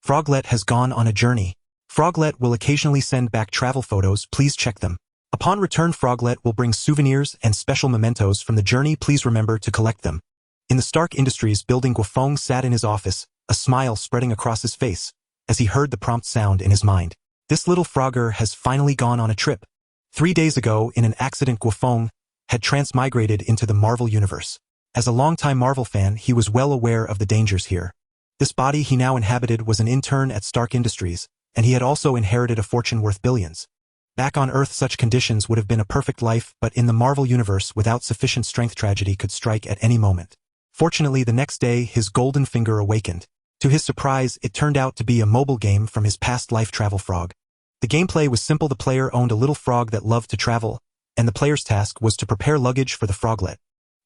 Froglet has gone on a journey. Froglet will occasionally send back travel photos, please check them. Upon return, Froglet will bring souvenirs and special mementos from the journey, please remember to collect them. In the Stark Industries building, Guo Feng sat in his office, a smile spreading across his face, as he heard the prompt sound in his mind. This little frogger has finally gone on a trip. 3 days ago, in an accident, Guo Feng had transmigrated into the Marvel Universe. As a longtime Marvel fan, he was well aware of the dangers here. This body he now inhabited was an intern at Stark Industries, and he had also inherited a fortune worth billions. Back on Earth, such conditions would have been a perfect life, but in the Marvel Universe, without sufficient strength, tragedy could strike at any moment. Fortunately, the next day, his golden finger awakened. To his surprise, it turned out to be a mobile game from his past life, Travel Frog. The gameplay was simple. The player owned a little frog that loved to travel, and the player's task was to prepare luggage for the froglet.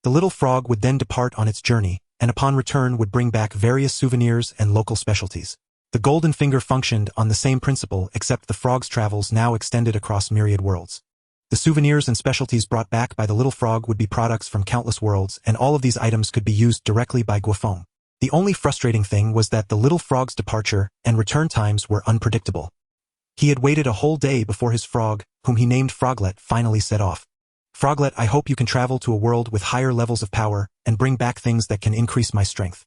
The little frog would then depart on its journey, and upon return would bring back various souvenirs and local specialties. The golden finger functioned on the same principle, except the frog's travels now extended across myriad worlds. The souvenirs and specialties brought back by the little frog would be products from countless worlds, and all of these items could be used directly by Guo Feng. The only frustrating thing was that the little frog's departure and return times were unpredictable. He had waited a whole day before his frog, whom he named Froglet, finally set off. Froglet, I hope you can travel to a world with higher levels of power and bring back things that can increase my strength.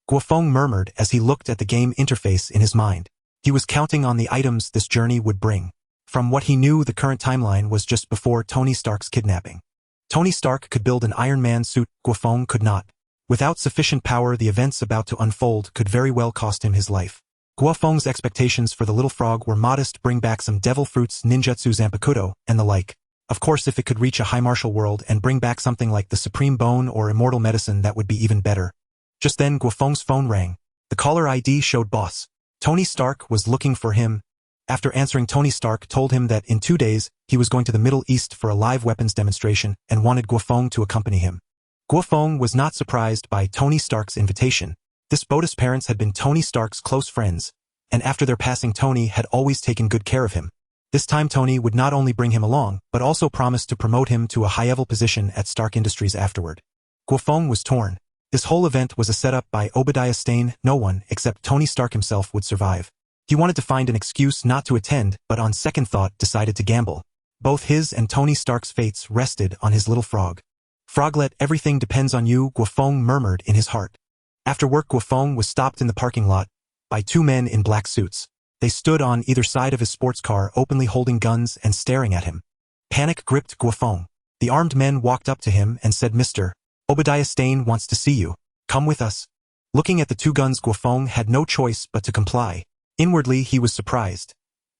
Guo Feng murmured as he looked at the game interface in his mind. He was counting on the items this journey would bring. From what he knew, the current timeline was just before Tony Stark's kidnapping. Tony Stark could build an Iron Man suit, Guo Feng could not. Without sufficient power, the events about to unfold could very well cost him his life. Guo Feng's expectations for the little frog were modest: bring back some devil fruits, ninjutsu, Zanpakuto, and the like. Of course, if it could reach a high martial world and bring back something like the Supreme Bone or Immortal Medicine, that would be even better. Just then, Guo Feng's phone rang. The caller ID showed Boss. Tony Stark was looking for him. After answering, Tony Stark told him that in 2 days, he was going to the Middle East for a live weapons demonstration and wanted Guo Feng to accompany him. Guo Feng was not surprised by Tony Stark's invitation. This Botus' parents had been Tony Stark's close friends, and after their passing, Tony had always taken good care of him. This time Tony would not only bring him along, but also promised to promote him to a high-level position at Stark Industries afterward. Guo Feng was torn. This whole event was a setup by Obadiah Stane. No one, except Tony Stark himself, would survive. He wanted to find an excuse not to attend, but on second thought decided to gamble. Both his and Tony Stark's fates rested on his little frog. Froglet, everything depends on you, Guo Feng murmured in his heart. After work, Guo Feng was stopped in the parking lot by 2 men in black suits. They stood on either side of his sports car, openly holding guns and staring at him. Panic gripped Guo Feng. The armed men walked up to him and said, "Mr. Obadiah Stane wants to see you. Come with us." Looking at the 2 guns, Guo Feng had no choice but to comply. Inwardly, he was surprised.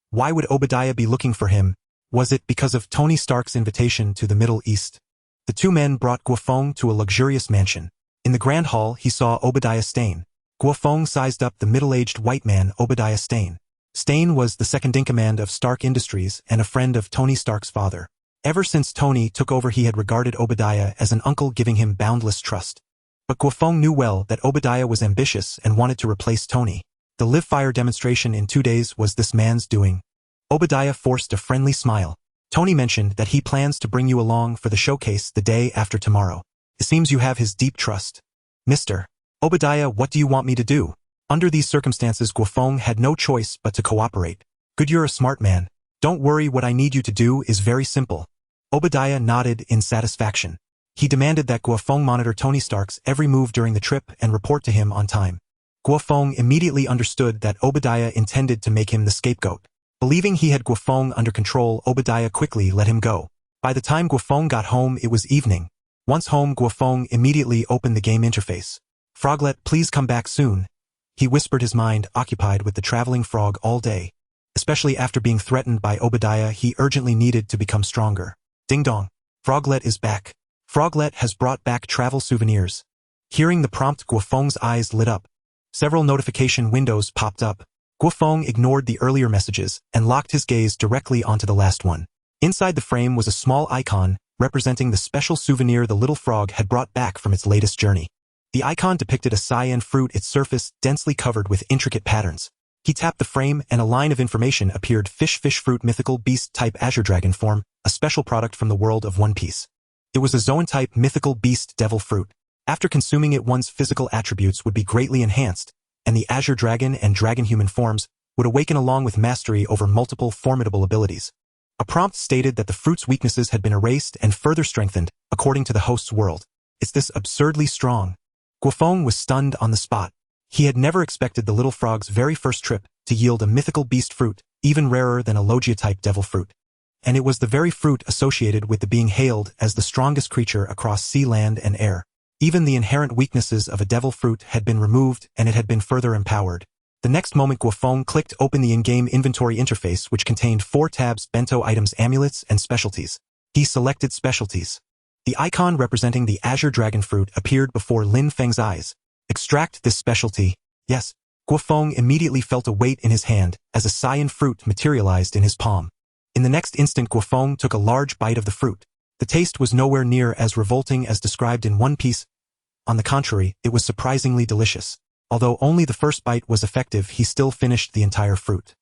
Why would Obadiah be looking for him? Was it because of Tony Stark's invitation to the Middle East? The 2 men brought Guo Feng to a luxurious mansion. In the grand hall, he saw Obadiah Stane. Guo Feng sized up the middle-aged white man, Obadiah Stane. Stane was the second-in-command of Stark Industries and a friend of Tony Stark's father. Ever since Tony took over, he had regarded Obadiah as an uncle, giving him boundless trust. But Guo Feng knew well that Obadiah was ambitious and wanted to replace Tony. The live-fire demonstration in 2 days was this man's doing. Obadiah forced a friendly smile. Tony mentioned that he plans to bring you along for the showcase the day after tomorrow. It seems you have his deep trust. Mr. Obadiah, what do you want me to do? Under these circumstances, Guo Feng had no choice but to cooperate. Good, you're a smart man. Don't worry, what I need you to do is very simple. Obadiah nodded in satisfaction. He demanded that Guo Feng monitor Tony Stark's every move during the trip and report to him on time. Guo Feng immediately understood that Obadiah intended to make him the scapegoat. Believing he had Guo Feng under control, Obadiah quickly let him go. By the time Guo Feng got home, it was evening. Once home, Guo Feng immediately opened the game interface. "Froglet, please come back soon," he whispered, his mind occupied with the traveling frog all day. Especially after being threatened by Obadiah, he urgently needed to become stronger. Ding dong. Froglet is back. Froglet has brought back travel souvenirs. Hearing the prompt, Guo Feng's eyes lit up. Several notification windows popped up. Guo Feng ignored the earlier messages and locked his gaze directly onto the last one. Inside the frame was a small icon representing the special souvenir the little frog had brought back from its latest journey. The icon depicted a cyan fruit, its surface densely covered with intricate patterns. He tapped the frame and a line of information appeared: fish fruit, mythical beast type, Azure Dragon form, a special product from the world of One Piece. It was a Zoan type mythical beast devil fruit. After consuming it, one's physical attributes would be greatly enhanced, and the Azure Dragon and Dragon Human forms would awaken along with mastery over multiple formidable abilities. A prompt stated that the fruit's weaknesses had been erased and further strengthened, according to the host's world. It's this absurdly strong. Guo Feng was stunned on the spot. He had never expected the little frog's very first trip to yield a mythical beast fruit, even rarer than a Logia-type devil fruit. And it was the very fruit associated with the being hailed as the strongest creature across sea, land, and air. Even the inherent weaknesses of a devil fruit had been removed and it had been further empowered. The next moment Guo Feng clicked open the in-game inventory interface which contained 4 tabs: bento items, amulets, and specialties. He selected specialties. The icon representing the Azure Dragon Fruit appeared before Lin Feng's eyes. Extract this specialty. Yes. Guo Feng immediately felt a weight in his hand as a cyan fruit materialized in his palm. In the next instant Guo Feng took a large bite of the fruit. The taste was nowhere near as revolting as described in One Piece. On the contrary, it was surprisingly delicious. Although only the first bite was effective, he still finished the entire fruit.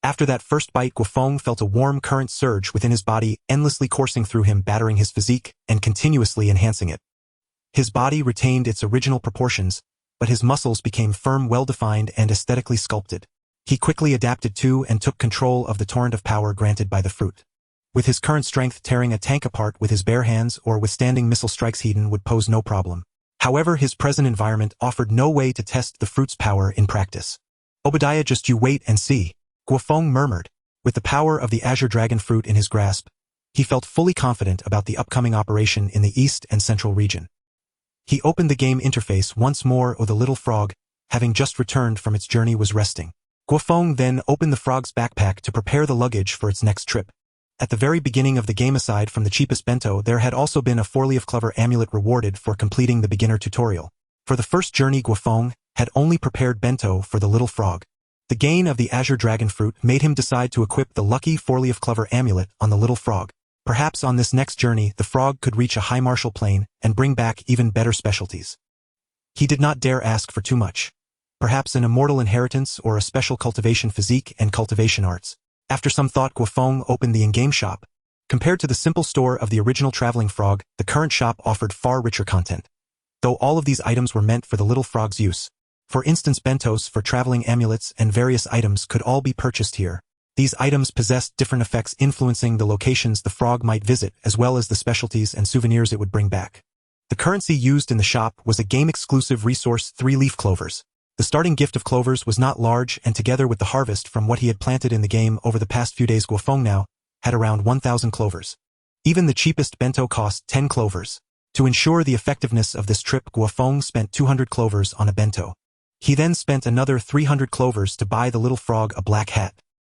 After that first bite, Guo Feng felt a warm current surge within his body, endlessly coursing through him, battering his physique and continuously enhancing it. His body retained its original proportions, but his muscles became firm, well-defined, and aesthetically sculpted. He quickly adapted to and took control of the torrent of power granted by the fruit. With his current strength, tearing a tank apart with his bare hands or withstanding missile strikes Hedon would pose no problem. However, his present environment offered no way to test the fruit's power in practice. Obadiah, just you wait and see, Guo Feng murmured. With the power of the Azure Dragon Fruit in his grasp, he felt fully confident about the upcoming operation in the East and Central region. He opened the game interface once more. The little frog, having just returned from its journey, was resting. Guo Feng then opened the frog's backpack to prepare the luggage for its next trip. At the very beginning of the game, aside from the cheapest bento, there had also been a 4-leaf clover amulet rewarded for completing the beginner tutorial. For the first journey, Guo Feng had only prepared bento for the little frog. The gain of the Azure Dragon Fruit made him decide to equip the lucky 4-leaf clover amulet on the little frog. Perhaps on this next journey, the frog could reach a high martial plane and bring back even better specialties. He did not dare ask for too much. Perhaps an immortal inheritance or a special cultivation physique and cultivation arts. After some thought, Guo Feng opened the in-game shop. Compared to the simple store of the original traveling frog, the current shop offered far richer content. Though all of these items were meant for the little frog's use. For instance, bentos for traveling amulets and various items could all be purchased here. These items possessed different effects influencing the locations the frog might visit as well as the specialties and souvenirs it would bring back. The currency used in the shop was a game-exclusive resource, 3-leaf clovers. The starting gift of clovers was not large, and together with the harvest from what he had planted in the game over the past few days, Guo Feng now had around 1,000 clovers. Even the cheapest bento cost 10 clovers. To ensure the effectiveness of this trip, Guo Feng spent 200 clovers on a bento. He then spent another 300 clovers to buy the little frog a black hat.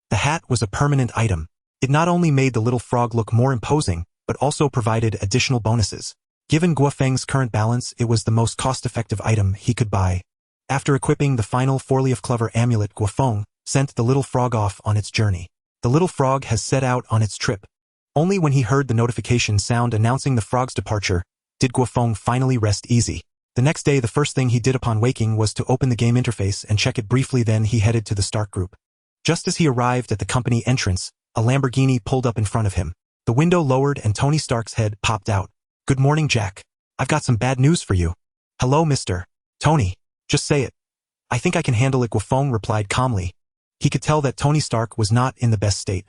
The hat was a permanent item. It not only made the little frog look more imposing, but also provided additional bonuses. Given Guo Feng's current balance, it was the most cost-effective item he could buy. After equipping the final 4-leaf clover amulet, Guo Feng sent the little frog off on its journey. The little frog has set out on its trip. Only when he heard the notification sound announcing the frog's departure did Guo Feng finally rest easy. The next day, the first thing he did upon waking was to open the game interface and check it briefly. Then he headed to the Stark Group. Just as he arrived at the company entrance, a Lamborghini pulled up in front of him. The window lowered and Tony Stark's head popped out. "Good morning, Jack. I've got some bad news for you." "Hello, Mr. Tony. Just say it. I think I can handle it," Guo Feng replied calmly. He could tell that Tony Stark was not in the best state.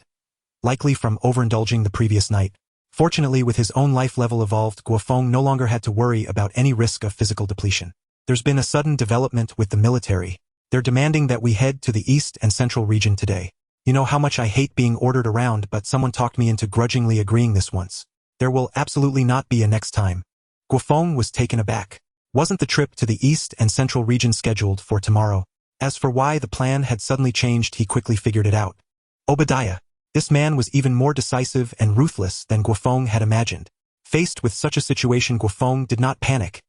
Likely from overindulging the previous night. Fortunately, with his own life level evolved, Guo Feng no longer had to worry about any risk of physical depletion. "There's been a sudden development with the military. They're demanding that we head to the East and Central region today. You know how much I hate being ordered around, but someone talked me into grudgingly agreeing this once. There will absolutely not be a next time." Guo Feng was taken aback. Wasn't the trip to the East and Central region scheduled for tomorrow? As for why the plan had suddenly changed, he quickly figured it out. Obadiah. This man was even more decisive and ruthless than Guo Feng had imagined. Faced with such a situation, Guo Feng did not panic.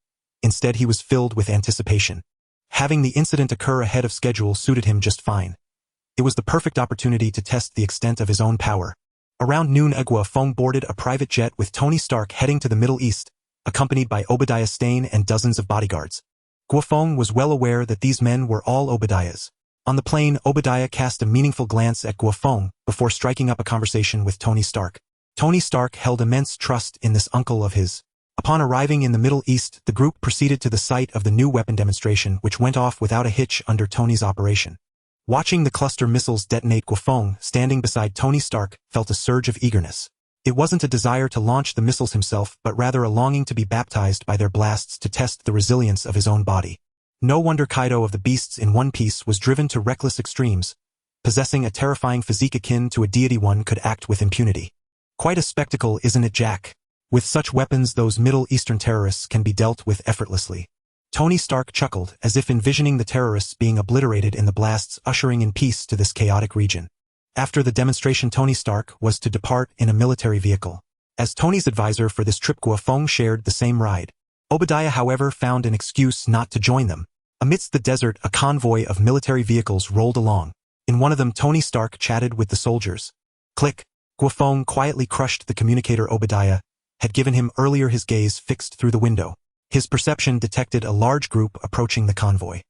Instead, he was filled with anticipation. Having the incident occur ahead of schedule suited him just fine. It was the perfect opportunity to test the extent of his own power. Around noon, Guo Feng boarded a private jet with Tony Stark heading to the Middle East, accompanied by Obadiah Stane and dozens of bodyguards. Guo Feng was well aware that these men were all Obadiah's. On the plane, Obadiah cast a meaningful glance at Guo Feng before striking up a conversation with Tony Stark. Tony Stark held immense trust in this uncle of his. Upon arriving in the Middle East, the group proceeded to the site of the new weapon demonstration, which went off without a hitch under Tony's operation. Watching the cluster missiles detonate, Guo Feng, standing beside Tony Stark, felt a surge of eagerness. It wasn't a desire to launch the missiles himself, but rather a longing to be baptized by their blasts to test the resilience of his own body. No wonder Kaido of the Beasts in One Piece was driven to reckless extremes. Possessing a terrifying physique akin to a deity, one could act with impunity. Quite a spectacle, isn't it, Jack? With such weapons, those Middle Eastern terrorists can be dealt with effortlessly. Tony Stark chuckled, as if envisioning the terrorists being obliterated in the blasts, ushering in peace to this chaotic region. After the demonstration, Tony Stark was to depart in a military vehicle. As Tony's advisor for this trip, Guo Feng shared the same ride. Obadiah, however, found an excuse not to join them. Amidst the desert, a convoy of military vehicles rolled along. In one of them, Tony Stark chatted with the soldiers. Click. Guo Feng quietly crushed the communicator Obadiah had given him earlier, his gaze fixed through the window. His perception detected a large group approaching the convoy.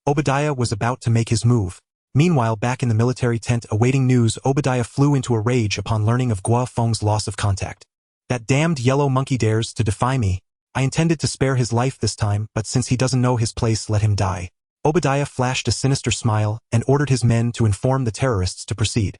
Obadiah was about to make his move. Meanwhile, back in the military tent awaiting news, Obadiah flew into a rage upon learning of Guo Feng's loss of contact. That damned yellow monkey dares to defy me. I intended to spare his life this time, but since he doesn't know his place, let him die. Obadiah flashed a sinister smile and ordered his men to inform the terrorists to proceed.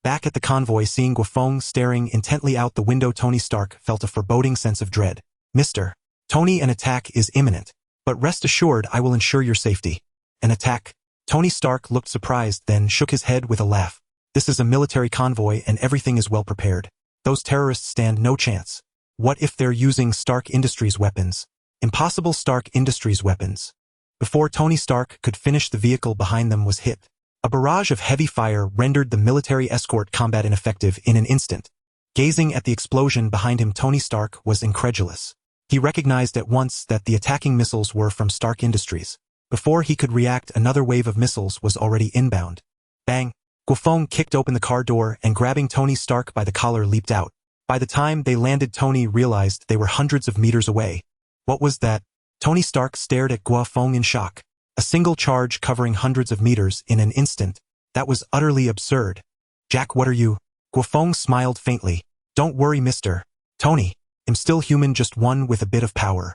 Back at the convoy, seeing Guo Feng staring intently out the window, Tony Stark felt a foreboding sense of dread. Mr. Tony, an attack is imminent. But rest assured, I will ensure your safety. An attack? Tony Stark looked surprised, then shook his head with a laugh. This is a military convoy and everything is well prepared. Those terrorists stand no chance. What if they're using Stark Industries weapons? Impossible. Stark Industries weapons. Before Tony Stark could finish, the vehicle behind them was hit. A barrage of heavy fire rendered the military escort combat ineffective in an instant. Gazing at the explosion behind him, Tony Stark was incredulous. He recognized at once that the attacking missiles were from Stark Industries. Before he could react, another wave of missiles was already inbound. Bang! Guo Feng kicked open the car door and, grabbing Tony Stark by the collar, leaped out. By the time they landed, Tony realized they were hundreds of meters away. What was that? Tony Stark stared at Guo Feng in shock. A single charge covering hundreds of meters in an instant. That was utterly absurd. Jack, what are you? Guo Feng smiled faintly. Don't worry, Mr. Tony. I'm still human, just one with a bit of power.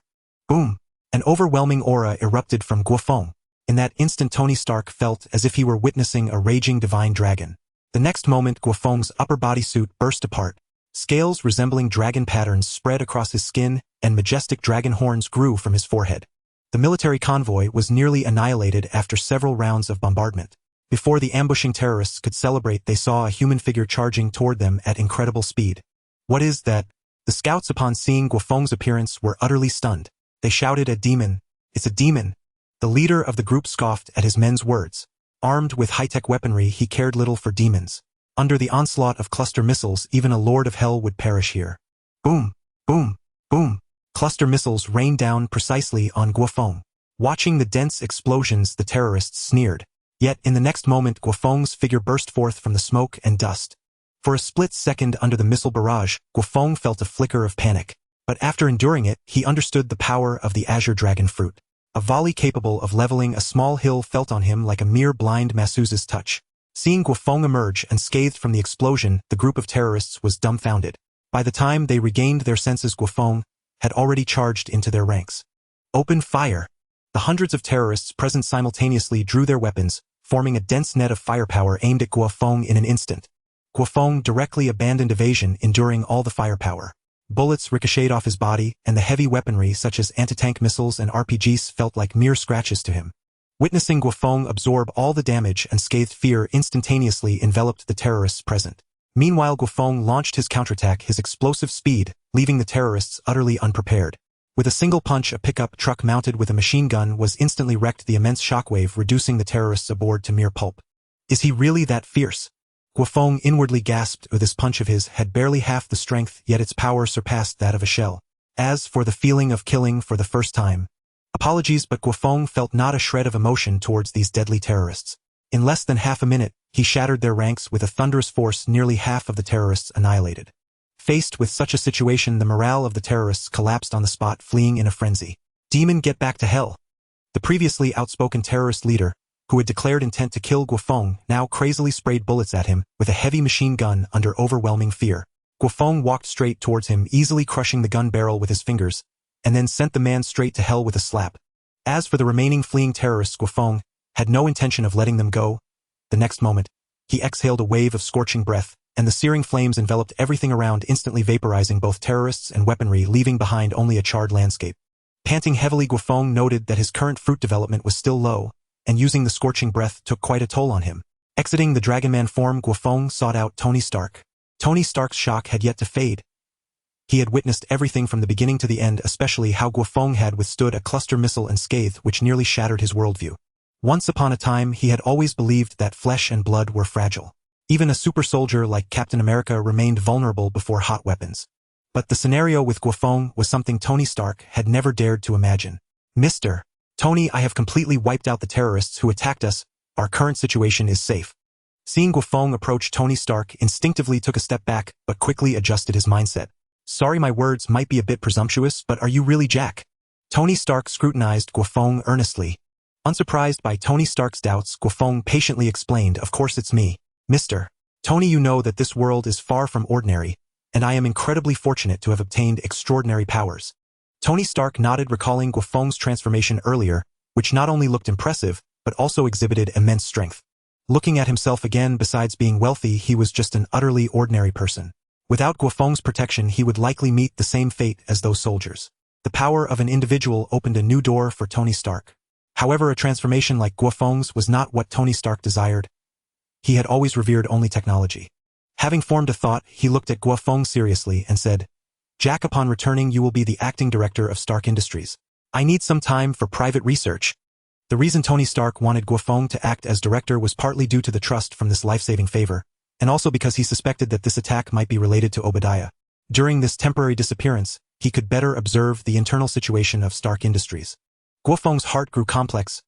Boom! An overwhelming aura erupted from Guo Feng. In that instant, Tony Stark felt as if he were witnessing a raging divine dragon. The next moment, Guo Feng's upper bodysuit burst apart. Scales resembling dragon patterns spread across his skin, and majestic dragon horns grew from his forehead. The military convoy was nearly annihilated after several rounds of bombardment. Before the ambushing terrorists could celebrate, they saw a human figure charging toward them at incredible speed. What is that? The scouts, upon seeing Guo Feng's appearance, were utterly stunned. They shouted, a demon! It's a demon! The leader of the group scoffed at his men's words. Armed with high-tech weaponry, he cared little for demons. Under the onslaught of cluster missiles, even a lord of hell would perish here. Boom! Boom! Boom! Cluster missiles rained down precisely on Guo Feng. Watching the dense explosions, the terrorists sneered. Yet, in the next moment, Guo Feng's figure burst forth from the smoke and dust. For a split second under the missile barrage, Guo Feng felt a flicker of panic. But after enduring it, he understood the power of the Azure Dragon Fruit. A volley capable of leveling a small hill felt on him like a mere blind masseuse's touch. Seeing Guo Feng emerge unscathed from the explosion, the group of terrorists was dumbfounded. By the time they regained their senses, Guo Feng had already charged into their ranks. Open fire! The hundreds of terrorists present simultaneously drew their weapons, forming a dense net of firepower aimed at Guo Feng in an instant. Guo Feng directly abandoned evasion, enduring all the firepower. Bullets ricocheted off his body, and the heavy weaponry such as anti-tank missiles and RPGs felt like mere scratches to him. Witnessing Guo Feng absorb all the damage, unscathed, fear instantaneously enveloped the terrorists present. Meanwhile, Guo Feng launched his counterattack, his explosive speed, leaving the terrorists utterly unprepared. With a single punch, a pickup truck mounted with a machine gun was instantly wrecked, the immense shockwave reducing the terrorists aboard to mere pulp. Is he really that fierce? Guo Feng inwardly gasped. This punch of his had barely half the strength, yet its power surpassed that of a shell. As for the feeling of killing for the first time, apologies, but Guo Feng felt not a shred of emotion towards these deadly terrorists. In less than half a minute, he shattered their ranks with a thunderous force, nearly half of the terrorists annihilated. Faced with such a situation, the morale of the terrorists collapsed on the spot, fleeing in a frenzy. Demon, get back to hell! The previously outspoken terrorist leader, who had declared intent to kill Guo Feng, now crazily sprayed bullets at him with a heavy machine gun under overwhelming fear. Guo Feng walked straight towards him, easily crushing the gun barrel with his fingers, and then sent the man straight to hell with a slap. As for the remaining fleeing terrorists, Guo Feng had no intention of letting them go. The next moment, he exhaled a wave of scorching breath, and the searing flames enveloped everything around, instantly vaporizing both terrorists and weaponry, leaving behind only a charred landscape. Panting heavily, Guo Feng noted that his current fruit development was still low, and using the scorching breath took quite a toll on him. Exiting the Dragon Man form, Guo Feng sought out Tony Stark. Tony Stark's shock had yet to fade. He had witnessed everything from the beginning to the end, especially how Guo Feng had withstood a cluster missile unscathed, which nearly shattered his worldview. Once upon a time, he had always believed that flesh and blood were fragile. Even a super soldier like Captain America remained vulnerable before hot weapons. But the scenario with Guo Feng was something Tony Stark had never dared to imagine. Mr. Tony, I have completely wiped out the terrorists who attacked us. Our current situation is safe. Seeing Guo Feng approach, Tony Stark instinctively took a step back, but quickly adjusted his mindset. Sorry, my words might be a bit presumptuous, but are you really Jack? Tony Stark scrutinized Guo Feng earnestly. Unsurprised by Tony Stark's doubts, Guo Feng patiently explained, of course it's me. Mr. Tony, you know that this world is far from ordinary, and I am incredibly fortunate to have obtained extraordinary powers. Tony Stark nodded, recalling Guo Feng's transformation earlier, which not only looked impressive, but also exhibited immense strength. Looking at himself again, besides being wealthy, he was just an utterly ordinary person. Without Guo Feng's protection, he would likely meet the same fate as those soldiers. The power of an individual opened a new door for Tony Stark. However, a transformation like Guo Feng's was not what Tony Stark desired. He had always revered only technology. Having formed a thought, he looked at Guo Feng seriously and said, Jack, upon returning you will be the acting director of Stark Industries. I need some time for private research. The reason Tony Stark wanted Guo Feng to act as director was partly due to the trust from this life-saving favor, and also because he suspected that this attack might be related to Obadiah. During this temporary disappearance, he could better observe the internal situation of Stark Industries. Guo Feng's heart grew complex.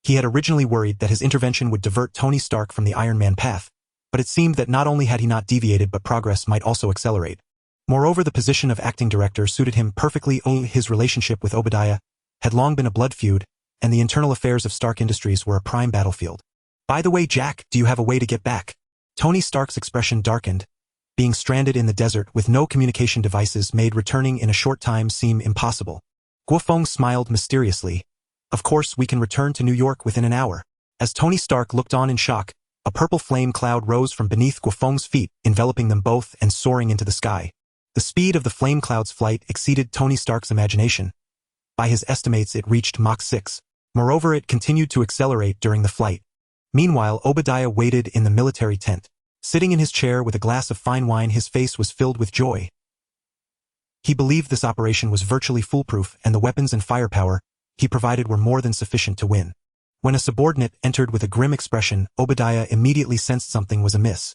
He had originally worried that his intervention would divert Tony Stark from the Iron Man path, but it seemed that not only had he not deviated, but progress might also accelerate. Moreover, the position of acting director suited him perfectly. His relationship with Obadiah had long been a blood feud, and the internal affairs of Stark Industries were a prime battlefield. By the way, Jack, do you have a way to get back? Tony Stark's expression darkened. Being stranded in the desert with no communication devices made returning in a short time seem impossible. Guo Feng smiled mysteriously. Of course, we can return to New York within an hour. As Tony Stark looked on in shock, a purple flame cloud rose from beneath Guo Feng's feet, enveloping them both and soaring into the sky. The speed of the flame cloud's flight exceeded Tony Stark's imagination. By his estimates, it reached Mach 6. Moreover, it continued to accelerate during the flight. Meanwhile, Obadiah waited in the military tent. Sitting in his chair with a glass of fine wine, his face was filled with joy. He believed this operation was virtually foolproof, and the weapons and firepower he provided were more than sufficient to win. When a subordinate entered with a grim expression, Obadiah immediately sensed something was amiss.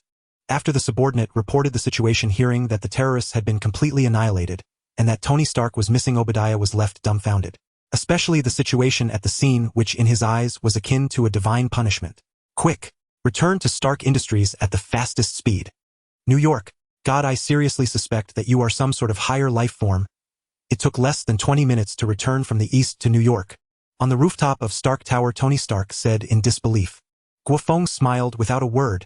After the subordinate reported the situation, hearing that the terrorists had been completely annihilated, and that Tony Stark was missing, Obadiah was left dumbfounded. Especially the situation at the scene, which in his eyes was akin to a divine punishment. Quick! Return to Stark Industries at the fastest speed. New York. God, I seriously suspect that you are some sort of higher life form. It took less than 20 minutes to return from the east to New York. On the rooftop of Stark Tower, Tony Stark said in disbelief. Guo Feng smiled without a word.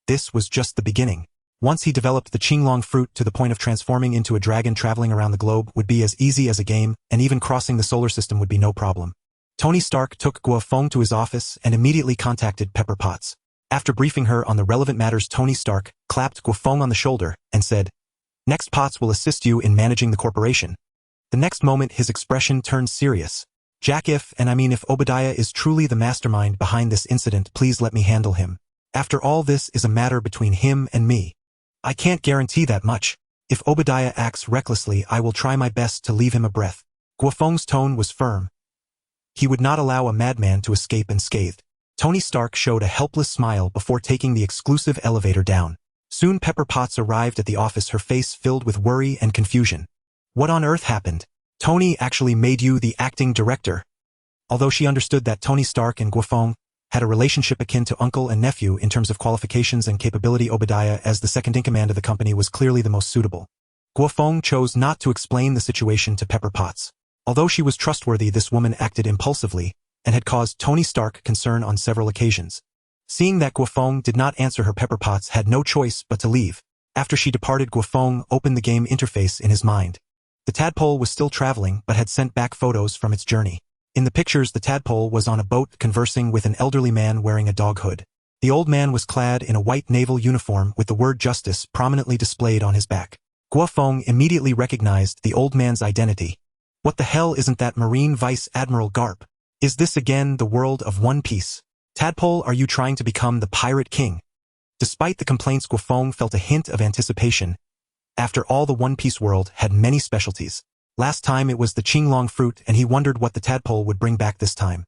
This was just the beginning. Once he developed the Qinglong fruit to the point of transforming into a dragon, traveling around the globe would be as easy as a game, and even crossing the solar system would be no problem. Tony Stark took Guo Feng to his office and immediately contacted Pepper Potts. After briefing her on the relevant matters, Tony Stark clapped Guo Feng on the shoulder and said, Next, Potts will assist you in managing the corporation. The next moment, his expression turned serious. Jack, if Obadiah is truly the mastermind behind this incident, please let me handle him. After all, this is a matter between him and me. I can't guarantee that much. If Obadiah acts recklessly, I will try my best to leave him a breath. Guo Feng's tone was firm. He would not allow a madman to escape unscathed. Tony Stark showed a helpless smile before taking the exclusive elevator down. Soon Pepper Potts arrived at the office, her face filled with worry and confusion. What on earth happened? Tony actually made you the acting director. Although she understood that Tony Stark and Guo Feng had a relationship akin to uncle and nephew in terms of qualifications and capability, Obadiah as the second-in-command of the company was clearly the most suitable. Guo Feng chose not to explain the situation to Pepper Potts. Although she was trustworthy, this woman acted impulsively and had caused Tony Stark concern on several occasions. Seeing that Guo Feng did not answer her, Pepper Potts had no choice but to leave. After she departed, Guo Feng opened the game interface in his mind. The tadpole was still traveling but had sent back photos from its journey. In the pictures, the tadpole was on a boat conversing with an elderly man wearing a dog hood. The old man was clad in a white naval uniform with the word justice prominently displayed on his back. Guo Feng immediately recognized the old man's identity. What the hell isn't that Marine Vice Admiral Garp? Is this again the world of One Piece? Tadpole, are you trying to become the Pirate King? Despite the complaints, Guo Feng felt a hint of anticipation. After all, the One Piece world had many specialties. Last time it was the Qinglong fruit, and he wondered what the tadpole would bring back this time.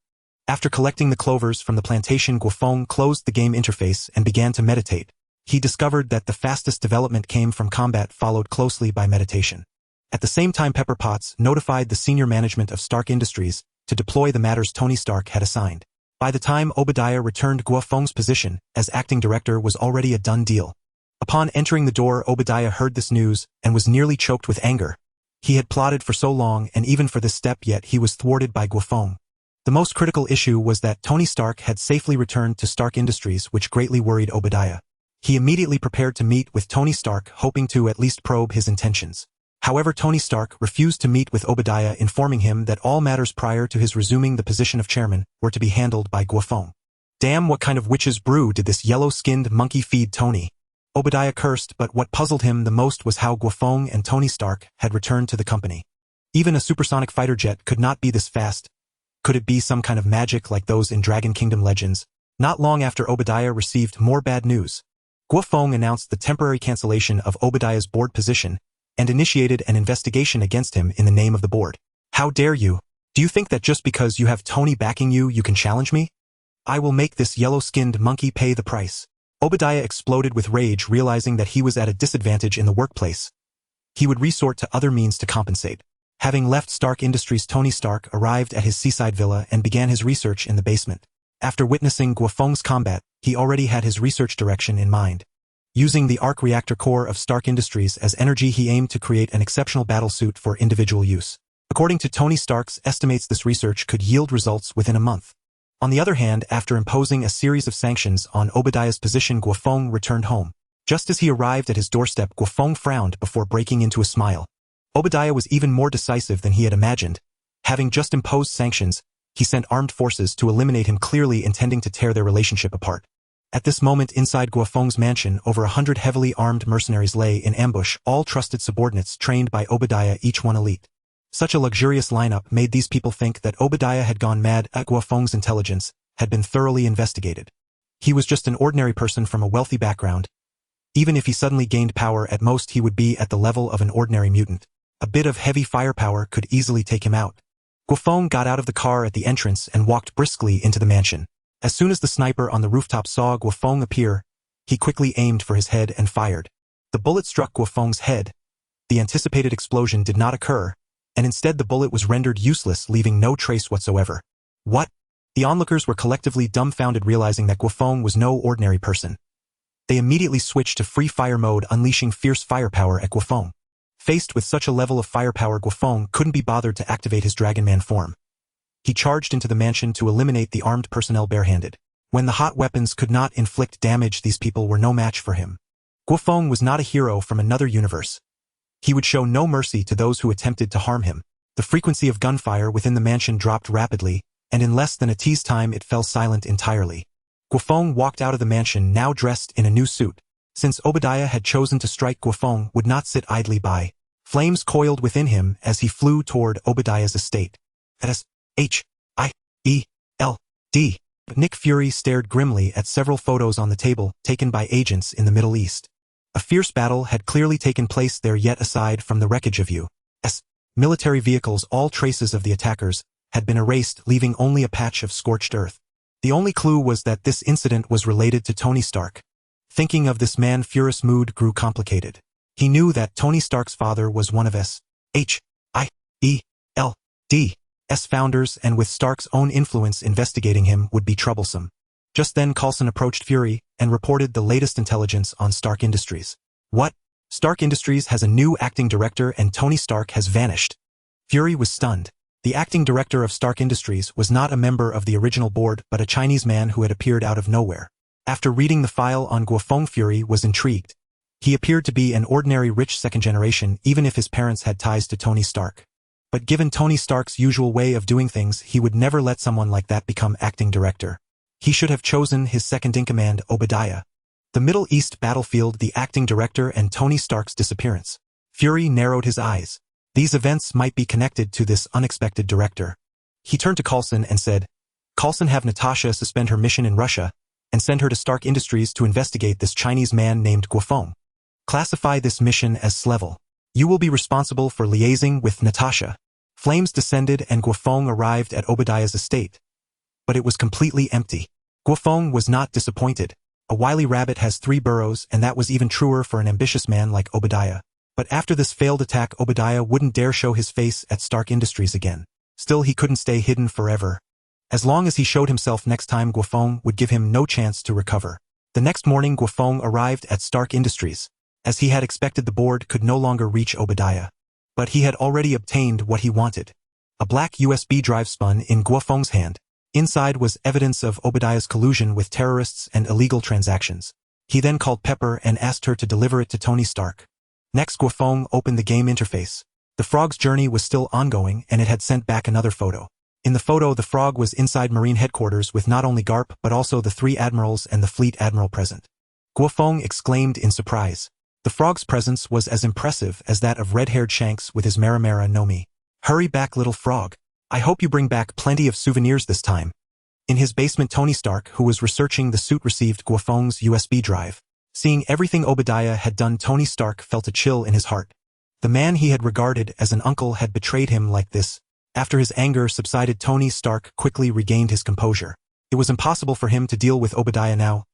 After collecting the clovers from the plantation, Guo Feng closed the game interface and began to meditate. He discovered that the fastest development came from combat, followed closely by meditation. At the same time, Pepper Potts notified the senior management of Stark Industries to deploy the matters Tony Stark had assigned. By the time Obadiah returned, Guo Feng's position as acting director was already a done deal. Upon entering the door, Obadiah heard this news and was nearly choked with anger. He had plotted for so long, and even for this step, yet he was thwarted by Guo Feng. The most critical issue was that Tony Stark had safely returned to Stark Industries, which greatly worried Obadiah. He immediately prepared to meet with Tony Stark, hoping to at least probe his intentions. However, Tony Stark refused to meet with Obadiah, informing him that all matters prior to his resuming the position of chairman were to be handled by Guo Feng. Damn, what kind of witch's brew did this yellow-skinned monkey feed Tony? Obadiah cursed, but what puzzled him the most was how Guo Feng and Tony Stark had returned to the company. Even a supersonic fighter jet could not be this fast. Could it be some kind of magic like those in Dragon Kingdom legends? Not long after Obadiah received more bad news, Guo Feng announced the temporary cancellation of Obadiah's board position and initiated an investigation against him in the name of the board. How dare you? Do you think that just because you have Tony backing you, you can challenge me? I will make this yellow-skinned monkey pay the price. Obadiah exploded with rage, realizing that he was at a disadvantage in the workplace. He would resort to other means to compensate. Having left Stark Industries, Tony Stark arrived at his seaside villa and began his research in the basement. After witnessing Guo Feng's combat, he already had his research direction in mind. Using the arc reactor core of Stark Industries as energy, he aimed to create an exceptional battlesuit for individual use. According to Tony Stark's estimates, this research could yield results within a month. On the other hand, after imposing a series of sanctions on Obadiah's position, Guo Feng returned home. Just as he arrived at his doorstep, Guo Feng frowned before breaking into a smile. Obadiah was even more decisive than he had imagined. Having just imposed sanctions, he sent armed forces to eliminate him, clearly intending to tear their relationship apart. At this moment, inside Guo Feng's mansion, over 100 heavily armed mercenaries lay in ambush, all trusted subordinates trained by Obadiah, each one elite. Such a luxurious lineup made these people think that Obadiah had gone mad. Guo Feng's intelligence had been thoroughly investigated. He was just an ordinary person from a wealthy background. Even if he suddenly gained power, at most he would be at the level of an ordinary mutant. A bit of heavy firepower could easily take him out. Guo Feng got out of the car at the entrance and walked briskly into the mansion. As soon as the sniper on the rooftop saw Guo Feng appear, he quickly aimed for his head and fired. The bullet struck Guo Feng's head. The anticipated explosion did not occur, and instead the bullet was rendered useless, leaving no trace whatsoever. What? The onlookers were collectively dumbfounded, realizing that Guo Feng was no ordinary person. They immediately switched to free fire mode, unleashing fierce firepower at Guo Feng. Faced with such a level of firepower, Guo Feng couldn't be bothered to activate his Dragon Man form. He charged into the mansion to eliminate the armed personnel barehanded. When the hot weapons could not inflict damage, these people were no match for him. Guo Feng was not a hero from another universe. He would show no mercy to those who attempted to harm him. The frequency of gunfire within the mansion dropped rapidly, and in less than a tea's time it fell silent entirely. Guo Feng walked out of the mansion, now dressed in a new suit. Since Obadiah had chosen to strike, Guo Feng would not sit idly by. Flames coiled within him as he flew toward Obadiah's estate. H-I-E-L-D. Nick Fury stared grimly at several photos on the table taken by agents in the Middle East. A fierce battle had clearly taken place there, yet aside from the wreckage of U.S. military vehicles, all traces of the attackers had been erased, leaving only a patch of scorched earth. The only clue was that this incident was related to Tony Stark. Thinking of this man, Fury's mood grew complicated. He knew that Tony Stark's father was one of S.H.I.E.L.D.'s founders, and with Stark's own influence, investigating him would be troublesome. Just then Coulson approached Fury and reported the latest intelligence on Stark Industries. What? Stark Industries has a new acting director and Tony Stark has vanished. Fury was stunned. The acting director of Stark Industries was not a member of the original board, but a Chinese man who had appeared out of nowhere. After reading the file on Guo Feng, Fury was intrigued. He appeared to be an ordinary rich second generation even if his parents had ties to Tony Stark. But given Tony Stark's usual way of doing things, he would never let someone like that become acting director. He should have chosen his second-in-command, Obadiah. The Middle East battlefield, the acting director, and Tony Stark's disappearance. Fury narrowed his eyes. These events might be connected to this unexpected director. He turned to Coulson and said, "Coulson, have Natasha suspend her mission in Russia and send her to Stark Industries to investigate this Chinese man named Guo Feng. Classify this mission as SLEVEL. You will be responsible for liaising with Natasha." Flames descended and Guo Feng arrived at Obadiah's estate. But it was completely empty. Guo Feng was not disappointed. A wily rabbit has 3 burrows, and that was even truer for an ambitious man like Obadiah. But after this failed attack, Obadiah wouldn't dare show his face at Stark Industries again. Still, he couldn't stay hidden forever. As long as he showed himself next time, Guo Feng would give him no chance to recover. The next morning, Guo Feng arrived at Stark Industries. As he had expected, the board could no longer reach Obadiah. But he had already obtained what he wanted. A black USB drive spun in Guo Feng's hand. Inside was evidence of Obadiah's collusion with terrorists and illegal transactions. He then called Pepper and asked her to deliver it to Tony Stark. Next, Guo Feng opened the game interface. The frog's journey was still ongoing, and it had sent back another photo. In the photo, the frog was inside Marine headquarters with not only Garp but also the 3 admirals and the fleet admiral present. Guo Feng exclaimed in surprise. The frog's presence was as impressive as that of red-haired Shanks with his Maramara no Mi. "Hurry back, little frog. I hope you bring back plenty of souvenirs this time." In his basement, Tony Stark, who was researching the suit, received Guo Feng's USB drive. Seeing everything Obadiah had done, Tony Stark felt a chill in his heart. The man he had regarded as an uncle had betrayed him like this. After his anger subsided, Tony Stark quickly regained his composure. It was impossible for him to deal with Obadiah now.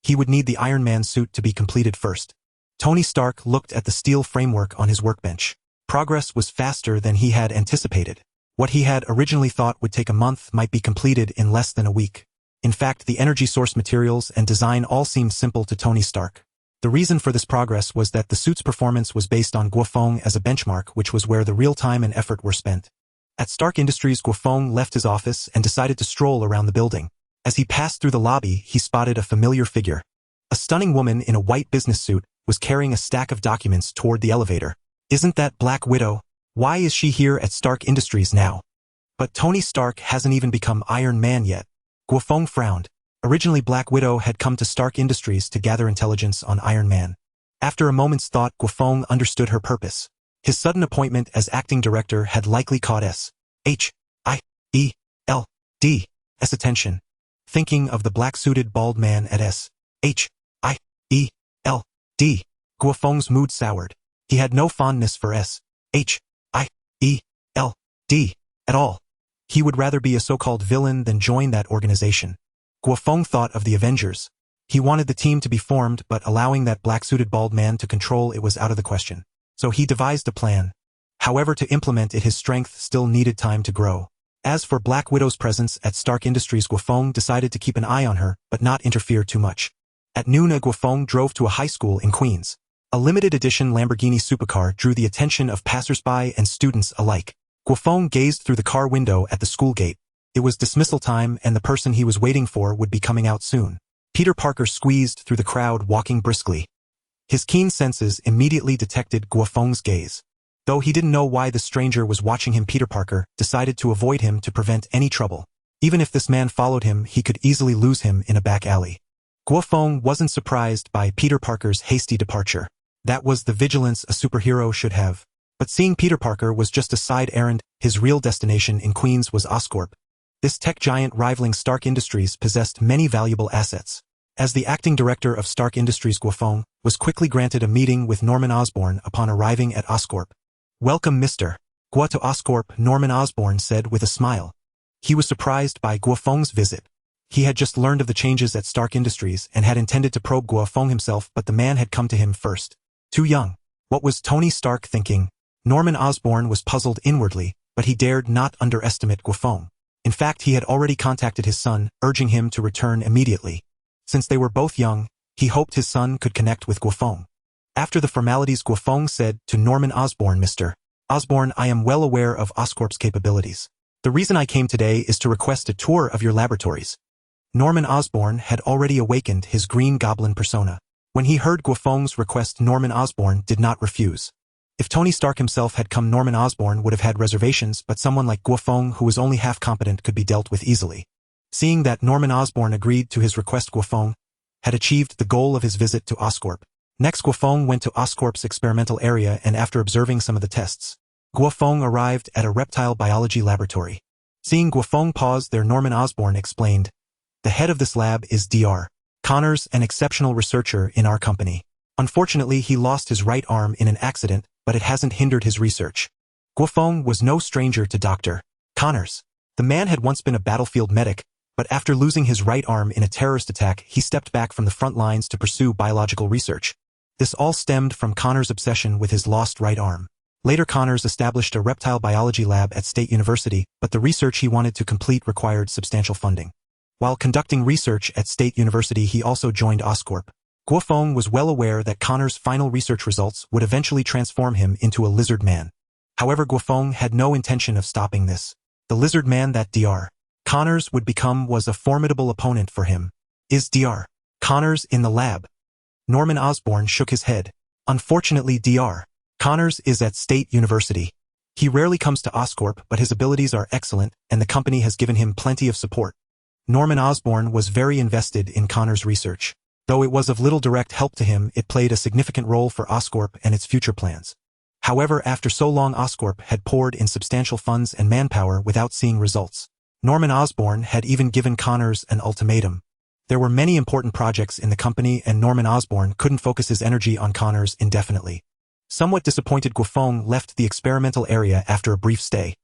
He would need the Iron Man suit to be completed first. Tony Stark looked at the steel framework on his workbench. Progress was faster than he had anticipated. What he had originally thought would take a month might be completed in less than a week. In fact, the energy source, materials, and design all seemed simple to Tony Stark. The reason for this progress was that the suit's performance was based on Guo Feng as a benchmark, which was where the real time and effort were spent. At Stark Industries, Guo Feng left his office and decided to stroll around the building. As he passed through the lobby, he spotted a familiar figure. A stunning woman in a white business suit was carrying a stack of documents toward the elevator. "Isn't that Black Widow? Why is she here at Stark Industries now?" But Tony Stark hasn't even become Iron Man yet. Guo Feng frowned. Originally, Black Widow had come to Stark Industries to gather intelligence on Iron Man. After a moment's thought, Guo Feng understood her purpose. His sudden appointment as acting director had likely caught S.H.I.E.L.D.'s attention. Thinking of the black-suited bald man at S.H.I.E.L.D., Guo Feng's mood soured. He had no fondness for S.H.I.E.L.D. at all. He would rather be a so-called villain than join that organization. Guo Feng thought of the Avengers. He wanted the team to be formed, but allowing that black-suited bald man to control it was out of the question. So he devised a plan. However, to implement it, his strength still needed time to grow. As for Black Widow's presence at Stark Industries, Guo Feng decided to keep an eye on her, but not interfere too much. At noon, Guo Feng drove to a high school in Queens. A limited edition Lamborghini supercar drew the attention of passersby and students alike. Guo Feng gazed through the car window at the school gate. It was dismissal time, and the person he was waiting for would be coming out soon. Peter Parker squeezed through the crowd, walking briskly. His keen senses immediately detected Guo Feng's gaze. Though he didn't know why the stranger was watching him, Peter Parker decided to avoid him to prevent any trouble. Even if this man followed him, he could easily lose him in a back alley. Guo Feng wasn't surprised by Peter Parker's hasty departure. That was the vigilance a superhero should have. But seeing Peter Parker was just a side errand. His real destination in Queens was Oscorp. This tech giant rivaling Stark Industries possessed many valuable assets. As the acting director of Stark Industries, Guo Feng was quickly granted a meeting with Norman Osborn upon arriving at Oscorp. "Welcome, Mr. Guo, to Oscorp," Norman Osborn said with a smile. He was surprised by Guo Feng's visit. He had just learned of the changes at Stark Industries and had intended to probe Guo Feng himself, but the man had come to him first. Too young. What was Tony Stark thinking? Norman Osborn was puzzled inwardly, but he dared not underestimate Guo Feng. In fact, he had already contacted his son, urging him to return immediately. Since they were both young, he hoped his son could connect with Guo Feng. After the formalities, Guo Feng said to Norman Osborn, "Mr. Osborn, I am well aware of Oscorp's capabilities. The reason I came today is to request a tour of your laboratories." Norman Osborn had already awakened his Green Goblin persona. When he heard Guo Feng's request, Norman Osborn did not refuse. If Tony Stark himself had come, Norman Osborn would have had reservations, but someone like Guo Feng, who was only half competent, could be dealt with easily. Seeing that Norman Osborn agreed to his request, Guo Feng had achieved the goal of his visit to Oscorp. Next, Guo Feng went to Oscorp's experimental area, and after observing some of the tests, Guo Feng arrived at a reptile biology laboratory. Seeing Guo Feng pause there, Norman Osborn explained, "The head of this lab is Dr. Connors, an exceptional researcher in our company. Unfortunately, he lost his right arm in an accident, but it hasn't hindered his research." Guo Feng was no stranger to Dr. Connors. The man had once been a battlefield medic, but after losing his right arm in a terrorist attack, he stepped back from the front lines to pursue biological research. This all stemmed from Connors' obsession with his lost right arm. Later, Connors established a reptile biology lab at State University, but the research he wanted to complete required substantial funding. While conducting research at State University, he also joined Oscorp. Guo Feng was well aware that Connors' final research results would eventually transform him into a lizard man. However, Guo Feng had no intention of stopping this. The lizard man that Dr. Connors would become was a formidable opponent for him. "Is Dr. Connors in the lab?" Norman Osborn shook his head. "Unfortunately, Dr. Connors is at State University. He rarely comes to Oscorp, but his abilities are excellent, and the company has given him plenty of support." Norman Osborn was very invested in Connors' research. Though it was of little direct help to him, it played a significant role for Oscorp and its future plans. However, after so long, Oscorp had poured in substantial funds and manpower without seeing results. Norman Osborn had even given Connors an ultimatum. There were many important projects in the company, and Norman Osborn couldn't focus his energy on Connors indefinitely. Somewhat disappointed, Guo Feng left the experimental area after a brief stay.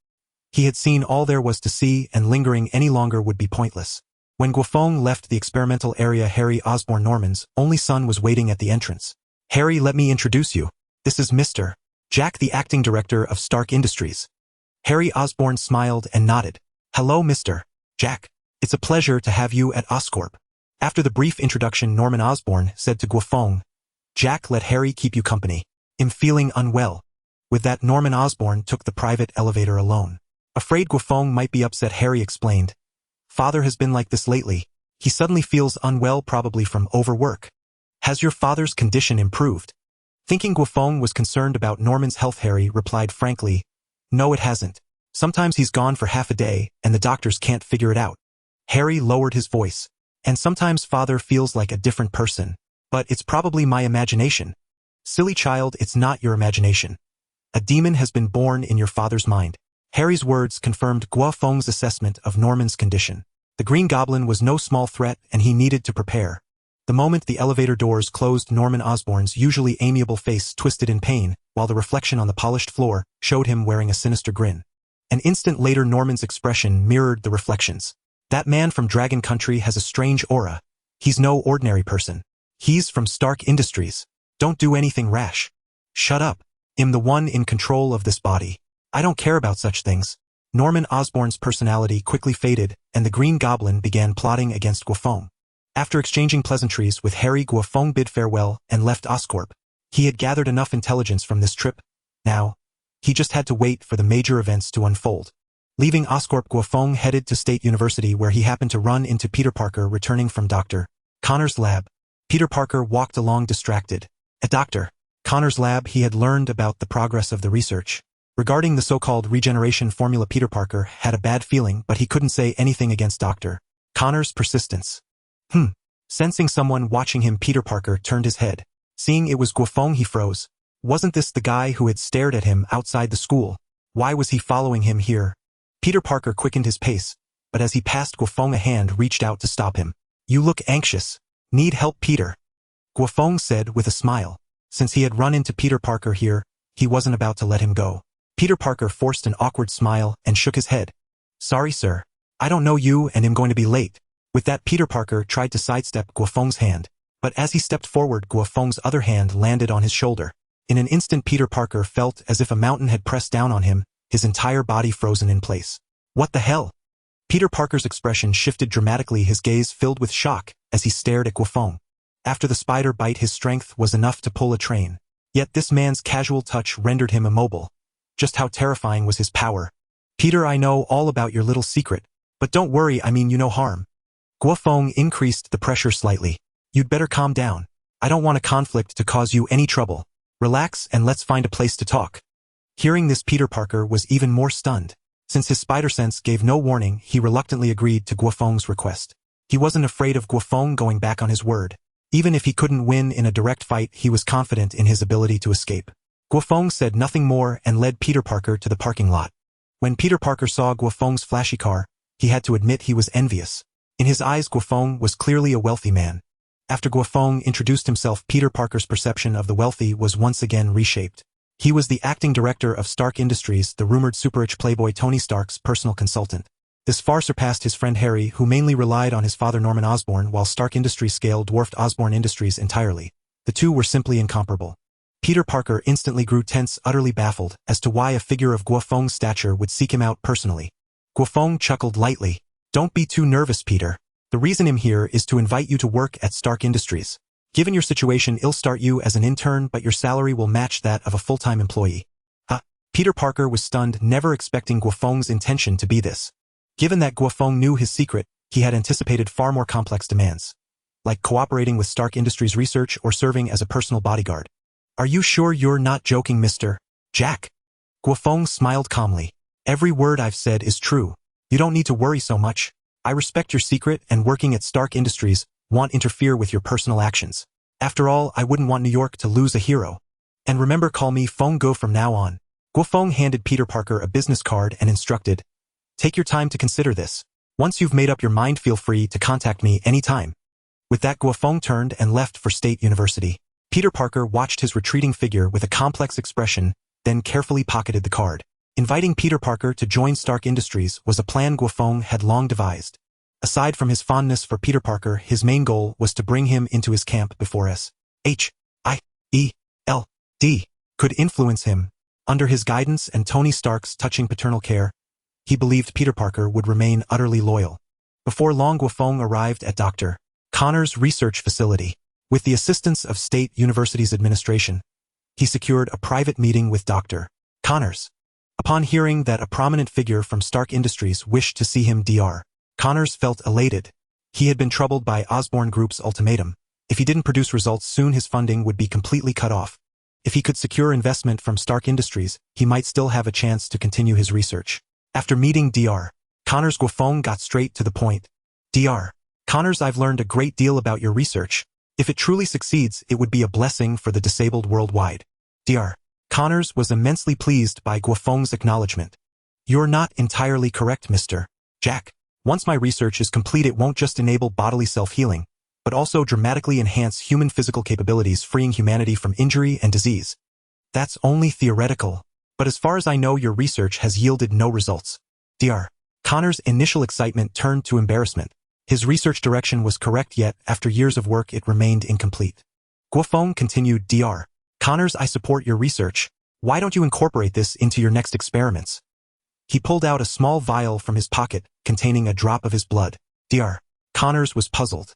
He had seen all there was to see, and lingering any longer would be pointless. When Guo Feng left the experimental area, Harry Osborn, Norman's only son, was waiting at the entrance. "Harry, let me introduce you. This is Mr. Jack, the acting director of Stark Industries." Harry Osborn smiled and nodded. "Hello, Mr. Jack. It's a pleasure to have you at Oscorp." After the brief introduction, Norman Osborn said to Guo Feng, "Jack, let Harry keep you company. I'm feeling unwell." With that, Norman Osborn took the private elevator alone. Afraid Guo Feng might be upset, Harry explained, "Father has been like this lately. He suddenly feels unwell, probably from overwork." "Has your father's condition improved?" Thinking Guo Feng was concerned about Norman's health, Harry replied frankly, "No, it hasn't. Sometimes he's gone for half a day, and the doctors can't figure it out." Harry lowered his voice. "And sometimes father feels like a different person. But it's probably my imagination." "Silly child, it's not your imagination. A demon has been born in your father's mind." Harry's words confirmed Guo Feng's assessment of Norman's condition. The Green Goblin was no small threat, and he needed to prepare. The moment the elevator doors closed, Norman Osborn's usually amiable face twisted in pain, while the reflection on the polished floor showed him wearing a sinister grin. An instant later, Norman's expression mirrored the reflections. "That man from Dragon Country has a strange aura. He's no ordinary person. He's from Stark Industries. Don't do anything rash." "Shut up. I'm the one in control of this body. I don't care about such things." Norman Osborn's personality quickly faded, and the Green Goblin began plotting against Guo Feng. After exchanging pleasantries with Harry, Guo Feng bid farewell and left Oscorp. He had gathered enough intelligence from this trip. Now, he just had to wait for the major events to unfold. Leaving Oscorp, Guo Feng headed to State University, where he happened to run into Peter Parker returning from Dr. Connors' lab. Peter Parker walked along distracted. At Dr. Connors' lab, he had learned about the progress of the research. Regarding the so-called regeneration formula, Peter Parker had a bad feeling, but he couldn't say anything against Dr. Connors' persistence. Sensing someone watching him, Peter Parker turned his head. Seeing it was Guo Feng, he froze. Wasn't this the guy who had stared at him outside the school? Why was he following him here? Peter Parker quickened his pace, but as he passed Guo Feng, a hand reached out to stop him. "You look anxious. Need help, Peter?" Guo Feng said with a smile. Since he had run into Peter Parker here, he wasn't about to let him go. Peter Parker forced an awkward smile and shook his head. "Sorry, sir. I don't know you and am going to be late." With that, Peter Parker tried to sidestep Guo Feng's hand, but as he stepped forward, Guo Feng's other hand landed on his shoulder. In an instant, Peter Parker felt as if a mountain had pressed down on him, his entire body frozen in place. "What the hell?" Peter Parker's expression shifted dramatically, his gaze filled with shock as he stared at Guo Feng. After the spider bite, his strength was enough to pull a train. Yet this man's casual touch rendered him immobile. Just how terrifying was his power? "Peter, I know all about your little secret, but don't worry, I mean you no harm." Guo Feng increased the pressure slightly. "You'd better calm down. I don't want a conflict to cause you any trouble. Relax and let's find a place to talk. Hearing this, Peter Parker was even more stunned. Since his spider sense gave no warning, he reluctantly agreed to Guo Feng's request. He wasn't afraid of Guo Feng going back on his word. Even if he couldn't win in a direct fight, he was confident in his ability to escape. Guo Feng said nothing more and led Peter Parker to the parking lot. When Peter Parker saw Guo Feng's flashy car, he had to admit he was envious. In his eyes, Guo Feng was clearly a wealthy man. After Guo Feng introduced himself, Peter Parker's perception of the wealthy was once again reshaped. He was the acting director of Stark Industries, the rumored super-rich playboy Tony Stark's personal consultant. This far surpassed his friend Harry, who mainly relied on his father Norman Osborn, while Stark Industries' scale dwarfed Osborn Industries entirely. The two were simply incomparable. Peter Parker instantly grew tense, utterly baffled as to why a figure of Guo Feng's stature would seek him out personally. Guo Feng chuckled lightly. Don't be too nervous, Peter. The reason I'm here is to invite you to work at Stark Industries. Given your situation, I'll start you as an intern, but your salary will match that of a full-time employee. Peter Parker was stunned, never expecting Guo Feng's intention to be this. Given that Guo Feng knew his secret, he had anticipated far more complex demands, like cooperating with Stark Industries research or serving as a personal bodyguard. Are you sure you're not joking, Mr. Jack? Guo Feng smiled calmly. Every word I've said is true. You don't need to worry so much. I respect your secret, and working at Stark Industries won't interfere with your personal actions. After all, I wouldn't want New York to lose a hero. And remember, call me Feng Go from now on. Guo Feng handed Peter Parker a business card and instructed, take your time to consider this. Once you've made up your mind, feel free to contact me anytime. With that, Guo Feng turned and left for State University. Peter Parker watched his retreating figure with a complex expression, then carefully pocketed the card. Inviting Peter Parker to join Stark Industries was a plan Guo Feng had long devised. Aside from his fondness for Peter Parker, his main goal was to bring him into his camp before S.H.I.E.L.D. could influence him. Under his guidance and Tony Stark's touching paternal care, he believed Peter Parker would remain utterly loyal. Before long, Guo Feng arrived at Dr. Connor's research facility. With the assistance of State University's administration, he secured a private meeting with Dr. Connors. Upon hearing that a prominent figure from Stark Industries wished to see him, Dr. Connors felt elated. He had been troubled by Osborn Group's ultimatum. If he didn't produce results soon, his funding would be completely cut off. If he could secure investment from Stark Industries, he might still have a chance to continue his research. After meeting Dr. Connors, Guo Feng got straight to the point. Dr. Connors, I've learned a great deal about your research. If it truly succeeds, it would be a blessing for the disabled worldwide. Dr. Connors was immensely pleased by Guo Feng's acknowledgement. You're not entirely correct, Mr. Jack. Once my research is complete, it won't just enable bodily self-healing, but also dramatically enhance human physical capabilities, freeing humanity from injury and disease. That's only theoretical, but as far as I know, your research has yielded no results. Dr. Connors' initial excitement turned to embarrassment. His research direction was correct, yet after years of work it remained incomplete. Guo Feng continued, Dr. Connors, I support your research. Why don't you incorporate this into your next experiments? He pulled out a small vial from his pocket, containing a drop of his blood. Dr. Connors was puzzled.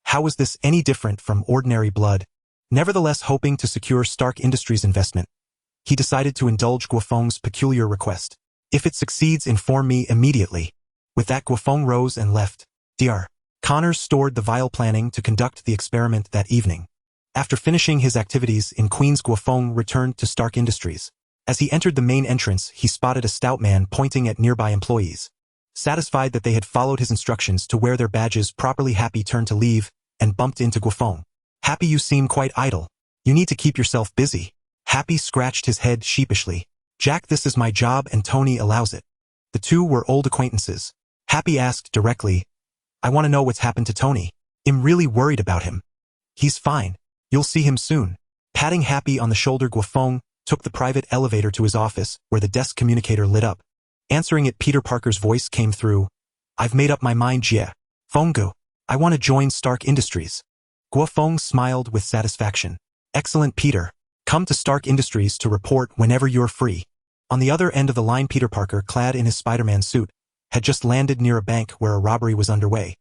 How was this any different from ordinary blood? Nevertheless, hoping to secure Stark Industries' investment, he decided to indulge Guo Feng's peculiar request. If it succeeds, inform me immediately. With that, Guo Feng rose and left. Dr. Connors stored the vial, planning to conduct the experiment that evening. After finishing his activities in Queens, Guo Feng returned to Stark Industries. As he entered the main entrance, he spotted a stout man pointing at nearby employees. Satisfied that they had followed his instructions to wear their badges properly, Happy turned to leave and bumped into Guo Feng. Happy, you seem quite idle. You need to keep yourself busy. Happy scratched his head sheepishly. Jack, this is my job and Tony allows it. The two were old acquaintances. Happy asked directly, I want to know what's happened to Tony. I'm really worried about him. He's fine. You'll see him soon. Patting Happy on the shoulder, Guo Feng took the private elevator to his office, where the desk communicator lit up. Answering it, Peter Parker's voice came through. I've made up my mind, Jie. Fenggu. I want to join Stark Industries. Guo Feng smiled with satisfaction. Excellent, Peter. Come to Stark Industries to report whenever you're free. On the other end of the line, Peter Parker, clad in his Spider-Man suit, had just landed near a bank where a robbery was underway.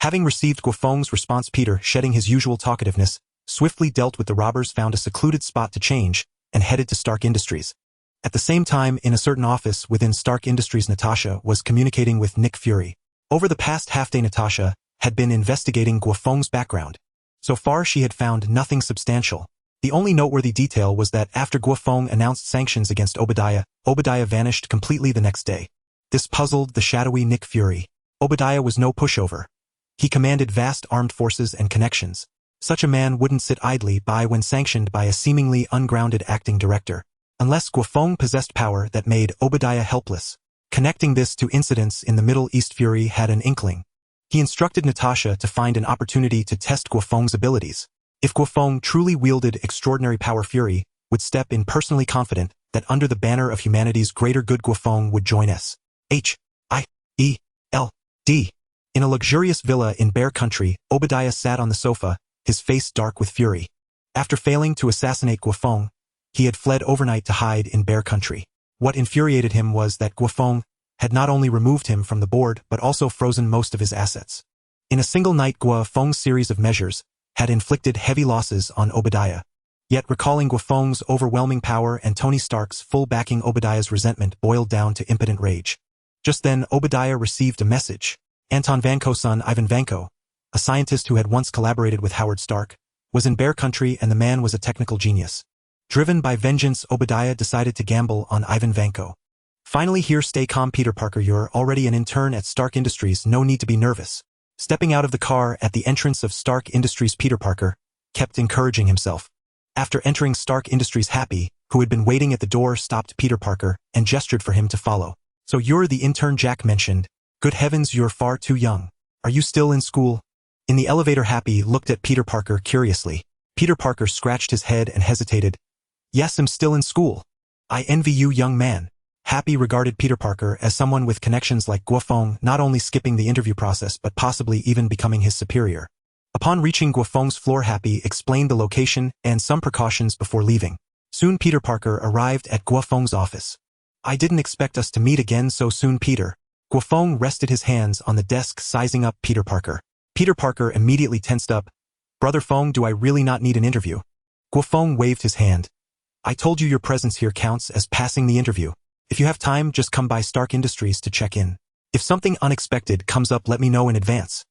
Having received Guo Feng's response, Peter, shedding his usual talkativeness, swiftly dealt with the robbers, found a secluded spot to change, and headed to Stark Industries. At the same time, in a certain office within Stark Industries, Natasha was communicating with Nick Fury. Over the past half-day, Natasha had been investigating Guo Feng's background. So far she had found nothing substantial. The only noteworthy detail was that after Guo Feng announced sanctions against Obadiah, Obadiah vanished completely the next day. This puzzled the shadowy Nick Fury. Obadiah was no pushover. He commanded vast armed forces and connections. Such a man wouldn't sit idly by when sanctioned by a seemingly ungrounded acting director. Unless Guo Feng possessed power that made Obadiah helpless. Connecting this to incidents in the Middle East, Fury had an inkling. He instructed Natasha to find an opportunity to test Guo Feng's abilities. If Guo Feng truly wielded extraordinary power, Fury would step in personally confident that under the banner of humanity's greater good Guo Feng would join H-I-E-L-D. In a luxurious villa in Bear Country, Obadiah sat on the sofa, his face dark with fury. After failing to assassinate Guo Feng, he had fled overnight to hide in Bear Country. What infuriated him was that Guo Feng had not only removed him from the board but also frozen most of his assets. In a single night, Guo Feng's series of measures had inflicted heavy losses on Obadiah. Yet recalling Guo Feng's overwhelming power and Tony Stark's full backing, Obadiah's resentment boiled down to impotent rage. Just then, Obadiah received a message. Anton Vanko's son, Ivan Vanko, a scientist who had once collaborated with Howard Stark, was in Bear Country, and the man was a technical genius. Driven by vengeance, Obadiah decided to gamble on Ivan Vanko. Finally, here, stay calm, Peter Parker. You're already an intern at Stark Industries, no need to be nervous. Stepping out of the car at the entrance of Stark Industries, Peter Parker kept encouraging himself. After entering Stark Industries, Happy, who had been waiting at the door, stopped Peter Parker and gestured for him to follow. So you're the intern Jack mentioned. Good heavens, you're far too young. Are you still in school? In the elevator, Happy looked at Peter Parker curiously. Peter Parker scratched his head and hesitated. Yes, I'm still in school. I envy you, young man. Happy regarded Peter Parker as someone with connections like Guo Feng, not only skipping the interview process but possibly even becoming his superior. Upon reaching Guo Feng's floor, Happy explained the location and some precautions before leaving. Soon Peter Parker arrived at Guo Feng's office. I didn't expect us to meet again so soon, Peter. Guo Feng rested his hands on the desk, sizing up Peter Parker. Peter Parker immediately tensed up. Brother Feng, do I really not need an interview? Guo Feng waved his hand. I told you your presence here counts as passing the interview. If you have time, just come by Stark Industries to check in. If something unexpected comes up, let me know in advance.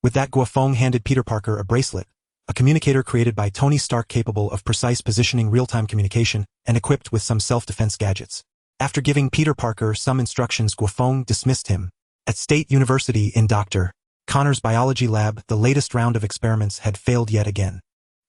With that, Guo Feng handed Peter Parker a bracelet, a communicator created by Tony Stark capable of precise positioning, real-time communication, and equipped with some self-defense gadgets. After giving Peter Parker some instructions, Guo Feng dismissed him. At State University in Dr. Connor's biology lab, the latest round of experiments had failed yet again.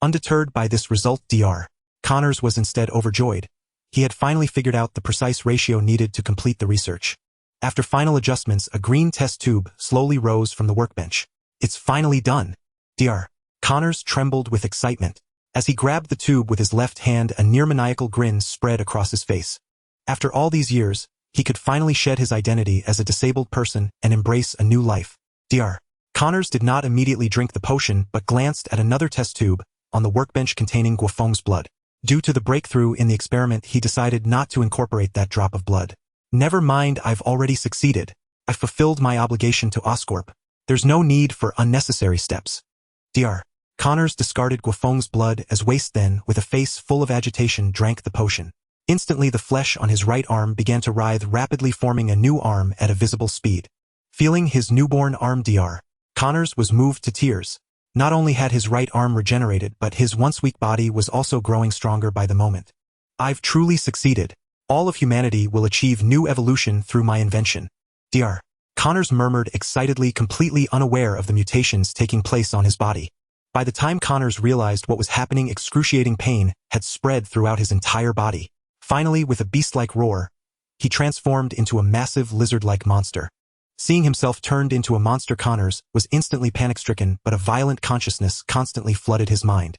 Undeterred by this result, Dr. Connors was instead overjoyed. He had finally figured out the precise ratio needed to complete the research. After final adjustments, a green test tube slowly rose from the workbench. It's finally done. Dr. Connors trembled with excitement. As he grabbed the tube with his left hand, a near-maniacal grin spread across his face. After all these years, he could finally shed his identity as a disabled person and embrace a new life. Dr. Connors did not immediately drink the potion but glanced at another test tube on the workbench containing Guo Feng's blood. Due to the breakthrough in the experiment, he decided not to incorporate that drop of blood. Never mind, I've already succeeded. I've fulfilled my obligation to Oscorp. There's no need for unnecessary steps. Dr. Connors discarded Guo Feng's blood as waste, then, with a face full of agitation, drank the potion. Instantly, the flesh on his right arm began to writhe rapidly, forming a new arm at a visible speed. Feeling his newborn arm, Dr. Connors was moved to tears. Not only had his right arm regenerated, but his once weak body was also growing stronger by the moment. I've truly succeeded. All of humanity will achieve new evolution through my invention. Dr. Connors murmured excitedly, completely unaware of the mutations taking place on his body. By the time Connors realized what was happening, excruciating pain had spread throughout his entire body. Finally, with a beast-like roar, he transformed into a massive lizard-like monster. Seeing himself turned into a monster, Connors was instantly panic-stricken, but a violent consciousness constantly flooded his mind.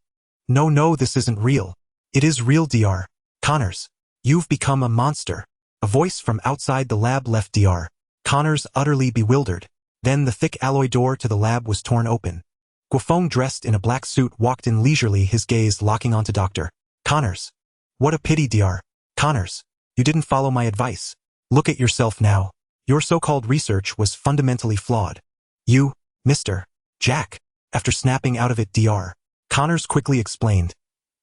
No, this isn't real. It is real, Dr. Connors. You've become a monster. A voice from outside the lab left Dr. Connors utterly bewildered. Then the thick alloy door to the lab was torn open. Guo Feng, dressed in a black suit, walked in leisurely, his gaze locking onto Dr. Connors. What a pity, Dr. Connors. You didn't follow my advice. Look at yourself now. Your so-called research was fundamentally flawed. You, Mr. Jack. After snapping out of it, Dr. Connors quickly explained.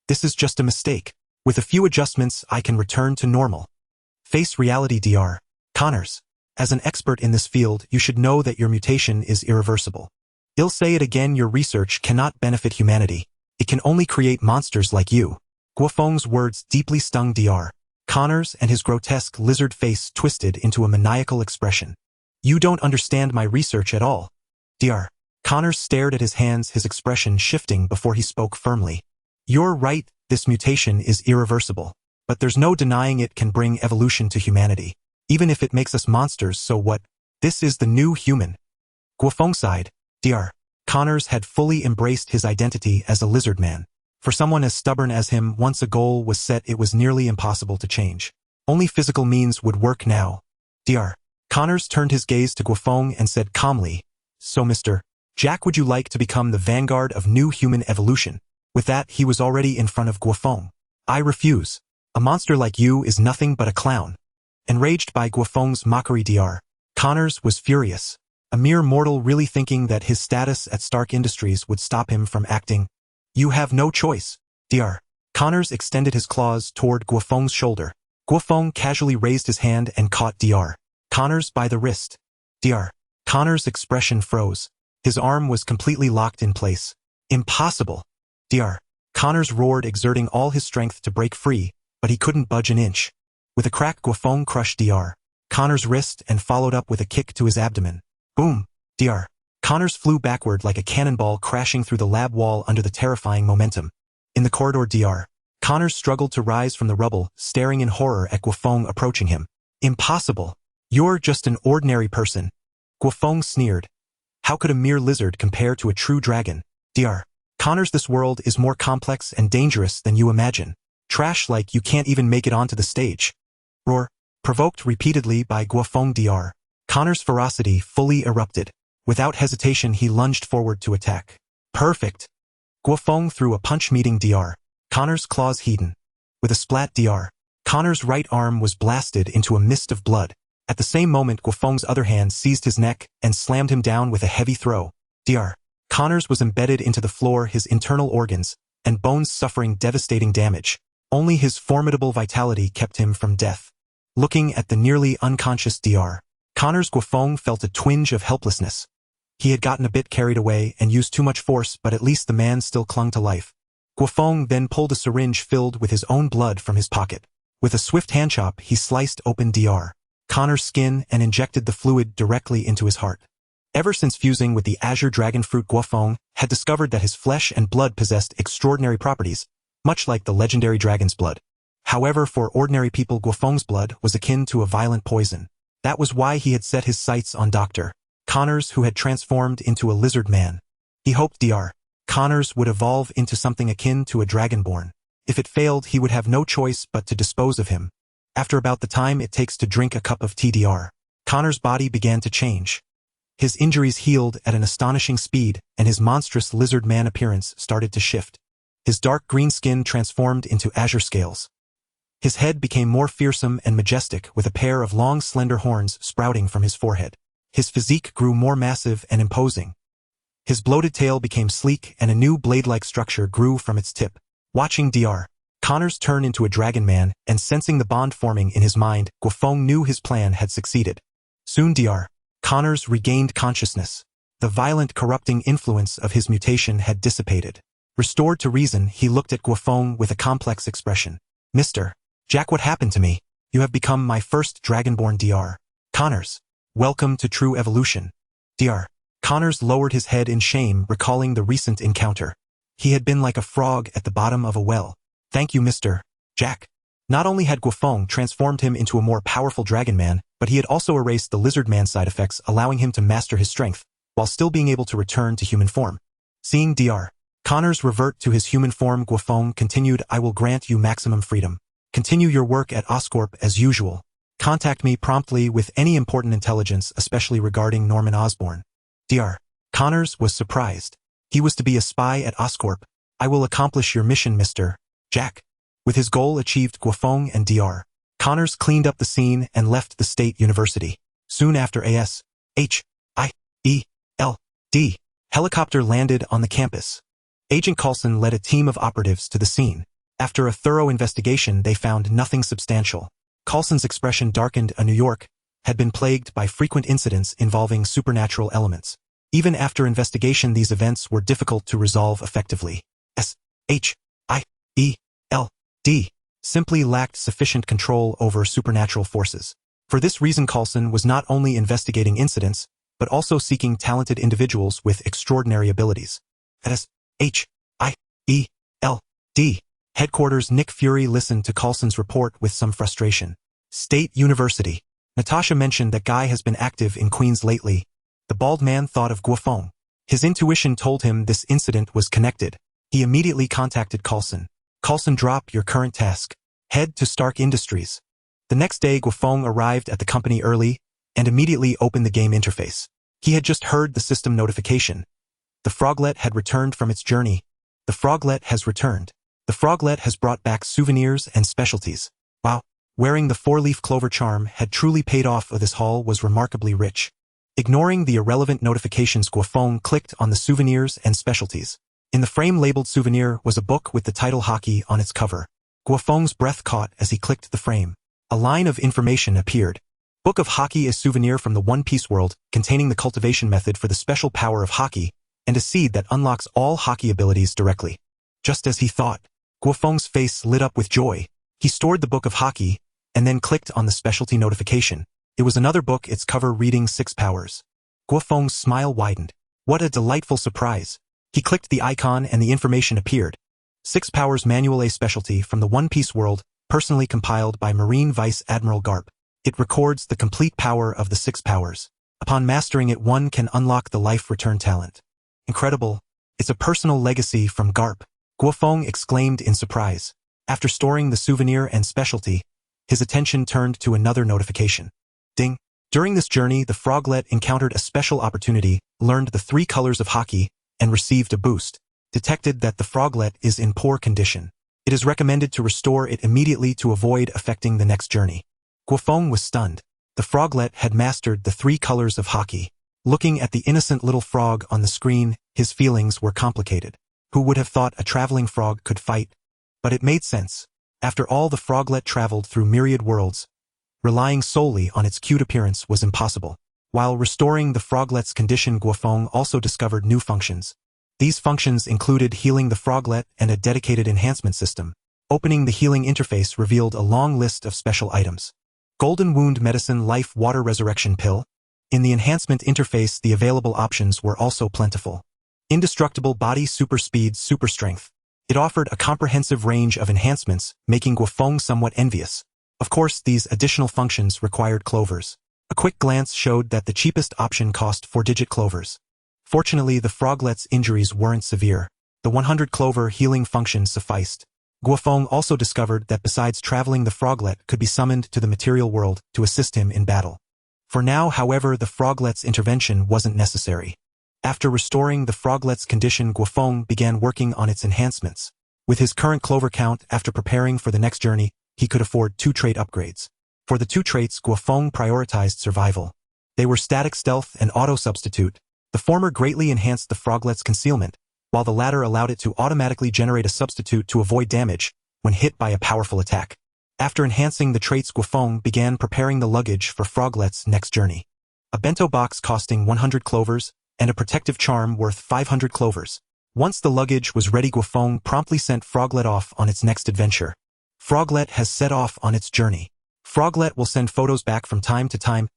This is just a mistake. With a few adjustments, I can return to normal. Face reality, Dr. Connors. As an expert in this field, you should know that your mutation is irreversible. I'll say it again, your research cannot benefit humanity. It can only create monsters like you. Guo Feng's words deeply stung Dr. Connors, and his grotesque lizard face twisted into a maniacal expression. You don't understand my research at all. Dr. Connors stared at his hands, his expression shifting before he spoke firmly. You're right, this mutation is irreversible. But there's no denying it can bring evolution to humanity. Even if it makes us monsters, so what? This is the new human. Guo Feng sighed. Dr. Connors had fully embraced his identity as a lizard man. For someone as stubborn as him, once a goal was set, it was nearly impossible to change. Only physical means would work now. Dr. Connors turned his gaze to Guo Feng and said calmly, So Mr. Jack, would you like to become the vanguard of new human evolution? With that, he was already in front of Guo Feng. I refuse. A monster like you is nothing but a clown. Enraged by Guo Feng's mockery, Dr. Connors was furious. A mere mortal really thinking that his status at Stark Industries would stop him from acting? You have no choice. Dr. Connors extended his claws toward Guo Feng's shoulder. Guo Feng casually raised his hand and caught Dr. Connors by the wrist. Dr. Connors' expression froze. His arm was completely locked in place. Impossible. Dr. Connors roared, exerting all his strength to break free, but he couldn't budge an inch. With a crack, Guo Feng crushed Dr. Connors' wrist and followed up with a kick to his abdomen. Boom! Dr. Connors flew backward like a cannonball, crashing through the lab wall under the terrifying momentum. In the corridor, Dr. Connors struggled to rise from the rubble, staring in horror at Guo Feng approaching him. Impossible! You're just an ordinary person. Guo Feng sneered. How could a mere lizard compare to a true dragon? Dr. Connors, this world is more complex and dangerous than you imagine. Trash like you can't even make it onto the stage. Roar. Provoked repeatedly by Guo Feng, Dr. Connors' ferocity fully erupted. Without hesitation, he lunged forward to attack. Perfect. Guo Feng threw a punch, meeting Dr. Connors' claws hidden. With a splat, Dr. Connors' right arm was blasted into a mist of blood. At the same moment, Guo Feng's other hand seized his neck and slammed him down with a heavy throw. Dr. Connors was embedded into the floor, his internal organs and bones suffering devastating damage. Only his formidable vitality kept him from death. Looking at the nearly unconscious Dr. Connors, Guo Feng felt a twinge of helplessness. He had gotten a bit carried away and used too much force, but at least the man still clung to life. Guo Feng then pulled a syringe filled with his own blood from his pocket. With a swift handchop, he sliced open Dr. Connors' skin and injected the fluid directly into his heart. Ever since fusing with the Azure Dragon Fruit, Guo Feng had discovered that his flesh and blood possessed extraordinary properties, much like the legendary dragon's blood. However, for ordinary people, Guo Feng's blood was akin to a violent poison. That was why he had set his sights on Dr. Connors, who had transformed into a lizard man. He hoped Dr. Connors would evolve into something akin to a dragonborn. If it failed, he would have no choice but to dispose of him. After about the time it takes to drink a cup of tea, Dr. Connors' body began to change. His injuries healed at an astonishing speed, and his monstrous lizard man appearance started to shift. His dark green skin transformed into azure scales. His head became more fearsome and majestic, with a pair of long, slender horns sprouting from his forehead. His physique grew more massive and imposing. His bloated tail became sleek, and a new blade-like structure grew from its tip. Watching Dr. Connors turn into a dragon man, and sensing the bond forming in his mind, Guo Feng knew his plan had succeeded. Soon Dr. Connors regained consciousness. The violent, corrupting influence of his mutation had dissipated. Restored to reason, he looked at Guo Feng with a complex expression. Mr. Jack, what happened to me? You have become my first dragonborn. Dr. Connors. Welcome to true evolution. Dr. Connors lowered his head in shame, recalling the recent encounter. He had been like a frog at the bottom of a well. Thank you, Mr. Jack. Not only had Guo Feng transformed him into a more powerful dragon man, but he had also erased the lizard man side effects, allowing him to master his strength, while still being able to return to human form. Seeing Dr. Connors revert to his human form, Guo Feng continued, I will grant you maximum freedom. Continue your work at Oscorp as usual. Contact me promptly with any important intelligence, especially regarding Norman Osborn. Dr. Connors was surprised. He was to be a spy at Oscorp. I will accomplish your mission, Mr. Jack. With his goal achieved, Guo Feng and Dr. Connors cleaned up the scene and left the State University. Soon after A.S.H.I.E.L.D. helicopter landed on the campus. Agent Coulson led a team of operatives to the scene. After a thorough investigation, they found nothing substantial. Coulson's expression darkened. New York had been plagued by frequent incidents involving supernatural elements. Even after investigation, these events were difficult to resolve effectively. SHIELD simply lacked sufficient control over supernatural forces. For this reason, Coulson was not only investigating incidents, but also seeking talented individuals with extraordinary abilities. At SHIELD headquarters, Nick Fury listened to Coulson's report with some frustration. State University. Natasha mentioned that Guy has been active in Queens lately. The bald man thought of Guo Feng. His intuition told him this incident was connected. He immediately contacted Coulson. Coulson, drop your current task. Head to Stark Industries. The next day, Guo Feng arrived at the company early and immediately opened the game interface. He had just heard the system notification. The froglet had returned from its journey. The froglet has returned. The froglet has brought back souvenirs and specialties. Wow. Wearing the four-leaf clover charm had truly paid off. This haul was remarkably rich. Ignoring the irrelevant notifications, Guo Feng clicked on the souvenirs and specialties. In the frame labeled souvenir was a book with the title Hockey on its cover. Guo Feng's breath caught as he clicked the frame. A line of information appeared. Book of Hockey is souvenir from the One Piece world, containing the cultivation method for the special power of Hockey, and a seed that unlocks all Hockey abilities directly. Just as he thought, Guo Feng's face lit up with joy. He stored the Book of Hockey, and then clicked on the specialty notification. It was another book, its cover reading 6 powers. Guo Feng's smile widened. What a delightful surprise. He clicked the icon and the information appeared. 6 powers manual, a specialty from the One Piece world, personally compiled by Marine Vice Admiral Garp. It records the complete power of the 6 powers. Upon mastering it, one can unlock the life return talent. Incredible. It's a personal legacy from Garp. Guo Feng exclaimed in surprise. After storing the souvenir and specialty, his attention turned to another notification. Ding. During this journey, the froglet encountered a special opportunity, learned the 3 colors of Hockey, and received a boost. Detected that the froglet is in poor condition. It is recommended to restore it immediately to avoid affecting the next journey. Guo Feng was stunned. The froglet had mastered the 3 colors of Hockey. Looking at the innocent little frog on the screen, his feelings were complicated. Who would have thought a traveling frog could fight? But it made sense. After all, the froglet traveled through myriad worlds. Relying solely on its cute appearance was impossible. While restoring the froglet's condition, Guo Feng also discovered new functions. These functions included healing the froglet and a dedicated enhancement system. Opening the healing interface revealed a long list of special items. Golden Wound Medicine Life Water Resurrection Pill. In the enhancement interface, the available options were also plentiful. Indestructible Body Super Speed Super Strength. It offered a comprehensive range of enhancements, making Guo Feng somewhat envious. Of course, these additional functions required clovers. A quick glance showed that the cheapest option cost 4-digit clovers. Fortunately, the froglet's injuries weren't severe. The 100 clover healing function sufficed. Guo Feng also discovered that besides traveling, the froglet could be summoned to the material world to assist him in battle. For now, however, the froglet's intervention wasn't necessary. After restoring the froglet's condition, Guo Feng began working on its enhancements. With his current clover count, after preparing for the next journey, he could afford 2 trait upgrades. For the 2 traits, Guo Feng prioritized survival. They were static stealth and auto substitute. The former greatly enhanced the froglet's concealment, while the latter allowed it to automatically generate a substitute to avoid damage when hit by a powerful attack. After enhancing the traits, Guo Feng began preparing the luggage for froglet's next journey. A bento box costing 100 clovers, and a protective charm worth 500 clovers. Once the luggage was ready, Guo Feng promptly sent Froglet off on its next adventure. Froglet has set off on its journey. Froglet will send photos back from time to time.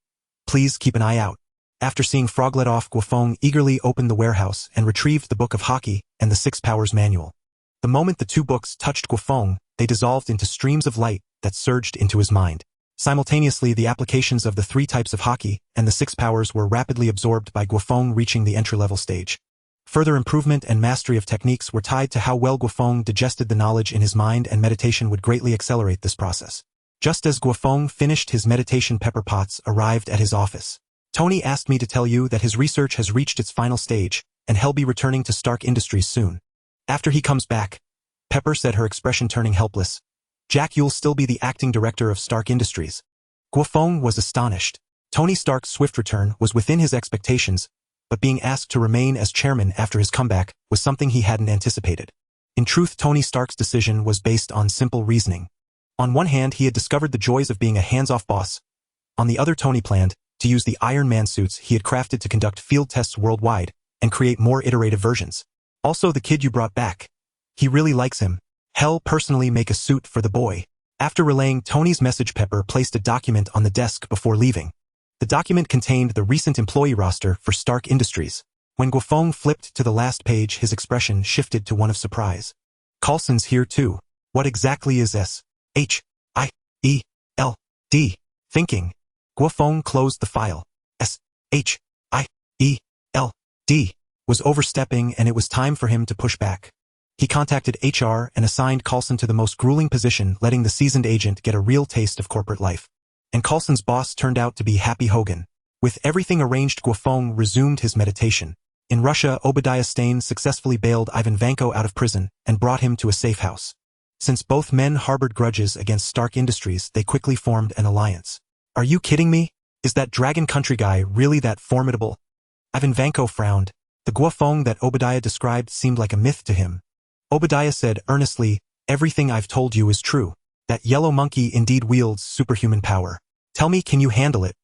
Please keep an eye out. After seeing Froglet off, Guo Feng eagerly opened the warehouse and retrieved the Book of Hockey and the 6 Powers Manual. The moment the 2 books touched Guo Feng, they dissolved into streams of light that surged into his mind. Simultaneously, the applications of the 3 types of Hockey and the 6 powers were rapidly absorbed by Guo Feng, reaching the entry-level stage. Further improvement and mastery of techniques were tied to how well Guo Feng digested the knowledge in his mind, and meditation would greatly accelerate this process. Just as Guo Feng finished his meditation, Pepper Potts arrived at his office. Tony asked me to tell you that his research has reached its final stage, and he'll be returning to Stark Industries soon. After he comes back, Pepper said, her expression turning helpless. Jack, you'll still be the acting director of Stark Industries. Guo Feng was astonished. Tony Stark's swift return was within his expectations, but being asked to remain as chairman after his comeback was something he hadn't anticipated. In truth, Tony Stark's decision was based on simple reasoning. On one hand, he had discovered the joys of being a hands-off boss. On the other, Tony planned, to use the Iron Man suits he had crafted to conduct field tests worldwide and create more iterative versions. Also the kid you brought back. He really likes him. Hell, personally make a suit for the boy. After relaying Tony's message, Pepper placed a document on the desk before leaving. The document contained the recent employee roster for Stark Industries. When Guo Feng flipped to the last page, his expression shifted to one of surprise. Coulson's here too. What exactly is S-H-I-E-L-D? Thinking. Guo Feng closed the file. S-H-I-E-L-D was overstepping, and it was time for him to push back. He contacted HR and assigned Coulson to the most grueling position, letting the seasoned agent get a real taste of corporate life. And Coulson's boss turned out to be Happy Hogan. With everything arranged, Guo Feng resumed his meditation. In Russia, Obadiah Stane successfully bailed Ivan Vanko out of prison and brought him to a safe house. Since both men harbored grudges against Stark Industries, they quickly formed an alliance. Are you kidding me? Is that Dragon Country guy really that formidable? Ivan Vanko frowned. The Guo Feng that Obadiah described seemed like a myth to him. Obadiah said earnestly, everything I've told you is true. That yellow monkey indeed wields superhuman power. Tell me, can you handle it?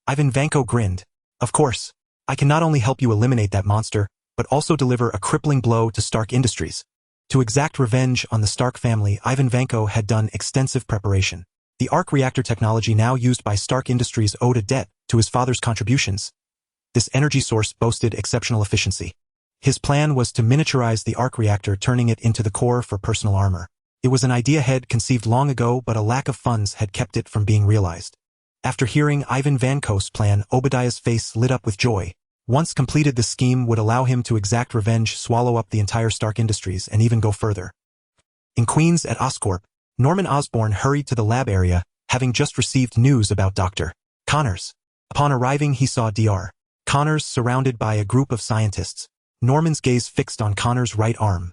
Ivan Vanko grinned. Of course. I can not only help you eliminate that monster, but also deliver a crippling blow to Stark Industries. To exact revenge on the Stark family, Ivan Vanko had done extensive preparation. The arc reactor technology now used by Stark Industries owed a debt to his father's contributions. This energy source boasted exceptional efficiency. His plan was to miniaturize the arc reactor, turning it into the core for personal armor. It was an idea he'd conceived long ago, but a lack of funds had kept it from being realized. After hearing Ivan Vanko's plan, Obadiah's face lit up with joy. Once completed, the scheme would allow him to exact revenge, swallow up the entire Stark Industries, and even go further. In Queens at Oscorp, Norman Osborn hurried to the lab area, having just received news about Dr. Connors. Upon arriving, he saw Dr. Connors surrounded by a group of scientists. Norman's gaze fixed on Connor's right arm.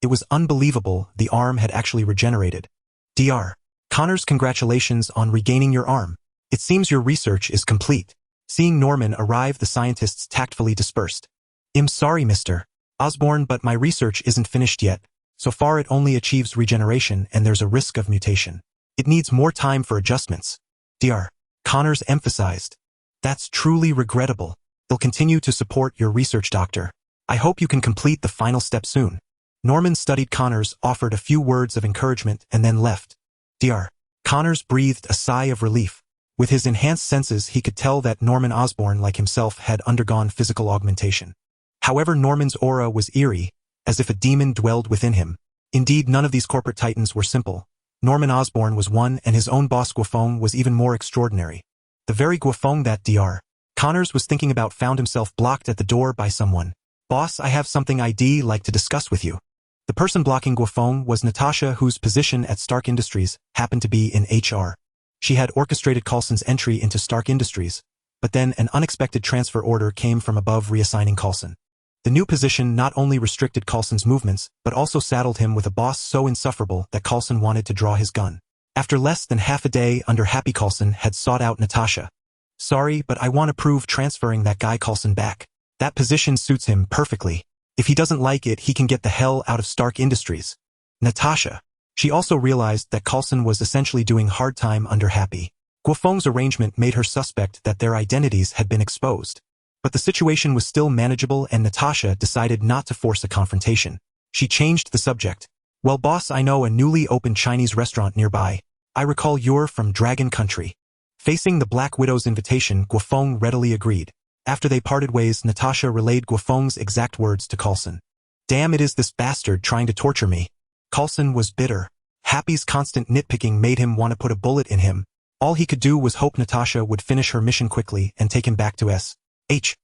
It was unbelievable, the arm had actually regenerated. Dr. Connors, congratulations on regaining your arm. It seems your research is complete. Seeing Norman arrive, the scientists tactfully dispersed. I'm sorry, Mr. Osborn, but my research isn't finished yet. So far it only achieves regeneration, and there's a risk of mutation. It needs more time for adjustments. Dr. Connors emphasized. That's truly regrettable. They'll continue to support your research, Doctor. I hope you can complete the final step soon. Norman studied Connors, offered a few words of encouragement, and then left. Dr. Connors breathed a sigh of relief. With his enhanced senses, he could tell that Norman Osborn, like himself, had undergone physical augmentation. However, Norman's aura was eerie, as if a demon dwelled within him. Indeed, none of these corporate titans were simple. Norman Osborn was one, and his own boss Guo Feng was even more extraordinary. The very Guo Feng that Dr. Connors was thinking about found himself blocked at the door by someone. Boss, I have something I'd like to discuss with you. The person blocking Guo Feng was Natasha, whose position at Stark Industries happened to be in HR. She had orchestrated Coulson's entry into Stark Industries, but then an unexpected transfer order came from above reassigning Coulson. The new position not only restricted Coulson's movements, but also saddled him with a boss so insufferable that Coulson wanted to draw his gun. After less than half a day under Happy, Coulson had sought out Natasha. Sorry, but I want to prove transferring that guy Coulson back. That position suits him perfectly. If he doesn't like it, he can get the hell out of Stark Industries. Natasha. She also realized that Coulson was essentially doing hard time under Happy. Guo Feng's arrangement made her suspect that their identities had been exposed. But the situation was still manageable, and Natasha decided not to force a confrontation. She changed the subject. Well, boss, I know a newly opened Chinese restaurant nearby. I recall you're from Dragon Country. Facing the Black Widow's invitation, Guo Feng readily agreed. After they parted ways, Natasha relayed Guo Feng's exact words to Coulson. Damn, it is this bastard trying to torture me. Coulson was bitter. Happy's constant nitpicking made him want to put a bullet in him. All he could do was hope Natasha would finish her mission quickly and take him back to S-H-I-E-L-D.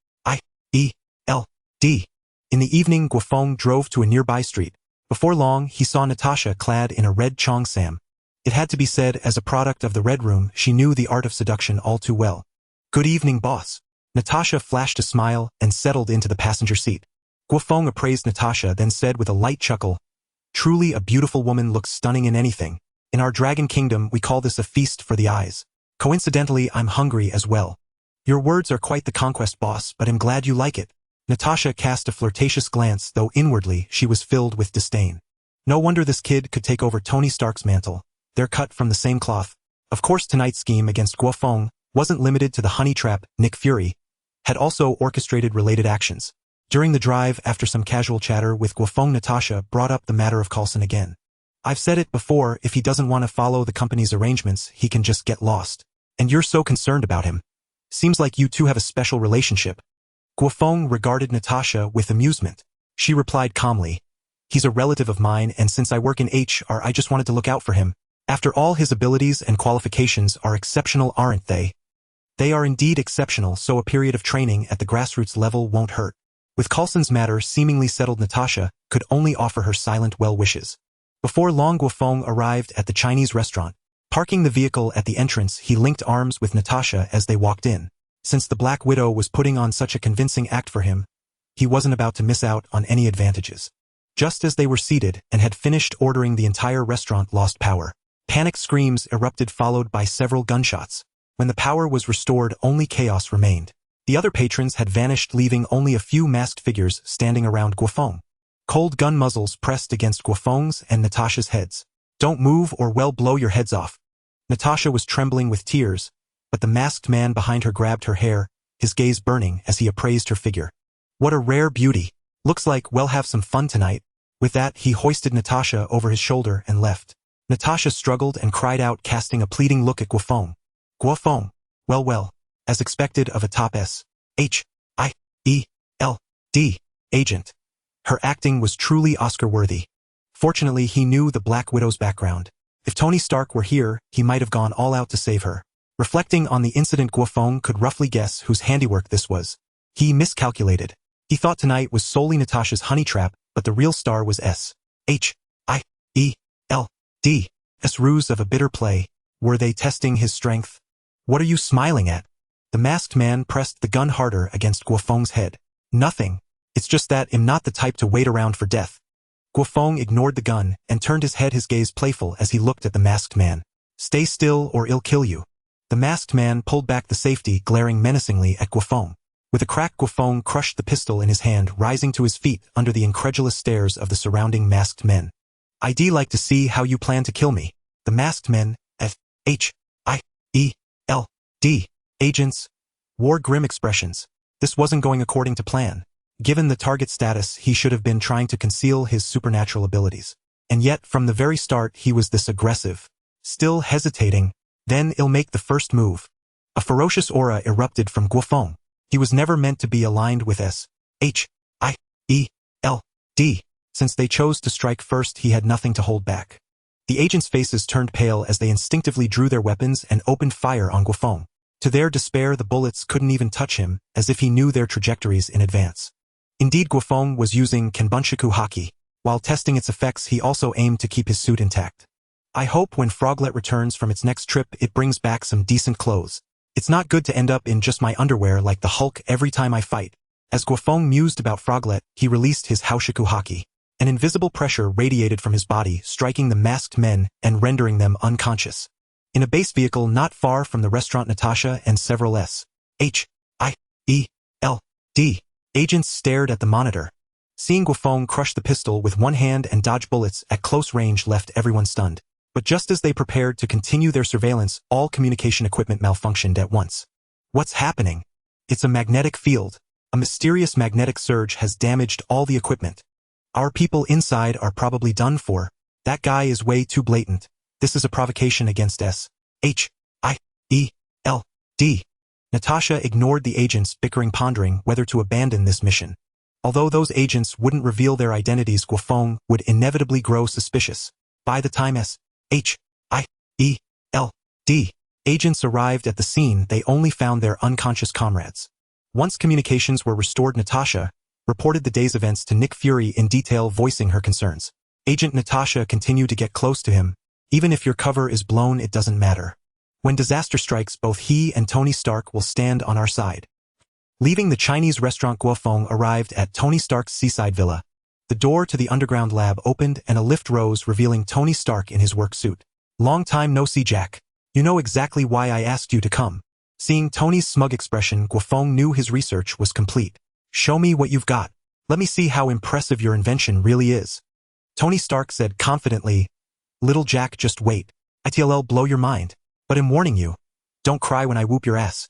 In the evening, Guo Feng drove to a nearby street. Before long, he saw Natasha clad in a red cheongsam. It had to be said, as a product of the Red Room, she knew the art of seduction all too well. Good evening, boss. Natasha flashed a smile and settled into the passenger seat. Guo Feng appraised Natasha, then said with a light chuckle, Truly a beautiful woman looks stunning in anything. In our Dragon Kingdom, we call this a feast for the eyes. Coincidentally, I'm hungry as well. Your words are quite the conquest, boss, but I'm glad you like it. Natasha cast a flirtatious glance, though inwardly she was filled with disdain. No wonder this kid could take over Tony Stark's mantle. They're cut from the same cloth. Of course, tonight's scheme against Guo Feng wasn't limited to the honey trap. Nick Fury had also orchestrated related actions. During the drive, after some casual chatter with Guo Feng, Natasha brought up the matter of Coulson again. I've said it before, if he doesn't want to follow the company's arrangements, he can just get lost. And you're so concerned about him. Seems like you two have a special relationship. Guo Feng regarded Natasha with amusement. She replied calmly, he's a relative of mine, and since I work in HR, I just wanted to look out for him. After all, his abilities and qualifications are exceptional, aren't they? They are indeed exceptional, so a period of training at the grassroots level won't hurt. With Coulson's matter seemingly settled, Natasha could only offer her silent well wishes. Before long, Guo Feng arrived at the Chinese restaurant. Parking the vehicle at the entrance, he linked arms with Natasha as they walked in. Since the Black Widow was putting on such a convincing act for him, he wasn't about to miss out on any advantages. Just as they were seated and had finished ordering, the entire restaurant lost power. Panic screams erupted, followed by several gunshots. When the power was restored, only chaos remained. The other patrons had vanished, leaving only a few masked figures standing around Guo Feng. Cold gun muzzles pressed against Guo Feng's and Natasha's heads. Don't move or we'll blow your heads off. Natasha was trembling with tears, but the masked man behind her grabbed her hair, his gaze burning as he appraised her figure. What a rare beauty. Looks like we'll have some fun tonight. With that, he hoisted Natasha over his shoulder and left. Natasha struggled and cried out, casting a pleading look at Guo Feng. Guo Feng. Well, as expected of a top S.H.I.E.L.D. agent. Her acting was truly Oscar-worthy. Fortunately, he knew the Black Widow's background. If Tony Stark were here, he might have gone all out to save her. Reflecting on the incident, Guo Feng could roughly guess whose handiwork this was. He miscalculated. He thought tonight was solely Natasha's honey trap, but the real star was S.H.I.E.L.D. ruse of a bitter play. Were they testing his strength? What are you smiling at? The masked man pressed the gun harder against Guo Feng's head. Nothing. It's just that I'm not the type to wait around for death. Guo Feng ignored the gun and turned his head, his gaze playful as he looked at the masked man. Stay still or I'll kill you. The masked man pulled back the safety, glaring menacingly at Guo Feng. With a crack, Guo Feng crushed the pistol in his hand, rising to his feet under the incredulous stares of the surrounding masked men. I'd like to see how you plan to kill me. The masked men, S.H.I.E.L.D. agents, wore grim expressions. This wasn't going according to plan. Given the target status, he should have been trying to conceal his supernatural abilities. And yet, from the very start, he was this aggressive. Still hesitating, then I'll make the first move. A ferocious aura erupted from Guo Feng. He was never meant to be aligned with S.H.I.E.L.D. Since they chose to strike first, he had nothing to hold back. The agents' faces turned pale as they instinctively drew their weapons and opened fire on Guo Feng. To their despair, the bullets couldn't even touch him, as if he knew their trajectories in advance. Indeed, Guo Feng was using Kenbunshiku Haki. While testing its effects, he also aimed to keep his suit intact. I hope when Froglet returns from its next trip, it brings back some decent clothes. It's not good to end up in just my underwear like the Hulk every time I fight. As Guo Feng mused about Froglet, he released his Haoshiku Haki. An invisible pressure radiated from his body, striking the masked men and rendering them unconscious. In a base vehicle not far from the restaurant, Natasha and several S.H.I.E.L.D. agents stared at the monitor. Seeing Guo Feng crush the pistol with one hand and dodge bullets at close range left everyone stunned. But just as they prepared to continue their surveillance, all communication equipment malfunctioned at once. What's happening? It's a magnetic field. A mysterious magnetic surge has damaged all the equipment. Our people inside are probably done for. That guy is way too blatant. This is a provocation against S.H.I.E.L.D. Natasha ignored the agents' bickering, pondering whether to abandon this mission. Although those agents wouldn't reveal their identities, Guo Feng would inevitably grow suspicious. By the time S.H.I.E.L.D. agents arrived at the scene, they only found their unconscious comrades. Once communications were restored, Natasha reported the day's events to Nick Fury in detail, voicing her concerns. Agent Natasha continued to get close to him. Even if your cover is blown, it doesn't matter. When disaster strikes, both he and Tony Stark will stand on our side. Leaving the Chinese restaurant, Guo Feng arrived at Tony Stark's seaside villa. The door to the underground lab opened and a lift rose, revealing Tony Stark in his work suit. Long time no see, Jack. You know exactly why I asked you to come. Seeing Tony's smug expression, Guo Feng knew his research was complete. Show me what you've got. Let me see how impressive your invention really is. Tony Stark said confidently, Little Jack, just wait. I'll blow your mind. But I'm warning you. Don't cry when I whoop your ass.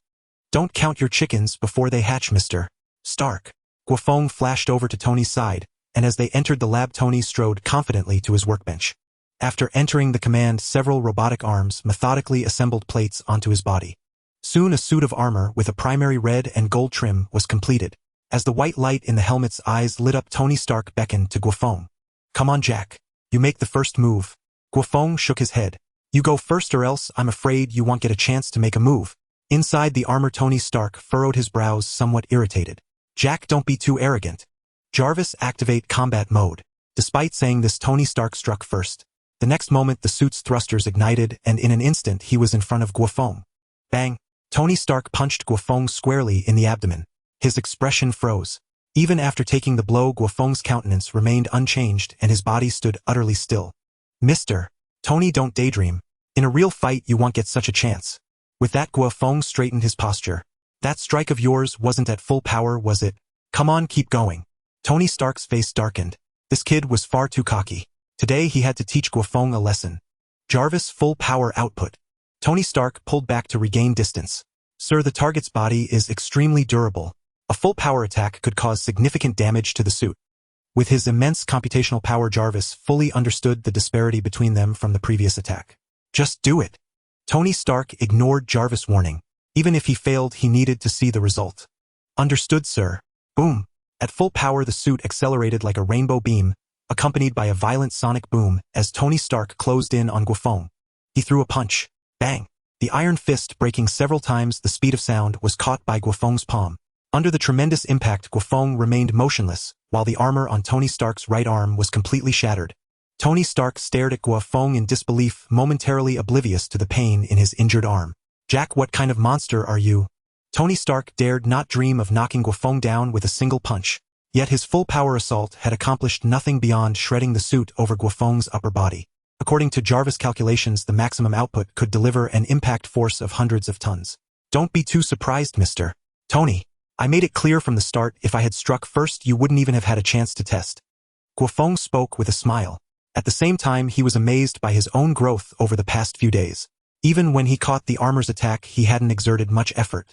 Don't count your chickens before they hatch, Mr. Stark. Guo Feng flashed over to Tony's side, and as they entered the lab, Tony strode confidently to his workbench. After entering the command, several robotic arms methodically assembled plates onto his body. Soon a suit of armor with a primary red and gold trim was completed. As the white light in the helmet's eyes lit up, Tony Stark beckoned to Guo Feng. Come on, Jack. You make the first move. Guo Feng shook his head. You go first or else I'm afraid you won't get a chance to make a move. Inside the armor, Tony Stark furrowed his brows, somewhat irritated. Jack, don't be too arrogant. Jarvis, activate combat mode. Despite saying this, Tony Stark struck first. The next moment the suit's thrusters ignited, and in an instant he was in front of Guo Feng. Bang! Tony Stark punched Guo Feng squarely in the abdomen. His expression froze. Even after taking the blow, Guo Feng's countenance remained unchanged and his body stood utterly still. Mister Tony, don't daydream. In a real fight you won't get such a chance. With that, Guo Feng straightened his posture. That strike of yours wasn't at full power, was it? Come on, keep going. Tony Stark's face darkened. This kid was far too cocky. Today he had to teach Guo Feng a lesson. Jarvis, full power output. Tony Stark pulled back to regain distance. Sir, the target's body is extremely durable. A full power attack could cause significant damage to the suit. With his immense computational power, Jarvis fully understood the disparity between them from the previous attack. Just do it. Tony Stark ignored Jarvis' warning. Even if he failed, he needed to see the result. Understood, sir. Boom. At full power, the suit accelerated like a rainbow beam, accompanied by a violent sonic boom as Tony Stark closed in on Guo Feng. He threw a punch. Bang! The iron fist, breaking several times the speed of sound, was caught by Guo Feng's palm. Under the tremendous impact, Guo Feng remained motionless, while the armor on Tony Stark's right arm was completely shattered. Tony Stark stared at Guo Feng in disbelief, momentarily oblivious to the pain in his injured arm. Jack, what kind of monster are you? Tony Stark dared not dream of knocking Guo Feng down with a single punch. Yet his full power assault had accomplished nothing beyond shredding the suit over Guo Feng's upper body. According to Jarvis' calculations, the maximum output could deliver an impact force of hundreds of tons. Don't be too surprised, Mr. Tony. I made it clear from the start, if I had struck first, you wouldn't even have had a chance to test. Guo Feng spoke with a smile. At the same time, he was amazed by his own growth over the past few days. Even when he caught the armor's attack, he hadn't exerted much effort.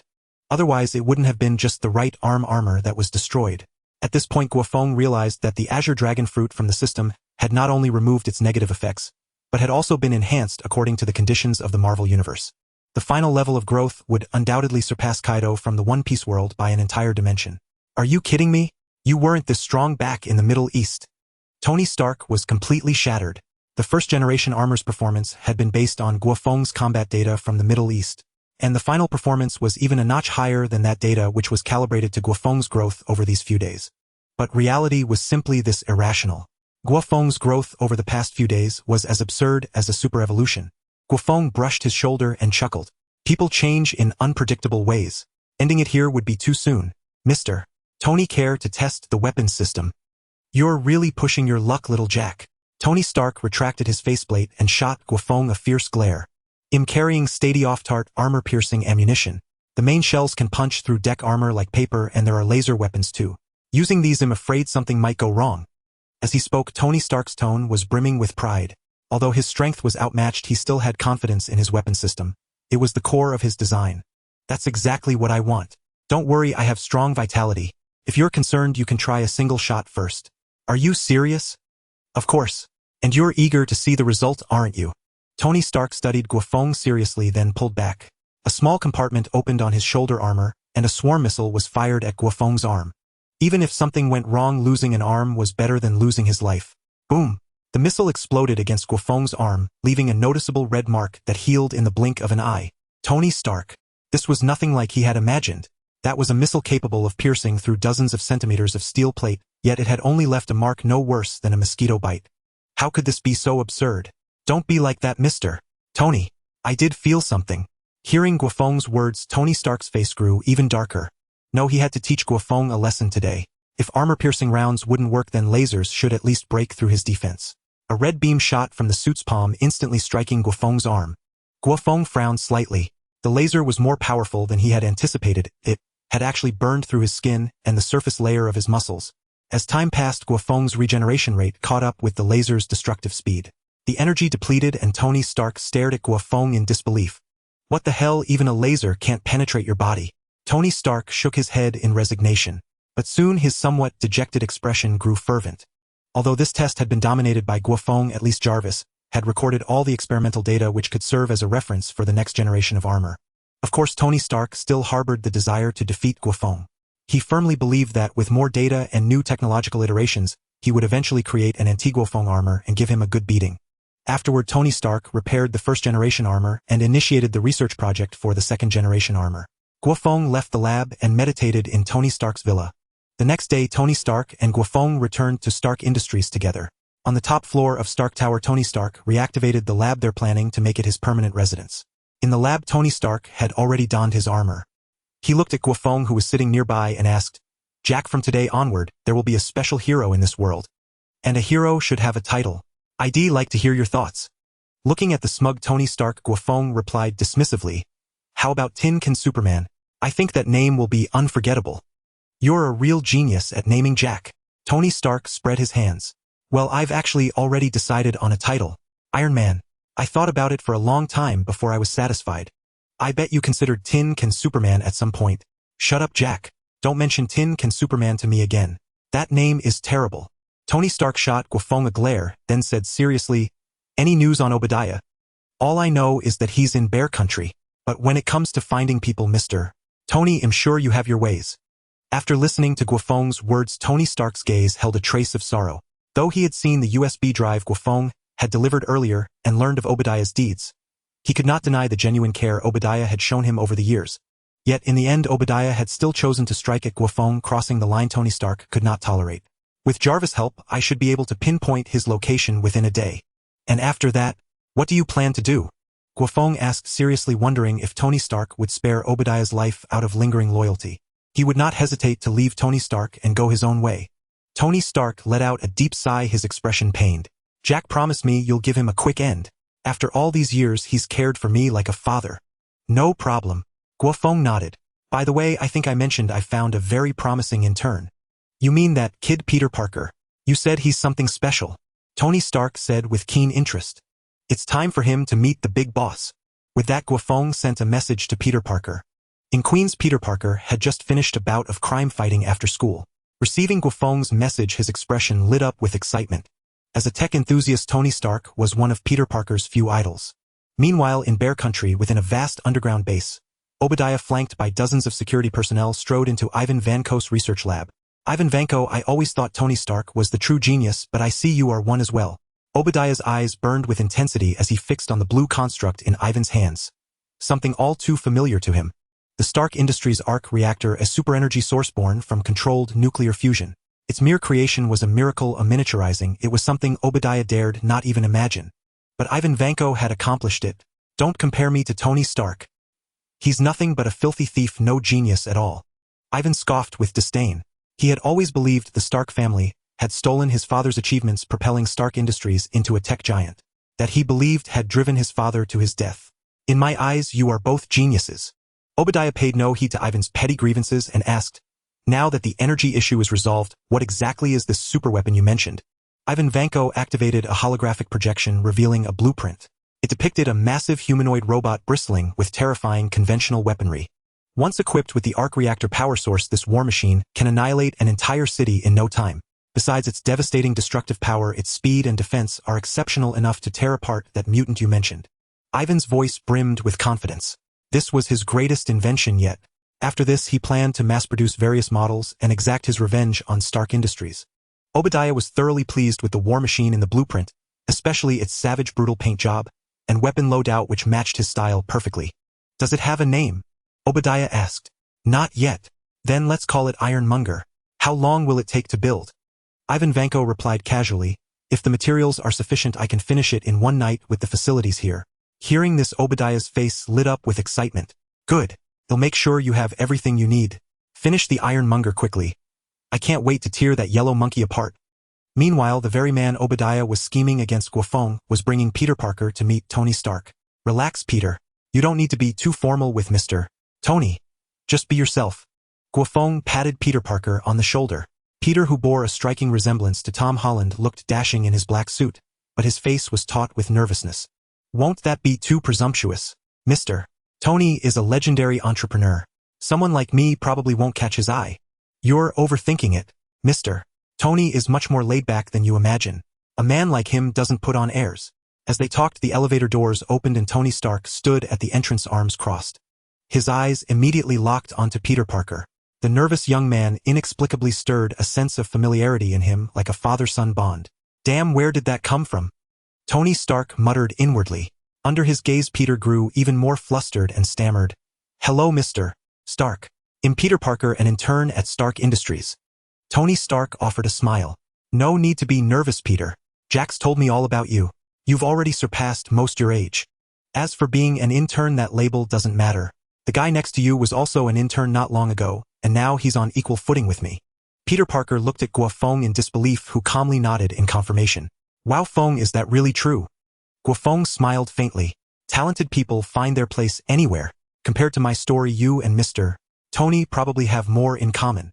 Otherwise, it wouldn't have been just the right arm armor that was destroyed. At this point, Guo Feng realized that the Azure Dragon Fruit from the system had not only removed its negative effects, but had also been enhanced according to the conditions of the Marvel Universe. The final level of growth would undoubtedly surpass Kaido from the One Piece world by an entire dimension. Are you kidding me? You weren't this strong back in the Middle East. Tony Stark was completely shattered. The first-generation armor's performance had been based on Guo Feng's combat data from the Middle East, and the final performance was even a notch higher than that data, which was calibrated to Guo Feng's growth over these few days. But reality was simply this irrational. Guo Feng's growth over the past few days was as absurd as a super-evolution. Guo Feng brushed his shoulder and chuckled. People change in unpredictable ways. Ending it here would be too soon. Mr. Tony, care to test the weapons system? You're really pushing your luck, little Jack. Tony Stark retracted his faceplate and shot Guo Feng a fierce glare. I'm carrying Stady-Off-Tart armor-piercing ammunition. The main shells can punch through deck armor like paper, and there are laser weapons too. Using these, I'm afraid something might go wrong. As he spoke, Tony Stark's tone was brimming with pride. Although his strength was outmatched, he still had confidence in his weapon system. It was the core of his design. That's exactly what I want. Don't worry, I have strong vitality. If you're concerned, you can try a single shot first. Are you serious? Of course. And you're eager to see the result, aren't you? Tony Stark studied Guo Feng seriously, then pulled back. A small compartment opened on his shoulder armor, and a swarm missile was fired at Guo Feng's arm. Even if something went wrong, losing an arm was better than losing his life. Boom! The missile exploded against Guo Feng's arm, leaving a noticeable red mark that healed in the blink of an eye. Tony Stark. This was nothing like he had imagined. That was a missile capable of piercing through dozens of centimeters of steel plate, yet it had only left a mark no worse than a mosquito bite. How could this be so absurd? Don't be like that, Mr. Tony. I did feel something. Hearing Guo Feng's words, Tony Stark's face grew even darker. No, he had to teach Guo Feng a lesson today. If armor-piercing rounds wouldn't work, then lasers should at least break through his defense. A red beam shot from the suit's palm, instantly striking Guo Feng's arm. Guo Feng frowned slightly. The laser was more powerful than he had anticipated. It had actually burned through his skin and the surface layer of his muscles. As time passed, Guo Feng's regeneration rate caught up with the laser's destructive speed. The energy depleted, and Tony Stark stared at Guo Feng in disbelief. What the hell, even a laser can't penetrate your body. Tony Stark shook his head in resignation, but soon his somewhat dejected expression grew fervent. Although this test had been dominated by Guo Feng, at least Jarvis had recorded all the experimental data which could serve as a reference for the next generation of armor. Of course, Tony Stark still harbored the desire to defeat Guo Feng. He firmly believed that with more data and new technological iterations, he would eventually create an anti-Guo Feng armor and give him a good beating. Afterward, Tony Stark repaired the first-generation armor and initiated the research project for the second-generation armor. Guo Feng left the lab and meditated in Tony Stark's villa. The next day, Tony Stark and Guo Feng returned to Stark Industries together. On the top floor of Stark Tower, Tony Stark reactivated the lab they're planning to make it his permanent residence. In the lab, Tony Stark had already donned his armor. He looked at Guo Feng, who was sitting nearby, and asked, "Jack, from today onward, there will be a special hero in this world. And a hero should have a title. I'd like to hear your thoughts." Looking at the smug Tony Stark, Guo Feng replied dismissively, "How about Tin Can Superman? I think that name will be unforgettable." "You're a real genius at naming, Jack." Tony Stark spread his hands. "Well, I've actually already decided on a title. Iron Man. I thought about it for a long time before I was satisfied. I bet you considered Tin Can Superman at some point." "Shut up, Jack. Don't mention Tin Can Superman to me again. That name is terrible." Tony Stark shot Guo Feng a glare, then said seriously, "Any news on Obadiah?" "All I know is that he's in Bear Country. But when it comes to finding people, Mr. Tony, I'm sure you have your ways." After listening to Guo Feng's words, Tony Stark's gaze held a trace of sorrow. Though he had seen the USB drive Guo Feng had delivered earlier and learned of Obadiah's deeds, he could not deny the genuine care Obadiah had shown him over the years. Yet in the end, Obadiah had still chosen to strike at Guo Feng, crossing the line Tony Stark could not tolerate. "With Jarvis' help, I should be able to pinpoint his location within a day. And after that, what do you plan to do?" Guo Feng asked seriously, wondering if Tony Stark would spare Obadiah's life out of lingering loyalty. He would not hesitate to leave Tony Stark and go his own way. Tony Stark let out a deep sigh, his expression pained. "Jack, promise me you'll give him a quick end. After all these years, he's cared for me like a father." "No problem." Guo Feng nodded. "By the way, I think I mentioned I found a very promising intern." "You mean that kid Peter Parker? You said he's something special." Tony Stark said with keen interest. "It's time for him to meet the big boss." With that, Guo Feng sent a message to Peter Parker. In Queens, Peter Parker had just finished a bout of crime fighting after school. Receiving Guo Feng's message, his expression lit up with excitement. As a tech enthusiast, Tony Stark was one of Peter Parker's few idols. Meanwhile, in Bear Country, within a vast underground base, Obadiah, flanked by dozens of security personnel, strode into Ivan Vanko's research lab. "Ivan Vanko, I always thought Tony Stark was the true genius, but I see you are one as well." Obadiah's eyes burned with intensity as he fixed on the blue construct in Ivan's hands. Something all too familiar to him. The Stark Industries arc reactor, a super-energy source born from controlled nuclear fusion. Its mere creation was a miracle, a miniaturizing. It was something Obadiah dared not even imagine. But Ivan Vanko had accomplished it. "Don't compare me to Tony Stark. He's nothing but a filthy thief, no genius at all." Ivan scoffed with disdain. He had always believed the Stark family had stolen his father's achievements, propelling Stark Industries into a tech giant that he believed had driven his father to his death. "In my eyes, you are both geniuses." Obadiah paid no heed to Ivan's petty grievances and asked, "Now that the energy issue is resolved, what exactly is this superweapon you mentioned?" Ivan Vanko activated a holographic projection revealing a blueprint. It depicted a massive humanoid robot bristling with terrifying conventional weaponry. Once equipped with the arc reactor power source, this war machine can annihilate an entire city in no time. Besides its devastating destructive power, its speed and defense are exceptional enough to tear apart that mutant you mentioned. Ivan's voice brimmed with confidence. This was his greatest invention yet. After this, he planned to mass-produce various models and exact his revenge on Stark Industries. Obadiah was thoroughly pleased with the war machine in the blueprint, especially its savage, brutal paint job and weapon loadout, which matched his style perfectly. "Does it have a name?" Obadiah asked. "Not yet." "Then let's call it Ironmonger." "How long will it take to build?" Ivan Vanko replied casually, "If the materials are sufficient, I can finish it in one night with the facilities here." Hearing this, Obadiah's face lit up with excitement. "Good. They'll make sure you have everything you need. Finish the Ironmonger quickly. I can't wait to tear that yellow monkey apart." Meanwhile, the very man Obadiah was scheming against, Guo Feng, was bringing Peter Parker to meet Tony Stark. "Relax, Peter. You don't need to be too formal with Mr. Tony. Just be yourself." Guo Feng patted Peter Parker on the shoulder. Peter, who bore a striking resemblance to Tom Holland, looked dashing in his black suit, but his face was taut with nervousness. "Won't that be too presumptuous, Mr. Tony is a legendary entrepreneur. Someone like me probably won't catch his eye. You're overthinking it, mister. Tony is much more laid back than you imagine. A man like him doesn't put on airs. As they talked, the elevator doors opened and Tony Stark stood at the entrance, arms crossed. His eyes immediately locked onto Peter Parker. The nervous young man inexplicably stirred a sense of familiarity in him, like a father-son bond. Damn, where did that come from? Tony Stark muttered inwardly. Under his gaze, Peter grew even more flustered and stammered, "Hello, Mr. Stark. I'm Peter Parker, an intern at Stark Industries." Tony Stark offered a smile. "No need to be nervous, Peter. Jax told me all about you. You've already surpassed most your age. As for being an intern, that label doesn't matter. The guy next to you was also an intern not long ago, and now he's on equal footing with me." Peter Parker looked at Guo Feng in disbelief, who calmly nodded in confirmation. "Wow, Feng, is that really true?" Guo Feng smiled faintly. "Talented people find their place anywhere. Compared to my story, you and Mr. Tony probably have more in common."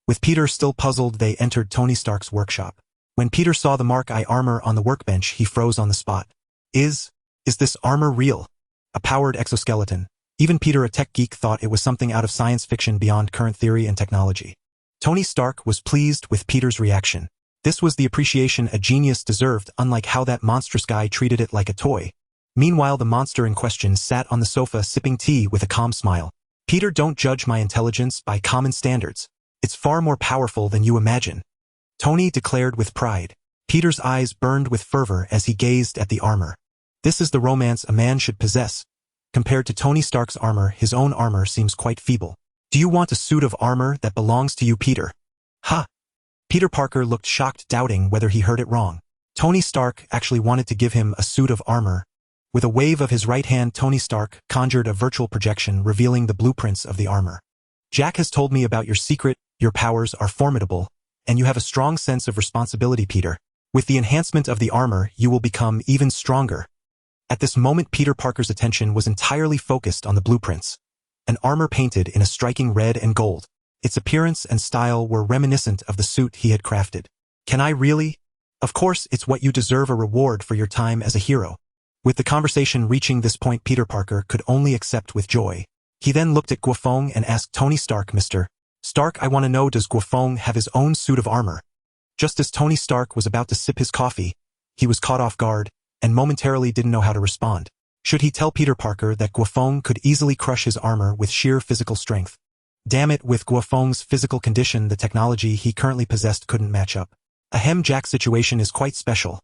With Peter still puzzled, they entered Tony Stark's workshop. When Peter saw the Mark I armor on the workbench, he froze on the spot. Is this armor real? A powered exoskeleton. Even Peter, a tech geek, thought it was something out of science fiction beyond current theory and technology. Tony Stark was pleased with Peter's reaction. This was the appreciation a genius deserved, unlike how that monstrous guy treated it like a toy. Meanwhile, the monster in question sat on the sofa sipping tea with a calm smile. "Peter, don't judge my intelligence by common standards. It's far more powerful than you imagine," Tony declared with pride. Peter's eyes burned with fervor as he gazed at the armor. This is the romance a man should possess. Compared to Tony Stark's armor, his own armor seems quite feeble. "Do you want a suit of armor that belongs to you, Peter?" "Huh?" Peter Parker looked shocked, doubting whether he heard it wrong. Tony Stark actually wanted to give him a suit of armor. With a wave of his right hand, Tony Stark conjured a virtual projection revealing the blueprints of the armor. "Jack has told me about your secret. Your powers are formidable, and you have a strong sense of responsibility, Peter. With the enhancement of the armor, you will become even stronger." At this moment, Peter Parker's attention was entirely focused on the blueprints. An armor painted in a striking red and gold. Its appearance and style were reminiscent of the suit he had crafted. "Can I really?" "Of course, it's what you deserve, a reward for your time as a hero." With the conversation reaching this point, Peter Parker could only accept with joy. He then looked at Guo Feng and asked Tony Stark, "Mr. Stark, I want to know, does Guo Feng have his own suit of armor?" Just as Tony Stark was about to sip his coffee, he was caught off guard and momentarily didn't know how to respond. Should he tell Peter Parker that Guo Feng could easily crush his armor with sheer physical strength? Damn it, with Guo Feng's physical condition, the technology he currently possessed couldn't match up. Jack's situation is quite special.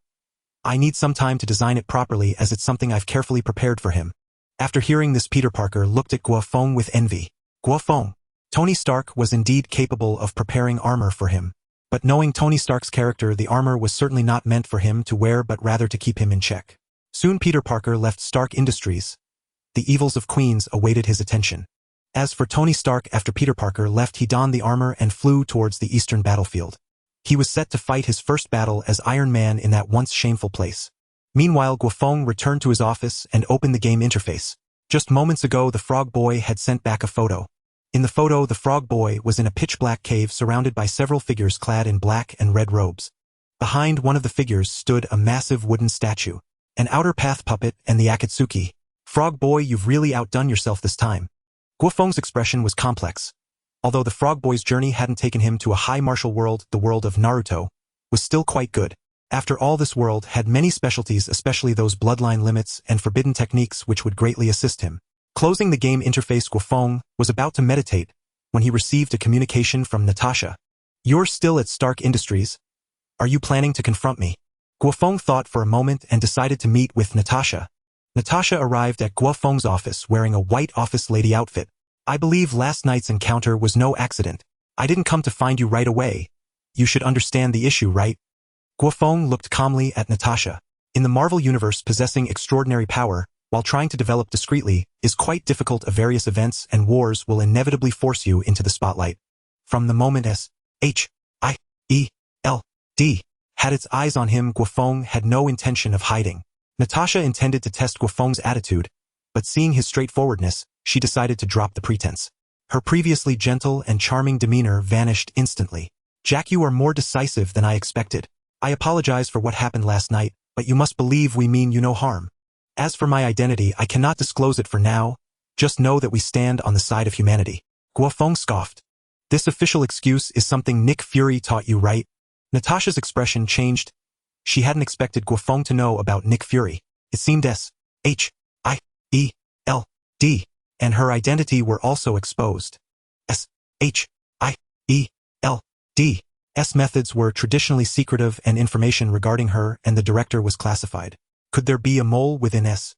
I need some time to design it properly, as it's something I've carefully prepared for him. After hearing this, Peter Parker looked at Guo Feng with envy. Guo Feng. Tony Stark was indeed capable of preparing armor for him. But knowing Tony Stark's character, the armor was certainly not meant for him to wear, but rather to keep him in check. Soon Peter Parker left Stark Industries. The evils of Queens awaited his attention. As for Tony Stark, after Peter Parker left, he donned the armor and flew towards the eastern battlefield. He was set to fight his first battle as Iron Man in that once shameful place. Meanwhile, Guo Feng returned to his office and opened the game interface. Just moments ago, the Frog Boy had sent back a photo. In the photo, the Frog Boy was in a pitch-black cave surrounded by several figures clad in black and red robes. Behind one of the figures stood a massive wooden statue, an Outer Path puppet, and the Akatsuki. "Frog Boy, you've really outdone yourself this time." Guo Feng's expression was complex. Although the Frog Boy's journey hadn't taken him to a high martial world, the world of Naruto was still quite good. After all, this world had many specialties, especially those bloodline limits and forbidden techniques which would greatly assist him. Closing the game interface, Guo Feng was about to meditate when he received a communication from Natasha. "You're still at Stark Industries? Are you planning to confront me?" Guo Feng thought for a moment and decided to meet with Natasha. Natasha arrived at Guo Feng's office wearing a white office lady outfit. "I believe last night's encounter was no accident. I didn't come to find you right away. You should understand the issue, right?" Guo Feng looked calmly at Natasha. In the Marvel Universe, possessing extraordinary power, while trying to develop discreetly, is quite difficult. Various events and wars will inevitably force you into the spotlight. From the moment SHIELD had its eyes on him, Guo Feng had no intention of hiding. Natasha intended to test Guo Feng's attitude, but seeing his straightforwardness, she decided to drop the pretense. Her previously gentle and charming demeanor vanished instantly. "Jack, you are more decisive than I expected. I apologize for what happened last night, but you must believe we mean you no harm. As for my identity, I cannot disclose it for now. Just know that we stand on the side of humanity. Guo Feng scoffed. This official excuse is something Nick Fury taught you, right? Natasha's expression changed. She hadn't expected Guo Feng to know about Nick Fury. It seemed S-H-I-E-L-D, and her identity were also exposed. S-H-I-E-L-D. S methods were traditionally secretive and information regarding her and the director was classified. Could there be a mole within S-H-I-E-L-D?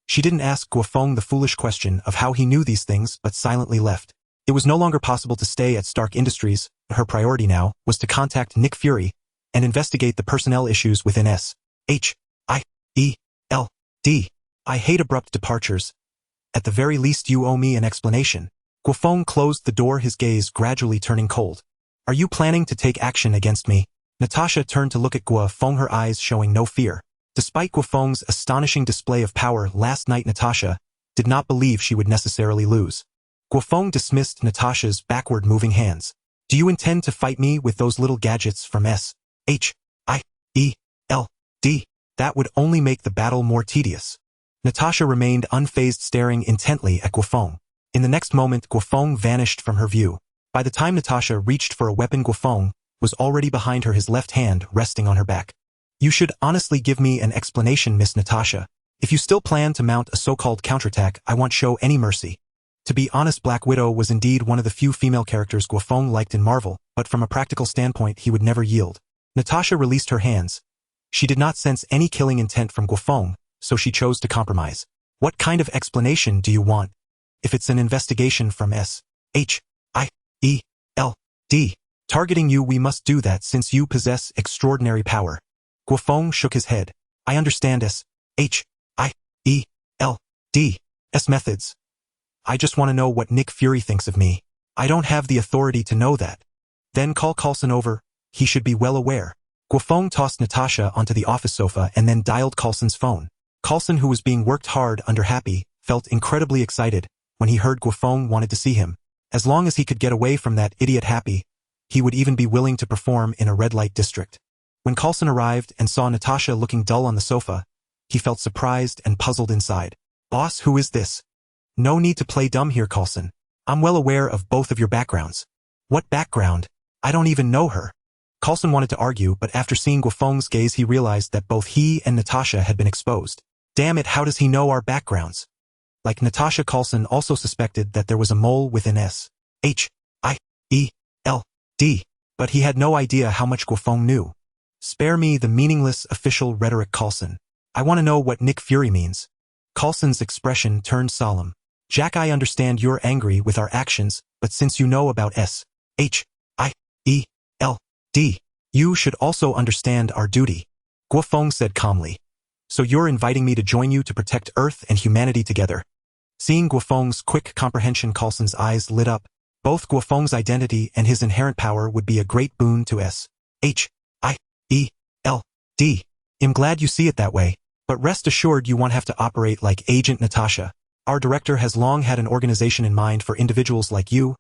She didn't ask Guo Feng the foolish question of how he knew these things but silently left. It was no longer possible to stay at Stark Industries. Her priority now was to contact Nick Fury and investigate the personnel issues within S-H-I-E-L-D. I hate abrupt departures. At the very least you owe me an explanation. Guo Feng closed the door, his gaze gradually turning cold. Are you planning to take action against me? Natasha turned to look at Guo Feng, her eyes showing no fear. Despite Guo Feng's astonishing display of power last night, Natasha did not believe she would necessarily lose. Guo Feng dismissed Natasha's backward-moving hands. Do you intend to fight me with those little gadgets from S-H-I-E-L-D? That would only make the battle more tedious. Natasha remained unfazed, staring intently at Guo Feng. In the next moment, Guo Feng vanished from her view. By the time Natasha reached for a weapon, Guo Feng was already behind her, his left hand resting on her back. You should honestly give me an explanation, Miss Natasha. If you still plan to mount a so-called counterattack, I won't show any mercy. To be honest, Black Widow was indeed one of the few female characters Guo Feng liked in Marvel, but from a practical standpoint he would never yield. Natasha released her hands. She did not sense any killing intent from Guo Feng, so she chose to compromise. What kind of explanation do you want? If it's an investigation from S-H-I-E-L-D targeting you, we must do that since you possess extraordinary power. Guo Feng shook his head. I understand S-H-I-E-L-D methods. I just want to know what Nick Fury thinks of me. I don't have the authority to know that. Then call Coulson over. He should be well aware. Guo Feng tossed Natasha onto the office sofa and then dialed Coulson's phone. Coulson, who was being worked hard under Happy, felt incredibly excited when he heard Guo Feng wanted to see him. As long as he could get away from that idiot Happy, he would even be willing to perform in a red light district. When Coulson arrived and saw Natasha looking dull on the sofa, he felt surprised and puzzled inside. Boss, who is this? No need to play dumb here, Coulson. I'm well aware of both of your backgrounds. What background? I don't even know her. Coulson wanted to argue, but after seeing Guo Feng's gaze he realized that both he and Natasha had been exposed. Damn it, how does he know our backgrounds? Like Natasha, Coulson also suspected that there was a mole within S-H-I-E-L-D, but he had no idea how much Guo Feng knew. Spare me the meaningless official rhetoric, Coulson. I want to know what Nick Fury means. Coulson's expression turned solemn. Jack, I understand you're angry with our actions, but since you know about S-H-I-E-L-D, you should also understand our duty. Guo Feng said calmly. So you're inviting me to join you to protect Earth and humanity together. Seeing Guo Feng's quick comprehension, Coulson's eyes lit up. Both Guo Feng's identity and his inherent power would be a great boon to S-H-I-E-L-D. I'm glad you see it that way, but rest assured you won't have to operate like Agent Natasha. Our director has long had an organization in mind for individuals like you.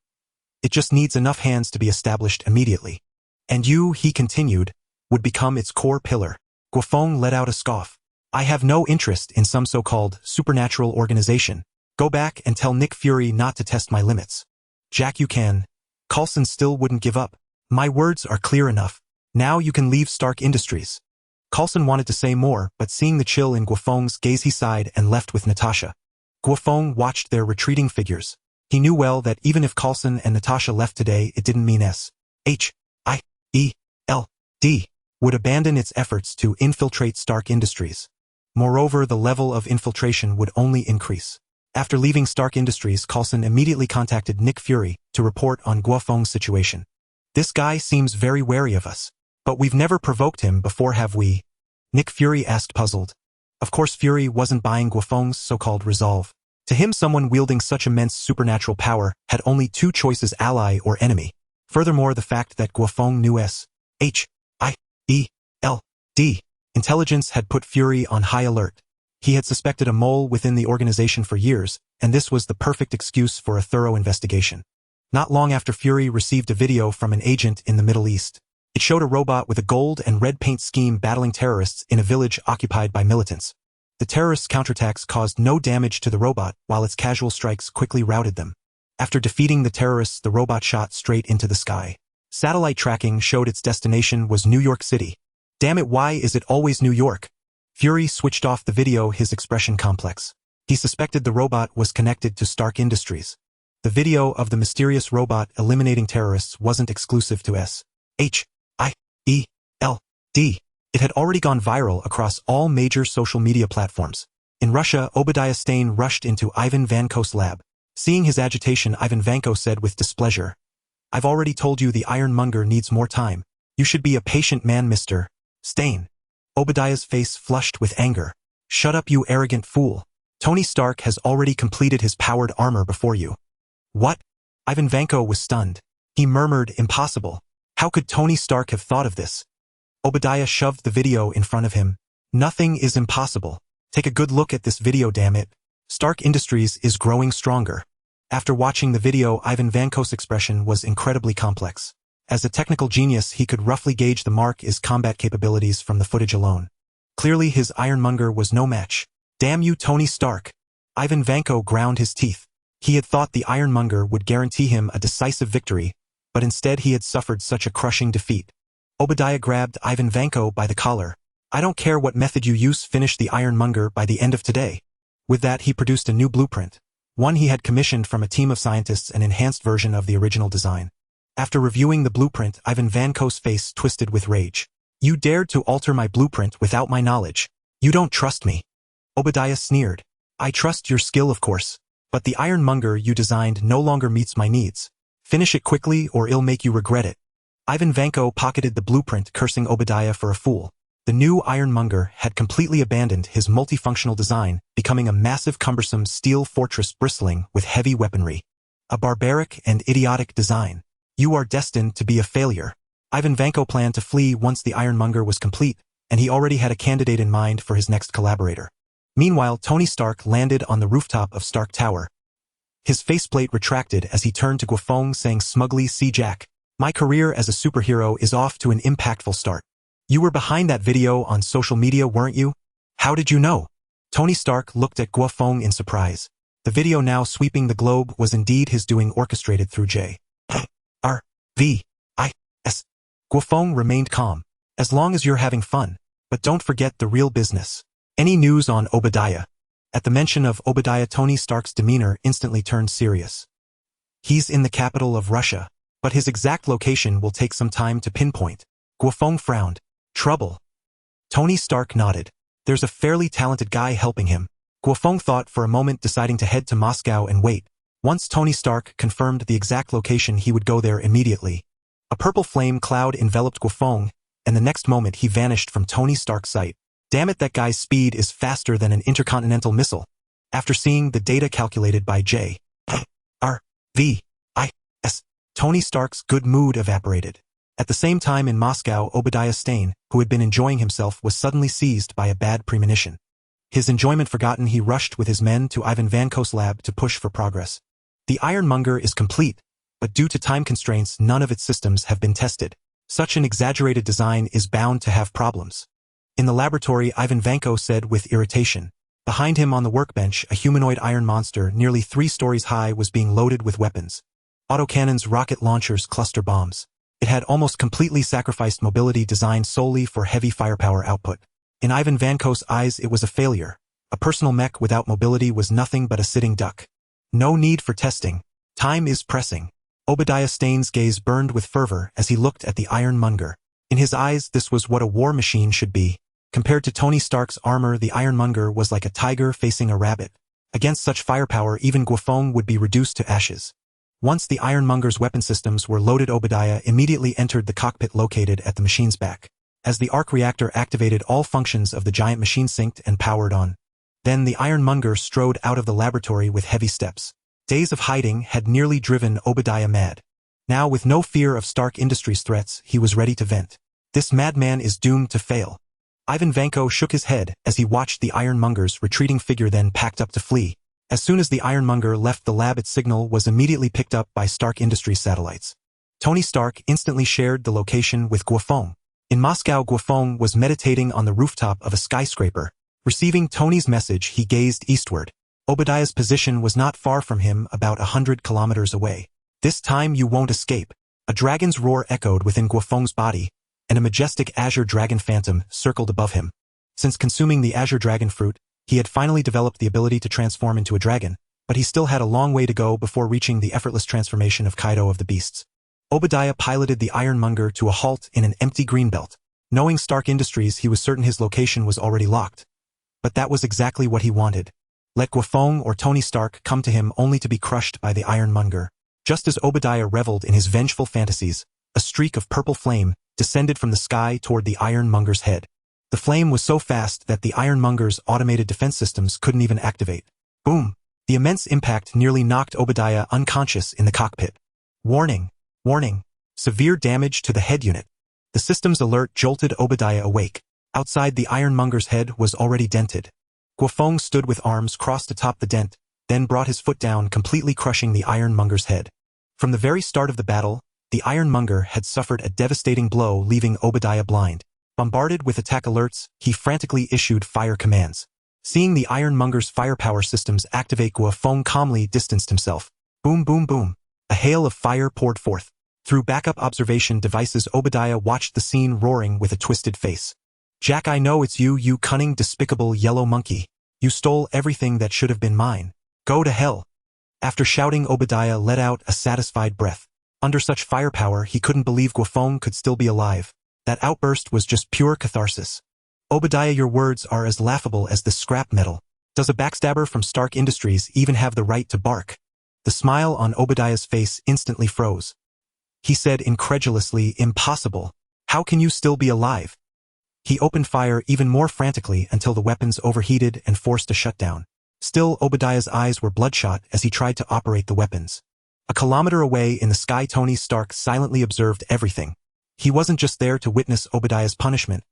It just needs enough hands to be established immediately. And you, he continued, would become its core pillar. Guo Feng let out a scoff. I have no interest in some so-called supernatural organization. Go back and tell Nick Fury not to test my limits. Jack, you can. Coulson still wouldn't give up. My words are clear enough. Now you can leave Stark Industries. Coulson wanted to say more, but seeing the chill in Guo Feng's gaze he sighed and left with Natasha. Guo Feng watched their retreating figures. He knew well that even if Coulson and Natasha left today, it didn't mean S-H-I-E-L-D would abandon its efforts to infiltrate Stark Industries. Moreover, the level of infiltration would only increase. After leaving Stark Industries, Coulson immediately contacted Nick Fury to report on Guo Feng's situation. This guy seems very wary of us. But we've never provoked him before, have we? Nick Fury asked, puzzled. Of course, Fury wasn't buying Guo Feng's so-called resolve. To him, someone wielding such immense supernatural power had only two choices: ally or enemy. Furthermore, the fact that Guo Feng knew S-H-I-E-L-D intelligence had put Fury on high alert. He had suspected a mole within the organization for years, and this was the perfect excuse for a thorough investigation. Not long after, Fury received a video from an agent in the Middle East. It showed a robot with a gold and red paint scheme battling terrorists in a village occupied by militants. The terrorists' counterattacks caused no damage to the robot, while its casual strikes quickly routed them. After defeating the terrorists, the robot shot straight into the sky. Satellite tracking showed its destination was New York City. Damn it, why is it always New York? Fury switched off the video, his expression complex. He suspected the robot was connected to Stark Industries. The video of the mysterious robot eliminating terrorists wasn't exclusive to SHIELD. It had already gone viral across all major social media platforms. In Russia, Obadiah Stane rushed into Ivan Vanko's lab. Seeing his agitation, Ivan Vanko said with displeasure, "I've already told you the Ironmonger needs more time. You should be a patient man, Mr. Stane." Obadiah's face flushed with anger. "Shut up, you arrogant fool. Tony Stark has already completed his powered armor before you." "What?" Ivan Vanko was stunned. He murmured, "Impossible. How could Tony Stark have thought of this?" Obadiah shoved the video in front of him. "Nothing is impossible. Take a good look at this video, damn it. Stark Industries is growing stronger." After watching the video, Ivan Vanko's expression was incredibly complex. As a technical genius, he could roughly gauge the Mark's combat capabilities from the footage alone. Clearly, his Ironmonger was no match. "Damn you, Tony Stark." Ivan Vanko ground his teeth. He had thought the Ironmonger would guarantee him a decisive victory, but instead he had suffered such a crushing defeat. Obadiah grabbed Ivan Vanko by the collar. "I don't care what method you use, finish the Ironmonger by the end of today." With that, he produced a new blueprint, one he had commissioned from a team of scientists, an enhanced version of the original design. After reviewing the blueprint, Ivan Vanko's face twisted with rage. "You dared to alter my blueprint without my knowledge. You don't trust me." Obadiah sneered. "I trust your skill, of course, but the Ironmonger you designed no longer meets my needs. Finish it quickly or it'll make you regret it." Ivan Vanko pocketed the blueprint, cursing Obadiah for a fool. The new Ironmonger had completely abandoned his multifunctional design, becoming a massive cumbersome steel fortress bristling with heavy weaponry. A barbaric and idiotic design. "You are destined to be a failure." Ivan Vanko planned to flee once the Ironmonger was complete, and he already had a candidate in mind for his next collaborator. Meanwhile, Tony Stark landed on the rooftop of Stark Tower. His faceplate retracted as he turned to Guo Feng, saying smugly, "See, Jack, my career as a superhero is off to an impactful start. You were behind that video on social media, weren't you? How did you know?" Tony Stark looked at Guo Feng in surprise. The video now sweeping the globe was indeed his doing, orchestrated through JRVIS. Guo Feng remained calm. "As long as you're having fun. But don't forget the real business. Any news on Obadiah?" At the mention of Obadiah, Tony Stark's demeanor instantly turned serious. "He's in the capital of Russia, but his exact location will take some time to pinpoint." Guo Feng frowned. "Trouble?" Tony Stark nodded. "There's a fairly talented guy helping him." Guo Feng thought for a moment, deciding to head to Moscow and wait. Once Tony Stark confirmed the exact location, he would go there immediately. A purple flame cloud enveloped Guo Feng, and the next moment he vanished from Tony Stark's sight. Damn it, that guy's speed is faster than an intercontinental missile. After seeing the data calculated by JRVIS, Tony Stark's good mood evaporated. At the same time in Moscow, Obadiah Stane, who had been enjoying himself, was suddenly seized by a bad premonition. His enjoyment forgotten, he rushed with his men to Ivan Vanko's lab to push for progress. The Ironmonger is complete, but due to time constraints, none of its systems have been tested. Such an exaggerated design is bound to have problems. In the laboratory, Ivan Vanko said with irritation. Behind him on the workbench, a humanoid iron monster nearly 3 stories high was being loaded with weapons. Autocannons, rocket launchers, cluster bombs. It had almost completely sacrificed mobility, designed solely for heavy firepower output. In Ivan Vanko's eyes, it was a failure. A personal mech without mobility was nothing but a sitting duck. No need for testing. Time is pressing. Obadiah Stane's gaze burned with fervor as he looked at the Ironmonger. In his eyes, this was what a war machine should be. Compared to Tony Stark's armor, the Ironmonger was like a tiger facing a rabbit. Against such firepower, even Guo Feng would be reduced to ashes. Once the Ironmonger's weapon systems were loaded, Obadiah immediately entered the cockpit located at the machine's back. As the arc reactor activated, all functions of the giant machine synced and powered on. Then the Ironmonger strode out of the laboratory with heavy steps. Days of hiding had nearly driven Obadiah mad. Now, with no fear of Stark Industries' threats, he was ready to vent. This madman is doomed to fail. Ivan Vanko shook his head as he watched the Ironmonger's retreating figure, then packed up to flee. As soon as the Ironmonger left the lab, its signal was immediately picked up by Stark Industries satellites. Tony Stark instantly shared the location with Guo Feng. In Moscow, Guo Feng was meditating on the rooftop of a skyscraper, Receiving Tony's message, he gazed eastward. Obadiah's position was not far from him, about 100 kilometers away. This time you won't escape. A dragon's roar echoed within Guo Feng's body, and a majestic Azure Dragon Phantom circled above him. Since consuming the Azure Dragon Fruit, he had finally developed the ability to transform into a dragon, but he still had a long way to go before reaching the effortless transformation of Kaido of the Beasts. Obadiah piloted the Ironmonger to a halt in an empty greenbelt. Knowing Stark Industries, he was certain his location was already locked. But that was exactly what he wanted. Let Guo Feng or Tony Stark come to him only to be crushed by the Ironmonger. Just as Obadiah reveled in his vengeful fantasies, a streak of purple flame descended from the sky toward the Ironmonger's head. The flame was so fast that the Ironmonger's automated defense systems couldn't even activate. Boom! The immense impact nearly knocked Obadiah unconscious in the cockpit. Warning! Warning! Severe damage to the head unit. The system's alert jolted Obadiah awake. Outside the Ironmonger's head was already dented. Guo Feng stood with arms crossed atop the dent, then brought his foot down, completely crushing the Ironmonger's head. From the very start of the battle, the Ironmonger had suffered a devastating blow, leaving Obadiah blind. Bombarded with attack alerts, he frantically issued fire commands. Seeing the Ironmonger's firepower systems activate, Guo Feng calmly distanced himself. Boom, boom, boom. A hail of fire poured forth. Through backup observation devices, Obadiah watched the scene, roaring with a twisted face. Jack, I know it's you, you cunning, despicable yellow monkey. You stole everything that should have been mine. Go to hell. After shouting, Obadiah let out a satisfied breath. Under such firepower, he couldn't believe Guo Feng could still be alive. That outburst was just pure catharsis. Obadiah, your words are as laughable as the scrap metal. Does a backstabber from Stark Industries even have the right to bark? The smile on Obadiah's face instantly froze. He said incredulously, impossible. How can you still be alive? He opened fire even more frantically until the weapons overheated and forced a shutdown. Still, Obadiah's eyes were bloodshot as he tried to operate the weapons. A kilometer away in the sky, Tony Stark silently observed everything. He wasn't just there to witness Obadiah's punishment.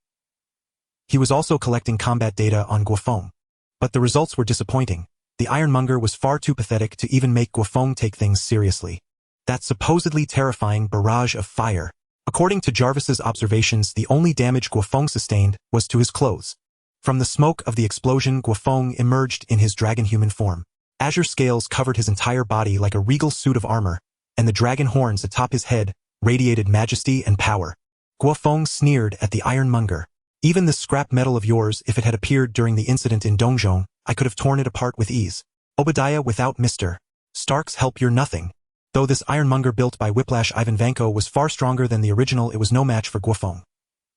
He was also collecting combat data on Guo Feng. But the results were disappointing. The Ironmonger was far too pathetic to even make Guo Feng take things seriously. That supposedly terrifying barrage of fire. According to Jarvis's observations, the only damage Guo Feng sustained was to his clothes. From the smoke of the explosion, Guo Feng emerged in his dragon-human form. Azure scales covered his entire body like a regal suit of armor, and the dragon horns atop his head radiated majesty and power. Guo Feng sneered at the Ironmonger. Even this scrap metal of yours, if it had appeared during the incident in Dongzhong, I could have torn it apart with ease. Obadiah, without Mr. Stark's help, you're nothing. Though this Ironmonger built by Whiplash Ivan Vanko was far stronger than the original, it was no match for Guo Feng.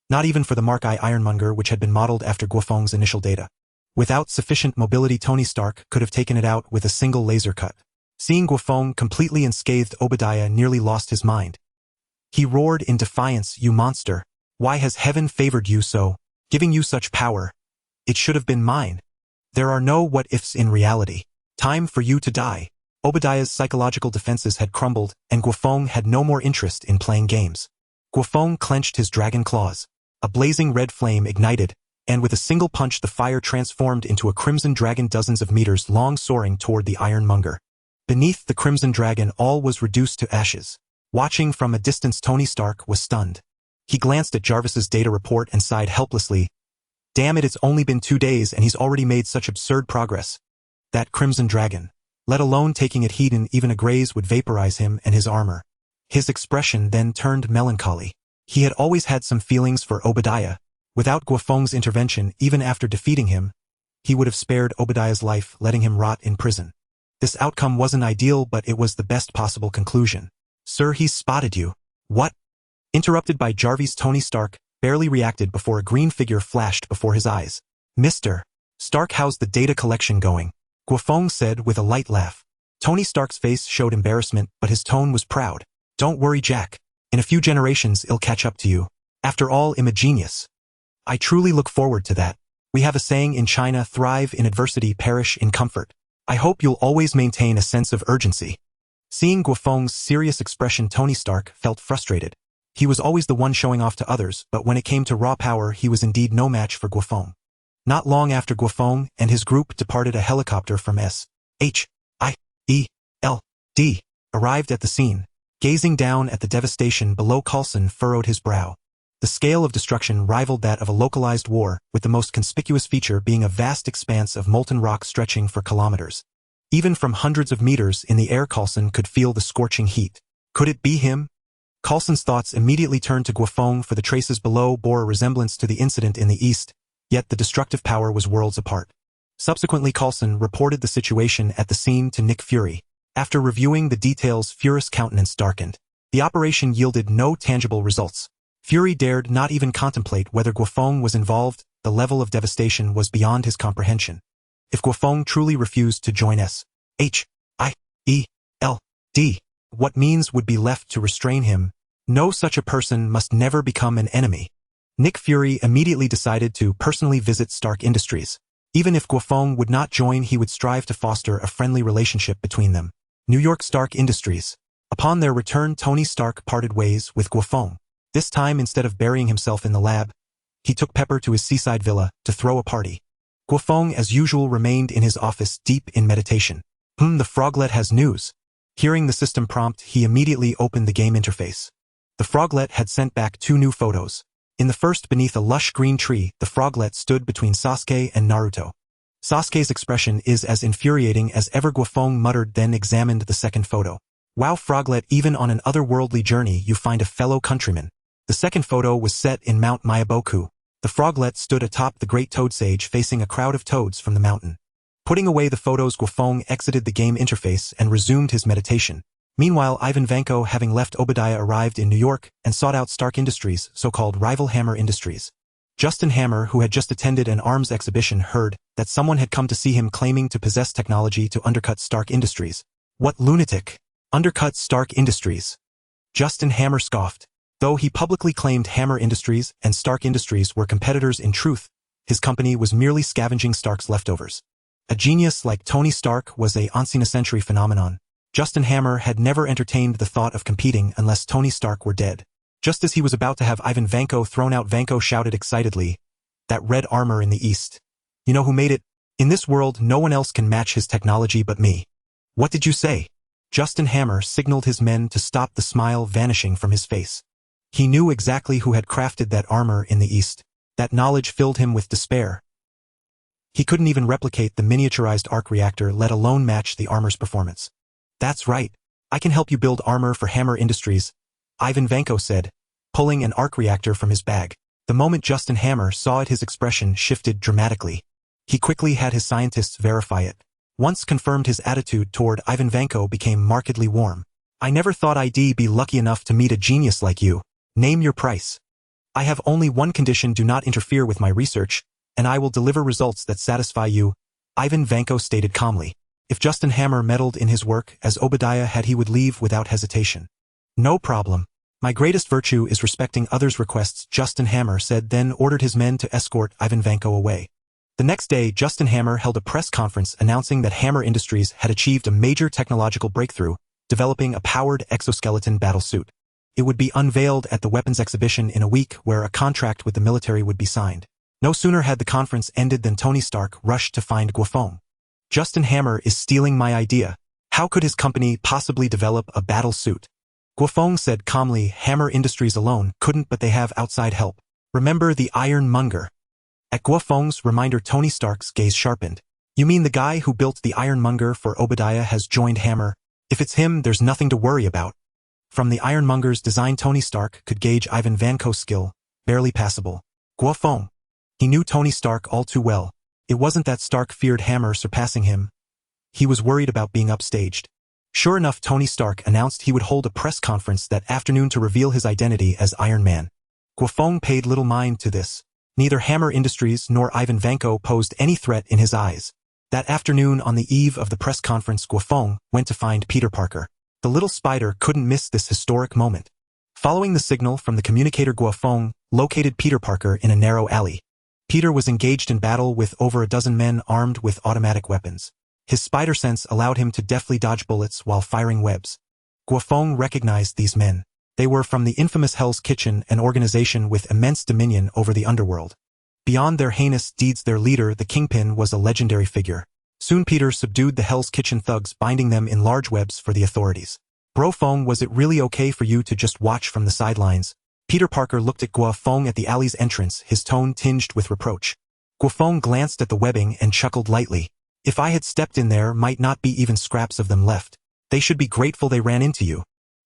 Not even for the Mark I Ironmonger, which had been modeled after Guo Feng's initial data. Without sufficient mobility, Tony Stark could have taken it out with a single laser cut. Seeing Guo Feng completely unscathed, Obadiah nearly lost his mind. He roared in defiance, you monster. Why has heaven favored you so, giving you such power? It should have been mine. There are no what-ifs in reality. Time for you to die. Obadiah's psychological defenses had crumbled, and Guo Feng had no more interest in playing games. Guo Feng clenched his dragon claws. A blazing red flame ignited, and with a single punch the fire transformed into a crimson dragon dozens of meters long, soaring toward the Ironmonger. Beneath the crimson dragon, all was reduced to ashes. Watching from a distance, Tony Stark was stunned. He glanced at Jarvis's data report and sighed helplessly. Damn it, it's only been 2 days and he's already made such absurd progress. That crimson dragon. Let alone taking it heat, and even a graze would vaporize him and his armor. His expression then turned melancholy. He had always had some feelings for Obadiah. Without Guo Feng's intervention, even after defeating him, he would have spared Obadiah's life, letting him rot in prison. This outcome wasn't ideal, but it was the best possible conclusion. Sir, he's spotted you. What? Interrupted by Jarvis, Tony Stark barely reacted before a green figure flashed before his eyes. Mr. Stark, how's the data collection going? Guo Feng said with a light laugh. Tony Stark's face showed embarrassment, but his tone was proud. Don't worry, Jack. In a few generations, it'll catch up to you. After all, I'm a genius. I truly look forward to that. We have a saying in China, thrive in adversity, perish in comfort. I hope you'll always maintain a sense of urgency. Seeing Guo Feng's serious expression, Tony Stark felt frustrated. He was always the one showing off to others, but when it came to raw power, he was indeed no match for Guo Feng. Not long after Guo Feng and his group departed, a helicopter from S.H.I.E.L.D. arrived at the scene. Gazing down at the devastation below, Coulson furrowed his brow. The scale of destruction rivaled that of a localized war, with the most conspicuous feature being a vast expanse of molten rock stretching for kilometers. Even from hundreds of meters in the air, Coulson could feel the scorching heat. Could it be him? Coulson's thoughts immediately turned to Guo Feng, for the traces below bore a resemblance to the incident in the east, yet the destructive power was worlds apart. Subsequently, Coulson reported the situation at the scene to Nick Fury. After reviewing the details, Fury's countenance darkened. The operation yielded no tangible results. Fury dared not even contemplate whether Guo Feng was involved. The level of devastation was beyond his comprehension. If Guo Feng truly refused to join SHIELD, what means would be left to restrain him? No, such a person must never become an enemy. Nick Fury immediately decided to personally visit Stark Industries. Even if Guo Feng would not join, he would strive to foster a friendly relationship between them. New York Stark Industries. Upon their return, Tony Stark parted ways with Guo Feng. This time, instead of burying himself in the lab, he took Pepper to his seaside villa to throw a party. Guo Feng, as usual, remained in his office deep in meditation. The froglet has news. Hearing the system prompt, he immediately opened the game interface. The froglet had sent back 2 new photos. In the first, beneath a lush green tree, the froglet stood between Sasuke and Naruto. Sasuke's expression is as infuriating as ever, Guo Feng muttered, then examined the second photo. Wow, froglet, even on an otherworldly journey you find a fellow countryman. The second photo was set in Mount Mayaboku. The froglet stood atop the great toad sage facing a crowd of toads from the mountain. Putting away the photos, Guo Feng exited the game interface and resumed his meditation. Meanwhile, Ivan Vanko, having left Obadiah, arrived in New York and sought out Stark Industries, so-called rival Hammer Industries. Justin Hammer, who had just attended an arms exhibition, heard that someone had come to see him claiming to possess technology to undercut Stark Industries. What lunatic! Undercut Stark Industries? Justin Hammer scoffed. Though he publicly claimed Hammer Industries and Stark Industries were competitors, in truth, his company was merely scavenging Stark's leftovers. A genius like Tony Stark was a once-in-a-century phenomenon. Justin Hammer had never entertained the thought of competing unless Tony Stark were dead. Just as he was about to have Ivan Vanko thrown out, Vanko shouted excitedly, "That red armor in the east. You know who made it? In this world, no one else can match his technology but me." "What did you say?" Justin Hammer signaled his men to stop, the smile vanishing from his face. He knew exactly who had crafted that armor in the east. That knowledge filled him with despair. He couldn't even replicate the miniaturized arc reactor, let alone match the armor's performance. "That's right. I can help you build armor for Hammer Industries," Ivan Vanko said, pulling an arc reactor from his bag. The moment Justin Hammer saw it, his expression shifted dramatically. He quickly had his scientists verify it. Once confirmed, his attitude toward Ivan Vanko became markedly warm. "I never thought I'd be lucky enough to meet a genius like you. Name your price." "I have only one condition: do not interfere with my research, and I will deliver results that satisfy you," Ivan Vanko stated calmly. If Justin Hammer meddled in his work, as Obadiah had, he would leave without hesitation. "No problem. My greatest virtue is respecting others' requests," Justin Hammer said, then ordered his men to escort Ivan Vanko away. The next day, Justin Hammer held a press conference announcing that Hammer Industries had achieved a major technological breakthrough, developing a powered exoskeleton battlesuit. It would be unveiled at the weapons exhibition in a week, where a contract with the military would be signed. No sooner had the conference ended than Tony Stark rushed to find Guo Feng. "Justin Hammer is stealing my idea. How could his company possibly develop a battle suit?" Guo Feng said calmly, "Hammer Industries alone couldn't, but they have outside help. Remember the Ironmonger?" At Guo Feng's reminder, Tony Stark's gaze sharpened. "You mean the guy who built the Ironmonger for Obadiah has joined Hammer? If it's him, there's nothing to worry about." From the Ironmonger's design, Tony Stark could gauge Ivan Vanko's skill, barely passable. Guo Feng. He knew Tony Stark all too well. It wasn't that Stark feared Hammer surpassing him. He was worried about being upstaged. Sure enough, Tony Stark announced he would hold a press conference that afternoon to reveal his identity as Iron Man. Guo Feng paid little mind to this. Neither Hammer Industries nor Ivan Vanko posed any threat in his eyes. That afternoon, on the eve of the press conference, Guo Feng went to find Peter Parker. The little spider couldn't miss this historic moment. Following the signal from the communicator, Guo Feng located Peter Parker in a narrow alley. Peter was engaged in battle with over a dozen men armed with automatic weapons. His spider sense allowed him to deftly dodge bullets while firing webs. Guo Feng recognized these men. They were from the infamous Hell's Kitchen, an organization with immense dominion over the underworld. Beyond their heinous deeds, their leader, the Kingpin, was a legendary figure. Soon Peter subdued the Hell's Kitchen thugs, binding them in large webs for the authorities. "Bro Feng, was it really okay for you to just watch from the sidelines?" Peter Parker looked at Guo Feng at the alley's entrance, his tone tinged with reproach. Guo Feng glanced at the webbing and chuckled lightly. If I had stepped in there, might not be even scraps of them left. They should be grateful they ran into you.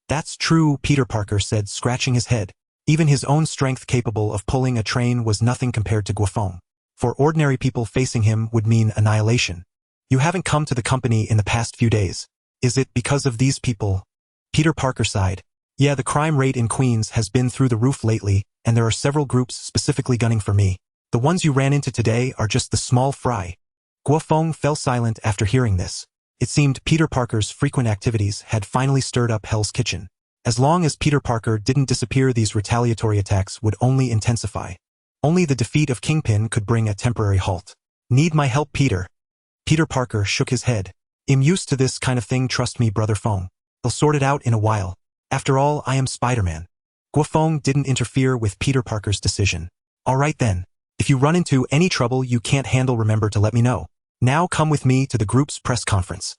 That's true, Peter Parker said, scratching his head. Even his own strength capable of pulling a train was nothing compared to Guo Feng. For ordinary people, facing him would mean annihilation. You haven't come to the company in the past few days. Is it because of these people? Peter Parker sighed. Yeah, the crime rate in Queens has been through the roof lately, and there are several groups specifically gunning for me. The ones you ran into today are just the small fry. Guo Feng fell silent after hearing this. It seemed Peter Parker's frequent activities had finally stirred up Hell's Kitchen. As long as Peter Parker didn't disappear, these retaliatory attacks would only intensify. Only the defeat of Kingpin could bring a temporary halt. Need my help, Peter? Peter Parker shook his head. I'm used to this kind of thing, trust me, Brother Feng. They'll sort it out in a while. After all, I am Spider-Man. Guo Feng didn't interfere with Peter Parker's decision. All right then. If you run into any trouble you can't handle, remember to let me know. Now come with me to the group's press conference.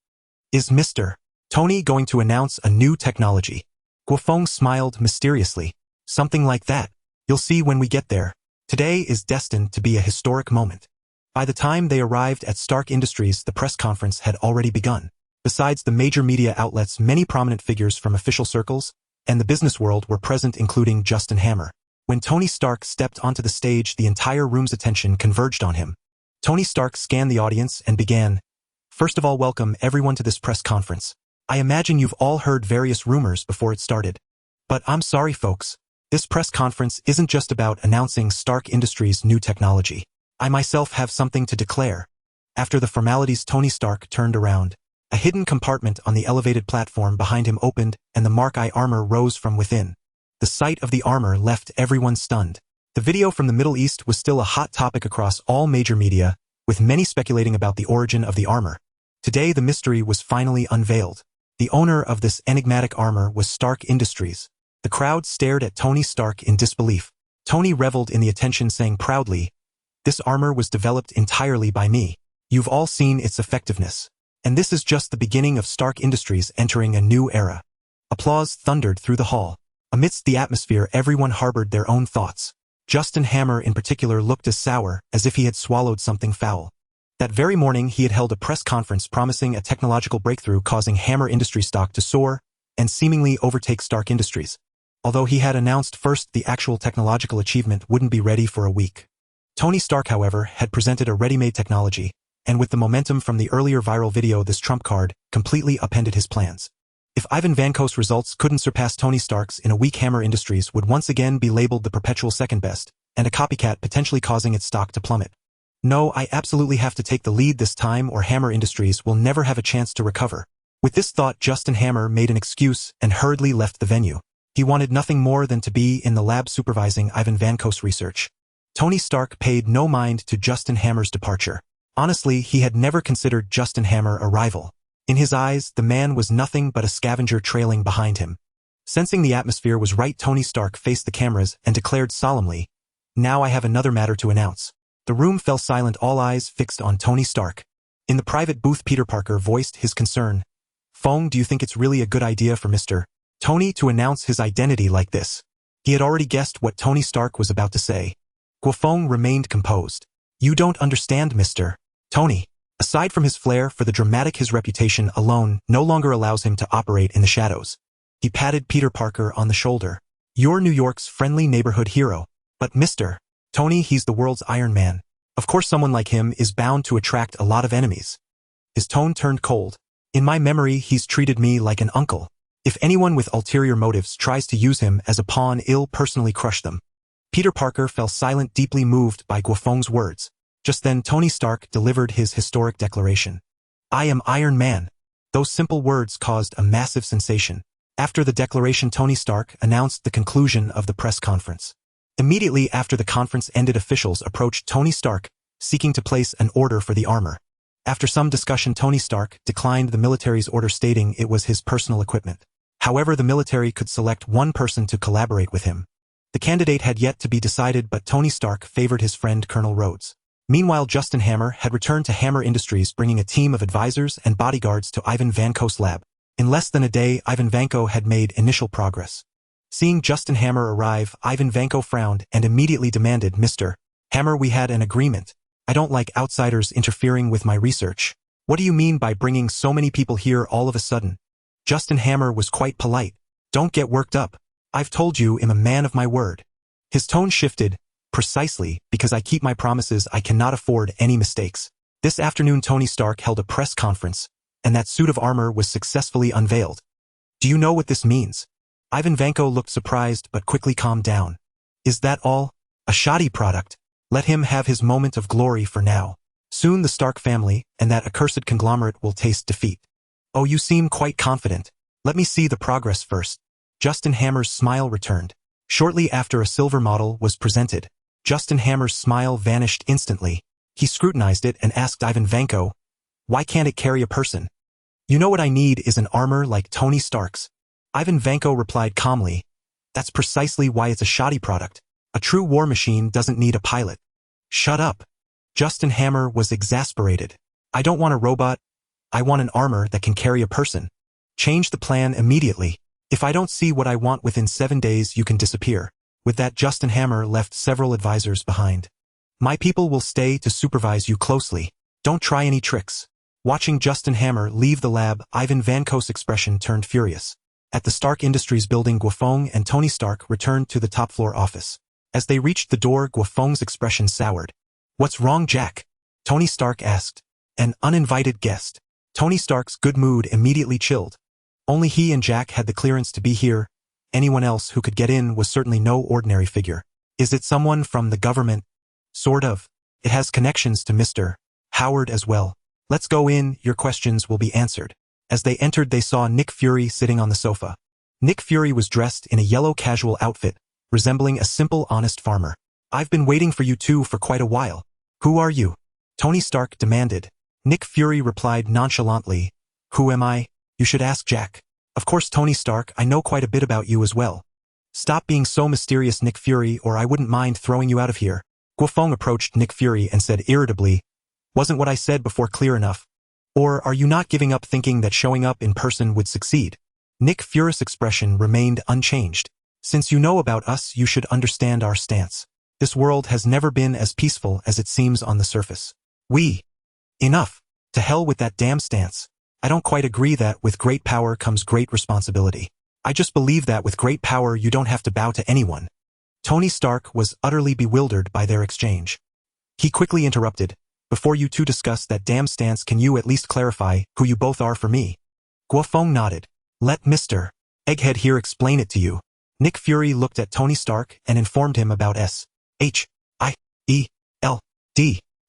Is Mr. Tony going to announce a new technology? Guo Feng smiled mysteriously. Something like that. You'll see when we get there. Today is destined to be a historic moment. By the time they arrived at Stark Industries, the press conference had already begun. Besides the major media outlets, many prominent figures from official circles and the business world were present, including Justin Hammer. When Tony Stark stepped onto the stage, the entire room's attention converged on him. Tony Stark scanned the audience and began. First of all, welcome everyone to this press conference. I imagine you've all heard various rumors before it started. But I'm sorry, folks. This press conference isn't just about announcing Stark Industries' new technology. I myself have something to declare. After the formalities, Tony Stark turned around. A hidden compartment on the elevated platform behind him opened, and the Mark I armor rose from within. The sight of the armor left everyone stunned. The video from the Middle East was still a hot topic across all major media, with many speculating about the origin of the armor. Today, the mystery was finally unveiled. The owner of this enigmatic armor was Stark Industries. The crowd stared at Tony Stark in disbelief. Tony reveled in the attention, saying proudly, "This armor was developed entirely by me. You've all seen its effectiveness. And this is just the beginning of Stark Industries entering a new era." Applause thundered through the hall. Amidst the atmosphere, everyone harbored their own thoughts. Justin Hammer in particular looked as sour as if he had swallowed something foul. That very morning he had held a press conference promising a technological breakthrough causing Hammer Industries stock to soar and seemingly overtake Stark Industries. Although he had announced first the actual technological achievement wouldn't be ready for a week. Tony Stark, however, had presented a ready-made technology, and with the momentum from the earlier viral video, this trump card completely upended his plans. If Ivan Vanko's results couldn't surpass Tony Stark's in a week, Hammer Industries would once again be labeled the perpetual second best, and a copycat potentially causing its stock to plummet. No, I absolutely have to take the lead this time or Hammer Industries will never have a chance to recover. With this thought, Justin Hammer made an excuse and hurriedly left the venue. He wanted nothing more than to be in the lab supervising Ivan Vanko's research. Tony Stark paid no mind to Justin Hammer's departure. Honestly, he had never considered Justin Hammer a rival. In his eyes, the man was nothing but a scavenger trailing behind him. Sensing the atmosphere was right, Tony Stark faced the cameras and declared solemnly, "Now I have another matter to announce." The room fell silent, all eyes fixed on Tony Stark. In the private booth, Peter Parker voiced his concern. "Feng, do you think it's really a good idea for Mr. Tony to announce his identity like this?" He had already guessed what Tony Stark was about to say. Guo Feng remained composed. "You don't understand, Mr. Tony. Aside from his flair for the dramatic, his reputation alone no longer allows him to operate in the shadows." He patted Peter Parker on the shoulder. "You're New York's friendly neighborhood hero. But Mr. Tony, he's the world's Iron Man. Of course someone like him is bound to attract a lot of enemies." His tone turned cold. "In my memory, he's treated me like an uncle. If anyone with ulterior motives tries to use him as a pawn, I'll personally crush them." Peter Parker fell silent, deeply moved by Guo Feng's words. Just then, Tony Stark delivered his historic declaration. "I am Iron Man." Those simple words caused a massive sensation. After the declaration, Tony Stark announced the conclusion of the press conference. Immediately after the conference ended, officials approached Tony Stark, seeking to place an order for the armor. After some discussion, Tony Stark declined the military's order, stating it was his personal equipment. However, the military could select one person to collaborate with him. The candidate had yet to be decided, but Tony Stark favored his friend Colonel Rhodes. Meanwhile, Justin Hammer had returned to Hammer Industries, bringing a team of advisors and bodyguards to Ivan Vanko's lab. In less than a day, Ivan Vanko had made initial progress. Seeing Justin Hammer arrive, Ivan Vanko frowned and immediately demanded, "Mr. Hammer, we had an agreement. I don't like outsiders interfering with my research. What do you mean by bringing so many people here all of a sudden?" Justin Hammer was quite polite. "Don't get worked up. I've told you I'm a man of my word." His tone shifted. "Precisely, because I keep my promises, I cannot afford any mistakes." This afternoon Tony Stark held a press conference, and that suit of armor was successfully unveiled. "Do you know what this means?" Ivan Vanko looked surprised but quickly calmed down. "Is that all? A shoddy product? Let him have his moment of glory for now. Soon the Stark family and that accursed conglomerate will taste defeat." "Oh, you seem quite confident. Let me see the progress first." Justin Hammer's smile returned. Shortly after, a silver model was presented. Justin Hammer's smile vanished instantly. He scrutinized it and asked Ivan Vanko, "Why can't it carry a person?" "You know what I need is an armor like Tony Stark's." Ivan Vanko replied calmly, "That's precisely why it's a shoddy product. A true war machine doesn't need a pilot." "Shut up." Justin Hammer was exasperated. "I don't want a robot. I want an armor that can carry a person. Change the plan immediately. If I don't see what I want within 7 days, you can disappear." With that, Justin Hammer left several advisors behind. "My people will stay to supervise you closely. Don't try any tricks." Watching Justin Hammer leave the lab, Ivan Vanko's expression turned furious. At the Stark Industries building, Guo Feng and Tony Stark returned to the top-floor office. As they reached the door, Guo Feng's expression soured. "What's wrong, Jack?" Tony Stark asked. "An uninvited guest." Tony Stark's good mood immediately chilled. Only he and Jack had the clearance to be here. Anyone else who could get in was certainly no ordinary figure. "Is it someone from the government?" "Sort of. It has connections to Mr. Howard as well." "Let's go in, your questions will be answered." As they entered, they saw Nick Fury sitting on the sofa. Nick Fury was dressed in a yellow casual outfit, resembling a simple, honest farmer. "I've been waiting for you two for quite a while." "Who are you?" Tony Stark demanded. Nick Fury replied nonchalantly, "Who am I? You should ask Jack." "Of course, Tony Stark, I know quite a bit about you as well." "Stop being so mysterious, Nick Fury, or I wouldn't mind throwing you out of here." Guo Feng approached Nick Fury and said irritably, "Wasn't what I said before clear enough? Or are you not giving up thinking that showing up in person would succeed?" Nick Fury's expression remained unchanged. "Since you know about us, you should understand our stance. This world has never been as peaceful as it seems on the surface. Enough. To hell with that damn stance. I don't quite agree that with great power comes great responsibility. I just believe that with great power you don't have to bow to anyone." Tony Stark was utterly bewildered by their exchange. He quickly interrupted, "Before you two discuss that damn stance, can you at least clarify who you both are for me?" Guo Feng nodded. "Let Mr. Egghead here explain it to you." Nick Fury looked at Tony Stark and informed him about S.H.I.E.L.D.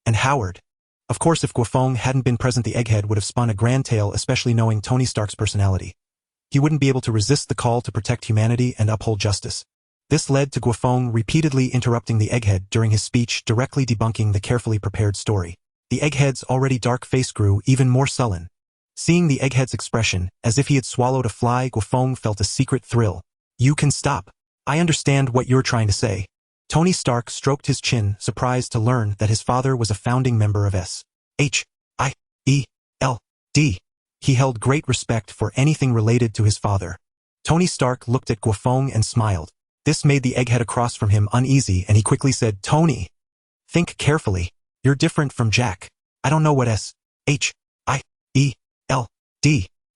and Howard. Of course, if Guo Feng hadn't been present, the Egghead would have spun a grand tale, especially knowing Tony Stark's personality. He wouldn't be able to resist the call to protect humanity and uphold justice. This led to Guo Feng repeatedly interrupting the Egghead during his speech, directly debunking the carefully prepared story. The Egghead's already dark face grew even more sullen. Seeing the Egghead's expression, as if he had swallowed a fly, Guo Feng felt a secret thrill. "You can stop. I understand what you're trying to say." Tony Stark stroked his chin, surprised to learn that his father was a founding member of S.H.I.E.L.D. He held great respect for anything related to his father. Tony Stark looked at Guo Feng and smiled. This made the Egghead across from him uneasy, and he quickly said, "Tony, think carefully. You're different from Jack. I don't know what S.H.I.E.L.D.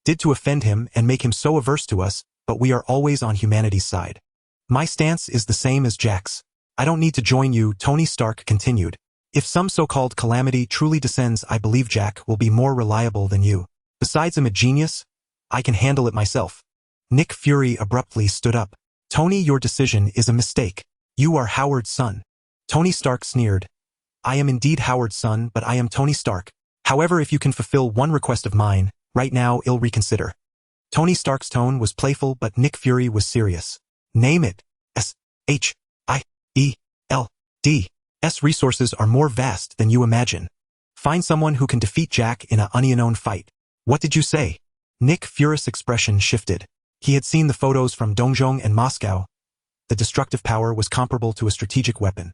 did to offend him and make him so averse to us, but we are always on humanity's side. My stance is the same as Jack's. I don't need to join you," Tony Stark continued. "If some so-called calamity truly descends, I believe Jack will be more reliable than you. Besides, I'm a genius. I can handle it myself." Nick Fury abruptly stood up. "Tony, your decision is a mistake. You are Howard's son." Tony Stark sneered. "I am indeed Howard's son, but I am Tony Stark. However, if you can fulfill one request of mine, right now I'll reconsider." Tony Stark's tone was playful, but Nick Fury was serious. "Name it." S.H.I.E.L.D.'s resources are more vast than you imagine. Find someone who can defeat Jack in an unknown fight. "What did you say?" Nick Fury's expression shifted. He had seen the photos from Dongzhong and Moscow. The destructive power was comparable to a strategic weapon.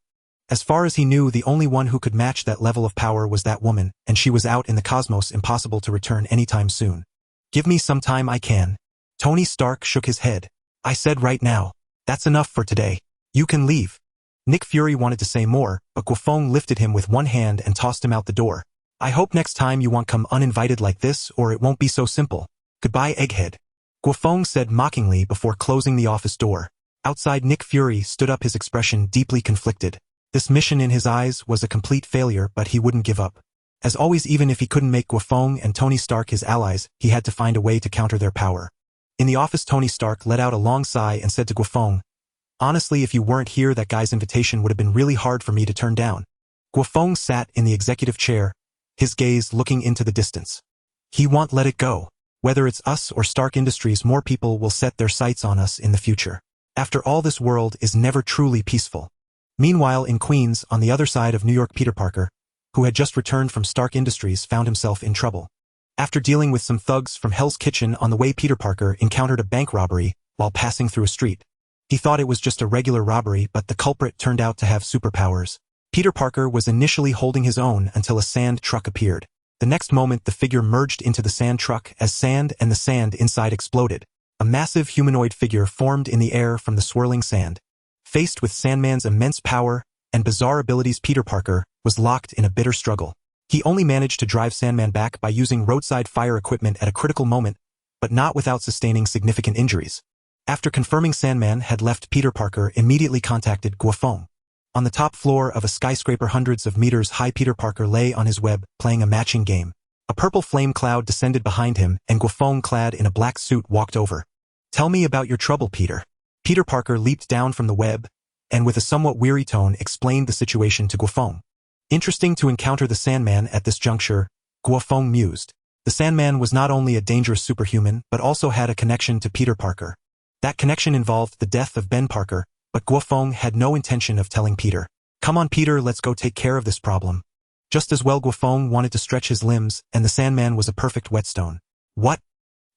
As far as he knew, the only one who could match that level of power was that woman, and she was out in the cosmos, impossible to return anytime soon. "Give me some time, I can." Tony Stark shook his head. "I said right now." That's enough for today. You can leave. Nick Fury wanted to say more, but Guo Feng lifted him with one hand and tossed him out the door. I hope next time you won't come uninvited like this or it won't be so simple. Goodbye, egghead. Guo Feng said mockingly before closing the office door. Outside, Nick Fury stood up, his expression deeply conflicted. This mission in his eyes was a complete failure, but he wouldn't give up. As always, even if he couldn't make Guo Feng and Tony Stark his allies, he had to find a way to counter their power. In the office, Tony Stark let out a long sigh and said to Guo Feng, honestly, if you weren't here, that guy's invitation would have been really hard for me to turn down. Guo Feng sat in the executive chair, his gaze looking into the distance. He won't let it go. Whether it's us or Stark Industries, more people will set their sights on us in the future. After all, this world is never truly peaceful. Meanwhile, in Queens, on the other side of New York, Peter Parker, who had just returned from Stark Industries, found himself in trouble. After dealing with some thugs from Hell's Kitchen on the way, Peter Parker encountered a bank robbery while passing through a street. He thought it was just a regular robbery, but the culprit turned out to have superpowers. Peter Parker was initially holding his own until a sand truck appeared. The next moment, the figure merged into the sand truck as sand and the sand inside exploded. A massive humanoid figure formed in the air from the swirling sand. Faced with Sandman's immense power and bizarre abilities, Peter Parker was locked in a bitter struggle. He only managed to drive Sandman back by using roadside fire equipment at a critical moment, but not without sustaining significant injuries. After confirming Sandman had left, Peter Parker immediately contacted Guo Feng. On the top floor of a skyscraper hundreds of meters high, Peter Parker lay on his web, playing a matching game. A purple flame cloud descended behind him, and Guo Feng, clad in a black suit, walked over. Tell me about your trouble, Peter. Peter Parker leaped down from the web, and with a somewhat weary tone explained the situation to Guo Feng. Interesting to encounter the Sandman at this juncture, Guo Feng mused. The Sandman was not only a dangerous superhuman, but also had a connection to Peter Parker. That connection involved the death of Ben Parker, but Guo Feng had no intention of telling Peter. Come on, Peter, let's go take care of this problem. Just as well, Guo Feng wanted to stretch his limbs, and the Sandman was a perfect whetstone. What?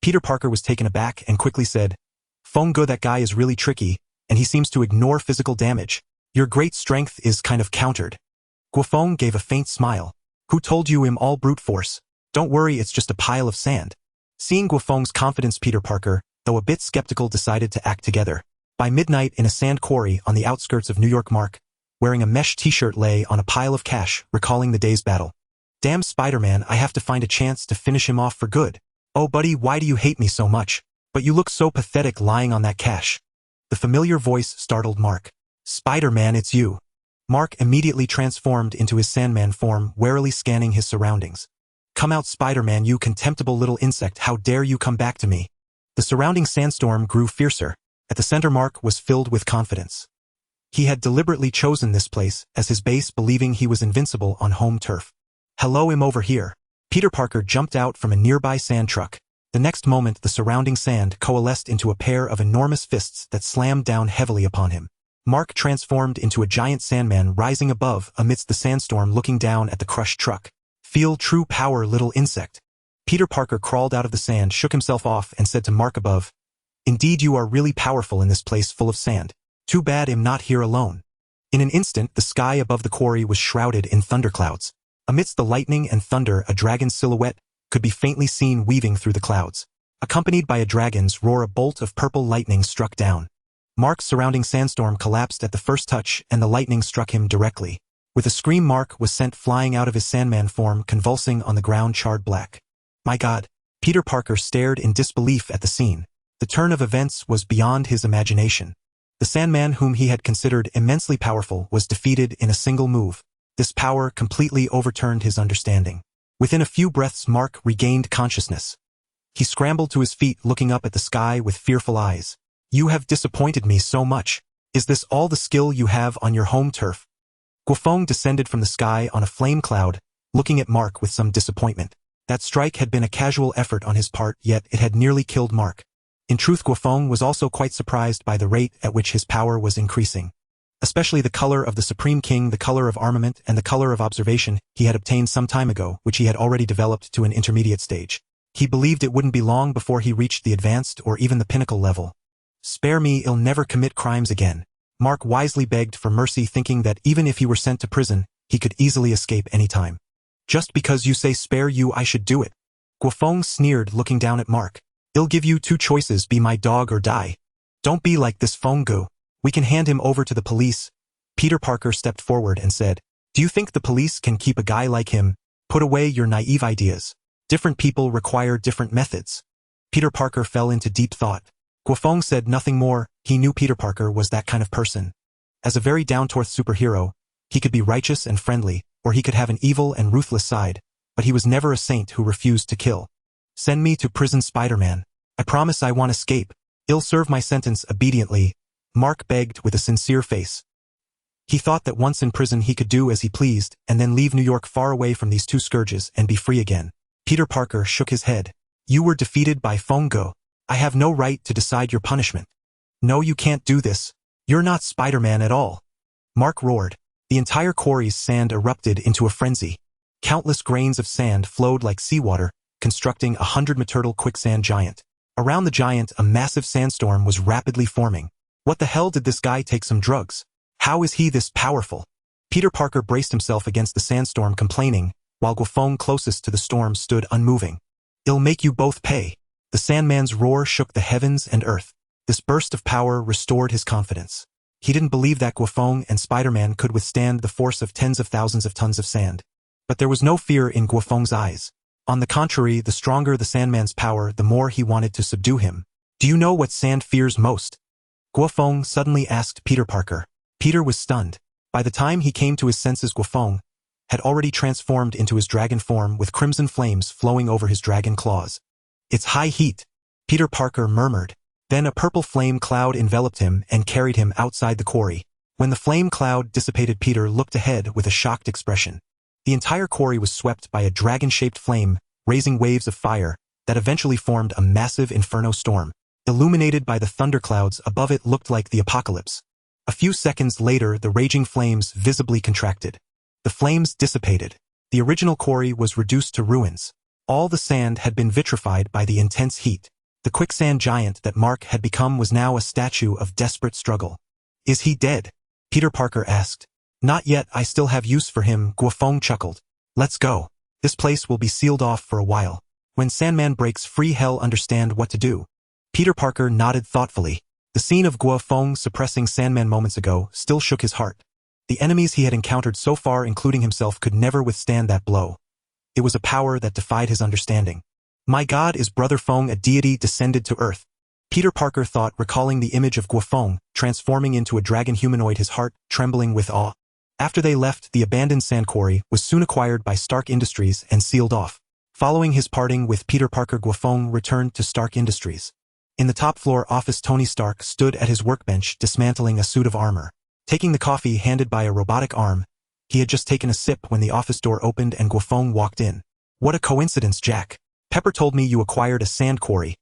Peter Parker was taken aback and quickly said, Feng Go, that guy is really tricky, and he seems to ignore physical damage. Your great strength is kind of countered. Guo Feng gave a faint smile. Who told you I'm all brute force? Don't worry, it's just a pile of sand. Seeing Guo Feng's confidence, Peter Parker, though a bit skeptical, decided to act together. By midnight, in a sand quarry on the outskirts of New York, Mark, wearing a mesh t-shirt, lay on a pile of cash, recalling the day's battle. Damn, Spider-Man, I have to find a chance to finish him off for good. Oh, buddy, why do you hate me so much? But you look so pathetic lying on that cash. The familiar voice startled Mark. Spider-Man, it's you. Mark immediately transformed into his Sandman form, warily scanning his surroundings. Come out, Spider-Man, you contemptible little insect, how dare you come back to me? The surrounding sandstorm grew fiercer. At the center, Mark was filled with confidence. He had deliberately chosen this place as his base, believing he was invincible on home turf. Hello, I'm over here. Peter Parker jumped out from a nearby sand truck. The next moment, the surrounding sand coalesced into a pair of enormous fists that slammed down heavily upon him. Mark transformed into a giant Sandman, rising above amidst the sandstorm, looking down at the crushed truck. Feel true power, little insect. Peter Parker crawled out of the sand, shook himself off, and said to Mark above, Indeed, you are really powerful in this place full of sand. Too bad I'm not here alone. In an instant, the sky above the quarry was shrouded in thunderclouds. Amidst the lightning and thunder, a dragon's silhouette could be faintly seen weaving through the clouds. Accompanied by a dragon's roar, a bolt of purple lightning struck down. Mark's surrounding sandstorm collapsed at the first touch, and the lightning struck him directly. With a scream, Mark was sent flying out of his Sandman form, convulsing on the ground, charred black. My God! Peter Parker stared in disbelief at the scene. The turn of events was beyond his imagination. The Sandman, whom he had considered immensely powerful, was defeated in a single move. This power completely overturned his understanding. Within a few breaths, Mark regained consciousness. He scrambled to his feet, looking up at the sky with fearful eyes. You have disappointed me so much. Is this all the skill you have on your home turf? Guo Feng descended from the sky on a flame cloud, looking at Mark with some disappointment. That strike had been a casual effort on his part, yet it had nearly killed Mark. In truth, Guo Feng was also quite surprised by the rate at which his power was increasing. Especially the color of the Supreme King, the color of armament, and the color of observation he had obtained some time ago, which he had already developed to an intermediate stage. He believed it wouldn't be long before he reached the advanced or even the pinnacle level. Spare me, I'll never commit crimes again. Mark wisely begged for mercy, thinking that even if he were sent to prison, he could easily escape any time. Just because you say spare you, I should do it. Guo Feng sneered, looking down at Mark. I'll give you two choices, be my dog or die. Don't be like this, Feng Gu. We can hand him over to the police. Peter Parker stepped forward and said, "Do you think the police can keep a guy like him? Put away your naive ideas. Different people require different methods." Peter Parker fell into deep thought. Guo Feng said nothing more. He knew Peter Parker was that kind of person. As a very down-to-earth superhero, he could be righteous and friendly, or he could have an evil and ruthless side, but he was never a saint who refused to kill. "Send me to prison, Spider-Man. I promise I won't escape. I'll serve my sentence obediently," Mark begged with a sincere face. He thought that once in prison he could do as he pleased and then leave New York far away from these two scourges and be free again. Peter Parker shook his head. "You were defeated by Feng Go. I have no right to decide your punishment." "No, you can't do this. You're not Spider-Man at all," Mark roared. The entire quarry's sand erupted into a frenzy. Countless grains of sand flowed like seawater, constructing a 100-meter quicksand giant. Around the giant, a massive sandstorm was rapidly forming. What the hell, did this guy take some drugs? How is he this powerful? Peter Parker braced himself against the sandstorm, complaining, while Guo Feng, closest to the storm, stood unmoving. "I'll make you both pay." The Sandman's roar shook the heavens and earth. This burst of power restored his confidence. He didn't believe that Guo Feng and Spider-Man could withstand the force of tens of thousands of tons of sand. But there was no fear in Guo Feng's eyes. On the contrary, the stronger the Sandman's power, the more he wanted to subdue him. "Do you know what sand fears most?" Guo Feng suddenly asked Peter Parker. Peter was stunned. By the time he came to his senses, Guo Feng had already transformed into his dragon form with crimson flames flowing over his dragon claws. "It's high heat," Peter Parker murmured. Then a purple flame cloud enveloped him and carried him outside the quarry. When the flame cloud dissipated, Peter looked ahead with a shocked expression. The entire quarry was swept by a dragon-shaped flame, raising waves of fire that eventually formed a massive inferno storm. Illuminated by the thunderclouds above, it looked like the apocalypse. A few seconds later, the raging flames visibly contracted. The flames dissipated. The original quarry was reduced to ruins. All the sand had been vitrified by the intense heat. The quicksand giant that Mark had become was now a statue of desperate struggle. "Is he dead?" Peter Parker asked. "Not yet, I still have use for him," Guo Feng chuckled. "Let's go. This place will be sealed off for a while. When Sandman breaks free, hell understand what to do." Peter Parker nodded thoughtfully. The scene of Guo Feng suppressing Sandman moments ago still shook his heart. The enemies he had encountered so far, including himself, could never withstand that blow. It was a power that defied his understanding. "My God, is Brother Feng a deity descended to Earth?" Peter Parker thought, recalling the image of Guo Feng transforming into a dragon humanoid, his heart trembling with awe. After they left, the abandoned sand quarry was soon acquired by Stark Industries and sealed off. Following his parting with Peter Parker, Guo Feng returned to Stark Industries. In the top-floor office, Tony Stark stood at his workbench dismantling a suit of armor. Taking the coffee handed by a robotic arm, he had just taken a sip when the office door opened and Guo Feng walked in. "What a coincidence, Jack. Pepper told me you acquired a sand quarry.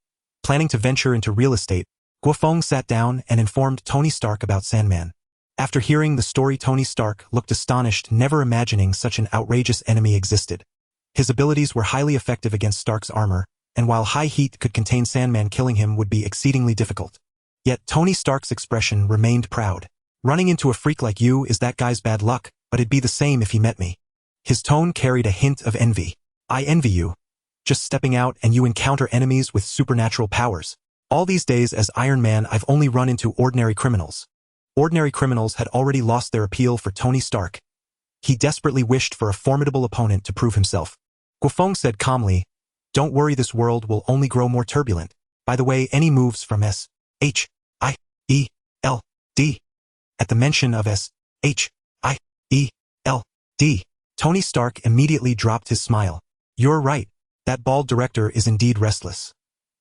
Planning to venture into real estate." Guo Feng sat down and informed Tony Stark about Sandman. After hearing the story, Tony Stark looked astonished, never imagining such an outrageous enemy existed. His abilities were highly effective against Stark's armor, and while high heat could contain Sandman, killing him would be exceedingly difficult. Yet Tony Stark's expression remained proud. "Running into a freak like you is that guy's bad luck, but it'd be the same if he met me." His tone carried a hint of envy. "I envy you. Just stepping out and you encounter enemies with supernatural powers. All these days as Iron Man, I've only run into ordinary criminals." Ordinary criminals had already lost their appeal for Tony Stark. He desperately wished for a formidable opponent to prove himself. Guo Feng said calmly, "Don't worry, this world will only grow more turbulent. By the way, any moves from S-H-I-E-L-D?" At the mention of S-H-I-E-L-D, Tony Stark immediately dropped his smile. "You're right. That bald director is indeed restless.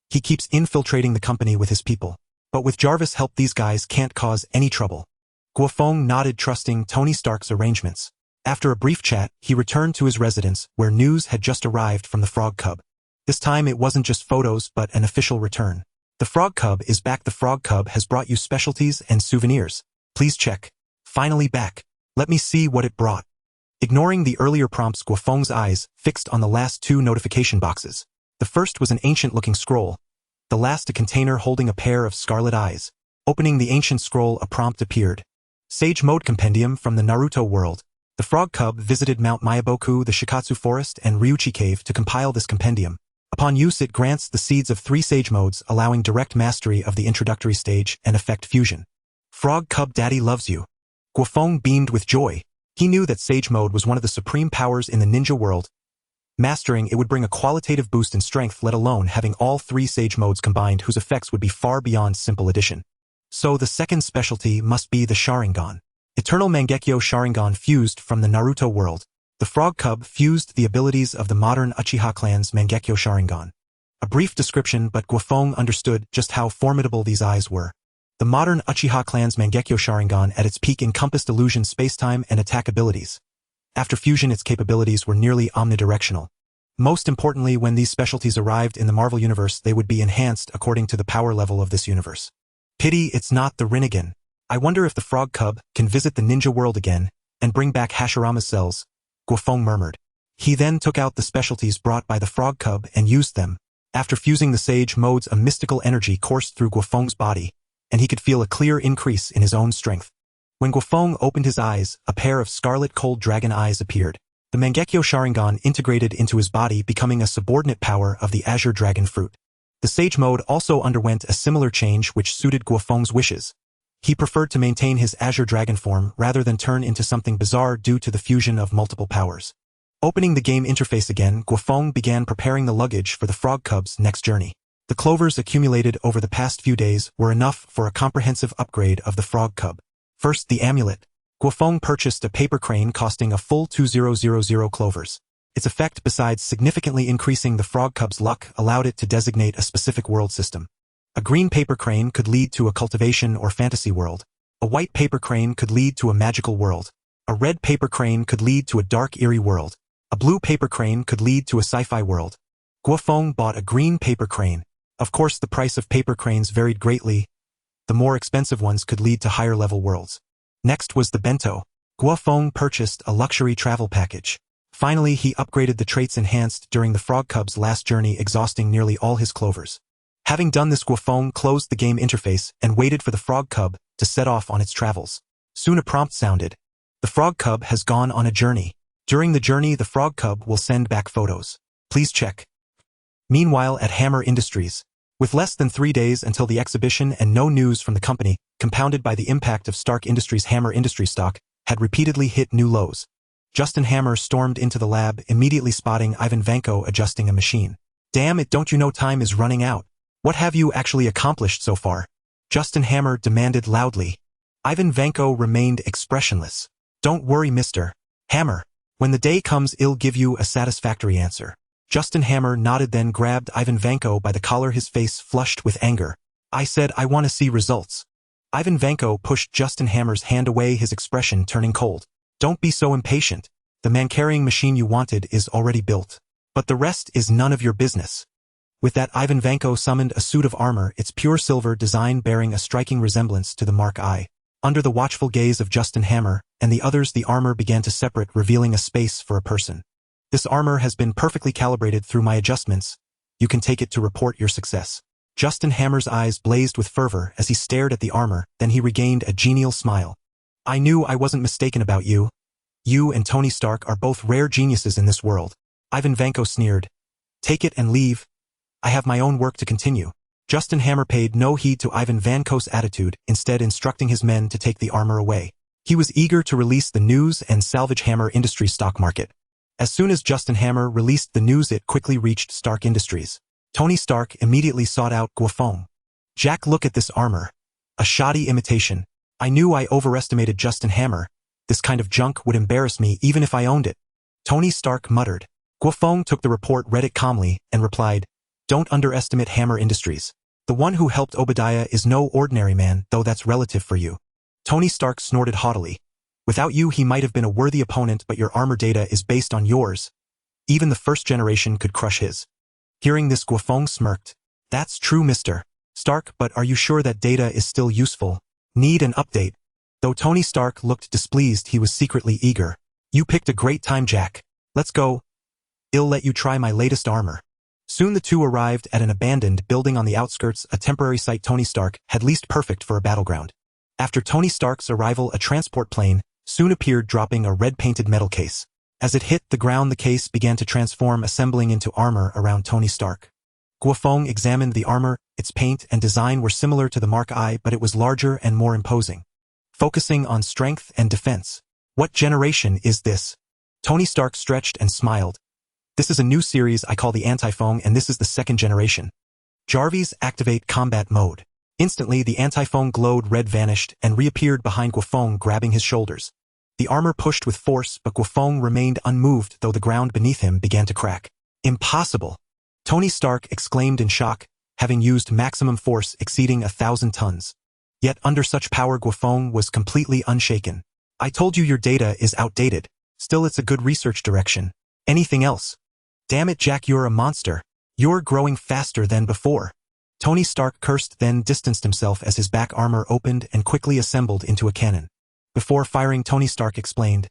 He keeps infiltrating the company with his people. But with Jarvis' help, these guys can't cause any trouble." Guo Feng nodded, trusting Tony Stark's arrangements. After a brief chat, he returned to his residence, where news had just arrived from the Frog Cub. This time it wasn't just photos, but an official return. "The Frog Cub is back. The Frog Cub has brought you specialties and souvenirs. Please check. Finally back. Let me see what it brought." Ignoring the earlier prompts, Guo Feng's eyes fixed on the last two notification boxes. The first was an ancient-looking scroll, the last a container holding a pair of scarlet eyes. Opening the ancient scroll, a prompt appeared. "Sage Mode Compendium from the Naruto world." The Frog Cub visited Mount Miyaboku, the Shikatsu Forest, and Ryuchi Cave to compile this compendium. Upon use, it grants the seeds of 3 sage modes, allowing direct mastery of the introductory stage and effect fusion. Frog Cub Daddy loves you. Guo Feng beamed with joy. He knew that Sage Mode was one of the supreme powers in the ninja world. Mastering it would bring a qualitative boost in strength, let alone having all 3 Sage Modes combined, whose effects would be far beyond simple addition. So the second specialty must be the Sharingan. Eternal Mangekyo Sharingan fused from the Naruto world. The Frog Cub fused the abilities of the modern Uchiha clan's Mangekyo Sharingan. A brief description, but Guo Feng understood just how formidable these eyes were. The modern Uchiha clan's Mangekyo Sharingan at its peak encompassed illusion, spacetime, and attack abilities. After fusion, its capabilities were nearly omnidirectional. Most importantly, when these specialties arrived in the Marvel Universe, they would be enhanced according to the power level of this universe. Pity it's not the Rinnegan. I wonder if the Frog Cub can visit the ninja world again and bring back Hashirama's cells, Guo Feng murmured. He then took out the specialties brought by the Frog Cub and used them. After fusing the Sage Modes, a mystical energy coursed through Guo Feng's body, and he could feel a clear increase in his own strength. When Guo Feng opened his eyes, a pair of scarlet cold dragon eyes appeared. The Mangekyo Sharingan integrated into his body, becoming a subordinate power of the Azure Dragon Fruit. The Sage Mode also underwent a similar change which suited Guo Feng's wishes. He preferred to maintain his Azure Dragon form rather than turn into something bizarre due to the fusion of multiple powers. Opening the game interface again, Guo Feng began preparing the luggage for the Frog Cub's next journey. The clovers accumulated over the past few days were enough for a comprehensive upgrade of the Frog Cub. First, the amulet. Guo Feng purchased a paper crane costing a full 2000 clovers. Its effect, besides significantly increasing the Frog Cub's luck, allowed it to designate a specific world system. A green paper crane could lead to a cultivation or fantasy world. A white paper crane could lead to a magical world. A red paper crane could lead to a dark, eerie world. A blue paper crane could lead to a sci-fi world. Guo Feng bought a green paper crane. Of course, the price of paper cranes varied greatly. The more expensive ones could lead to higher-level worlds. Next was the bento. Guo Feng purchased a luxury travel package. Finally, he upgraded the traits enhanced during the Frog Cub's last journey, exhausting nearly all his clovers. Having done this, Guo Feng closed the game interface and waited for the Frog Cub to set off on its travels. Soon a prompt sounded. The Frog Cub has gone on a journey. During the journey, the Frog Cub will send back photos. Please check. Meanwhile, at Hammer Industries, with less than 3 days until the exhibition and no news from the company, compounded by the impact of Stark Industries' Hammer Industries stock, had repeatedly hit new lows. Justin Hammer stormed into the lab, immediately spotting Ivan Vanko adjusting a machine. Damn it, don't you know time is running out? What have you actually accomplished so far? Justin Hammer demanded loudly. Ivan Vanko remained expressionless. Don't worry, Mr. Hammer. When the day comes, I'll give you a satisfactory answer. Justin Hammer nodded, then grabbed Ivan Vanko by the collar, his face flushed with anger. I said I want to see results. Ivan Vanko pushed Justin Hammer's hand away, his expression turning cold. Don't be so impatient. The man-carrying machine you wanted is already built. But the rest is none of your business. With that, Ivan Vanko summoned a suit of armor, its pure silver design bearing a striking resemblance to the Mark I. Under the watchful gaze of Justin Hammer and the others, the armor began to separate, revealing a space for a person. This armor has been perfectly calibrated through my adjustments. You can take it to report your success. Justin Hammer's eyes blazed with fervor as he stared at the armor, then he regained a genial smile. I knew I wasn't mistaken about you. You and Tony Stark are both rare geniuses in this world. Ivan Vanko sneered. Take it and leave. I have my own work to continue. Justin Hammer paid no heed to Ivan Vanko's attitude, instead instructing his men to take the armor away. He was eager to release the news and salvage Hammer Industries stock market. As soon as Justin Hammer released the news, it quickly reached Stark Industries. Tony Stark immediately sought out Guo Feng. Jack, look at this armor. A shoddy imitation. I knew I overestimated Justin Hammer. This kind of junk would embarrass me even if I owned it. Tony Stark muttered. Guo Feng took the report, read it calmly, and replied, Don't underestimate Hammer Industries. The one who helped Obadiah is no ordinary man, though that's relative for you. Tony Stark snorted haughtily. Without you, he might have been a worthy opponent, but your armor data is based on yours. Even the first generation could crush his. Hearing this, Guo Feng smirked. That's true, Mr. Stark, but are you sure that data is still useful? Need an update. Though Tony Stark looked displeased, he was secretly eager. You picked a great time, Jack. Let's go. I'll let you try my latest armor. Soon the two arrived at an abandoned building on the outskirts, a temporary site Tony Stark had leased perfect for a battleground. After Tony Stark's arrival, a transport plane soon appeared, dropping a red-painted metal case. As it hit the ground, the case began to transform, assembling into armor around Tony Stark. Guo Feng examined the armor. Its paint and design were similar to the Mark I, but it was larger and more imposing. focusing on strength and defense. What generation is this? Tony Stark stretched and smiled. This is a new series I call the Anti-Feng, and this is the second generation. Jarvis, activate combat mode. Instantly, the Anti-Feng glowed red, vanished, and reappeared behind Guo Feng, grabbing his shoulders. The armor pushed with force, but Guo Feng remained unmoved, though the ground beneath him began to crack. Impossible! Tony Stark exclaimed in shock, having used maximum force exceeding 1,000 tons. Yet under such power, Guo Feng was completely unshaken. I told you your data is outdated. Still, it's a good research direction. Anything else? Damn it, Jack, you're a monster. You're growing faster than before. Tony Stark cursed, then distanced himself as his back armor opened and quickly assembled into a cannon. Before firing, Tony Stark explained,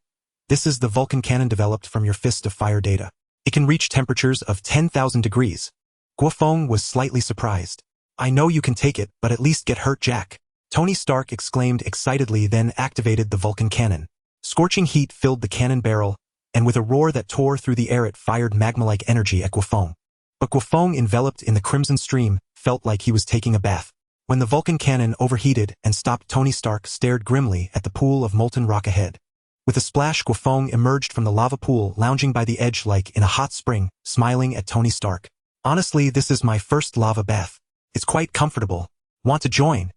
"This is the Vulcan cannon developed from your Fist of Fire data. It can reach temperatures of 10,000 degrees. Guo Feng was slightly surprised. "I know you can take it, but at least get hurt, Jack." Tony Stark exclaimed excitedly, then activated the Vulcan cannon. Scorching heat filled the cannon barrel, and with a roar that tore through the air it fired magma-like energy at Guo Feng. But Guo Feng, enveloped in the crimson stream, felt like he was taking a bath. When the Vulcan cannon overheated and stopped, Tony Stark stared grimly at the pool of molten rock ahead. With a splash, Guo Feng emerged from the lava pool, lounging by the edge like in a hot spring, smiling at Tony Stark. "Honestly, this is my first lava bath. It's quite comfortable. Want to join?"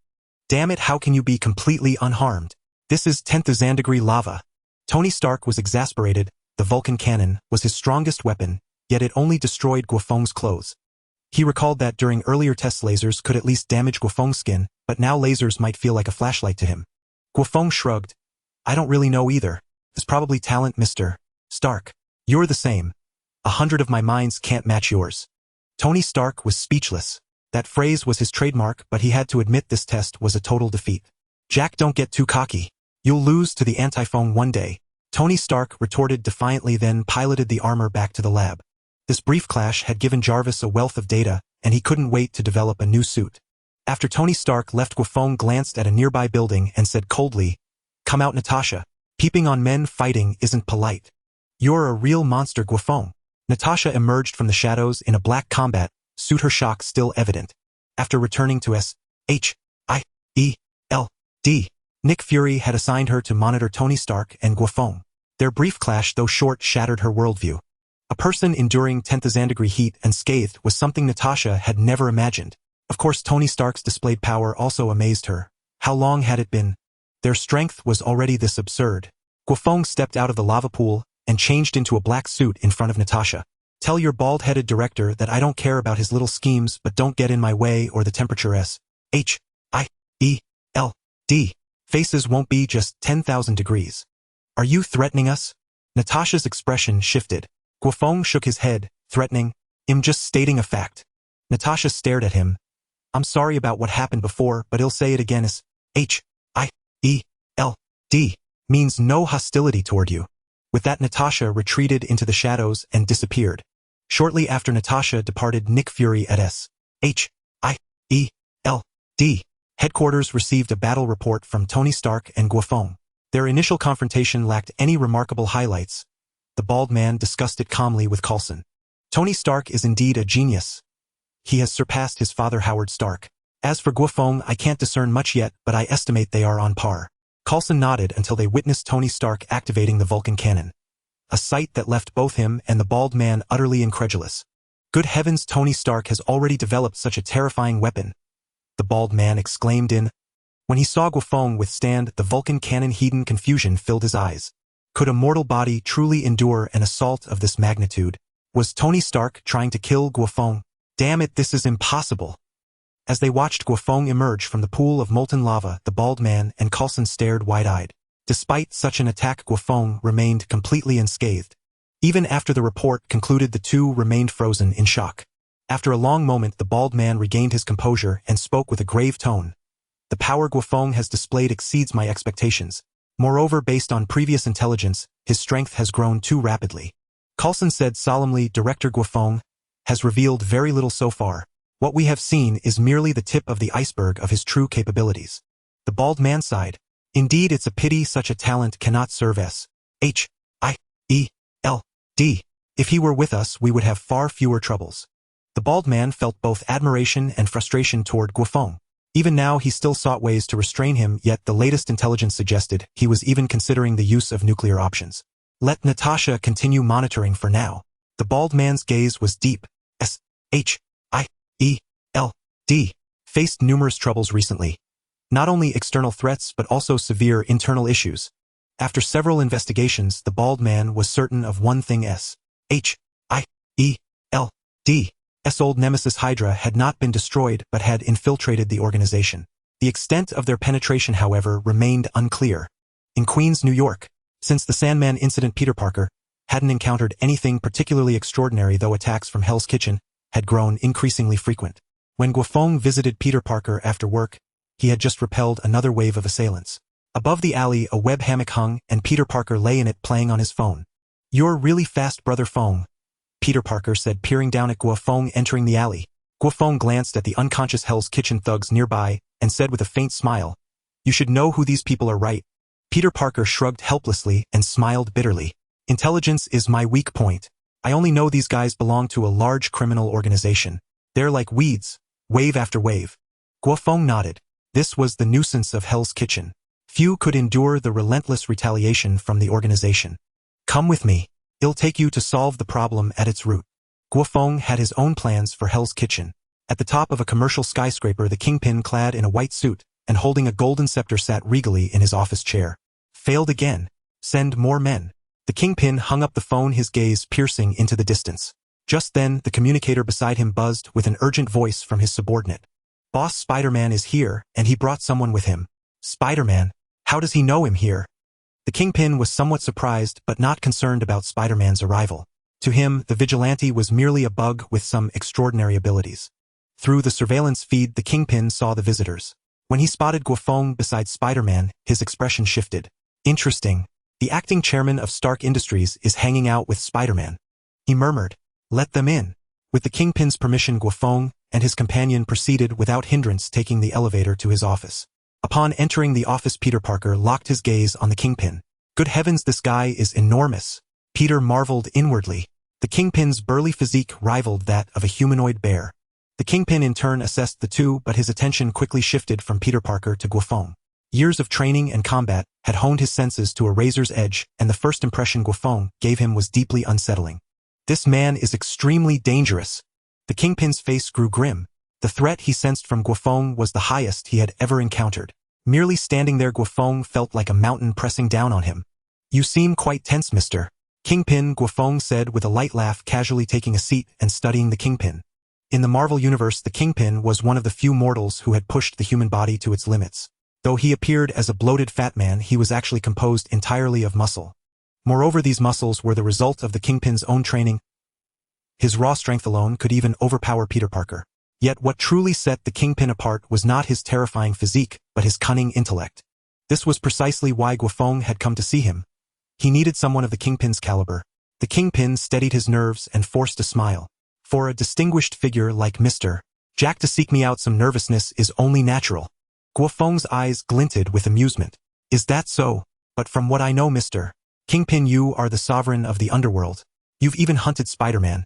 "Damn it, how can you be completely unharmed? This is 10,000 degree lava." Tony Stark was exasperated. The Vulcan cannon was his strongest weapon, yet it only destroyed Guo Feng's clothes. He recalled that during earlier tests lasers could at least damage Guo Feng's skin, but now lasers might feel like a flashlight to him. Guo Feng shrugged. "I don't really know either. It's probably talent, Mr. Stark. You're the same. 100 of my minds can't match yours." Tony Stark was speechless. That phrase was his trademark, but he had to admit this test was a total defeat. "Jack, don't get too cocky. You'll lose to the Anti-Feng one day," Tony Stark retorted defiantly, then piloted the armor back to the lab. This brief clash had given Jarvis a wealth of data, and he couldn't wait to develop a new suit. After Tony Stark left, Guo Feng glanced at a nearby building and said coldly, "Come out, Natasha. Peeping on men fighting isn't polite." "You're a real monster, Guo Feng." Natasha emerged from the shadows in a black combat suit, her shock still evident. After returning to SHIELD, Nick Fury had assigned her to monitor Tony Stark and Guo Feng. Their brief clash, though short, shattered her worldview. A person enduring 10,000 degree heat unscathed was something Natasha had never imagined. Of course, Tony Stark's displayed power also amazed her. How long had it been? Their strength was already this absurd. Guo Feng stepped out of the lava pool and changed into a black suit in front of Natasha. "Tell your bald-headed director that I don't care about his little schemes, but don't get in my way or the temperature SHIELD. Faces won't be just 10,000 degrees. Are you threatening us?" Natasha's expression shifted. Guo Feng shook his head, threatening. "I'm just stating a fact." Natasha stared at him. "I'm sorry about what happened before, but I'll say it again. SHIELD means no hostility toward you." With that, Natasha retreated into the shadows and disappeared. Shortly after Natasha departed, Nick Fury at SHIELD headquarters received a battle report from Tony Stark and Guo Feng. Their initial confrontation lacked any remarkable highlights. The bald man discussed it calmly with Coulson. "Tony Stark is indeed a genius. He has surpassed his father Howard Stark. As for Guo Feng, I can't discern much yet, but I estimate they are on par." Coulson nodded until they witnessed Tony Stark activating the Vulcan cannon. A sight that left both him and the bald man utterly incredulous. "Good heavens, Tony Stark has already developed such a terrifying weapon," the bald man exclaimed in. When he saw Guo Feng withstand the Vulcan cannon, hidden confusion filled his eyes. Could a mortal body truly endure an assault of this magnitude? Was Tony Stark trying to kill Guo Feng? Damn it, this is impossible. As they watched Guo Feng emerge from the pool of molten lava, the bald man and Coulson stared wide-eyed. Despite such an attack, Guo Feng remained completely unscathed. Even after the report concluded, the two remained frozen in shock. After a long moment, the bald man regained his composure and spoke with a grave tone. "The power Guo Feng has displayed exceeds my expectations. Moreover, based on previous intelligence, his strength has grown too rapidly." Coulson said solemnly, "Director, Guo Feng has revealed very little so far. What we have seen is merely the tip of the iceberg of his true capabilities." The bald man sighed. "Indeed, it's a pity such a talent cannot serve SHIELD. If he were with us, we would have far fewer troubles." The bald man felt both admiration and frustration toward Guo Feng. Even now he still sought ways to restrain him, yet the latest intelligence suggested he was even considering the use of nuclear options. Let Natasha continue monitoring for now. The bald man's gaze was deep. S-H-I-E-L-D. Faced numerous troubles recently. Not only external threats but also severe internal issues. After several investigations, the bald man was certain of one thing: S-H-I-E-L-D. Old nemesis Hydra had not been destroyed but had infiltrated the organization. The extent of their penetration, however, remained unclear. In Queens, New York, since the Sandman incident, Peter Parker hadn't encountered anything particularly extraordinary, though attacks from Hell's Kitchen had grown increasingly frequent. When Guo Feng visited Peter Parker after work, he had just repelled another wave of assailants. Above the alley, a web hammock hung, and Peter Parker lay in it playing on his phone. "You're really fast, Brother Feng," Peter Parker said, peering down at Guo Feng entering the alley. Guo Feng glanced at the unconscious Hell's Kitchen thugs nearby and said with a faint smile, "You should know who these people are, right?" Peter Parker shrugged helplessly and smiled bitterly. "Intelligence is my weak point. I only know these guys belong to a large criminal organization. They're like weeds, wave after wave." Guo Feng nodded. This was the nuisance of Hell's Kitchen. Few could endure the relentless retaliation from the organization. "Come with me. It'll take you to solve the problem at its root." Guo Feng had his own plans for Hell's Kitchen. At the top of a commercial skyscraper, the Kingpin, clad in a white suit and holding a golden scepter, sat regally in his office chair. "Failed again. Send more men." The Kingpin hung up the phone, his gaze piercing into the distance. Just then, the communicator beside him buzzed with an urgent voice from his subordinate. "Boss, Spider-Man is here, and he brought someone with him." "Spider-Man? How does he know him here?" The Kingpin was somewhat surprised but not concerned about Spider-Man's arrival. To him, the vigilante was merely a bug with some extraordinary abilities. Through the surveillance feed, the Kingpin saw the visitors. When he spotted Guo Feng beside Spider-Man, his expression shifted. "Interesting. The acting chairman of Stark Industries is hanging out with Spider-Man," he murmured. "Let them in." With the Kingpin's permission, Guo Feng and his companion proceeded without hindrance, taking the elevator to his office. Upon entering the office, Peter Parker locked his gaze on the Kingpin. "Good heavens, this guy is enormous," Peter marveled inwardly. The Kingpin's burly physique rivaled that of a humanoid bear. The Kingpin in turn assessed the two, but his attention quickly shifted from Peter Parker to Guo Feng. Years of training and combat had honed his senses to a razor's edge, and the first impression Guo Feng gave him was deeply unsettling. "This man is extremely dangerous." The Kingpin's face grew grim. The threat he sensed from Guo Feng was the highest he had ever encountered. Merely standing there, Guo Feng felt like a mountain pressing down on him. "You seem quite tense, Mr. Kingpin," Guo Feng said with a light laugh, casually taking a seat and studying the Kingpin. In the Marvel Universe, the Kingpin was one of the few mortals who had pushed the human body to its limits. Though he appeared as a bloated fat man, he was actually composed entirely of muscle. Moreover, these muscles were the result of the Kingpin's own training. His raw strength alone could even overpower Peter Parker. Yet what truly set the Kingpin apart was not his terrifying physique, but his cunning intellect. This was precisely why Guo Feng had come to see him. He needed someone of the Kingpin's caliber. The Kingpin steadied his nerves and forced a smile. "For a distinguished figure like Mr. Jakka to seek me out, some nervousness is only natural." Guo Feng's eyes glinted with amusement. "Is that so? But from what I know, Mr. Kingpin, you are the sovereign of the underworld. You've even hunted Spider-Man.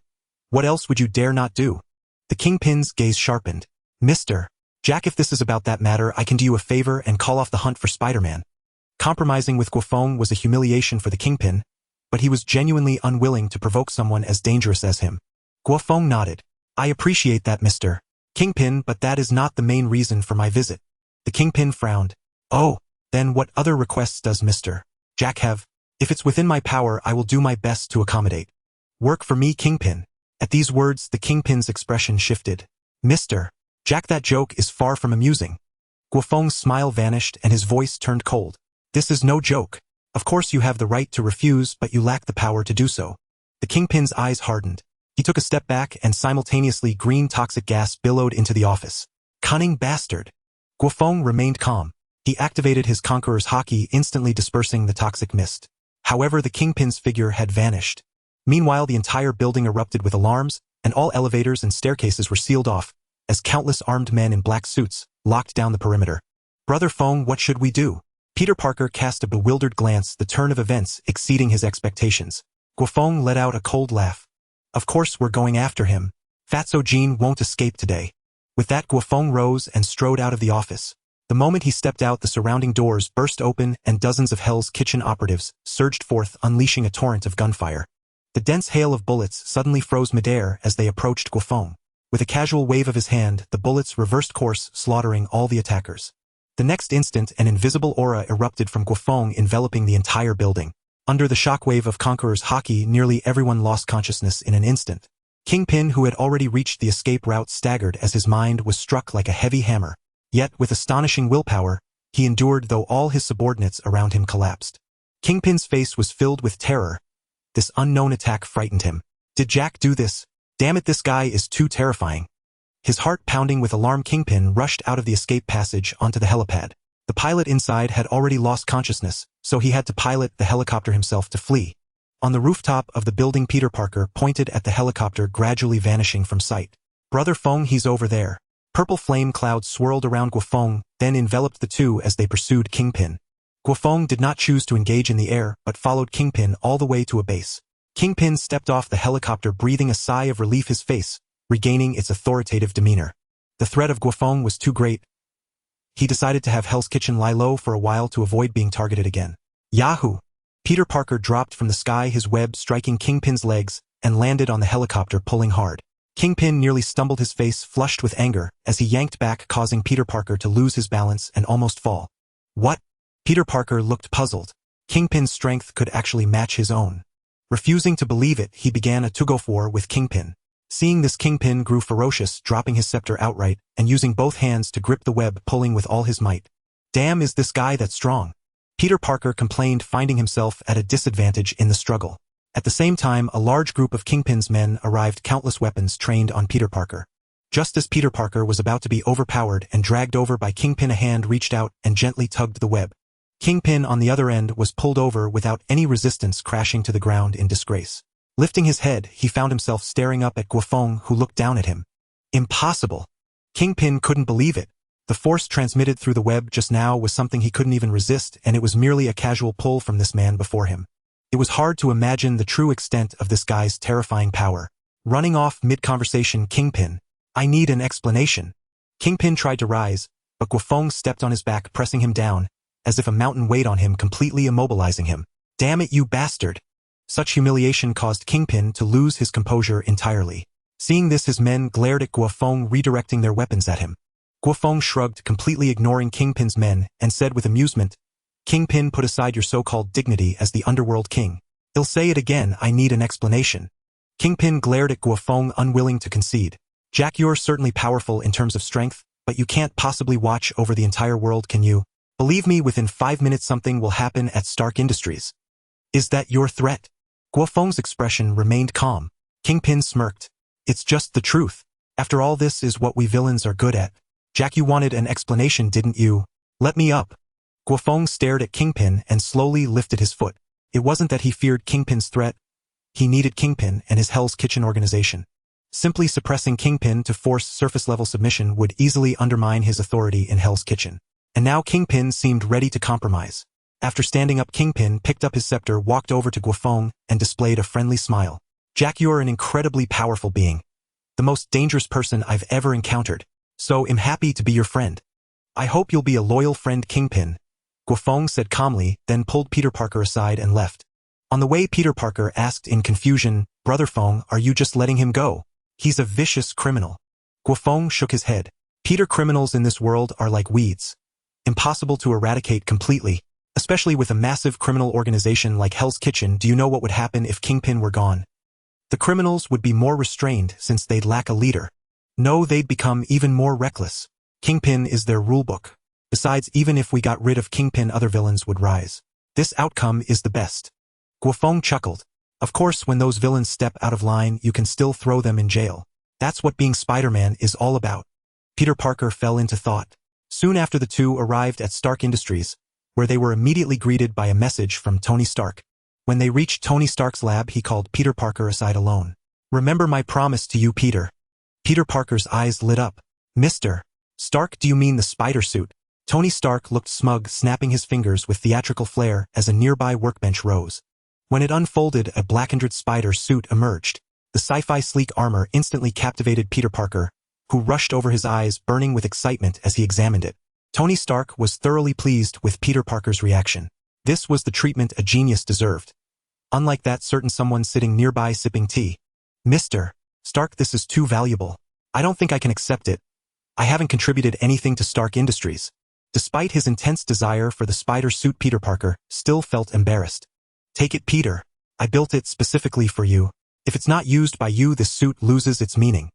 What else would you dare not do?" The Kingpin's gaze sharpened. "Mr. Jakka, if this is about that matter, I can do you a favor and call off the hunt for Spider-Man." Compromising with Guo Feng was a humiliation for the Kingpin, but he was genuinely unwilling to provoke someone as dangerous as him. Guo Feng nodded. "I appreciate that, Mr. Kingpin, but that is not the main reason for my visit." The Kingpin frowned. "Oh, then what other requests does Mr. Jakka have? If it's within my power, I will do my best to accommodate." "Work for me, Kingpin." At these words, the Kingpin's expression shifted. "Mr. Jakka, that joke is far from amusing." Guo Feng's smile vanished and his voice turned cold. "This is no joke. Of course you have the right to refuse, but you lack the power to do so." The Kingpin's eyes hardened. He took a step back and simultaneously green toxic gas billowed into the office. "Cunning bastard." Guo Feng remained calm. He activated his Conqueror's Haki, instantly dispersing the toxic mist. However, the Kingpin's figure had vanished. Meanwhile, the entire building erupted with alarms, and all elevators and staircases were sealed off, as countless armed men in black suits locked down the perimeter. "Brother Feng, what should we do?" Peter Parker cast a bewildered glance, the turn of events exceeding his expectations. Guo Feng let out a cold laugh. "Of course we're going after him. Fatso Jean won't escape today." With that, Guo Feng rose and strode out of the office. The moment he stepped out, the surrounding doors burst open and dozens of Hell's Kitchen operatives surged forth, unleashing a torrent of gunfire. The dense hail of bullets suddenly froze midair as they approached Guo Feng. With a casual wave of his hand, the bullets reversed course, slaughtering all the attackers. The next instant, an invisible aura erupted from Guo Feng, enveloping the entire building. Under the shockwave of Conqueror's haki, nearly everyone lost consciousness in an instant. Kingpin, who had already reached the escape route, staggered as his mind was struck like a heavy hammer. Yet, with astonishing willpower, he endured, though all his subordinates around him collapsed. Kingpin's face was filled with terror. This unknown attack frightened him. Did Jack do this? Damn it, this guy is too terrifying. His heart pounding with alarm, Kingpin rushed out of the escape passage onto the helipad. The pilot inside had already lost consciousness, so he had to pilot the helicopter himself to flee. On the rooftop of the building, Peter Parker pointed at the helicopter gradually vanishing from sight. Brother Feng, he's over there. Purple flame clouds swirled around Guo Feng, then enveloped the two as they pursued Kingpin. Guo Feng did not choose to engage in the air, but followed Kingpin all the way to a base. Kingpin stepped off the helicopter, breathing a sigh of relief, his face regaining its authoritative demeanor. The threat of Guo Feng was too great. He decided to have Hell's Kitchen lie low for a while to avoid being targeted again. Yahoo! Peter Parker dropped from the sky, his web striking Kingpin's legs, and landed on the helicopter, pulling hard. Kingpin nearly stumbled, his face flushed with anger, as he yanked back, causing Peter Parker to lose his balance and almost fall. What? Peter Parker looked puzzled. Kingpin's strength could actually match his own. Refusing to believe it, he began a tug-of war with Kingpin. Seeing this, Kingpin grew ferocious, dropping his scepter outright and using both hands to grip the web, pulling with all his might. Damn, is this guy that strong? Peter Parker complained, finding himself at a disadvantage in the struggle. At the same time, a large group of Kingpin's men arrived, countless weapons trained on Peter Parker. Just as Peter Parker was about to be overpowered and dragged over by Kingpin, a hand reached out and gently tugged the web. Kingpin on the other end was pulled over without any resistance, crashing to the ground in disgrace. Lifting his head, he found himself staring up at Guo Feng, who looked down at him. Impossible! Kingpin couldn't believe it. The force transmitted through the web just now was something he couldn't even resist, and it was merely a casual pull from this man before him. It was hard to imagine the true extent of this guy's terrifying power. Running off mid-conversation, Kingpin, I need an explanation. Kingpin tried to rise, but Guo Feng stepped on his back, pressing him down, as if a mountain weighed on him, completely immobilizing him. Damn it, you bastard! Such humiliation caused Kingpin to lose his composure entirely. Seeing this, his men glared at Guo Feng, redirecting their weapons at him. Guo Feng shrugged, completely ignoring Kingpin's men, and said with amusement, Kingpin, put aside your so-called dignity as the underworld king. I'll say it again, I need an explanation. Kingpin glared at Guo Feng, unwilling to concede. Jack, you're certainly powerful in terms of strength, but you can't possibly watch over the entire world, can you? Believe me, within 5 minutes something will happen at Stark Industries. Is that your threat? Guo Feng's expression remained calm. Kingpin smirked. It's just the truth. After all, this is what we villains are good at. Jack, you wanted an explanation, didn't you? Let me up. Guo Feng stared at Kingpin and slowly lifted his foot. It wasn't that he feared Kingpin's threat. He needed Kingpin and his Hell's Kitchen organization. Simply suppressing Kingpin to force surface-level submission would easily undermine his authority in Hell's Kitchen. And now Kingpin seemed ready to compromise. After standing up, Kingpin picked up his scepter, walked over to Guo Feng, and displayed a friendly smile. Jack, you're an incredibly powerful being. The most dangerous person I've ever encountered. So I'm happy to be your friend. I hope you'll be a loyal friend, Kingpin. Guo Feng said calmly, then pulled Peter Parker aside and left. On the way, Peter Parker asked in confusion, Brother Feng, are you just letting him go? He's a vicious criminal. Guo Feng shook his head. Peter, criminals in this world are like weeds. Impossible to eradicate completely. Especially with a massive criminal organization like Hell's Kitchen. Do you know what would happen if Kingpin were gone? The criminals would be more restrained since they'd lack a leader. No, they'd become even more reckless. Kingpin is their rulebook. Besides, even if we got rid of Kingpin, other villains would rise. This outcome is the best. Guo Feng chuckled. Of course, when those villains step out of line, you can still throw them in jail. That's what being Spider-Man is all about. Peter Parker fell into thought. Soon after, the two arrived at Stark Industries, where they were immediately greeted by a message from Tony Stark. When they reached Tony Stark's lab, he called Peter Parker aside alone. Remember my promise to you, Peter. Peter Parker's eyes lit up. Mr. Stark, do you mean the spider suit? Tony Stark looked smug, snapping his fingers with theatrical flair as a nearby workbench rose. When it unfolded, a blackened spider suit emerged. The sci-fi sleek armor instantly captivated Peter Parker, who rushed over his eyes burning with excitement as he examined it. Tony Stark was thoroughly pleased with Peter Parker's reaction. This was the treatment a genius deserved. Unlike that certain someone sitting nearby sipping tea. Mr. Stark, this is too valuable. I don't think I can accept it. I haven't contributed anything to Stark Industries. Despite his intense desire for the spider suit, Peter Parker still felt embarrassed. Take it, Peter. I built it specifically for you. If it's not used by you, this suit loses its meaning.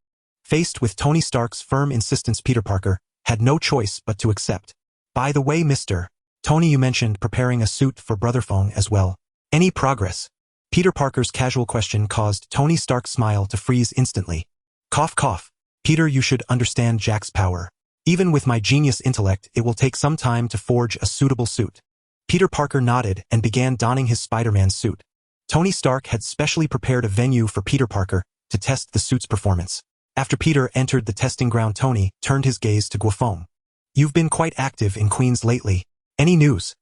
Faced with Tony Stark's firm insistence, Peter Parker had no choice but to accept. By the way, Mr. Tony, you mentioned preparing a suit for Brother Feng as well. Any progress? Peter Parker's casual question caused Tony Stark's smile to freeze instantly. Cough, cough. Peter, you should understand Jack's power. Even with my genius intellect, it will take some time to forge a suitable suit. Peter Parker nodded and began donning his Spider-Man suit. Tony Stark had specially prepared a venue for Peter Parker to test the suit's performance. After Peter entered the testing ground, Tony turned his gaze to Guo Feng. You've been quite active in Queens lately. Any news?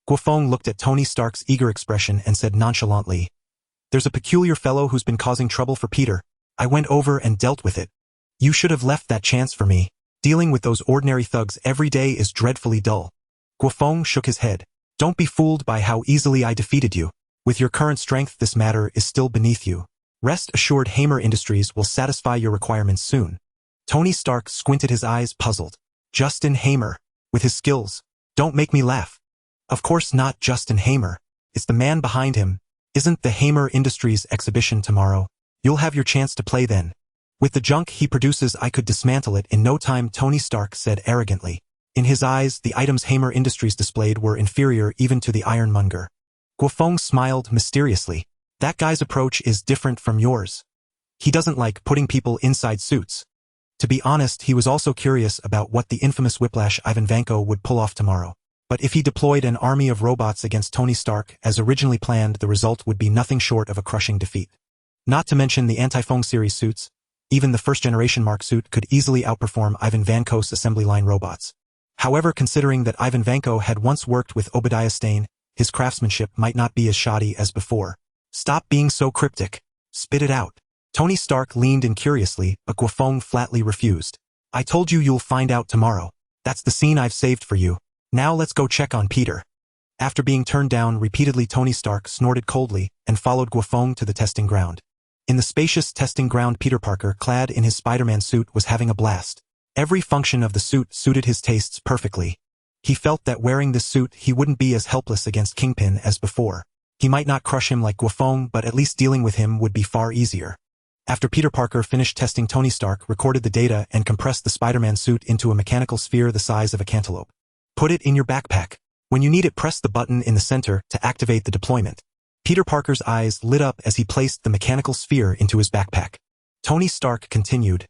Guo Feng looked at Tony Stark's eager expression and said nonchalantly, There's a peculiar fellow who's been causing trouble for Peter. I went over and dealt with it. You should have left that chance for me. Dealing with those ordinary thugs every day is dreadfully dull. Guo Feng shook his head. Don't be fooled by how easily I defeated you. With your current strength, this matter is still beneath you. Rest assured, Hammer Industries will satisfy your requirements soon. Tony Stark squinted his eyes, puzzled. Justin Hammer, with his skills. Don't make me laugh. Of course not Justin Hammer. It's the man behind him. Isn't the Hammer Industries exhibition tomorrow? You'll have your chance to play then. With the junk he produces, I could dismantle it in no time, Tony Stark said arrogantly. In his eyes, the items Hammer Industries displayed were inferior even to the Ironmonger. Guo Feng smiled mysteriously. That guy's approach is different from yours. He doesn't like putting people inside suits. To be honest, he was also curious about what the infamous Whiplash Ivan Vanko would pull off tomorrow. But if he deployed an army of robots against Tony Stark, as originally planned, the result would be nothing short of a crushing defeat. Not to mention the anti-Feng series suits. Even the first-generation Mark suit could easily outperform Ivan Vanko's assembly line robots. However, considering that Ivan Vanko had once worked with Obadiah Stane, his craftsmanship might not be as shoddy as before. Stop being so cryptic. Spit it out. Tony Stark leaned in curiously, but Guo Feng flatly refused. I told you you'll find out tomorrow. That's the scene I've saved for you. Now let's go check on Peter. After being turned down repeatedly, Tony Stark snorted coldly and followed Guo Feng to the testing ground. In the spacious testing ground, Peter Parker, clad in his Spider-Man suit, was having a blast. Every function of the suit suited his tastes perfectly. He felt that wearing this suit he wouldn't be as helpless against Kingpin as before. He might not crush him like Guo Feng, but at least dealing with him would be far easier. After Peter Parker finished testing, Tony Stark recorded the data and compressed the Spider-Man suit into a mechanical sphere the size of a cantaloupe. Put it in your backpack. When you need it, press the button in the center to activate the deployment. Peter Parker's eyes lit up as he placed the mechanical sphere into his backpack. Tony Stark continued,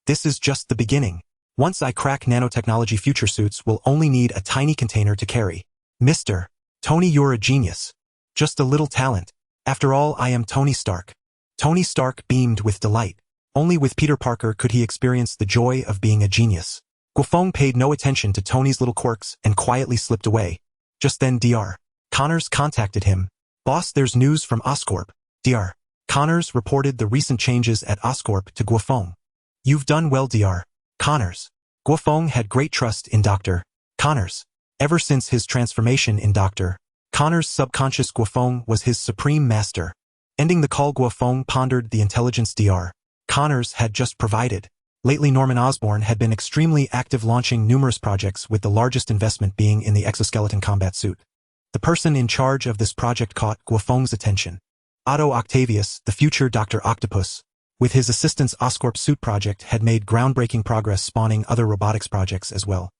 This is just the beginning. Once I crack nanotechnology, future suits will only need a tiny container to carry. Mr. Tony, you're a genius. Just a little talent. After all, I am Tony Stark. Tony Stark beamed with delight. Only with Peter Parker could he experience the joy of being a genius. Guo Feng paid no attention to Tony's little quirks and quietly slipped away. Just then Dr. Connors contacted him. Boss, there's news from Oscorp. Dr. Connors reported the recent changes at Oscorp to Guo Feng. You've done well, Dr. Connors. Guo Feng had great trust in Dr. Connors. Ever since his transformation in Dr. Connors' subconscious, Guo Feng was his supreme master. Ending the call, Guo Feng pondered the intelligence Dr. Connors had just provided. Lately, Norman Osborn had been extremely active, launching numerous projects, with the largest investment being in the exoskeleton combat suit. The person in charge of this project caught Guo Feng's attention. Otto Octavius, the future Dr. Octopus, with his assistant's Oscorp suit project, had made groundbreaking progress, spawning other robotics projects as well.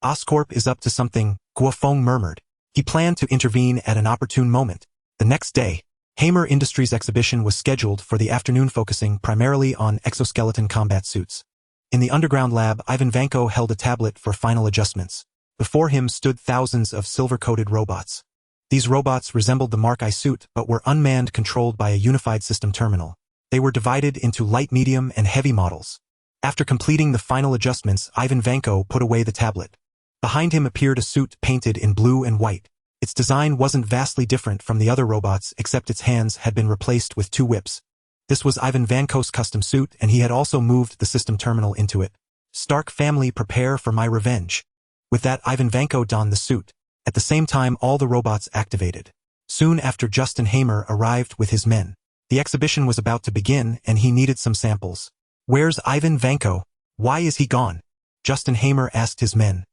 Oscorp is up to something, Guo Feng murmured. He planned to intervene at an opportune moment. The next day, Hammer Industries exhibition was scheduled for the afternoon, focusing primarily on exoskeleton combat suits. In the underground lab, Ivan Vanko held a tablet for final adjustments. Before him stood thousands of silver-coated robots. These robots resembled the Mark I suit, but were unmanned, controlled by a unified system terminal. They were divided into light, medium, and heavy models. After completing the final adjustments, Ivan Vanko put away the tablet. Behind him appeared a suit painted in blue and white. Its design wasn't vastly different from the other robots, except its hands had been replaced with two whips. This was Ivan Vanko's custom suit, and he had also moved the system terminal into it. Stark family, prepare for my revenge. With that, Ivan Vanko donned the suit. At the same time, all the robots activated. Soon after, Justin Hamer arrived with his men. The exhibition was about to begin, and he needed some samples. Where's Ivan Vanko? Why is he gone? Justin Hamer asked his men.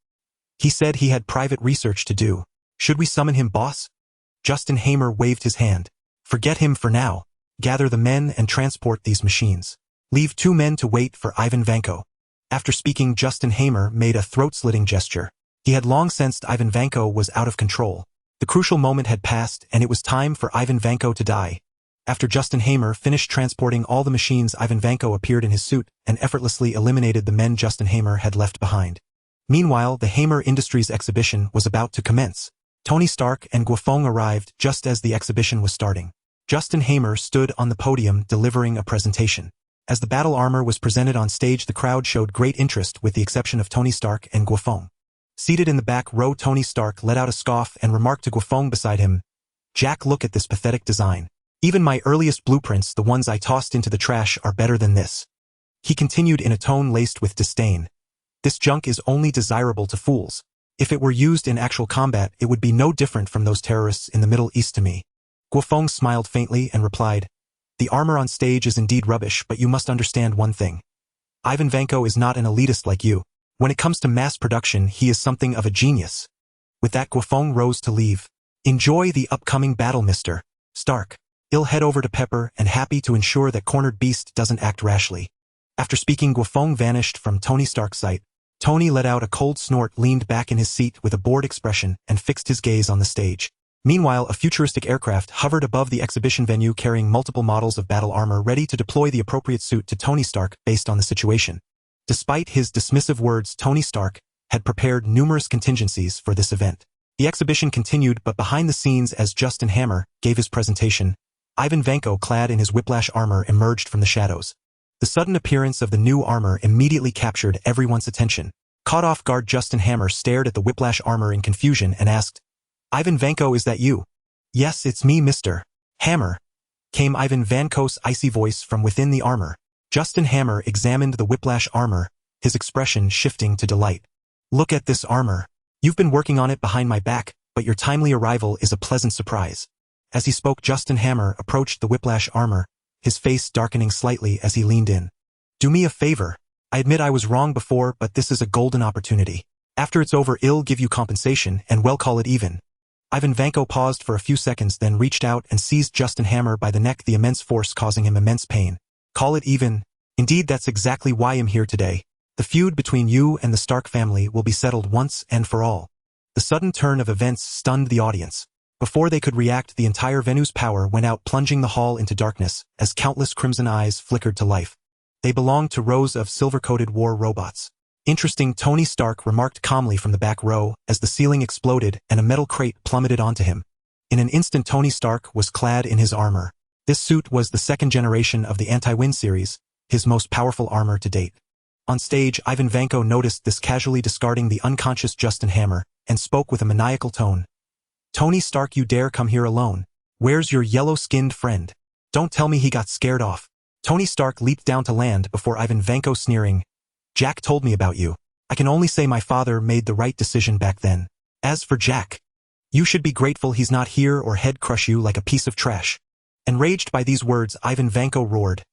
He said he had private research to do. Should we summon him, boss? Justin Hamer waved his hand. Forget him for now. Gather the men and transport these machines. Leave 2 men to wait for Ivan Vanko. After speaking, Justin Hamer made a throat-slitting gesture. He had long sensed Ivan Vanko was out of control. The crucial moment had passed, and it was time for Ivan Vanko to die. After Justin Hamer finished transporting all the machines, Ivan Vanko appeared in his suit and effortlessly eliminated the men Justin Hamer had left behind. Meanwhile, the Hamer Industries exhibition was about to commence. Tony Stark and Guo Feng arrived just as the exhibition was starting. Justin Hamer stood on the podium delivering a presentation. As the battle armor was presented on stage, the crowd showed great interest with the exception of Tony Stark and Guo Feng. Seated in the back row, Tony Stark let out a scoff and remarked to Guo Feng beside him, "Jack, look at this pathetic design. Even my earliest blueprints, the ones I tossed into the trash, are better than this." He continued in a tone laced with disdain. "This junk is only desirable to fools. If it were used in actual combat, it would be no different from those terrorists in the Middle East to me." Guo Feng smiled faintly and replied, "The armor on stage is indeed rubbish, but you must understand one thing. Ivan Vanko is not an elitist like you. When it comes to mass production, he is something of a genius." With that, Guo Feng rose to leave. "Enjoy the upcoming battle, Mr. Stark. I'll head over to Pepper and happy to ensure that Cornered Beast doesn't act rashly." After speaking, Guo Feng vanished from Tony Stark's sight. Tony let out a cold snort, leaned back in his seat with a bored expression, and fixed his gaze on the stage. Meanwhile, a futuristic aircraft hovered above the exhibition venue carrying multiple models of battle armor ready to deploy the appropriate suit to Tony Stark based on the situation. Despite his dismissive words, Tony Stark had prepared numerous contingencies for this event. The exhibition continued, but behind the scenes, as Justin Hamer gave his presentation, Ivan Vanko, clad in his whiplash armor, emerged from the shadows. The sudden appearance of the new armor immediately captured everyone's attention. Caught off guard, Justin Hamer stared at the whiplash armor in confusion and asked, "Ivan Vanko, is that you?" "Yes, it's me, Mr. Hamer," came Ivan Vanko's icy voice from within the armor. Justin Hamer examined the whiplash armor, his expression shifting to delight. "Look at this armor. You've been working on it behind my back, but your timely arrival is a pleasant surprise." As he spoke, Justin Hamer approached the whiplash armor, his face darkening slightly as he leaned in. "Do me a favor. I admit I was wrong before, but this is a golden opportunity. After it's over, I'll give you compensation, and we'll call it even." Ivan Vanko paused for a few seconds, then reached out and seized Justin Hamer by the neck, the immense force causing him immense pain. "Call it even? Indeed, that's exactly why I'm here today. The feud between you and the Stark family will be settled once and for all." The sudden turn of events stunned the audience. Before they could react, the entire venue's power went out, plunging the hall into darkness, as countless crimson eyes flickered to life. They belonged to rows of silver-coated war robots. "Interesting," Tony Stark remarked calmly from the back row, as the ceiling exploded and a metal crate plummeted onto him. In an instant, Tony Stark was clad in his armor. This suit was the second generation of the Anti-Wind series, his most powerful armor to date. On stage, Ivan Vanko noticed this, casually discarding the unconscious Justin Hamer, and spoke with a maniacal tone. "Tony Stark, you dare come here alone? Where's your yellow-skinned friend? Don't tell me he got scared off." Tony Stark leaped down to land before Ivan Vanko, sneering, "Jack told me about you. I can only say my father made the right decision back then. As for Jack, you should be grateful he's not here, or he'd crush you like a piece of trash." Enraged by these words, Ivan Vanko roared,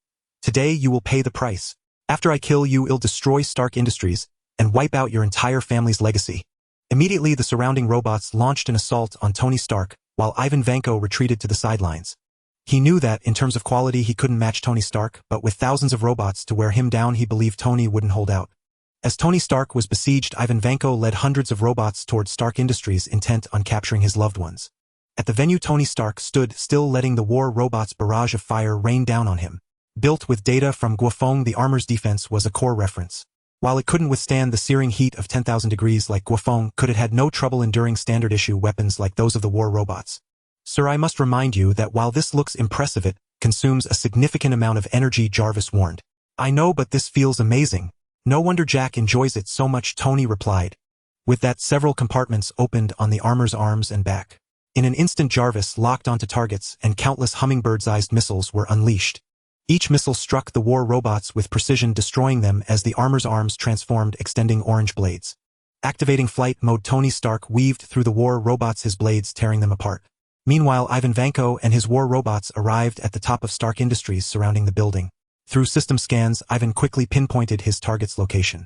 "Today you will pay the price. After I kill you, I'll destroy Stark Industries and wipe out your entire family's legacy." Immediately, the surrounding robots launched an assault on Tony Stark, while Ivan Vanko retreated to the sidelines. He knew that, in terms of quality, he couldn't match Tony Stark, but with thousands of robots to wear him down, he believed Tony wouldn't hold out. As Tony Stark was besieged, Ivan Vanko led hundreds of robots towards Stark Industries, intent on capturing his loved ones. At the venue, Tony Stark stood still, letting the war robots' barrage of fire rain down on him. Built with data from Guo Feng, the armor's defense was a core reference. While it couldn't withstand the searing heat of 10,000 degrees like Guo Feng could, it had no trouble enduring standard-issue weapons like those of the war robots. "Sir, I must remind you that while this looks impressive, it consumes a significant amount of energy," Jarvis warned. "I know, but this feels amazing. No wonder Jack enjoys it so much," Tony replied. With that, several compartments opened on the armor's arms and back. In an instant, Jarvis locked onto targets, and countless hummingbird-sized missiles were unleashed. Each missile struck the war robots with precision, destroying them as the armor's arms transformed, extending orange blades. Activating flight mode, Tony Stark weaved through the war robots, his blades tearing them apart. Meanwhile, Ivan Vanko and his war robots arrived at the top of Stark Industries surrounding the building. Through system scans, Ivan quickly pinpointed his target's location.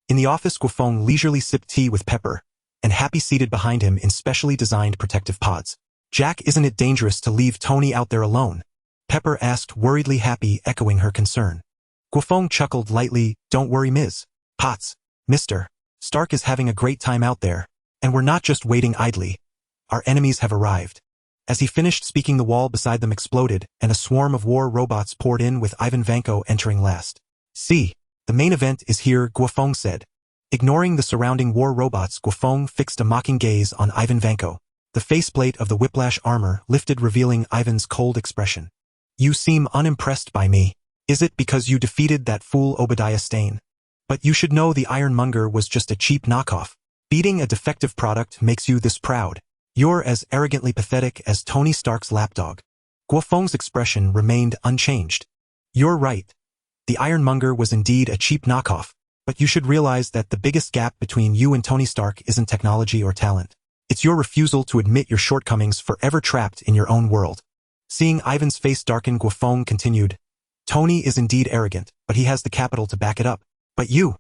In the office, Guo Feng leisurely sipped tea with Pepper, and Happy seated behind him in specially designed protective pods. "Jack, isn't it dangerous to leave Tony out there alone?" Pepper asked worriedly, Happy echoing her concern. Guo Feng chuckled lightly, "Don't worry, Ms. Potts. Mr. Stark is having a great time out there, and we're not just waiting idly. Our enemies have arrived." As he finished speaking, the wall beside them exploded, and a swarm of war robots poured in, with Ivan Vanko entering last. "See, the main event is here," Guo Feng said. Ignoring the surrounding war robots, Guo Feng fixed a mocking gaze on Ivan Vanko. The faceplate of the whiplash armor lifted, revealing Ivan's cold expression. "You seem unimpressed by me. Is it because you defeated that fool Obadiah Stane? But you should know the Ironmonger was just a cheap knockoff. Beating a defective product makes you this proud. You're as arrogantly pathetic as Tony Stark's lapdog." Guo Feng's expression remained unchanged. "You're right. The Ironmonger was indeed a cheap knockoff, but you should realize that the biggest gap between you and Tony Stark isn't technology or talent. It's your refusal to admit your shortcomings, forever trapped in your own world." Seeing Ivan's face darken, Guo Feng continued, "Tony is indeed arrogant, but he has the capital to back it up. But you?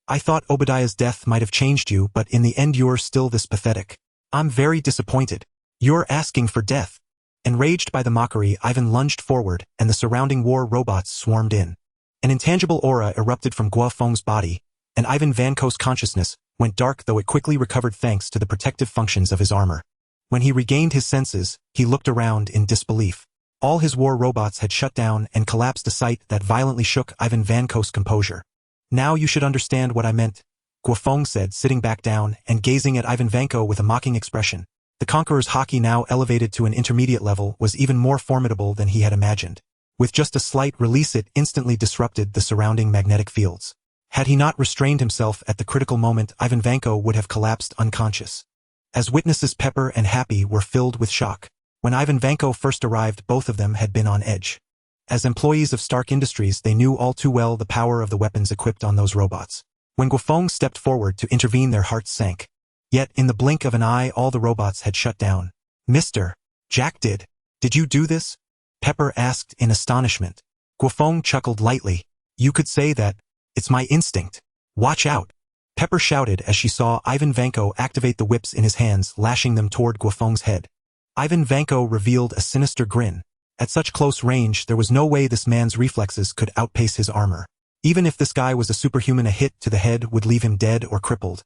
I thought Obadiah's death might have changed you, but in the end you're still this pathetic. I'm very disappointed. You're asking for death." Enraged by the mockery, Ivan lunged forward, and the surrounding war robots swarmed in. An intangible aura erupted from Guo Feng's body, and Ivan Vanko's consciousness went dark, though it quickly recovered thanks to the protective functions of his armor. When he regained his senses, he looked around in disbelief. All his war robots had shut down and collapsed, a sight that violently shook Ivan Vanko's composure. "Now you should understand what I meant," Guo Feng said, sitting back down and gazing at Ivan Vanko with a mocking expression. The Conqueror's haki, now elevated to an intermediate level, was even more formidable than he had imagined. With just a slight release, it instantly disrupted the surrounding magnetic fields. Had he not restrained himself at the critical moment, Ivan Vanko would have collapsed unconscious. As witnesses, Pepper and Happy were filled with shock. When Ivan Vanko first arrived, both of them had been on edge. As employees of Stark Industries, they knew all too well the power of the weapons equipped on those robots. When Guo Feng stepped forward to intervene, their hearts sank. Yet, in the blink of an eye, all the robots had shut down. "Mr. Jack, did you do this?" Pepper asked in astonishment. Guo Feng chuckled lightly. "You could say that. It's my instinct. Watch out." Pepper shouted as she saw Ivan Vanko activate the whips in his hands, lashing them toward Guo Feng's head. Ivan Vanko revealed a sinister grin. At such close range, there was no way this man's reflexes could outpace his armor. Even if this guy was a superhuman, a hit to the head would leave him dead or crippled.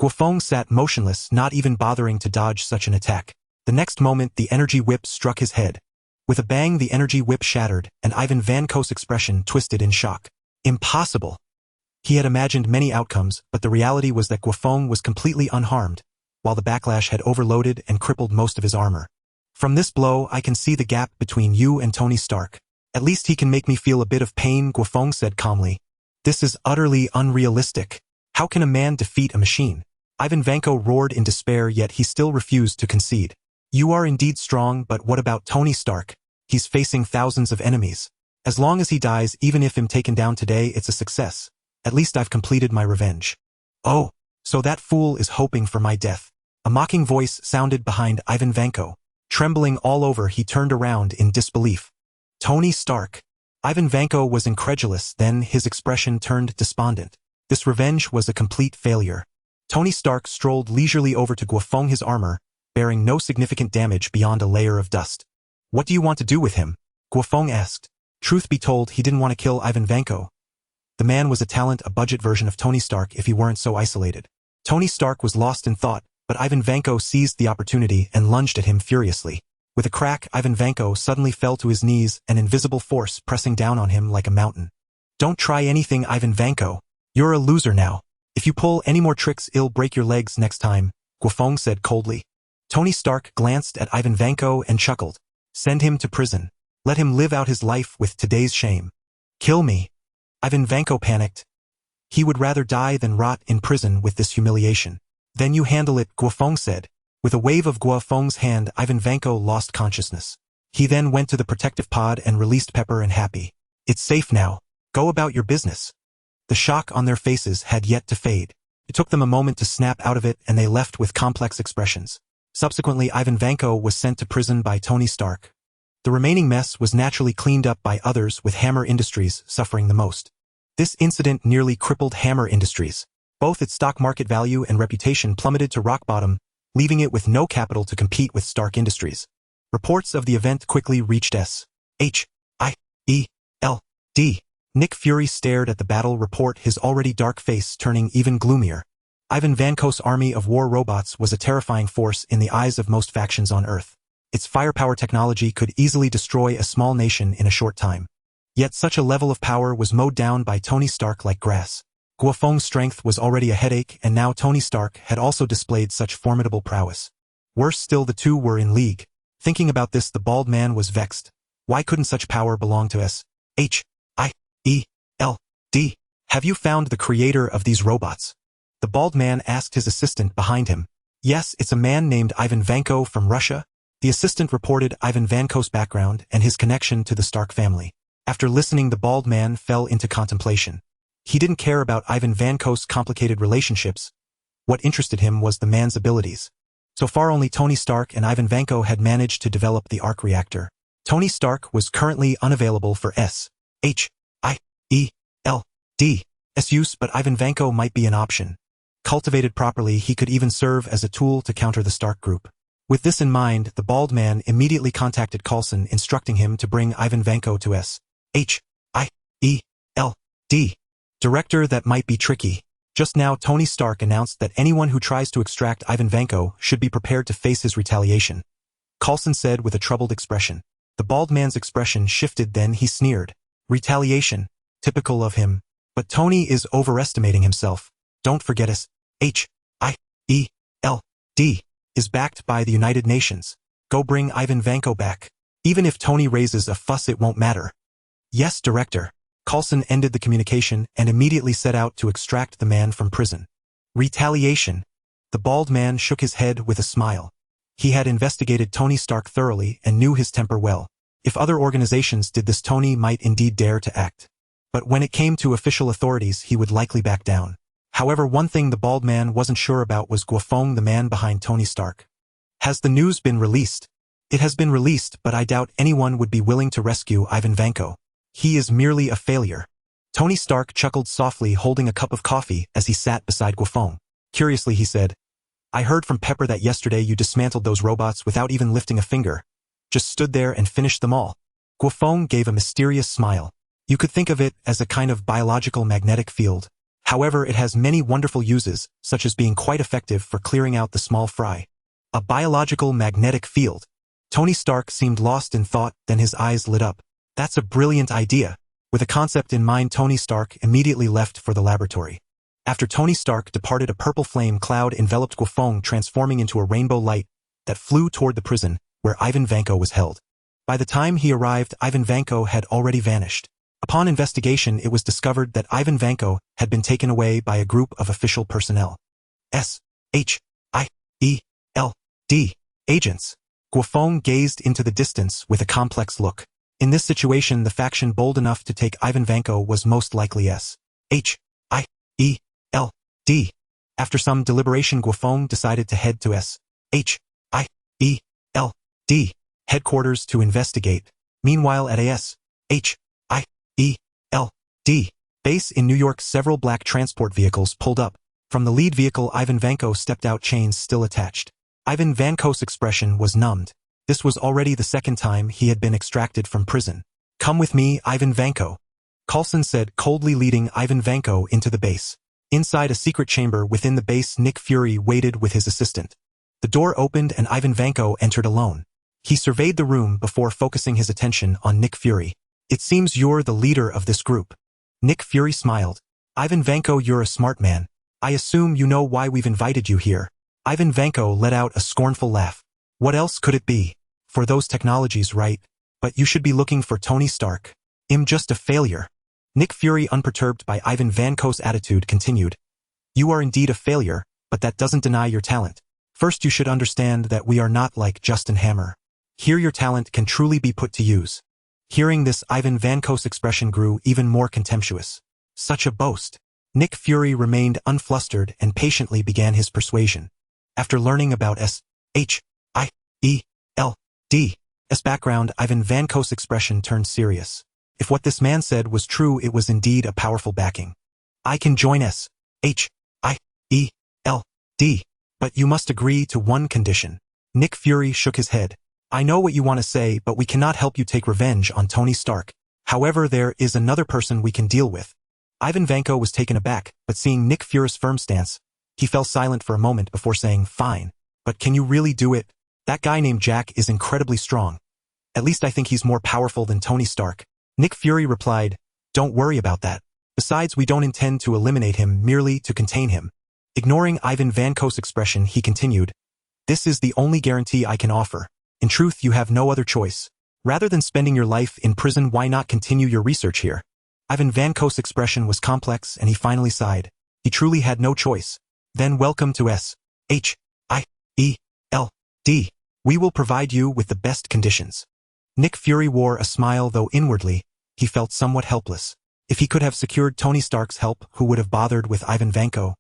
Guo Feng sat motionless, not even bothering to dodge such an attack. The next moment, the energy whip struck his head. With a bang, the energy whip shattered, and Ivan Vanko's expression twisted in shock. Impossible! He had imagined many outcomes, but the reality was that Guo Feng was completely unharmed, while the backlash had overloaded and crippled most of his armor. "From this blow, I can see the gap between you and Tony Stark. At least he can make me feel a bit of pain," Guo Feng said calmly. "This is utterly unrealistic. How can a man defeat a machine?" Ivan Vanko roared in despair, yet he still refused to concede. "You are indeed strong, but what about Tony Stark? He's facing thousands of enemies. As long as he dies, even if I'm taken down today, it's a success. At least I've completed my revenge." "Oh, so that fool is hoping for my death." A mocking voice sounded behind Ivan Vanko. Trembling all over, he turned around in disbelief. "Tony Stark." Ivan Vanko was incredulous, then his expression turned despondent. This revenge was a complete failure. Tony Stark strolled leisurely over to Guo Feng, his armor bearing no significant damage beyond a layer of dust. "What do you want to do with him?" Guo Feng asked. Truth be told, he didn't want to kill Ivan Vanko. The man was a talent, a budget version of Tony Stark if he weren't so isolated. Tony Stark was lost in thought, but Ivan Vanko seized the opportunity and lunged at him furiously. With a crack, Ivan Vanko suddenly fell to his knees, an invisible force pressing down on him like a mountain. "Don't try anything, Ivan Vanko. You're a loser now. If you pull any more tricks, I'll break your legs next time," Guo Feng said coldly. Tony Stark glanced at Ivan Vanko and chuckled. "Send him to prison. Let him live out his life with today's shame." "Kill me." Ivan Vanko panicked. He would rather die than rot in prison with this humiliation. "Then you handle it," Guo Feng said. With a wave of Guo Feng's hand, Ivan Vanko lost consciousness. He then went to the protective pod and released Pepper and Happy. It's safe now. Go about your business. The shock on their faces had yet to fade. It took them a moment to snap out of it and they left with complex expressions. Subsequently, Ivan Vanko was sent to prison by Tony Stark. The remaining mess was naturally cleaned up by others, with Hammer Industries suffering the most. This incident nearly crippled Hammer Industries. Both its stock market value and reputation plummeted to rock bottom, leaving it with no capital to compete with Stark Industries. Reports of the event quickly reached S.H.I.E.L.D. Nick Fury stared at the battle report, his already dark face turning even gloomier. Ivan Vanko's army of war robots was a terrifying force in the eyes of most factions on Earth. Its firepower technology could easily destroy a small nation in a short time. Yet such a level of power was mowed down by Tony Stark like grass. Guo Feng's strength was already a headache, and now Tony Stark had also displayed such formidable prowess. Worse still, the two were in league. Thinking about this, the bald man was vexed. Why couldn't such power belong to S.H.I.E.L.D.? Have you found the creator of these robots? The bald man asked his assistant behind him. Yes, it's a man named Ivan Vanko from Russia. The assistant reported Ivan Vanko's background and his connection to the Stark family. After listening, the bald man fell into contemplation. He didn't care about Ivan Vanko's complicated relationships. What interested him was the man's abilities. So far, only Tony Stark and Ivan Vanko had managed to develop the arc reactor. Tony Stark was currently unavailable for S.H.I.E.L.D.'s use, but Ivan Vanko might be an option. Cultivated properly, he could even serve as a tool to counter the Stark group. With this in mind, the bald man immediately contacted Coulson, instructing him to bring Ivan Vanko to S.H.I.E.L.D. Director, that might be tricky. Just now, Tony Stark announced that anyone who tries to extract Ivan Vanko should be prepared to face his retaliation. Coulson said with a troubled expression. The bald man's expression shifted, then he sneered. Retaliation. Typical of him. But Tony is overestimating himself. Don't forget S.H.I.E.L.D. is backed by the United Nations. Go bring Ivan Vanko back. Even if Tony raises a fuss, it won't matter. Yes, Director. Coulson ended the communication and immediately set out to extract the man from prison. Retaliation. The bald man shook his head with a smile. He had investigated Tony Stark thoroughly and knew his temper well. If other organizations did this, Tony might indeed dare to act. But when it came to official authorities, he would likely back down. However, one thing the bald man wasn't sure about was Guo Feng, the man behind Tony Stark. Has the news been released? It has been released, but I doubt anyone would be willing to rescue Ivan Vanko. He is merely a failure. Tony Stark chuckled softly, holding a cup of coffee as he sat beside Guo Feng. Curiously, he said, I heard from Pepper that yesterday you dismantled those robots without even lifting a finger. Just stood there and finished them all. Guo Feng gave a mysterious smile. You could think of it as a kind of biological magnetic field. However, it has many wonderful uses, such as being quite effective for clearing out the small fry. A biological magnetic field. Tony Stark seemed lost in thought, then his eyes lit up. That's a brilliant idea. With a concept in mind, Tony Stark immediately left for the laboratory. After Tony Stark departed, a purple flame cloud enveloped Guo Feng, transforming into a rainbow light that flew toward the prison where Ivan Vanko was held. By the time he arrived, Ivan Vanko had already vanished. Upon investigation, it was discovered that Ivan Vanko had been taken away by a group of official personnel. S.H.I.E.L.D. agents. Guo Feng gazed into the distance with a complex look. In this situation, the faction bold enough to take Ivan Vanko was most likely S.H.I.E.L.D. After some deliberation, Guo Feng decided to head to S.H.I.E.L.D. headquarters to investigate. Meanwhile, at S.H.I.E.L.D. base in New York, several black transport vehicles pulled up. From the lead vehicle, Ivan Vanko stepped out, chains still attached. Ivan Vanko's expression was numbed. This was already the second time he had been extracted from prison. Come with me, Ivan Vanko, Coulson said, coldly leading Ivan Vanko into the base. Inside a secret chamber within the base, Nick Fury waited with his assistant. The door opened and Ivan Vanko entered alone. He surveyed the room before focusing his attention on Nick Fury. It seems you're the leader of this group. Nick Fury smiled. Ivan Vanko, you're a smart man. I assume you know why we've invited you here. Ivan Vanko let out a scornful laugh. What else could it be? For those technologies, right? But you should be looking for Tony Stark. I'm just a failure. Nick Fury, unperturbed by Ivan Vanko's attitude, continued. You are indeed a failure, but that doesn't deny your talent. First, you should understand that we are not like Justin Hammer. Here your talent can truly be put to use. Hearing this, Ivan Vanko's expression grew even more contemptuous. Such a boast. Nick Fury remained unflustered and patiently began his persuasion. After learning about S.H.I.E.L.D.'s background, Ivan Vanko's expression turned serious. If what this man said was true, it was indeed a powerful backing. I can join S.H.I.E.L.D., but you must agree to one condition. Nick Fury shook his head. I know what you want to say, but we cannot help you take revenge on Tony Stark. However, there is another person we can deal with. Ivan Vanko was taken aback, but seeing Nick Fury's firm stance, he fell silent for a moment before saying, fine. But can you really do it? That guy named Jack is incredibly strong. At least I think he's more powerful than Tony Stark. Nick Fury replied, don't worry about that. Besides, we don't intend to eliminate him, merely to contain him. Ignoring Ivan Vanko's expression, he continued, this is the only guarantee I can offer. In truth, you have no other choice. Rather than spending your life in prison, why not continue your research here? Ivan Vanko's expression was complex and he finally sighed. He truly had no choice. Then welcome to S.H.I.E.L.D. We will provide you with the best conditions. Nick Fury wore a smile, though inwardly, he felt somewhat helpless. If he could have secured Tony Stark's help, who would have bothered with Ivan Vanko?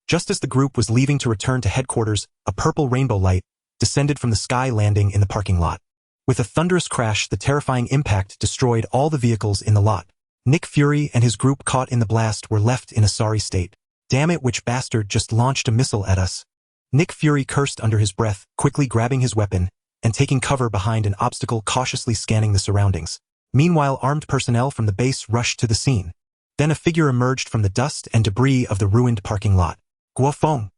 Just as the group was leaving to return to headquarters, a purple rainbow light descended from the sky, landing in the parking lot. With a thunderous crash, the terrifying impact destroyed all the vehicles in the lot. Nick Fury and his group, caught in the blast, were left in a sorry state. Damn it, which bastard just launched a missile at us? Nick Fury cursed under his breath, quickly grabbing his weapon and taking cover behind an obstacle, cautiously scanning the surroundings. Meanwhile, armed personnel from the base rushed to the scene. Then a figure emerged from the dust and debris of the ruined parking lot. Guo Feng.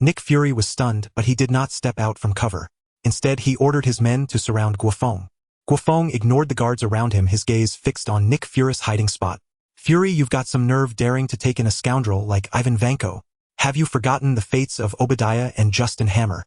Nick Fury was stunned, but he did not step out from cover. Instead, he ordered his men to surround Guo Feng. Guo Feng ignored the guards around him, his gaze fixed on Nick Fury's hiding spot. Fury, you've got some nerve daring to take in a scoundrel like Ivan Vanko. Have you forgotten the fates of Obadiah and Justin Hammer?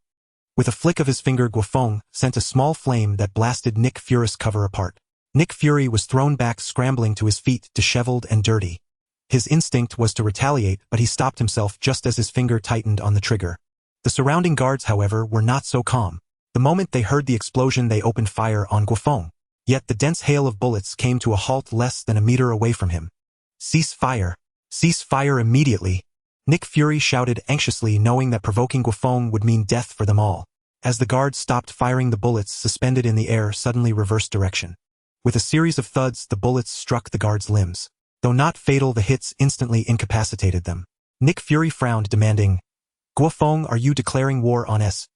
With a flick of his finger, Guo Feng sent a small flame that blasted Nick Fury's cover apart. Nick Fury was thrown back, scrambling to his feet, disheveled and dirty. His instinct was to retaliate, but he stopped himself just as his finger tightened on the trigger. The surrounding guards, however, were not so calm. The moment they heard the explosion, they opened fire on Guo Feng. Yet the dense hail of bullets came to a halt less than a meter away from him. Cease fire. Cease fire immediately. Nick Fury shouted anxiously, knowing that provoking Guo Feng would mean death for them all. As the guards stopped firing, the bullets suspended in the air suddenly reversed direction. With a series of thuds, the bullets struck the guards' limbs. Though not fatal, the hits instantly incapacitated them. Nick Fury frowned, demanding, Guo Feng, are you declaring war on S.H.I.E.L.D.?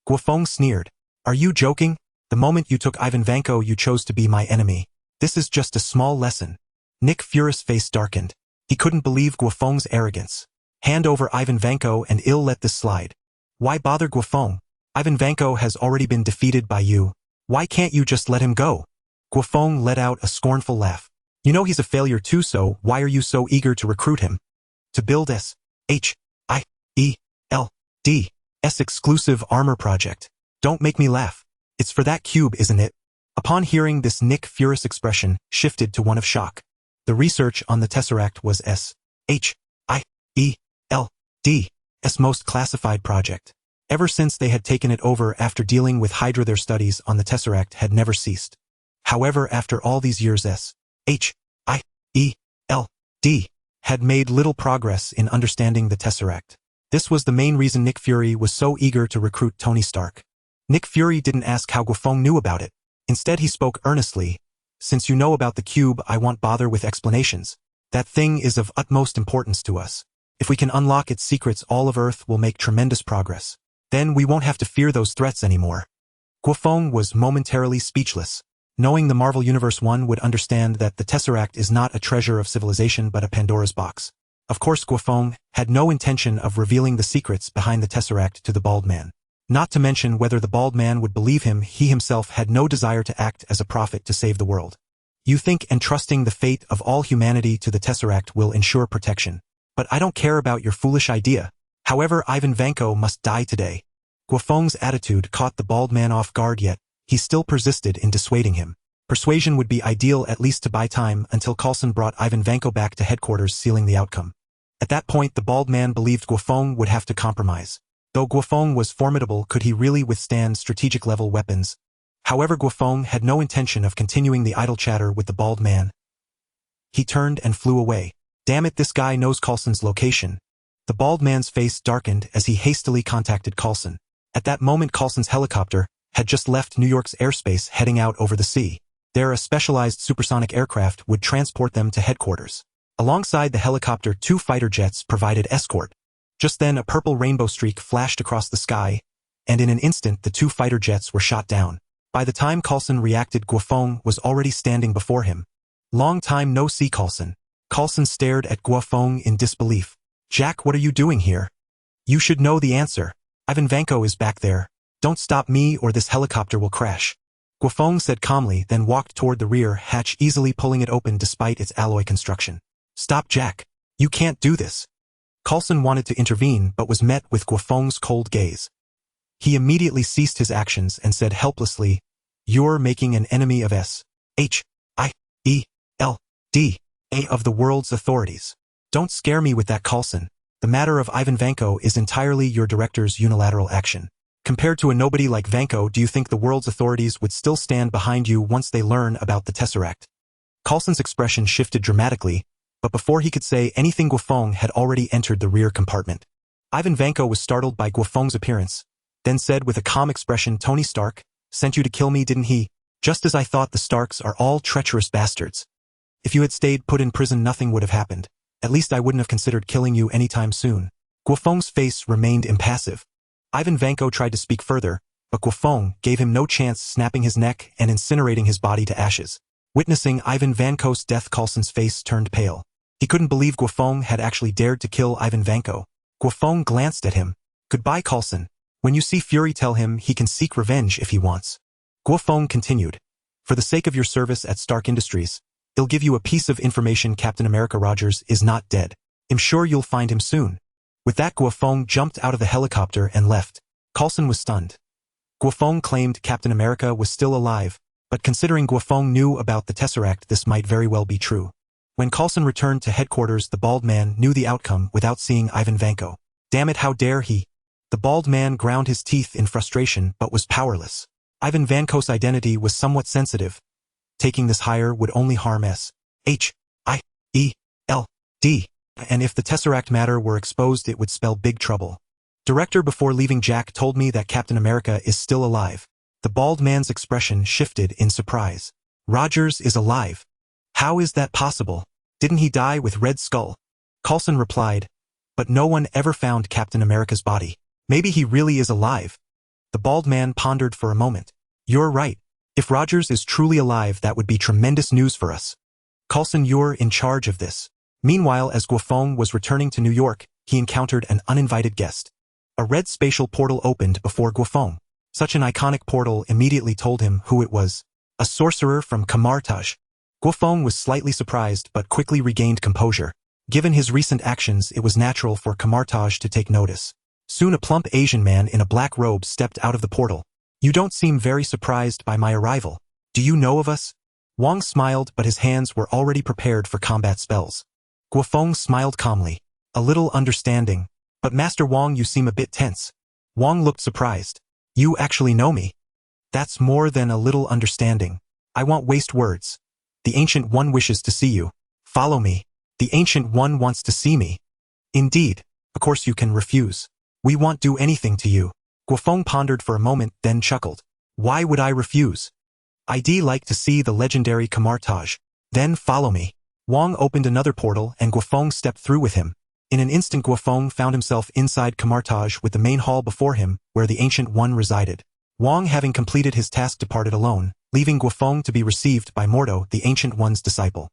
Guo Feng sneered. Are you joking? The moment you took Ivan Vanko, you chose to be my enemy. This is just a small lesson. Nick Fury's face darkened. He couldn't believe Guo Feng's arrogance. Hand over Ivan Vanko and I'll let this slide. Why bother Guo Feng? Ivan Vanko has already been defeated by you. Why can't you just let him go? Guo Feng let out a scornful laugh. You know he's a failure too, so why are you so eager to recruit him? To build S.H.I.E.L.D.'s exclusive armor project. Don't make me laugh. It's for that cube, isn't it? Upon hearing this, Nick Fury's expression shifted to one of shock. The research on the Tesseract was S.H.I.E.L.D.'s most classified project. Ever since they had taken it over after dealing with Hydra, their studies on the Tesseract had never ceased. However, after all these years, S.H.I.E.L.D. had made little progress in understanding the Tesseract. This was the main reason Nick Fury was so eager to recruit Tony Stark. Nick Fury didn't ask how Guo Feng knew about it. Instead, he spoke earnestly. Since you know about the cube, I won't bother with explanations. That thing is of utmost importance to us. If we can unlock its secrets, all of Earth will make tremendous progress. Then we won't have to fear those threats anymore. Guo Feng was momentarily speechless. Knowing the Marvel Universe, one would understand that the Tesseract is not a treasure of civilization but a Pandora's box. Of course, Guo Feng had no intention of revealing the secrets behind the Tesseract to the bald man. Not to mention whether the bald man would believe him. He himself had no desire to act as a prophet to save the world. You think entrusting the fate of all humanity to the Tesseract will ensure protection. But I don't care about your foolish idea. However, Ivan Vanko must die today. Guo Feng's attitude caught the bald man off guard, yet he still persisted in dissuading him. Persuasion would be ideal, at least to buy time until Coulson brought Ivan Vanko back to headquarters, sealing the outcome. At that point, the bald man believed Guo Feng would have to compromise. Though Guo Feng was formidable, could he really withstand strategic-level weapons? However, Guo Feng had no intention of continuing the idle chatter with the bald man. He turned and flew away. Damn it, this guy knows Coulson's location. The bald man's face darkened as he hastily contacted Coulson. At that moment, Coulson's helicopter had just left New York's airspace heading out over the sea. There, a specialized supersonic aircraft would transport them to headquarters. Alongside the helicopter, 2 fighter jets provided escort. Just then, a purple rainbow streak flashed across the sky, and in an instant the 2 fighter jets were shot down. By the time Coulson reacted, Guo Feng was already standing before him. Long time no see, Coulson. Coulson stared at Guo Feng in disbelief. Jack, what are you doing here? You should know the answer. Ivan Vanko is back there. Don't stop me or this helicopter will crash. Guo Feng said calmly, then walked toward the rear hatch, easily pulling it open despite its alloy construction. Stop, Jack. You can't do this. Coulson wanted to intervene but was met with Guo Feng's cold gaze. He immediately ceased his actions and said helplessly, You're making an enemy of S-H-I-E-L-D-A of the world's authorities. Don't scare me with that, Coulson. The matter of Ivan Vanko is entirely your director's unilateral action. Compared to a nobody like Vanko, do you think the world's authorities would still stand behind you once they learn about the Tesseract? Coulson's expression shifted dramatically, but before he could say anything, Guo Feng had already entered the rear compartment. Ivan Vanko was startled by Guo Feng's appearance, then said with a calm expression, Tony Stark sent you to kill me, didn't he? Just as I thought, the Starks are all treacherous bastards. If you had stayed put in prison, nothing would have happened. At least I wouldn't have considered killing you anytime soon. Guo Feng's face remained impassive. Ivan Vanko tried to speak further, but Guo Feng gave him no chance, snapping his neck and incinerating his body to ashes. Witnessing Ivan Vanko's death, Coulson's face turned pale. He couldn't believe Guo Feng had actually dared to kill Ivan Vanko. Guo Feng glanced at him. Goodbye, Coulson. When you see Fury, tell him he can seek revenge if he wants. Guo Feng continued. For the sake of your service at Stark Industries, he'll give you a piece of information. Captain America Rogers is not dead. I'm sure you'll find him soon. With that, Guo Feng jumped out of the helicopter and left. Coulson was stunned. Guo Feng claimed Captain America was still alive, but considering Guo Feng knew about the Tesseract, this might very well be true. When Coulson returned to headquarters, the bald man knew the outcome without seeing Ivan Vanko. Damn it, how dare he! The bald man ground his teeth in frustration but was powerless. Ivan Vanko's identity was somewhat sensitive. Taking this higher would only harm S-H-I-E-L-D, and if the Tesseract matter were exposed, it would spell big trouble. Director, before leaving, Jack told me that Captain America is still alive. The bald man's expression shifted in surprise. Rogers is alive. How is that possible? Didn't he die with Red Skull? Coulson replied, but no one ever found Captain America's body. Maybe he really is alive. The bald man pondered for a moment. You're right. If Rogers is truly alive, that would be tremendous news for us. Coulson, you're in charge of this. Meanwhile, as Guo Feng was returning to New York, he encountered an uninvited guest. A red spatial portal opened before Guo Feng. Such an iconic portal immediately told him who it was. A sorcerer from Kamartaj. Guo Feng was slightly surprised but quickly regained composure. Given his recent actions, it was natural for Kamartaj to take notice. Soon a plump Asian man in a black robe stepped out of the portal. You don't seem very surprised by my arrival. Do you know of us? Wong smiled, but his hands were already prepared for combat spells. Guo Feng smiled calmly. A little understanding. But Master Wong, you seem a bit tense. Wong looked surprised. You actually know me? That's more than a little understanding. I won't waste words. The Ancient One wishes to see you. Follow me. The Ancient One wants to see me. Indeed. Of course you can refuse. We won't do anything to you. Guo Feng pondered for a moment, then chuckled. Why would I refuse? I'd like to see the legendary Kamartaj. Then follow me. Wong opened another portal and Guo Feng stepped through with him. In an instant, Guo Feng found himself inside Kamartaj with the main hall before him, where the Ancient One resided. Wong, having completed his task, departed alone, leaving Guo Feng to be received by Mordo, the Ancient One's disciple.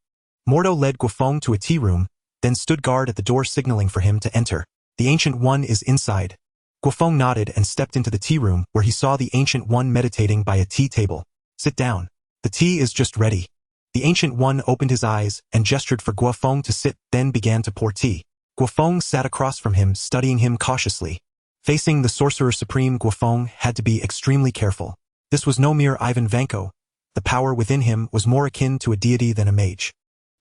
Mordo led Guo Feng to a tea room, then stood guard at the door, signaling for him to enter. The Ancient One is inside. Guo Feng nodded and stepped into the tea room, where he saw the Ancient One meditating by a tea table. Sit down. The tea is just ready. The Ancient One opened his eyes and gestured for Guo Feng to sit, then began to pour tea. Guo Feng sat across from him, studying him cautiously. Facing the Sorcerer Supreme, Guo Feng had to be extremely careful. This was no mere Ivan Vanko. The power within him was more akin to a deity than a mage.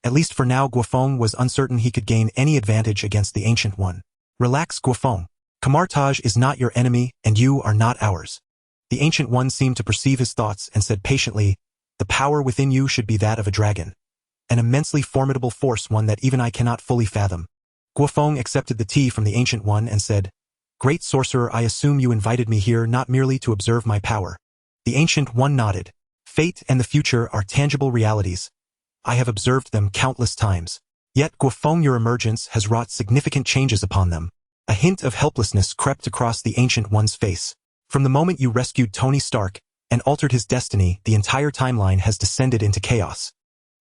At least for now, Guo Feng was uncertain he could gain any advantage against the Ancient One. Relax, Guo Feng. Kamartaj is not your enemy, and you are not ours. The Ancient One seemed to perceive his thoughts and said patiently, "The power within you should be that of a dragon. An immensely formidable force, one that even I cannot fully fathom." Guo Feng accepted the tea from the Ancient One and said, "Great sorcerer, I assume you invited me here not merely to observe my power." The Ancient One nodded. "Fate and the future are tangible realities. I have observed them countless times. Yet, Guo Feng, your emergence has wrought significant changes upon them." A hint of helplessness crept across the Ancient One's face. "From the moment you rescued Tony Stark and altered his destiny, the entire timeline has descended into chaos."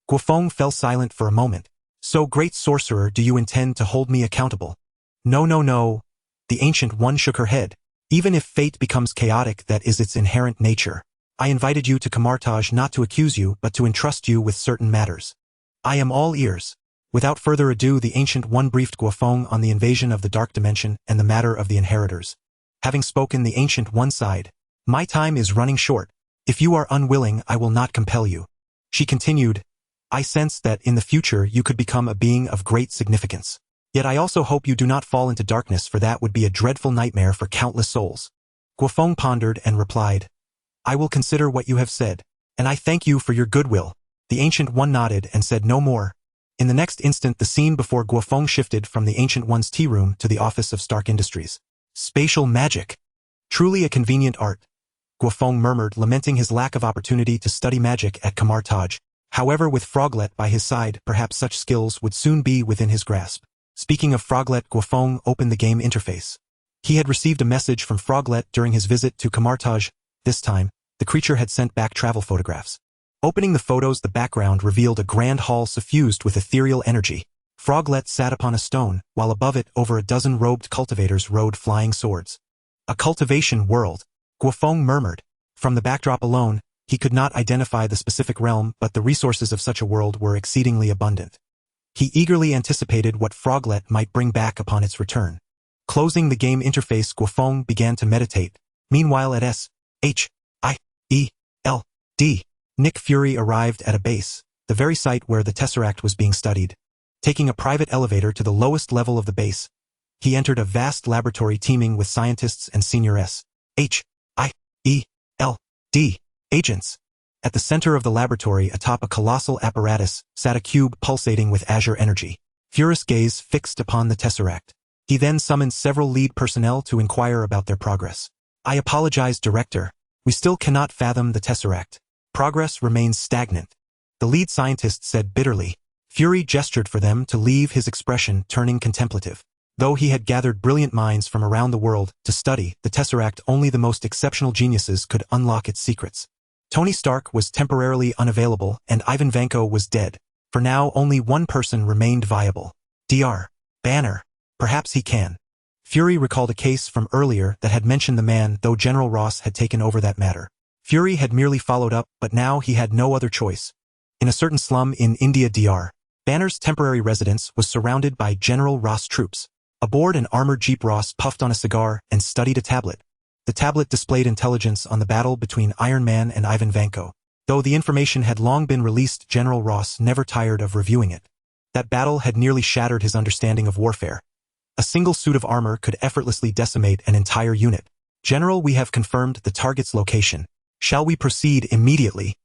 Guo Feng fell silent for a moment. "So, great sorcerer, do you intend to hold me accountable?" "No, no, no." The Ancient One shook her head. "Even if fate becomes chaotic, that is its inherent nature. I invited you to Camartage not to accuse you, but to entrust you with certain matters. I am all ears." Without further ado, the Ancient One briefed Guo Feng on the invasion of the Dark Dimension and the matter of the inheritors. Having spoken, the Ancient One sighed. "My time is running short. If you are unwilling, I will not compel you." She continued, "I sense that in the future you could become a being of great significance. Yet I also hope you do not fall into darkness, for that would be a dreadful nightmare for countless souls." Guo Feng pondered and replied, "I will consider what you have said, and I thank you for your goodwill." The Ancient One nodded and said no more. In the next instant, the scene before Guo Feng shifted from the Ancient One's tea room to the office of Stark Industries. Spatial magic. Truly a convenient art, Guo Feng murmured, lamenting his lack of opportunity to study magic at Camartage. However, with Froglet by his side, perhaps such skills would soon be within his grasp. Speaking of Froglet, Guo Feng opened the game interface. He had received a message from Froglet during his visit to Camartage. This time, the creature had sent back travel photographs. Opening the photos, the background revealed a grand hall suffused with ethereal energy. Froglet sat upon a stone, while above it over a dozen robed cultivators rode flying swords. A cultivation world, Guo Feng murmured. From the backdrop alone, he could not identify the specific realm, but the resources of such a world were exceedingly abundant. He eagerly anticipated what Froglet might bring back upon its return. Closing the game interface, Guo Feng began to meditate. Meanwhile at S.H.I.E.L.D. Nick Fury arrived at a base, the very site where the Tesseract was being studied. Taking a private elevator to the lowest level of the base, he entered a vast laboratory teeming with scientists and senior S.H.I.E.L.D. agents. At the center of the laboratory, atop a colossal apparatus, sat a cube pulsating with Azure energy. Fury's gaze fixed upon the Tesseract. He then summoned several lead personnel to inquire about their progress. "I apologize, Director. We still cannot fathom the Tesseract. Progress remains stagnant," the lead scientist said bitterly. Fury gestured for them to leave, his expression turning contemplative. Though he had gathered brilliant minds from around the world to study the Tesseract, only the most exceptional geniuses could unlock its secrets. Tony Stark was temporarily unavailable, and Ivan Vanko was dead. For now, only one person remained viable. Dr. Banner. Perhaps he can. Fury recalled a case from earlier that had mentioned the man, though General Ross had taken over that matter. Fury had merely followed up, but now he had no other choice. In a certain slum in India, Dr. Banner's temporary residence was surrounded by General Ross troops. Aboard an armored jeep, Ross puffed on a cigar and studied a tablet. The tablet displayed intelligence on the battle between Iron Man and Ivan Vanko. Though the information had long been released, General Ross never tired of reviewing it. That battle had nearly shattered his understanding of warfare. A single suit of armor could effortlessly decimate an entire unit. "General, we have confirmed the target's location. Shall we proceed immediately?"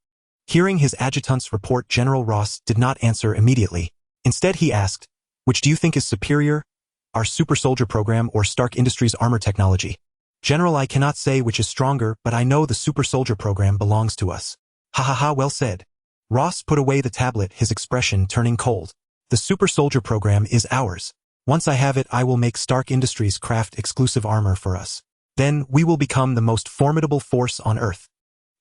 Hearing his adjutant's report, General Ross did not answer immediately. Instead, he asked, "Which do you think is superior, our super soldier program or Stark Industries armor technology?" "General, I cannot say which is stronger, but I know the super soldier program belongs to us." "Ha ha ha, well said." Ross put away the tablet, his expression turning cold. "The super soldier program is ours. Once I have it, I will make Stark Industries craft exclusive armor for us. Then we will become the most formidable force on Earth.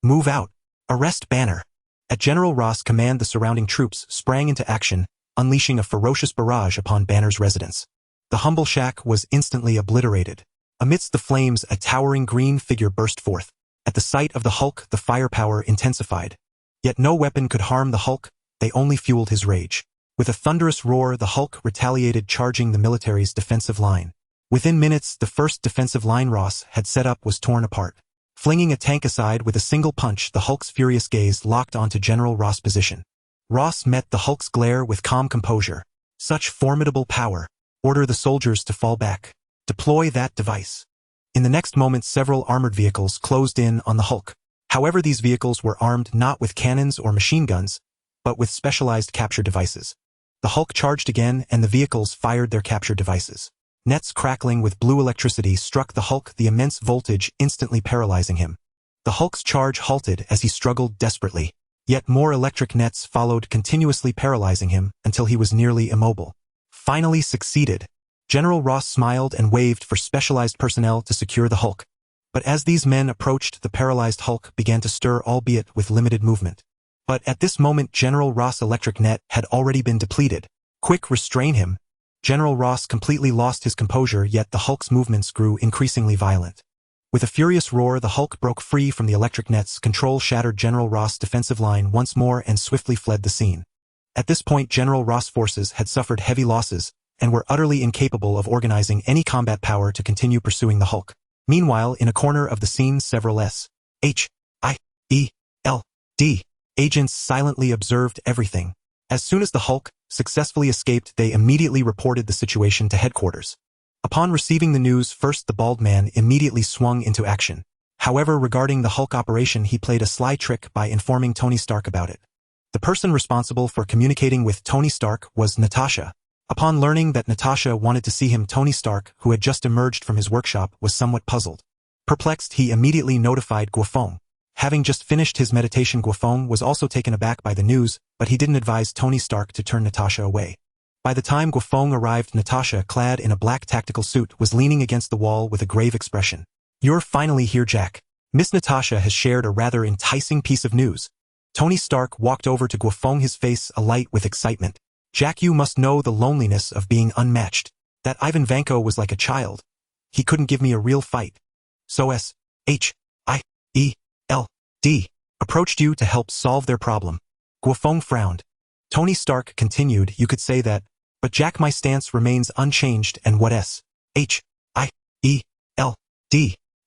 Move out. Arrest Banner." At General Ross' command, the surrounding troops sprang into action, unleashing a ferocious barrage upon Banner's residence. The humble shack was instantly obliterated. Amidst the flames, a towering green figure burst forth. At the sight of the Hulk, the firepower intensified. Yet no weapon could harm the Hulk, they only fueled his rage. With a thunderous roar, the Hulk retaliated, charging the military's defensive line. Within minutes, the first defensive line Ross had set up was torn apart. Flinging a tank aside with a single punch, the Hulk's furious gaze locked onto General Ross' position. Ross met the Hulk's glare with calm composure. "Such formidable power. Order the soldiers to fall back. Deploy that device." In the next moment several armored vehicles closed in on the Hulk. However, these vehicles were armed not with cannons or machine guns, but with specialized capture devices. The Hulk charged again and the vehicles fired their capture devices. Nets crackling with blue electricity struck the Hulk, the immense voltage instantly paralyzing him. The Hulk's charge halted as he struggled desperately. Yet more electric nets followed, continuously paralyzing him until he was nearly immobile. Finally succeeded. General Ross smiled and waved for specialized personnel to secure the Hulk. But as these men approached, the paralyzed Hulk began to stir, albeit with limited movement. But at this moment General Ross' electric net had already been depleted. Quick, restrain him. General Ross completely lost his composure, yet the Hulk's movements grew increasingly violent. With a furious roar, the Hulk broke free from the electric nets. Control shattered General Ross' defensive line once more and swiftly fled the scene. At this point General Ross' forces had suffered heavy losses and were utterly incapable of organizing any combat power to continue pursuing the Hulk. Meanwhile, in a corner of the scene several SHIELD agents silently observed everything. As soon as the Hulk successfully escaped, they immediately reported the situation to headquarters. Upon receiving the news, first the bald man immediately swung into action. However, regarding the Hulk operation, he played a sly trick by informing Tony Stark about it. The person responsible for communicating with Tony Stark was Natasha. Upon learning that Natasha wanted to see him, Tony Stark, who had just emerged from his workshop, was somewhat puzzled. Perplexed, he immediately notified Guo Feng. Having just finished his meditation, Guo Feng was also taken aback by the news, but he didn't advise Tony Stark to turn Natasha away. By the time Guo Feng arrived, Natasha, clad in a black tactical suit, was leaning against the wall with a grave expression. "You're finally here, Jack. Miss Natasha has shared a rather enticing piece of news." Tony Stark walked over to Guo Feng, his face alight with excitement. "Jack, you must know the loneliness of being unmatched. That Ivan Vanko was like a child. He couldn't give me a real fight. So SHIELD approached you to help solve their problem." Guo Feng frowned. Tony Stark continued, "You could say that, but Jack, my stance remains unchanged, and what SHIELD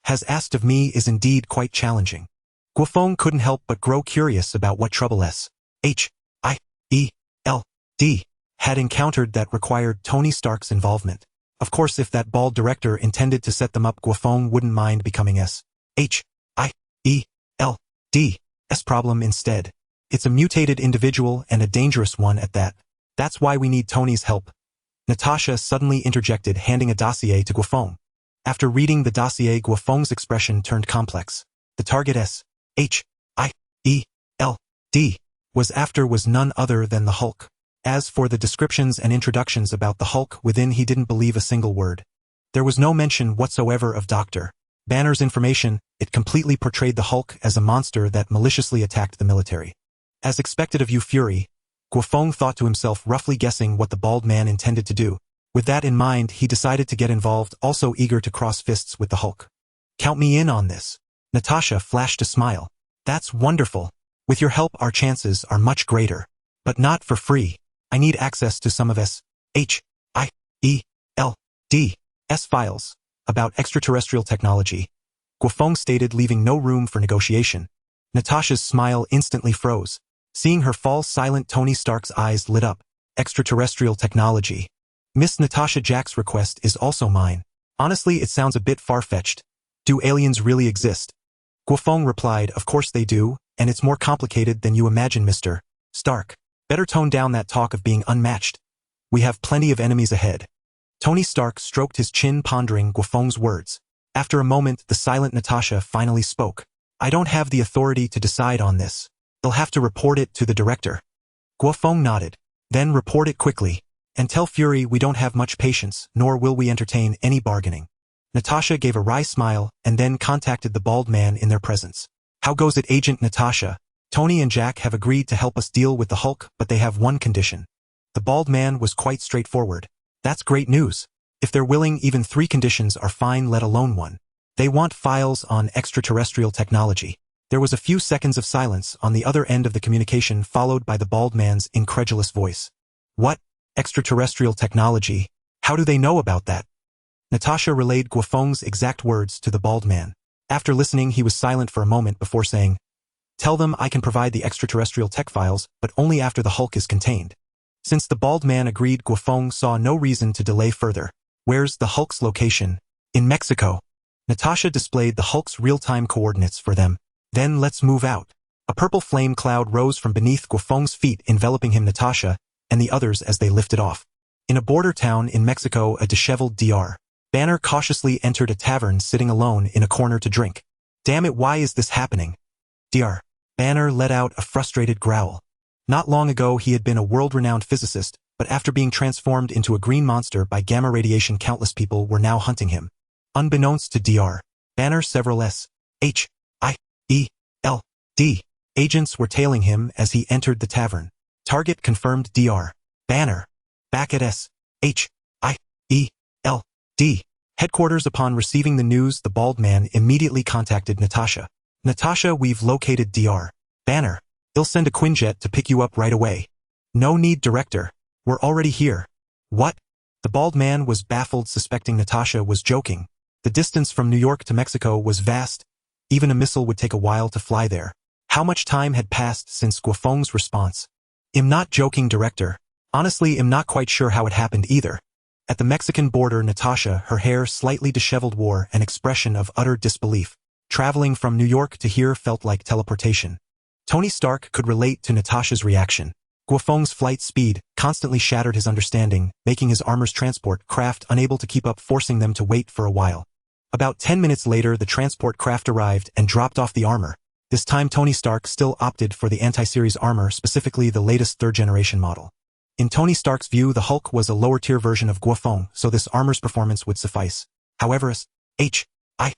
has asked of me is indeed quite challenging." Guo Feng couldn't help but grow curious about what trouble SHIELD had encountered that required Tony Stark's involvement. Of course, if that bald director intended to set them up, Guo Feng wouldn't mind becoming SHIELD's problem instead. It's a mutated individual and a dangerous one at that. That's why we need Tony's help. Natasha suddenly interjected, handing a dossier to Guo Feng. After reading the dossier, Guo Feng's expression turned complex. The target SHIELD was after was none other than the Hulk. As for the descriptions and introductions about the Hulk within, he didn't believe a single word. There was no mention whatsoever of Dr. Banner's information. It completely portrayed the Hulk as a monster that maliciously attacked the military. As expected of you, Fury, Guo Feng thought to himself, roughly guessing what the bald man intended to do. With that in mind, he decided to get involved, also eager to cross fists with the Hulk. "Count me in on this." Natasha flashed a smile. "That's wonderful. With your help our chances are much greater. But not for free. I need access to some of SHIELD's files about extraterrestrial technology," Guo Feng stated, leaving no room for negotiation. Natasha's smile instantly froze. Seeing her fall silent, Tony Stark's eyes lit up. "Extraterrestrial technology. Miss Natasha, Jack's request is also mine. Honestly, it sounds a bit far-fetched. Do aliens really exist?" Guo Feng replied, "Of course they do, and it's more complicated than you imagine, Mr. Stark. Better tone down that talk of being unmatched. We have plenty of enemies ahead." Tony Stark stroked his chin, pondering Guo Feng's words. After a moment, the silent Natasha finally spoke. "I don't have the authority to decide on this. They'll have to report it to the director." Guo Feng nodded. "Then report it quickly. And tell Fury we don't have much patience, nor will we entertain any bargaining." Natasha gave a wry smile, and then contacted the bald man in their presence. "How goes it, Agent Natasha? Tony and Jack have agreed to help us deal with the Hulk, but they have one condition." The bald man was quite straightforward. "That's great news. If they're willing, even 3 conditions are fine, let alone 1. They want files on extraterrestrial technology." There was a few seconds of silence on the other end of the communication, followed by the bald man's incredulous voice. "What? Extraterrestrial technology? How do they know about that?" Natasha relayed Guo Feng's exact words to the bald man. After listening, he was silent for a moment before saying, "Tell them I can provide the extraterrestrial tech files, but only after the Hulk is contained." Since the bald man agreed, Guo Feng saw no reason to delay further. "Where's the Hulk's location?" "In Mexico." Natasha displayed the Hulk's real-time coordinates for them. Then let's move out. A purple flame cloud rose from beneath Guo Feng's feet, enveloping him, Natasha, and the others as they lifted off. In a border town in Mexico, a disheveled Dr. Banner cautiously entered a tavern, sitting alone in a corner to drink. Damn it, why is this happening? Dr. Banner let out a frustrated growl. Not long ago he had been a world-renowned physicist, but after being transformed into a green monster by gamma radiation, countless people were now hunting him. Unbeknownst to Dr. Banner, several SHIELD agents were tailing him as he entered the tavern. Target confirmed. Dr. Banner. Back at SHIELD headquarters. Upon receiving the news, the bald man immediately contacted Natasha. Natasha, we've located Dr. Banner. He'll send a Quinjet to pick you up right away. No need, Director. We're already here. What? The bald man was baffled, suspecting Natasha was joking. The distance from New York to Mexico was vast. Even a missile would take a while to fly there. How much time had passed since Guo Feng's response? I'm not joking, Director. Honestly, I'm not quite sure how it happened either. At the Mexican border, Natasha, her hair slightly disheveled, wore an expression of utter disbelief. Traveling from New York to here felt like teleportation. Tony Stark could relate to Natasha's reaction. Guo Feng's flight speed constantly shattered his understanding, making his armor's transport craft unable to keep up, forcing them to wait for a while. About 10 minutes later, the transport craft arrived and dropped off the armor. This time Tony Stark still opted for the anti-series armor, specifically the latest third-generation model. In Tony Stark's view, the Hulk was a lower-tier version of Guo Feng, so this armor's performance would suffice. However, SHIELD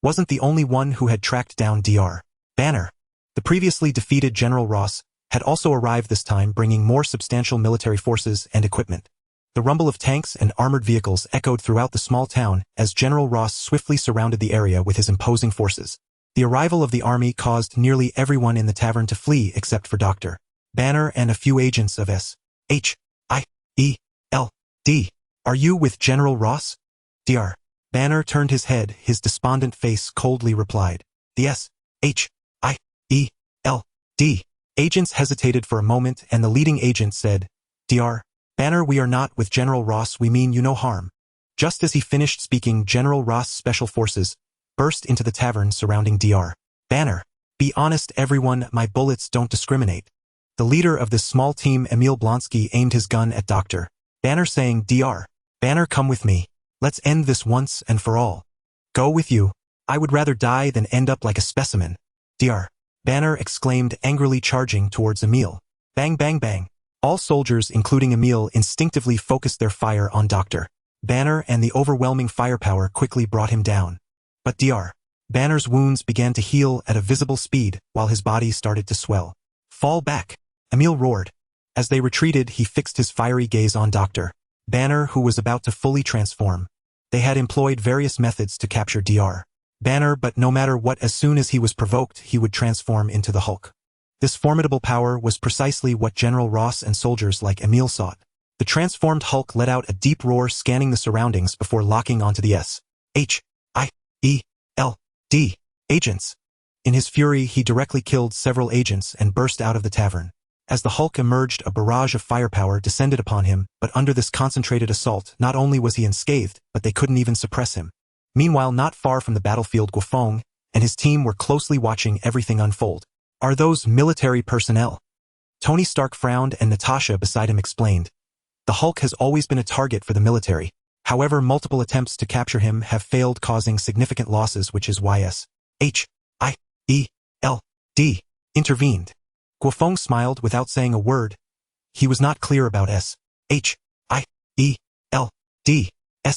wasn't the only one who had tracked down Dr. Banner. The previously defeated General Ross had also arrived, this time bringing more substantial military forces and equipment. The rumble of tanks and armored vehicles echoed throughout the small town as General Ross swiftly surrounded the area with his imposing forces. The arrival of the army caused nearly everyone in the tavern to flee except for Dr. Banner and a few agents of SHIELD. Are you with General Ross? Dr. Banner turned his head, his despondent face coldly replied. The SHIELD agents hesitated for a moment, and the leading agent said, Dr. Banner, we are not with General Ross, we mean you no harm. Just as he finished speaking, General Ross' special forces burst into the tavern surrounding Dr. Banner. Be honest, everyone, my bullets don't discriminate. The leader of this small team, Emil Blonsky, aimed his gun at Dr. Banner, saying, Dr. Banner, come with me. Let's end this once and for all. Go with you. I would rather die than end up like a specimen. Dr. Banner exclaimed, angrily charging towards Emil. Bang, bang, bang. All soldiers, including Emil, instinctively focused their fire on Dr. Banner, and the overwhelming firepower quickly brought him down. But Dr. Banner's wounds began to heal at a visible speed, while his body started to swell. Fall back, Emil roared. As they retreated, he fixed his fiery gaze on Dr. Banner, who was about to fully transform. They had employed various methods to capture Dr. Banner, but no matter what, as soon as he was provoked, he would transform into the Hulk. This formidable power was precisely what General Ross and soldiers like Emil sought. The transformed Hulk let out a deep roar, scanning the surroundings before locking onto the SHIELD agents. In his fury, he directly killed several agents and burst out of the tavern. As the Hulk emerged, a barrage of firepower descended upon him, but under this concentrated assault, not only was he unscathed, but they couldn't even suppress him. Meanwhile, not far from the battlefield, Guo Feng and his team were closely watching everything unfold. Are those military personnel? Tony Stark frowned, and Natasha beside him explained. The Hulk has always been a target for the military. However, multiple attempts to capture him have failed, causing significant losses, which is why SHIELD intervened. Guo Feng smiled without saying a word. He was not clear about SHIELD's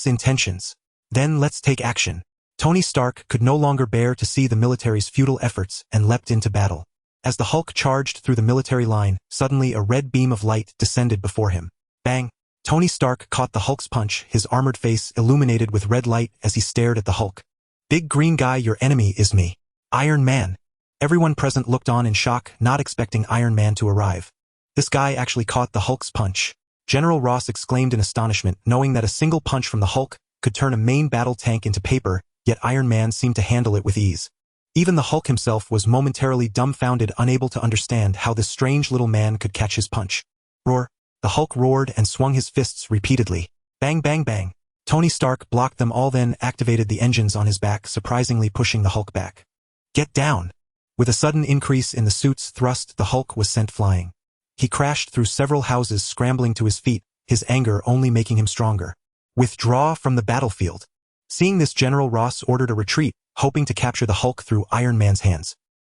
intentions. Then let's take action. Tony Stark could no longer bear to see the military's futile efforts and leapt into battle. As the Hulk charged through the military line, suddenly a red beam of light descended before him. Bang! Tony Stark caught the Hulk's punch, his armored face illuminated with red light as he stared at the Hulk. Big green guy, your enemy is me. Iron Man. Everyone present looked on in shock, not expecting Iron Man to arrive. This guy actually caught the Hulk's punch. General Ross exclaimed in astonishment, knowing that a single punch from the Hulk could turn a main battle tank into paper, yet Iron Man seemed to handle it with ease. Even the Hulk himself was momentarily dumbfounded, unable to understand how this strange little man could catch his punch. Roar! The Hulk roared and swung his fists repeatedly. Bang, bang, bang! Tony Stark blocked them all, then activated the engines on his back, surprisingly pushing the Hulk back. Get down! With a sudden increase in the suit's thrust, the Hulk was sent flying. He crashed through several houses, scrambling to his feet, his anger only making him stronger. Withdraw from the battlefield. Seeing this, General Ross ordered a retreat, hoping to capture the Hulk through Iron Man's hands.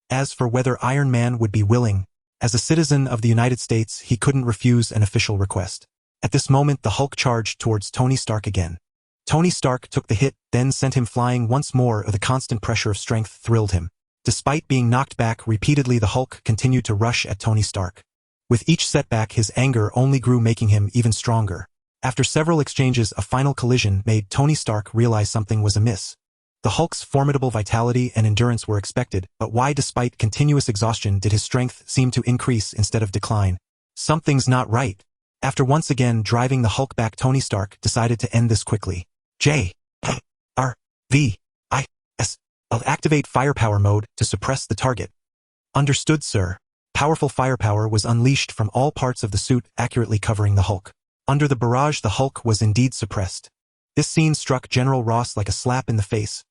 As for whether Iron Man would be willing, as a citizen of the United States, he couldn't refuse an official request. At this moment, the Hulk charged towards Tony Stark again. Tony Stark took the hit, then sent him flying once more. The constant pressure of strength thrilled him. Despite being knocked back repeatedly, the Hulk continued to rush at Tony Stark. With each setback, his anger only grew, making him even stronger. After several exchanges, a final collision made Tony Stark realize something was amiss. The Hulk's formidable vitality and endurance were expected, but why, despite continuous exhaustion, did his strength seem to increase instead of decline? Something's not right. After once again driving the Hulk back, Tony Stark decided to end this quickly. I'll activate firepower mode to suppress the target. Understood, sir. Powerful firepower was unleashed from all parts of the suit, accurately covering the Hulk. Under the barrage, the Hulk was indeed suppressed. This scene struck General Ross like a slap in the face.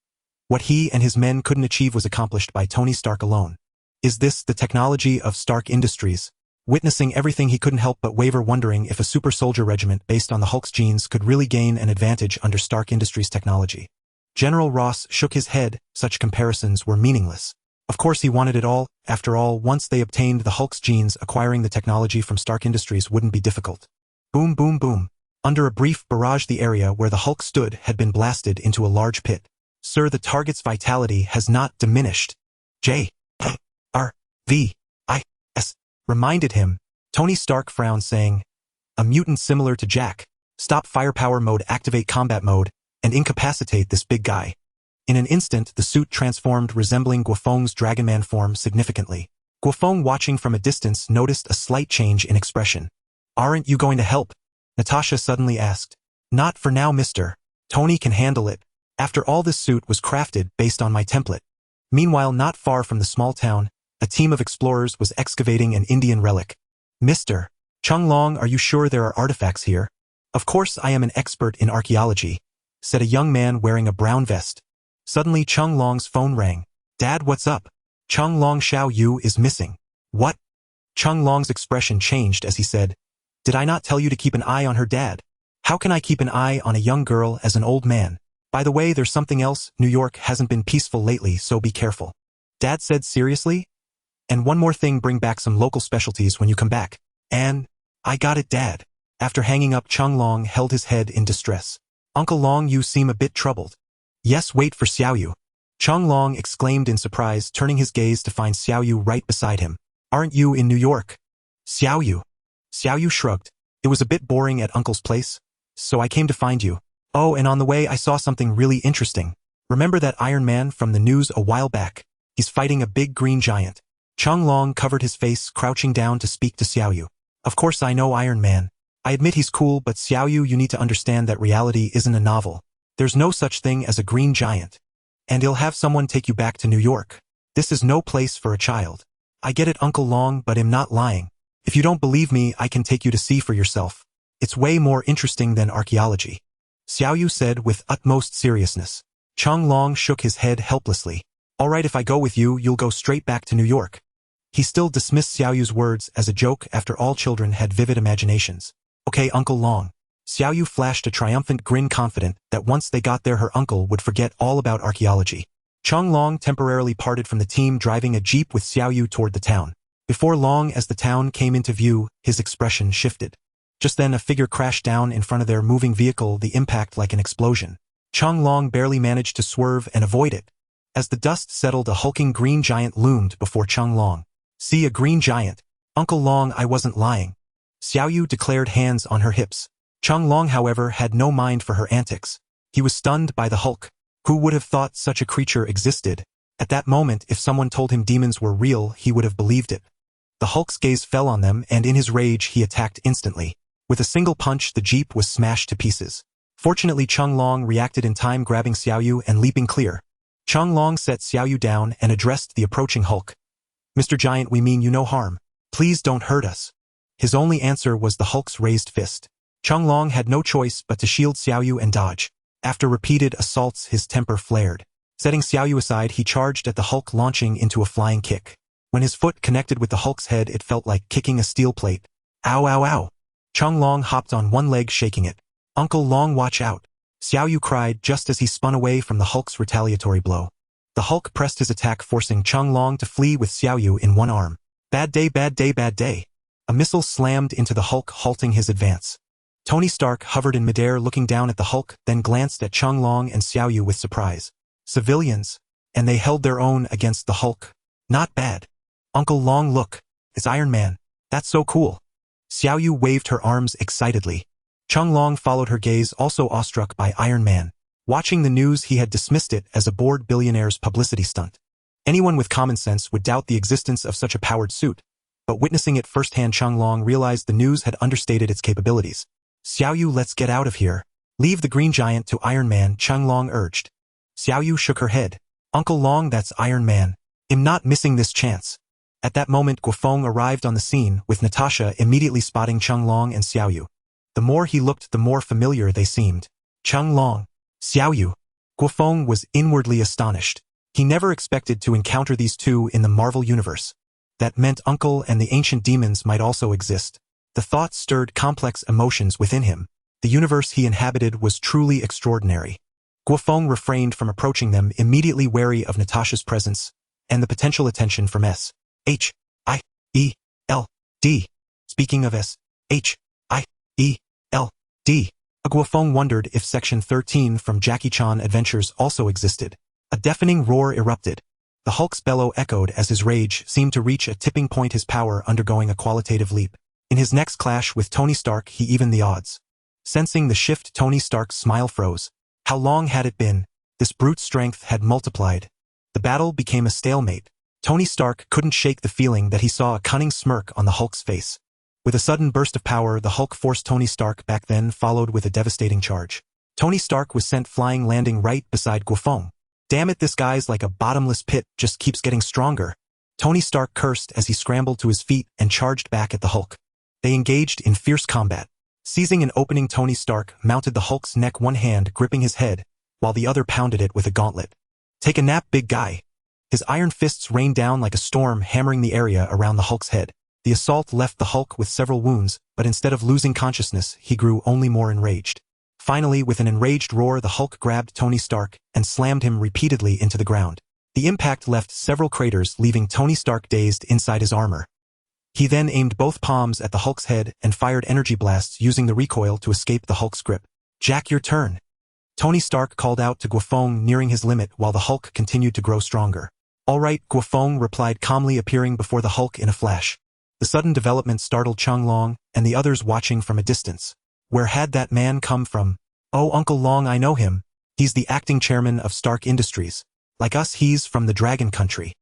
What he and his men couldn't achieve was accomplished by Tony Stark alone. Is this the technology of Stark Industries? Witnessing everything, he couldn't help but waver, wondering if a super soldier regiment based on the Hulk's genes could really gain an advantage under Stark Industries technology. General Ross shook his head. Such comparisons were meaningless. Of course he wanted it all. After all, once they obtained the Hulk's genes, acquiring the technology from Stark Industries wouldn't be difficult. Boom, boom, boom. Under a brief barrage, the area where the Hulk stood had been blasted into a large pit. Sir, the target's vitality has not diminished. Reminded him. Tony Stark frowned, saying, a mutant similar to Jack. Stop firepower mode, activate combat mode, and incapacitate this big guy. In an instant, the suit transformed, resembling Guo Feng's Dragon-Man form significantly. Guo Feng, watching from a distance, noticed a slight change in expression. Aren't you going to help? Natasha suddenly asked. Not for now, mister. Tony can handle it. After all, this suit was crafted based on my template. Meanwhile, not far from the small town, a team of explorers was excavating an Indian relic. Mr. Chung Long, are you sure there are artifacts here? Of course I am an expert in archaeology, said a young man wearing a brown vest. Suddenly Chung Long's phone rang. Dad, what's up? Chung Long, Xiao Yu is missing. What? Chung Long's expression changed as he said, did I not tell you to keep an eye on her, Dad? How can I keep an eye on a young girl as an old man? By the way, there's something else. New York hasn't been peaceful lately, so be careful. Dad said, seriously? And one more thing, bring back some local specialties when you come back. And, I got it, Dad. After hanging up, Chung Long held his head in distress. Uncle Long, you seem a bit troubled. Yes, wait for Xiao Yu. Chung Long exclaimed in surprise, turning his gaze to find Xiao Yu right beside him. Aren't you in New York? Xiao Yu. Xiao Yu shrugged. It was a bit boring at Uncle's place, so I came to find you. Oh, and on the way I saw something really interesting. Remember that Iron Man from the news a while back? He's fighting a big green giant. Chung Long covered his face, crouching down to speak to Xiao Yu. Of course I know Iron Man. I admit he's cool, but Xiao Yu, you need to understand that reality isn't a novel. There's no such thing as a green giant. And he'll have someone take you back to New York. This is no place for a child. I get it, Uncle Long, but I'm not lying. If you don't believe me, I can take you to see for yourself. It's way more interesting than archaeology. Xiao Yu said with utmost seriousness. Chung Long shook his head helplessly. All right, if I go with you, you'll go straight back to New York. He still dismissed Xiao Yu's words as a joke. After all, children had vivid imaginations. Okay, Uncle Long. Xiao Yu flashed a triumphant grin, confident that once they got there, her uncle would forget all about archaeology. Chung Long temporarily parted from the team, driving a jeep with Xiao Yu toward the town. Before long, as the town came into view, his expression shifted. Just then, a figure crashed down in front of their moving vehicle, the impact like an explosion. Chung Long barely managed to swerve and avoid it. As the dust settled, a hulking green giant loomed before Chung Long. See, a green giant. Uncle Long, I wasn't lying. Xiao Yu declared, hands on her hips. Chung Long, however, had no mind for her antics. He was stunned by the Hulk. Who would have thought such a creature existed? At that moment, if someone told him demons were real, he would have believed it. The Hulk's gaze fell on them, and in his rage, he attacked instantly. With a single punch, the jeep was smashed to pieces. Fortunately, Chung Long reacted in time, grabbing Xiao Yu and leaping clear. Chung Long set Xiao Yu down and addressed the approaching Hulk. Mr. Giant, we mean you no harm. Please don't hurt us. His only answer was the Hulk's raised fist. Chung Long had no choice but to shield Xiao Yu and dodge. After repeated assaults, his temper flared. Setting Xiaoyu aside, he charged at the Hulk, launching into a flying kick. When his foot connected with the Hulk's head, it felt like kicking a steel plate. Ow, ow, ow. Chung Long hopped on one leg, shaking it. Uncle Long, watch out. Xiaoyu cried just as he spun away from the Hulk's retaliatory blow. The Hulk pressed his attack, forcing Chung Long to flee with Xiaoyu in one arm. Bad day, bad day, bad day. A missile slammed into the Hulk, halting his advance. Tony Stark hovered in midair, looking down at the Hulk, then glanced at Chung Long and Xiaoyu with surprise. Civilians. And they held their own against the Hulk. Not bad. Uncle Long, look. It's Iron Man. That's so cool. Xiaoyu waved her arms excitedly. Chung Long followed her gaze, also awestruck by Iron Man. Watching the news, he had dismissed it as a bored billionaire's publicity stunt. Anyone with common sense would doubt the existence of such a powered suit, but witnessing it firsthand, Chung Long realized the news had understated its capabilities. Xiaoyu, let's get out of here. Leave the Green Giant to Iron Man, Chung Long urged. Xiaoyu shook her head. Uncle Long, that's Iron Man. I'm not missing this chance. At that moment, Guo Feng arrived on the scene, with Natasha immediately spotting Chung Long and Xiaoyu. The more he looked, the more familiar they seemed. Chung Long. Xiaoyu. Guo Feng was inwardly astonished. He never expected to encounter these two in the Marvel Universe. That meant Uncle and the ancient demons might also exist. The thought stirred complex emotions within him. The universe he inhabited was truly extraordinary. Guo Feng refrained from approaching them, immediately wary of Natasha's presence and the potential attention from S.H.I.E.L.D. Speaking of S.H.I.E.L.D., Guo Feng wondered if Section 13 from Jackie Chan Adventures also existed. A deafening roar erupted. The Hulk's bellow echoed as his rage seemed to reach a tipping point, his power undergoing a qualitative leap. In his next clash with Tony Stark, he evened the odds. Sensing the shift, Tony Stark's smile froze. How long had it been? This brute strength had multiplied. The battle became a stalemate. Tony Stark couldn't shake the feeling that he saw a cunning smirk on the Hulk's face. With a sudden burst of power, the Hulk forced Tony Stark back, then followed with a devastating charge. Tony Stark was sent flying, landing right beside Guo Feng. Damn it, this guy's like a bottomless pit, just keeps getting stronger. Tony Stark cursed as he scrambled to his feet and charged back at the Hulk. They engaged in fierce combat. Seizing an opening, Tony Stark mounted the Hulk's neck, one hand gripping his head, while the other pounded it with a gauntlet. Take a nap, big guy. His iron fists rained down like a storm, hammering the area around the Hulk's head. The assault left the Hulk with several wounds, but instead of losing consciousness, he grew only more enraged. Finally, with an enraged roar, the Hulk grabbed Tony Stark and slammed him repeatedly into the ground. The impact left several craters, leaving Tony Stark dazed inside his armor. He then aimed both palms at the Hulk's head and fired energy blasts, using the recoil to escape the Hulk's grip. Jack, your turn. Tony Stark called out to Guo Feng, nearing his limit while the Hulk continued to grow stronger. All right, Guo Feng replied calmly, appearing before the Hulk in a flash. The sudden development startled Chung Long and the others watching from a distance. Where had that man come from? Oh, Uncle Long, I know him. He's the acting chairman of Stark Industries. Like us, he's from the Dragon Country.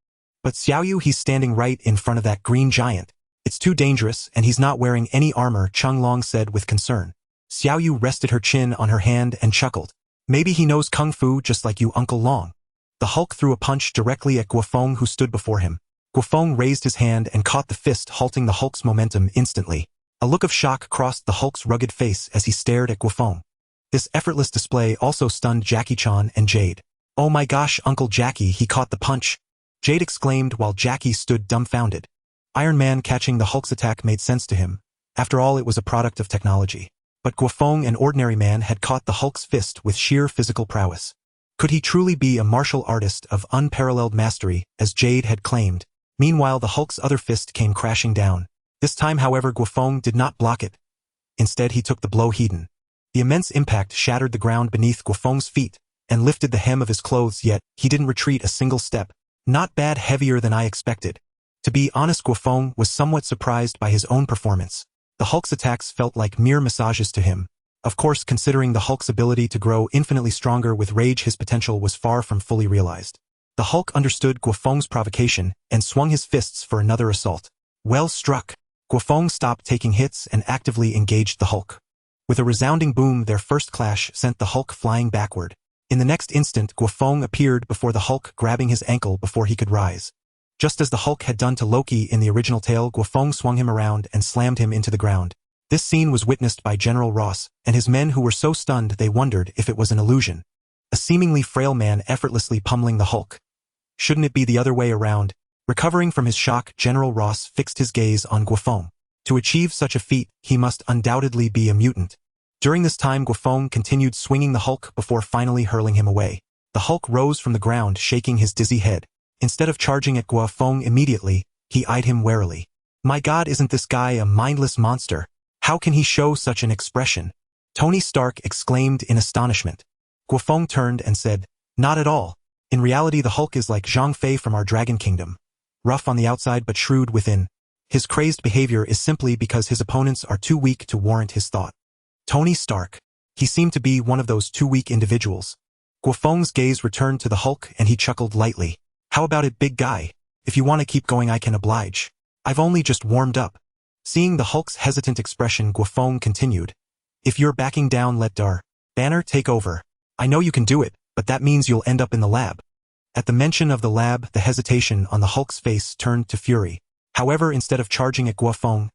But Xiaoyu, he's standing right in front of that green giant. It's too dangerous, and he's not wearing any armor, Chung Long said with concern. Xiaoyu rested her chin on her hand and chuckled. Maybe he knows kung fu just like you, Uncle Long. The Hulk threw a punch directly at Guo Feng, who stood before him. Guo Feng raised his hand and caught the fist, halting the Hulk's momentum instantly. A look of shock crossed the Hulk's rugged face as he stared at Guo Feng. This effortless display also stunned Jackie Chan and Jade. Oh my gosh, Uncle Jackie, he caught the punch! Jade exclaimed while Jackie stood dumbfounded. Iron Man catching the Hulk's attack made sense to him. After all, it was a product of technology. But Guo Feng, an ordinary man, had caught the Hulk's fist with sheer physical prowess. Could he truly be a martial artist of unparalleled mastery, as Jade had claimed? Meanwhile, the Hulk's other fist came crashing down. This time, however, Guo Feng did not block it. Instead, he took the blow head-on. The immense impact shattered the ground beneath Guo Feng's feet and lifted the hem of his clothes, yet he didn't retreat a single step. Not bad, heavier than I expected. To be honest, Guo Feng was somewhat surprised by his own performance. The Hulk's attacks felt like mere massages to him. Of course, considering the Hulk's ability to grow infinitely stronger with rage, his potential was far from fully realized. The Hulk understood Guo Feng's provocation and swung his fists for another assault. Well struck. Guo Feng stopped taking hits and actively engaged the Hulk. With a resounding boom, their first clash sent the Hulk flying backward. In the next instant, Guo Feng appeared before the Hulk, grabbing his ankle before he could rise. Just as the Hulk had done to Loki in the original tale, Guo Feng swung him around and slammed him into the ground. This scene was witnessed by General Ross and his men, who were so stunned they wondered if it was an illusion. A seemingly frail man effortlessly pummeling the Hulk. Shouldn't it be the other way around? Recovering from his shock, General Ross fixed his gaze on Guo Feng. To achieve such a feat, he must undoubtedly be a mutant. During this time, Guo Feng continued swinging the Hulk before finally hurling him away. The Hulk rose from the ground, shaking his dizzy head. Instead of charging at Guo Feng immediately, he eyed him warily. My God, isn't this guy a mindless monster? How can he show such an expression? Tony Stark exclaimed in astonishment. Guo Feng turned and said, Not at all. In reality, the Hulk is like Zhang Fei from our Dragon Kingdom. Rough on the outside but shrewd within. His crazed behavior is simply because his opponents are too weak to warrant his thought. Tony Stark. He seemed to be one of those too weak individuals. Guo Feng's gaze returned to the Hulk and he chuckled lightly. How about it, big guy? If you want to keep going, I can oblige. I've only just warmed up. Seeing the Hulk's hesitant expression, Guo Feng continued. If you're backing down, let our banner take over. I know you can do it, but that means you'll end up in the lab. At the mention of the lab, the hesitation on the Hulk's face turned to fury. However, instead of charging at Guo Feng,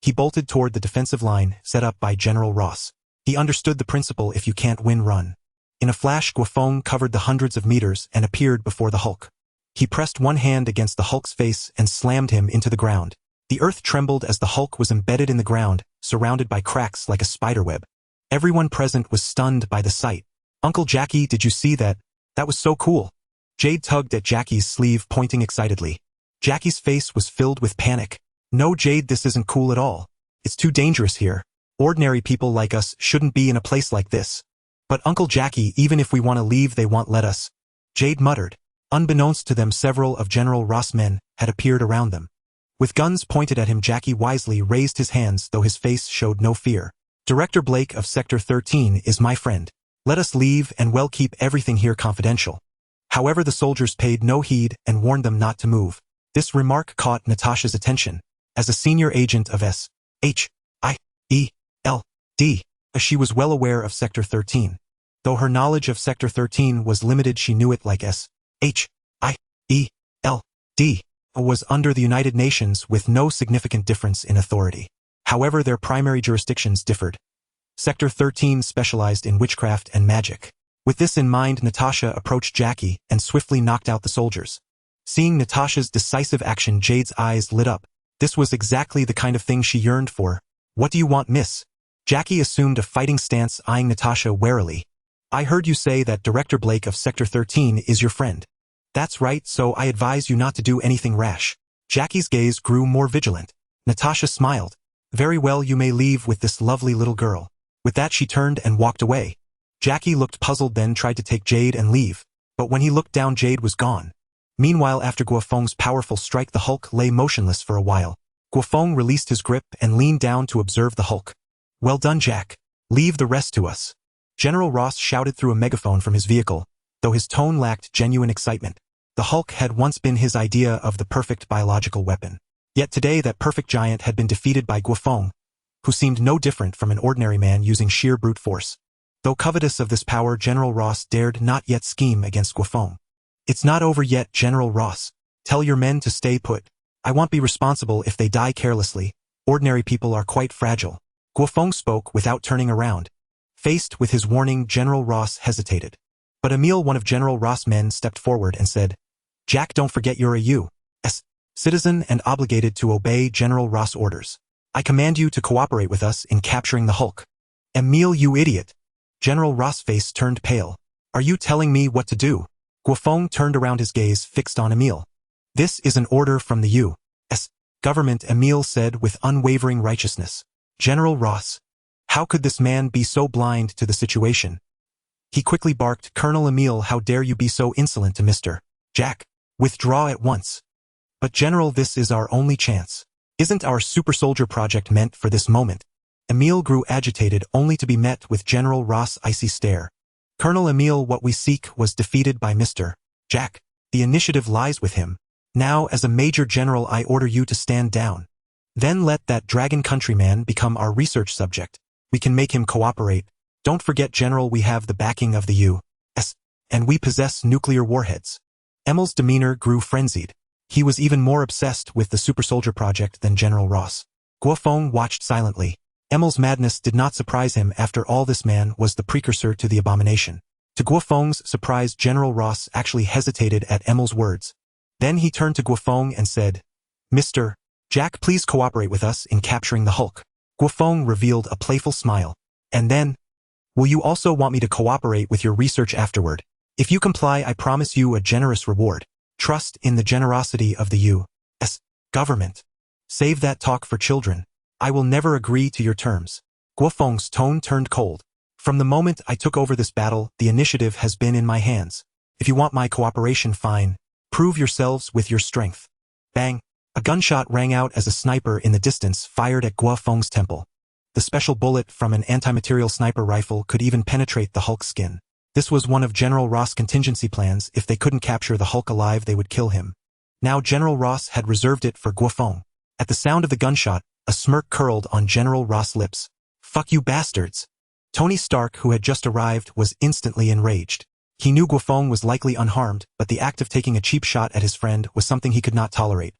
he bolted toward the defensive line set up by General Ross. He understood the principle: if you can't win, run. In a flash, Guo Feng covered the hundreds of meters and appeared before the Hulk. He pressed one hand against the Hulk's face and slammed him into the ground. The earth trembled as the Hulk was embedded in the ground, surrounded by cracks like a spiderweb. Everyone present was stunned by the sight. Uncle Jackie, did you see that? That was so cool. Jade tugged at Jackie's sleeve, pointing excitedly. Jackie's face was filled with panic. No, Jade, this isn't cool at all. It's too dangerous here. Ordinary people like us shouldn't be in a place like this. But Uncle Jackie, even if we want to leave, they won't let us. Jade muttered. Unbeknownst to them, several of General Ross' men had appeared around them. With guns pointed at him, Jackie wisely raised his hands, though his face showed no fear. Director Blake of Sector 13 is my friend. Let us leave and we'll keep everything here confidential. However, the soldiers paid no heed and warned them not to move. This remark caught Natasha's attention. As a senior agent of SHIELD, she was well aware of Sector 13. Though her knowledge of Sector 13 was limited, she knew it like SHIELD was under the United Nations with no significant difference in authority. However, their primary jurisdictions differed. Sector 13 specialized in witchcraft and magic. With this in mind, Natasha approached Jackie and swiftly knocked out the soldiers. Seeing Natasha's decisive action, Jade's eyes lit up. This was exactly the kind of thing she yearned for. What do you want, miss? Jackie assumed a fighting stance, eyeing Natasha warily. I heard you say that Director Blake of Sector 13 is your friend. That's right, so I advise you not to do anything rash. Jackie's gaze grew more vigilant. Natasha smiled. Very well, you may leave with this lovely little girl. With that, she turned and walked away. Jackie looked puzzled, then tried to take Jade and leave. But when he looked down, Jade was gone. Meanwhile, after Guo Feng's powerful strike, the Hulk lay motionless for a while. Guo Feng released his grip and leaned down to observe the Hulk. Well done, Jack. Leave the rest to us. General Ross shouted through a megaphone from his vehicle, though his tone lacked genuine excitement. The Hulk had once been his idea of the perfect biological weapon. Yet today that perfect giant had been defeated by Guo Feng, who seemed no different from an ordinary man using sheer brute force. Though covetous of this power, General Ross dared not yet scheme against Guo Feng. It's not over yet, General Ross. Tell your men to stay put. I won't be responsible if they die carelessly. Ordinary people are quite fragile. Guo Feng spoke without turning around. Faced with his warning, General Ross hesitated. But Emil, one of General Ross' men, stepped forward and said, Jack, don't forget you're a U.S. citizen and obligated to obey General Ross' orders. I command you to cooperate with us in capturing the Hulk. Emil, you idiot. General Ross' face turned pale. Are you telling me what to do? Guo Feng turned around, his gaze fixed on Emil. This is an order from the U.S. government, Emil said with unwavering righteousness. General Ross. How could this man be so blind to the situation? He quickly barked, Colonel Emil, how dare you be so insolent to Mr. Jack? Withdraw at once. But General, this is our only chance. Isn't our super soldier project meant for this moment? Emil grew agitated, only to be met with General Ross' icy stare. Colonel Emil, what we seek was defeated by Mr. Jack. The initiative lies with him. Now, as a Major General, I order you to stand down. Then let that dragon countryman become our research subject. We can make him cooperate. Don't forget, General, we have the backing of the U.S. and we possess nuclear warheads. Emil's demeanor grew frenzied. He was even more obsessed with the super soldier project than General Ross. Guo Feng watched silently. Emil's madness did not surprise him. After all, this man was the precursor to the abomination. To Guo Feng's surprise, General Ross actually hesitated at Emil's words. Then he turned to Guo Feng and said, "Mr. Jack, please cooperate with us in capturing the Hulk." Guo Feng revealed a playful smile. "And then, will you also want me to cooperate with your research afterward? If you comply, I promise you a generous reward. Trust in the generosity of the U.S. government. Save that talk for children. I will never agree to your terms." Guo Feng's tone turned cold. "From the moment I took over this battle, the initiative has been in my hands. If you want my cooperation, fine. Prove yourselves with your strength." Bang! A gunshot rang out as a sniper in the distance fired at Guo Feng's temple. The special bullet from an anti-material sniper rifle could even penetrate the Hulk's skin. This was one of General Ross' contingency plans. If they couldn't capture the Hulk alive, they would kill him. Now General Ross had reserved it for Guo Feng. At the sound of the gunshot, a smirk curled on General Ross' lips. "Fuck you bastards." Tony Stark, who had just arrived, was instantly enraged. He knew Guo Feng was likely unharmed, but the act of taking a cheap shot at his friend was something he could not tolerate.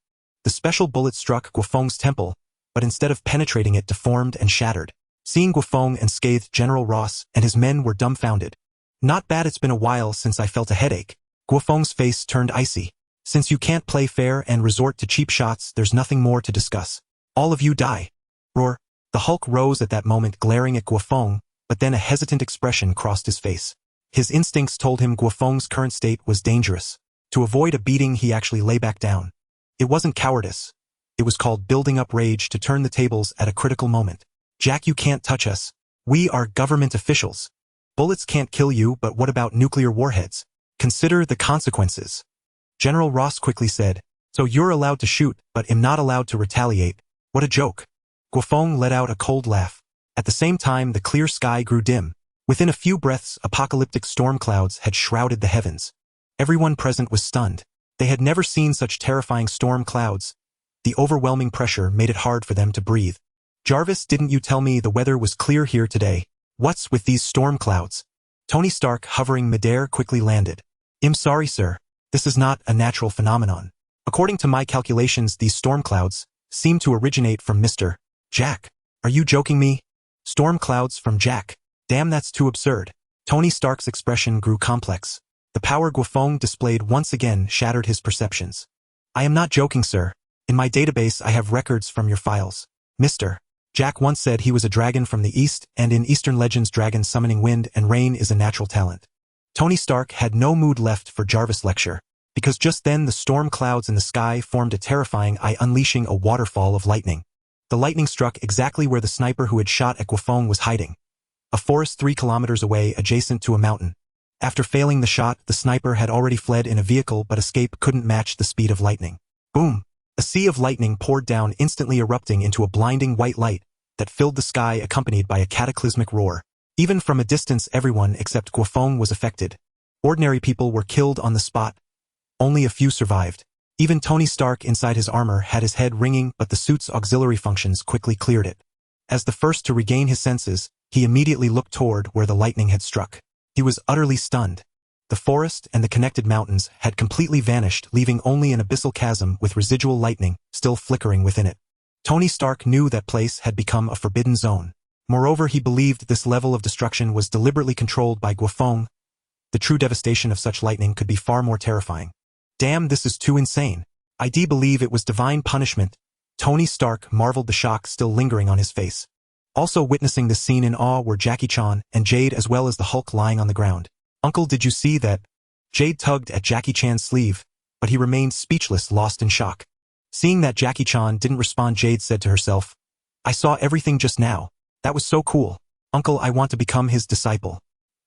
The special bullet struck Guo Feng's temple, but instead of penetrating it, deformed and shattered. Seeing Guo Feng unscathed, General Ross and his men were dumbfounded. "Not bad, it's been a while since I felt a headache." Guo Feng's face turned icy. "Since you can't play fair and resort to cheap shots, there's nothing more to discuss. All of you die." Roar! The Hulk rose at that moment, glaring at Guo Feng, but then a hesitant expression crossed his face. His instincts told him Guo Feng's current state was dangerous. To avoid a beating, he actually lay back down. It wasn't cowardice. It was called building up rage to turn the tables at a critical moment. "Jack, you can't touch us. We are government officials. Bullets can't kill you, but what about nuclear warheads? Consider the consequences." General Ross quickly said, "So you're allowed to shoot, but am not allowed to retaliate. What a joke." Guo Feng let out a cold laugh. At the same time, the clear sky grew dim. Within a few breaths, apocalyptic storm clouds had shrouded the heavens. Everyone present was stunned. They had never seen such terrifying storm clouds. The overwhelming pressure made it hard for them to breathe. "Jarvis, didn't you tell me the weather was clear here today? What's with these storm clouds?" Tony Stark, hovering midair, quickly landed. "I'm sorry, sir. This is not a natural phenomenon. According to my calculations, these storm clouds seem to originate from Mr. Jack. Are you joking me? Storm clouds from Jack? Damn, that's too absurd." Tony Stark's expression grew complex. The power Guo Feng displayed once again shattered his perceptions. "I am not joking, sir. In my database I have records from your files. Mr. Jack once said he was a dragon from the east, and in Eastern legends dragons summoning wind and rain is a natural talent." Tony Stark had no mood left for Jarvis' lecture, because just then the storm clouds in the sky formed a terrifying eye, unleashing a waterfall of lightning. The lightning struck exactly where the sniper who had shot at Guo Feng was hiding. A forest 3 kilometers away, adjacent to a mountain. After failing the shot, the sniper had already fled in a vehicle, but escape couldn't match the speed of lightning. Boom! A sea of lightning poured down, instantly erupting into a blinding white light that filled the sky, accompanied by a cataclysmic roar. Even from a distance, everyone except Guo Feng was affected. Ordinary people were killed on the spot. Only a few survived. Even Tony Stark inside his armor had his head ringing, but the suit's auxiliary functions quickly cleared it. As the first to regain his senses, he immediately looked toward where the lightning had struck. He was utterly stunned. The forest and the connected mountains had completely vanished, leaving only an abyssal chasm with residual lightning still flickering within it. Tony Stark knew that place had become a forbidden zone. Moreover, he believed this level of destruction was deliberately controlled by Guo Feng. The true devastation of such lightning could be far more terrifying. "Damn, this is too insane. I do believe it was divine punishment." Tony Stark marveled, the shock still lingering on his face. Also witnessing this scene in awe were Jackie Chan and Jade, as well as the Hulk lying on the ground. "Uncle, did you see that?" Jade tugged at Jackie Chan's sleeve, but he remained speechless, lost in shock. Seeing that Jackie Chan didn't respond, Jade said to herself, "I saw everything just now. That was so cool. Uncle, I want to become his disciple.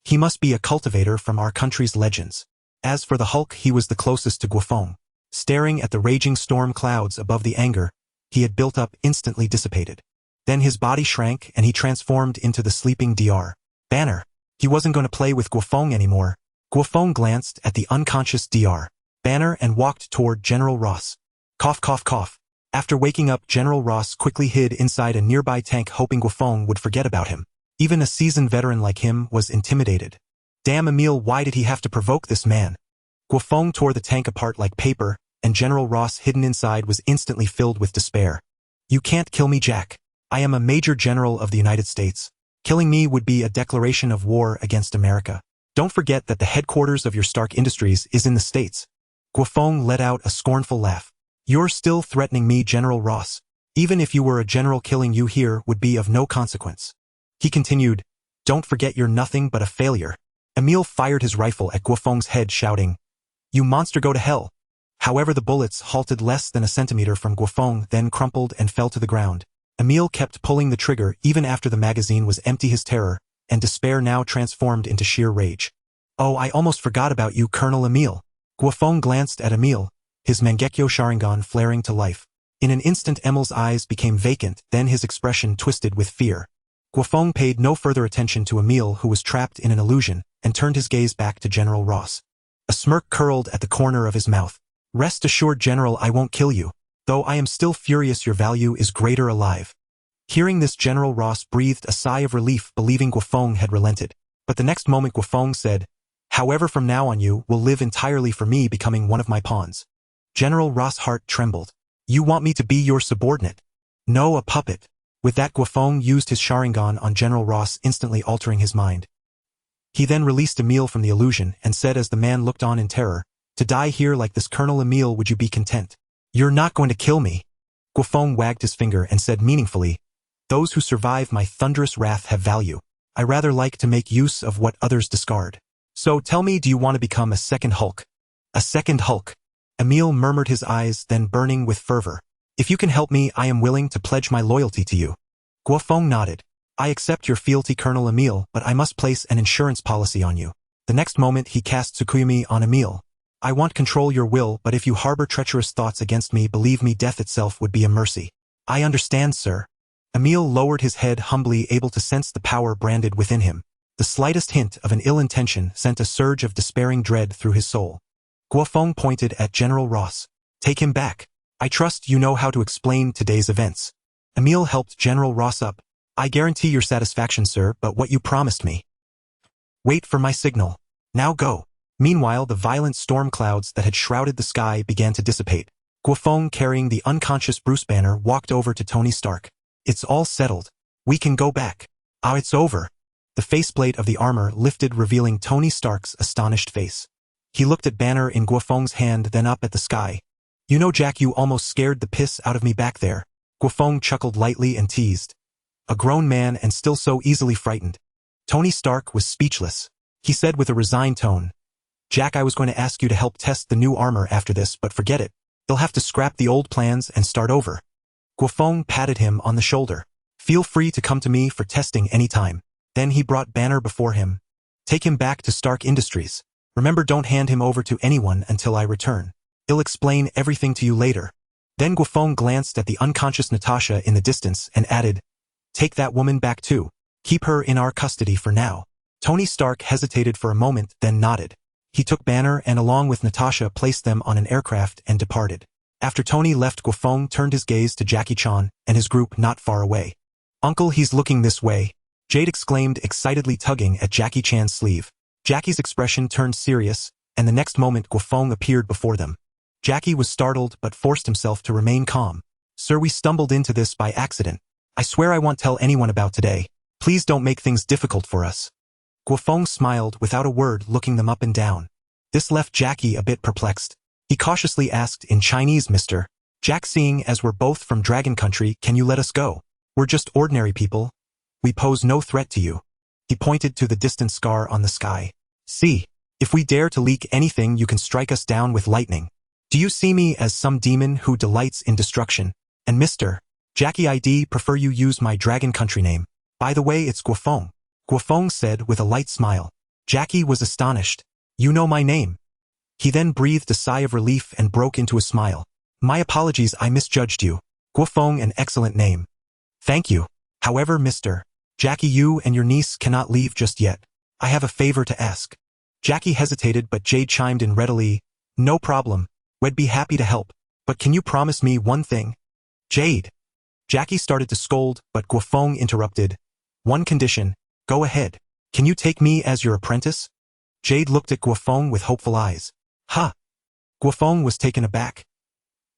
He must be a cultivator from our country's legends." As for the Hulk, he was the closest to Guo Feng. Staring at the raging storm clouds above, the anger he had built up instantly dissipated. Then his body shrank and he transformed into the sleeping Dr. Banner. He wasn't going to play with Guo Feng anymore. Guo Feng glanced at the unconscious Dr. Banner and walked toward General Ross. Cough, cough, cough. After waking up, General Ross quickly hid inside a nearby tank, hoping Guo Feng would forget about him. Even a seasoned veteran like him was intimidated. Damn, Emil, why did he have to provoke this man? Guo Feng tore the tank apart like paper, and General Ross, hidden inside, was instantly filled with despair. "You can't kill me, Jack. I am a Major General of the United States. Killing me would be a declaration of war against America. Don't forget that the headquarters of your Stark Industries is in the States. Guo Feng let out a scornful laugh. You're still threatening me, General Ross. Even if you were a general, killing you here would be of no consequence. He continued, don't forget you're nothing but a failure. Emil fired his rifle at Guo Feng's head, shouting, you monster, go to hell. However, the bullets halted less than a centimeter from Guo Feng, then crumpled and fell to the ground. Emil kept pulling the trigger even after the magazine was empty. His terror and despair now transformed into sheer rage. Oh, I almost forgot about you, Colonel Emil. Guo Feng glanced at Emil, his Mangekyo Sharingan flaring to life. In an instant Emil's eyes became vacant, then his expression twisted with fear. Guo Feng paid no further attention to Emil, who was trapped in an illusion, and turned his gaze back to General Ross. A smirk curled at the corner of his mouth. Rest assured, General, I won't kill you. Though I am still furious, your value is greater alive. Hearing this, General Ross breathed a sigh of relief, believing Guo Feng had relented. But the next moment Guo Feng said, however, from now on you will live entirely for me, becoming one of my pawns. General Ross' heart trembled. You want me to be your subordinate? No, a puppet. With that, Guo Feng used his Sharingan on General Ross, instantly altering his mind. He then released Emil from the illusion and said as the man looked on in terror, to die here like this, Colonel Emil, would you be content? You're not going to kill me. Guo Feng wagged his finger and said meaningfully, those who survive my thunderous wrath have value. I rather like to make use of what others discard. So tell me, do you want to become a second Hulk? A second Hulk? Emil murmured, his eyes then burning with fervor. If you can help me, I am willing to pledge my loyalty to you. Guo Feng nodded. I accept your fealty, Colonel Emil, but I must place an insurance policy on you. The next moment he cast Tsukuyumi on Emil. I want control your will, but if you harbor treacherous thoughts against me, believe me, death itself would be a mercy. I understand, sir. Emil lowered his head humbly, able to sense the power branded within him. The slightest hint of an ill intention sent a surge of despairing dread through his soul. Guo Feng pointed at General Ross. Take him back. I trust you know how to explain today's events. Emil helped General Ross up. I guarantee your satisfaction, sir, but what you promised me. Wait for my signal. Now go. Meanwhile, the violent storm clouds that had shrouded the sky began to dissipate. Guo Feng, carrying the unconscious Bruce Banner, walked over to Tony Stark. It's all settled. We can go back. Ah, it's over. The faceplate of the armor lifted, revealing Tony Stark's astonished face. He looked at Banner in Guo Feng's hand, then up at the sky. You know, Jack, you almost scared the piss out of me back there. Guo Feng chuckled lightly and teased. A grown man and still so easily frightened. Tony Stark was speechless. He said with a resigned tone, Jack, I was going to ask you to help test the new armor after this, but forget it. You'll have to scrap the old plans and start over. Guo Feng patted him on the shoulder. Feel free to come to me for testing anytime. Then he brought Banner before him. Take him back to Stark Industries. Remember, don't hand him over to anyone until I return. I'll explain everything to you later. Then Guo Feng glanced at the unconscious Natasha in the distance and added, take that woman back too. Keep her in our custody for now. Tony Stark hesitated for a moment, then nodded. He took Banner and along with Natasha placed them on an aircraft and departed. After Tony left, Guo Feng turned his gaze to Jackie Chan and his group not far away. Uncle, he's looking this way. Jade exclaimed excitedly, tugging at Jackie Chan's sleeve. Jackie's expression turned serious, and the next moment Guo Feng appeared before them. Jackie was startled but forced himself to remain calm. Sir, we stumbled into this by accident. I swear I won't tell anyone about today. Please don't make things difficult for us. Guo Feng smiled without a word, looking them up and down. This left Jackie a bit perplexed. He cautiously asked in Chinese, Mr. Jack, seeing as we're both from Dragon Country, can you let us go? We're just ordinary people. We pose no threat to you. He pointed to the distant scar on the sky. See, if we dare to leak anything, you can strike us down with lightning. Do you see me as some demon who delights in destruction? And Mr. Jackie, I'd prefer you use my Dragon Country name. By the way, it's Guo Feng. Guo Feng said with a light smile. Jackie was astonished. You know my name? He then breathed a sigh of relief and broke into a smile. My apologies, I misjudged you. Guo Feng, an excellent name. Thank you. However, Mr. Jackie, you and your niece cannot leave just yet. I have a favor to ask. Jackie hesitated, but Jade chimed in readily. No problem. We'd be happy to help. But can you promise me one thing? Jade. Jackie started to scold, but Guo Feng interrupted. One condition. Go ahead. Can you take me as your apprentice? Jade looked at Guo Feng with hopeful eyes. Huh. Guo Feng was taken aback.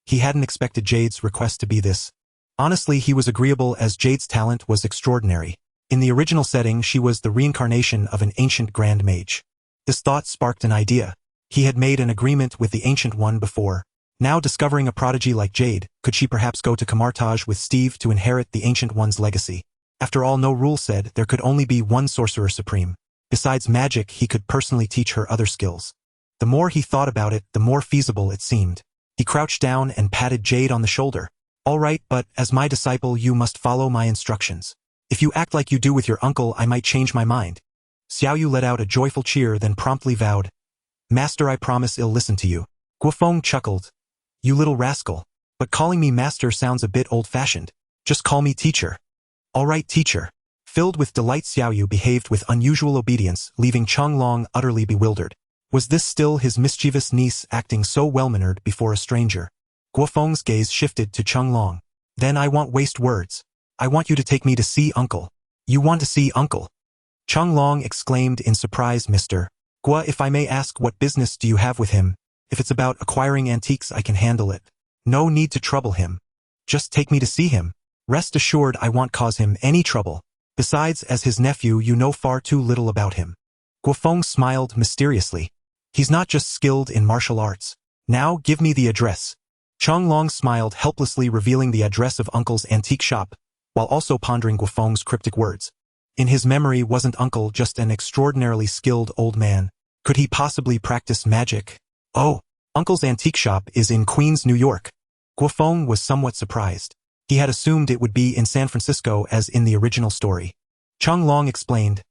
He hadn't expected Jade's request to be this Honestly, he was agreeable as Jade's talent was extraordinary. In the original setting, she was the reincarnation of an ancient grand mage. This thought sparked an idea. He had made an agreement with the Ancient One before. Now discovering a prodigy like Jade, could she perhaps go to Camartage with Steve to inherit the Ancient One's legacy? After all, no rule said there could only be one Sorcerer Supreme. Besides magic, he could personally teach her other skills. The more he thought about it, the more feasible it seemed. He crouched down and patted Jade on the shoulder. All right, but as my disciple you must follow my instructions. If you act like you do with your uncle, I might change my mind. Xiaoyu let out a joyful cheer, then promptly vowed, Master, I promise I'll listen to you. Guo Feng chuckled. You little rascal. But calling me master sounds a bit old-fashioned. Just call me teacher. All right, teacher. Filled with delight, Xiaoyu behaved with unusual obedience, leaving Changlong utterly bewildered. Was this still his mischievous niece acting so well-mannered before a stranger? Guo Feng's gaze shifted to Changlong. Then I won't waste words. I want you to take me to see uncle. You want to see uncle? Changlong exclaimed in surprise. Mr. Guo, if I may ask, what business do you have with him? If it's about acquiring antiques, I can handle it. No need to trouble him. Just take me to see him. Rest assured I won't cause him any trouble. Besides, as his nephew, you know far too little about him. Guo Feng smiled mysteriously. He's not just skilled in martial arts. Now give me the address. Changlong smiled helplessly, revealing the address of uncle's antique shop, while also pondering Guo Feng's cryptic words. In his memory, wasn't uncle just an extraordinarily skilled old man? Could he possibly practice magic? Oh, uncle's antique shop is in Queens, New York. Guo Feng was somewhat surprised. He had assumed it would be in San Francisco as in the original story. Changlong explained.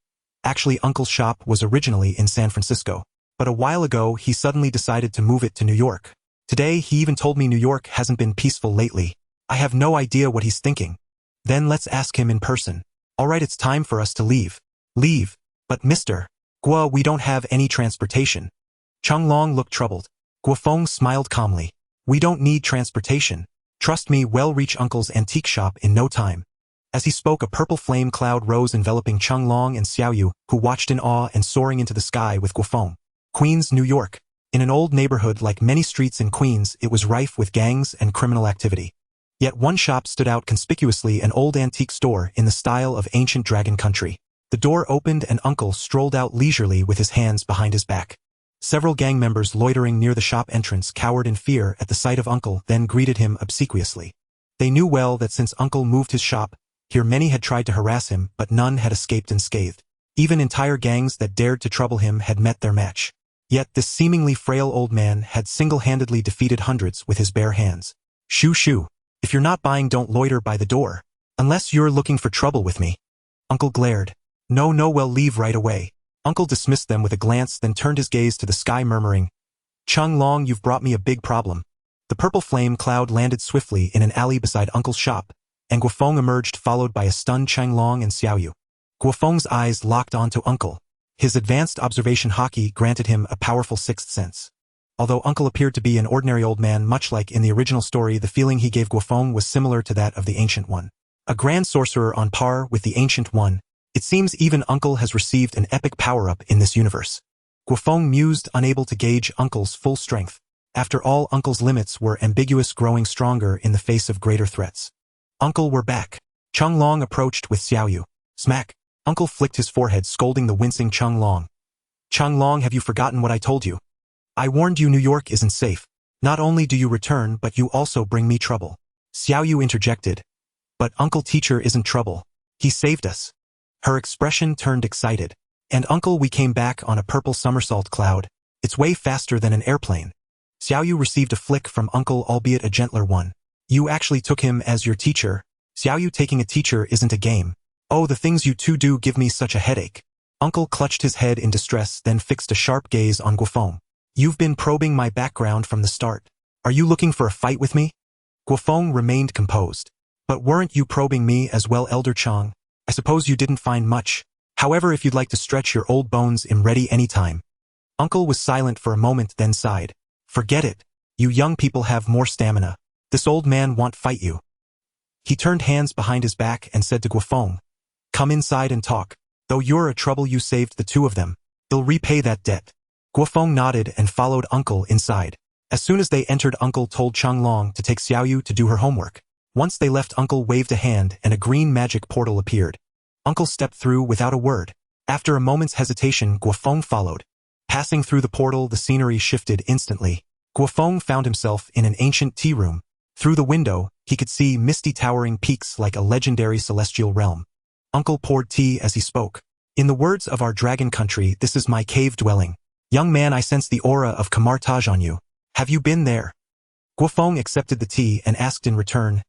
Actually, uncle's shop was originally in San Francisco, but a while ago he suddenly decided to move it to New York. Today he even told me New York hasn't been peaceful lately. I have no idea what he's thinking. Then let's ask him in person. All right, it's time for us to leave. Leave? But Mr. Guo, we don't have any transportation. Changlong looked troubled. Guo Feng smiled calmly. We don't need transportation. Trust me, we'll reach uncle's antique shop in no time. As he spoke, a purple flame cloud rose enveloping Changlong and Xiaoyu, who watched in awe and soaring into the sky with Guo Feng. Queens, New York. In an old neighborhood like many streets in Queens, it was rife with gangs and criminal activity. Yet one shop stood out conspicuously, an old antique store in the style of ancient dragon country. The door opened and uncle strolled out leisurely with his hands behind his back. Several gang members loitering near the shop entrance cowered in fear at the sight of uncle, then greeted him obsequiously. They knew well that since uncle moved his shop, here many had tried to harass him, but none had escaped unscathed. Even entire gangs that dared to trouble him had met their match. Yet this seemingly frail old man had single-handedly defeated hundreds with his bare hands. Shoo shoo. If you're not buying, don't loiter by the door. Unless you're looking for trouble with me. Uncle glared. No, we'll leave right away. Uncle dismissed them with a glance, then turned his gaze to the sky, murmuring, Changlong, you've brought me a big problem. The purple flame cloud landed swiftly in an alley beside uncle's shop, and Guo Feng emerged, followed by a stunned Changlong and Xiaoyu. Guo Feng's eyes locked onto uncle. His advanced observation haki granted him a powerful sixth sense. Although uncle appeared to be an ordinary old man, much like in the original story, the feeling he gave Guo Feng was similar to that of the Ancient One. A grand sorcerer on par with the Ancient One. It seems even uncle has received an epic power-up in this universe. Guo Feng mused, unable to gauge uncle's full strength. After all, uncle's limits were ambiguous, growing stronger in the face of greater threats. Uncle, we're back. Changlong approached with Xiaoyu. Smack. Uncle flicked his forehead, scolding the wincing Changlong. Changlong, have you forgotten what I told you? I warned you New York isn't safe. Not only do you return, but you also bring me trouble. Xiaoyu interjected. But uncle, teacher isn't trouble. He saved us. Her expression turned excited. And uncle, we came back on a purple somersault cloud. It's way faster than an airplane. Xiaoyu received a flick from uncle, albeit a gentler one. You actually took him as your teacher. Xiaoyu, taking a teacher isn't a game. Oh, the things you two do give me such a headache. Uncle clutched his head in distress, then fixed a sharp gaze on Guo Feng. You've been probing my background from the start. Are you looking for a fight with me? Guo Feng remained composed. But weren't you probing me as well, Elder Chang? I suppose you didn't find much. However, if you'd like to stretch your old bones, I'm ready anytime. Uncle was silent for a moment, then sighed. Forget it. You young people have more stamina. This old man won't fight you. He turned hands behind his back and said to Guo Feng, Come inside and talk. Though you're a trouble, you saved the two of them. They'll repay that debt. Guo Feng nodded and followed uncle inside. As soon as they entered, uncle told Changlong to take Xiaoyu to do her homework. Once they left, Uncle waved a hand and a green magic portal appeared. Uncle stepped through without a word. After a moment's hesitation, Guo Feng followed. Passing through the portal, the scenery shifted instantly. Guo Feng found himself in an ancient tea room. Through the window, he could see misty towering peaks like a legendary celestial realm. Uncle poured tea as he spoke. In the words of our dragon country, this is my cave dwelling. Young man, I sense the aura of Camartage on you. Have you been there? Guo Feng accepted the tea and asked in return,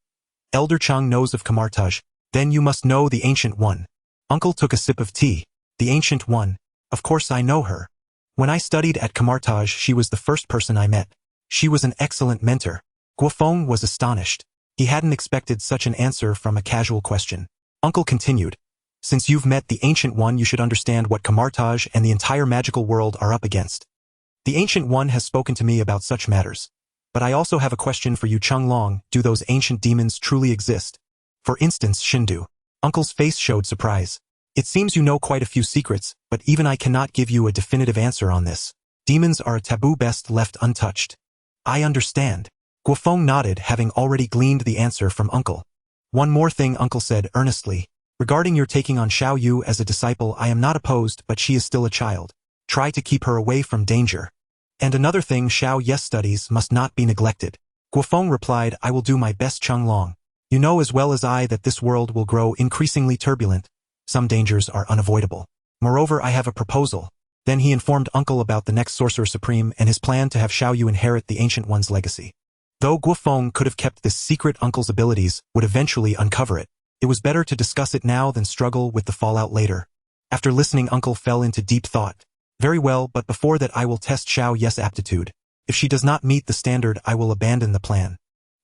Elder Chang knows of Camartage. Then you must know the Ancient One. Uncle took a sip of tea. The Ancient One. Of course I know her. When I studied at Camartage, she was the first person I met. She was an excellent mentor. Guo Feng was astonished. He hadn't expected such an answer from a casual question. Uncle continued, since you've met the Ancient One, you should understand what Camartage and the entire magical world are up against. The Ancient One has spoken to me about such matters. But I also have a question for you, Chung Long. Do those ancient demons truly exist? For instance, Shindu. Uncle's face showed surprise. It seems you know quite a few secrets, but even I cannot give you a definitive answer on this. Demons are a taboo best left untouched. I understand. Guo Feng nodded, having already gleaned the answer from Uncle. One more thing, Uncle said earnestly. Regarding your taking on Xiao Yu as a disciple, I am not opposed, but she is still a child. Try to keep her away from danger. And another thing, Xiao Yu's studies must not be neglected. Guo Feng replied, I will do my best, Chung Long. You know as well as I that this world will grow increasingly turbulent. Some dangers are unavoidable. Moreover, I have a proposal. Then he informed Uncle about the next Sorcerer Supreme and his plan to have Xiao Yu inherit the Ancient One's legacy. Though Guo Feng could have kept this secret, Uncle's abilities would eventually uncover it. It was better to discuss it now than struggle with the fallout later. After listening, Uncle fell into deep thought. Very well, but before that I will test Xiao Yu's aptitude. If she does not meet the standard, I will abandon the plan.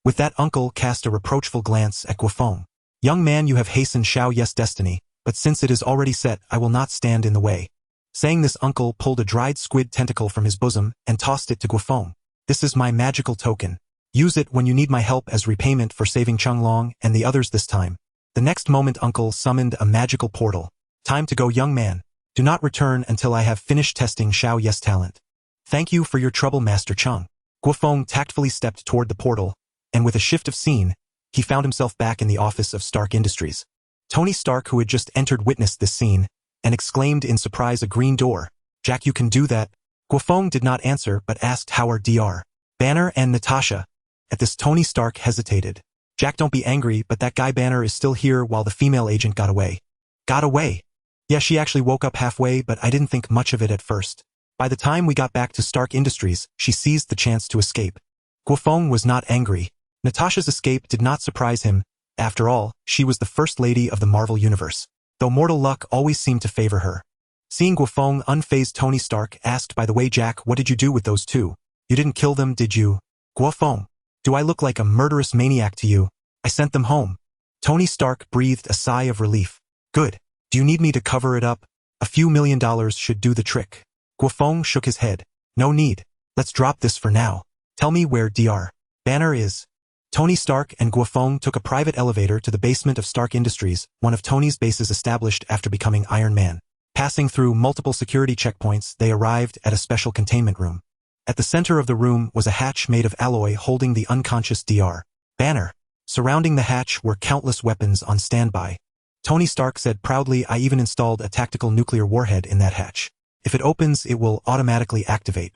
With that, Uncle cast a reproachful glance at Guo Feng. Young man, you have hastened Xiao Yu's destiny, but since it is already set, I will not stand in the way. Saying this, Uncle pulled a dried squid tentacle from his bosom and tossed it to Guo Feng. This is my magical token. Use it when you need my help as repayment for saving Chung Long and the others this time. The next moment, Uncle summoned a magical portal. Time to go, young man. Do not return until I have finished testing Xiao Yu's talent. Thank you for your trouble, Master Chung. Guo Feng tactfully stepped toward the portal, and with a shift of scene, he found himself back in the office of Stark Industries. Tony Stark, who had just entered, witnessed this scene, and exclaimed in surprise, a green door. Jack, you can do that? Guo Feng did not answer but asked, how are Dr. Banner and Natasha? At this, Tony Stark hesitated. Jack, don't be angry, but that guy Banner is still here while the female agent got away. Got away? Yeah, she actually woke up halfway, but I didn't think much of it at first. By the time we got back to Stark Industries, she seized the chance to escape. Guo Feng was not angry. Natasha's escape did not surprise him. After all, she was the First Lady of the Marvel Universe, though mortal luck always seemed to favor her. Seeing Guo Feng unfazed, Tony Stark asked, by the way, Jack, what did you do with those two? You didn't kill them, did you? Guo Feng. Do I look like a murderous maniac to you? I sent them home. Tony Stark breathed a sigh of relief. Good. Do you need me to cover it up? A few $1 million should do the trick. Guo Feng shook his head. No need. Let's drop this for now. Tell me where Dr. Banner is. Tony Stark and Guo Feng took a private elevator to the basement of Stark Industries, one of Tony's bases established after becoming Iron Man. Passing through multiple security checkpoints, they arrived at a special containment room. At the center of the room was a hatch made of alloy holding the unconscious Dr. Banner. Surrounding the hatch were countless weapons on standby. Tony Stark said proudly, I even installed a tactical nuclear warhead in that hatch. If it opens, it will automatically activate.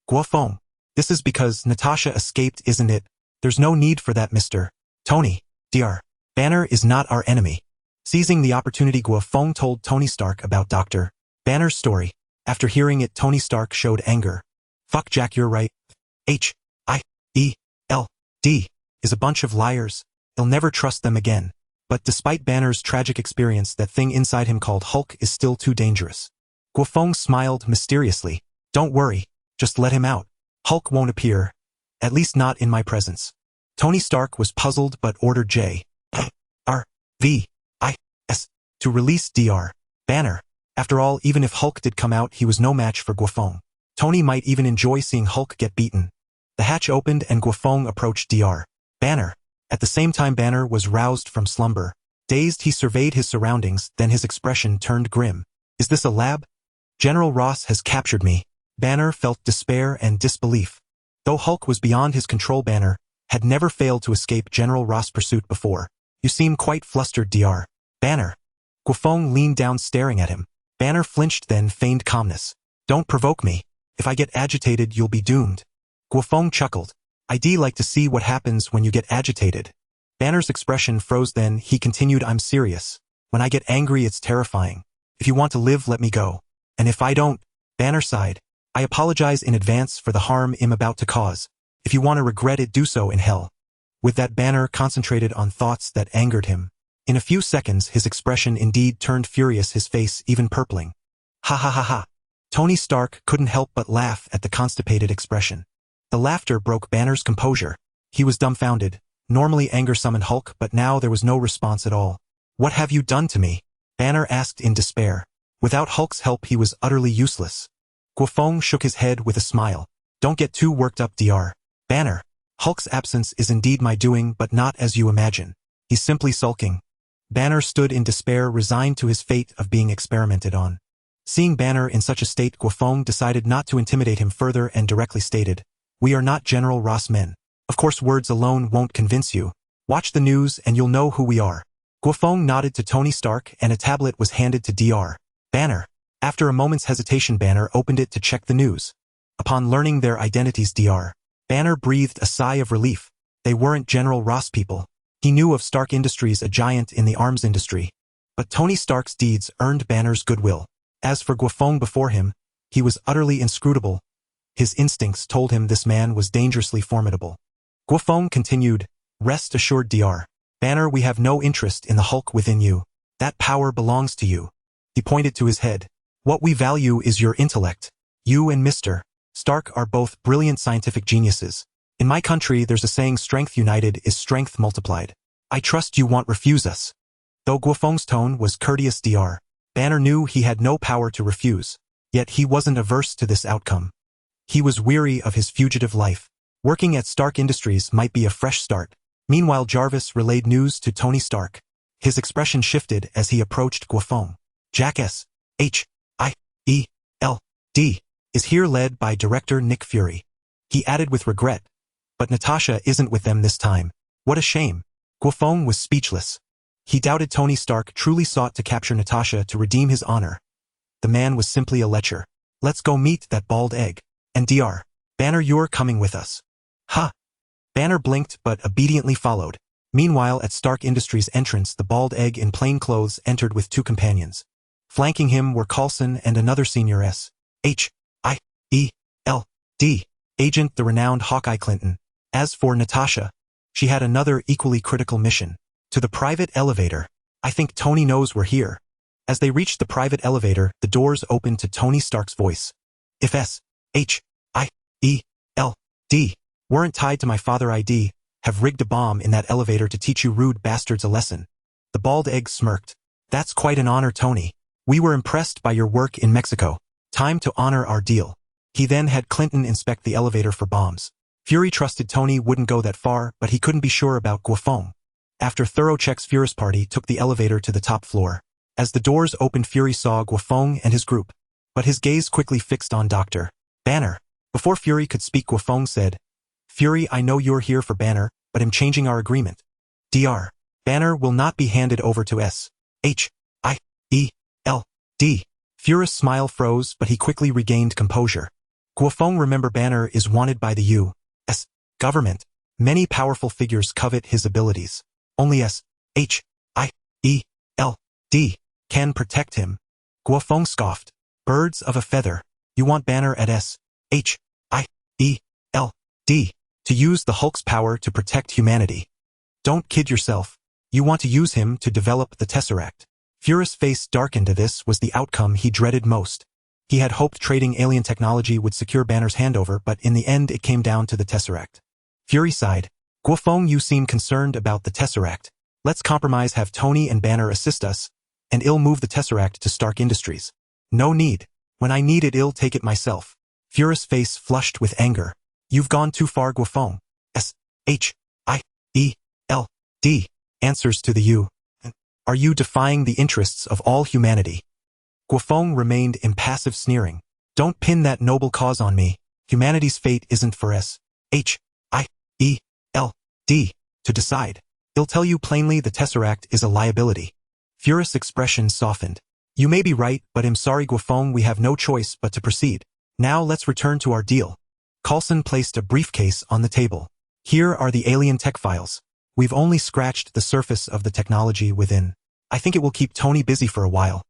Guo Feng. This is because Natasha escaped, isn't it? There's no need for that, Mr. Tony. Dr. Banner is not our enemy. Seizing the opportunity, Guo Feng told Tony Stark about Dr. Banner's story. After hearing it, Tony Stark showed anger. Fuck, Jack, you're right. Hield is a bunch of liars. He'll never trust them again. But despite Banner's tragic experience, that thing inside him called Hulk is still too dangerous. Guo Feng smiled mysteriously. Don't worry. Just let him out. Hulk won't appear. At least not in my presence. Tony Stark was puzzled but ordered J.R.V.I.S. to release Dr. Banner. After all, even if Hulk did come out, he was no match for Guo Feng. Tony might even enjoy seeing Hulk get beaten. The hatch opened and Guo Feng approached Dr. Banner. At the same time, Banner was roused from slumber. Dazed, he surveyed his surroundings, then his expression turned grim. Is this a lab? General Ross has captured me. Banner felt despair and disbelief. Though Hulk was beyond his control, Banner had never failed to escape General Ross' pursuit before. You seem quite flustered, Dr. Banner. Guo Feng leaned down staring at him. Banner flinched then feigned calmness. Don't provoke me. If I get agitated, you'll be doomed. Guo Feng chuckled. I'd like to see what happens when you get agitated. Banner's expression froze then he continued, I'm serious. When I get angry, it's terrifying. If you want to live, let me go. And if I don't, Banner sighed. I apologize in advance for the harm I'm about to cause. If you want to regret it, do so in hell. With that, Banner concentrated on thoughts that angered him. In a few seconds, his expression indeed turned furious, his face even purpling. Ha ha ha ha. Tony Stark couldn't help but laugh at the constipated expression. The laughter broke Banner's composure. He was dumbfounded. Normally anger summoned Hulk, but now there was no response at all. What have you done to me? Banner asked in despair. Without Hulk's help, he was utterly useless. Guo Feng shook his head with a smile. Don't get too worked up, Dr. Banner. Hulk's absence is indeed my doing, but not as you imagine. He's simply sulking. Banner stood in despair, resigned to his fate of being experimented on. Seeing Banner in such a state, Guo Feng decided not to intimidate him further and directly stated, We are not General Ross men. Of course, words alone won't convince you. Watch the news and you'll know who we are. Guo Feng nodded to Tony Stark and a tablet was handed to Dr. Banner. After a moment's hesitation, Banner opened it to check the news. Upon learning their identities, Dr. Banner breathed a sigh of relief. They weren't General Ross people. He knew of Stark Industries, a giant in the arms industry. But Tony Stark's deeds earned Banner's goodwill. As for Guo Feng before him, he was utterly inscrutable. His instincts told him this man was dangerously formidable. Guo Feng continued, Rest assured, Dr. Banner, we have no interest in the Hulk within you. That power belongs to you. He pointed to his head. What we value is your intellect. You and Mr. Stark are both brilliant scientific geniuses. In my country, there's a saying, strength united is strength multiplied. I trust you won't refuse us. Though Guo Feng's tone was courteous, Dr. Banner knew he had no power to refuse. Yet he wasn't averse to this outcome. He was weary of his fugitive life. Working at Stark Industries might be a fresh start. Meanwhile, Jarvis relayed news to Tony Stark. His expression shifted as he approached Guo Feng. Jackass, H-I-E-L-D, is here, led by director Nick Fury. He added with regret. But Natasha isn't with them this time. What a shame. Guo Feng was speechless. He doubted Tony Stark truly sought to capture Natasha to redeem his honor. The man was simply a lecher. Let's go meet that bald egg. And Dr. Banner, you're coming with us. Ha! Banner blinked but obediently followed. Meanwhile, at Stark Industries' entrance, the bald egg in plain clothes entered with two companions. Flanking him were Coulson and another senior S.H.I.E.L.D. agent, the renowned Hawkeye Clinton. As for Natasha, she had another equally critical mission. To the private elevator. I think Tony knows we're here. As they reached the private elevator, the doors opened to Tony Stark's voice. If S.H.I.E.L.D. weren't tied to my father, I'd have rigged a bomb in that elevator to teach you rude bastards a lesson. The bald egg smirked. That's quite an honor, Tony. We were impressed by your work in Mexico. Time to honor our deal. He then had Clinton inspect the elevator for bombs. Fury trusted Tony wouldn't go that far, but he couldn't be sure about Guo Feng. After thorough checks, Fury's party took the elevator to the top floor. As the doors opened, Fury saw Guo Feng and his group. But his gaze quickly fixed on Dr. Banner. Before Fury could speak, Guo Feng said, Fury, I know you're here for Banner, but I'm changing our agreement. Dr. Banner will not be handed over to S.H.I.E.L.D. Fury's smile froze, but he quickly regained composure. Guo Feng, remember, Banner is wanted by the U.S. government. Many powerful figures covet his abilities. Only S.H.I.E.L.D. can protect him. Guo Feng scoffed. Birds of a feather. You want Banner at S.H.I.E.L.D. to use the Hulk's power to protect humanity. Don't kid yourself. You want to use him to develop the Tesseract. Fury's face darkened. This was the outcome he dreaded most. He had hoped trading alien technology would secure Banner's handover, but in the end it came down to the Tesseract. Fury sighed. Guo Feng, you seem concerned about the Tesseract. Let's compromise, have Tony and Banner assist us, and I'll move the Tesseract to Stark Industries. No need. When I need it, I'll take it myself. Fury's face flushed with anger. You've gone too far, Guo Feng. S.H.I.E.L.D. answers to the U. Are you defying the interests of all humanity? Guo Feng remained impassive, sneering. Don't pin that noble cause on me. Humanity's fate isn't for S.H.I.E.L.D. To decide. He'll tell you plainly the Tesseract is a liability. Furious expression softened. You may be right, but I'm sorry Guo Feng, we have no choice but to proceed. Now let's return to our deal. Coulson placed a briefcase on the table. Here are the alien tech files. We've only scratched the surface of the technology within. I think it will keep Tony busy for a while.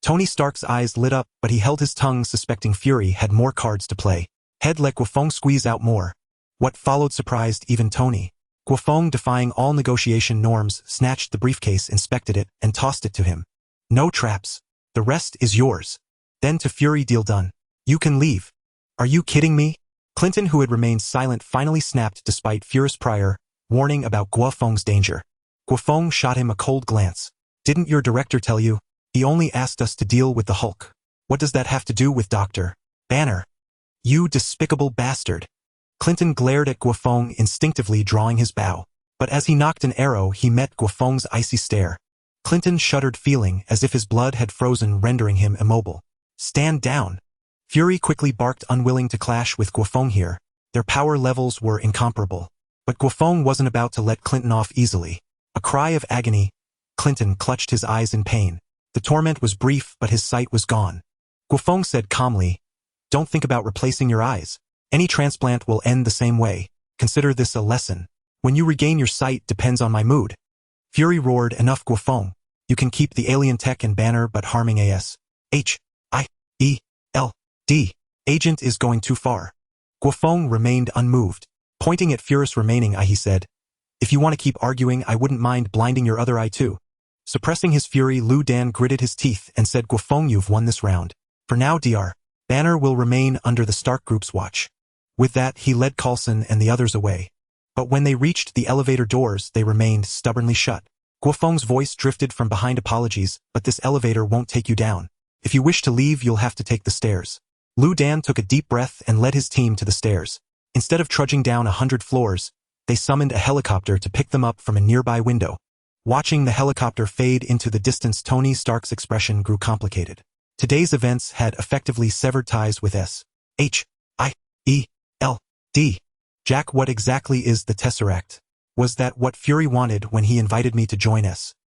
Tony Stark's eyes lit up, but he held his tongue, suspecting Fury had more cards to play. Head let Guo Feng squeeze out more. What followed surprised even Tony. Guo Feng, defying all negotiation norms, snatched the briefcase, inspected it, and tossed it to him. No traps. The rest is yours. Then to Fury, deal done. You can leave. Are you kidding me? Clinton, who had remained silent, finally snapped despite Fury's prior warning about Guo Feng's danger. Guo Feng shot him a cold glance. Didn't your director tell you? He only asked us to deal with the Hulk. What does that have to do with Dr. Banner? You despicable bastard. Clinton glared at Guo Feng, instinctively drawing his bow. But as he knocked an arrow, he met Guo Feng's icy stare. Clinton shuddered, feeling as if his blood had frozen, rendering him immobile. Stand down. Fury quickly barked, unwilling to clash with Guo Feng here. Their power levels were incomparable. But Guo Feng wasn't about to let Clinton off easily. A cry of agony. Clinton clutched his eyes in pain. The torment was brief, but his sight was gone. Guo Feng said calmly, "Don't think about replacing your eyes. Any transplant will end the same way. Consider this a lesson. When you regain your sight depends on my mood." Fury roared, "Enough, Guo Feng. You can keep the alien tech and banner, but harming A.S.H.I.E.L.D. agent is going too far." Guo Feng remained unmoved. Pointing at Furious remaining eye, he said, "If you want to keep arguing, I wouldn't mind blinding your other eye too." Suppressing his fury, Lu Dan gritted his teeth and said, "Guo Feng, you've won this round. For now, Dr. Banner will remain under the Stark Group's watch." With that, he led Coulson and the others away. But when they reached the elevator doors, they remained stubbornly shut. Guo Feng's voice drifted from behind, "Apologies, but this elevator won't take you down. If you wish to leave, you'll have to take the stairs." Lu Dan took a deep breath and led his team to the stairs. Instead of trudging down 100 floors, they summoned a helicopter to pick them up from a nearby window. Watching the helicopter fade into the distance, Tony Stark's expression grew complicated. Today's events had effectively severed ties with S.H.I.E.L.D. Jack, what exactly is the Tesseract? Was that what Fury wanted when he invited me to join S.H.I.E.L.D.?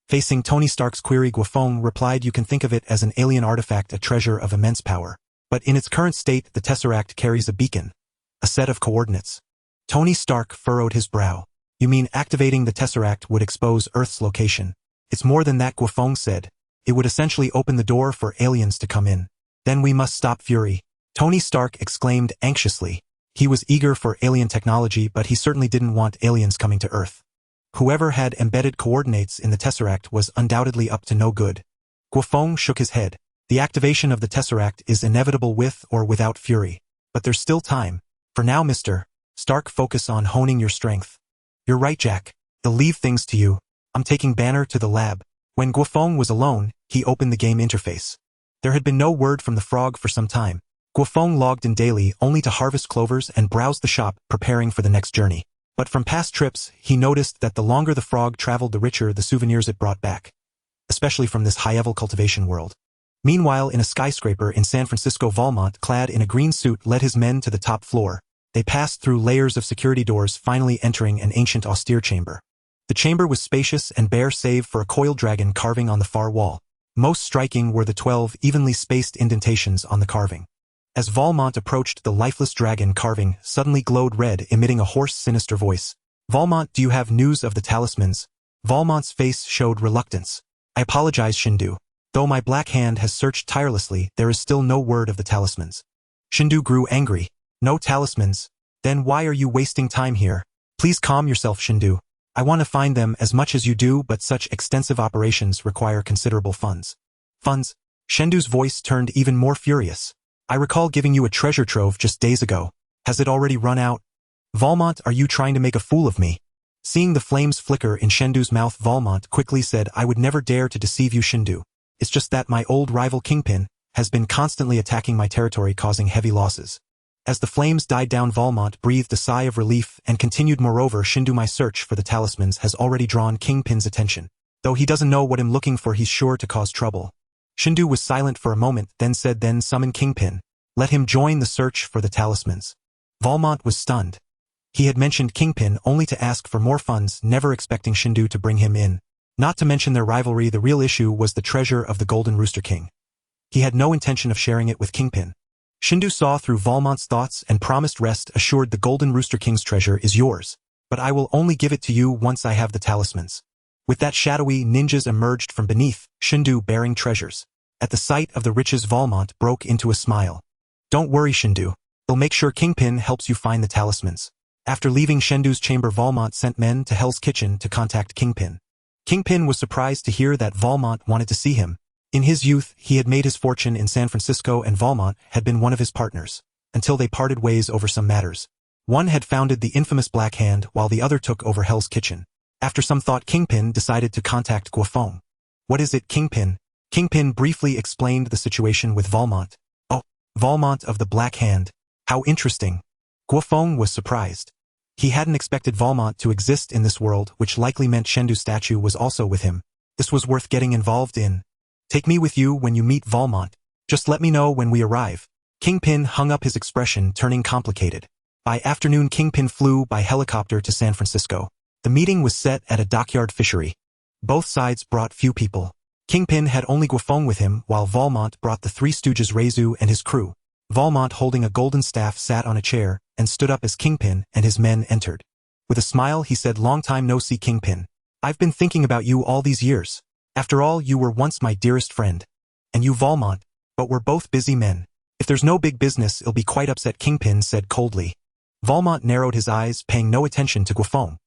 Facing Tony Stark's query, Guo Feng replied, "You can think of it as an alien artifact, a treasure of immense power. But in its current state, the Tesseract carries a beacon, a set of coordinates." Tony Stark furrowed his brow. "You mean activating the Tesseract would expose Earth's location?" "It's more than that," Guo Feng said. "It would essentially open the door for aliens to come in." "Then we must stop Fury," Tony Stark exclaimed anxiously. He was eager for alien technology, but he certainly didn't want aliens coming to Earth. Whoever had embedded coordinates in the Tesseract was undoubtedly up to no good. Guo Feng shook his head. "The activation of the Tesseract is inevitable with or without Fury. But there's still time. For now, Mr. Stark, focus on honing your strength." "You're right, Jack. They'll leave things to you. I'm taking Banner to the lab." When Guo Feng was alone, he opened the game interface. There had been no word from the frog for some time. Guo Feng logged in daily only to harvest clovers and browse the shop, preparing for the next journey. But from past trips, he noticed that the longer the frog traveled, the richer the souvenirs it brought back, especially from this high-level cultivation world. Meanwhile, in a skyscraper in San Francisco, Valmont, clad in a green suit, led his men to the top floor. They passed through layers of security doors, finally entering an ancient, austere chamber. The chamber was spacious and bare save for a coiled dragon carving on the far wall. Most striking were the 12 evenly spaced indentations on the carving. As Valmont approached, the lifeless dragon carving suddenly glowed red, emitting a hoarse, sinister voice. "Valmont, do you have news of the talismans?" Valmont's face showed reluctance. "I apologize, Shindu. Though my Black Hand has searched tirelessly, there is still no word of the talismans." Shindu grew angry. "No talismans? Then why are you wasting time here? Please calm yourself, Shindu. I want to find them as much as you do, but such extensive operations require considerable funds." "Funds?" Shindu's voice turned even more furious. "I recall giving you a treasure trove just days ago. Has it already run out? Valmont, are you trying to make a fool of me?" Seeing the flames flicker in Shindu's mouth, Valmont quickly said, "I would never dare to deceive you, Shindu. It's just that my old rival Kingpin has been constantly attacking my territory, causing heavy losses." As the flames died down, Valmont breathed a sigh of relief and continued, "Moreover, Shindu, my search for the talismans has already drawn Kingpin's attention. Though he doesn't know what I'm looking for, he's sure to cause trouble." Shindu was silent for a moment, then said, "Then summon Kingpin. Let him join the search for the talismans." Valmont was stunned. He had mentioned Kingpin only to ask for more funds, never expecting Shindu to bring him in. Not to mention their rivalry, the real issue was the treasure of the Golden Rooster King. He had no intention of sharing it with Kingpin. Shindu saw through Valmont's thoughts and promised rest assured the Golden Rooster King's treasure is yours, but I will only give it to you once I have the talismans. With that, shadowy ninjas emerged from beneath, Shindu bearing treasures. At the sight of the riches, Valmont broke into a smile. Don't worry, Shindu. I'll make sure Kingpin helps you find the talismans. After leaving Shindu's chamber, Valmont sent men to Hell's Kitchen to contact Kingpin. Kingpin was surprised to hear that Valmont wanted to see him. In his youth, he had made his fortune in San Francisco and Valmont had been one of his partners, until they parted ways over some matters. One had founded the infamous Black Hand while the other took over Hell's Kitchen. After some thought, Kingpin decided to contact Guo Feng. What is it, Kingpin? Kingpin briefly explained the situation with Valmont. Oh, Valmont of the Black Hand. How interesting. Guo Feng was surprised. He hadn't expected Valmont to exist in this world, which likely meant Shendu's statue was also with him. This was worth getting involved in. Take me with you when you meet Valmont. Just let me know when we arrive. Kingpin hung up, his expression turning complicated. By afternoon, Kingpin flew by helicopter to San Francisco. The meeting was set at a dockyard fishery. Both sides brought few people. Kingpin had only Guo Feng with him, while Valmont brought the Three Stooges Reizu and his crew. Valmont, holding a golden staff, sat on a chair and stood up as Kingpin and his men entered. With a smile, he said, "Long time no see, Kingpin. I've been thinking about you all these years. After all, you were once my dearest friend. And you, Valmont, but we're both busy men. If there's no big business, I'll be quite upset," Kingpin said coldly. Valmont narrowed his eyes, paying no attention to Guo Feng.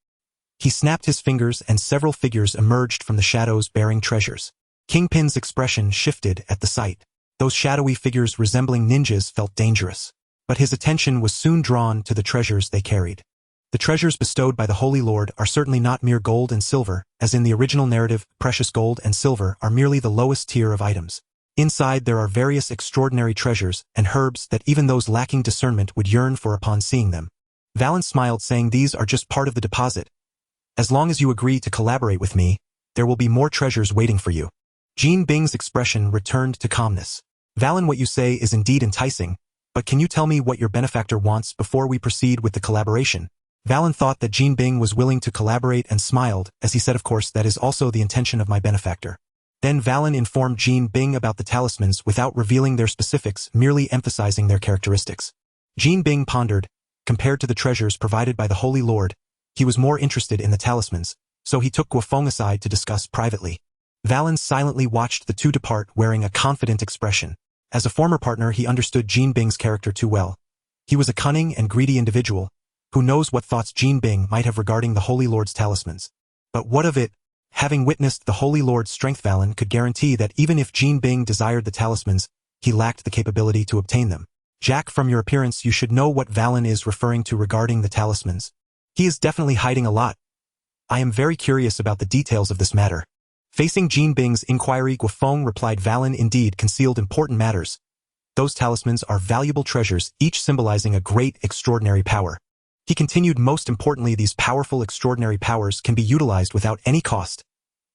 He snapped his fingers and several figures emerged from the shadows bearing treasures. Kingpin's expression shifted at the sight. Those shadowy figures resembling ninjas felt dangerous. But his attention was soon drawn to the treasures they carried. The treasures bestowed by the Holy Lord are certainly not mere gold and silver, as in the original narrative, precious gold and silver are merely the lowest tier of items. Inside there are various extraordinary treasures and herbs that even those lacking discernment would yearn for upon seeing them. Valen smiled, saying, "These are just part of the deposit. As long as you agree to collaborate with me, there will be more treasures waiting for you." Jean Bing's expression returned to calmness. "Valen, what you say is indeed enticing, but can you tell me what your benefactor wants before we proceed with the collaboration?" Valen thought that Jean Bing was willing to collaborate and smiled, as he said, "Of course, that is also the intention of my benefactor." Then Valen informed Jean Bing about the talismans without revealing their specifics, merely emphasizing their characteristics. Jean Bing pondered. Compared to the treasures provided by the Holy Lord, he was more interested in the talismans, so he took Guo Feng aside to discuss privately. Valen silently watched the two depart, wearing a confident expression. As a former partner, he understood Jean Bing's character too well. He was a cunning and greedy individual. Who knows what thoughts Jean Bing might have regarding the Holy Lord's talismans? But what of it? Having witnessed the Holy Lord's strength, Valen could guarantee that even if Jean Bing desired the talismans, he lacked the capability to obtain them. "Jack, from your appearance you should know what Valen is referring to regarding the talismans. He is definitely hiding a lot. I am very curious about the details of this matter." Facing Jean Bing's inquiry, Guo Feng replied, "Valen indeed concealed important matters. Those talismans are valuable treasures, each symbolizing a great, extraordinary power." He continued, "Most importantly, these powerful, extraordinary powers can be utilized without any cost.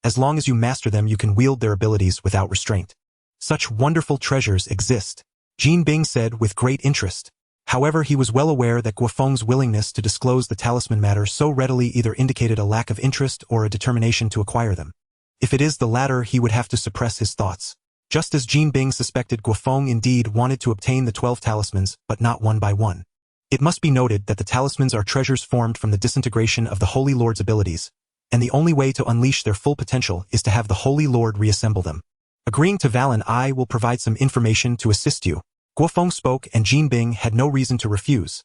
As long as you master them, you can wield their abilities without restraint. Such wonderful treasures exist," Jean Bing said with great interest. However, he was well aware that Guo Feng's willingness to disclose the talisman matter so readily either indicated a lack of interest or a determination to acquire them. If it is the latter, he would have to suppress his thoughts. Just as Jean Bing suspected, Guo Feng indeed wanted to obtain the 12 talismans, but not one by one. It must be noted that the talismans are treasures formed from the disintegration of the Holy Lord's abilities, and the only way to unleash their full potential is to have the Holy Lord reassemble them. Agreeing to Valen, "I will provide some information to assist you." Guo Feng spoke, and Jean Bing had no reason to refuse.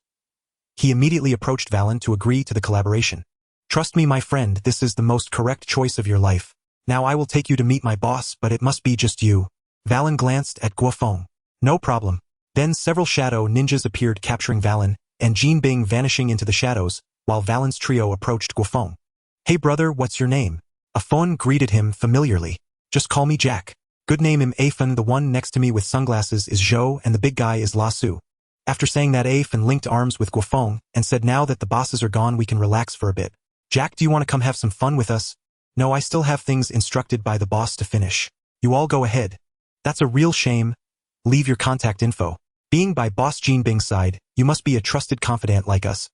He immediately approached Valen to agree to the collaboration. "Trust me, my friend, this is the most correct choice of your life. Now I will take you to meet my boss, but it must be just you." Valen glanced at Guo Feng. "No problem." Then several shadow ninjas appeared, capturing Valen, and Jean Bing vanishing into the shadows, while Valen's trio approached Guo Feng. "Hey brother, what's your name?" Afon greeted him familiarly. "Just call me Jack." "Good name, I'm Afon. The one next to me with sunglasses is Zhou, and the big guy is La Su." After saying that, Afon linked arms with Guo Feng and said, "Now that the bosses are gone, we can relax for a bit. Jack, do you want to come have some fun with us?" "No, I still have things instructed by the boss to finish. You all go ahead." "That's a real shame. Leave your contact info." Being by Boss Jinbing's side, you must be a trusted confidant like us.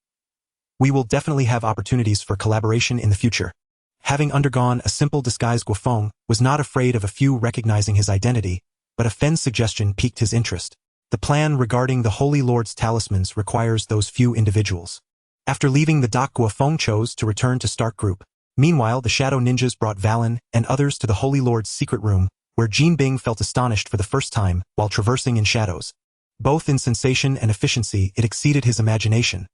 We will definitely have opportunities for collaboration in the future. Having undergone a simple disguise, Guo Feng was not afraid of a few recognizing his identity, but a Fen's suggestion piqued his interest. The plan regarding the Holy Lord's talismans requires those few individuals. After leaving the dock, Guo Feng chose to return to Stark Group. Meanwhile, the Shadow Ninjas brought Valen and others to the Holy Lord's secret room, where Jinbing felt astonished for the first time while traversing in shadows. Both in sensation and efficiency, it exceeded his imagination.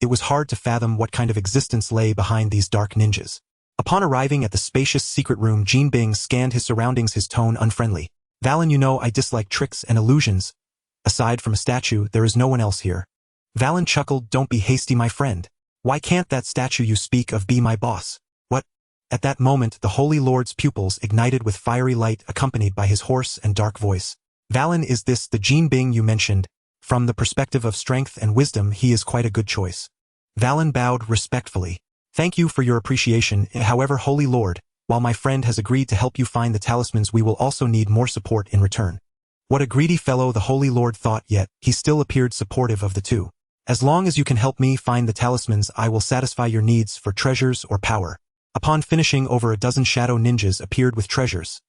It was hard to fathom what kind of existence lay behind these dark ninjas. Upon arriving at the spacious secret room, Jinbing scanned his surroundings, his tone unfriendly. Valen, you know I dislike tricks and illusions. Aside from a statue, there is no one else here. Valen chuckled, don't be hasty, my friend. Why can't that statue you speak of be my boss? What? At that moment, the Holy Lord's pupils ignited with fiery light accompanied by his hoarse and dark voice. Valen, is this the Jinbing you mentioned? From the perspective of strength and wisdom, he is quite a good choice. Valen bowed respectfully. Thank you for your appreciation. However, Holy Lord, while my friend has agreed to help you find the talismans, we will also need more support in return. What a greedy fellow, the Holy Lord thought, yet he still appeared supportive of the two. As long as you can help me find the talismans, I will satisfy your needs for treasures or power. Upon finishing, over a dozen shadow ninjas appeared with treasures.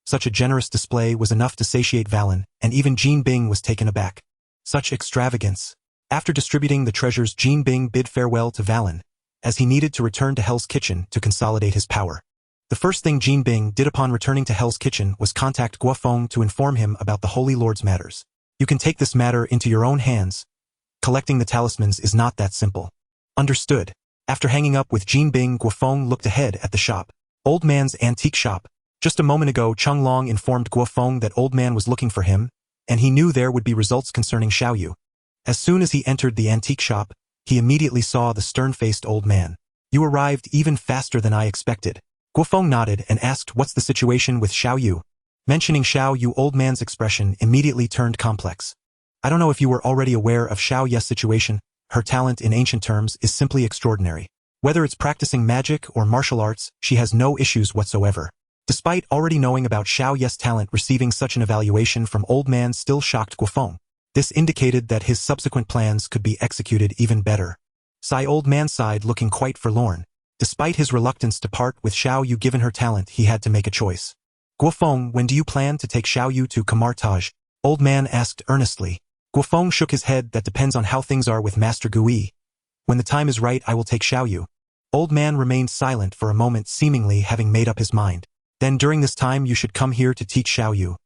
Such a generous display was enough to satiate Valen, and even Jinbing was taken aback. Such extravagance. After distributing the treasures, Jinbing bid farewell to Valen, as he needed to return to Hell's Kitchen to consolidate his power. The first thing Jinbing did upon returning to Hell's Kitchen was contact Guo Feng to inform him about the Holy Lord's matters. You can take this matter into your own hands. Collecting the talismans is not that simple. Understood. After hanging up with Jinbing, Guo Feng looked ahead at the shop. Old Man's antique shop. Just a moment ago, Chung Long informed Guo Feng that Old Man was looking for him, and he knew there would be results concerning Xiaoyu. As soon as he entered the antique shop, he immediately saw the stern-faced Old Man. You arrived even faster than I expected. Guo Feng nodded and asked, what's the situation with Xiaoyu? Mentioning Xiaoyu, Old Man's expression immediately turned complex. I don't know if you were already aware of Xiaoyu's situation. Her talent in ancient terms is simply extraordinary. Whether it's practicing magic or martial arts, she has no issues whatsoever. Despite already knowing about Xiaoyu's talent, receiving such an evaluation from Old Man still shocked Guo Feng. This indicated that his subsequent plans could be executed even better. Old Man sighed, looking quite forlorn. Despite his reluctance to part with Xiaoyu given her talent, he had to make a choice. Guo Feng, when do you plan to take Xiaoyu to Kamartaj? Old Man asked earnestly. Guo Feng shook his head. That depends on how things are with Master Gui. When the time is right, I will take Xiaoyu. Old Man remained silent for a moment, seemingly having made up his mind. Then during this time you should come here to teach Xiaoyu.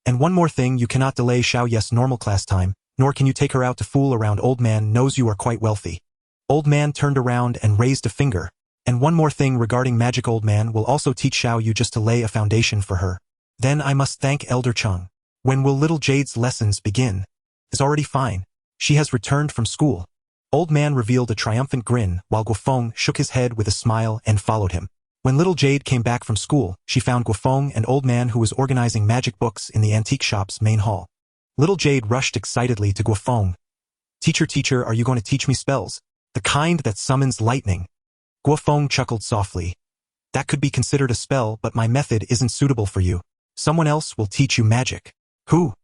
And one more thing, you cannot delay Xiaoyu's normal class time, nor can you take her out to fool around. Old Man knows you are quite wealthy. Old Man turned around and raised a finger. And one more thing regarding magic, Old Man will also teach Xiaoyu just to lay a foundation for her. Then I must thank Elder Chung. When will little Jade's lessons begin? It's already fine. She has returned from school. Old Man revealed a triumphant grin, while Guo Feng shook his head with a smile and followed him. When little Jade came back from school, she found Guo Feng and Old Man, who was organizing magic books in the antique shop's main hall. Little Jade rushed excitedly to Guo Feng. Teacher, are you going to teach me spells? The kind that summons lightning? Guo Feng chuckled softly. That could be considered a spell, but my method isn't suitable for you. Someone else will teach you magic. Who?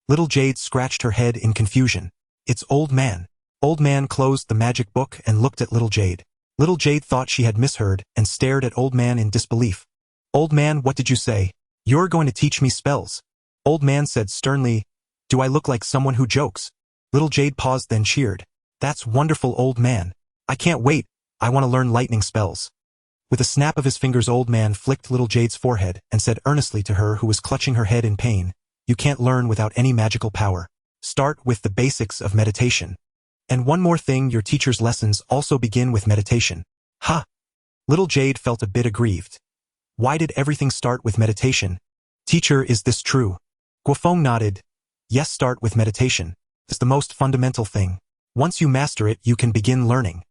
Little Jade scratched her head in confusion. It's Old Man. Old Man closed the magic book and looked at Little Jade. Little Jade thought she had misheard and stared at Old Man in disbelief. Old Man, what did you say? You're going to teach me spells? Old Man said sternly. Do I look like someone who jokes? Little Jade paused, then cheered. That's wonderful, Old Man. I can't wait. I want to learn lightning spells. With a snap of his fingers, Old Man flicked Little Jade's forehead and said earnestly to her, who was clutching her head in pain, you can't learn without any magical power. Start with the basics of meditation. And one more thing, your teacher's lessons also begin with meditation. Ha! Little Jade felt a bit aggrieved. Why did everything start with meditation? Teacher, is this true? Guo Feng nodded. Yes, start with meditation. It's the most fundamental thing. Once you master it, you can begin learning.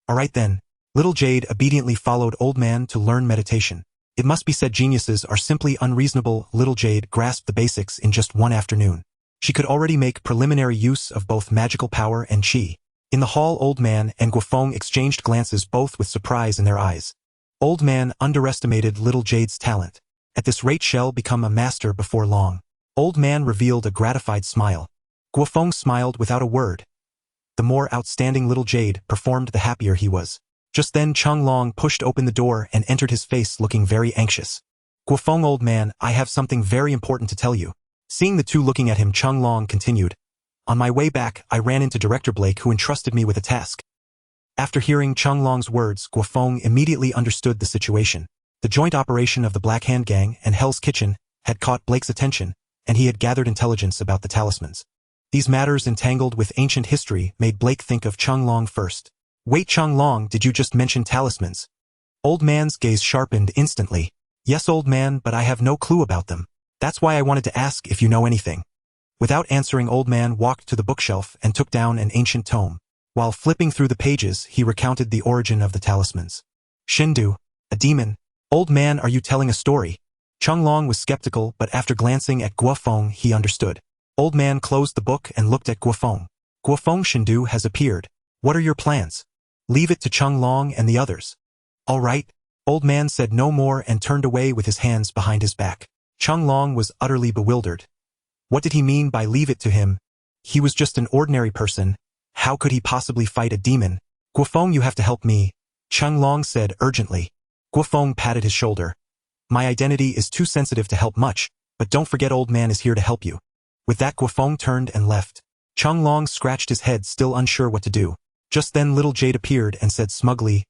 Alright then. Little Jade obediently followed Old Man to learn meditation. It must be said geniuses are simply unreasonable. Little Jade grasped the basics in just one afternoon. She could already make preliminary use of both magical power and chi. In the hall, Old Man and Guo Feng exchanged glances, both with surprise in their eyes. Old Man underestimated Little Jade's talent. At this rate, she'll become a master before long. Old Man revealed a gratified smile. Guo Feng smiled without a word. The more outstanding little jade performed, the happier he was. Just then Chung Long pushed open the door and entered, his face looking very anxious. Guo Feng, old man, I have something very important to tell you. Seeing the two looking at him, Chung Long continued. On my way back, I ran into Director Blake, who entrusted me with a task. After hearing Chung Long's words, Guo Feng immediately understood the situation. The joint operation of the Black Hand Gang and Hell's Kitchen had caught Blake's attention, and he had gathered intelligence about the talismans. These matters entangled with ancient history made Blake think of Chung Long first. Wait, Chung Long, did you just mention talismans? Old man's gaze sharpened instantly. Yes, old man, but I have no clue about them. That's why I wanted to ask if you know anything. Without answering, old man walked to the bookshelf and took down an ancient tome. While flipping through the pages, he recounted the origin of the talismans. Shindu, a demon. Old man, are you telling a story? Chung Long was skeptical, but after glancing at Guo Feng, he understood. Old man closed the book and looked at Guo Feng. Guo Feng, Shindu has appeared. What are your plans? Leave it to Chung Long and the others. All right. Old man said no more and turned away with his hands behind his back. Chung Long was utterly bewildered. What did he mean by leave it to him? He was just an ordinary person. How could he possibly fight a demon? Guo Feng, you have to help me, Chung Long said urgently. Guo Feng patted his shoulder. My identity is too sensitive to help much, but don't forget old man is here to help you. With that, Guo Feng turned and left. Chung Long scratched his head, still unsure what to do. Just then little Jade appeared and said smugly,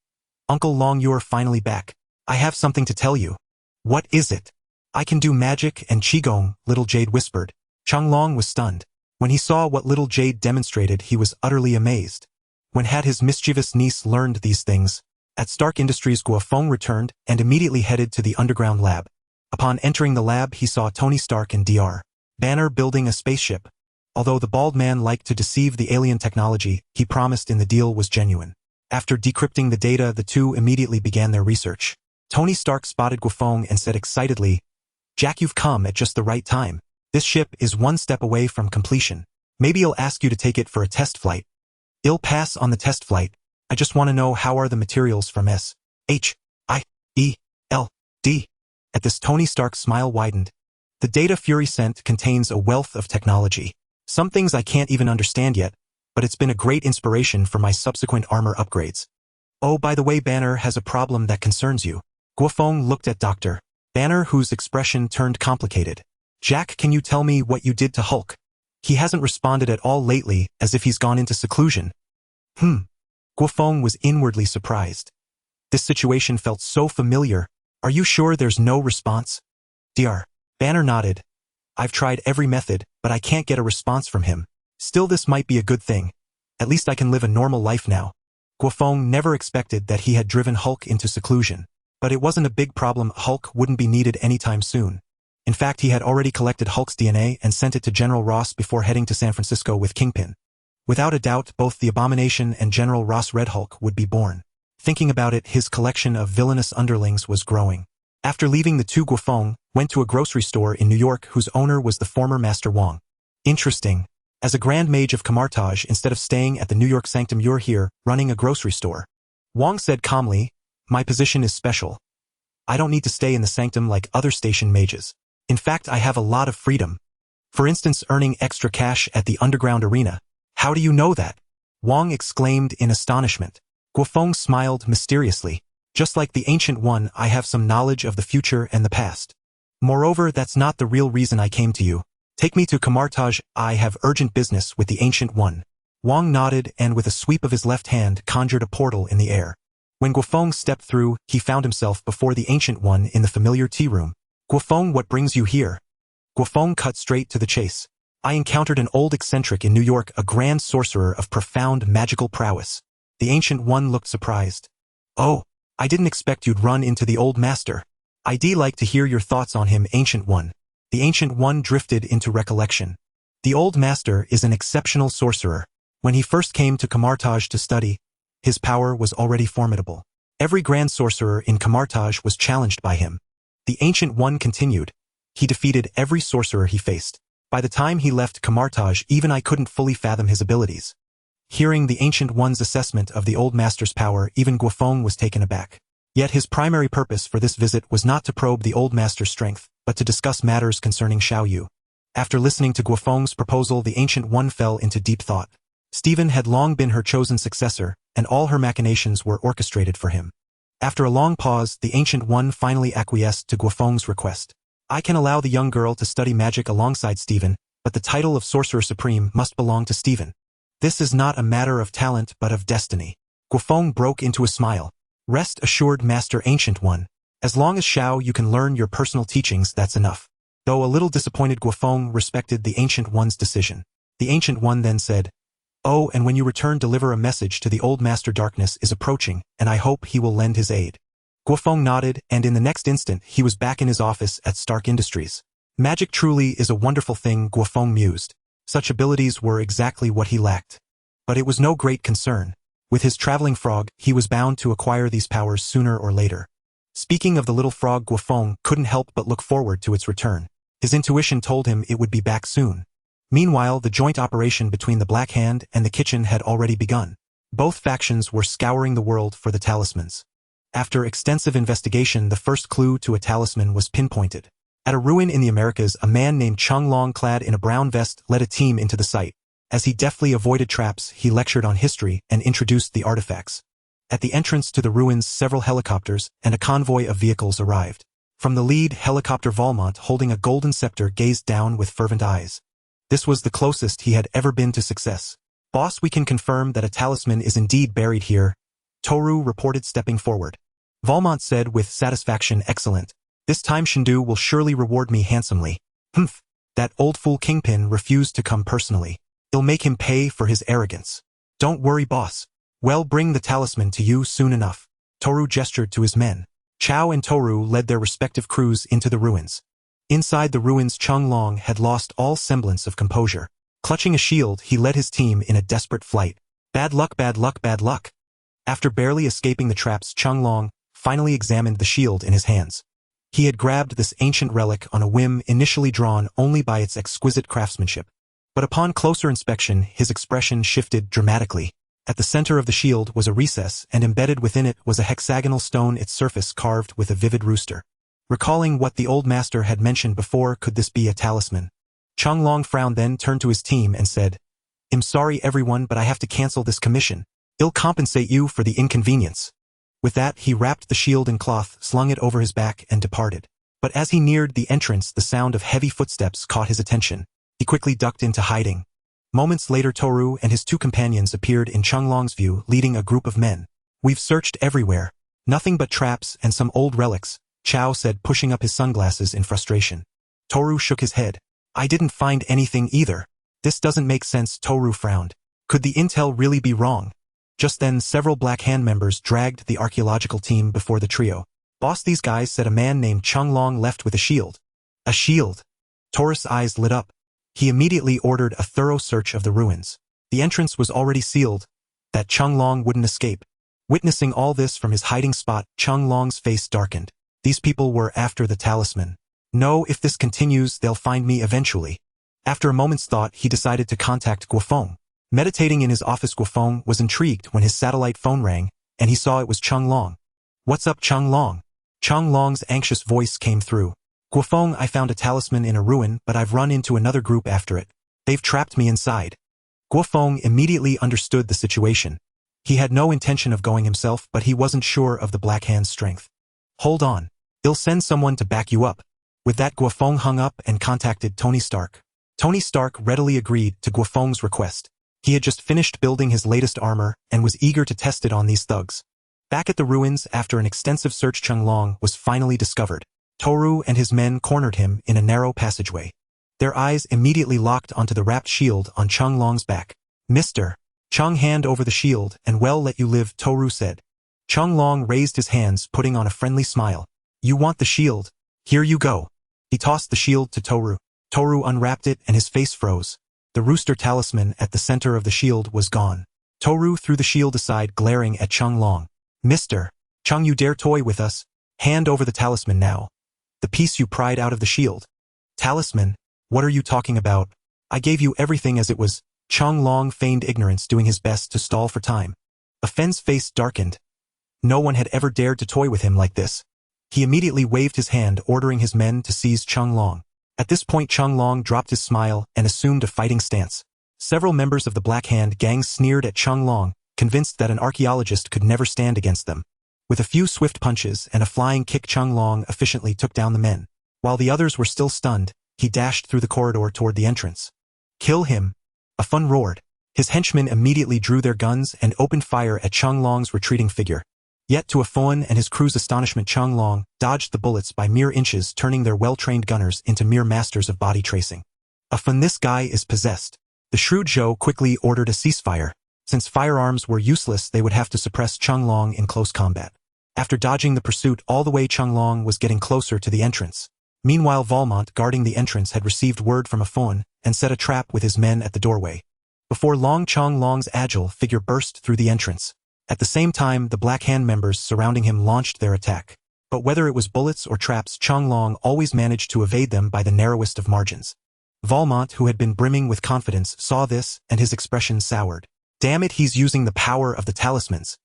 Uncle Long, you're finally back. I have something to tell you. What is it? I can do magic and qigong, little Jade whispered. Chung Long was stunned. When he saw what little Jade demonstrated, he was utterly amazed. When had his mischievous niece learned these things? At Stark Industries, Guo Feng returned and immediately headed to the underground lab. Upon entering the lab, he saw Tony Stark and Dr. Banner building a spaceship. Although the bald man liked to deceive the alien technology he promised in the deal was genuine. After decrypting the data, the two immediately began their research. Tony Stark spotted Guo Feng and said excitedly, Jack, you've come at just the right time. This ship is one step away from completion. Maybe I'll ask you to take it for a test flight. I'll pass on the test flight. I just want to know how are the materials from S-H-I-E-L-D. At this, Tony Stark's smile widened. The data Fury sent contains a wealth of technology. Some things I can't even understand yet, but it's been a great inspiration for my subsequent armor upgrades. Oh, by the way, Banner has a problem that concerns you. Guo Feng looked at Dr. Banner, whose expression turned complicated. Jack, can you tell me what you did to Hulk? He hasn't responded at all lately, as if he's gone into seclusion. Guo Feng was inwardly surprised. This situation felt so familiar. Are you sure there's no response? Dr. Banner nodded. I've tried every method, but I can't get a response from him. Still, this might be a good thing. At least I can live a normal life now. Guo Feng never expected that he had driven Hulk into seclusion. But it wasn't a big problem. Hulk wouldn't be needed anytime soon. In fact, he had already collected Hulk's DNA and sent it to General Ross before heading to San Francisco with Kingpin. Without a doubt, both the Abomination and General Ross Red Hulk would be born. Thinking about it, his collection of villainous underlings was growing. After leaving the two, Guo Feng went to a grocery store in New York whose owner was the former Master Wang. Interesting. As a Grand Mage of Camartage, instead of staying at the New York Sanctum, you're here, running a grocery store. Wang said calmly, my position is special. I don't need to stay in the Sanctum like other station mages. In fact, I have a lot of freedom. For instance, earning extra cash at the underground arena. How do you know that? Wang exclaimed in astonishment. Guo Feng smiled mysteriously. Just like the Ancient One, I have some knowledge of the future and the past. Moreover, that's not the real reason I came to you. Take me to Camartage. I have urgent business with the Ancient One. Wang nodded and with a sweep of his left hand conjured a portal in the air. When Guo Feng stepped through, he found himself before the Ancient One in the familiar tea room. Guo Feng, what brings you here? Guo Feng cut straight to the chase. I encountered an old eccentric in New York, a grand sorcerer of profound magical prowess. The Ancient One looked surprised. Oh, I didn't expect you'd run into the old master. I'd like to hear your thoughts on him, Ancient One. The Ancient One drifted into recollection. The old master is an exceptional sorcerer. When he first came to Camartage to study, his power was already formidable. Every grand sorcerer in Camartage was challenged by him. The Ancient One continued. He defeated every sorcerer he faced. By the time he left Camartage, even I couldn't fully fathom his abilities. Hearing the Ancient One's assessment of the old master's power, even Guo Feng was taken aback. Yet his primary purpose for this visit was not to probe the old master's strength, but to discuss matters concerning Xiao Yu. After listening to Guo Feng's proposal, the Ancient One fell into deep thought. Stephen had long been her chosen successor, and all her machinations were orchestrated for him. After a long pause, the Ancient One finally acquiesced to Guo Feng's request. I can allow the young girl to study magic alongside Stephen, but the title of Sorcerer Supreme must belong to Stephen. This is not a matter of talent but of destiny. Guo Feng broke into a smile. Rest assured, Master Ancient One. As long as Xiao you can learn your personal teachings, that's enough. Though a little disappointed, Guo Feng respected the Ancient One's decision. The Ancient One then said, "Oh, and when you return, deliver a message to the old Master. Darkness is approaching, and I hope he will lend his aid." Guo Feng nodded, and in the next instant he was back in his office at Stark Industries. Magic truly is a wonderful thing, Guo Feng mused. Such abilities were exactly what he lacked. But it was no great concern. With his traveling frog, he was bound to acquire these powers sooner or later. Speaking of the little frog, Guo Feng couldn't help but look forward to its return. His intuition told him it would be back soon. Meanwhile, the joint operation between the Black Hand and the Kitchen had already begun. Both factions were scouring the world for the talismans. After extensive investigation, the first clue to a talisman was pinpointed. At a ruin in the Americas, a man named Chung Long, clad in a brown vest, led a team into the site. As he deftly avoided traps, he lectured on history and introduced the artifacts. At the entrance to the ruins, several helicopters and a convoy of vehicles arrived. From the lead helicopter, Valmont, holding a golden scepter, gazed down with fervent eyes. This was the closest he had ever been to success. "Boss, we can confirm that a talisman is indeed buried here," Toru reported, stepping forward. Valmont said with satisfaction, "Excellent. This time Shindu will surely reward me handsomely." "Humph. That old fool Kingpin refused to come personally. It'll make him pay for his arrogance." "Don't worry, boss. Well, bring the talisman to you soon enough." Toru gestured to his men. Chao and Toru led their respective crews into the ruins. Inside the ruins, Chung Long had lost all semblance of composure. Clutching a shield, he led his team in a desperate flight. Bad luck, bad luck, bad luck. After barely escaping the traps, Chung Long finally examined the shield in his hands. He had grabbed this ancient relic on a whim, initially drawn only by its exquisite craftsmanship. But upon closer inspection, his expression shifted dramatically. At the center of the shield was a recess, and embedded within it was a hexagonal stone, its surface carved with a vivid rooster. Recalling what the old master had mentioned before, could this be a talisman? Chung Long frowned, then turned to his team and said, "I'm sorry everyone, but I have to cancel this commission. I'll compensate you for the inconvenience." With that, he wrapped the shield in cloth, slung it over his back, and departed. But as he neared the entrance, the sound of heavy footsteps caught his attention. He quickly ducked into hiding. Moments later, Toru and his two companions appeared in Chung Long's view, leading a group of men. "We've searched everywhere. Nothing but traps and some old relics," Chao said, pushing up his sunglasses in frustration. Toru shook his head. "I didn't find anything either. This doesn't make sense." Toru frowned. Could the intel really be wrong? Just then, several Black Hand members dragged the archaeological team before the trio. "Boss, these guys said a man named Chung Long left with a shield." "A shield?" Toru's eyes lit up. He immediately ordered a thorough search of the ruins. The entrance was already sealed, that Chung Long wouldn't escape. Witnessing all this from his hiding spot, Chung Long's face darkened. These people were after the talisman. "No, if this continues, they'll find me eventually." After a moment's thought, he decided to contact Guo Feng. Meditating in his office, Guo Feng was intrigued when his satellite phone rang, and he saw it was Chung Long. "What's up, Chung Long?" Chung Long's anxious voice came through. "Guo Feng, I found a talisman in a ruin, but I've run into another group after it. They've trapped me inside." Guo Feng immediately understood the situation. He had no intention of going himself, but he wasn't sure of the Black Hand's strength. "Hold on. I'll send someone to back you up." With that, Guo Feng hung up and contacted Tony Stark. Tony Stark readily agreed to Guo Feng's request. He had just finished building his latest armor and was eager to test it on these thugs. Back at the ruins, after an extensive search, Chung Long was finally discovered. Toru and his men cornered him in a narrow passageway. Their eyes immediately locked onto the wrapped shield on Chung Long's back. "Mr. Chung, hand over the shield, and we'll let you live," Toru said. Chung Long raised his hands, putting on a friendly smile. "You want the shield? Here you go." He tossed the shield to Toru. Toru unwrapped it and his face froze. The rooster talisman at the center of the shield was gone. Toru threw the shield aside, glaring at Chung Long. "Mr. Chung, you dare toy with us? Hand over the talisman now. The piece you pried out of the shield." "Talisman? What are you talking about? I gave you everything as it was." Chung Long feigned ignorance, doing his best to stall for time. Feng's face darkened. No one had ever dared to toy with him like this. He immediately waved his hand, ordering his men to seize Chung Long. At this point Chung Long dropped his smile and assumed a fighting stance. Several members of the Black Hand gang sneered at Chung Long, convinced that an archaeologist could never stand against them. With a few swift punches and a flying kick, Chung Long efficiently took down the men. While the others were still stunned, he dashed through the corridor toward the entrance. "Kill him!" A Fun roared. His henchmen immediately drew their guns and opened fire at Chung Long's retreating figure. Yet to A Fun and his crew's astonishment, Chung Long dodged the bullets by mere inches, turning their well-trained gunners into mere masters of body tracing. "A Fun, this guy is possessed." The shrewd Zhou quickly ordered a ceasefire. Since firearms were useless, they would have to suppress Chung Long in close combat. After dodging the pursuit all the way, Chung Long was getting closer to the entrance. Meanwhile, Valmont, guarding the entrance, had received word from A Fun and set a trap with his men at the doorway. Before long, Chung Long's agile figure burst through the entrance. At the same time, the Black Hand members surrounding him launched their attack. But whether it was bullets or traps, Chung Long always managed to evade them by the narrowest of margins. Valmont, who had been brimming with confidence, saw this, and his expression soured. "Damn it, he's using the power of the talismans."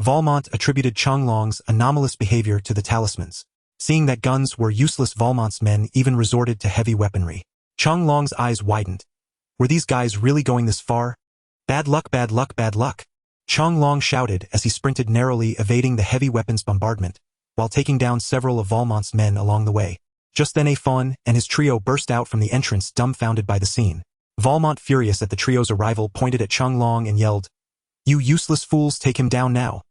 Valmont attributed Chung Long's anomalous behavior to the talismans. Seeing that guns were useless, Valmont's men even resorted to heavy weaponry. Chung Long's eyes widened. Were these guys really going this far? "Bad luck, bad luck, bad luck!" Chung Long shouted as he sprinted, narrowly evading the heavy weapons bombardment, while taking down several of Valmont's men along the way. Just then A Fun and his trio burst out from the entrance, dumbfounded by the scene. Valmont, furious at the trio's arrival, pointed at Chung Long and yelled, "You useless fools, take him down now."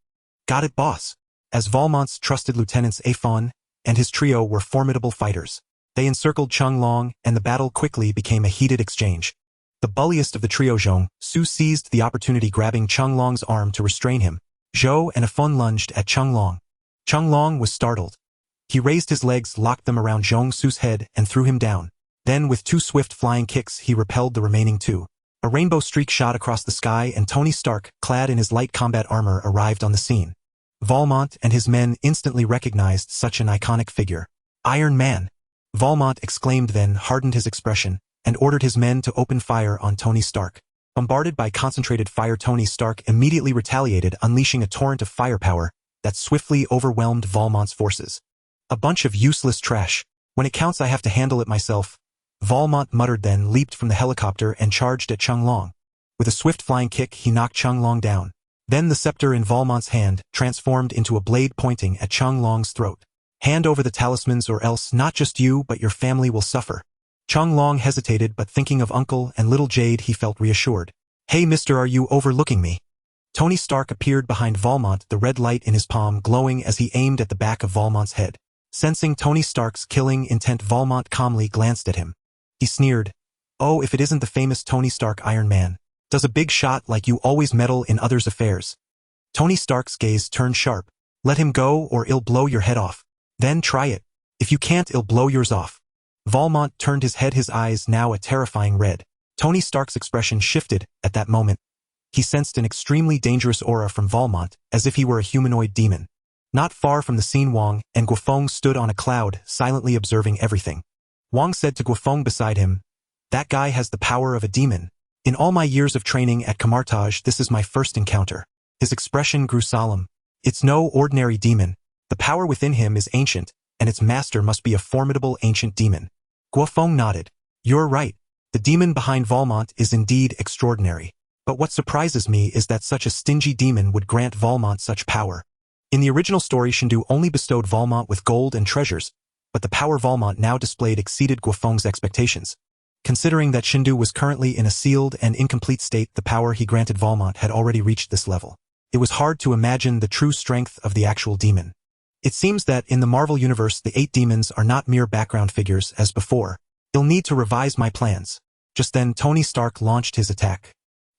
"Got it, boss." As Valmont's trusted lieutenants, A Fun and his trio were formidable fighters. They encircled Chung Long, and the battle quickly became a heated exchange. The bulliest of the trio, Zhou Su, seized the opportunity, grabbing Chung Long's arm to restrain him. Zhou and A Fun lunged at Chung Long. Chung Long was startled. He raised his legs, locked them around Zhou Su's head, and threw him down. Then, with two swift flying kicks, he repelled the remaining two. A rainbow streak shot across the sky, and Tony Stark, clad in his light combat armor, arrived on the scene. Valmont and his men instantly recognized such an iconic figure. "Iron Man!" Valmont exclaimed, then hardened his expression and ordered his men to open fire on Tony Stark. Bombarded by concentrated fire, Tony Stark immediately retaliated, unleashing a torrent of firepower that swiftly overwhelmed Valmont's forces. "A bunch of useless trash. When it counts, I have to handle it myself," Valmont muttered, then leaped from the helicopter and charged at Chung Long. With a swift flying kick, he knocked Chung Long down. Then the scepter in Valmont's hand transformed into a blade pointing at Chung Long's throat. "Hand over the talismans, or else not just you but your family will suffer." Chung Long hesitated, but thinking of Uncle and little Jade, he felt reassured. "Hey mister, are you overlooking me?" Tony Stark appeared behind Valmont, the red light in his palm glowing as he aimed at the back of Valmont's head. Sensing Tony Stark's killing intent, Valmont calmly glanced at him. He sneered, "Oh, if it isn't the famous Tony Stark, Iron Man. Does a big shot like you always meddle in others' affairs?" Tony Stark's gaze turned sharp. "Let him go or I'll blow your head off. Then try it. If you can't, I'll blow yours off." Valmont turned his head, his eyes now a terrifying red. Tony Stark's expression shifted at that moment. He sensed an extremely dangerous aura from Valmont, as if he were a humanoid demon. Not far from the scene, Wang and Guo Feng stood on a cloud, silently observing everything. Wang said to Guo Feng beside him, "That guy has the power of a demon. In all my years of training at Camartage, this is my first encounter." His expression grew solemn. "It's no ordinary demon. The power within him is ancient, and its master must be a formidable ancient demon." Guo Feng nodded. "You're right. The demon behind Valmont is indeed extraordinary. But what surprises me is that such a stingy demon would grant Valmont such power. In the original story, Shindu only bestowed Valmont with gold and treasures, but the power Valmont now displayed exceeded Guo Feng's expectations. Considering that Shindu was currently in a sealed and incomplete state, the power he granted Valmont had already reached this level. It was hard to imagine the true strength of the actual demon. It seems that in the Marvel Universe, the 8 demons are not mere background figures as before. "You'll need to revise my plans." Just then, Tony Stark launched his attack.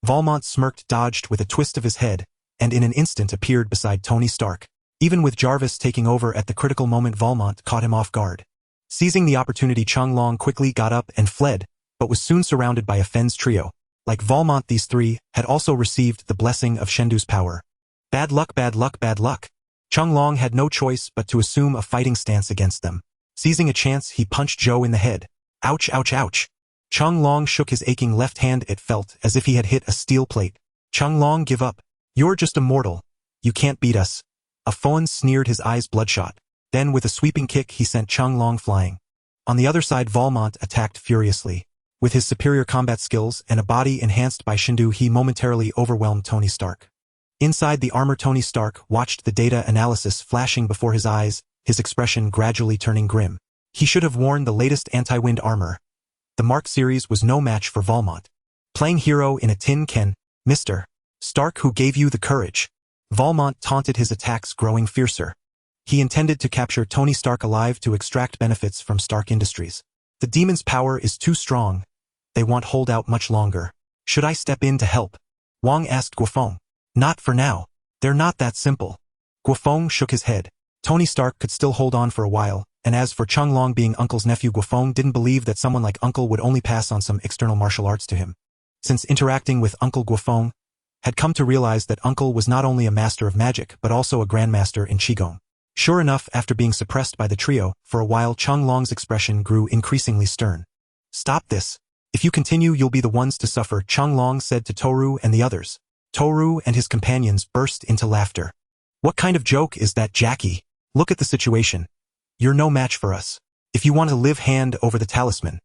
Valmont smirked, dodged with a twist of his head, and in an instant appeared beside Tony Stark. Even with Jarvis taking over at the critical moment, Valmont caught him off guard. Seizing the opportunity, Chung Long quickly got up and fled, but was soon surrounded by a Fen's trio. Like Valmont, these three had also received the blessing of Shendu's power. "Bad luck, bad luck, bad luck." Chung Long had no choice but to assume a fighting stance against them. Seizing a chance, he punched Zhou in the head. "Ouch, ouch, ouch." Chung Long shook his aching left hand. It felt as if he had hit a steel plate. "Chung Long, give up. You're just a mortal. You can't beat us." A Feng sneered, his eyes bloodshot. Then with a sweeping kick, he sent Chung Long flying. On the other side, Valmont attacked furiously. With his superior combat skills and a body enhanced by Shindu, he momentarily overwhelmed Tony Stark. Inside the armor, Tony Stark watched the data analysis flashing before his eyes, his expression gradually turning grim. He should have worn the latest anti-wind armor. The Mark series was no match for Valmont. Playing hero in a tin can, Mr. Stark, who gave you the courage? Valmont taunted, his attacks growing fiercer. He intended to capture Tony Stark alive to extract benefits from Stark Industries. The demon's power is too strong. They won't hold out much longer. Should I step in to help? Wang asked Guo Feng. Not for now. They're not that simple. Guo Feng shook his head. Tony Stark could still hold on for a while, and as for Chunglong being Uncle's nephew, Guo Feng didn't believe that someone like Uncle would only pass on some external martial arts to him. Since interacting with Uncle, Guo Feng had come to realize that Uncle was not only a master of magic but also a grandmaster in Qigong. Sure enough, after being suppressed by the trio, for a while Chunglong's expression grew increasingly stern. Stop this. If you continue, you'll be the ones to suffer, Chunglong said to Toru and the others. Toru and his companions burst into laughter. What kind of joke is that, Jackie? Look at the situation. You're no match for us. If you want to live, hand over the talisman.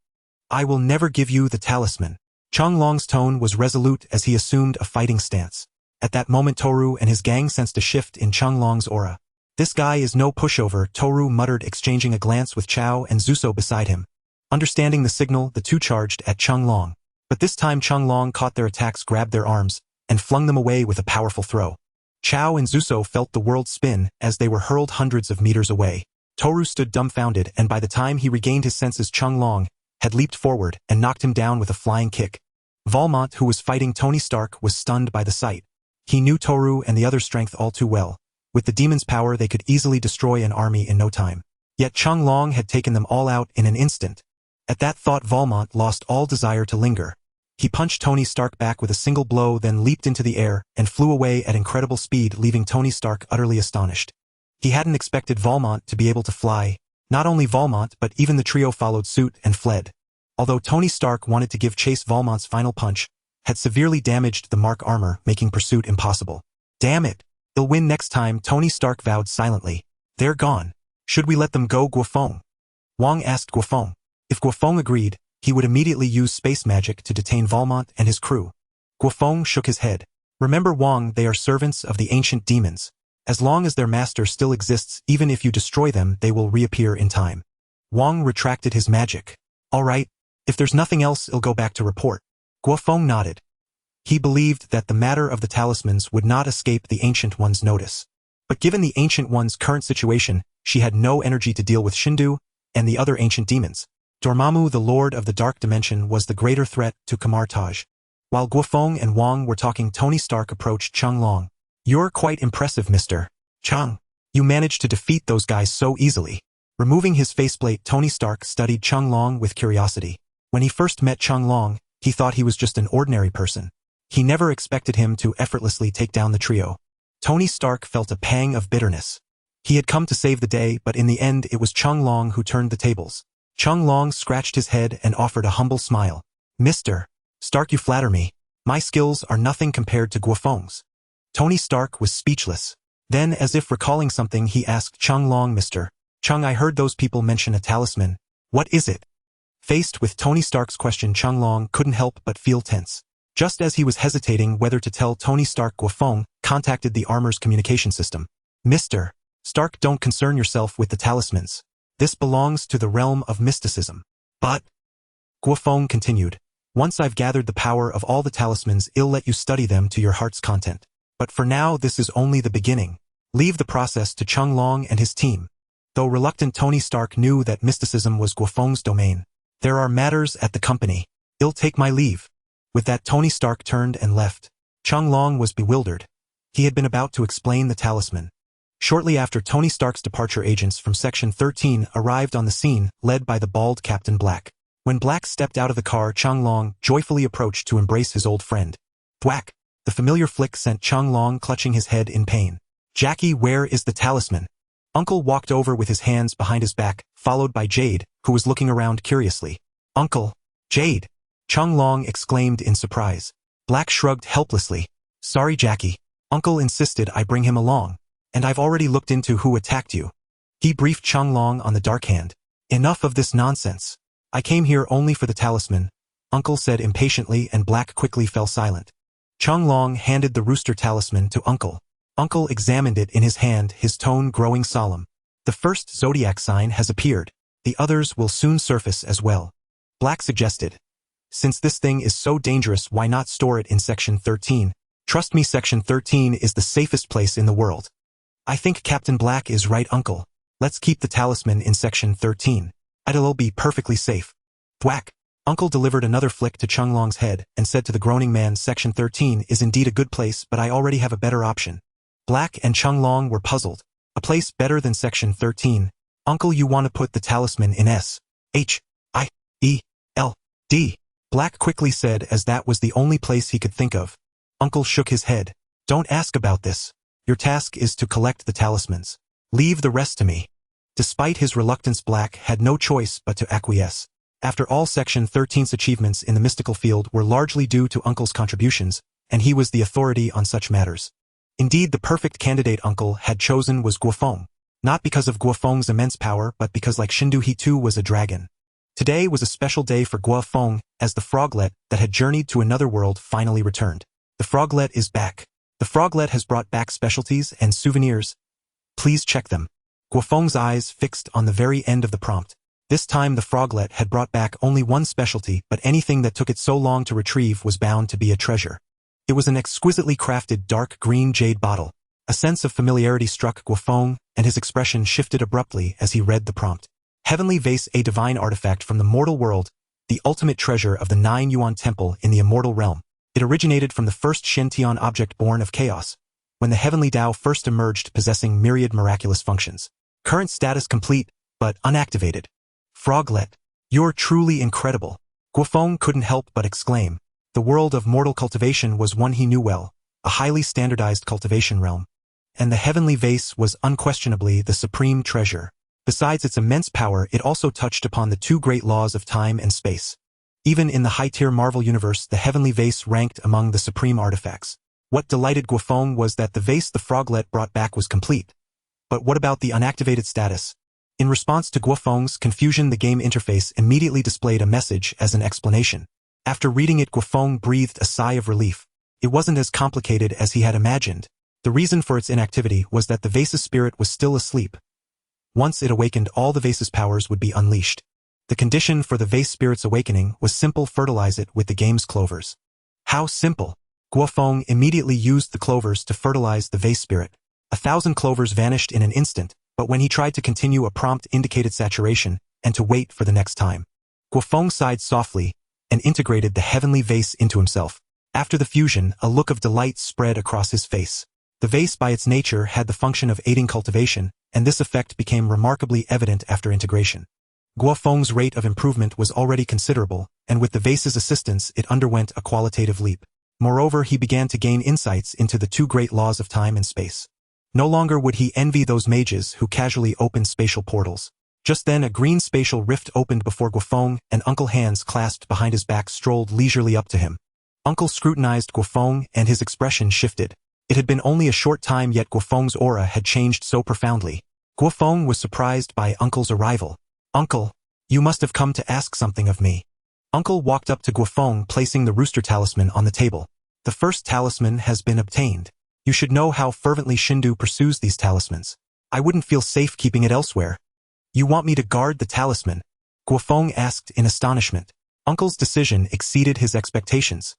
I will never give you the talisman. Chunglong's tone was resolute as he assumed a fighting stance. At that moment, Toru and his gang sensed a shift in Chunglong's aura. This guy is no pushover, Toru muttered, exchanging a glance with Chao and Zuso beside him. Understanding the signal, the two charged at Chunglong. But this time Chunglong caught their attacks, grabbed their arms, and flung them away with a powerful throw. Chao and Zuso felt the world spin as they were hurled hundreds of meters away. Toru stood dumbfounded, and by the time he regained his senses, Chunglong had leaped forward and knocked him down with a flying kick. Valmont, who was fighting Tony Stark, was stunned by the sight. He knew Toru and the other's strength all too well. With the demon's power, they could easily destroy an army in no time. Yet Chunglong had taken them all out in an instant. At that thought, Valmont lost all desire to linger. He punched Tony Stark back with a single blow, then leaped into the air and flew away at incredible speed, leaving Tony Stark utterly astonished. He hadn't expected Valmont to be able to fly. Not only Valmont, but even the trio followed suit and fled. Although Tony Stark wanted to give chase, Valmont's final punch had severely damaged the Mark armor, making pursuit impossible. Damn it! They'll win next time, Tony Stark vowed silently. They're gone. Should we let them go, Guo Feng? Wang asked Guo Feng. If Guo Feng agreed, he would immediately use space magic to detain Valmont and his crew. Guo Feng shook his head. Remember, Wang, they are servants of the ancient demons. As long as their master still exists, even if you destroy them, they will reappear in time. Wang retracted his magic. All right, if there's nothing else, I'll go back to report. Guo Feng nodded. He believed that the matter of the talismans would not escape the Ancient One's notice. But given the Ancient One's current situation, she had no energy to deal with Shindu and the other ancient demons. Dormammu, the Lord of the Dark Dimension, was the greater threat to Kamartaj. While Guo Feng and Wang were talking, Tony Stark approached Chunglong. You're quite impressive, Mr. Chung. You managed to defeat those guys so easily. Removing his faceplate, Tony Stark studied Chunglong with curiosity. When he first met Chunglong, he thought he was just an ordinary person. He never expected him to effortlessly take down the trio. Tony Stark felt a pang of bitterness. He had come to save the day, but in the end it was Chunglong who turned the tables. Chunglong scratched his head and offered a humble smile. Mr. Stark, you flatter me. My skills are nothing compared to Guo Feng's. Tony Stark was speechless. Then, as if recalling something, he asked Chunglong, Mr. Chung, I heard those people mention a talisman. What is it? Faced with Tony Stark's question, Chunglong couldn't help but feel tense. Just as he was hesitating whether to tell Tony Stark, Guo Feng contacted the armor's communication system. Mr. Stark, don't concern yourself with the talismans. This belongs to the realm of mysticism. But, Guo Feng continued, once I've gathered the power of all the talismans, I'll let you study them to your heart's content. But for now, this is only the beginning. Leave the process to Chunglong and his team. Though reluctant, Tony Stark knew that mysticism was Guo Feng's domain. There are matters at the company. I'll take my leave. With that, Tony Stark turned and left. Chunglong was bewildered. He had been about to explain the talisman. Shortly after Tony Stark's departure, agents from Section 13 arrived on the scene, led by the bald Captain Black. When Black stepped out of the car, Chunglong joyfully approached to embrace his old friend. Thwack! The familiar flick sent Chunglong clutching his head in pain. Jackie, where is the talisman? Uncle walked over with his hands behind his back, followed by Jade, who was looking around curiously. Uncle! Jade! Chunglong exclaimed in surprise. Black shrugged helplessly. Sorry, Jackie. Uncle insisted I bring him along. And I've already looked into who attacked you. He briefed Chunglong on the Dark Hand. Enough of this nonsense. I came here only for the talisman, Uncle said impatiently, and Black quickly fell silent. Chunglong handed the rooster talisman to Uncle. Uncle examined it in his hand, his tone growing solemn. The first zodiac sign has appeared. The others will soon surface as well. Black suggested. Since this thing is so dangerous, why not store it in Section 13? Trust me, Section 13 is the safest place in the world. I think Captain Black is right, Uncle. Let's keep the talisman in Section 13. It'll be perfectly safe. Thwack. Uncle delivered another flick to Chunglong's head and said to the groaning man, Section 13 is indeed a good place, but I already have a better option. Black and Chunglong were puzzled. A place better than Section 13. Uncle, you want to put the talisman in S-H-I-E-L-D. Black quickly said, as that was the only place he could think of. Uncle shook his head. Don't ask about this. Your task is to collect the talismans. Leave the rest to me. Despite his reluctance, Black had no choice but to acquiesce. After all, Section 13's achievements in the mystical field were largely due to Uncle's contributions, and he was the authority on such matters. Indeed, the perfect candidate Uncle had chosen was Guo Feng, not because of Guo Feng's immense power, but because, like Shindu, he too was a dragon. Today was a special day for Guo Feng, as the froglet that had journeyed to another world finally returned. The froglet is back. The froglet has brought back specialties and souvenirs. Please check them. Guo Feng's eyes fixed on the very end of the prompt. This time the froglet had brought back only one specialty, but anything that took it so long to retrieve was bound to be a treasure. It was an exquisitely crafted dark green jade bottle. A sense of familiarity struck Guo Feng, and his expression shifted abruptly as he read the prompt. Heavenly Vase, a divine artifact from the mortal world, the ultimate treasure of the 9 Yuan Temple in the immortal realm. It originated from the first Shintian object born of chaos, when the heavenly Tao first emerged, possessing myriad miraculous functions. Current status complete, but unactivated. Froglet, you're truly incredible. Guo Feng couldn't help but exclaim. The world of mortal cultivation was one he knew well, a highly standardized cultivation realm. And the heavenly vase was unquestionably the supreme treasure. Besides its immense power, it also touched upon the 2 great laws of time and space. Even in the high-tier Marvel universe, the heavenly vase ranked among the supreme artifacts. What delighted Guo Feng was that the vase the froglet brought back was complete. But what about the unactivated status? In response to Guo Feng's confusion, the game interface immediately displayed a message as an explanation. After reading it, Guo Feng breathed a sigh of relief. It wasn't as complicated as he had imagined. The reason for its inactivity was that the vase's spirit was still asleep. Once it awakened, all the vase's powers would be unleashed. The condition for the vase spirit's awakening was simple: fertilize it with the game's clovers. How simple! Guo Feng immediately used the clovers to fertilize the vase spirit. 1,000 clovers vanished in an instant, but when he tried to continue, a prompt indicated saturation, and to wait for the next time. Guo Feng sighed softly, and integrated the heavenly vase into himself. After the fusion, a look of delight spread across his face. The vase by its nature had the function of aiding cultivation, and this effect became remarkably evident after integration. Guo Feng's rate of improvement was already considerable, and with the vase's assistance it underwent a qualitative leap. Moreover, he began to gain insights into the 2 great laws of time and space. No longer would he envy those mages who casually opened spatial portals. Just then a green spatial rift opened before Guo Feng, and Uncle, hands clasped behind his back, strolled leisurely up to him. Uncle scrutinized Guo Feng, and his expression shifted. It had been only a short time, yet Guo Feng's aura had changed so profoundly. Guo Feng was surprised by Uncle's arrival. Uncle, you must have come to ask something of me. Uncle walked up to Guo Feng, placing the rooster talisman on the table. The first talisman has been obtained. You should know how fervently Shindu pursues these talismans. I wouldn't feel safe keeping it elsewhere. You want me to guard the talisman? Guo Feng asked in astonishment. Uncle's decision exceeded his expectations.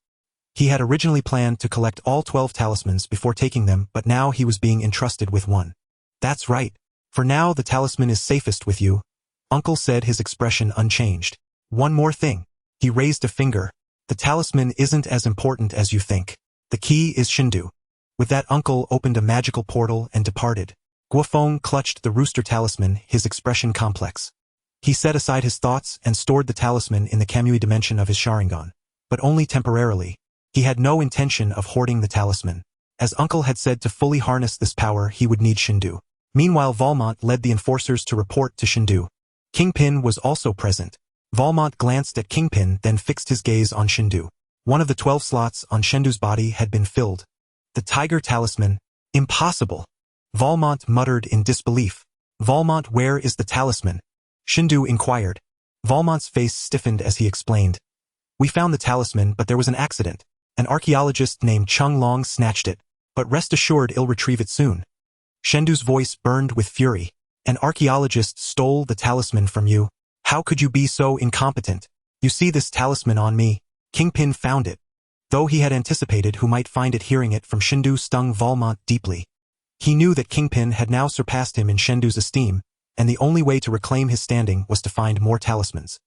He had originally planned to collect all 12 talismans before taking them, but now he was being entrusted with one. That's right. For now, the talisman is safest with you, Uncle said, his expression unchanged. One more thing. He raised a finger. The talisman isn't as important as you think. The key is Shindu. With that, Uncle opened a magical portal and departed. Guo Feng clutched the rooster talisman, his expression complex. He set aside his thoughts and stored the talisman in the Kamui dimension of his Sharingan, but only temporarily. He had no intention of hoarding the talisman. As Uncle had said, to fully harness this power he would need Shindu. Meanwhile, Valmont led the enforcers to report to Shindu. Kingpin was also present. Valmont glanced at Kingpin, then fixed his gaze on Shindu. One of the 12 slots on Shindu's body had been filled. The tiger talisman. Impossible. Valmont muttered in disbelief. Valmont, where is the talisman? Shindu inquired. Valmont's face stiffened as he explained. We found the talisman, but there was an accident. An archaeologist named Chung Long snatched it, but rest assured he'll retrieve it soon. Shindu's voice burned with fury. An archaeologist stole the talisman from you. How could you be so incompetent? You see this talisman on me. Kingpin found it. Though he had anticipated who might find it, hearing it from Shindu stung Valmont deeply. He knew that Kingpin had now surpassed him in Shindu's esteem, and the only way to reclaim his standing was to find more talismans.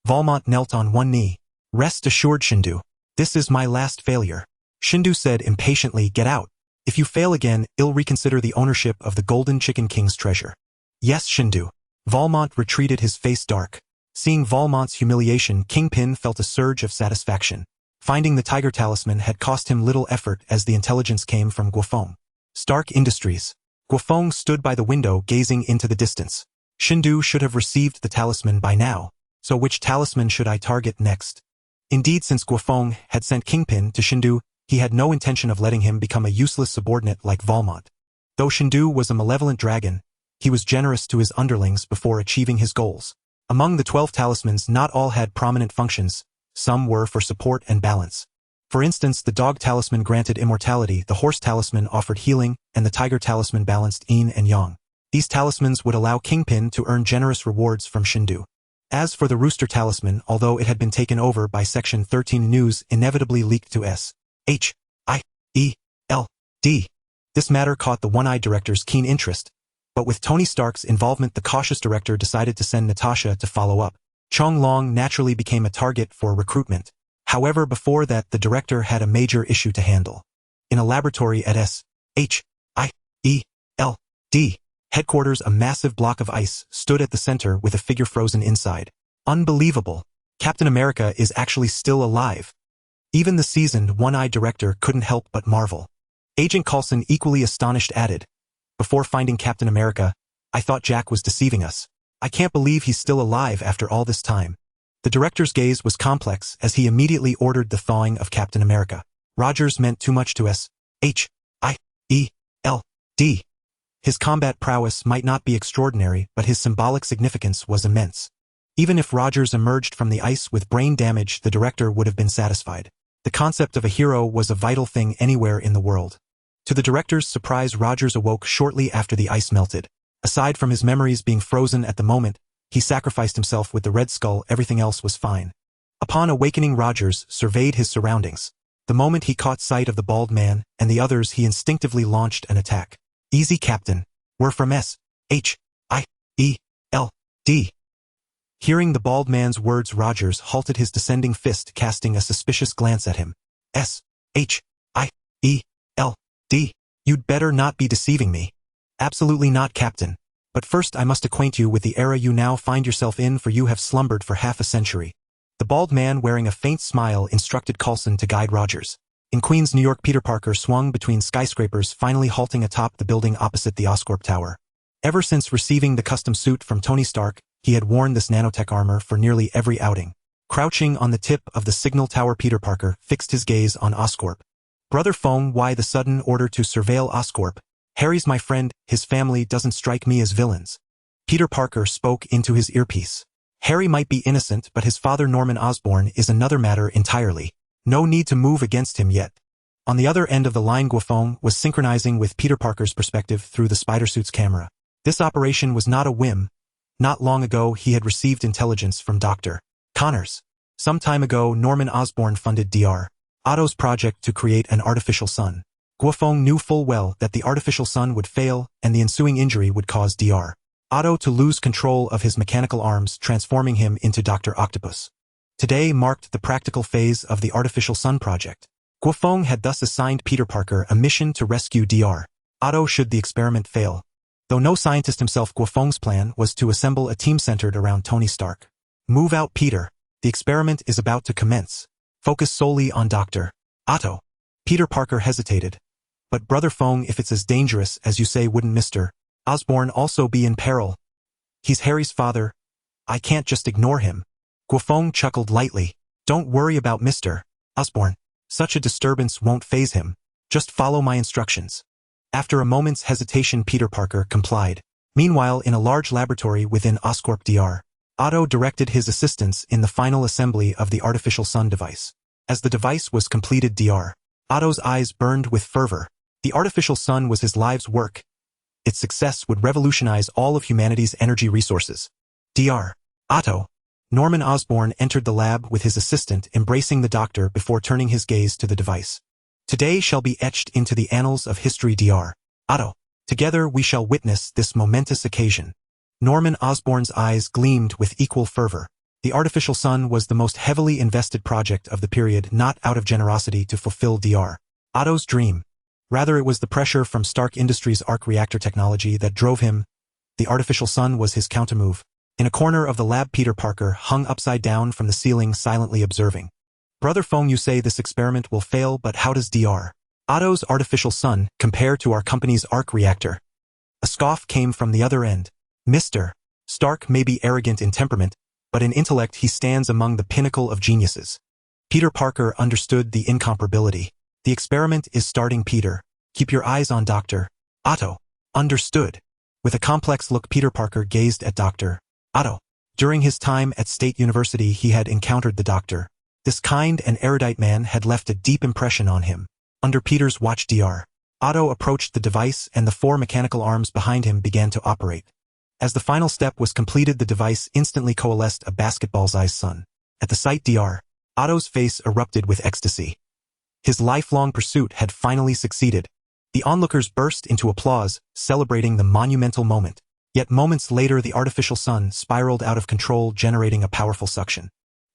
Valmont knelt on one knee. Rest assured, Shindu. This is my last failure. Shindu said impatiently, get out. If you fail again, I'll reconsider the ownership of the Golden Chicken King's treasure. Yes, Shindu. Valmont retreated, his face dark. Seeing Valmont's humiliation, Kingpin felt a surge of satisfaction. Finding the tiger talisman had cost him little effort, as the intelligence came from Guo Feng. Stark Industries. Guo Feng stood by the window gazing into the distance. Shindu should have received the talisman by now. So which talisman should I target next? Indeed, since Guo Feng had sent Kingpin to Shindu, he had no intention of letting him become a useless subordinate like Valmont. Though Shindu was a malevolent dragon, he was generous to his underlings before achieving his goals. Among the 12 talismans, not all had prominent functions. Some were for support and balance. For instance, the dog talisman granted immortality, the horse talisman offered healing, and the tiger talisman balanced yin and yang. These talismans would allow Kingpin to earn generous rewards from Shindu. As for the rooster talisman, although it had been taken over by Section 13 news, inevitably leaked to S.H.I.E.L.D. This matter caught the one-eyed director's keen interest, but with Tony Stark's involvement, the cautious director decided to send Natasha to follow up. Chung Long naturally became a target for recruitment. However, before that, the director had a major issue to handle. In a laboratory at S.H.I.E.L.D. headquarters, a massive block of ice stood at the center with a figure frozen inside. Unbelievable. Captain America is actually still alive. Even the seasoned, one-eyed director couldn't help but marvel. Agent Coulson, equally astonished, added, before finding Captain America, I thought Jack was deceiving us. I can't believe he's still alive after all this time. The director's gaze was complex as he immediately ordered the thawing of Captain America. Rogers meant too much to S.H.I.E.L.D. His combat prowess might not be extraordinary, but his symbolic significance was immense. Even if Rogers emerged from the ice with brain damage, the director would have been satisfied. The concept of a hero was a vital thing anywhere in the world. To the director's surprise, Rogers awoke shortly after the ice melted. Aside from his memories being frozen at the moment, he sacrificed himself with the Red Skull. Everything else was fine. Upon awakening, Rogers surveyed his surroundings. The moment he caught sight of the bald man and the others, he instinctively launched an attack. Easy, Captain. We're from S.H.I.E.L.D. Hearing the bald man's words, Rogers halted his descending fist, casting a suspicious glance at him. S.H.I.E.L.D. You'd better not be deceiving me. Absolutely not, Captain. But first I must acquaint you with the era you now find yourself in, for you have slumbered for half a century. The bald man, wearing a faint smile, instructed Coulson to guide Rogers. In Queens, New York, Peter Parker swung between skyscrapers, finally halting atop the building opposite the Oscorp Tower. Ever since receiving the custom suit from Tony Stark, he had worn this nanotech armor for nearly every outing. Crouching on the tip of the signal tower, Peter Parker fixed his gaze on Oscorp. Brother Feng, why the sudden order to surveil Oscorp? Harry's my friend, his family doesn't strike me as villains. Peter Parker spoke into his earpiece. Harry might be innocent, but his father Norman Osborn is another matter entirely. No need to move against him yet. On the other end of the line, Guo Feng was synchronizing with Peter Parker's perspective through the spider-suit's camera. This operation was not a whim. Not long ago, he had received intelligence from Dr. Connors. Some time ago, Norman Osborn funded Dr. Otto's project to create an artificial sun. Guo Feng knew full well that the artificial sun would fail, and the ensuing injury would cause Dr. Otto to lose control of his mechanical arms, transforming him into Dr. Octopus. Today marked the practical phase of the artificial sun project. Guo Feng had thus assigned Peter Parker a mission to rescue Dr. Otto should the experiment fail. Though no scientist himself, Guo Feng's plan was to assemble a team centered around Tony Stark. Move out, Peter. The experiment is about to commence. Focus solely on Dr. Otto. Peter Parker hesitated. But Brother Feng, if it's as dangerous as you say, wouldn't Mr. Osborn also be in peril? He's Harry's father. I can't just ignore him. Guo Feng chuckled lightly. Don't worry about Mr. Osborn. Such a disturbance won't faze him. Just follow my instructions. After a moment's hesitation, Peter Parker complied. Meanwhile, in a large laboratory within Oscorp Dr. Otto directed his assistants in the final assembly of the artificial sun device. As the device was completed, Dr. Otto's eyes burned with fervor. The artificial sun was his life's work. Its success would revolutionize all of humanity's energy resources. Dr. Otto. Norman Osborn entered the lab with his assistant, embracing the doctor before turning his gaze to the device. Today shall be etched into the annals of history, Dr. Otto. Together we shall witness this momentous occasion. Norman Osborn's eyes gleamed with equal fervor. The artificial sun was the most heavily invested project of the period, not out of generosity to fulfill Dr. Otto's dream. Rather, it was the pressure from Stark Industries' arc reactor technology that drove him. The artificial sun was his countermove. In a corner of the lab, Peter Parker hung upside down from the ceiling, silently observing. Brother Feng, you say this experiment will fail, but how does Dr. Otto's artificial sun compare to our company's arc reactor? A scoff came from the other end. Mr. Stark may be arrogant in temperament, but in intellect he stands among the pinnacle of geniuses. Peter Parker understood the incomparability. The experiment is starting, Peter. Keep your eyes on Dr. Otto. Understood. With a complex look, Peter Parker gazed at Dr. Otto. During his time at State University, he had encountered the doctor. This kind and erudite man had left a deep impression on him. Under Peter's watch, Dr. Otto approached the device, and the 4 mechanical arms behind him began to operate. As the final step was completed, the device instantly coalesced a basketball-sized sun. At the sight, Dr. Otto's face erupted with ecstasy. His lifelong pursuit had finally succeeded. The onlookers burst into applause, celebrating the monumental moment. Yet moments later, the artificial sun spiraled out of control, generating a powerful suction.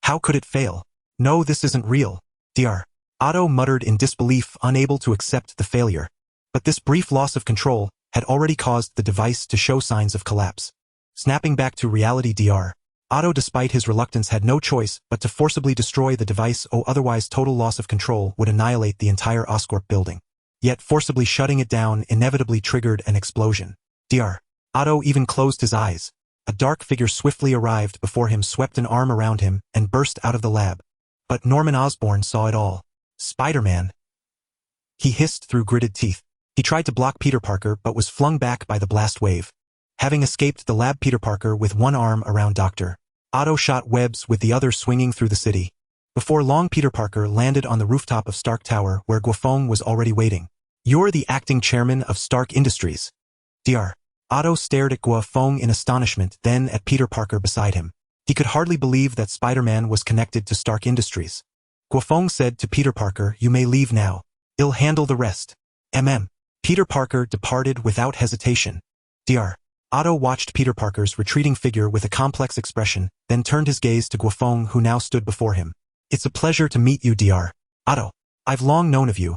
How could it fail? No, this isn't real. Dr. Otto muttered in disbelief, unable to accept the failure. But this brief loss of control had already caused the device to show signs of collapse. Snapping back to reality, Dr. Otto, despite his reluctance, had no choice but to forcibly destroy the device, or otherwise total loss of control would annihilate the entire Oscorp building. Yet forcibly shutting it down inevitably triggered an explosion. Dr. Otto even closed his eyes. A dark figure swiftly arrived before him, swept an arm around him, and burst out of the lab. But Norman Osborn saw it all. Spider-Man. He hissed through gritted teeth. He tried to block Peter Parker but was flung back by the blast wave. Having escaped the lab, Peter Parker, with one arm around Dr. Otto, shot webs with the other, swinging through the city. Before long, Peter Parker landed on the rooftop of Stark Tower, where Guo Feng was already waiting. You're the acting chairman of Stark Industries. Dr. Otto stared at Guo Feng in astonishment, then at Peter Parker beside him. He could hardly believe that Spider-Man was connected to Stark Industries. Guo Feng said to Peter Parker, "You may leave now. I'll handle the rest." Peter Parker departed without hesitation. Dr. Otto watched Peter Parker's retreating figure with a complex expression, then turned his gaze to Guo Feng, who now stood before him. "It's a pleasure to meet you, Dr. Otto. I've long known of you.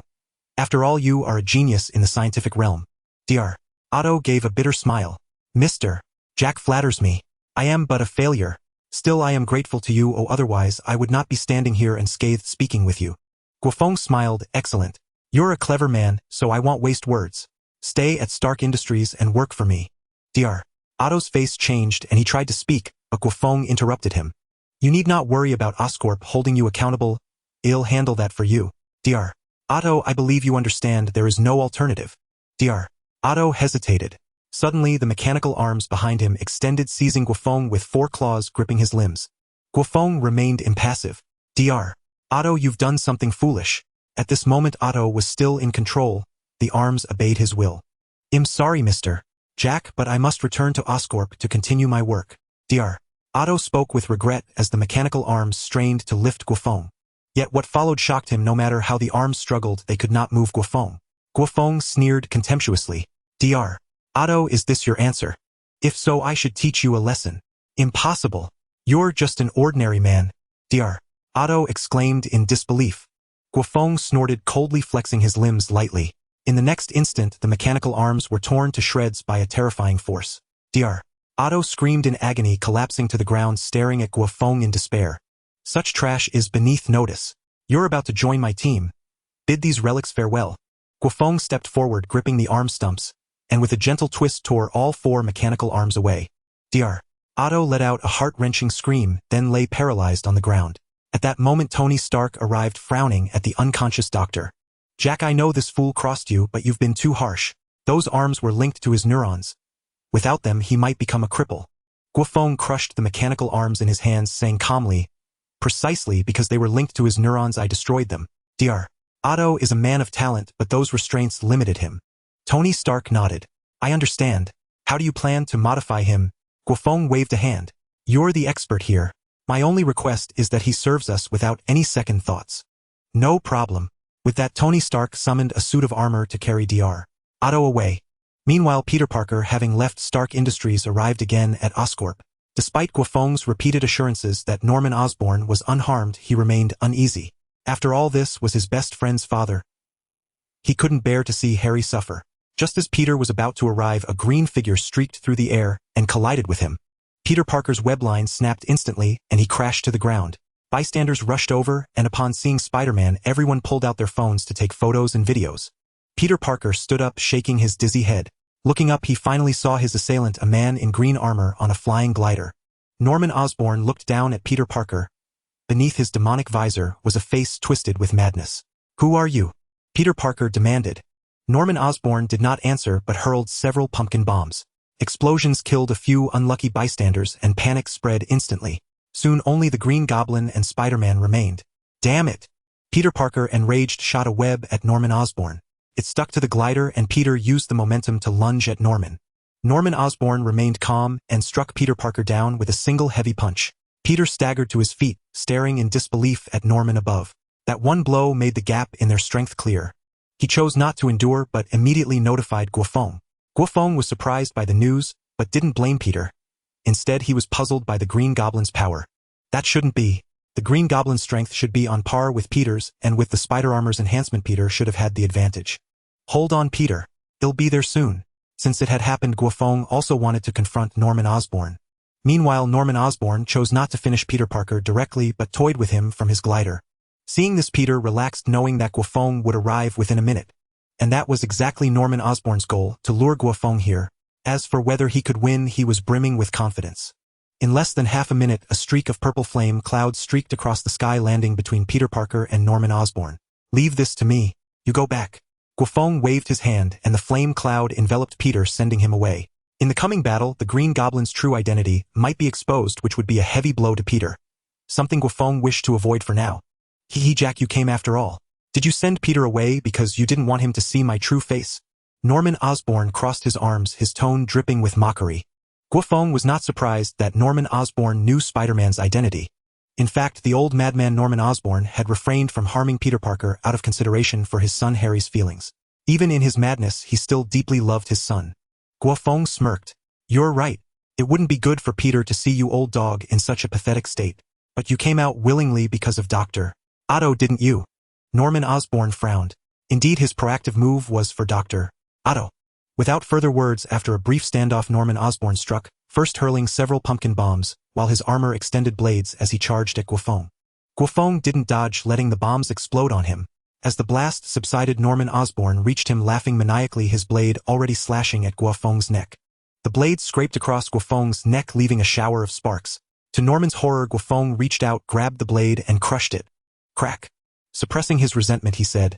After all, you are a genius in the scientific realm." Dr. Otto gave a bitter smile. "Mr. Jack flatters me. I am but a failure. Still, I am grateful to you, or otherwise I would not be standing here unscathed speaking with you." Guo Feng smiled. "Excellent. You're a clever man, so I won't waste words. Stay at Stark Industries and work for me." Dr. Otto's face changed and he tried to speak, but Guo Feng interrupted him. "You need not worry about Oscorp holding you accountable. I'll handle that for you." Dr. Otto, I believe you understand there is no alternative." Dr. Otto hesitated. Suddenly, the mechanical arms behind him extended, seizing Guo Feng with 4 claws, gripping his limbs. Guo Feng remained impassive. "Dr. Otto, you've done something foolish." At this moment, Otto was still in control. The arms obeyed his will. "I'm sorry, Mr. Jack, but I must return to Oscorp to continue my work." Dr. Otto spoke with regret as the mechanical arms strained to lift Guo Feng. Yet what followed shocked him. No matter how the arms struggled, they could not move Guo Feng. Guo Feng sneered contemptuously. "Dr. Otto, is this your answer? If so, I should teach you a lesson." "Impossible. You're just an ordinary man." Dr. Otto exclaimed in disbelief. Guo Feng snorted coldly, flexing his limbs lightly. In the next instant, the mechanical arms were torn to shreds by a terrifying force. Dr. Otto screamed in agony, collapsing to the ground, staring at Guo Feng in despair. "Such trash is beneath notice. You're about to join my team. Bid these relics farewell." Guo Feng stepped forward, gripping the arm stumps, and with a gentle twist tore all 4 mechanical arms away. Dr. Otto let out a heart-wrenching scream, then lay paralyzed on the ground. At that moment, Tony Stark arrived, frowning at the unconscious doctor. "Jack, I know this fool crossed you, but you've been too harsh. Those arms were linked to his neurons. Without them, he might become a cripple." Guo Feng crushed the mechanical arms in his hands, saying calmly, "Precisely because they were linked to his neurons I destroyed them. Dr. Otto is a man of talent, but those restraints limited him." Tony Stark nodded. "I understand. How do you plan to modify him?" Guo Feng waved a hand. "You're the expert here. My only request is that he serves us without any second thoughts." "No problem." With that, Tony Stark summoned a suit of armor to carry Dr. Otto away. Meanwhile, Peter Parker, having left Stark Industries, arrived again at Oscorp. Despite Guo Feng's repeated assurances that Norman Osborn was unharmed, he remained uneasy. After all, this was his best friend's father. He couldn't bear to see Harry suffer. Just as Peter was about to arrive, a green figure streaked through the air and collided with him. Peter Parker's webline snapped instantly, and he crashed to the ground. Bystanders rushed over, and upon seeing Spider-Man, everyone pulled out their phones to take photos and videos. Peter Parker stood up, shaking his dizzy head. Looking up, he finally saw his assailant, a man in green armor on a flying glider. Norman Osborn looked down at Peter Parker. Beneath his demonic visor was a face twisted with madness. "Who are you?" Peter Parker demanded. Norman Osborn did not answer but hurled several pumpkin bombs. Explosions killed a few unlucky bystanders and panic spread instantly. Soon only the Green Goblin and Spider-Man remained. "Damn it!" Peter Parker, enraged, shot a web at Norman Osborn. It stuck to the glider, and Peter used the momentum to lunge at Norman. Norman Osborn remained calm and struck Peter Parker down with a single heavy punch. Peter staggered to his feet, staring in disbelief at Norman above. That one blow made the gap in their strength clear. He chose not to endure but immediately notified Guo Feng. Guo Feng was surprised by the news, but didn't blame Peter. Instead, he was puzzled by the Green Goblin's power. That shouldn't be. The Green Goblin's strength should be on par with Peter's, and with the Spider Armor's enhancement, Peter should have had the advantage. "Hold on, Peter. It'll be there soon." Since it had happened, Guo Feng also wanted to confront Norman Osborn. Meanwhile, Norman Osborn chose not to finish Peter Parker directly but toyed with him from his glider. Seeing this, Peter relaxed, knowing that Guo Feng would arrive within a minute. And that was exactly Norman Osborn's goal, to lure Guo Feng here. As for whether he could win, he was brimming with confidence. In less than half a minute, a streak of purple flame clouds streaked across the sky, landing between Peter Parker and Norman Osborn. "Leave this to me. You go back." Guo Feng waved his hand, and the flame cloud enveloped Peter, sending him away. In the coming battle, the Green Goblin's true identity might be exposed, which would be a heavy blow to Peter. Something Guo Feng wished to avoid for now. "Hee, Jack, you came after all. Did you send Peter away because you didn't want him to see my true face?" Norman Osborn crossed his arms, his tone dripping with mockery. Guo Feng was not surprised that Norman Osborn knew Spider-Man's identity. In fact, the old madman Norman Osborn had refrained from harming Peter Parker out of consideration for his son Harry's feelings. Even in his madness, he still deeply loved his son. Guo Feng smirked. "You're right. It wouldn't be good for Peter to see you, old dog, in such a pathetic state. But you came out willingly because of Dr. Otto, didn't you?" Norman Osborn frowned. Indeed, his proactive move was for Dr. Otto. Without further words, after a brief standoff, Norman Osborn struck, first hurling several pumpkin bombs, while his armor extended blades as he charged at Guo Feng. Guo Feng didn't dodge, letting the bombs explode on him. As the blast subsided, Norman Osborn reached him, laughing maniacally, his blade already slashing at Guo Feng's neck. The blade scraped across Guo Feng's neck, leaving a shower of sparks. To Norman's horror, Guo Feng reached out, grabbed the blade, and crushed it. Crack. Suppressing his resentment, he said,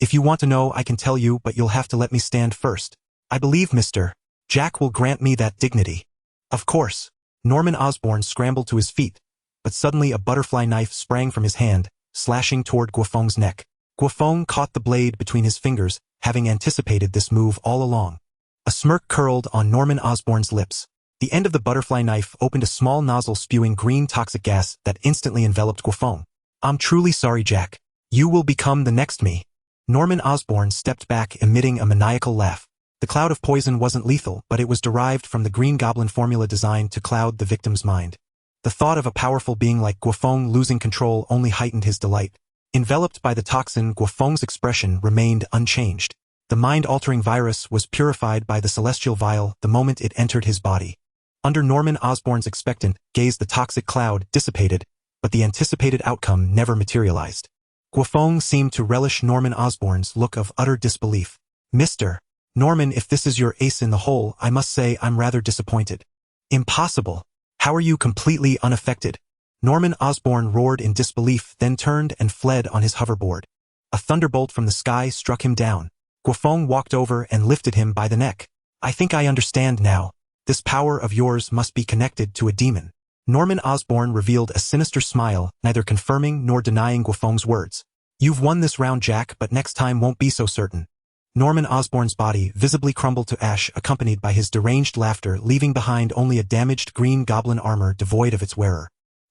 "If you want to know, I can tell you, but you'll have to let me stand first. I believe Mr. Jack will grant me that dignity." "Of course." Norman Osborn scrambled to his feet, but suddenly a butterfly knife sprang from his hand, slashing toward Guo Feng's neck. Guo Feng caught the blade between his fingers, having anticipated this move all along. A smirk curled on Norman Osborn's lips. The end of the butterfly knife opened a small nozzle spewing green toxic gas that instantly enveloped Guo Feng. "I'm truly sorry, Jack. You will become the next me." Norman Osborn stepped back, emitting a maniacal laugh. The cloud of poison wasn't lethal, but it was derived from the Green Goblin formula designed to cloud the victim's mind. The thought of a powerful being like Guo Feng losing control only heightened his delight. Enveloped by the toxin, Guo Feng's expression remained unchanged. The mind-altering virus was purified by the celestial vial the moment it entered his body. Under Norman Osborn's expectant gaze, the toxic cloud dissipated, but the anticipated outcome never materialized. Guo Feng seemed to relish Norman Osborn's look of utter disbelief. "Mr. Norman, if this is your ace in the hole, I must say I'm rather disappointed." "Impossible. How are you completely unaffected?" Norman Osborn roared in disbelief, then turned and fled on his hoverboard. A thunderbolt from the sky struck him down. Guo Feng walked over and lifted him by the neck. "I think I understand now. This power of yours must be connected to a demon. Norman Osborn revealed a sinister smile, neither confirming nor denying Guo Feng's words. You've won this round, Jack, but next time won't be so certain. Norman Osborn's body visibly crumbled to ash, accompanied by his deranged laughter, leaving behind only a damaged green goblin armor devoid of its wearer.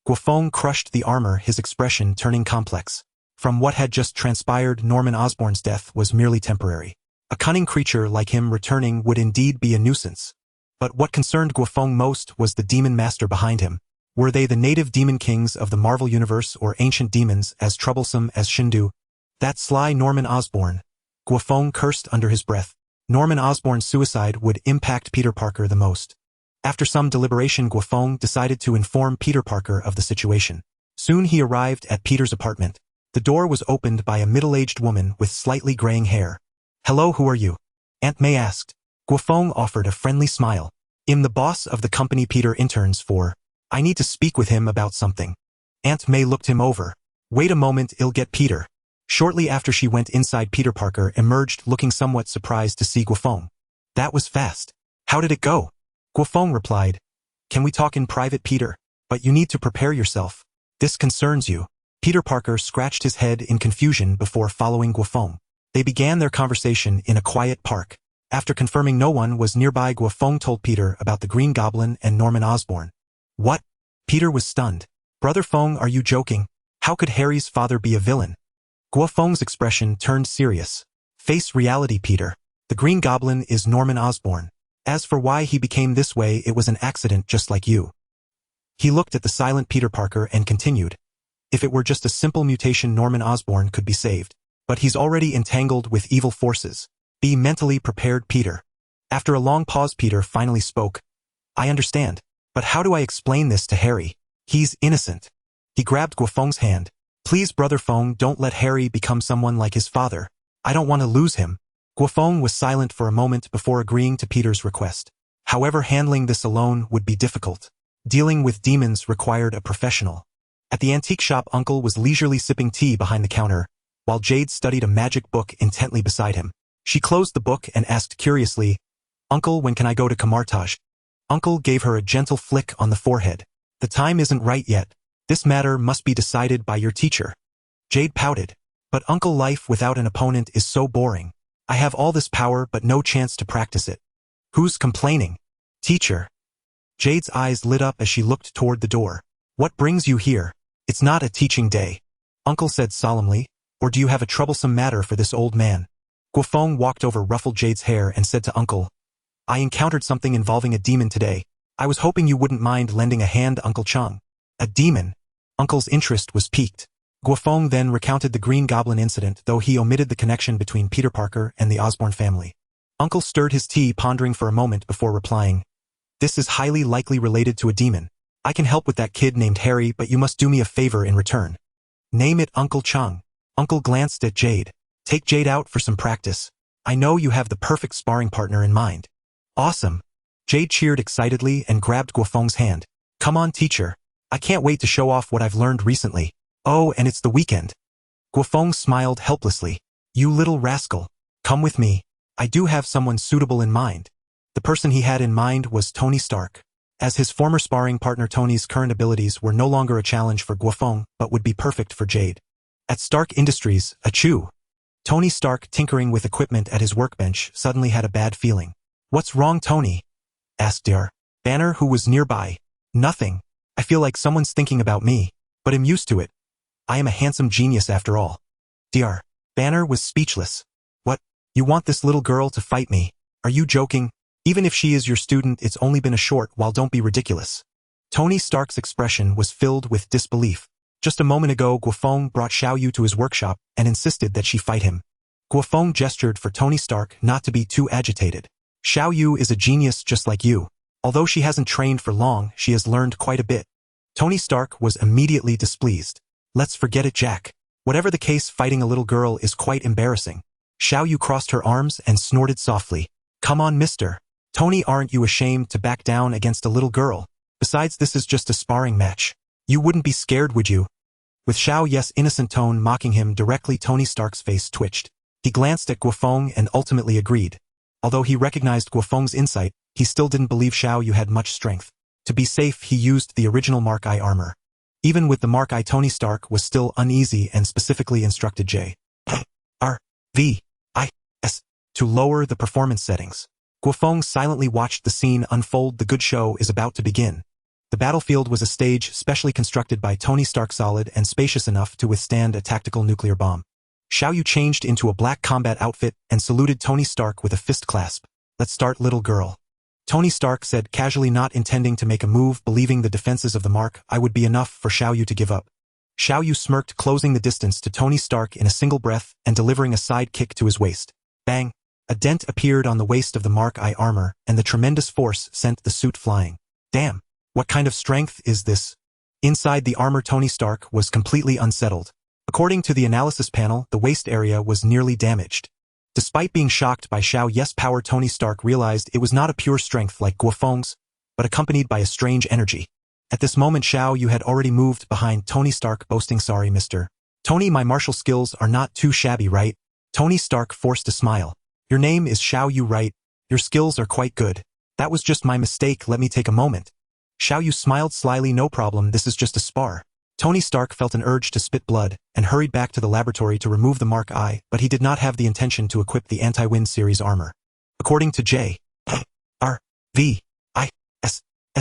Guo Feng crushed the armor, his expression turning complex. From what had just transpired, Norman Osborn's death was merely temporary. A cunning creature like him returning would indeed be a nuisance. But what concerned Guo Feng most was the demon master behind him. Were they the native demon kings of the Marvel Universe or ancient demons as troublesome as Shindu? That sly Norman Osborn. Guo Feng cursed under his breath. Norman Osborn's suicide would impact Peter Parker the most. After some deliberation, Guo Feng decided to inform Peter Parker of the situation. Soon he arrived at Peter's apartment. The door was opened by a middle-aged woman with slightly graying hair. "Hello, who are you?" Aunt May asked. Guo Feng offered a friendly smile. "I'm the boss of the company Peter interns for. I need to speak with him about something." Aunt May looked him over. "Wait a moment, I'll get Peter." Shortly after she went inside, Peter Parker emerged looking somewhat surprised to see Guo Feng. "That was fast. How did it go?" Guo Feng replied. "Can we talk in private, Peter? But you need to prepare yourself. This concerns you." Peter Parker scratched his head in confusion before following Guo Feng. They began their conversation in a quiet park. After confirming no one was nearby, Guo Feng told Peter about the Green Goblin and Norman Osborn. "What?" Peter was stunned. "Brother Feng, are you joking? How could Harry's father be a villain?" Guo Feng's expression turned serious. "Face reality, Peter. The Green Goblin is Norman Osborn. As for why he became this way, it was an accident just like you." He looked at the silent Peter Parker and continued. "If it were just a simple mutation, Norman Osborn could be saved. But he's already entangled with evil forces. Be mentally prepared, Peter." After a long pause, Peter finally spoke. "I understand. But how do I explain this to Harry? He's innocent." He grabbed Guo Feng's hand. "Please, Brother Feng, don't let Harry become someone like his father. I don't want to lose him." Guo Feng was silent for a moment before agreeing to Peter's request. However, handling this alone would be difficult. Dealing with demons required a professional. At the antique shop, Uncle was leisurely sipping tea behind the counter, while Jade studied a magic book intently beside him. She closed the book and asked curiously, "Uncle, when can I go to Camartage?" Uncle gave her a gentle flick on the forehead. "The time isn't right yet. This matter must be decided by your teacher." Jade pouted. "But Uncle, life without an opponent is so boring. I have all this power but no chance to practice it." "Who's complaining?" "Teacher." Jade's eyes lit up as she looked toward the door. "What brings you here?" "It's not a teaching day," Uncle said solemnly. "Or do you have a troublesome matter for this old man?" Guo Feng walked over, ruffled Jade's hair, and said to Uncle, "I encountered something involving a demon today. I was hoping you wouldn't mind lending a hand, Uncle Chung." "A demon?" Uncle's interest was piqued. Guo Feng then recounted the Green Goblin incident, though he omitted the connection between Peter Parker and the Osborn family. Uncle stirred his tea, pondering for a moment before replying, "This is highly likely related to a demon. I can help with that kid named Harry, but you must do me a favor in return." "Name it, Uncle Chung." Uncle glanced at Jade. "Take Jade out for some practice. I know you have the perfect sparring partner in mind." "Awesome." Jade cheered excitedly and grabbed Guo Feng's hand. "Come on, teacher. I can't wait to show off what I've learned recently. Oh, and it's the weekend." Guo Feng smiled helplessly. "You little rascal. Come with me. I do have someone suitable in mind." The person he had in mind was Tony Stark. As his former sparring partner, Tony's current abilities were no longer a challenge for Guo Feng, but would be perfect for Jade. At Stark Industries, achoo. Tony Stark, tinkering with equipment at his workbench, suddenly had a bad feeling. "What's wrong, Tony?" asked Dr. Banner, who was nearby. "Nothing. I feel like someone's thinking about me, but I'm used to it. I am a handsome genius after all." Dr. Banner was speechless. "What? You want this little girl to fight me? Are you joking? Even if she is your student, it's only been a short while. Don't be ridiculous." Tony Stark's expression was filled with disbelief. Just a moment ago, Guo Feng brought Xiao Yu to his workshop and insisted that she fight him. Guo Feng gestured for Tony Stark not to be too agitated. "Xiao Yu is a genius just like you. Although she hasn't trained for long, she has learned quite a bit." Tony Stark was immediately displeased. "Let's forget it, Jack. Whatever the case, fighting a little girl is quite embarrassing." Xiao Yu crossed her arms and snorted softly. "Come on, mister. Tony, aren't you ashamed to back down against a little girl? Besides, this is just a sparring match. You wouldn't be scared, would you?" With Xiao Yu's innocent tone mocking him directly, Tony Stark's face twitched. He glanced at Guo Feng and ultimately agreed. Although he recognized Guo Feng's insight, he still didn't believe Xiao Yu had much strength. To be safe, he used the original Mark I armor. Even with the Mark I, Tony Stark was still uneasy and specifically instructed J.R.V.I.S. to lower the performance settings. Guo Feng silently watched the scene unfold. The good show is about to begin. The battlefield was a stage specially constructed by Tony Stark, solid and spacious enough to withstand a tactical nuclear bomb. Xiao Yu changed into a black combat outfit and saluted Tony Stark with a fist clasp. "Let's start, little girl," Tony Stark said casually, not intending to make a move, believing the defenses of the Mark I would be enough for Xiao Yu to give up. Xiao Yu smirked, closing the distance to Tony Stark in a single breath and delivering a side kick to his waist. Bang! A dent appeared on the waist of the Mark I armor, and the tremendous force sent the suit flying. Damn! What kind of strength is this? Inside the armor, Tony Stark was completely unsettled. According to the analysis panel, the waist area was nearly damaged. Despite being shocked by Xiao Yu's power, Tony Stark realized it was not a pure strength like Guo Feng's, but accompanied by a strange energy. At this moment, Xiao Yu had already moved behind Tony Stark, boasting, "Sorry, Mr. Tony, my martial skills are not too shabby, right?" Tony Stark forced a smile. "Your name is Xiao Yu, right? Your skills are quite good. That was just my mistake, let me take a moment." Xiao Yu smiled slyly. "No problem, this is just a spar." Tony Stark felt an urge to spit blood and hurried back to the laboratory to remove the Mark I, but he did not have the intention to equip the anti-wind series armor. According to J.R.V.I.S.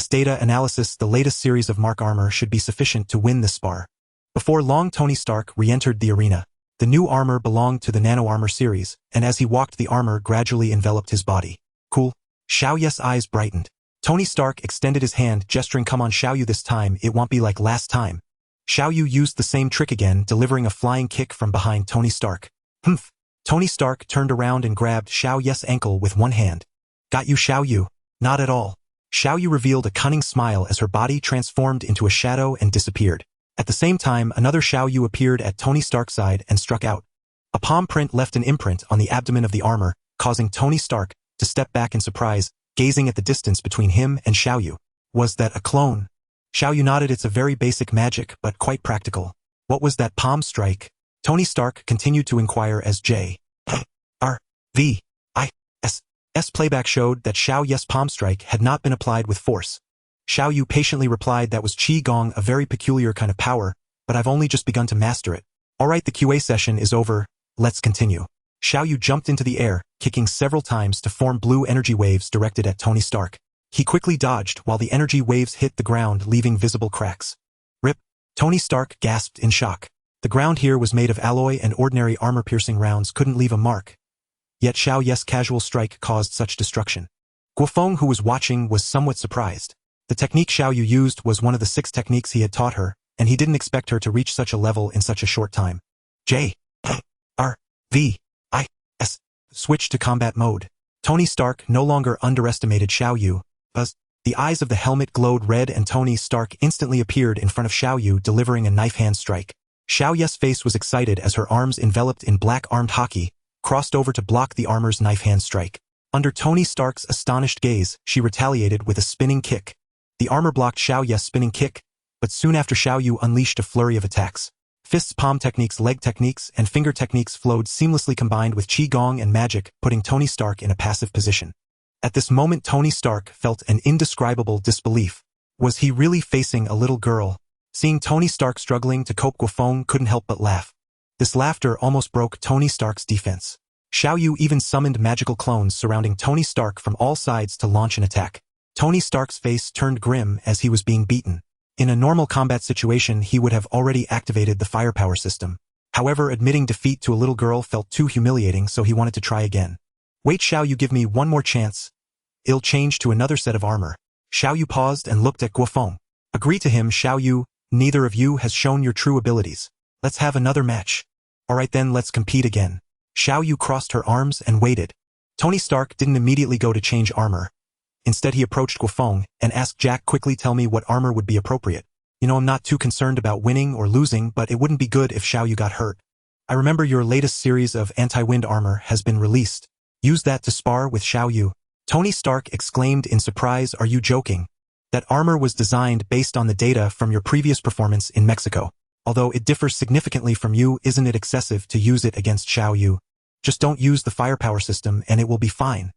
data analysis, the latest series of Mark armor should be sufficient to win this spar. Before long, Tony Stark re-entered the arena. The new armor belonged to the nano armor series, and as he walked, the armor gradually enveloped his body. Cool. Xiao Yu's eyes brightened. Tony Stark extended his hand, gesturing, "Come on, Xiao Yu, this time it won't be like last time." Xiao Yu used the same trick again, delivering a flying kick from behind Tony Stark. Humph! Tony Stark turned around and grabbed Xiao Yu's ankle with one hand. "Got you, Xiao Yu." "Not at all." Xiao Yu revealed a cunning smile as her body transformed into a shadow and disappeared. At the same time, another Xiao Yu appeared at Tony Stark's side and struck out. A palm print left an imprint on the abdomen of the armor, causing Tony Stark to step back in surprise, gazing at the distance between him and Xiao Yu. Was that a clone? Xiao Yu nodded. "It's a very basic magic, but quite practical." "What was that palm strike?" Tony Stark continued to inquire as J.R.V.I.S. playback showed that Xiao Yu's palm strike had not been applied with force. Xiao Yu patiently replied, "That was Qi Gong, a very peculiar kind of power, but I've only just begun to master it." "Alright, the QA session is over, let's continue." Xiao Yu jumped into the air, kicking several times to form blue energy waves directed at Tony Stark. He quickly dodged while the energy waves hit the ground, leaving visible cracks. "Rip!" Tony Stark gasped in shock. The ground here was made of alloy and ordinary armor-piercing rounds couldn't leave a mark. Yet Xiao Yu's casual strike caused such destruction. Guo Feng, who was watching, was somewhat surprised. The technique Xiao Yu used was one of the 6 techniques he had taught her, and he didn't expect her to reach such a level in such a short time. J.R.V.I.S. switched to combat mode. Tony Stark no longer underestimated Xiao Yu. The eyes of the helmet glowed red, and Tony Stark instantly appeared in front of Xiao Yu, delivering a knife hand strike. Xiao Yu's face was excited as her arms, enveloped in black armed hockey, crossed over to block the armor's knife hand strike. Under Tony Stark's astonished gaze, she retaliated with a spinning kick. The armor blocked Xiao Yu's spinning kick, but soon after Xiao Yu unleashed a flurry of attacks. Fists, palm techniques, leg techniques, and finger techniques flowed seamlessly, combined with Qigong and magic, putting Tony Stark in a passive position. At this moment, Tony Stark felt an indescribable disbelief. Was he really facing a little girl? Seeing Tony Stark struggling to cope, Guo Feng couldn't help but laugh. This laughter almost broke Tony Stark's defense. Xiao Yu even summoned magical clones surrounding Tony Stark from all sides to launch an attack. Tony Stark's face turned grim as he was being beaten. In a normal combat situation, he would have already activated the firepower system. However, admitting defeat to a little girl felt too humiliating, so he wanted to try again. "Wait, Xiao Yu, give me one more chance. I'll change to another set of armor." Xiao Yu paused and looked at Guo Feng. "Agree to him, Xiao Yu. Neither of you has shown your true abilities. Let's have another match." "Alright then, let's compete again." Xiao Yu crossed her arms and waited. Tony Stark didn't immediately go to change armor. Instead, he approached Guo Feng and asked, "Jack, quickly tell me what armor would be appropriate. I'm not too concerned about winning or losing, but it wouldn't be good if Xiao Yu got hurt. I remember your latest series of anti-wind armor has been released. Use that to spar with Xiao Yu." Tony Stark exclaimed in surprise, "Are you joking? That armor was designed based on the data from your previous performance in Mexico. Although it differs significantly from you, isn't it excessive to use it against Xiao Yu? Just don't use the firepower system and it will be fine."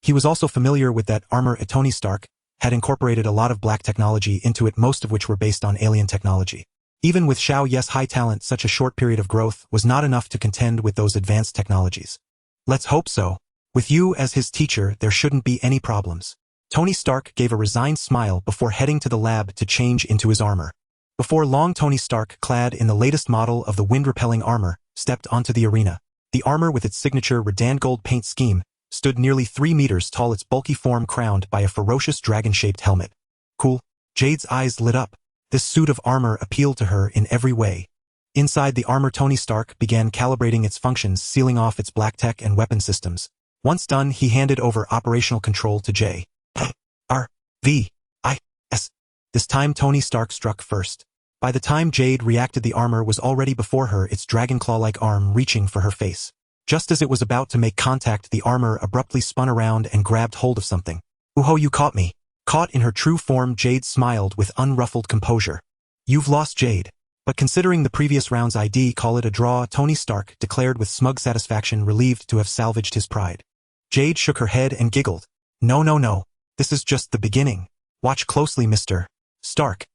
He was also familiar with that armor Tony Stark had incorporated a lot of black technology into it, most of which were based on alien technology. Even with Xiao Ye's high talent, such a short period of growth was not enough to contend with those advanced technologies. Let's hope so. With you as his teacher, there shouldn't be any problems. Tony Stark gave a resigned smile before heading to the lab to change into his armor. Before long, Tony Stark, clad in the latest model of the wind-repelling armor, stepped onto the arena. The armor, with its signature Redan gold paint scheme, stood nearly 3 meters tall, its bulky form crowned by a ferocious dragon-shaped helmet. Cool. Jade's eyes lit up. This suit of armor appealed to her in every way. Inside the armor, Tony Stark began calibrating its functions, sealing off its black tech and weapon systems. Once done, he handed over operational control to J.R.V.I.S. This time Tony Stark struck first. By the time Jade reacted, the armor was already before her, its dragon claw-like arm reaching for her face. Just as it was about to make contact, the armor abruptly spun around and grabbed hold of something. "Ooh, you caught me." Caught in her true form, Jade smiled with unruffled composure. "You've lost, Jade. But considering the previous round's ID, call it a draw," Tony Stark declared with smug satisfaction, relieved to have salvaged his pride. Jade shook her head and giggled. No. This is just the beginning. Watch closely, Mr. Stark.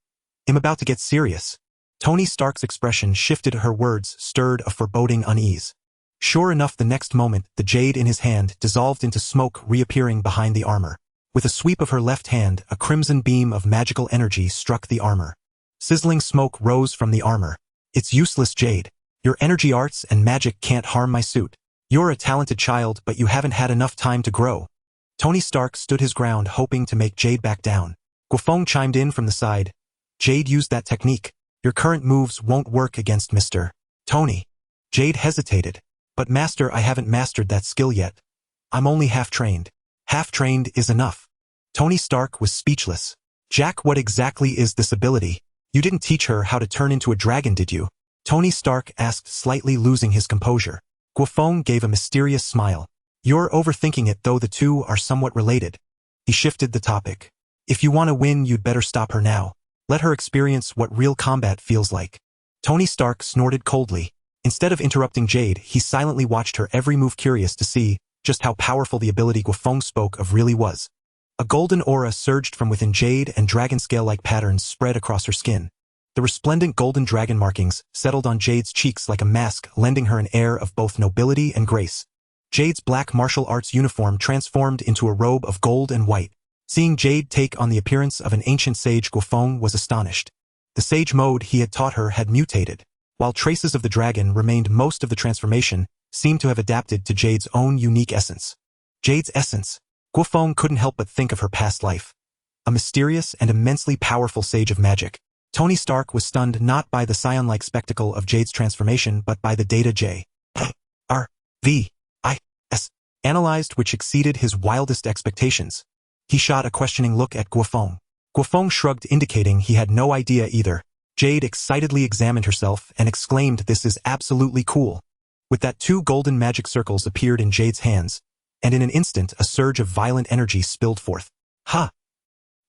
I'm about to get serious." Tony Stark's expression shifted, her words stirred a foreboding unease. Sure enough, the next moment, the jade in his hand dissolved into smoke, reappearing behind the armor. With a sweep of her left hand, a crimson beam of magical energy struck the armor. Sizzling smoke rose from the armor. "It's useless, Jade. Your energy arts and magic can't harm my suit. You're a talented child, but you haven't had enough time to grow." Tony Stark stood his ground, hoping to make Jade back down. Guo Feng chimed in from the side. "Jade used that technique. Your current moves won't work against Mr. Tony." Jade hesitated. "But Master, I haven't mastered that skill yet. I'm only half-trained." "Half-trained is enough." Tony Stark was speechless. "Jack, what exactly is this ability? You didn't teach her how to turn into a dragon, did you?" Tony Stark asked, slightly losing his composure. Guo Feng gave a mysterious smile. "You're overthinking it, though the two are somewhat related." He shifted the topic. "If you want to win, you'd better stop her now. Let her experience what real combat feels like." Tony Stark snorted coldly. Instead of interrupting Jade, he silently watched her every move, curious to see just how powerful the ability Guo Feng spoke of really was. A golden aura surged from within Jade, and dragon scale-like patterns spread across her skin. The resplendent golden dragon markings settled on Jade's cheeks like a mask, lending her an air of both nobility and grace. Jade's black martial arts uniform transformed into a robe of gold and white. Seeing Jade take on the appearance of an ancient sage, Guo Feng was astonished. The sage mode he had taught her had mutated. While traces of the dragon remained, most of the transformation seemed to have adapted to Jade's own unique essence. Jade's essence. Guo Feng couldn't help but think of her past life. A mysterious and immensely powerful sage of magic. Tony Stark was stunned not by the scion-like spectacle of Jade's transformation, but by the data J.R.V.I.S. analyzed, which exceeded his wildest expectations. He shot a questioning look at Guo Feng. Guo Feng shrugged, indicating he had no idea either. Jade excitedly examined herself and exclaimed, "This is absolutely cool." With that, 2 golden magic circles appeared in Jade's hands, and in an instant a surge of violent energy spilled forth. "Ha!"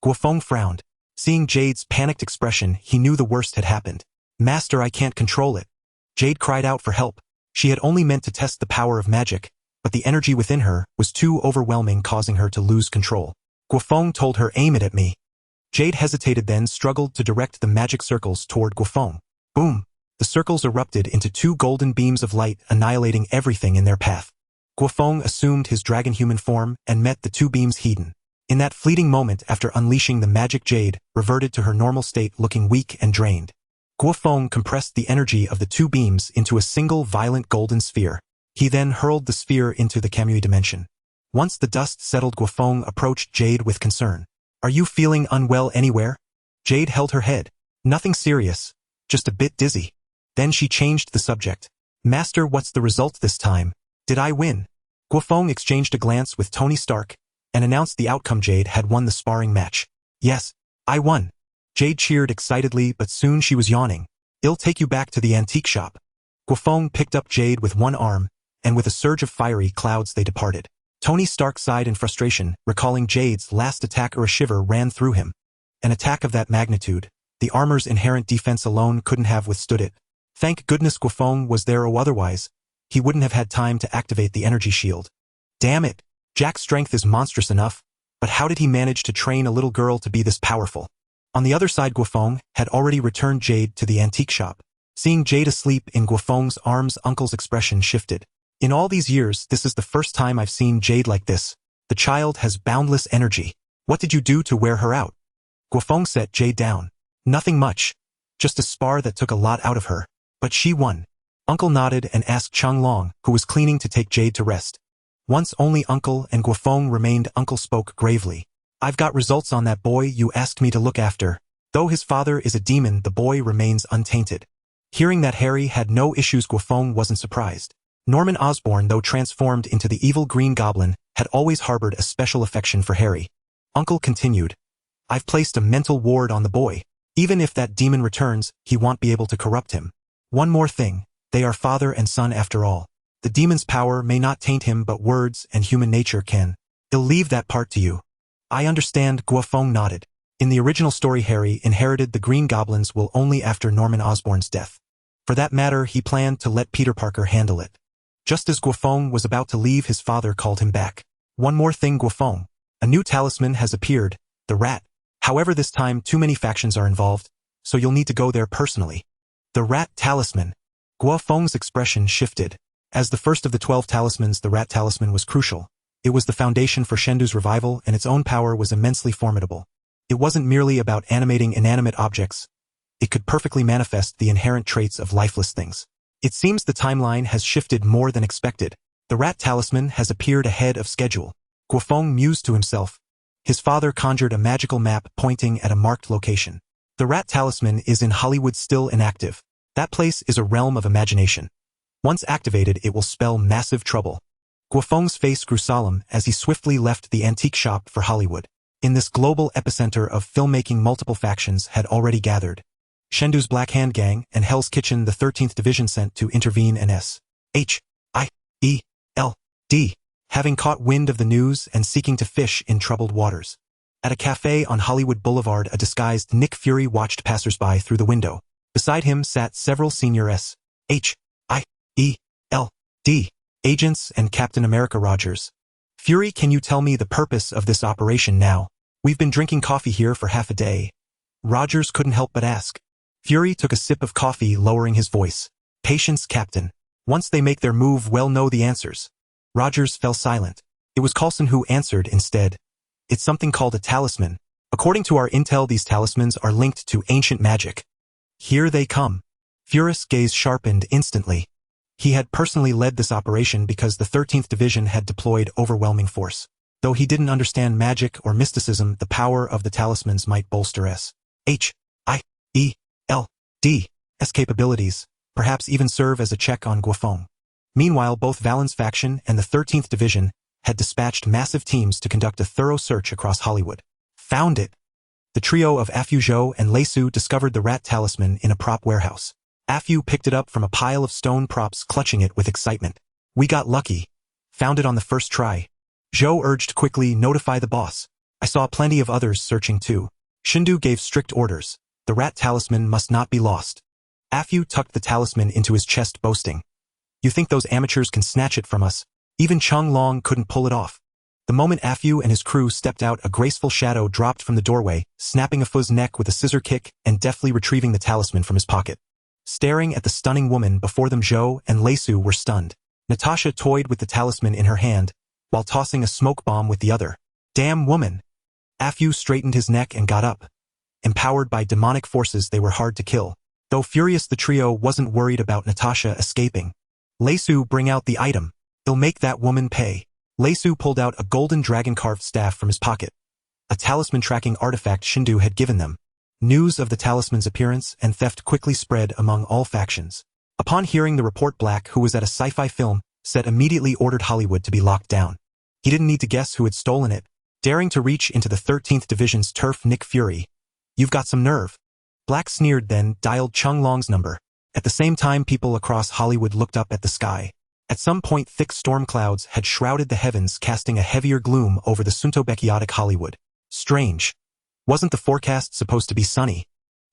Guo Feng frowned. Seeing Jade's panicked expression, he knew the worst had happened. "Master, I can't control it." Jade cried out for help. She had only meant to test the power of magic, but the energy within her was too overwhelming, causing her to lose control. Guo Feng told her, "Aim it at me." Jade hesitated, then struggled to direct the magic circles toward Guo Feng. Boom! The circles erupted into 2 golden beams of light, annihilating everything in their path. Guo Feng assumed his dragon-human form and met the 2 beams head-on. In that fleeting moment, after unleashing the magic, Jade reverted to her normal state, looking weak and drained. Guo Feng compressed the energy of the 2 beams into a single violent golden sphere. He then hurled the sphere into the Kamui dimension. Once the dust settled, Guo Feng approached Jade with concern. "Are you feeling unwell anywhere?" Jade held her head. "Nothing serious, just a bit dizzy." Then she changed the subject. "Master, what's the result this time? Did I win?" Guo Feng exchanged a glance with Tony Stark and announced the outcome. Jade had won the sparring match. "Yes, I won." Jade cheered excitedly, but soon she was yawning. "I'll take you back to the antique shop." Guo Feng picked up Jade with one arm, and with a surge of fiery clouds they departed. Tony Stark sighed in frustration, recalling Jade's last attack. A shiver ran through him. An attack of that magnitude, the armor's inherent defense alone couldn't have withstood it. Thank goodness Guo Feng was there, or otherwise, he wouldn't have had time to activate the energy shield. "Damn it!" Jack's strength is monstrous enough, but how did he manage to train a little girl to be this powerful? On the other side, Guo Feng had already returned Jade to the antique shop. Seeing Jade asleep in Guo Feng's arms, Uncle's expression shifted. In all these years, this is the first time I've seen Jade like this. The child has boundless energy. What did you do to wear her out? Guo Feng set Jade down. Nothing much. Just a spar that took a lot out of her. But she won. Uncle nodded and asked Chang Long, who was cleaning, to take Jade to rest. Once only Uncle and Guo Feng remained, Uncle spoke gravely. I've got results on that boy you asked me to look after. Though his father is a demon, the boy remains untainted. Hearing that Harry had no issues, Guo Feng wasn't surprised. Norman Osborn, though transformed into the evil Green Goblin, had always harbored a special affection for Harry. Uncle continued, I've placed a mental ward on the boy. Even if that demon returns, he won't be able to corrupt him. One more thing, they are father and son after all. The demon's power may not taint him, but words and human nature can. I'll leave that part to you. I understand, Guo Feng nodded. In the original story, Harry inherited the Green Goblins will only after Norman Osborn's death. For that matter, he planned to let Peter Parker handle it. Just as Guo Feng was about to leave, his father called him back. One more thing, Guo Feng. A new talisman has appeared, the Rat. However, this time too many factions are involved, so you'll need to go there personally. The Rat Talisman. Guo Feng's expression shifted. As the first of the 12 talismans, the Rat Talisman was crucial. It was the foundation for Shendu's revival, and its own power was immensely formidable. It wasn't merely about animating inanimate objects. It could perfectly manifest the inherent traits of lifeless things. It seems the timeline has shifted more than expected. The Rat Talisman has appeared ahead of schedule. Guo Feng mused to himself. His father conjured a magical map pointing at a marked location. The Rat Talisman is in Hollywood, still inactive. That place is a realm of imagination. Once activated, it will spell massive trouble. Guo Feng's face grew solemn as he swiftly left the antique shop for Hollywood. In this global epicenter of filmmaking, multiple factions had already gathered. Shendu's Black Hand Gang and Hell's Kitchen, the 13th Division sent to intervene, and S.H.I.E.L.D. having caught wind of the news and seeking to fish in troubled waters. At a cafe on Hollywood Boulevard, a disguised Nick Fury watched passersby through the window. Beside him sat several senior S.H.I.E.L.D. agents and Captain America Rogers. Fury, can you tell me the purpose of this operation now? We've been drinking coffee here for half a day. Rogers couldn't help but ask. Fury took a sip of coffee, lowering his voice. Patience, Captain. Once they make their move, we'll know the answers. Rogers fell silent. It was Coulson who answered instead. It's something called a talisman. According to our intel, these talismans are linked to ancient magic. Here they come. Fury's gaze sharpened instantly. He had personally led this operation because the 13th Division had deployed overwhelming force. Though he didn't understand magic or mysticism, the power of the talismans might bolster S.H.I.E.L.D.'s capabilities, perhaps even serve as a check on Guo Feng. Meanwhile, both Valen's faction and the 13th Division had dispatched massive teams to conduct a thorough search across Hollywood. Found it! The trio of Afu, Zhou, and Lei Su discovered the Rat Talisman in a prop warehouse. Afu picked it up from a pile of stone props, clutching it with excitement. We got lucky. Found it on the first try. Zhou urged quickly, notify the boss. I saw plenty of others searching too. Shindu gave strict orders. The Rat Talisman must not be lost. Afu tucked the talisman into his chest, boasting. You think those amateurs can snatch it from us? Even Chung Long couldn't pull it off. The moment Afu and his crew stepped out, a graceful shadow dropped from the doorway, snapping Afu's neck with a scissor kick and deftly retrieving the talisman from his pocket. Staring at the stunning woman before them, Zhou and Lei Su were stunned. Natasha toyed with the talisman in her hand, while tossing a smoke bomb with the other. Damn woman! Afu straightened his neck and got up. Empowered by demonic forces, they were hard to kill. Though furious, the trio wasn't worried about Natasha escaping. Lei Su, bring out the item. It'll make that woman pay. Lei Su pulled out a golden dragon-carved staff from his pocket. A talisman tracking artifact Shindu had given them. News of the talisman's appearance and theft quickly spread among all factions. Upon hearing the report, Black, who was at a sci-fi film set, immediately ordered Hollywood to be locked down. He didn't need to guess who had stolen it. Daring to reach into the 13th Division's turf, Nick Fury. You've got some nerve. Black sneered, then dialed Chung Long's number. At the same time, people across Hollywood looked up at the sky. At some point, thick storm clouds had shrouded the heavens, casting a heavier gloom over the Suntobeckiotic Hollywood. Strange. Wasn't the forecast supposed to be sunny?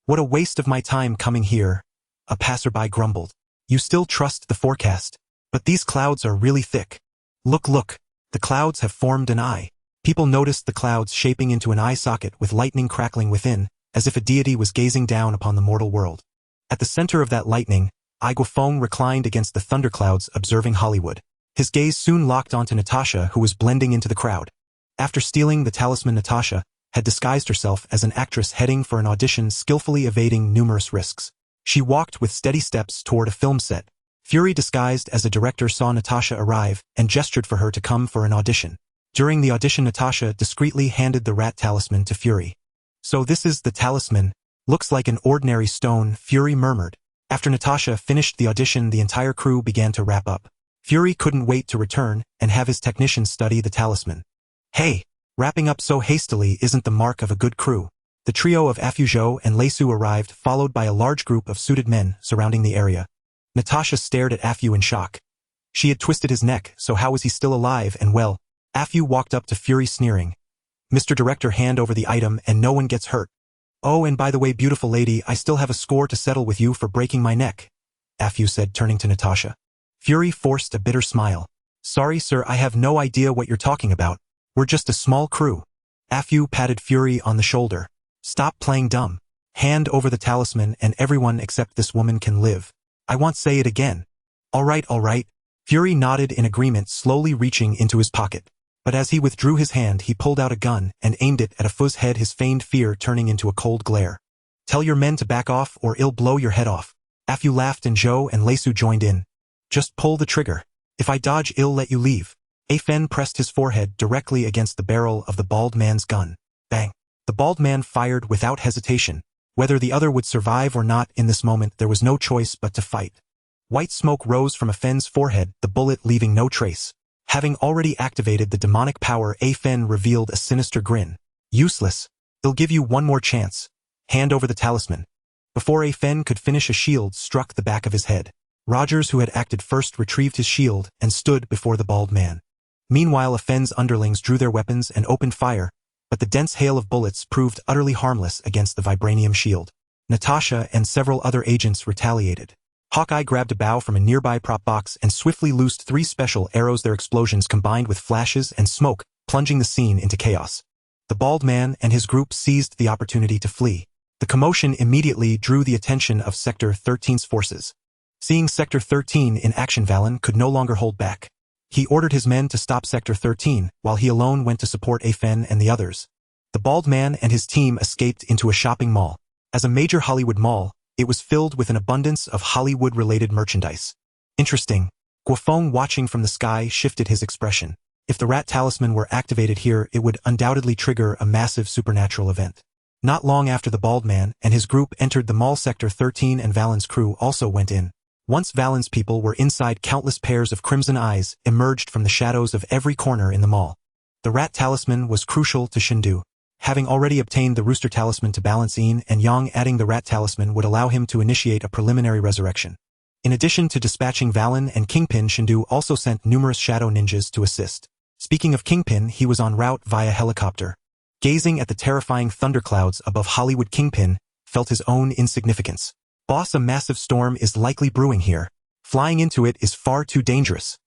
What a waste of my time coming here, a passerby grumbled. You still trust the forecast? But these clouds are really thick. Look. The clouds have formed an eye. People noticed the clouds shaping into an eye socket with lightning crackling within, as if a deity was gazing down upon the mortal world. At the center of that lightning, Guo Feng reclined against the thunderclouds observing Hollywood. His gaze soon locked onto Natasha, who was blending into the crowd. After stealing the talisman, Natasha had disguised herself as an actress heading for an audition, skillfully evading numerous risks. She walked with steady steps toward a film set. Fury, disguised as a director, saw Natasha arrive and gestured for her to come for an audition. During the audition, Natasha discreetly handed the rat talisman to Fury. "So this is the talisman. Looks like an ordinary stone," Fury murmured. After Natasha finished the audition, the entire crew began to wrap up. Fury couldn't wait to return and have his technicians study the talisman. "Hey, wrapping up so hastily isn't the mark of a good crew." The trio of Afuzhou and Leisu arrived, followed by a large group of suited men surrounding the area. Natasha stared at Afu in shock. She had twisted his neck, so how was he still alive and well? Afu walked up to Fury, sneering. "Mr. Director, hand over the item and no one gets hurt. Oh, and by the way, beautiful lady, I still have a score to settle with you for breaking my neck," Afu said, turning to Natasha. Fury forced a bitter smile. "Sorry, sir, I have no idea what you're talking about. We're just a small crew." Afu patted Fury on the shoulder. "Stop playing dumb. Hand over the talisman and everyone except this woman can live. I won't say it again." All right. Fury nodded in agreement, slowly reaching into his pocket. But as he withdrew his hand, he pulled out a gun and aimed it at Afu's head, his feigned fear turning into a cold glare. "Tell your men to back off or I'll blow your head off." Afu laughed and Zhou and Leisu joined in. "Just pull the trigger. If I dodge, I'll let you leave." Fen pressed his forehead directly against the barrel of the bald man's gun. Bang! The bald man fired without hesitation. Whether the other would survive or not in this moment, there was no choice but to fight. White smoke rose from Fen's forehead, the bullet leaving no trace. Having already activated the demonic power, Fen revealed a sinister grin. "Useless. I'll give you one more chance. Hand over the talisman." Before Fen could finish, a shield struck the back of his head. Rogers, who had acted first, retrieved his shield and stood before the bald man. Meanwhile, Fen's underlings drew their weapons and opened fire, but the dense hail of bullets proved utterly harmless against the vibranium shield. Natasha and several other agents retaliated. Hawkeye grabbed a bow from a nearby prop box and swiftly loosed 3 special arrows. Their explosions combined with flashes and smoke, plunging the scene into chaos. The bald man and his group seized the opportunity to flee. The commotion immediately drew the attention of Sector 13's forces. Seeing Sector 13 in action, Valen could no longer hold back. He ordered his men to stop Sector 13, while he alone went to support Fen and the others. The bald man and his team escaped into a shopping mall. As a major Hollywood mall, it was filled with an abundance of Hollywood-related merchandise. Interesting. Guo Feng, watching from the sky, shifted his expression. If the rat talisman were activated here, it would undoubtedly trigger a massive supernatural event. Not long after the bald man and his group entered the mall, Sector 13 and Valen's crew also went in. Once Valen's people were inside, countless pairs of crimson eyes emerged from the shadows of every corner in the mall. The rat talisman was crucial to Shindu. Having already obtained the rooster talisman to balance Yin and Yang, adding the rat talisman would allow him to initiate a preliminary resurrection. In addition to dispatching Valen and Kingpin, Shindu also sent numerous shadow ninjas to assist. Speaking of Kingpin, he was en route via helicopter. Gazing at the terrifying thunderclouds above Hollywood, Kingpin felt his own insignificance. "Boss, a massive storm is likely brewing here. Flying into it is far too dangerous."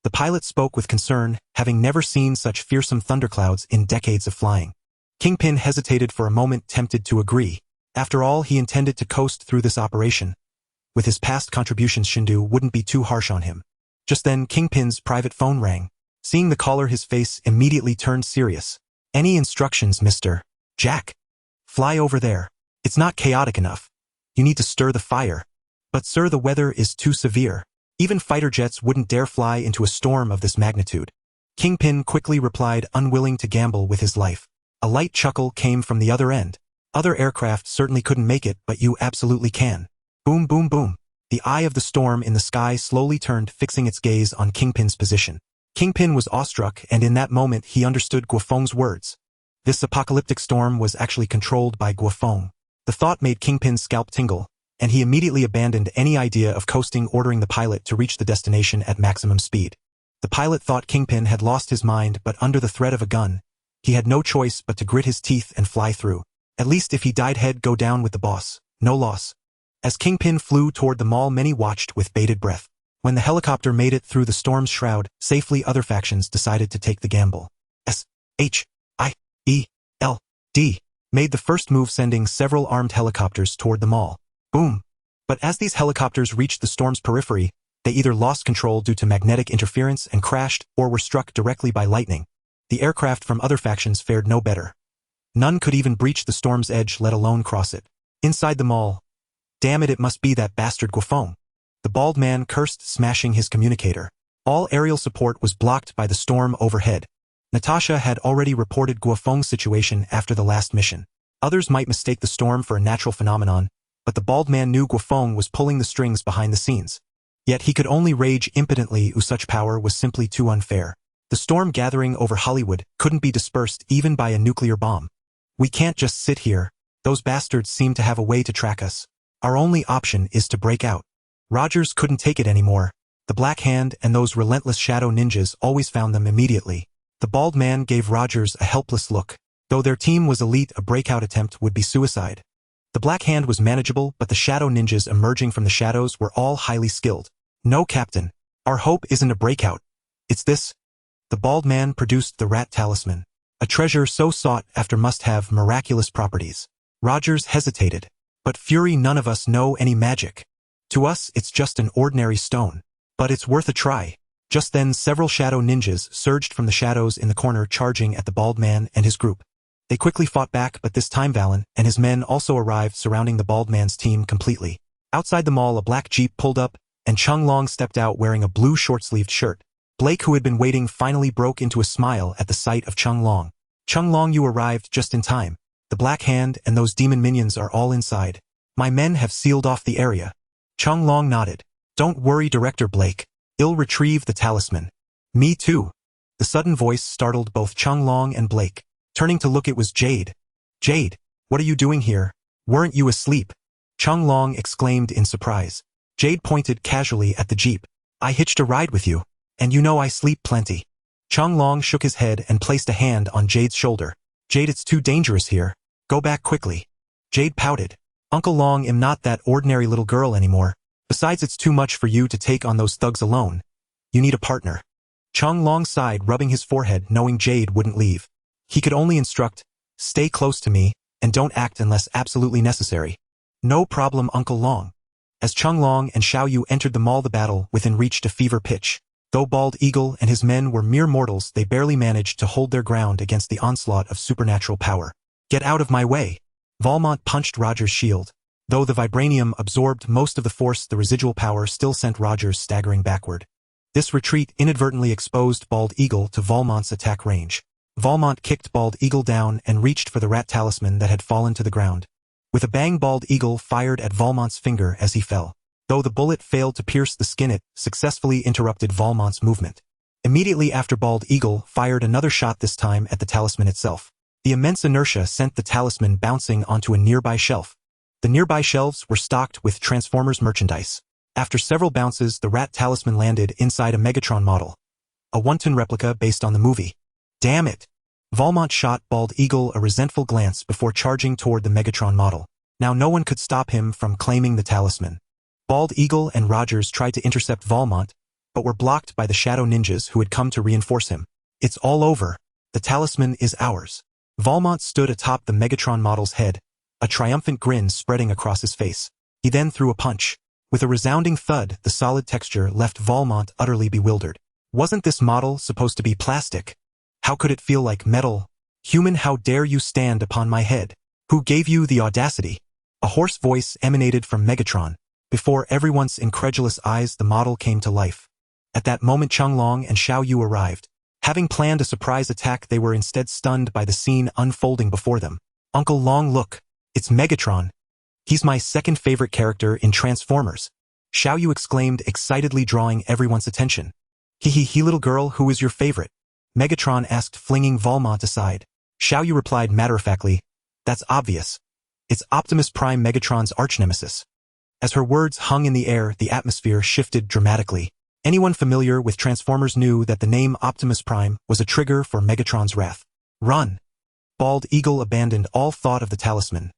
The pilot spoke with concern, having never seen such fearsome thunderclouds in decades of flying. Kingpin hesitated for a moment, tempted to agree. After all, he intended to coast through this operation. With his past contributions, Shindu wouldn't be too harsh on him. Just then, Kingpin's private phone rang. Seeing the caller, his face immediately turned serious. "Any instructions, Mr. Jack?" "Fly over there. It's not chaotic enough. You need to stir the fire." "But sir, the weather is too severe. Even fighter jets wouldn't dare fly into a storm of this magnitude." Kingpin quickly replied, unwilling to gamble with his life. A light chuckle came from the other end. "Other aircraft certainly couldn't make it, but you absolutely can." Boom, boom, boom. The eye of the storm in the sky slowly turned, fixing its gaze on Kingpin's position. Kingpin was awestruck, and in that moment he understood Guo Feng's words. This apocalyptic storm was actually controlled by Guo Feng. The thought made Kingpin's scalp tingle, and he immediately abandoned any idea of coasting, ordering the pilot to reach the destination at maximum speed. The pilot thought Kingpin had lost his mind, but under the threat of a gun, he had no choice but to grit his teeth and fly through. At least if he died, he'd go down with the boss. No loss. As Kingpin flew toward the mall, many watched with bated breath. When the helicopter made it through the storm's shroud, safely other factions decided to take the gamble. SHIELD made the first move, sending several armed helicopters toward the mall. Boom! But as these helicopters reached the storm's periphery, they either lost control due to magnetic interference and crashed, or were struck directly by lightning. The aircraft from other factions fared no better. None could even breach the storm's edge, let alone cross it. Inside the mall, damn it must be that bastard Guo Feng. The bald man cursed, smashing his communicator. All aerial support was blocked by the storm overhead. Natasha had already reported Guo Feng's situation after the last mission. Others might mistake the storm for a natural phenomenon, but the bald man knew Guo Feng was pulling the strings behind the scenes. Yet he could only rage impotently. Such power was simply too unfair. The storm gathering over Hollywood couldn't be dispersed even by a nuclear bomb. We can't just sit here. Those bastards seem to have a way to track us. Our only option is to break out. Rogers couldn't take it anymore. The Black Hand and those relentless shadow ninjas always found them immediately. The bald man gave Rogers a helpless look. Though their team was elite, a breakout attempt would be suicide. The Black Hand was manageable, but the shadow ninjas emerging from the shadows were all highly skilled. No, Captain. Our hope isn't a breakout. It's this. The bald man produced the rat talisman. A treasure so sought after must have miraculous properties. Rogers hesitated. But Fury, none of us know any magic. To us, it's just an ordinary stone. But it's worth a try. Just then, several shadow ninjas surged from the shadows in the corner, charging at the bald man and his group. They quickly fought back, but this time Valen and his men also arrived, surrounding the bald man's team completely. Outside the mall, a black jeep pulled up, and Chung Long stepped out wearing a blue short-sleeved shirt. Blake, who had been waiting, finally broke into a smile at the sight of Chung Long. Chung Long, you arrived just in time. The Black Hand and those demon minions are all inside. My men have sealed off the area. Chung Long nodded. Don't worry, Director Blake. I'll retrieve the talisman. Me too. The sudden voice startled both Chung Long and Blake. Turning to look, it was Jade. Jade, what are you doing here? Weren't you asleep? Chung Long exclaimed in surprise. Jade pointed casually at the jeep. I hitched a ride with you. And you know I sleep plenty. Chung Long shook his head and placed a hand on Jade's shoulder. Jade, it's too dangerous here. Go back quickly. Jade pouted. Uncle Long, I'm not that ordinary little girl anymore. Besides, it's too much for you to take on those thugs alone. You need a partner. Chung Long sighed, rubbing his forehead, knowing Jade wouldn't leave. He could only instruct, stay close to me, and don't act unless absolutely necessary. No problem, Uncle Long. As Chung Long and Xiao Yu entered the mall, the battle within reached a fever pitch. Though Bald Eagle and his men were mere mortals, they barely managed to hold their ground against the onslaught of supernatural power. Get out of my way! Valmont punched Rogers' shield. Though the vibranium absorbed most of the force, the residual power still sent Rogers staggering backward. This retreat inadvertently exposed Bald Eagle to Valmont's attack range. Valmont kicked Bald Eagle down and reached for the rat talisman that had fallen to the ground. With a bang, Bald Eagle fired at Valmont's finger as he fell. Though the bullet failed to pierce the skin, it successfully interrupted Valmont's movement. Immediately after, Bald Eagle fired another shot, this time at the talisman itself. The immense inertia sent the talisman bouncing onto a nearby shelf. The nearby shelves were stocked with Transformers merchandise. After several bounces, the rat talisman landed inside a Megatron model. A one-ton replica based on the movie. Damn it! Valmont shot Bald Eagle a resentful glance before charging toward the Megatron model. Now no one could stop him from claiming the talisman. Bald Eagle and Rogers tried to intercept Valmont, but were blocked by the shadow ninjas who had come to reinforce him. It's all over. The talisman is ours. Valmont stood atop the Megatron model's head, a triumphant grin spreading across his face. He then threw a punch. With a resounding thud, the solid texture left Valmont utterly bewildered. Wasn't this model supposed to be plastic? How could it feel like metal? Human, how dare you stand upon my head? Who gave you the audacity? A hoarse voice emanated from Megatron. Before everyone's incredulous eyes, the model came to life. At that moment, Chung Long and Xiao Yu arrived. Having planned a surprise attack, they were instead stunned by the scene unfolding before them. Uncle Long, look. It's Megatron. He's my second favorite character in Transformers. Xiao Yu exclaimed excitedly, drawing everyone's attention. He, little girl, who is your favorite? Megatron asked, flinging Valmont aside. Xiao Yu replied matter-of-factly, that's obvious. It's Optimus Prime, Megatron's arch-nemesis. As her words hung in the air, the atmosphere shifted dramatically. Anyone familiar with Transformers knew that the name Optimus Prime was a trigger for Megatron's wrath. Run! Bald Eagle abandoned all thought of the talisman.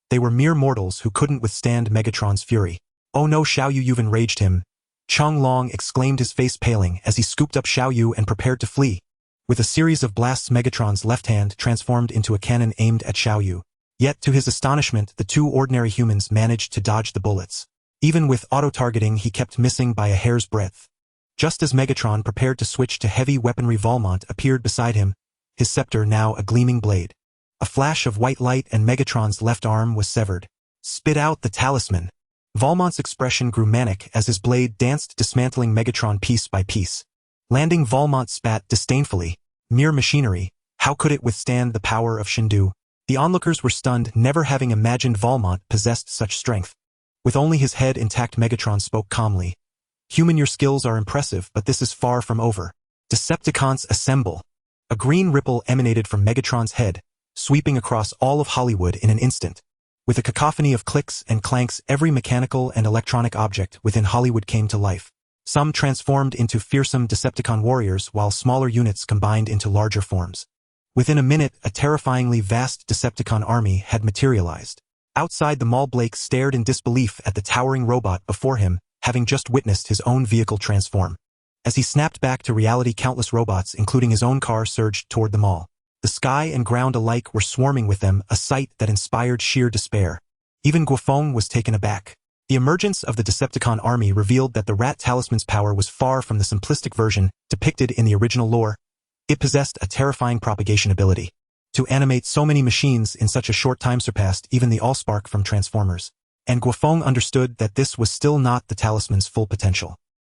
They were mere mortals who couldn't withstand Megatron's fury. Oh no, Xiao Yu, you've enraged him. Chung Long exclaimed, his face paling as he scooped up Xiao Yu and prepared to flee. With a series of blasts, Megatron's left hand transformed into a cannon aimed at Xiao Yu. Yet, to his astonishment, the two ordinary humans managed to dodge the bullets. Even with auto-targeting, he kept missing by a hair's breadth. Just as Megatron prepared to switch to heavy weaponry, Valmont appeared beside him, his scepter now a gleaming blade. A flash of white light and Megatron's left arm was severed. Spit out the talisman. Valmont's expression grew manic as his blade danced, dismantling Megatron piece by piece. Landing, Valmont spat disdainfully. Mere machinery, how could it withstand the power of Shindu? The onlookers were stunned, never having imagined Valmont possessed such strength. With only his head intact, Megatron spoke calmly. Human, your skills are impressive, but this is far from over. Decepticons, assemble. A green ripple emanated from Megatron's head, sweeping across all of Hollywood in an instant. With a cacophony of clicks and clanks, every mechanical and electronic object within Hollywood came to life. Some transformed into fearsome Decepticon warriors, while smaller units combined into larger forms. Within a minute, a terrifyingly vast Decepticon army had materialized. Outside the mall, Blake stared in disbelief at the towering robot before him, having just witnessed his own vehicle transform. As he snapped back to reality, countless robots, including his own car, surged toward the mall. The sky and ground alike were swarming with them, a sight that inspired sheer despair. Even Guo Feng was taken aback. The emergence of the Decepticon army revealed that the Rat Talisman's power was far from the simplistic version depicted in the original lore. It possessed a terrifying propagation ability. To animate so many machines in such a short time surpassed even the Allspark from Transformers. And Guo Feng understood that this was still not the talisman's full potential.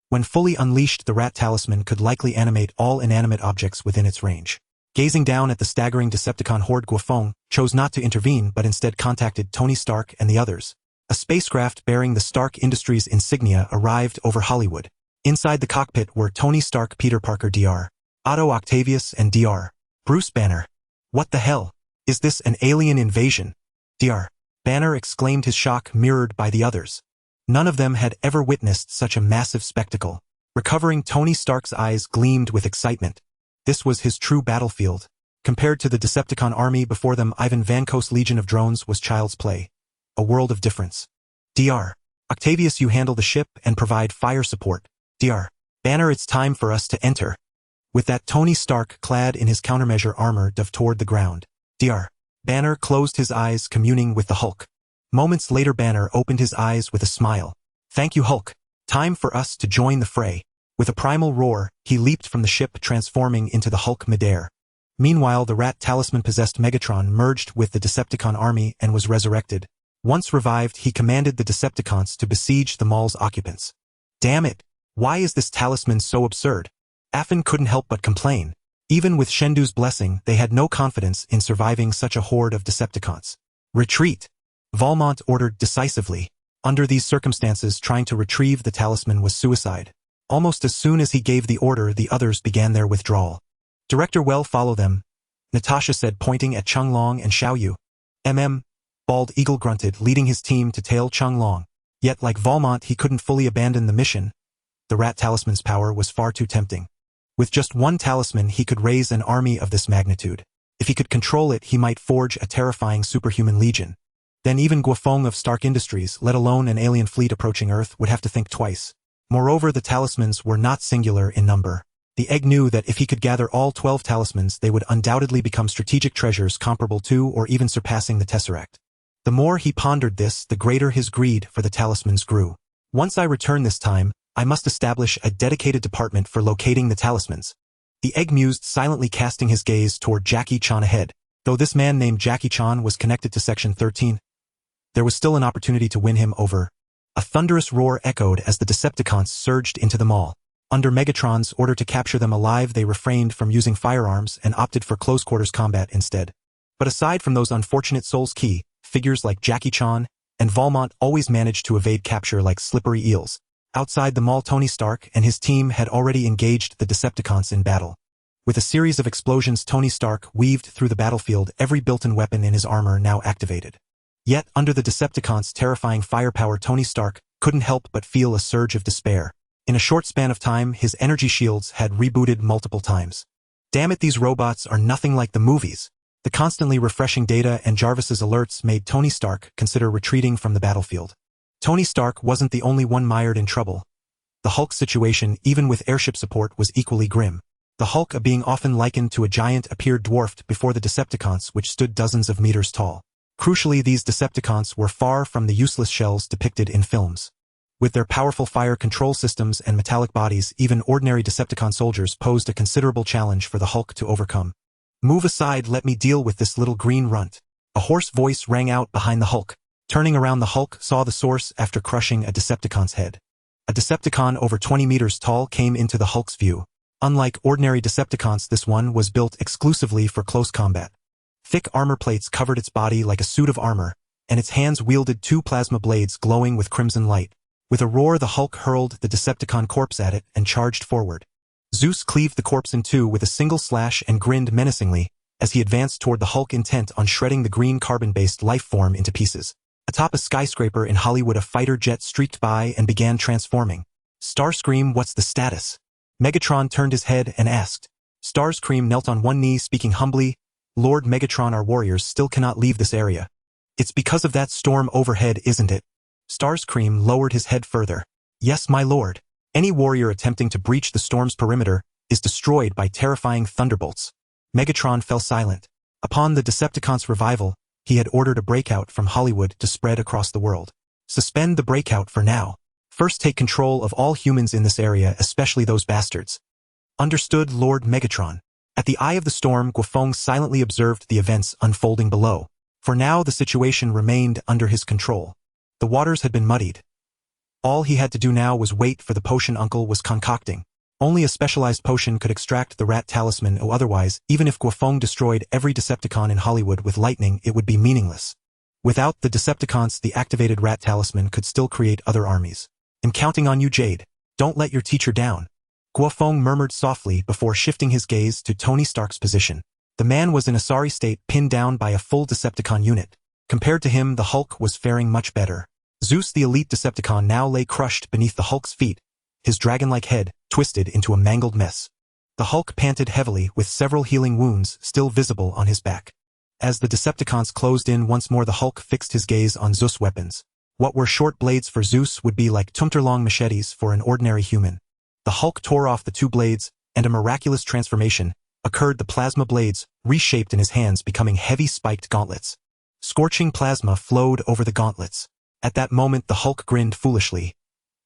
When fully unleashed, the Rat Talisman could likely animate all inanimate objects within its range. Gazing down at the staggering Decepticon horde, Guo Feng chose not to intervene but instead contacted Tony Stark and the others. A spacecraft bearing the Stark Industries insignia arrived over Hollywood. Inside the cockpit were Tony Stark, Peter Parker, Dr. Otto Octavius, and Dr. Bruce Banner. What the hell? Is this an alien invasion? Dr. Banner exclaimed, his shock mirrored by the others. None of them had ever witnessed such a massive spectacle. Recovering, Tony Stark's eyes gleamed with excitement. This was his true battlefield. Compared to the Decepticon army before them, Ivan Vanko's legion of drones was child's play. A world of difference. Dr. Octavius, you handle the ship and provide fire support. Dr. Banner, it's time for us to enter. With that, Tony Stark, clad in his countermeasure armor, dove toward the ground. Dr. Banner closed his eyes, communing with the Hulk. Moments later, Banner opened his eyes with a smile. Thank you, Hulk. Time for us to join the fray. With a primal roar, he leaped from the ship, transforming into the Hulk midair. Meanwhile, the Rat Talisman-possessed Megatron merged with the Decepticon army and was resurrected. Once revived, he commanded the Decepticons to besiege the mall's occupants. Damn it! Why is this talisman so absurd? Afin couldn't help but complain. Even with Shendu's blessing, they had no confidence in surviving such a horde of Decepticons. Retreat! Valmont ordered decisively. Under these circumstances, trying to retrieve the talisman was suicide. Almost as soon as he gave the order, the others began their withdrawal. Director, well, follow them, Natasha said, pointing at Chung Long and Xiao Yu. Bald Eagle grunted, leading his team to tail Chung Long. Yet, like Valmont, he couldn't fully abandon the mission. The Rat Talisman's power was far too tempting. With just one talisman, he could raise an army of this magnitude. If he could control it, he might forge a terrifying superhuman legion. Then even Guo Feng of Stark Industries, let alone an alien fleet approaching Earth, would have to think twice. Moreover, the talismans were not singular in number. The egg knew that if he could gather all 12 talismans, they would undoubtedly become strategic treasures comparable to or even surpassing the Tesseract. The more he pondered this, the greater his greed for the talismans grew. Once I return this time, I must establish a dedicated department for locating the talismans. The egg mused, silently casting his gaze toward Jackie Chan ahead. Though this man named Jackie Chan was connected to Section 13, there was still an opportunity to win him over. A thunderous roar echoed as the Decepticons surged into the mall. Under Megatron's order to capture them alive, they refrained from using firearms and opted for close-quarters combat instead. But aside from those unfortunate souls, key figures like Jackie Chan and Valmont always managed to evade capture like slippery eels. Outside the mall, Tony Stark and his team had already engaged the Decepticons in battle. With a series of explosions, Tony Stark weaved through the battlefield, every built-in weapon in his armor now activated. Yet, under the Decepticons' terrifying firepower, Tony Stark couldn't help but feel a surge of despair. In a short span of time, his energy shields had rebooted multiple times. Damn it, these robots are nothing like the movies. The constantly refreshing data and Jarvis's alerts made Tony Stark consider retreating from the battlefield. Tony Stark wasn't the only one mired in trouble. The Hulk's situation, even with airship support, was equally grim. The Hulk, being often likened to a giant, appeared dwarfed before the Decepticons, which stood dozens of meters tall. Crucially, these Decepticons were far from the useless shells depicted in films. With their powerful fire control systems and metallic bodies, even ordinary Decepticon soldiers posed a considerable challenge for the Hulk to overcome. "Move aside, let me deal with this little green runt." A hoarse voice rang out behind the Hulk. Turning around, the Hulk saw the source after crushing a Decepticon's head. A Decepticon over 20 meters tall came into the Hulk's view. Unlike ordinary Decepticons, this one was built exclusively for close combat. Thick armor plates covered its body like a suit of armor, and its hands wielded two plasma blades glowing with crimson light. With a roar, the Hulk hurled the Decepticon corpse at it and charged forward. Zeus cleaved the corpse in two with a single slash and grinned menacingly as he advanced toward the Hulk, intent on shredding the green carbon-based life form into pieces. Atop a skyscraper in Hollywood, a fighter jet streaked by and began transforming. "Starscream, what's the status?" Megatron turned his head and asked. Starscream knelt on one knee, speaking humbly. "Lord Megatron, our warriors still cannot leave this area." "It's because of that storm overhead, isn't it?" Starscream lowered his head further. "Yes, my lord. Any warrior attempting to breach the storm's perimeter is destroyed by terrifying thunderbolts." Megatron fell silent. Upon the Decepticons' revival, he had ordered a breakout from Hollywood to spread across the world. "Suspend the breakout for now. First take control of all humans in this area, especially those bastards." "Understood, Lord Megatron." At the eye of the storm, Guo Feng silently observed the events unfolding below. For now, the situation remained under his control. The waters had been muddied. All he had to do now was wait for the potion Uncle was concocting. Only a specialized potion could extract the rat talisman, or otherwise, even if Guo Feng destroyed every Decepticon in Hollywood with lightning, it would be meaningless. Without the Decepticons, the activated rat talisman could still create other armies. "I'm counting on you, Jade. Don't let your teacher down." Guo Feng murmured softly before shifting his gaze to Tony Stark's position. The man was in a sorry state, pinned down by a full Decepticon unit. Compared to him, the Hulk was faring much better. Zeus, the elite Decepticon, now lay crushed beneath the Hulk's feet, his dragon-like head twisted into a mangled mess. The Hulk panted heavily, with several healing wounds still visible on his back. As the Decepticons closed in once more, the Hulk fixed his gaze on Zeus' weapons. What were short blades for Zeus would be like tumter-long machetes for an ordinary human. The Hulk tore off the two blades, and a miraculous transformation occurred. The plasma blades reshaped in his hands, becoming heavy spiked gauntlets. Scorching plasma flowed over the gauntlets. At that moment, the Hulk grinned foolishly.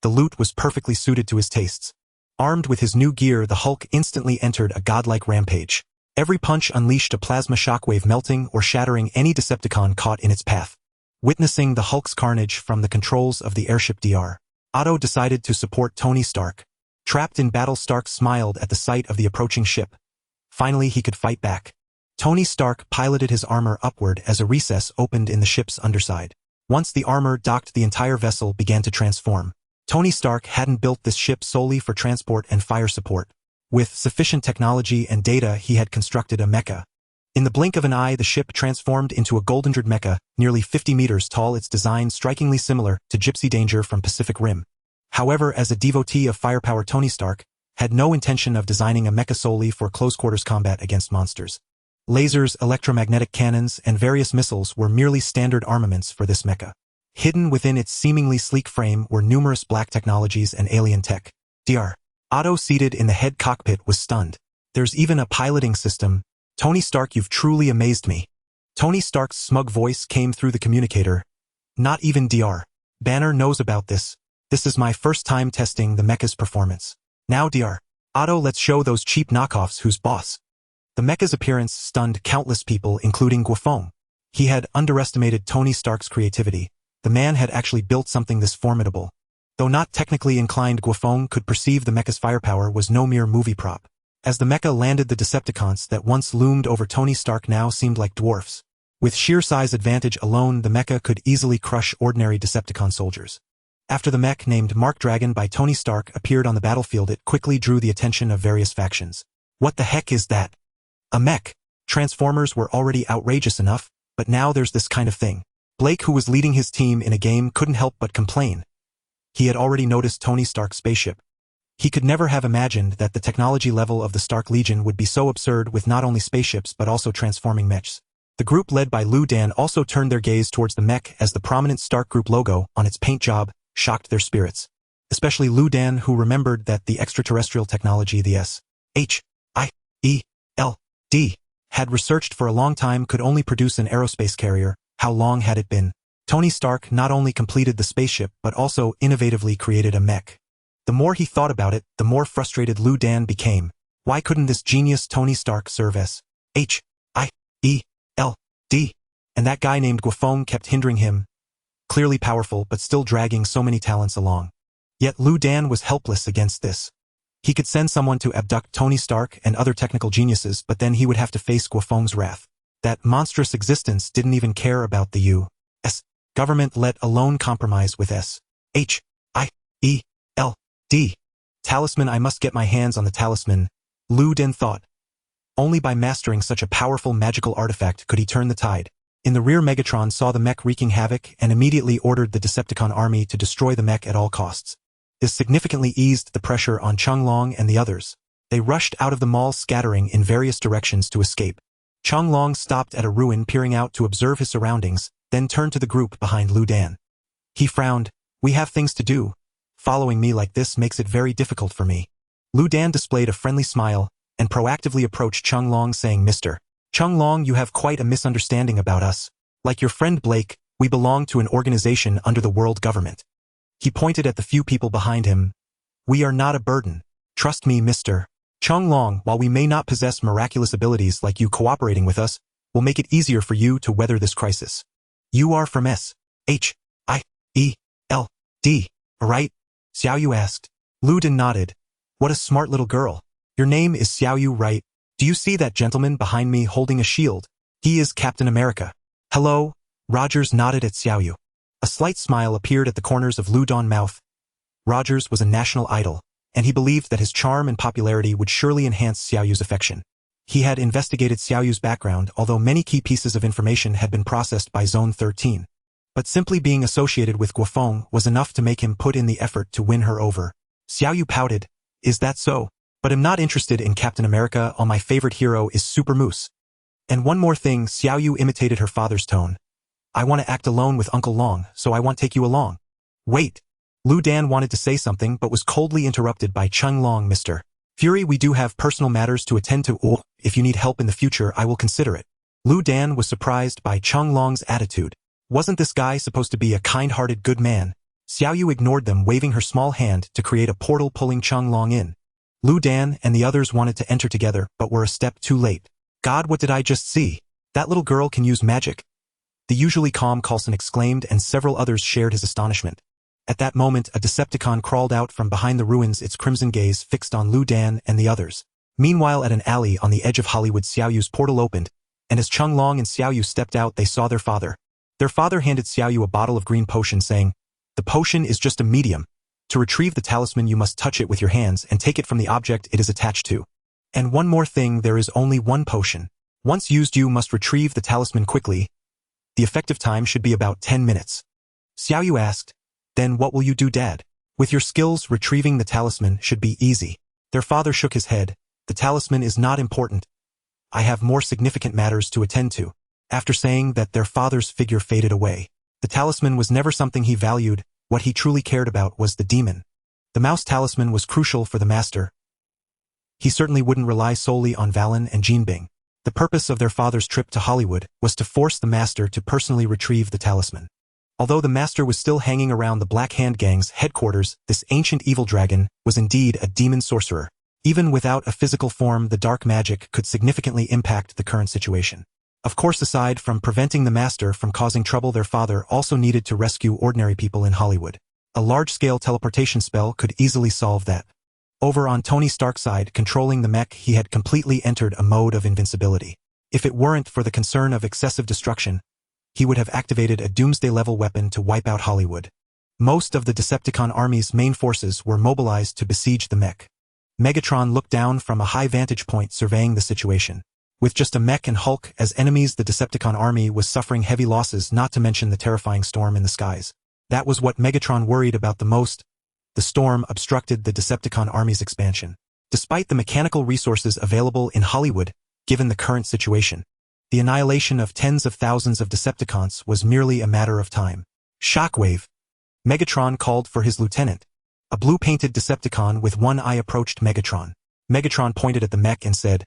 The loot was perfectly suited to his tastes. Armed with his new gear, the Hulk instantly entered a godlike rampage. Every punch unleashed a plasma shockwave, melting or shattering any Decepticon caught in its path. Witnessing the Hulk's carnage from the controls of the airship Dr. Otto decided to support Tony Stark. Trapped in battle, Stark smiled at the sight of the approaching ship. Finally, he could fight back. Tony Stark piloted his armor upward as a recess opened in the ship's underside. Once the armor docked, the entire vessel began to transform. Tony Stark hadn't built this ship solely for transport and fire support. With sufficient technology and data, he had constructed a mecha. In the blink of an eye, the ship transformed into a golden-haired mecha, nearly 50 meters tall, its design strikingly similar to Gypsy Danger from Pacific Rim. However, as a devotee of firepower, Tony Stark had no intention of designing a mecha solely for close-quarters combat against monsters. Lasers, electromagnetic cannons, and various missiles were merely standard armaments for this mecha. Hidden within its seemingly sleek frame were numerous black technologies and alien tech. Dr. Otto, seated in the head cockpit, was stunned. "There's even a piloting system. Tony Stark, you've truly amazed me." Tony Stark's smug voice came through the communicator. "Not even Dr. Banner knows about this. This is my first time testing the mecha's performance. Now, Dr. Otto, let's show those cheap knockoffs who's boss." The mecha's appearance stunned countless people, including Guo Feng. He had underestimated Tony Stark's creativity. The man had actually built something this formidable. Though not technically inclined, Guo Feng could perceive the mecha's firepower was no mere movie prop. As the mecha landed, the Decepticons that once loomed over Tony Stark now seemed like dwarfs. With sheer size advantage alone, the mecha could easily crush ordinary Decepticon soldiers. After the mech named Mark Dragon by Tony Stark appeared on the battlefield, it quickly drew the attention of various factions. "What the heck is that? A mech?" Transformers were already outrageous enough, but now there's this kind of thing. Blake, who was leading his team in a game, couldn't help but complain. He had already noticed Tony Stark's spaceship. He could never have imagined that the technology level of the Stark Legion would be so absurd, with not only spaceships but also transforming mechs. The group led by Lu Dan also turned their gaze towards the mech as the prominent Stark Group logo on its paint job shocked their spirits. especially Lu Dan, who remembered that the extraterrestrial technology the SHIELD had researched for a long time could only produce an aerospace carrier. How long had it been? Tony Stark not only completed the spaceship but also innovatively created a mech. The more he thought about it, the more frustrated Lu Dan became. Why couldn't this genius Tony Stark serve as HIELD? And that guy named Guo Feng kept hindering him, clearly powerful but still dragging so many talents along. Yet Lu Dan was helpless against this. He could send someone to abduct Tony Stark and other technical geniuses, but then he would have to face Guo Feng's wrath. That monstrous existence didn't even care about the U.S. government, let alone compromise with SHIELD. Talisman. I must get my hands on the talisman, Lu Dan thought. Only by mastering such a powerful magical artifact could he turn the tide. In the rear, Megatron saw the mech wreaking havoc and immediately ordered the Decepticon army to destroy the mech at all costs. This significantly eased the pressure on Chunglong and the others. They rushed out of the mall, scattering in various directions to escape. Chunglong stopped at a ruin, peering out to observe his surroundings, then turned to the group behind Lu Dan. He frowned. We have things to do. Following me like this makes it very difficult for me. Lu Dan displayed a friendly smile and proactively approached Chunglong, saying, Mr. Chunglong, you have quite a misunderstanding about us. Like your friend Blake, we belong to an organization under the world government. He pointed at the few people behind him. We are not a burden. Trust me, Mr. Chunglong, while we may not possess miraculous abilities like you, cooperating with us will make it easier for you to weather this crisis. You are from SHIELD, right? Xiaoyu asked. Lu Dan nodded. What a smart little girl. Your name is Xiaoyu, right? Do you see that gentleman behind me holding a shield? He is Captain America. Hello? Rogers nodded at Xiaoyu. A slight smile appeared at the corners of Lu Dan's mouth. Rogers was a national idol, and he believed that his charm and popularity would surely enhance Xiaoyu's affection. He had investigated Xiaoyu's background, although many key pieces of information had been processed by Zone 13. But simply being associated with Guo Feng was enough to make him put in the effort to win her over. Xiaoyu pouted. Is that so? But I'm not interested in Captain America. All my favorite hero is Super Moose. And one more thing, Xiaoyu imitated her father's tone. I want to act alone with Uncle Long, so I want to take you along. Wait. Lu Dan wanted to say something but was coldly interrupted by Chunglong. Mr. Fury, we do have personal matters to attend to. Oh, if you need help in the future, I will consider it. Lu Dan was surprised by Chunglong's attitude. Wasn't this guy supposed to be a kind-hearted good man? Xiaoyu ignored them, waving her small hand to create a portal, pulling Chunglong in. Lu Dan and the others wanted to enter together but were a step too late. God, what did I just see? That little girl can use magic. The usually calm Coulson exclaimed, and several others shared his astonishment. At that moment, a Decepticon crawled out from behind the ruins, its crimson gaze fixed on Lu Dan and the others. Meanwhile, at an alley on the edge of Hollywood, Xiaoyu's portal opened, and as Chunglong and Xiaoyu stepped out, they saw their father. Their father handed Xiaoyu a bottle of green potion, saying, The potion is just a medium. To retrieve the talisman, you must touch it with your hands and take it from the object it is attached to. And one more thing, there is only one potion. Once used, you must retrieve the talisman quickly. The effective time should be about 10 minutes. Xiaoyu asked, Then what will you do, Dad? With your skills, retrieving the talisman should be easy. Their father shook his head. The talisman is not important. I have more significant matters to attend to. After saying that, their father's figure faded away. The talisman was never something he valued. What he truly cared about was the demon. The mouse talisman was crucial for the master. He certainly wouldn't rely solely on Valen and Jinbing. The purpose of their father's trip to Hollywood was to force the master to personally retrieve the talisman. Although the master was still hanging around the Black Hand Gang's headquarters, this ancient evil dragon was indeed a demon sorcerer. Even without a physical form, the dark magic could significantly impact the current situation. Of course, aside from preventing the master from causing trouble, their father also needed to rescue ordinary people in Hollywood. A large-scale teleportation spell could easily solve that. Over on Tony Stark's side, controlling the mech, he had completely entered a mode of invincibility. If it weren't for the concern of excessive destruction, he would have activated a doomsday-level weapon to wipe out Hollywood. Most of the Decepticon army's main forces were mobilized to besiege the mech. Megatron looked down from a high vantage point, surveying the situation. With just a mech and Hulk as enemies, the Decepticon army was suffering heavy losses, not to mention the terrifying storm in the skies. That was what Megatron worried about the most. The storm obstructed the Decepticon army's expansion. Despite the mechanical resources available in Hollywood, given the current situation, the annihilation of tens of thousands of Decepticons was merely a matter of time. Shockwave. Megatron called for his lieutenant. A blue-painted Decepticon with one eye approached Megatron. Megatron pointed at the mech and said,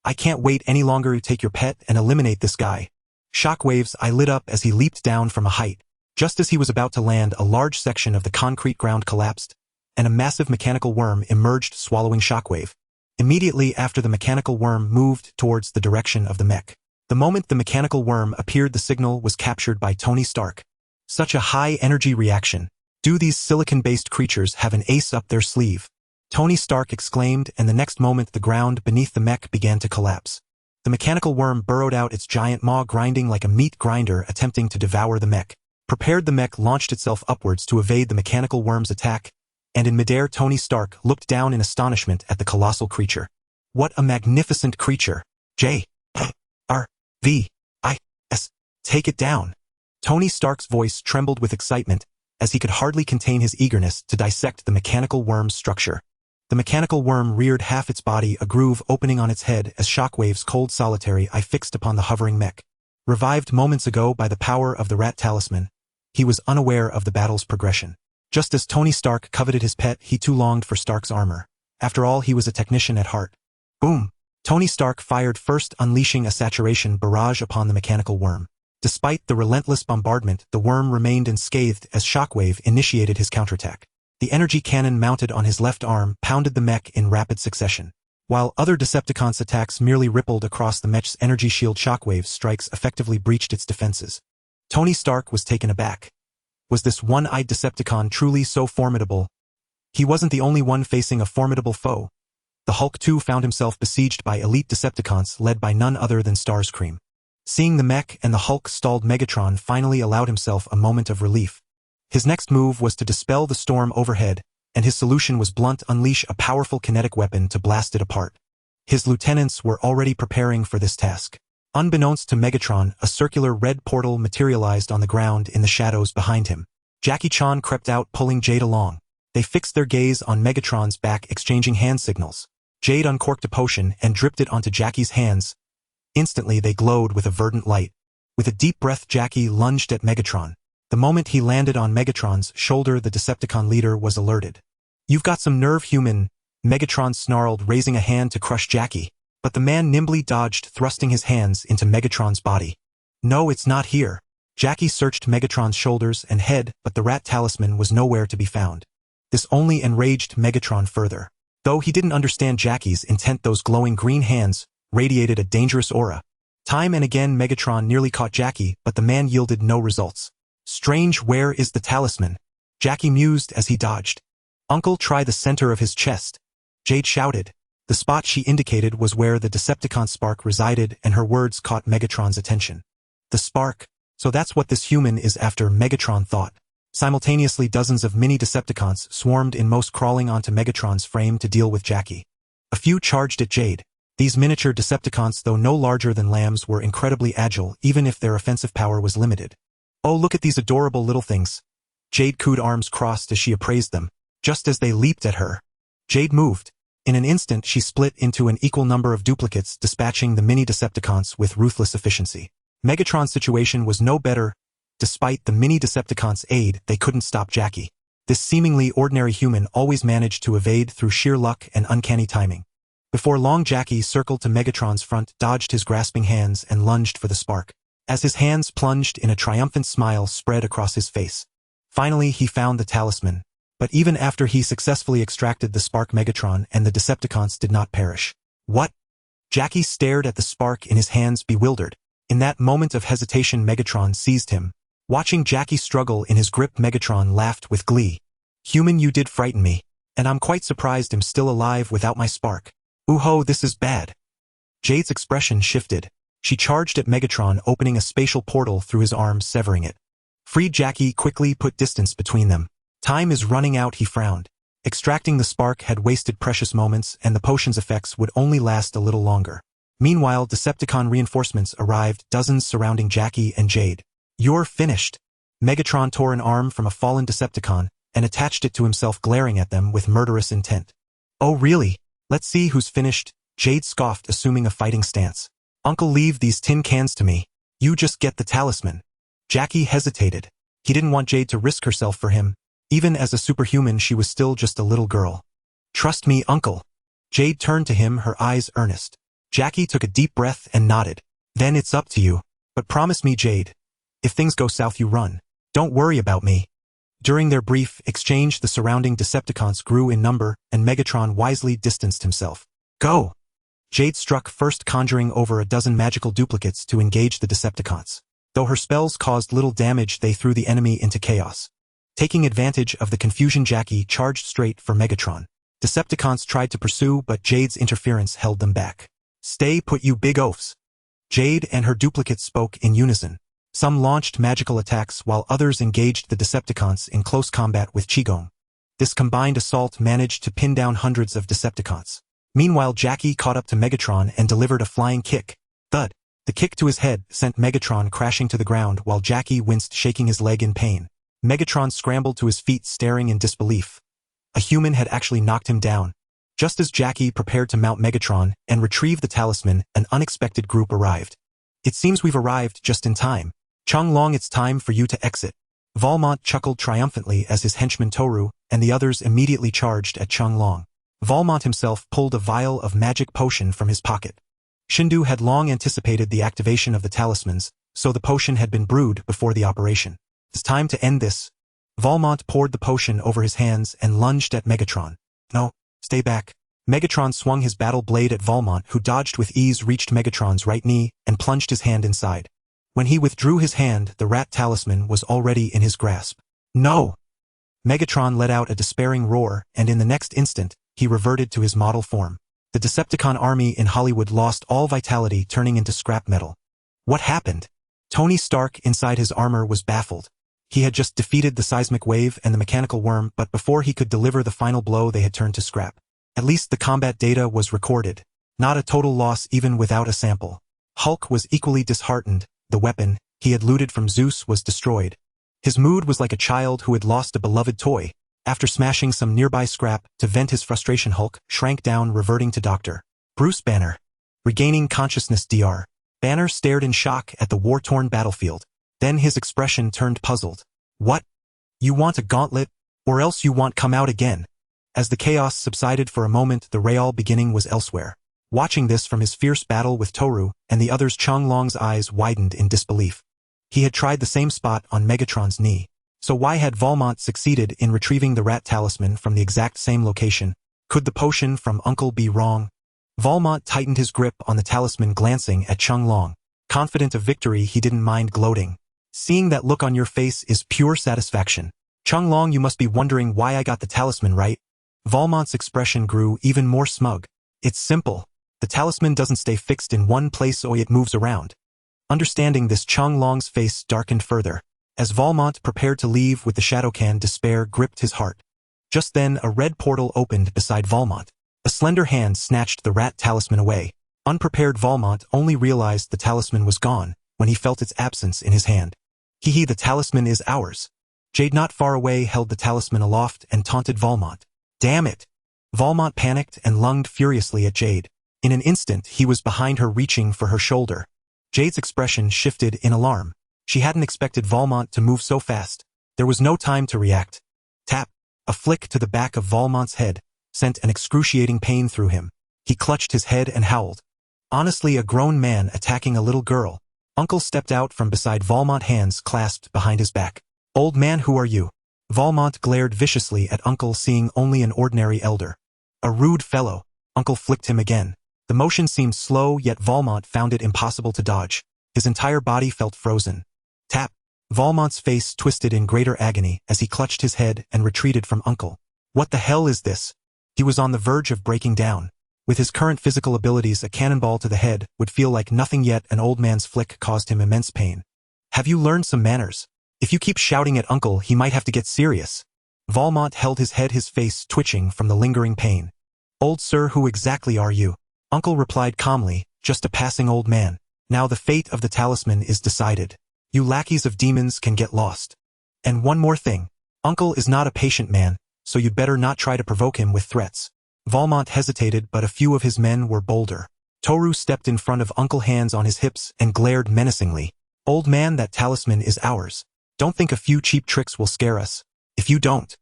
"I can't wait any longer to take your pet and eliminate this guy." Shockwaves lit up as he leaped down from a height. Just as he was about to land, a large section of the concrete ground collapsed, and a massive mechanical worm emerged swallowing Shockwave. Immediately after, the mechanical worm moved towards the direction of the mech. The moment the mechanical worm appeared, the signal was captured by Tony Stark. Such a high-energy reaction. Do these silicon-based creatures have an ace up their sleeve? Tony Stark exclaimed, and the next moment the ground beneath the mech began to collapse. The mechanical worm burrowed out its giant maw, grinding like a meat grinder, attempting to devour the mech. Prepared, the mech launched itself upwards to evade the mechanical worm's attack, and in midair Tony Stark looked down in astonishment at the colossal creature. What a magnificent creature! J-R-V-I-S. Take it down! Tony Stark's voice trembled with excitement, as he could hardly contain his eagerness to dissect the mechanical worm's structure. The mechanical worm reared half its body, a groove opening on its head as Shockwave's cold solitary eye fixed upon the hovering mech. Revived moments ago by the power of the rat talisman, he was unaware of the battle's progression. Just as Tony Stark coveted his pet, he too longed for Stark's armor. After all, he was a technician at heart. Boom! Tony Stark fired first, unleashing a saturation barrage upon the mechanical worm. Despite the relentless bombardment, the worm remained unscathed as Shockwave initiated his counterattack. The energy cannon mounted on his left arm pounded the mech in rapid succession. While other Decepticons' attacks merely rippled across the mech's energy shield, Shockwave's strikes effectively breached its defenses. Tony Stark was taken aback. Was this one-eyed Decepticon truly so formidable? He wasn't the only one facing a formidable foe. The Hulk too found himself besieged by elite Decepticons led by none other than Starscream. Seeing the mech and the Hulk stalled, Megatron finally allowed himself a moment of relief. His next move was to dispel the storm overhead, and his solution was blunt: unleash a powerful kinetic weapon to blast it apart. His lieutenants were already preparing for this task. Unbeknownst to Megatron, a circular red portal materialized on the ground in the shadows behind him. Jackie Chan crept out, pulling Jade along. They fixed their gaze on Megatron's back, exchanging hand signals. Jade uncorked a potion and dripped it onto Jackie's hands. Instantly they glowed with a verdant light. With a deep breath, Jackie lunged at Megatron. The moment he landed on Megatron's shoulder, the Decepticon leader was alerted. "You've got some nerve, human," Megatron snarled, raising a hand to crush Jackie. But the man nimbly dodged, thrusting his hands into Megatron's body. "No, it's not here." Jackie searched Megatron's shoulders and head, but the rat talisman was nowhere to be found. This only enraged Megatron further. Though he didn't understand Jackie's intent, those glowing green hands radiated a dangerous aura. Time and again Megatron nearly caught Jackie, but the man yielded no results. "Strange, where is the talisman?" Jackie mused as he dodged. "Uncle, try the center of his chest," Jade shouted. The spot she indicated was where the Decepticon spark resided, and her words caught Megatron's attention. The spark? So that's what this human is after, Megatron thought. Simultaneously, dozens of mini Decepticons swarmed in, most crawling onto Megatron's frame to deal with Jackie. A few charged at Jade. These miniature Decepticons, though no larger than lambs, were incredibly agile, even if their offensive power was limited. "Oh, look at these adorable little things." Jade cooed, arms crossed as she appraised them. Just as they leaped at her, Jade moved. In an instant, she split into an equal number of duplicates, dispatching the mini Decepticons with ruthless efficiency. Megatron's situation was no better. Despite the mini Decepticons' aid, they couldn't stop Jackie. This seemingly ordinary human always managed to evade through sheer luck and uncanny timing. Before long, Jackie circled to Megatron's front, dodged his grasping hands, and lunged for the spark. As his hands plunged in, a triumphant smile spread across his face. Finally, he found the talisman. But even after he successfully extracted the spark, Megatron and the Decepticons did not perish. "What?" Jackie stared at the spark in his hands, bewildered. In that moment of hesitation, Megatron seized him. Watching Jackie struggle in his grip, Megatron laughed with glee. "Human, you did frighten me. And I'm quite surprised I'm still alive without my spark. Ooh-ho, this is bad." Jade's expression shifted. She charged at Megatron, opening a spatial portal through his arms, severing it. Freed Jackie quickly put distance between them. "Time is running out," he frowned. Extracting the spark had wasted precious moments, and the potion's effects would only last a little longer. Meanwhile, Decepticon reinforcements arrived, dozens surrounding Jackie and Jade. "You're finished." Megatron tore an arm from a fallen Decepticon and attached it to himself, glaring at them with murderous intent. "Oh really? Let's see who's finished," Jade scoffed, assuming a fighting stance. "Uncle, leave these tin cans to me. You just get the talisman." Jackie hesitated. He didn't want Jade to risk herself for him, Even as a superhuman, she was still just a little girl. Trust me, uncle. Jade turned to him, her eyes earnest. Jackie took a deep breath and nodded. Then it's up to you. But promise me, Jade. If things go south, you run. Don't worry about me. During their brief exchange, the surrounding Decepticons grew in number, and Megatron wisely distanced himself. Go! Jade struck first, conjuring over a dozen magical duplicates to engage the Decepticons. Though her spells caused little damage, they threw the enemy into chaos. Taking advantage of the confusion, Jackie charged straight for Megatron. Decepticons tried to pursue, but Jade's interference held them back. Stay put, you big oafs. Jade and her duplicates spoke in unison. Some launched magical attacks while others engaged the Decepticons in close combat with Qigong. This combined assault managed to pin down hundreds of Decepticons. Meanwhile, Jackie caught up to Megatron and delivered a flying kick. Thud! The kick to his head sent Megatron crashing to the ground while Jackie winced, shaking his leg in pain. Megatron scrambled to his feet, staring in disbelief. A human had actually knocked him down. Just as Jackie prepared to mount Megatron and retrieve the talisman, an unexpected group arrived. It seems we've arrived just in time. Chung Long, it's time for you to exit. Valmont chuckled triumphantly as his henchman Toru and the others immediately charged at Chung Long. Valmont himself pulled a vial of magic potion from his pocket. Shindu had long anticipated the activation of the talismans, so the potion had been brewed before the operation. It's time to end this. Valmont poured the potion over his hands and lunged at Megatron. No, stay back. Megatron swung his battle blade at Valmont, who dodged with ease, reached Megatron's right knee, and plunged his hand inside. When he withdrew his hand, the rat talisman was already in his grasp. No! Megatron let out a despairing roar, and in the next instant, he reverted to his model form. The Decepticon army in Hollywood lost all vitality, turning into scrap metal. What happened? Tony Stark inside his armor was baffled. He had just defeated the seismic wave and the mechanical worm, but before he could deliver the final blow, they had turned to scrap. At least the combat data was recorded. Not a total loss even without a sample. Hulk was equally disheartened. The weapon he had looted from Zeus was destroyed. His mood was like a child who had lost a beloved toy. After smashing some nearby scrap to vent his frustration, Hulk shrank down, reverting to Dr. Bruce Banner. Regaining consciousness, Dr. Banner stared in shock at the war-torn battlefield. Then his expression turned puzzled. What? You want a gauntlet? Or else you want come out again? As the chaos subsided for a moment, the Real beginning was elsewhere. Watching this from his fierce battle with Toru and the others, Chung Long's eyes widened in disbelief. He had tried the same spot on Megatron's knee. So why had Valmont succeeded in retrieving the rat talisman from the exact same location? Could the potion from Uncle be wrong? Valmont tightened his grip on the talisman, glancing at Chung Long. Confident of victory, he didn't mind gloating. Seeing that look on your face is pure satisfaction. Chung Long, you must be wondering why I got the talisman, right? Valmont's expression grew even more smug. It's simple. The talisman doesn't stay fixed in one place, it moves around. Understanding this, Chung Long's face darkened further. As Valmont prepared to leave with the Shadowcan, despair gripped his heart. Just then, a red portal opened beside Valmont. A slender hand snatched the rat talisman away. Unprepared, Valmont only realized the talisman was gone when he felt its absence in his hand. Hee, the talisman is ours. Jade, not far away, held the talisman aloft and taunted Valmont. Damn it! Valmont panicked and lunged furiously at Jade. In an instant, he was behind her, reaching for her shoulder. Jade's expression shifted in alarm. She hadn't expected Valmont to move so fast. There was no time to react. Tap! A flick to the back of Valmont's head sent an excruciating pain through him. He clutched his head and howled. Honestly, a grown man attacking a little girl. Uncle stepped out from beside Valmont, hands clasped behind his back. Old man, who are you? Valmont glared viciously at Uncle, seeing only an ordinary elder. A rude fellow. Uncle flicked him again. The motion seemed slow, yet Valmont found it impossible to dodge. His entire body felt frozen. Tap! Valmont's face twisted in greater agony as he clutched his head and retreated from Uncle. What the hell is this? He was on the verge of breaking down. With his current physical abilities, a cannonball to the head would feel like nothing, yet an old man's flick caused him immense pain. Have you learned some manners? If you keep shouting at Uncle, he might have to get serious. Valmont held his head, his face twitching from the lingering pain. Old sir, who exactly are you? Uncle replied calmly, just a passing old man. Now the fate of the talisman is decided. You lackeys of demons can get lost. And one more thing. Uncle is not a patient man, so you'd better not try to provoke him with threats. Valmont hesitated, but a few of his men were bolder. Toru stepped in front of Uncle, hands on his hips, and glared menacingly. Old man, that talisman is ours. Don't think a few cheap tricks will scare us. If you don't,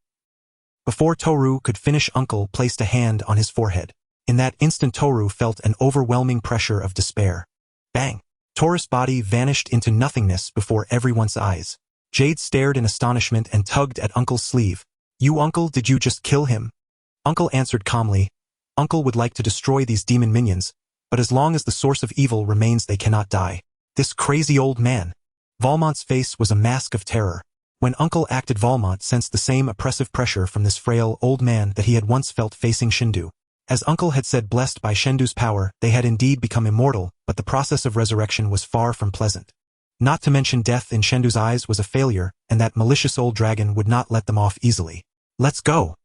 Before Toru could finish, Uncle placed a hand on his forehead. In that instant, Toru felt an overwhelming pressure of despair. Bang! Toru's body vanished into nothingness before everyone's eyes. Jade stared in astonishment and tugged at Uncle's sleeve. You, Uncle, did you just kill him? Uncle answered calmly. Uncle would like to destroy these demon minions, but as long as the source of evil remains, they cannot die. This crazy old man. Valmont's face was a mask of terror. When Uncle acted, Valmont sensed the same oppressive pressure from this frail old man that he had once felt facing Shindu. As Uncle had said, blessed by Shindu's power, they had indeed become immortal, but the process of resurrection was far from pleasant. Not to mention death in Shindu's eyes was a failure, and that malicious old dragon would not let them off easily. Let's go!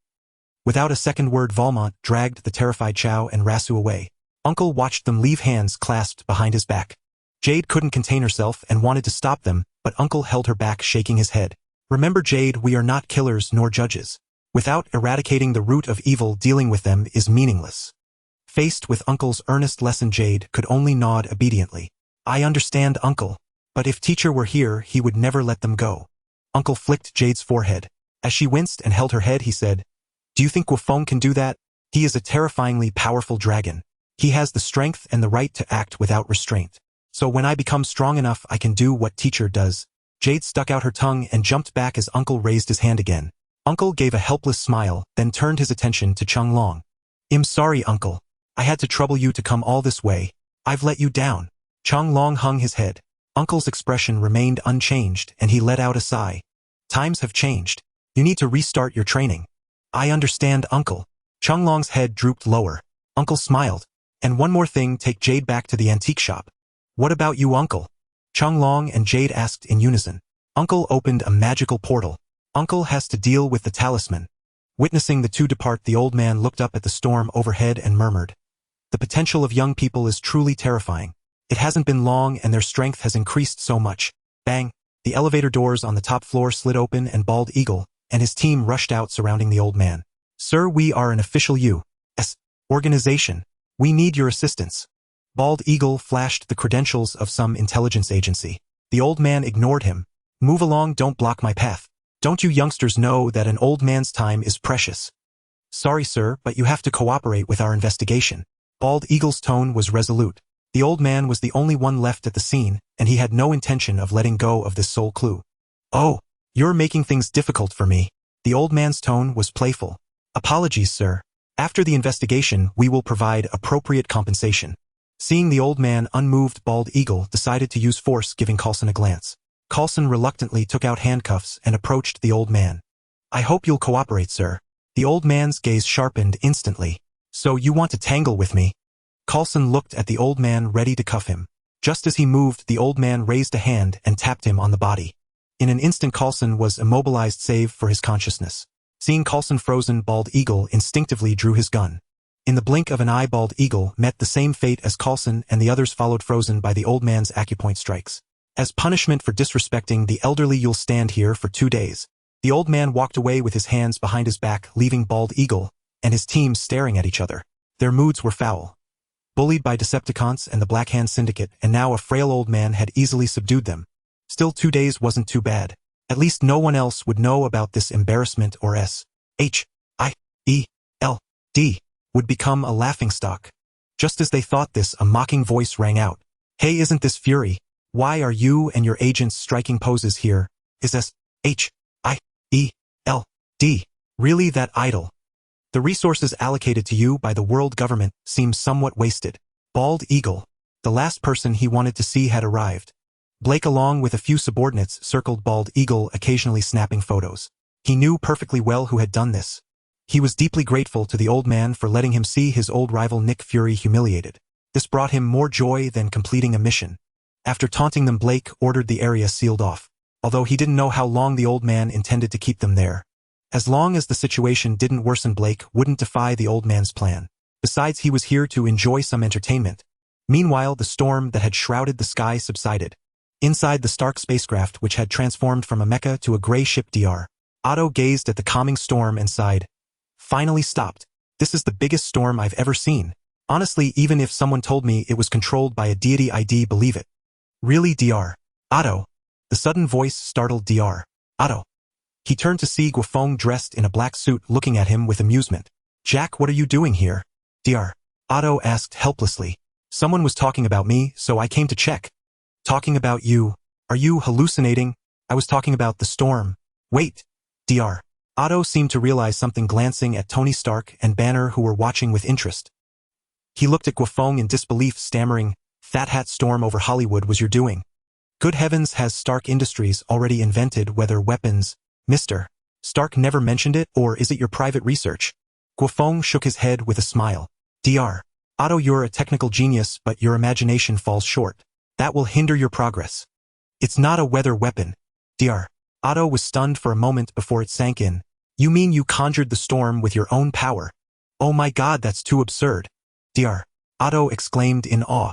Without a second word, Valmont dragged the terrified Chao and Rasu away. Uncle watched them leave, hands clasped behind his back. Jade couldn't contain herself and wanted to stop them, but Uncle held her back, shaking his head. Remember, Jade, we are not killers nor judges. Without eradicating the root of evil, dealing with them is meaningless. Faced with Uncle's earnest lesson, Jade could only nod obediently. I understand, Uncle. But if teacher were here, he would never let them go. Uncle flicked Jade's forehead. As she winced and held her head, he said, Do you think Guo Feng can do that? He is a terrifyingly powerful dragon. He has the strength and the right to act without restraint. So when I become strong enough, I can do what teacher does. Jade stuck out her tongue and jumped back as Uncle raised his hand again. Uncle gave a helpless smile, then turned his attention to Changlong. I'm sorry, Uncle. I had to trouble you to come all this way. I've let you down. Changlong hung his head. Uncle's expression remained unchanged, and he let out a sigh. Times have changed. You need to restart your training. I understand, Uncle. Changlong's head drooped lower. Uncle smiled. And one more thing, take Jade back to the antique shop. What about you, Uncle? Changlong and Jade asked in unison. Uncle opened a magical portal. Uncle has to deal with the talisman. Witnessing the two depart, the old man looked up at the storm overhead and murmured. The potential of young people is truly terrifying. It hasn't been long and their strength has increased so much. Bang! The elevator doors on the top floor slid open and Bald Eagle and his team rushed out, surrounding the old man. Sir, we are an official U.S. organization. We need your assistance. Bald Eagle flashed the credentials of some intelligence agency. The old man ignored him. Move along, don't block my path. Don't you youngsters know that an old man's time is precious? Sorry, sir, but you have to cooperate with our investigation. Bald Eagle's tone was resolute. The old man was the only one left at the scene, and he had no intention of letting go of this sole clue. Oh, you're making things difficult for me. The old man's tone was playful. Apologies, sir. After the investigation, we will provide appropriate compensation. Seeing the old man unmoved, Bald Eagle decided to use force, giving Coulson a glance. Coulson reluctantly took out handcuffs and approached the old man. I hope you'll cooperate, sir. The old man's gaze sharpened instantly. So you want to tangle with me? Coulson looked at the old man, ready to cuff him. Just as he moved, the old man raised a hand and tapped him on the body. In an instant, Coulson was immobilized save for his consciousness. Seeing Coulson frozen, Bald Eagle instinctively drew his gun. In the blink of an eye, Bald Eagle met the same fate as Coulson, and the others followed, frozen by the old man's acupoint strikes. As punishment for disrespecting the elderly, you'll stand here for 2 days. The old man walked away with his hands behind his back, leaving Bald Eagle and his team staring at each other. Their moods were foul. Bullied by Decepticons and the Black Hand Syndicate, and now a frail old man had easily subdued them. Still, 2 days wasn't too bad. At least no one else would know about this embarrassment, or S-H-I-E-L-D would become a laughingstock. Just as they thought this, a mocking voice rang out. Hey, isn't this Fury? Why are you and your agents striking poses here? Is S-H-I-E-L-D really that idle? The resources allocated to you by the world government seem somewhat wasted. Bald Eagle, the last person he wanted to see, had arrived. Blake, along with a few subordinates, circled Bald Eagle, occasionally snapping photos. He knew perfectly well who had done this. He was deeply grateful to the old man for letting him see his old rival Nick Fury humiliated. This brought him more joy than completing a mission. After taunting them, Blake ordered the area sealed off, although he didn't know how long the old man intended to keep them there. As long as the situation didn't worsen, Blake wouldn't defy the old man's plan. Besides, he was here to enjoy some entertainment. Meanwhile, the storm that had shrouded the sky subsided. Inside the Stark spacecraft, which had transformed from a mecha to a gray ship, Dr. Otto gazed at the calming storm and sighed. Finally stopped. This is the biggest storm I've ever seen. Honestly, even if someone told me it was controlled by a deity, I'd believe it. Really, Dr. Otto? The sudden voice startled Dr. Otto. He turned to see Guo Feng dressed in a black suit looking at him with amusement. "Jack, what are you doing here?" Dr. Otto asked helplessly. "Someone was talking about me, so I came to check." "Talking about you? Are you hallucinating? I was talking about the storm." "Wait." Dr. Otto seemed to realize something glancing at Tony Stark and Banner who were watching with interest. He looked at Guo Feng in disbelief, stammering, "Fat Hat storm over Hollywood was your doing. Good heavens, has Stark Industries already invented weather weapons? Mr. Stark never mentioned it, or is it your private research?" Guo Feng shook his head with a smile. "Dr. Otto, you're a technical genius, but your imagination falls short. That will hinder your progress. It's not a weather weapon." Dr. Otto was stunned for a moment before it sank in. "You mean you conjured the storm with your own power? Oh my god, that's too absurd." Dr. Otto exclaimed in awe.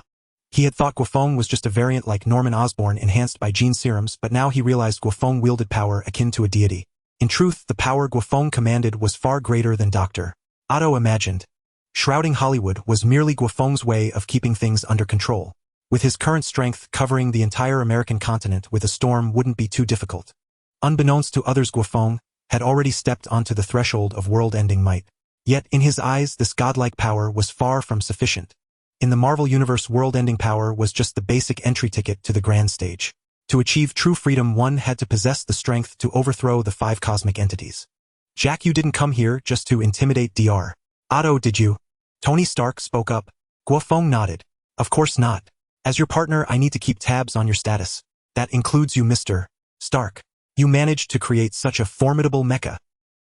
He had thought Guo Feng was just a variant like Norman Osborn enhanced by gene serums, but now he realized Guo Feng wielded power akin to a deity. In truth, the power Guo Feng commanded was far greater than Dr. Otto imagined. Shrouding Hollywood was merely Guo Feng's way of keeping things under control. With his current strength, covering the entire American continent with a storm wouldn't be too difficult. Unbeknownst to others, Guo Feng had already stepped onto the threshold of world-ending might. Yet, in his eyes, this godlike power was far from sufficient. In the Marvel Universe, world-ending power was just the basic entry ticket to the grand stage. To achieve true freedom, one had to possess the strength to overthrow the 5 cosmic entities. "Jack, you didn't come here just to intimidate Dr. Otto, did you?" Tony Stark spoke up. Guo Feng nodded. "Of course not. As your partner, I need to keep tabs on your status. That includes you, Mr. Stark. You managed to create such a formidable mecha."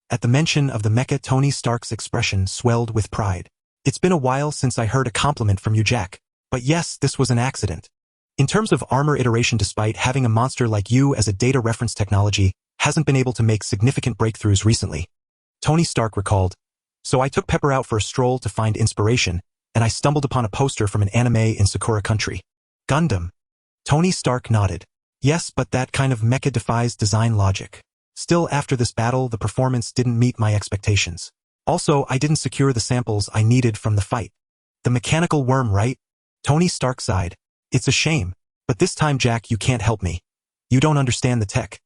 At the mention of the mecha, Tony Stark's expression swelled with pride. "It's been a while since I heard a compliment from you, Jack. But yes, this was an accident. In terms of armor iteration, despite having a monster like you as a data reference technology, hasn't been able to make significant breakthroughs recently." Tony Stark recalled. "So I took Pepper out for a stroll to find inspiration, and I stumbled upon a poster from an anime in Sakura Country. Gundam." Tony Stark nodded. "Yes, but that kind of mecha defies design logic. Still, after this battle, the performance didn't meet my expectations. Also, I didn't secure the samples I needed from the fight." "The mechanical worm, right?" Tony Stark sighed. "It's a shame, but this time, Jack, you can't help me. You don't understand the tech."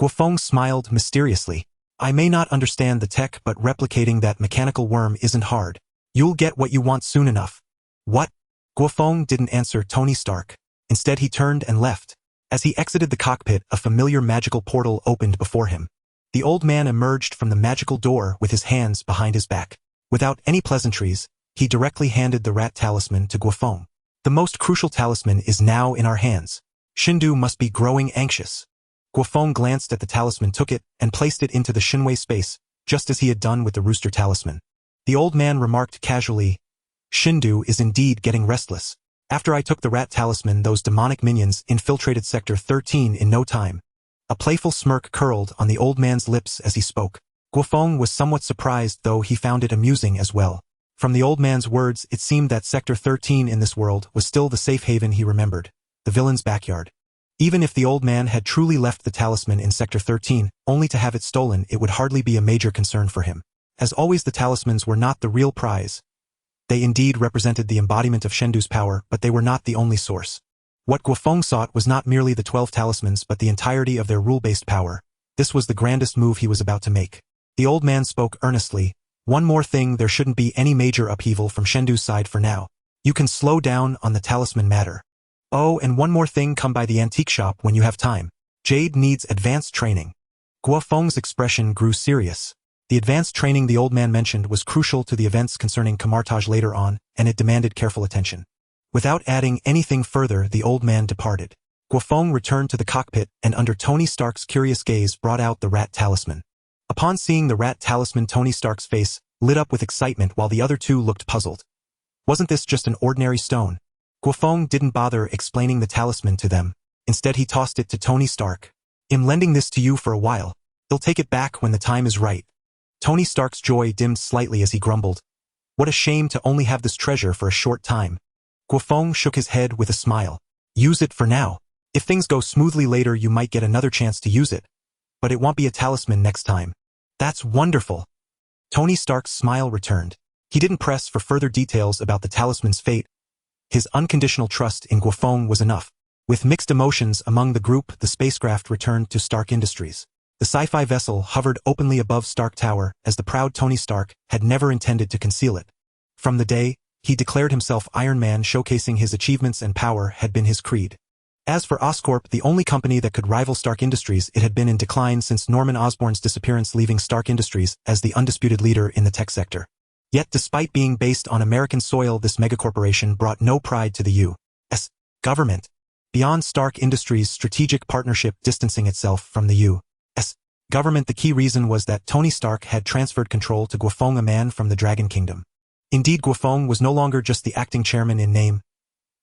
Guo Feng smiled mysteriously. "I may not understand the tech, but replicating that mechanical worm isn't hard. You'll get what you want soon enough." "What?" Guo Feng didn't answer Tony Stark. Instead, he turned and left. As he exited the cockpit, a familiar magical portal opened before him. The old man emerged from the magical door with his hands behind his back. Without any pleasantries, he directly handed the rat talisman to Guo Feng. "The most crucial talisman is now in our hands. Shindu must be growing anxious." Guo Feng glanced at the talisman, took it, and placed it into the Shinwei space, just as he had done with the rooster talisman. The old man remarked casually, "Shindu is indeed getting restless. After I took the rat talisman, those demonic minions infiltrated Sector 13 in no time." A playful smirk curled on the old man's lips as he spoke. Guo Feng was somewhat surprised, though he found it amusing as well. From the old man's words, it seemed that Sector 13 in this world was still the safe haven he remembered, the villain's backyard. Even if the old man had truly left the talisman in Sector 13, only to have it stolen, it would hardly be a major concern for him. As always, the talismans were not the real prize. They indeed represented the embodiment of Shendu's power, but they were not the only source. What Guo Feng sought was not merely the 12 talismans, but the entirety of their rule-based power. This was the grandest move he was about to make. The old man spoke earnestly. "One more thing, there shouldn't be any major upheaval from Shendu's side for now. You can slow down on the talisman matter. Oh, and one more thing, come by the antique shop when you have time. Jade needs advanced training." Guo Feng's expression grew serious. The advanced training the old man mentioned was crucial to the events concerning Camartage later on, and it demanded careful attention. Without adding anything further, the old man departed. Guo Feng returned to the cockpit and under Tony Stark's curious gaze brought out the rat talisman. Upon seeing the rat talisman, Tony Stark's face lit up with excitement while the other two looked puzzled. Wasn't this just an ordinary stone? Guo Feng didn't bother explaining the talisman to them. Instead, he tossed it to Tony Stark. "I'm lending this to you for a while. You'll take it back when the time is right." Tony Stark's joy dimmed slightly as he grumbled, "What a shame to only have this treasure for a short time." Guo Feng shook his head with a smile. "Use it for now. If things go smoothly later, you might get another chance to use it. But it won't be a talisman next time." "That's wonderful." Tony Stark's smile returned. He didn't press for further details about the talisman's fate. His unconditional trust in Guo Feng was enough. With mixed emotions among the group, the spacecraft returned to Stark Industries. The sci-fi vessel hovered openly above Stark Tower, as the proud Tony Stark had never intended to conceal it. From the day he declared himself Iron Man, showcasing his achievements and power had been his creed. As for Oscorp, the only company that could rival Stark Industries, it had been in decline since Norman Osborn's disappearance, leaving Stark Industries as the undisputed leader in the tech sector. Yet despite being based on American soil, this megacorporation brought no pride to the U.S. government. Beyond Stark Industries' strategic partnership distancing itself from the U.S. government, the key reason was that Tony Stark had transferred control to Guo Feng, a man from the Dragon Kingdom. Indeed, Guo Feng was no longer just the acting chairman in name.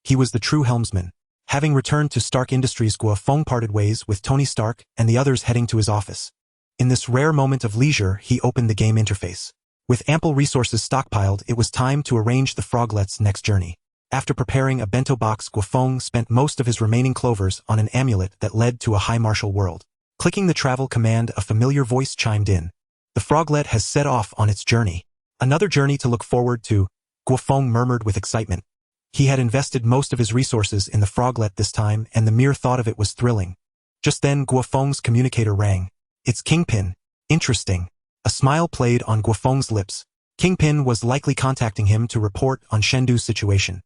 He was the true helmsman. Having returned to Stark Industries, Guo Feng parted ways with Tony Stark and the others, heading to his office. In this rare moment of leisure, he opened the game interface. With ample resources stockpiled, it was time to arrange the froglet's next journey. After preparing a bento box, Guo Feng spent most of his remaining clovers on an amulet that led to a high martial world. Clicking the travel command, a familiar voice chimed in. The froglet has set off on its journey. Another journey to look forward to, Guo Feng murmured with excitement. He had invested most of his resources in the froglet this time, and the mere thought of it was thrilling. Just then, Guo Feng's communicator rang. It's Kingpin. Interesting. A smile played on Guo Feng's lips. Kingpin was likely contacting him to report on Shendu's situation.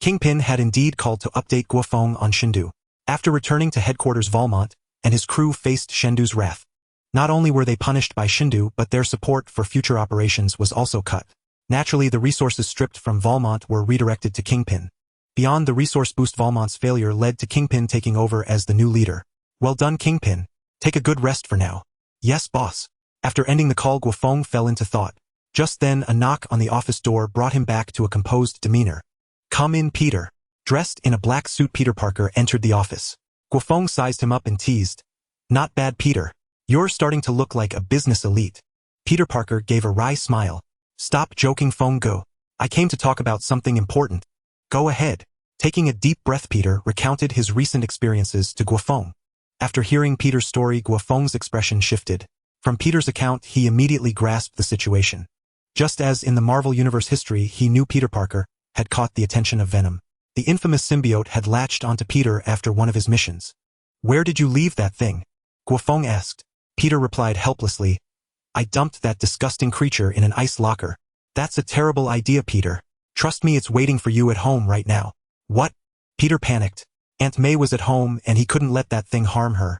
Kingpin had indeed called to update Guo Feng on Shendu. After returning to headquarters, Valmont and his crew faced Shendu's wrath. Not only were they punished by Shendu, but their support for future operations was also cut. Naturally, the resources stripped from Valmont were redirected to Kingpin. Beyond the resource boost, Valmont's failure led to Kingpin taking over as the new leader. Well done, Kingpin. Take a good rest for now. Yes, boss. After ending the call, Guo Feng fell into thought. Just then, a knock on the office door brought him back to a composed demeanor. Come in, Peter. Dressed in a black suit, Peter Parker entered the office. Guo Feng sized him up and teased. Not bad, Peter. You're starting to look like a business elite. Peter Parker gave a wry smile. Stop joking, Feng, go. I came to talk about something important. Go ahead. Taking a deep breath, Peter recounted his recent experiences to Guo Feng. After hearing Peter's story, Guo Feng's expression shifted. From Peter's account, he immediately grasped the situation. Just as in the Marvel Universe history, he knew Peter Parker had caught the attention of Venom. The infamous symbiote had latched onto Peter after one of his missions. Where did you leave that thing? Guo Feng asked. Peter replied helplessly. I dumped that disgusting creature in an ice locker. That's a terrible idea, Peter. Trust me, it's waiting for you at home right now. What? Peter panicked. Aunt May was at home and he couldn't let that thing harm her.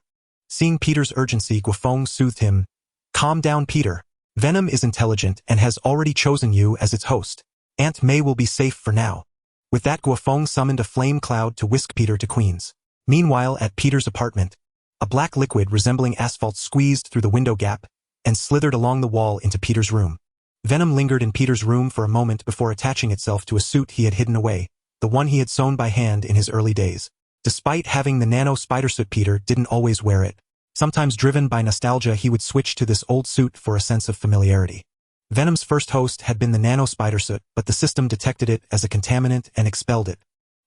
Seeing Peter's urgency, Guo Feng soothed him. Calm down, Peter. Venom is intelligent and has already chosen you as its host. Aunt May will be safe for now. With that, Guo Feng summoned a flame cloud to whisk Peter to Queens. Meanwhile, at Peter's apartment, a black liquid resembling asphalt squeezed through the window gap and slithered along the wall into Peter's room. Venom lingered in Peter's room for a moment before attaching itself to a suit he had hidden away, the one he had sewn by hand in his early days. Despite having the nano spider suit, Peter didn't always wear it. Sometimes driven by nostalgia, he would switch to this old suit for a sense of familiarity. Venom's first host had been the nano spider suit, but the system detected it as a contaminant and expelled it.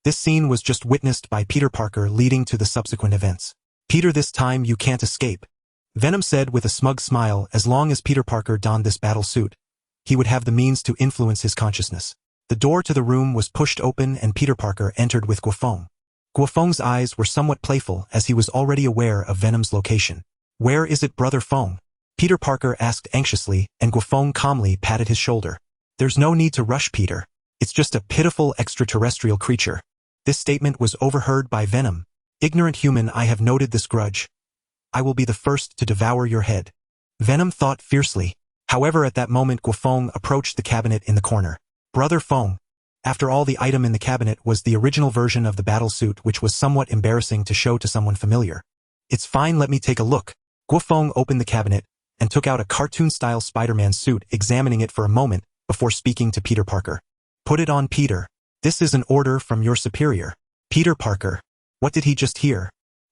This scene was just witnessed by Peter Parker, leading to the subsequent events. Peter, this time you can't escape. Venom said with a smug smile. As long as Peter Parker donned this battle suit, he would have the means to influence his consciousness. The door to the room was pushed open and Peter Parker entered with Guo Feng. Guo Feng's eyes were somewhat playful as he was already aware of Venom's location. Where is it, Brother Feng? Peter Parker asked anxiously, and Guo Feng calmly patted his shoulder. There's no need to rush, Peter. It's just a pitiful extraterrestrial creature. This statement was overheard by Venom. Ignorant human, I have noted this grudge. I will be the first to devour your head. Venom thought fiercely. However, at that moment, Guo Feng approached the cabinet in the corner. Brother Feng. After all, the item in the cabinet was the original version of the battle suit, which was somewhat embarrassing to show to someone familiar. It's fine, let me take a look. Guo Feng opened the cabinet and took out a cartoon-style Spider-Man suit, examining it for a moment before speaking to Peter Parker. Put it on, Peter. This is an order from your superior. Peter Parker. What did he just hear?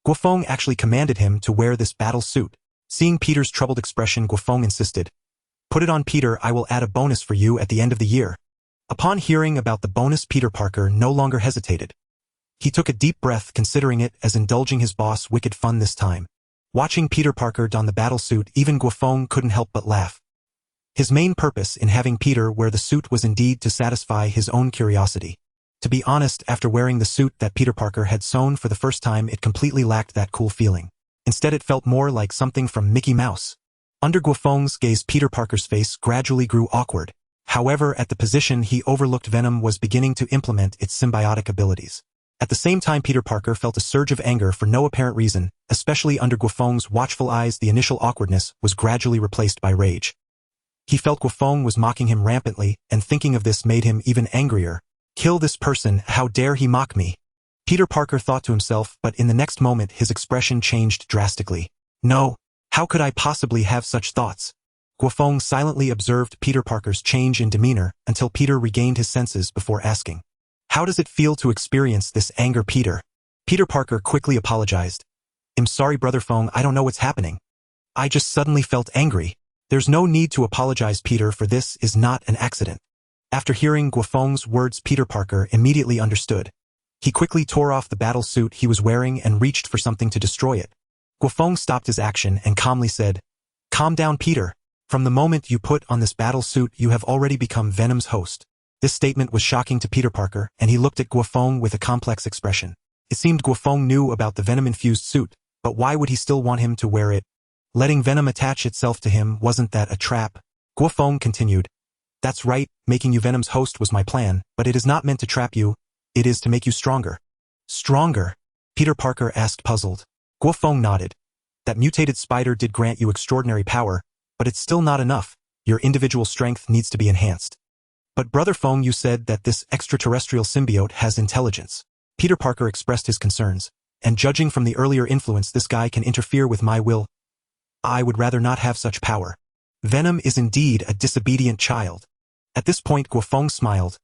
Guo Feng actually commanded him to wear this battle suit. Seeing Peter's troubled expression, Guo Feng insisted. Put it on, Peter. I will add a bonus for you at the end of the year. Upon hearing about the bonus, Peter Parker no longer hesitated. He took a deep breath, considering it as indulging his boss wicked fun this time. Watching Peter Parker don the battle suit, even Guo Feng couldn't help but laugh. His main purpose in having Peter wear the suit was indeed to satisfy his own curiosity. To be honest, after wearing the suit that Peter Parker had sewn for the first time, it completely lacked that cool feeling. Instead it felt more like something from Mickey Mouse. Under Guo Feng's gaze, Peter Parker's face gradually grew awkward. However, at the position he overlooked, venom was beginning to implement its symbiotic abilities. At the same time, Peter Parker felt a surge of anger for no apparent reason, especially under Guo Feng's watchful eyes. The initial awkwardness was gradually replaced by rage. He felt Guo Feng was mocking him rampantly, and thinking of this made him even angrier. Kill this person, how dare he mock me? Peter Parker thought to himself, but in the next moment his expression changed drastically. No, how could I possibly have such thoughts? Guo Feng silently observed Peter Parker's change in demeanor until Peter regained his senses before asking, "How does it feel to experience this anger, Peter?" Peter Parker quickly apologized. "I'm sorry, Brother Feng, I don't know what's happening. I just suddenly felt angry." "There's no need to apologize, Peter, for this is not an accident." After hearing Guo Feng's words, Peter Parker immediately understood. He quickly tore off the battle suit he was wearing and reached for something to destroy it. Guo Feng stopped his action and calmly said, "Calm down, Peter. From the moment you put on this battle suit, you have already become Venom's host." This statement was shocking to Peter Parker, and he looked at Guo Feng with a complex expression. It seemed Guo Feng knew about the venom-infused suit, but why would he still want him to wear it? Letting venom attach itself to him, wasn't that a trap? Guo Feng continued, "That's right, making you Venom's host was my plan, but it is not meant to trap you, it is to make you stronger." "Stronger?" Peter Parker asked, puzzled. Guo Feng nodded. "That mutated spider did grant you extraordinary power, but it's still not enough. Your individual strength needs to be enhanced." "But Brother Feng, you said that this extraterrestrial symbiote has intelligence." Peter Parker expressed his concerns, "And judging from the earlier influence, this guy can interfere with my will. I would rather not have such power. Venom is indeed a disobedient child." At this point, Guo Feng smiled.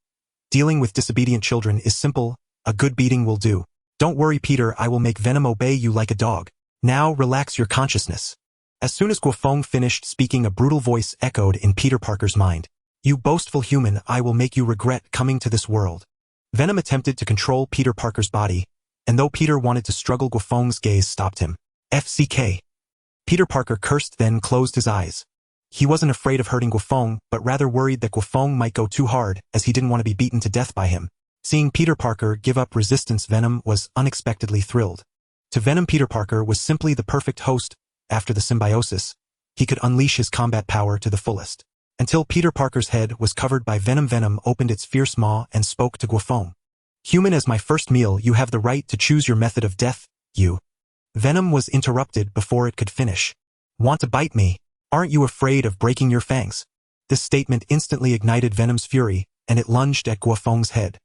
"Dealing with disobedient children is simple, a good beating will do. Don't worry, Peter, I will make Venom obey you like a dog. Now relax your consciousness." As soon as Guo Feng finished speaking, a brutal voice echoed in Peter Parker's mind. "You boastful human, I will make you regret coming to this world." Venom attempted to control Peter Parker's body, and though Peter wanted to struggle, Guo Feng's gaze stopped him. FCK. Peter Parker cursed, then closed his eyes. He wasn't afraid of hurting Guo Feng, but rather worried that Guo Feng might go too hard, as he didn't want to be beaten to death by him. Seeing Peter Parker give up resistance, Venom was unexpectedly thrilled. To Venom, Peter Parker was simply the perfect host. After the symbiosis, he could unleash his combat power to the fullest. Until Peter Parker's head was covered by venom, Venom opened its fierce maw and spoke to Guo Feng. "Human, as my first meal, you have the right to choose your method of death, you." Venom was interrupted before it could finish. "Want to bite me? Aren't you afraid of breaking your fangs?" This statement instantly ignited Venom's fury, and it lunged at Guo Feng's head.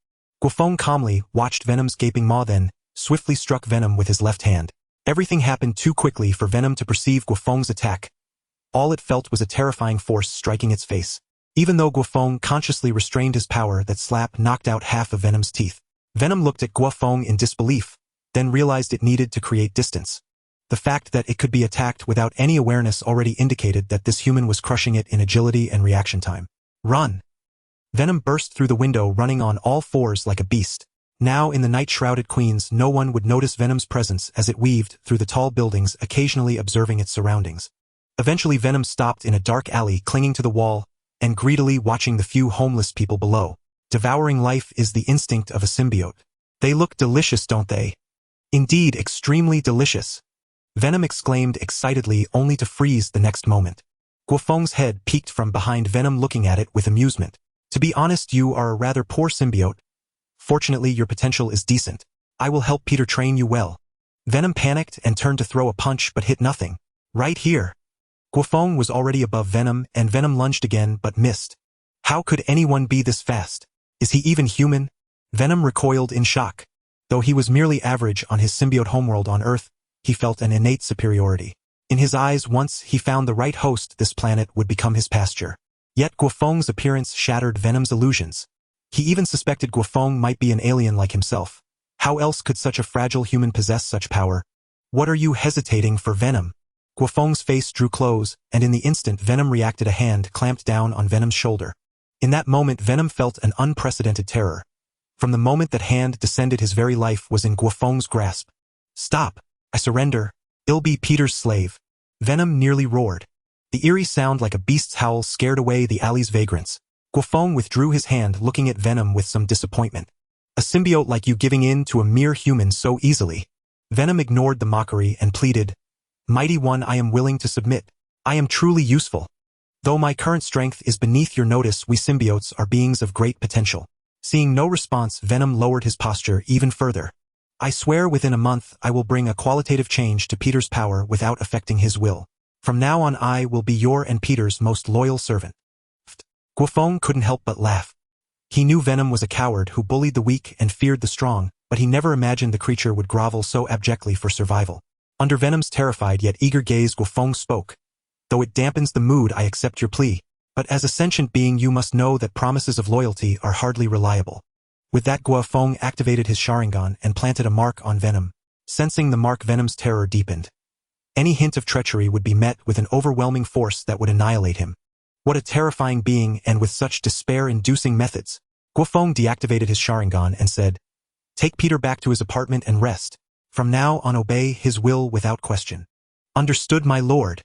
Guo Feng calmly watched Venom's gaping maw, then swiftly struck Venom with his left hand. Everything happened too quickly for Venom to perceive Guo Feng's attack. All it felt was a terrifying force striking its face. Even though Guo Feng consciously restrained his power, that slap knocked out half of Venom's teeth. Venom looked at Guo Feng in disbelief, then realized it needed to create distance. The fact that it could be attacked without any awareness already indicated that this human was crushing it in agility and reaction time. "Run!" Venom burst through the window, running on all fours like a beast. Now in the night-shrouded Queens, no one would notice Venom's presence as it weaved through the tall buildings, occasionally observing its surroundings. Eventually Venom stopped in a dark alley, clinging to the wall, and greedily watching the few homeless people below. Devouring life is the instinct of a symbiote. "They look delicious, don't they?" "Indeed, extremely delicious," Venom exclaimed excitedly, only to freeze the next moment. Guo Feng's head peeked from behind Venom, looking at it with amusement. "To be honest, you are a rather poor symbiote. Fortunately, your potential is decent. I will help Peter train you well." Venom panicked and turned to throw a punch, but hit nothing. "Right here." Guo Feng was already above Venom, and Venom lunged again but missed. How could anyone be this fast? Is he even human? Venom recoiled in shock. Though he was merely average on his symbiote homeworld on Earth, he felt an innate superiority. In his eyes, once he found the right host, this planet would become his pasture. Yet Guo Feng's appearance shattered Venom's illusions. He even suspected Guo Feng might be an alien like himself. How else could such a fragile human possess such power? "What are you hesitating for, Venom?" Guo Feng's face drew close, and in the instant Venom reacted, a hand clamped down on Venom's shoulder. In that moment Venom felt an unprecedented terror. From the moment that hand descended, his very life was in Guo Feng's grasp. "Stop! I surrender. I'll be Peter's slave," Venom nearly roared. The eerie sound, like a beast's howl, scared away the alley's vagrants. Guo Feng withdrew his hand, looking at Venom with some disappointment. "A symbiote like you giving in to a mere human so easily?" Venom ignored the mockery and pleaded, Mighty One, I am willing to submit. I am truly useful. Though my current strength is beneath your notice, we symbiotes are beings of great potential. Seeing no response, Venom lowered his posture even further. I swear within a month I will bring a qualitative change to Peter's power without affecting his will. From now on I will be your and Peter's most loyal servant. Guo Feng couldn't help but laugh. He knew Venom was a coward who bullied the weak and feared the strong, but he never imagined the creature would grovel so abjectly for survival. Under Venom's terrified yet eager gaze, Guo Feng spoke. Though it dampens the mood, I accept your plea. But as a sentient being you must know that promises of loyalty are hardly reliable. With that, Guo Feng activated his Sharingan and planted a mark on Venom. Sensing the mark, Venom's terror deepened. Any hint of treachery would be met with an overwhelming force that would annihilate him. What a terrifying being, and with such despair-inducing methods. Guo Feng deactivated his Sharingan and said, Take Peter back to his apartment and rest. From now on obey his will without question. Understood, my lord.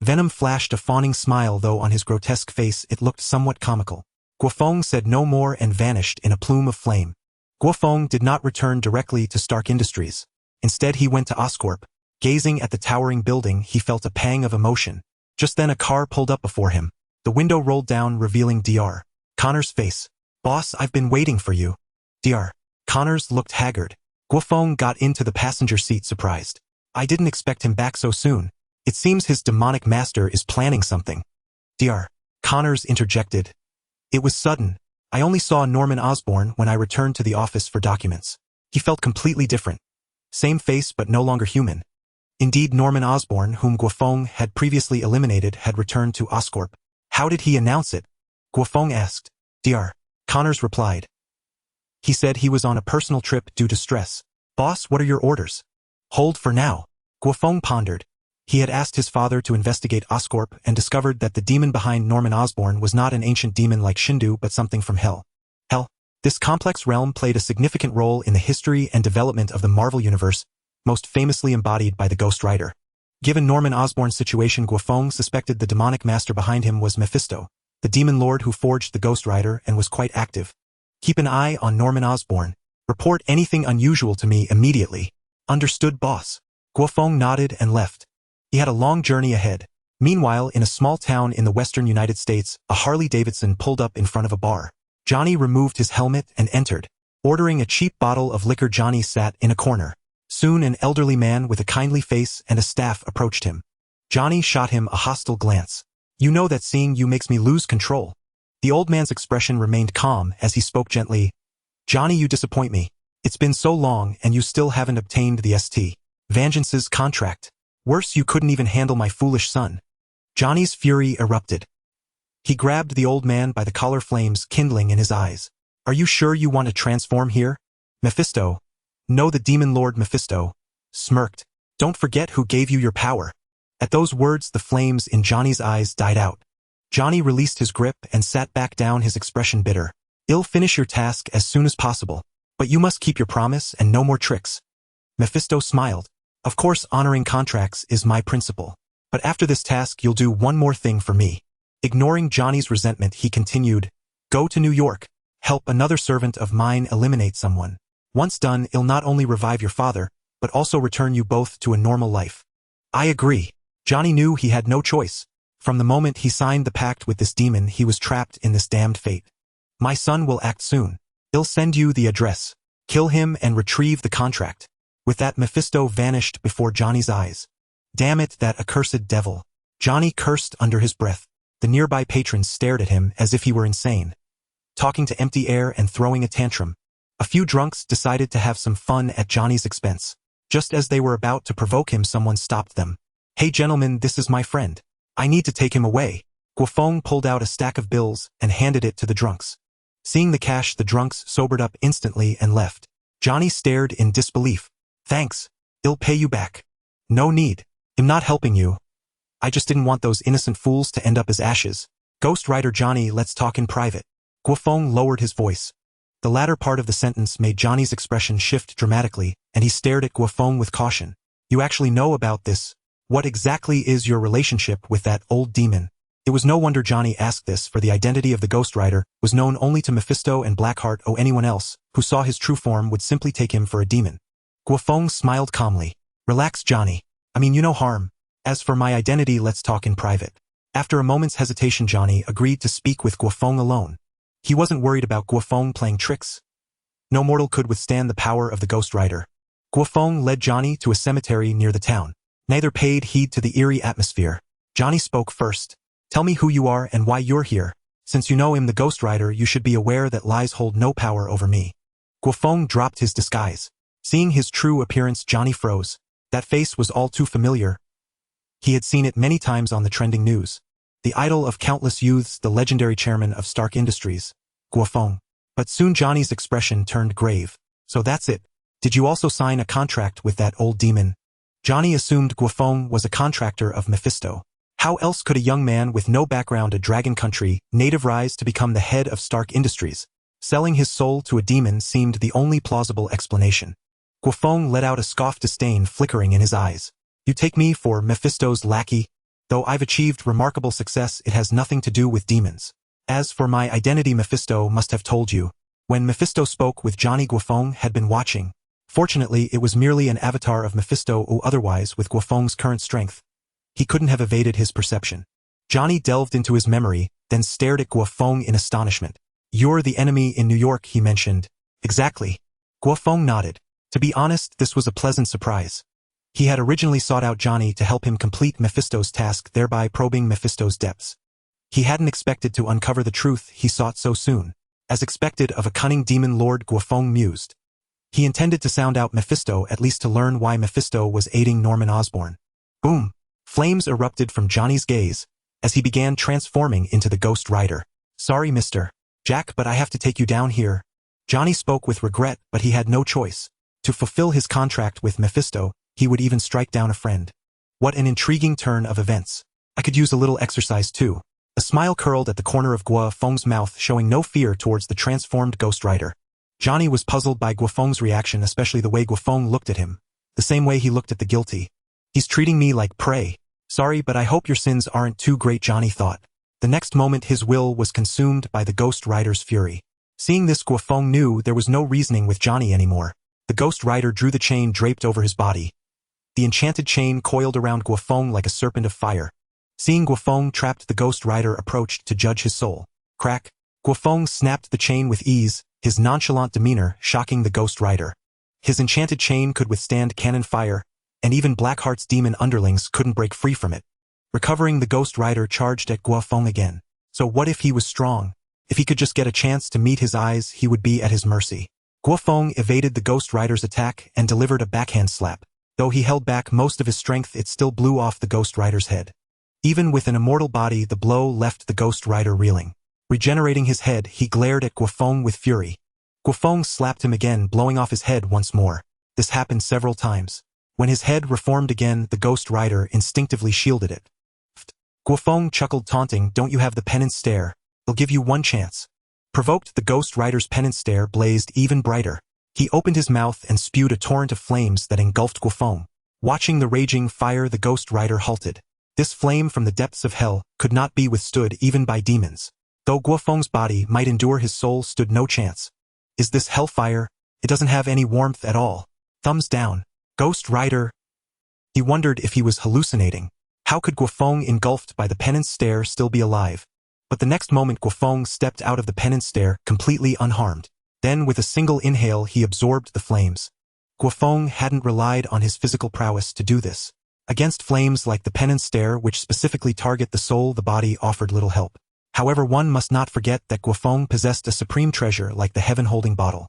Venom flashed a fawning smile, though on his grotesque face it looked somewhat comical. Guo Feng said no more and vanished in a plume of flame. Guo Feng did not return directly to Stark Industries. Instead he went to Oscorp. Gazing at the towering building, he felt a pang of emotion. Just then a car pulled up before him. The window rolled down, revealing Dr. Connor's face. Boss, I've been waiting for you. Dr. Connors looked haggard. Guo Feng got into the passenger seat, surprised. I didn't expect him back so soon. It seems his demonic master is planning something. Dr. Connors interjected. It was sudden. I only saw Norman Osborn when I returned to the office for documents. He felt completely different. Same face but no longer human. Indeed, Norman Osborn, whom Guo Feng had previously eliminated, had returned to Oscorp. How did he announce it? Guo Feng asked. Dr. Connors replied. He said he was on a personal trip due to stress. Boss, what are your orders? Hold for now. Guo Feng pondered. He had asked his father to investigate Oscorp and discovered that the demon behind Norman Osborn was not an ancient demon like Shindu but something from hell. Hell, this complex realm played a significant role in the history and development of the Marvel Universe, most famously embodied by the Ghost Rider. Given Norman Osborn's situation, Guo Feng suspected the demonic master behind him was Mephisto, the demon lord who forged the Ghost Rider and was quite active. Keep an eye on Norman Osborn. Report anything unusual to me immediately. Understood, boss. Guo Feng nodded and left. He had a long journey ahead. Meanwhile, in a small town in the western United States, a Harley-Davidson pulled up in front of a bar. Johnny removed his helmet and entered. Ordering a cheap bottle of liquor, Johnny sat in a corner. Soon an elderly man with a kindly face and a staff approached him. Johnny shot him a hostile glance. You know that seeing you makes me lose control. The old man's expression remained calm as he spoke gently. Johnny, you disappoint me. It's been so long and you still haven't obtained the St. Vengeance's contract. Worse, you couldn't even handle my foolish son. Johnny's fury erupted. He grabbed the old man by the collar, flames kindling in his eyes. Are you sure you want to transform here? Mephisto. No, the demon lord Mephisto smirked. Don't forget who gave you your power. At those words, the flames in Johnny's eyes died out. Johnny released his grip and sat back down, his expression bitter. I'll finish your task as soon as possible, but you must keep your promise and no more tricks. Mephisto smiled. Of course, honoring contracts is my principle. But after this task, you'll do one more thing for me. Ignoring Johnny's resentment, he continued. Go to New York. Help another servant of mine eliminate someone. Once done, I'll not only revive your father, but also return you both to a normal life. I agree. Johnny knew he had no choice. From the moment he signed the pact with this demon, he was trapped in this damned fate. My son will act soon. I'll send you the address. Kill him and retrieve the contract. With that, Mephisto vanished before Johnny's eyes. Damn it, that accursed devil. Johnny cursed under his breath. The nearby patrons stared at him as if he were insane. Talking to empty air and throwing a tantrum. A few drunks decided to have some fun at Johnny's expense. Just as they were about to provoke him, someone stopped them. Hey gentlemen, this is my friend. I need to take him away. Guo Feng pulled out a stack of bills and handed it to the drunks. Seeing the cash, the drunks sobered up instantly and left. Johnny stared in disbelief. Thanks. I'll pay you back. No need. I'm not helping you. I just didn't want those innocent fools to end up as ashes. Ghost Rider Johnny, let's talk in private. Guo Feng lowered his voice. The latter part of the sentence made Johnny's expression shift dramatically, and he stared at Guo Feng with caution. You actually know about this? What exactly is your relationship with that old demon? It was no wonder Johnny asked this, for the identity of the Ghost Rider was known only to Mephisto and Blackheart, or anyone else who saw his true form would simply take him for a demon. Guo Feng smiled calmly. Relax, Johnny. I mean you no harm. As for my identity, let's talk in private. After a moment's hesitation, Johnny agreed to speak with Guo Feng alone. He wasn't worried about Guo Feng playing tricks. No mortal could withstand the power of the Ghost Rider. Guo Feng led Johnny to a cemetery near the town. Neither paid heed to the eerie atmosphere. Johnny spoke first. Tell me who you are and why you're here. Since you know him, the Ghost Rider, you should be aware that lies hold no power over me. Guo Feng dropped his disguise. Seeing his true appearance, Johnny froze. That face was all too familiar. He had seen it many times on the trending news. The idol of countless youths, the legendary chairman of Stark Industries, Guo Feng. But soon Johnny's expression turned grave. So that's it. Did you also sign a contract with that old demon? Johnny assumed Guo Feng was a contractor of Mephisto. How else could a young man with no background, a dragon country, native rise to become the head of Stark Industries? Selling his soul to a demon seemed the only plausible explanation. Guo Feng let out a scoff, disdain flickering in his eyes. You take me for Mephisto's lackey? Though I've achieved remarkable success, it has nothing to do with demons. As for my identity, Mephisto must have told you. When Mephisto spoke with Johnny, Guo Feng had been watching. Fortunately, it was merely an avatar of Mephisto, or otherwise with Guo Feng's current strength. He couldn't have evaded his perception. Johnny delved into his memory, then stared at Guo Feng in astonishment. You're the enemy in New York, he mentioned. Exactly. Guo Feng nodded. To be honest, this was a pleasant surprise. He had originally sought out Johnny to help him complete Mephisto's task, thereby probing Mephisto's depths. He hadn't expected to uncover the truth he sought so soon. As expected of a cunning demon lord, Guo Feng mused. He intended to sound out Mephisto, at least to learn why Mephisto was aiding Norman Osborn. Boom! Flames erupted from Johnny's gaze as he began transforming into the Ghost Rider. Sorry, Mr. Jack, but I have to take you down here. Johnny spoke with regret, but he had no choice. To fulfill his contract with Mephisto, he would even strike down a friend. What an intriguing turn of events. I could use a little exercise too. A smile curled at the corner of Guo Feng's mouth, showing no fear towards the transformed Ghost Rider. Johnny was puzzled by Guo Feng's reaction, especially the way Guo Feng looked at him. The same way he looked at the guilty. He's treating me like prey. Sorry, but I hope your sins aren't too great, Johnny thought. The next moment his will was consumed by the Ghost Rider's fury. Seeing this, Guo Feng knew there was no reasoning with Johnny anymore. The Ghost Rider drew the chain draped over his body. The enchanted chain coiled around Guo Feng like a serpent of fire. Seeing Guo Feng trapped, the Ghost Rider approached to judge his soul. Crack! Guo Feng snapped the chain with ease, his nonchalant demeanor shocking the Ghost Rider. His enchanted chain could withstand cannon fire, and even Blackheart's demon underlings couldn't break free from it. Recovering, the Ghost Rider charged at Guo Feng again. So what if he was strong? If he could just get a chance to meet his eyes, he would be at his mercy. Guo Feng evaded the Ghost Rider's attack and delivered a backhand slap. Though he held back most of his strength, it still blew off the Ghost Rider's head. Even with an immortal body, the blow left the Ghost Rider reeling. Regenerating his head, he glared at Guo Feng with fury. Guo Feng slapped him again, blowing off his head once more. This happened several times. When his head reformed again, the Ghost Rider instinctively shielded it. Guo Feng chuckled, taunting, "Don't you have the penance stare? They'll give you one chance." Provoked, the Ghost Rider's penance stare blazed even brighter. He opened his mouth and spewed a torrent of flames that engulfed Guo Feng. Watching the raging fire, the Ghost Rider halted. This flame from the depths of hell could not be withstood even by demons. Though Guo Feng's body might endure, his soul stood no chance. Is this hellfire? It doesn't have any warmth at all. Thumbs down. Ghost Rider. He wondered if he was hallucinating. How could Guo Feng, engulfed by the penance stare, still be alive? But the next moment Guo Feng stepped out of the penance stare, completely unharmed. Then with a single inhale he absorbed the flames. Guo Feng hadn't relied on his physical prowess to do this. Against flames like the penance stare, which specifically target the soul, the body offered little help. However, one must not forget that Guo Feng possessed a supreme treasure like the heaven-holding bottle.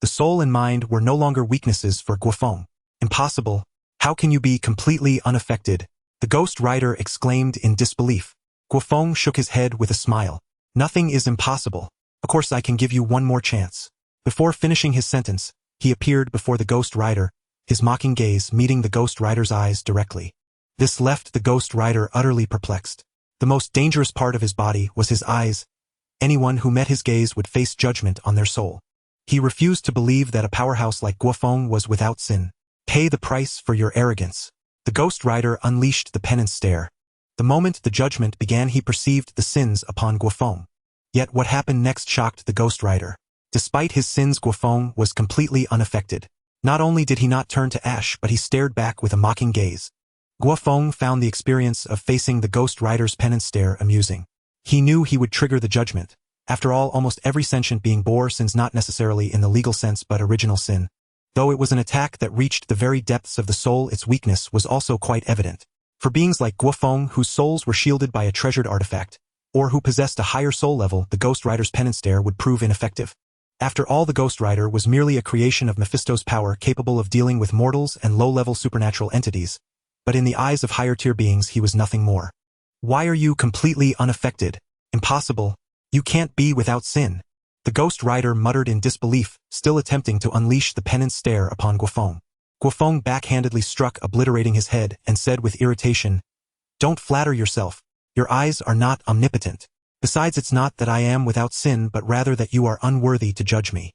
The soul and mind were no longer weaknesses for Guo Feng. Impossible. How can you be completely unaffected? The Ghost Rider exclaimed in disbelief. Guo Feng shook his head with a smile. Nothing is impossible. Of course, I can give you one more chance. Before finishing his sentence, he appeared before the Ghost Rider, his mocking gaze meeting the Ghost Rider's eyes directly. This left the Ghost Rider utterly perplexed. The most dangerous part of his body was his eyes. Anyone who met his gaze would face judgment on their soul. He refused to believe that a powerhouse like Guo Feng was without sin. Pay the price for your arrogance. The Ghost Rider unleashed the penance stare. The moment the judgment began, he perceived the sins upon Guo Feng. Yet what happened next shocked the Ghost Rider. Despite his sins, Guo Feng was completely unaffected. Not only did he not turn to ash, but he stared back with a mocking gaze. Guo Feng found the experience of facing the Ghost Rider's penance stare amusing. He knew he would trigger the judgment. After all, almost every sentient being bore sins, not necessarily in the legal sense but original sin. Though it was an attack that reached the very depths of the soul, its weakness was also quite evident. For beings like Guo Feng, whose souls were shielded by a treasured artifact, or who possessed a higher soul level, the Ghost Rider's penance stare would prove ineffective. After all, the Ghost Rider was merely a creation of Mephisto's power, capable of dealing with mortals and low-level supernatural entities, but in the eyes of higher-tier beings he was nothing more. Why are you completely unaffected? Impossible. You can't be without sin. The Ghost Rider muttered in disbelief, still attempting to unleash the penance stare upon Guo Feng. Guo Feng backhandedly struck, obliterating his head, and said with irritation, "Don't flatter yourself. Your eyes are not omnipotent. Besides, it's not that I am without sin, but rather that you are unworthy to judge me."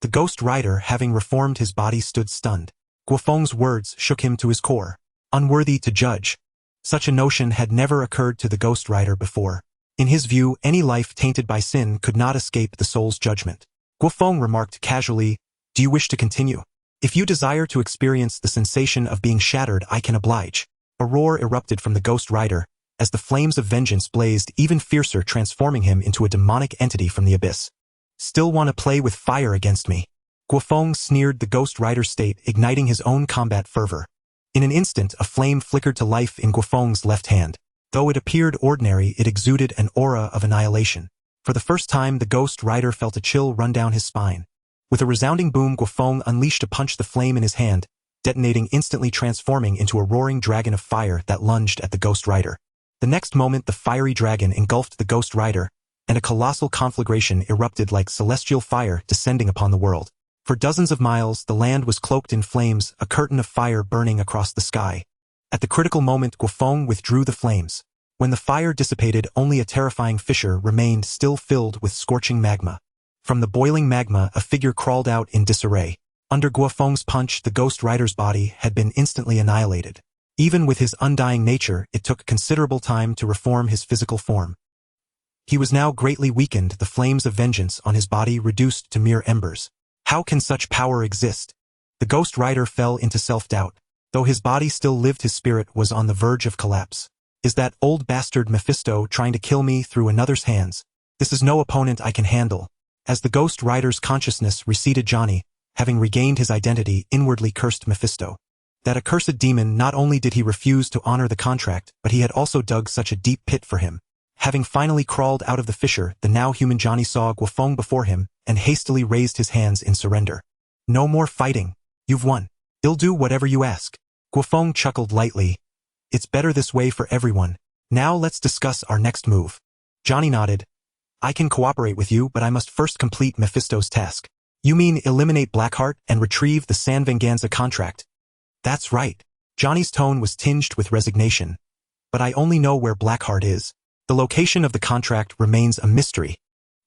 The Ghost Rider, having reformed his body, stood stunned. Guo Feng's words shook him to his core. Unworthy to judge. Such a notion had never occurred to the Ghost Rider before. In his view, any life tainted by sin could not escape the soul's judgment. Guo Feng remarked casually, "Do you wish to continue? If you desire to experience the sensation of being shattered, I can oblige." A roar erupted from the Ghost Rider, as the flames of vengeance blazed even fiercer, transforming him into a demonic entity from the abyss. "Still want to play with fire against me?" Guo Feng sneered the Ghost Rider's state, igniting his own combat fervor. In an instant, a flame flickered to life in Guo Feng's left hand. Though it appeared ordinary, it exuded an aura of annihilation. For the first time, the Ghost Rider felt a chill run down his spine. With a resounding boom, Guo Feng unleashed a punch, the flame in his hand, detonating instantly, transforming into a roaring dragon of fire that lunged at the Ghost Rider. The next moment, the fiery dragon engulfed the Ghost Rider, and a colossal conflagration erupted like celestial fire descending upon the world. For dozens of miles, the land was cloaked in flames, a curtain of fire burning across the sky. At the critical moment, Guo Feng withdrew the flames. When the fire dissipated, only a terrifying fissure remained, still filled with scorching magma. From the boiling magma, a figure crawled out in disarray. Under Guo Feng's punch, the Ghost Rider's body had been instantly annihilated. Even with his undying nature, it took considerable time to reform his physical form. He was now greatly weakened, the flames of vengeance on his body reduced to mere embers. How can such power exist? The Ghost Rider fell into self-doubt. Though his body still lived, his spirit was on the verge of collapse. Is that old bastard Mephisto trying to kill me through another's hands? This is no opponent I can handle. As the Ghost Rider's consciousness receded, Johnny, having regained his identity, inwardly cursed Mephisto. That accursed demon, not only did he refuse to honor the contract, but he had also dug such a deep pit for him. Having finally crawled out of the fissure, the now human Johnny saw Guo Feng before him, and hastily raised his hands in surrender. "No more fighting. You've won. I'll do whatever you ask." Guo Feng chuckled lightly. "It's better this way for everyone. Now let's discuss our next move." Johnny nodded. "I can cooperate with you, but I must first complete Mephisto's task." "You mean eliminate Blackheart and retrieve the San Venganza contract?" "That's right." Johnny's tone was tinged with resignation. "But I only know where Blackheart is. The location of the contract remains a mystery."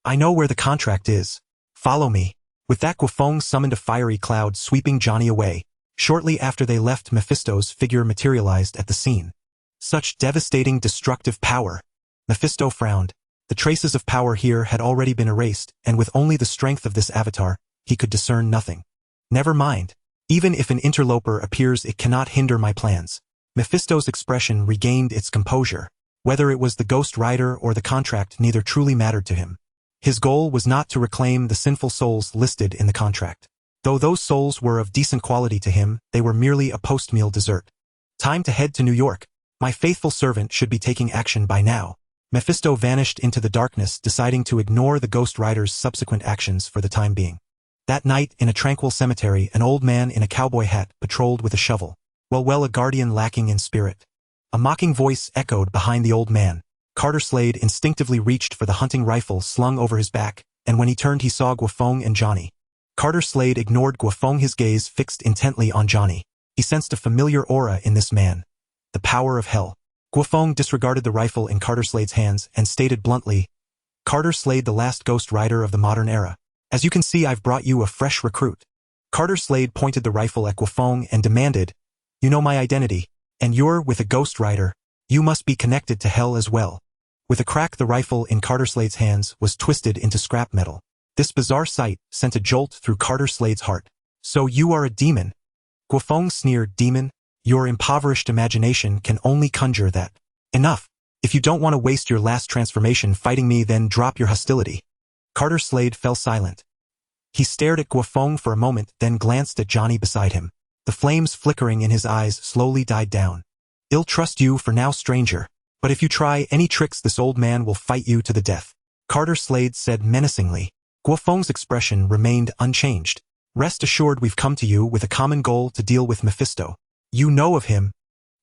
"I know where the contract is. Follow me." With that, Guo Feng summoned a fiery cloud, sweeping Johnny away. Shortly after they left, Mephisto's figure materialized at the scene. Such devastating, destructive power. Mephisto frowned. The traces of power here had already been erased, and with only the strength of this avatar, he could discern nothing. "Never mind. Even if an interloper appears, it cannot hinder my plans." Mephisto's expression regained its composure. Whether it was the Ghost Rider or the contract, neither truly mattered to him. His goal was not to reclaim the sinful souls listed in the contract. Though those souls were of decent quality to him, they were merely a post-meal dessert. "Time to head to New York. My faithful servant should be taking action by now." Mephisto vanished into the darkness, deciding to ignore the Ghost Rider's subsequent actions for the time being. That night, in a tranquil cemetery, an old man in a cowboy hat patrolled with a shovel. Well, a guardian lacking in spirit. A mocking voice echoed behind the old man. Carter Slade instinctively reached for the hunting rifle slung over his back, and when he turned he saw Guo Feng and Johnny. Carter Slade ignored Guo Feng, his gaze fixed intently on Johnny. He sensed a familiar aura in this man. The power of hell. Guo Feng disregarded the rifle in Carter Slade's hands and stated bluntly, "Carter Slade, the last Ghost Rider of the modern era. As you can see, I've brought you a fresh recruit." Carter Slade pointed the rifle at Guo Feng and demanded, "You know my identity, and you're with a Ghost Rider. You must be connected to hell as well." With a crack, the rifle in Carter Slade's hands was twisted into scrap metal. This bizarre sight sent a jolt through Carter Slade's heart. "So you are a demon?" Guo Feng sneered. "Demon? Your impoverished imagination can only conjure that. Enough. If you don't want to waste your last transformation fighting me, then drop your hostility. Carter Slade fell silent. He stared at Guo Feng for a moment, then glanced at Johnny beside him. The flames flickering in his eyes slowly died down. I'll trust you for now, stranger. But if you try any tricks, this old man will fight you to the death. Carter Slade said menacingly. Guo Feng's expression remained unchanged. Rest assured, we've come to you with a common goal to deal with Mephisto. You know of him.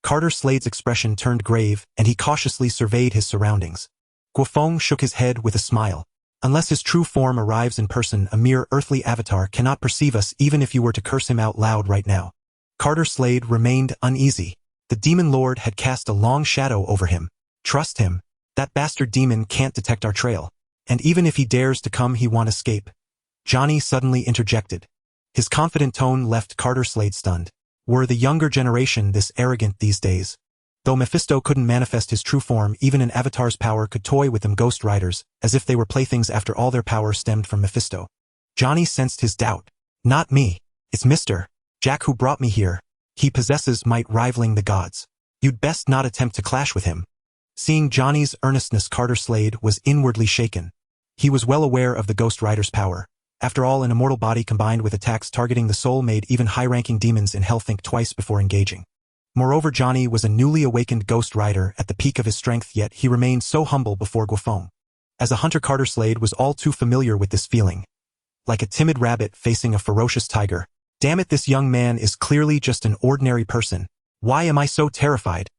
Carter Slade's expression turned grave, and he cautiously surveyed his surroundings. Guo Feng shook his head with a smile. Unless his true form arrives in person, a mere earthly avatar cannot perceive us even if you were to curse him out loud right now. Carter Slade remained uneasy. The demon lord had cast a long shadow over him. Trust him. That bastard demon can't detect our trail. And even if he dares to come, he won't escape. Johnny suddenly interjected. His confident tone left Carter Slade stunned. Were the younger generation this arrogant these days? Though Mephisto couldn't manifest his true form, even an avatar's power could toy with them ghost riders, as if they were playthings after all their power stemmed from Mephisto. Johnny sensed his doubt. Not me. It's Mr. Jack who brought me here. He possesses might rivaling the gods. You'd best not attempt to clash with him. Seeing Johnny's earnestness, Carter Slade was inwardly shaken. He was well aware of the Ghost Rider's power. After all, an immortal body combined with attacks targeting the soul made even high-ranking demons in hell think twice before engaging. Moreover, Johnny was a newly awakened Ghost Rider at the peak of his strength, yet he remained so humble before Guo Feng. As a hunter, Carter Slade was all too familiar with this feeling. Like a timid rabbit facing a ferocious tiger. Damn it, this young man is clearly just an ordinary person. Why am I so terrified?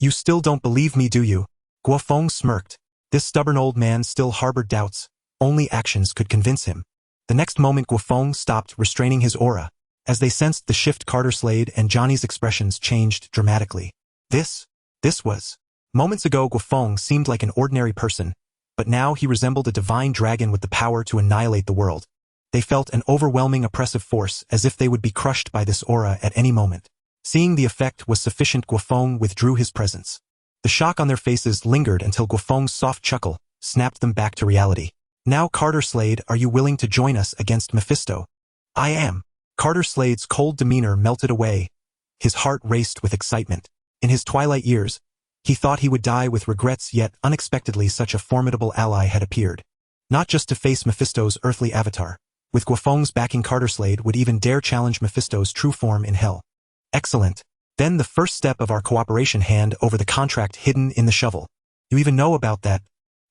You still don't believe me, do you? Guo Feng smirked. This stubborn old man still harbored doubts. Only actions could convince him. The next moment, Guo Feng stopped, restraining his aura. As they sensed the shift, Carter Slade and Johnny's expressions changed dramatically. This was. Moments ago, Guo Feng seemed like an ordinary person, but now he resembled a divine dragon with the power to annihilate the world. They felt an overwhelming oppressive force, as if they would be crushed by this aura at any moment. Seeing the effect was sufficient, Guo Feng withdrew his presence. The shock on their faces lingered until Guo Feng's soft chuckle snapped them back to reality. Now, Carter Slade, are you willing to join us against Mephisto? I am. Carter Slade's cold demeanor melted away. His heart raced with excitement. In his twilight years, he thought he would die with regrets, yet unexpectedly such a formidable ally had appeared. Not just to face Mephisto's earthly avatar. With Guo Feng's backing, Carter Slade would even dare challenge Mephisto's true form in hell. Excellent. Then the first step of our cooperation, hand over the contract hidden in the shovel. You even know about that?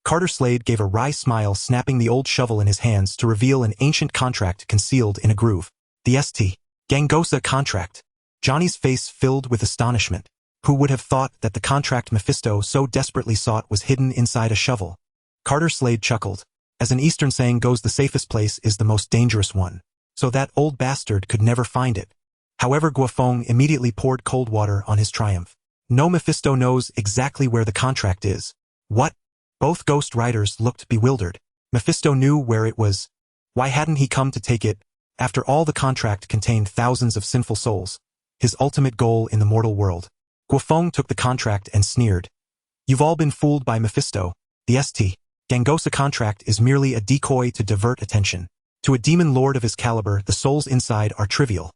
Carter Slade gave a wry smile, snapping the old shovel in his hands to reveal an ancient contract concealed in a groove. The St. Gangosa contract. Johnny's face filled with astonishment. Who would have thought that the contract Mephisto so desperately sought was hidden inside a shovel? Carter Slade chuckled. As an Eastern saying goes, the safest place is the most dangerous one. So that old bastard could never find it. However, Guo Feng immediately poured cold water on his triumph. No, Mephisto knows exactly where the contract is. What? Both Ghost Riders looked bewildered. Mephisto knew where it was. Why hadn't he come to take it? After all, the contract contained thousands of sinful souls. His ultimate goal in the mortal world. Guo Feng took the contract and sneered. You've all been fooled by Mephisto. The St. Gangosa contract is merely a decoy to divert attention. To a demon lord of his caliber, the souls inside are trivial.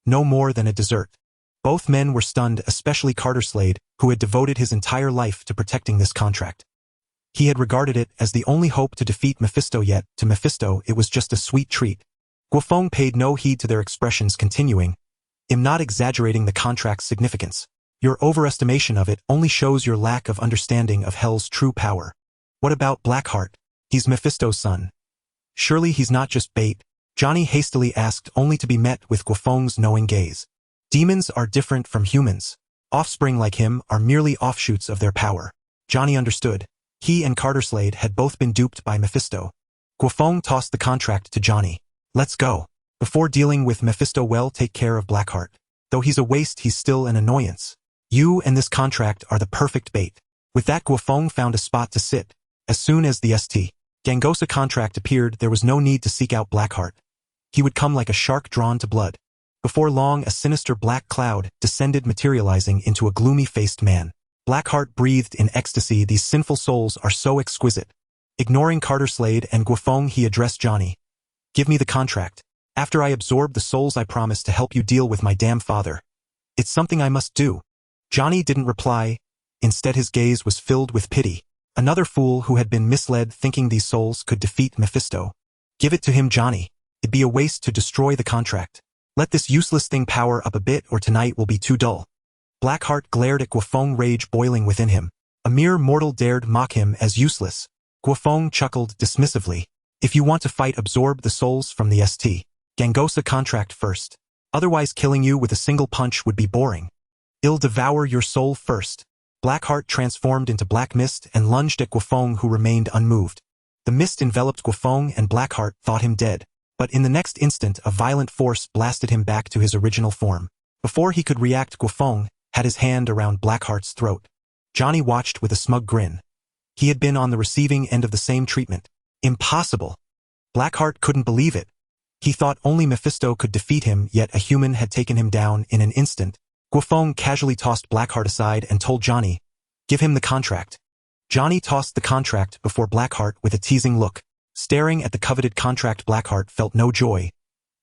No more than a dessert. Both men were stunned, especially Carter Slade, who had devoted his entire life to protecting this contract. He had regarded it as the only hope to defeat Mephisto, yet, to Mephisto, it was just a sweet treat. Guo Feng paid no heed to their expressions, continuing, I'm not exaggerating the contract's significance. Your overestimation of it only shows your lack of understanding of hell's true power. What about Blackheart? He's Mephisto's son. Surely he's not just bait? Johnny hastily asked, only to be met with Guo Feng's knowing gaze. Demons are different from humans. Offspring like him are merely offshoots of their power. Johnny understood. He and Carter Slade had both been duped by Mephisto. Guo Feng tossed the contract to Johnny. Let's go. Before dealing with Mephisto, well, take care of Blackheart. Though he's a waste, he's still an annoyance. You and this contract are the perfect bait. With that, Guo Feng found a spot to sit. As soon as the St. Gangosa contract appeared, there was no need to seek out Blackheart. He would come like a shark drawn to blood. Before long, a sinister black cloud descended, materializing into a gloomy-faced man. Blackheart breathed in ecstasy. These sinful souls are so exquisite. Ignoring Carter Slade and Guo Feng, he addressed Johnny. Give me the contract. After I absorb the souls, I promise to help you deal with my damn father. It's something I must do. Johnny didn't reply. Instead his gaze was filled with pity. Another fool who had been misled thinking these souls could defeat Mephisto. Give it to him, Johnny. It'd be a waste to destroy the contract. Let this useless thing power up a bit or tonight will be too dull. Blackheart glared at Guo Feng, rage boiling within him. A mere mortal dared mock him as useless. Guo Feng chuckled dismissively. If you want to fight, absorb the souls from the St. Gangosa contract first. Otherwise killing you with a single punch would be boring. I'll devour your soul first. Blackheart transformed into black mist and lunged at Guo Feng, who remained unmoved. The mist enveloped Guo Feng and Blackheart thought him dead. But in the next instant a violent force blasted him back to his original form. Before he could react, Guo Feng had his hand around Blackheart's throat. Johnny watched with a smug grin. He had been on the receiving end of the same treatment. Impossible. Blackheart couldn't believe it. He thought only Mephisto could defeat him, yet a human had taken him down in an instant. Guo Feng casually tossed Blackheart aside and told Johnny, "Give him the contract." Johnny tossed the contract before Blackheart with a teasing look. Staring at the coveted contract, Blackheart felt no joy,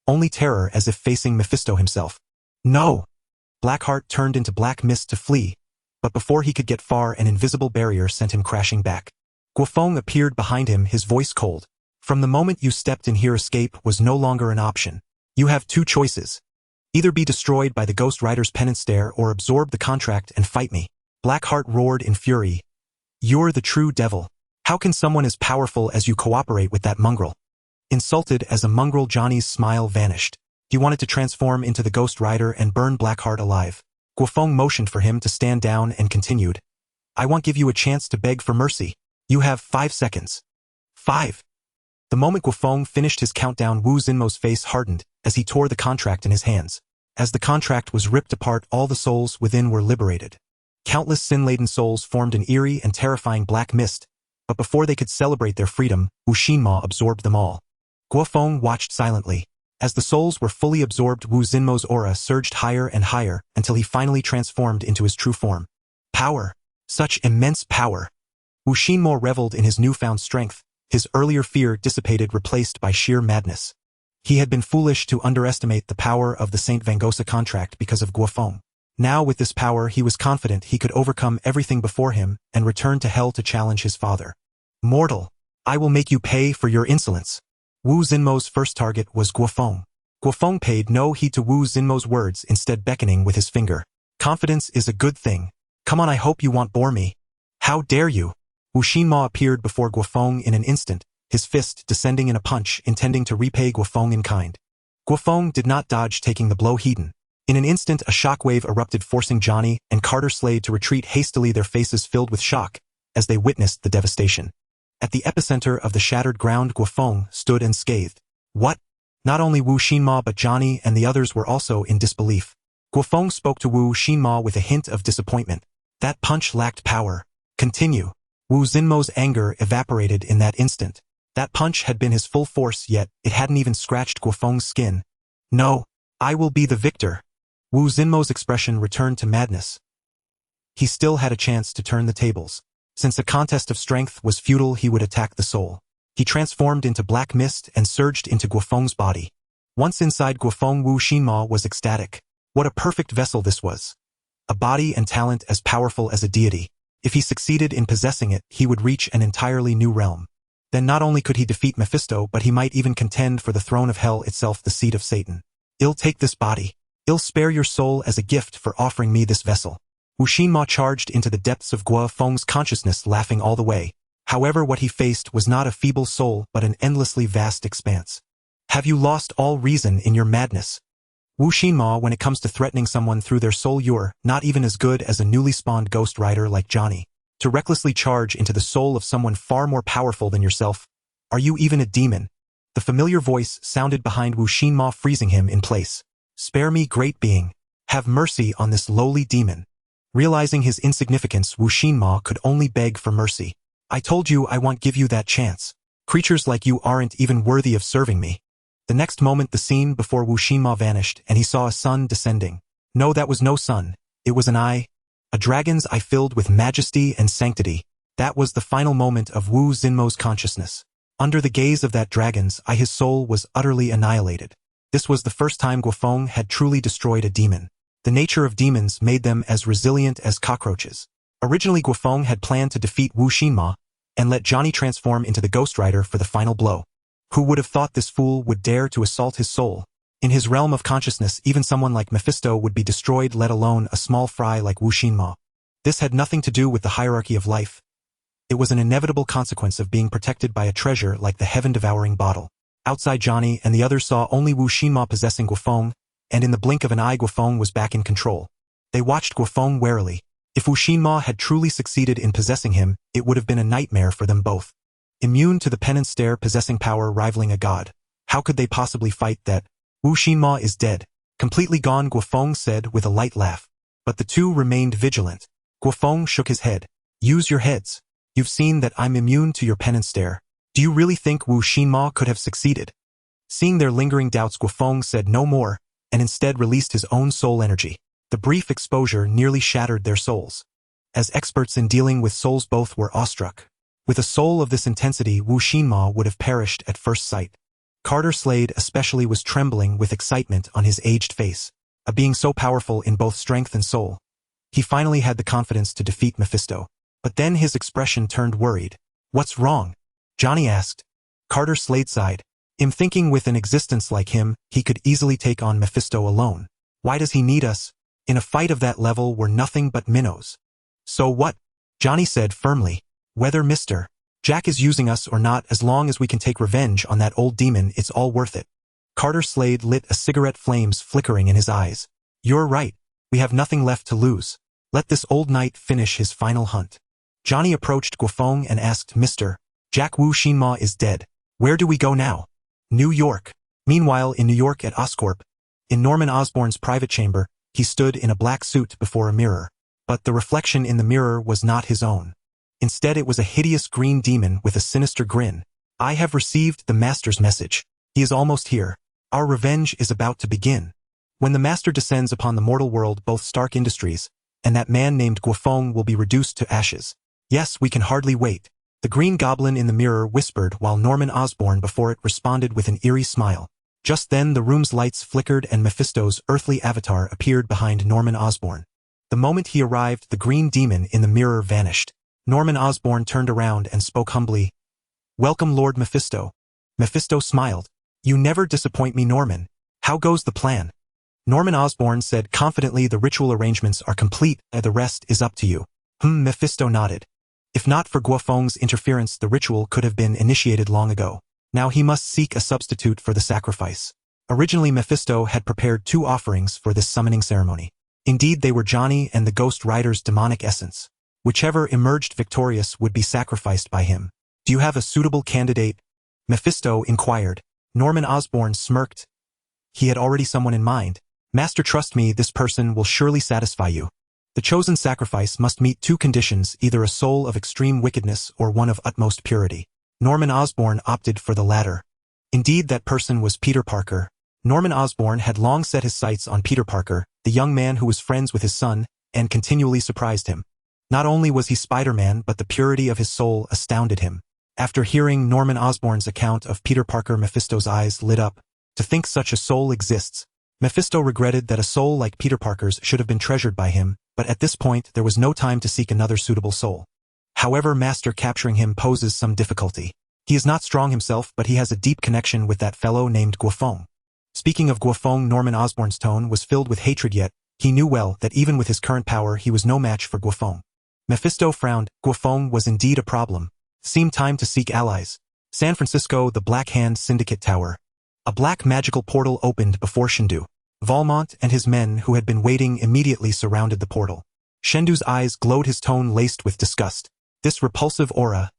only terror, as if facing Mephisto himself. No! Blackheart turned into black mist to flee, but before he could get far an invisible barrier sent him crashing back. Guo Feng appeared behind him, his voice cold. From the moment you stepped in here, escape was no longer an option. You have two choices. Either be destroyed by the Ghost Rider's penance stare or absorb the contract and fight me. Blackheart roared in fury. You're the true devil. How can someone as powerful as you cooperate with that mongrel? Insulted as a mongrel, Johnny's smile vanished. He wanted to transform into the Ghost Rider and burn Blackheart alive. Guo Feng motioned for him to stand down and continued. I won't give you a chance to beg for mercy. You have 5 seconds. 5. The moment Guo Feng finished his countdown, Wu Xinmo's face hardened as he tore the contract in his hands. As the contract was ripped apart, all the souls within were liberated. Countless sin-laden souls formed an eerie and terrifying black mist, but before they could celebrate their freedom, Wu Xinmo absorbed them all. Guo Feng watched silently. As the souls were fully absorbed, Wu Xinmo's aura surged higher and higher until he finally transformed into his true form. Power! Such immense power! Wu Xinmo reveled in his newfound strength. His earlier fear dissipated, replaced by sheer madness. He had been foolish to underestimate the power of the St. Gangosa contract because of Guo Feng. Now with this power he was confident he could overcome everything before him and return to hell to challenge his father. Mortal, I will make you pay for your insolence. Wu Xinmo's first target was Guo Feng. Guo Feng paid no heed to Wu Xinmo's words, instead beckoning with his finger. Confidence is a good thing. Come on, I hope you won't bore me. How dare you? Wu Xinmo appeared before Guo Feng in an instant, his fist descending in a punch, intending to repay Guo Feng in kind. Guo Feng did not dodge, taking the blow heeded. In an instant a shockwave erupted, forcing Johnny and Carter Slade to retreat hastily, their faces filled with shock as they witnessed the devastation. At the epicenter of the shattered ground, Guo Feng stood unscathed. What? Not only Wu Xinmo but Johnny and the others were also in disbelief. Guo Feng spoke to Wu Xinmo with a hint of disappointment. That punch lacked power. Continue. Wu Xinmo's anger evaporated in that instant. That punch had been his full force, yet it hadn't even scratched Guo Feng's skin. No, I will be the victor. Wu Xinmo's expression returned to madness. He still had a chance to turn the tables. Since a contest of strength was futile, he would attack the soul. He transformed into black mist and surged into Guo Feng's body. Once inside Guo Feng, Wu Xinmo was ecstatic. What a perfect vessel this was. A body and talent as powerful as a deity. If he succeeded in possessing it, he would reach an entirely new realm. Then not only could he defeat Mephisto, but he might even contend for the throne of hell itself, the seat of Satan. I'll take this body. I'll spare your soul as a gift for offering me this vessel. Wu Xinmo charged into the depths of Guo Feng's consciousness, laughing all the way. However, what he faced was not a feeble soul but an endlessly vast expanse. Have you lost all reason in your madness? Wu Xinmo, when it comes to threatening someone through their soul, you're not even as good as a newly spawned Ghost Rider like Johnny. To recklessly charge into the soul of someone far more powerful than yourself? Are you even a demon? The familiar voice sounded behind Wu Xinmo, freezing him in place. Spare me, great being. Have mercy on this lowly demon. Realizing his insignificance, Wu Xinmo could only beg for mercy. I told you I won't give you that chance. Creatures like you aren't even worthy of serving me. The next moment the scene before Wu Xinmo vanished and he saw a sun descending. No, that was no sun. It was an eye. A dragon's eye filled with majesty and sanctity. That was the final moment of Wu Xinmo's consciousness. Under the gaze of that dragon's eye, his soul was utterly annihilated. This was the first time Guo Feng had truly destroyed a demon. The nature of demons made them as resilient as cockroaches. Originally Guo Feng had planned to defeat Wu Xinma and let Johnny transform into the Ghost Rider for the final blow. Who would have thought this fool would dare to assault his soul? In his realm of consciousness, even someone like Mephisto would be destroyed, let alone a small fry like Wu Xinma. This had nothing to do with the hierarchy of life. It was an inevitable consequence of being protected by a treasure like the heaven-devouring bottle. Outside, Johnny and the others saw only Wu Xinma possessing Guo Feng, and in the blink of an eye Guo Feng was back in control. They watched Guo Feng warily. If Wu Xinma had truly succeeded in possessing him, it would have been a nightmare for them both. Immune to the penance stare, possessing power rivaling a god. How could they possibly fight that? Wu Xinma is dead. Completely gone, Guo Feng said with a light laugh. But the two remained vigilant. Guo Feng shook his head. Use your heads. You've seen that I'm immune to your penance stare. Do you really think Wu Xinma could have succeeded? Seeing their lingering doubts, Guo Feng said no more, and instead released his own soul energy. The brief exposure nearly shattered their souls. As experts in dealing with souls, both were awestruck. With a soul of this intensity, Wu Xinma would have perished at first sight. Carter Slade especially was trembling with excitement on his aged face. A being so powerful in both strength and soul. He finally had the confidence to defeat Mephisto. But then his expression turned worried. What's wrong? Johnny asked. Carter Slade sighed. I'm thinking with an existence like him, he could easily take on Mephisto alone. Why does he need us? In a fight of that level, we're nothing but minnows. So what? Johnny said firmly. Whether Mr. Jack is using us or not, as long as we can take revenge on that old demon, it's all worth it. Carter Slade lit a cigarette, flames flickering in his eyes. You're right. We have nothing left to lose. Let this old knight finish his final hunt. Johnny approached Guo Feng and asked, Mr. Jack, Wu Xinma is dead. Where do we go now? New York. Meanwhile, in New York at Oscorp, in Norman Osborn's private chamber, he stood in a black suit before a mirror. But the reflection in the mirror was not his own. Instead, it was a hideous green demon with a sinister grin. I have received the Master's message. He is almost here. Our revenge is about to begin. When the Master descends upon the mortal world, both Stark Industries and that man named Guo Feng will be reduced to ashes. Yes, we can hardly wait. The green goblin in the mirror whispered, while Norman Osborn before it responded with an eerie smile. Just then the room's lights flickered and Mephisto's earthly avatar appeared behind Norman Osborn. The moment he arrived, the green demon in the mirror vanished. Norman Osborn turned around and spoke humbly. Welcome, Lord Mephisto. Mephisto smiled. You never disappoint me, Norman. How goes the plan? Norman Osborn said confidently, the ritual arrangements are complete, and the rest is up to you. Mephisto nodded. If not for Guo Feng's interference, the ritual could have been initiated long ago. Now he must seek a substitute for the sacrifice. Originally, Mephisto had prepared 2 offerings for this summoning ceremony. Indeed, they were Johnny and the Ghost Rider's demonic essence. Whichever emerged victorious would be sacrificed by him. Do you have a suitable candidate? Mephisto inquired. Norman Osborn smirked. He had already someone in mind. Master, trust me, this person will surely satisfy you. The chosen sacrifice must meet 2 conditions, either a soul of extreme wickedness or one of utmost purity. Norman Osborn opted for the latter. Indeed, that person was Peter Parker. Norman Osborn had long set his sights on Peter Parker, the young man who was friends with his son, and continually surprised him. Not only was he Spider-Man, but the purity of his soul astounded him. After hearing Norman Osborn's account of Peter Parker, Mephisto's eyes lit up. To think such a soul exists. Mephisto regretted that a soul like Peter Parker's should have been treasured by him, but at this point there was no time to seek another suitable soul. However, Master capturing him poses some difficulty. He is not strong himself, but he has a deep connection with that fellow named Guo Feng. Speaking of Guo Feng, Norman Osborn's tone was filled with hatred, yet he knew well that even with his current power he was no match for Guo Feng. Mephisto frowned. Guo Feng was indeed a problem. Seemed time to seek allies. San Francisco, the Black Hand Syndicate Tower. A black magical portal opened before Shendu. Valmont and his men who had been waiting immediately surrounded the portal. Shendu's eyes glowed, his tone laced with disgust. This repulsive aura.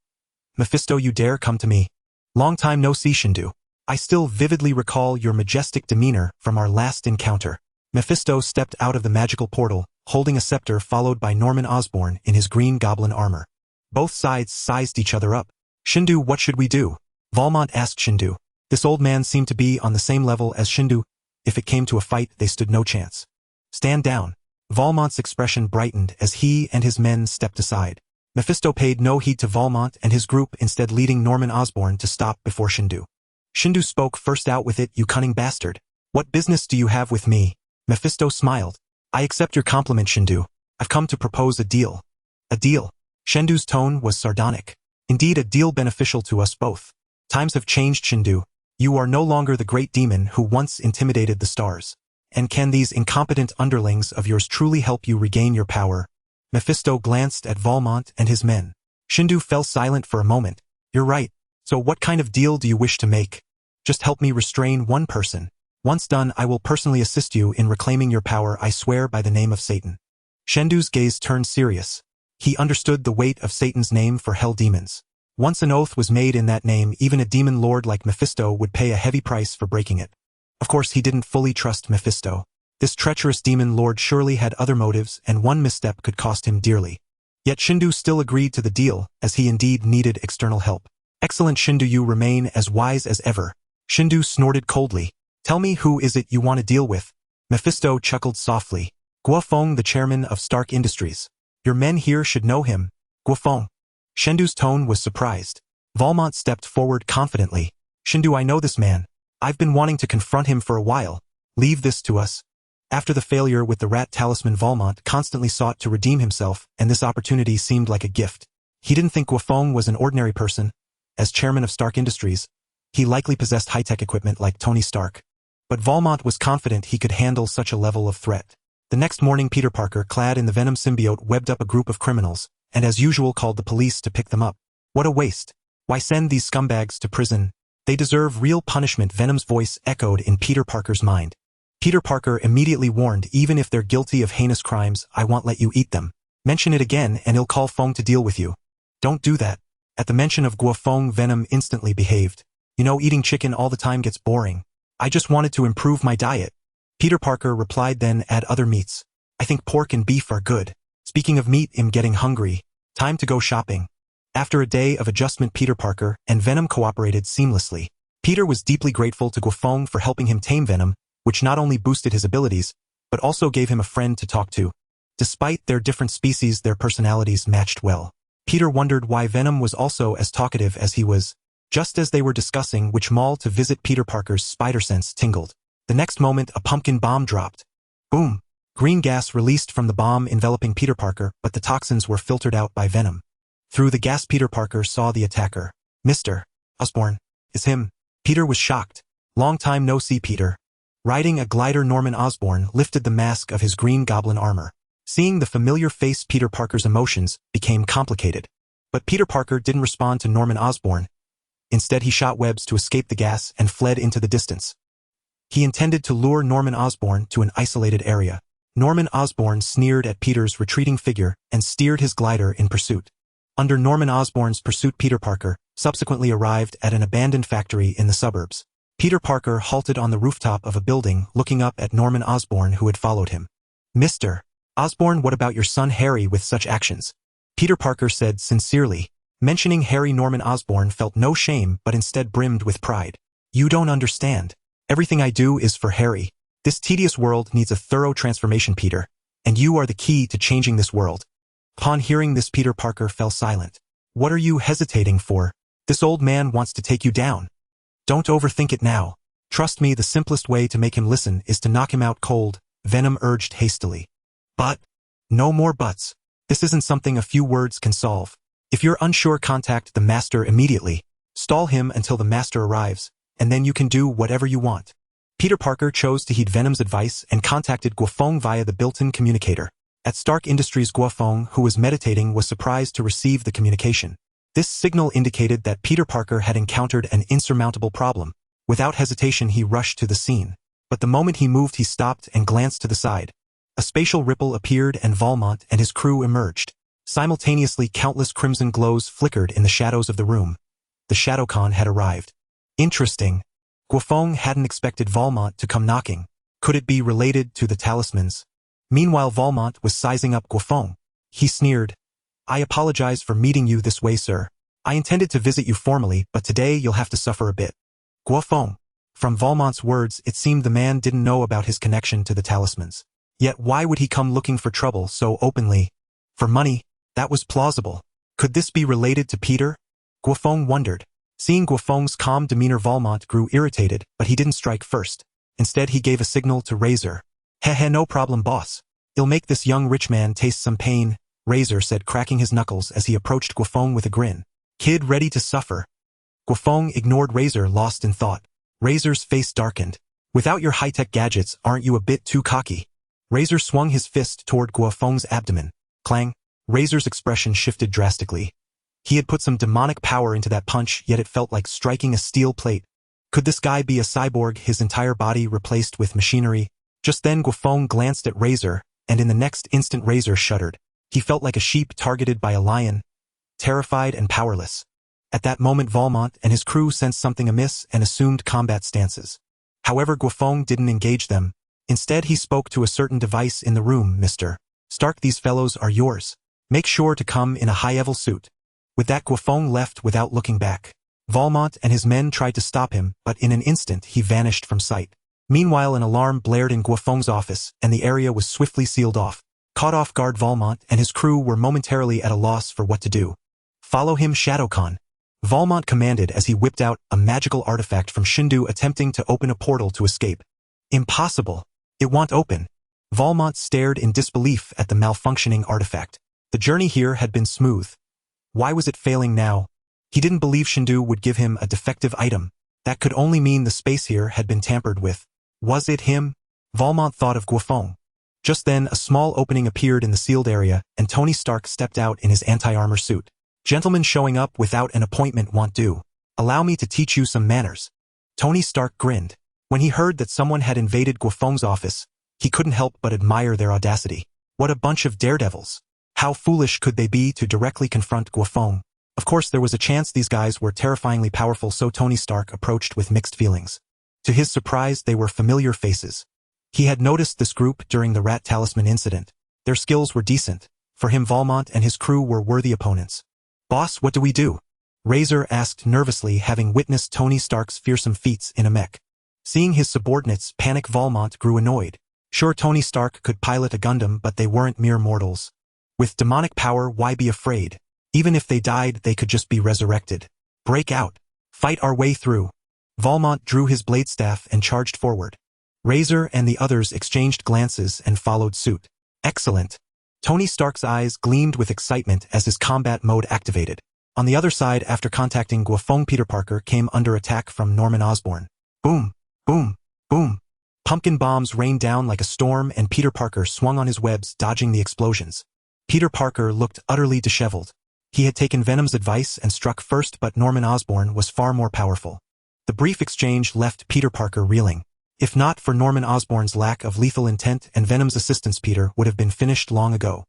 Mephisto, you dare come to me? Long time no see, Shendu. I still vividly recall your majestic demeanor from our last encounter. Mephisto stepped out of the magical portal, holding a scepter, followed by Norman Osborn in his green goblin armor. Both sides sized each other up. Shendu, what should we do? Valmont asked Shendu. This old man seemed to be on the same level as Shendu. If it came to a fight, they stood no chance. Stand down. Valmont's expression brightened as he and his men stepped aside. Mephisto paid no heed to Valmont and his group, instead leading Norman Osborn to stop before Shendu. Shendu spoke first. Out with it, you cunning bastard. What business do you have with me? Mephisto smiled. I accept your compliment, Shindu. I've come to propose a deal. A deal? Shindu's tone was sardonic. Indeed, a deal beneficial to us both. Times have changed, Shindu. You are no longer the great demon who once intimidated the stars. And can these incompetent underlings of yours truly help you regain your power? Mephisto glanced at Valmont and his men. Shindu fell silent for a moment. You're right. So what kind of deal do you wish to make? Just help me restrain one person. Once done, I will personally assist you in reclaiming your power, I swear by the name of Satan. Shindu's gaze turned serious. He understood the weight of Satan's name for hell demons. Once an oath was made in that name, even a demon lord like Mephisto would pay a heavy price for breaking it. Of course, he didn't fully trust Mephisto. This treacherous demon lord surely had other motives, and one misstep could cost him dearly. Yet Shindu still agreed to the deal, as he indeed needed external help. Excellent, Shindu, you remain as wise as ever. Shindu snorted coldly. Tell me, who is it you want to deal with? Mephisto chuckled softly. Guo Feng, the chairman of Stark Industries. Your men here should know him. Guo Feng. Shindu's tone was surprised. Valmont stepped forward confidently. Shindu, I know this man. I've been wanting to confront him for a while. Leave this to us. After the failure with the rat talisman, Valmont constantly sought to redeem himself, and this opportunity seemed like a gift. He didn't think Guo Feng was an ordinary person. As chairman of Stark Industries, he likely possessed high-tech equipment like Tony Stark. But Valmont was confident he could handle such a level of threat. The next morning, Peter Parker, clad in the Venom symbiote, webbed up a group of criminals, and as usual called the police to pick them up. What a waste. Why send these scumbags to prison? They deserve real punishment, Venom's voice echoed in Peter Parker's mind. Peter Parker immediately warned, even if they're guilty of heinous crimes, I won't let you eat them. Mention it again and he'll call Feng to deal with you. Don't do that. At the mention of Guo Feng, Venom instantly behaved. You know, eating chicken all the time gets boring. I just wanted to improve my diet. Peter Parker replied, then add other meats. I think pork and beef are good. Speaking of meat, I'm getting hungry. Time to go shopping. After a day of adjustment, Peter Parker and Venom cooperated seamlessly. Peter was deeply grateful to Guo Feng for helping him tame Venom, which not only boosted his abilities, but also gave him a friend to talk to. Despite their different species, their personalities matched well. Peter wondered why Venom was also as talkative as he was. Just as they were discussing which mall to visit, Peter Parker's spider sense tingled. The next moment, a pumpkin bomb dropped. Boom! Green gas released from the bomb enveloping Peter Parker, but the toxins were filtered out by Venom. Through the gas, Peter Parker saw the attacker. Mr. Osborn. It's him. Peter was shocked. Long time no see, Peter. Riding a glider, Norman Osborn lifted the mask of his green goblin armor. Seeing the familiar face, Peter Parker's emotions became complicated. But Peter Parker didn't respond to Norman Osborn. Instead, he shot webs to escape the gas and fled into the distance. He intended to lure Norman Osborn to an isolated area. Norman Osborn sneered at Peter's retreating figure and steered his glider in pursuit. Under Norman Osborn's pursuit, Peter Parker subsequently arrived at an abandoned factory in the suburbs. Peter Parker halted on the rooftop of a building, looking up at Norman Osborn, who had followed him. Mr. Osborn, what about your son Harry with such actions? Peter Parker said sincerely. Mentioning Harry, Norman Osborn felt no shame but instead brimmed with pride. You don't understand. Everything I do is for Harry. This tedious world needs a thorough transformation, Peter, and you are the key to changing this world. Upon hearing this, Peter Parker fell silent. What are you hesitating for? This old man wants to take you down. Don't overthink it now. Trust me, the simplest way to make him listen is to knock him out cold, Venom urged hastily. But, no more buts. This isn't something a few words can solve. If you're unsure, contact the Master immediately. Stall him until the Master arrives, and then you can do whatever you want. Peter Parker chose to heed Venom's advice and contacted Guo Feng via the built-in communicator. At Stark Industries, Guo Feng, who was meditating, was surprised to receive the communication. This signal indicated that Peter Parker had encountered an insurmountable problem. Without hesitation, he rushed to the scene. But the moment he moved, he stopped and glanced to the side. A spatial ripple appeared and Valmont and his crew emerged. Simultaneously, countless crimson glows flickered in the shadows of the room. The Shadowcon had arrived. Interesting. Guo Feng hadn't expected Valmont to come knocking. Could it be related to the talismans? Meanwhile, Valmont was sizing up Guo Feng. He sneered. I apologize for meeting you this way, sir. I intended to visit you formally, but today you'll have to suffer a bit. Guo Feng. From Valmont's words, it seemed the man didn't know about his connection to the talismans. Yet why would he come looking for trouble so openly? For money? That was plausible. Could this be related to Peter? Guo Feng wondered. Seeing Guo Feng's calm demeanor, Valmont grew irritated, but he didn't strike first. Instead, he gave a signal to Razor. Heh, no problem, boss. "It'll make this young rich man taste some pain," Razor said, cracking his knuckles as he approached Guo Feng with a grin. "Kid ready to suffer." Guo Feng ignored Razor, lost in thought. Razor's face darkened. "Without your high-tech gadgets, aren't you a bit too cocky?" Razor swung his fist toward Guo Feng's abdomen. Clang. Razor's expression shifted drastically. He had put some demonic power into that punch, yet it felt like striking a steel plate. Could this guy be a cyborg, his entire body replaced with machinery? Just then Guo Feng glanced at Razor, and in the next instant Razor shuddered. He felt like a sheep targeted by a lion, terrified and powerless. At that moment Valmont and his crew sensed something amiss and assumed combat stances. However, Guo Feng didn't engage them. Instead he spoke to a certain device in the room. "Mr. Stark, these fellows are yours. Make sure to come in a high-level suit." With that, Guo Feng left without looking back. Valmont and his men tried to stop him, but in an instant he vanished from sight. Meanwhile, an alarm blared in Guo Feng's office, and the area was swiftly sealed off. Caught off guard, Valmont and his crew were momentarily at a loss for what to do. "Follow him, Shadowkhan," Valmont commanded as he whipped out a magical artifact from Shindu, attempting to open a portal to escape. "Impossible. It won't open." Valmont stared in disbelief at the malfunctioning artifact. The journey here had been smooth. Why was it failing now? He didn't believe Shindu would give him a defective item. That could only mean the space here had been tampered with. Was it him? Valmont thought of Guo Feng. Just then, a small opening appeared in the sealed area, and Tony Stark stepped out in his anti-armor suit. "Gentlemen showing up without an appointment won't do. Allow me to teach you some manners." Tony Stark grinned. When he heard that someone had invaded Guo Feng's office, he couldn't help but admire their audacity. What a bunch of daredevils. How foolish could they be to directly confront Guo Feng? Of course, there was a chance these guys were terrifyingly powerful, so Tony Stark approached with mixed feelings. To his surprise, they were familiar faces. He had noticed this group during the Rat Talisman incident. Their skills were decent. For him, Valmont and his crew were worthy opponents. "Boss, what do we do?" Razor asked nervously, having witnessed Tony Stark's fearsome feats in a mech. Seeing his subordinates panic, Valmont grew annoyed. Sure, Tony Stark could pilot a Gundam, but they weren't mere mortals. With demonic power, why be afraid? Even if they died, they could just be resurrected. "Break out. Fight our way through." Valmont drew his blade staff and charged forward. Razor and the others exchanged glances and followed suit. "Excellent." Tony Stark's eyes gleamed with excitement as his combat mode activated. On the other side, after contacting Guo Feng, Peter Parker came under attack from Norman Osborn. Boom, boom, boom. Pumpkin bombs rained down like a storm, and Peter Parker swung on his webs, dodging the explosions. Peter Parker looked utterly disheveled. He had taken Venom's advice and struck first, but Norman Osborn was far more powerful. The brief exchange left Peter Parker reeling. If not for Norman Osborn's lack of lethal intent and Venom's assistance, Peter would have been finished long ago.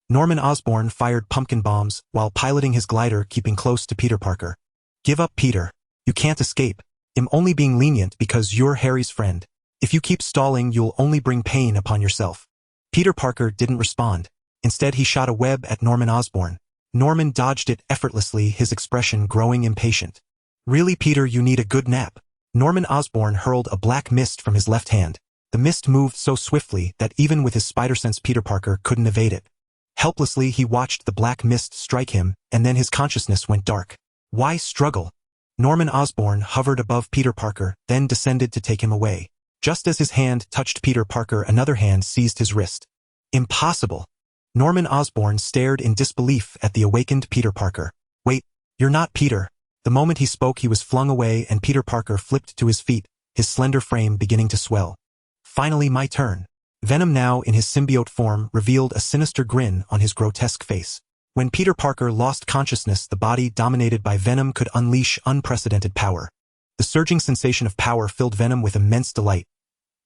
Norman Osborn fired pumpkin bombs while piloting his glider, keeping close to Peter Parker. "Give up, Peter. You can't escape. I'm only being lenient because you're Harry's friend. If you keep stalling, you'll only bring pain upon yourself." Peter Parker didn't respond. Instead, he shot a web at Norman Osborn. Norman dodged it effortlessly, his expression growing impatient. "Really, Peter, you need a good nap." Norman Osborn hurled a black mist from his left hand. The mist moved so swiftly that even with his spider sense, Peter Parker couldn't evade it. Helplessly, he watched the black mist strike him, and then his consciousness went dark. Why struggle? Norman Osborn hovered above Peter Parker, then descended to take him away. Just as his hand touched Peter Parker, another hand seized his wrist. Impossible. Norman Osborn stared in disbelief at the awakened Peter Parker. "Wait, you're not Peter." The moment he spoke, he was flung away, and Peter Parker flipped to his feet, his slender frame beginning to swell. "Finally my turn." Venom, now in his symbiote form, revealed a sinister grin on his grotesque face. When Peter Parker lost consciousness, the body dominated by Venom could unleash unprecedented power. The surging sensation of power filled Venom with immense delight.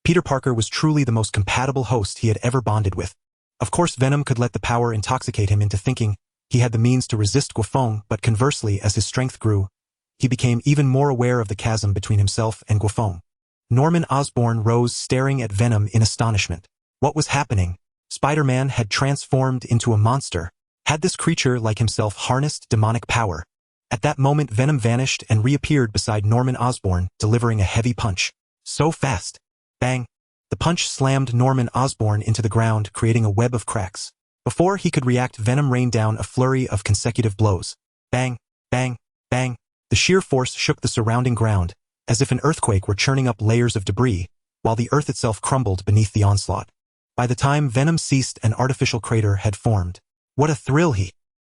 Peter Parker was truly the most compatible host he had ever bonded with. Of course, Venom could let the power intoxicate him into thinking he had the means to resist Guo Feng, but conversely, as his strength grew, he became even more aware of the chasm between himself and Guo Feng. Norman Osborn rose, staring at Venom in astonishment. What was happening? Spider-Man had transformed into a monster. Had this creature, like himself, harnessed demonic power? At that moment, Venom vanished and reappeared beside Norman Osborn, delivering a heavy punch. So fast. Bang. The punch slammed Norman Osborn into the ground, creating a web of cracks. Before he could react, Venom rained down a flurry of consecutive blows. Bang, bang, bang. The sheer force shook the surrounding ground, as if an earthquake were churning up layers of debris, while the earth itself crumbled beneath the onslaught. By the time Venom ceased, an artificial crater had formed. What a thrill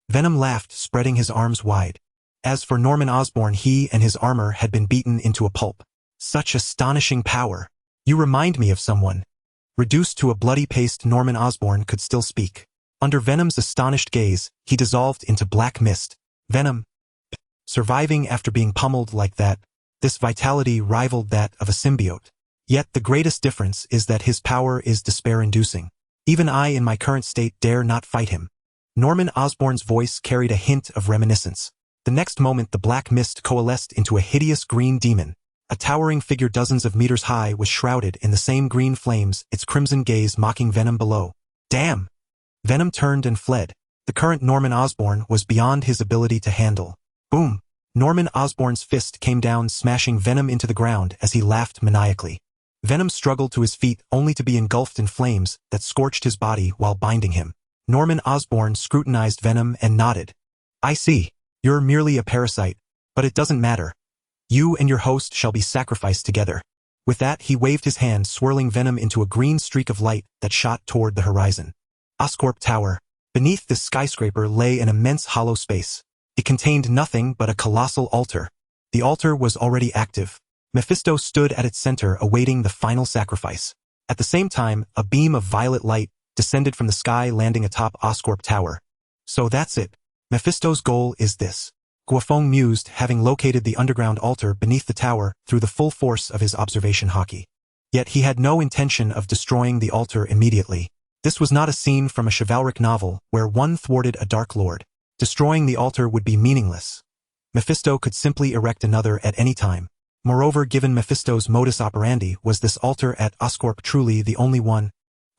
Venom laughed, spreading his arms wide. As for Norman Osborn, he and his armor had been beaten into a pulp. Such astonishing power. You remind me of someone. Reduced to a bloody paste, Norman Osborn could still speak. Under Venom's astonished gaze, he dissolved into black mist. Venom, surviving after being pummeled like that, this vitality rivaled that of a symbiote. Yet the greatest difference is that his power is despair-inducing. Even I in my current state dare not fight him. Norman Osborn's voice carried a hint of reminiscence. The next moment the black mist coalesced into a hideous green demon. A towering figure dozens of meters high was shrouded in the same green flames, its crimson gaze mocking Venom below. Damn! Venom turned and fled. The current Norman Osborn was beyond his ability to handle. Boom! Norman Osborn's fist came down, smashing Venom into the ground as he laughed maniacally. Venom struggled to his feet only to be engulfed in flames that scorched his body while binding him. Norman Osborn scrutinized Venom and nodded. I see. You're merely a parasite, but it doesn't matter. You and your host shall be sacrificed together. With that, he waved his hand, swirling Venom into a green streak of light that shot toward the horizon. Oscorp Tower. Beneath this skyscraper lay an immense hollow space. It contained nothing but a colossal altar. The altar was already active. Mephisto stood at its center, awaiting the final sacrifice. At the same time, a beam of violet light descended from the sky, landing atop Oscorp Tower. So that's it. Mephisto's goal is this. Guo Feng mused, having located the underground altar beneath the tower through the full force of his observation haki. Yet he had no intention of destroying the altar immediately. This was not a scene from a chivalric novel where one thwarted a dark lord. Destroying the altar would be meaningless. Mephisto could simply erect another at any time. Moreover, given Mephisto's modus operandi, was this altar at Oscorp truly the only one?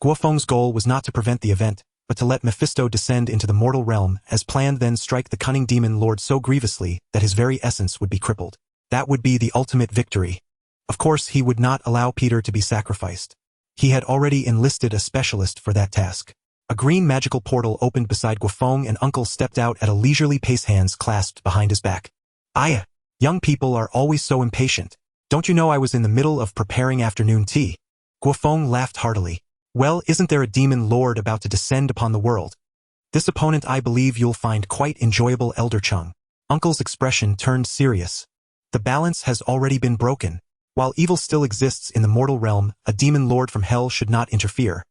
Guo Feng's goal was not to prevent the event, but to let Mephisto descend into the mortal realm as planned, then strike the cunning demon lord so grievously that his very essence would be crippled. That would be the ultimate victory. Of course, he would not allow Peter to be sacrificed. He had already enlisted a specialist for that task. A green magical portal opened beside Guo Feng and Uncle stepped out at a leisurely pace, hands clasped behind his back. Aya! Young people are always so impatient. Don't you know I was in the middle of preparing afternoon tea? Guo Feng laughed heartily. Well, isn't there a demon lord about to descend upon the world? This opponent I believe you'll find quite enjoyable, Elder Chung. Uncle's expression turned serious. The balance has already been broken. While evil still exists in the mortal realm, a demon lord from hell should not interfere,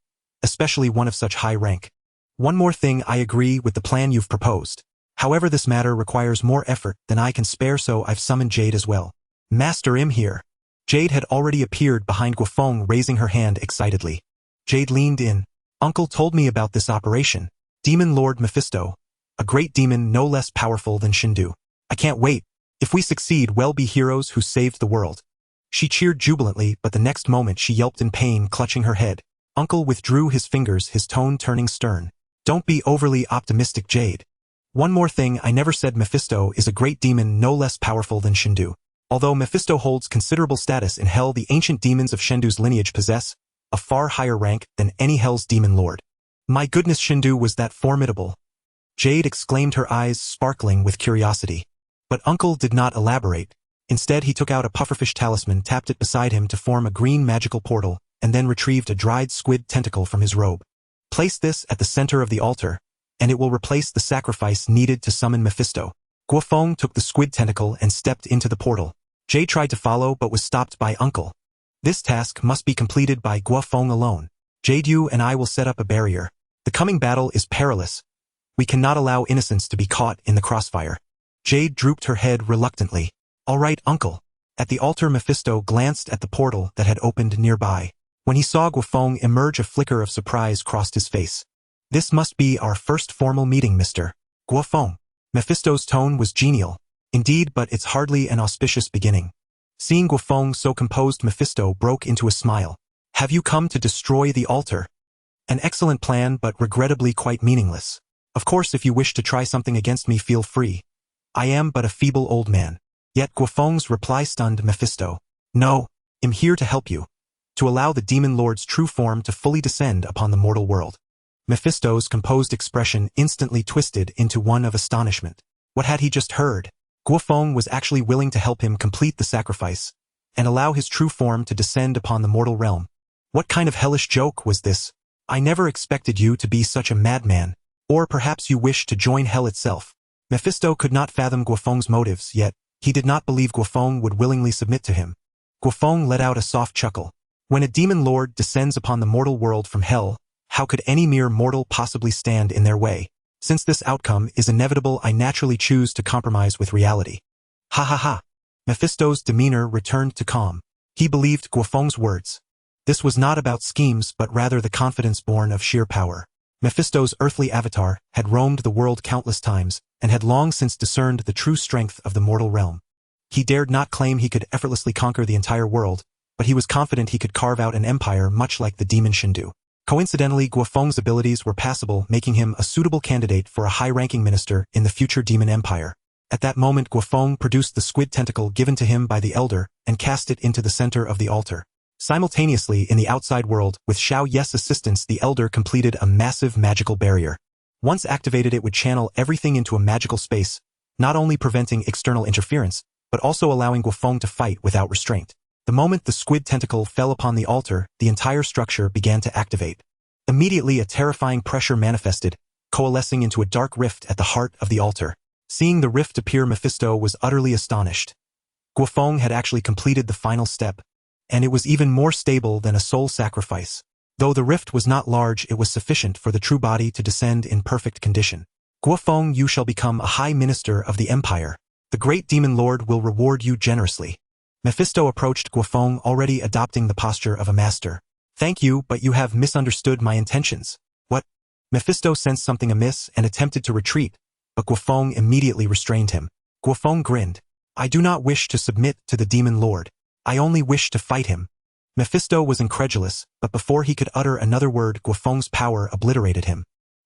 especially one of such high rank. One more thing, I agree with the plan you've proposed. However, this matter requires more effort than I can spare, so I've summoned Jade as well. Master Im here. Jade had already appeared behind Guo Feng, raising her hand excitedly. Jade leaned in. Uncle told me about this operation. Demon Lord Mephisto. A great demon no less powerful than Shindu. I can't wait. If we succeed, we'll be heroes who saved the world. She cheered jubilantly, but the next moment she yelped in pain, clutching her head. Uncle withdrew his fingers, his tone turning stern. Don't be overly optimistic, Jade. One more thing, I never said Mephisto is a great demon no less powerful than Shindu. Although Mephisto holds considerable status in hell, the ancient demons of Shindu's lineage possess a far higher rank than any hell's demon lord. My goodness, Shindu was that formidable? Jade exclaimed, her eyes sparkling with curiosity. But Uncle did not elaborate. Instead, he took out a pufferfish talisman, tapped it beside him to form a green magical portal, and then retrieved a dried squid tentacle from his robe. Place this at the center of the altar, and it will replace the sacrifice needed to summon Mephisto. Guo Feng took the squid tentacle and stepped into the portal. Jade tried to follow but was stopped by Uncle. This task must be completed by Guo Feng alone. Jade, you and I will set up a barrier. The coming battle is perilous. We cannot allow innocents to be caught in the crossfire. Jade drooped her head reluctantly. All right, Uncle. At the altar, Mephisto glanced at the portal that had opened nearby. When he saw Guo Feng emerge, a flicker of surprise crossed his face. This must be our first formal meeting, Mr. Guo Feng. Mephisto's tone was genial. Indeed, but it's hardly an auspicious beginning. Seeing Guo Feng so composed, Mephisto broke into a smile. Have you come to destroy the altar? An excellent plan, but regrettably quite meaningless. Of course, if you wish to try something against me, feel free. I am but a feeble old man. Yet Guo Feng's reply stunned Mephisto. No, I'm here to help you. To allow the demon lord's true form to fully descend upon the mortal world. Mephisto's composed expression instantly twisted into one of astonishment. What had he just heard? Guo Feng was actually willing to help him complete the sacrifice, and allow his true form to descend upon the mortal realm. What kind of hellish joke was this? I never expected you to be such a madman. Or perhaps you wish to join hell itself. Mephisto could not fathom Guo Feng's motives, yet he did not believe Guo Feng would willingly submit to him. Guo Feng let out a soft chuckle. When a demon lord descends upon the mortal world from hell, how could any mere mortal possibly stand in their way? Since this outcome is inevitable, I naturally choose to compromise with reality. Ha ha ha. Mephisto's demeanor returned to calm. He believed Guo Feng's words. This was not about schemes but rather the confidence born of sheer power. Mephisto's earthly avatar had roamed the world countless times and had long since discerned the true strength of the mortal realm. He dared not claim he could effortlessly conquer the entire world, but he was confident he could carve out an empire much like the demon Shindu. Coincidentally, Guo Feng's abilities were passable, making him a suitable candidate for a high-ranking minister in the future demon empire. At that moment, Guo Feng produced the squid tentacle given to him by the elder and cast it into the center of the altar. Simultaneously, in the outside world, with Xiao Ye's assistance, the elder completed a massive magical barrier. Once activated, it would channel everything into a magical space, not only preventing external interference, but also allowing Guo Feng to fight without restraint. The moment the squid tentacle fell upon the altar, the entire structure began to activate. Immediately, a terrifying pressure manifested, coalescing into a dark rift at the heart of the altar. Seeing the rift appear, Mephisto was utterly astonished. Guo Feng had actually completed the final step, and it was even more stable than a soul sacrifice. Though the rift was not large, it was sufficient for the true body to descend in perfect condition. Guo Feng, you shall become a high minister of the empire. The great demon lord will reward you generously. Mephisto approached Guo Feng, already adopting the posture of a master. Thank you, but you have misunderstood my intentions. What? Mephisto sensed something amiss and attempted to retreat, but Guo Feng immediately restrained him. Guo Feng grinned. I do not wish to submit to the demon lord. I only wish to fight him. Mephisto was incredulous, but before he could utter another word, Guo Feng's power obliterated him.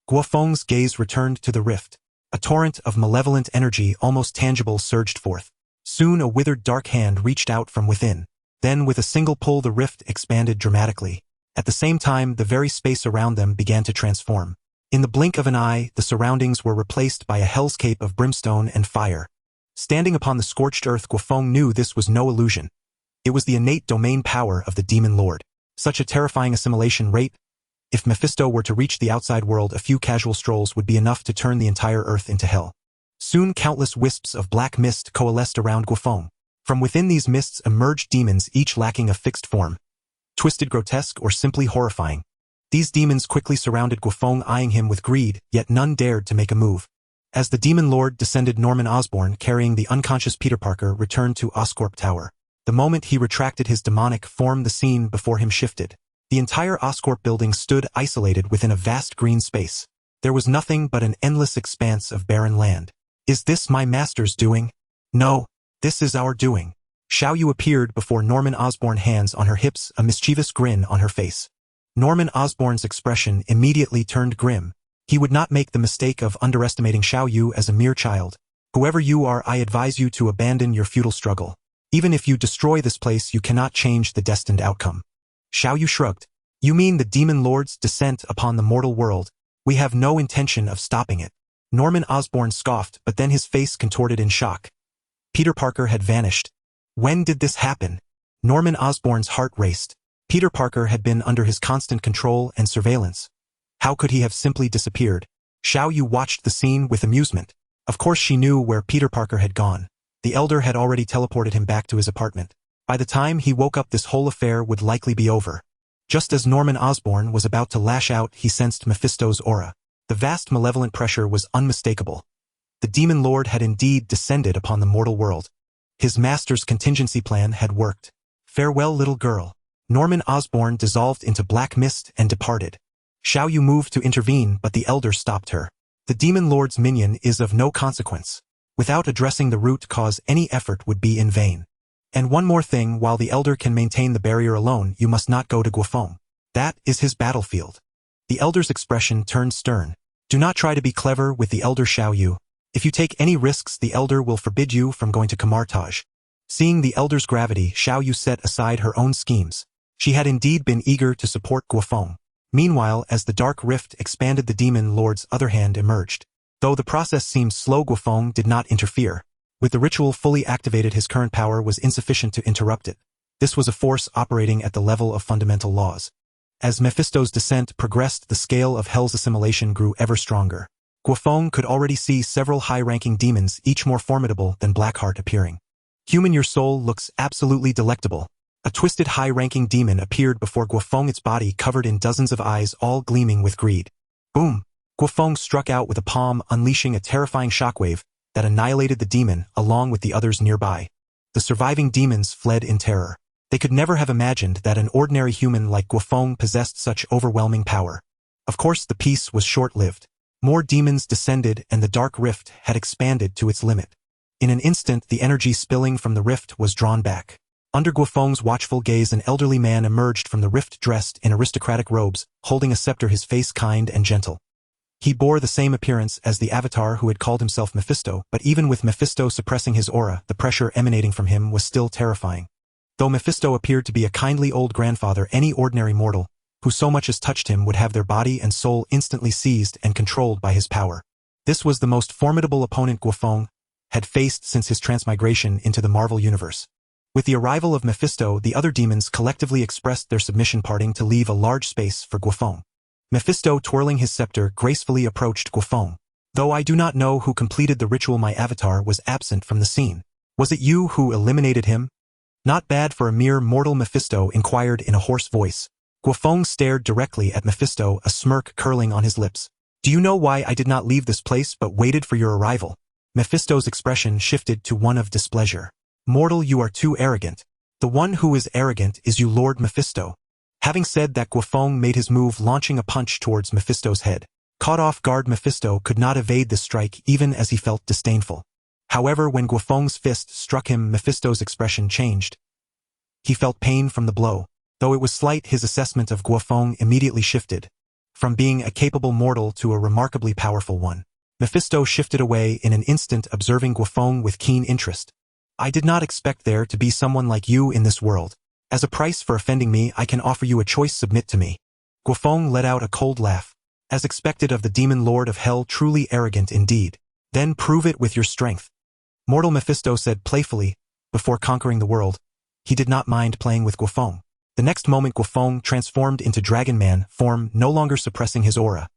Guo Feng's gaze returned to the rift. A torrent of malevolent energy, almost tangible, surged forth. Soon a withered dark hand reached out from within. Then with a single pull the rift expanded dramatically. At the same time, the very space around them began to transform. In the blink of an eye, the surroundings were replaced by a hellscape of brimstone and fire. Standing upon the scorched earth, Guo Feng knew this was no illusion. It was the innate domain power of the demon lord. Such a terrifying assimilation rate. If Mephisto were to reach the outside world, a few casual strolls would be enough to turn the entire earth into hell. Soon countless wisps of black mist coalesced around Guo Feng. From within these mists emerged demons, each lacking a fixed form. Twisted, grotesque, or simply horrifying. These demons quickly surrounded Guo Feng, eyeing him with greed, yet none dared to make a move. As the demon lord descended, Norman Osborn, carrying the unconscious Peter Parker, returned to Oscorp Tower. The moment he retracted his demonic form, the scene before him shifted. The entire Oscorp building stood isolated within a vast green space. There was nothing but an endless expanse of barren land. Is this my master's doing? No, this is our doing. Xiao Yu appeared before Norman Osborn, hands on her hips, a mischievous grin on her face. Norman Osborn's expression immediately turned grim. He would not make the mistake of underestimating Xiao Yu as a mere child. Whoever you are, I advise you to abandon your futile struggle. Even if you destroy this place, you cannot change the destined outcome. Xiao Yu shrugged. You mean the demon lord's descent upon the mortal world? We have no intention of stopping it. Norman Osborn scoffed, but then his face contorted in shock. Peter Parker had vanished. When did this happen? Norman Osborn's heart raced. Peter Parker had been under his constant control and surveillance. How could he have simply disappeared? Xiao Yu watched the scene with amusement. Of course she knew where Peter Parker had gone. The elder had already teleported him back to his apartment. By the time he woke up, this whole affair would likely be over. Just as Norman Osborn was about to lash out, he sensed Mephisto's aura. The vast malevolent pressure was unmistakable. The demon lord had indeed descended upon the mortal world. His master's contingency plan had worked. Farewell, little girl. Norman Osborn dissolved into black mist and departed. Xiao Yu moved to intervene, but the elder stopped her. The demon lord's minion is of no consequence. Without addressing the root cause, any effort would be in vain. And one more thing, while the elder can maintain the barrier alone, you must not go to Guo Feng. That is his battlefield. The elder's expression turned stern. Do not try to be clever with the elder, Xiao Yu. If you take any risks, the elder will forbid you from going to Camartage. Seeing the elder's gravity, Xiao Yu set aside her own schemes. She had indeed been eager to support Guo Feng. Meanwhile, as the dark rift expanded, the demon lord's other hand emerged. Though the process seemed slow, Guo Feng did not interfere. With the ritual fully activated, his current power was insufficient to interrupt it. This was a force operating at the level of fundamental laws. As Mephisto's descent progressed, the scale of Hell's assimilation grew ever stronger. Guo Feng could already see several high-ranking demons, each more formidable than Blackheart, appearing. Human, your soul looks absolutely delectable. A twisted high-ranking demon appeared before Guo Feng, its body covered in dozens of eyes, all gleaming with greed. Boom! Guo Feng struck out with a palm, unleashing a terrifying shockwave that annihilated the demon along with the others nearby. The surviving demons fled in terror. They could never have imagined that an ordinary human like Guo Feng possessed such overwhelming power. Of course, the peace was short-lived. More demons descended and the dark rift had expanded to its limit. In an instant, the energy spilling from the rift was drawn back. Under Guo Feng's watchful gaze, an elderly man emerged from the rift dressed in aristocratic robes, holding a scepter, his face kind and gentle. He bore the same appearance as the avatar who had called himself Mephisto, but even with Mephisto suppressing his aura, the pressure emanating from him was still terrifying. Though Mephisto appeared to be a kindly old grandfather, any ordinary mortal who so much as touched him would have their body and soul instantly seized and controlled by his power. This was the most formidable opponent Guo Feng had faced since his transmigration into the Marvel Universe. With the arrival of Mephisto, the other demons collectively expressed their submission, parting to leave a large space for Guo Feng. Mephisto, twirling his scepter, gracefully approached Guo Feng. Though I do not know who completed the ritual, my avatar was absent from the scene. Was it you who eliminated him? Not bad for a mere mortal, Mephisto inquired in a hoarse voice. Guo Feng stared directly at Mephisto, a smirk curling on his lips. Do you know why I did not leave this place but waited for your arrival? Mephisto's expression shifted to one of displeasure. Mortal, you are too arrogant. The one who is arrogant is you, Lord Mephisto. Having said that, Guo Feng made his move, launching a punch towards Mephisto's head. Caught off guard, Mephisto could not evade the strike even as he felt disdainful. However, when Guo Feng's fist struck him, Mephisto's expression changed. He felt pain from the blow. Though it was slight, his assessment of Guo Feng immediately shifted. From being a capable mortal to a remarkably powerful one. Mephisto shifted away in an instant, observing Guo Feng with keen interest. I did not expect there to be someone like you in this world. As a price for offending me, I can offer you a choice. Submit to me. Guo Feng let out a cold laugh. As expected of the demon lord of hell, truly arrogant indeed. Then prove it with your strength. Mortal, Mephisto said playfully. Before conquering the world, he did not mind playing with Guo Feng. The next moment, Guo Feng transformed into Dragon Man form, no longer suppressing his aura.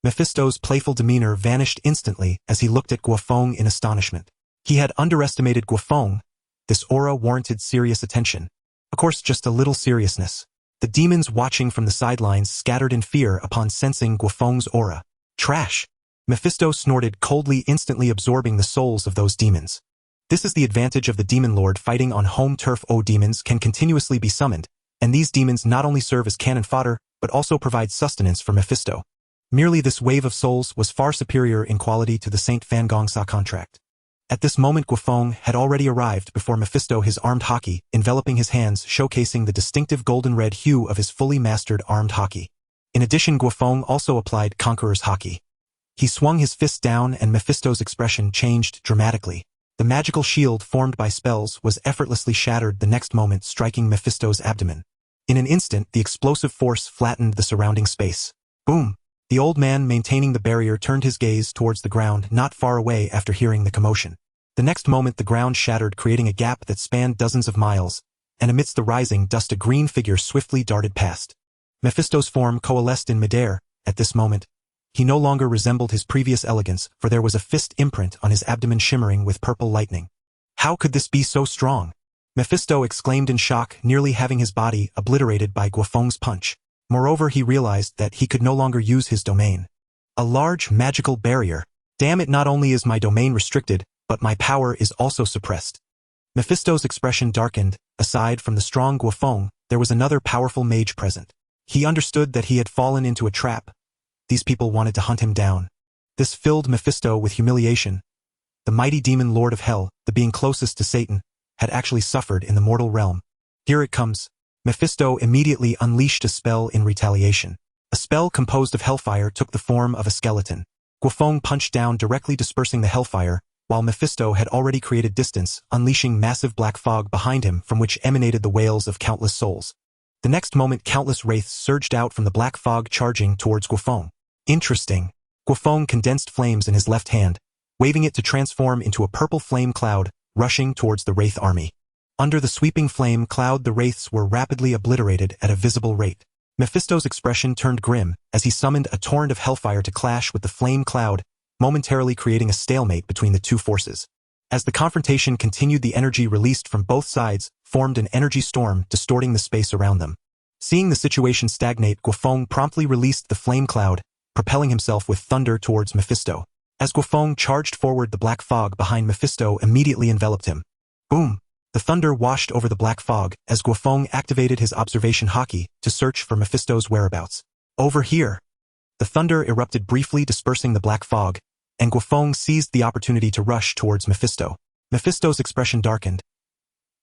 Mephisto's playful demeanor vanished instantly as he looked at Guo Feng in astonishment. He had underestimated Guo Feng. This aura warranted serious attention. Of course, just a little seriousness. The demons watching from the sidelines scattered in fear upon sensing Guo Feng's aura. Trash! Mephisto snorted coldly, instantly absorbing the souls of those demons. This is the advantage of the demon lord fighting on home turf. Demons can continuously be summoned, and these demons not only serve as cannon fodder, but also provide sustenance for Mephisto. Merely this wave of souls was far superior in quality to the Saint Fangongsa contract. At this moment, Guo Feng had already arrived before Mephisto, his armed haki enveloping his hands, showcasing the distinctive golden-red hue of his fully mastered armed haki. In addition, Guo Feng also applied Conqueror's haki. He swung his fist down and Mephisto's expression changed dramatically. The magical shield formed by spells was effortlessly shattered the next moment, striking Mephisto's abdomen. In an instant, the explosive force flattened the surrounding space. Boom! The old man maintaining the barrier turned his gaze towards the ground not far away after hearing the commotion. The next moment, the ground shattered, creating a gap that spanned dozens of miles, and amidst the rising dust a green figure swiftly darted past. Mephisto's form coalesced in midair. At this moment, he no longer resembled his previous elegance, for there was a fist imprint on his abdomen shimmering with purple lightning. How could this be so strong? Mephisto exclaimed in shock, nearly having his body obliterated by Guo Feng's punch. Moreover, he realized that he could no longer use his domain. A large magical barrier. Damn it, not only is my domain restricted, but my power is also suppressed. Mephisto's expression darkened. Aside from the strong Guo Feng, there was another powerful mage present. He understood that he had fallen into a trap. These people wanted to hunt him down. This filled Mephisto with humiliation. The mighty demon lord of hell, the being closest to Satan, had actually suffered in the mortal realm. Here it comes. Mephisto immediately unleashed a spell in retaliation. A spell composed of hellfire took the form of a skeleton. Guo Feng punched down, directly dispersing the hellfire, while Mephisto had already created distance, unleashing massive black fog behind him from which emanated the wails of countless souls. The next moment, countless wraiths surged out from the black fog, charging towards Guo Feng. Interesting. Guo Feng condensed flames in his left hand, waving it to transform into a purple flame cloud, rushing towards the wraith army. Under the sweeping flame cloud, the wraiths were rapidly obliterated at a visible rate. Mephisto's expression turned grim as he summoned a torrent of hellfire to clash with the flame cloud, momentarily creating a stalemate between the two forces. As the confrontation continued, the energy released from both sides formed an energy storm, distorting the space around them. Seeing the situation stagnate, Guo Feng promptly released the flame cloud, propelling himself with thunder towards Mephisto. As Guo Feng charged forward, the black fog behind Mephisto immediately enveloped him. Boom! The thunder washed over the black fog as Guo Feng activated his observation haki to search for Mephisto's whereabouts. Over here! The thunder erupted briefly, dispersing the black fog, and Guo Feng seized the opportunity to rush towards Mephisto. Mephisto's expression darkened.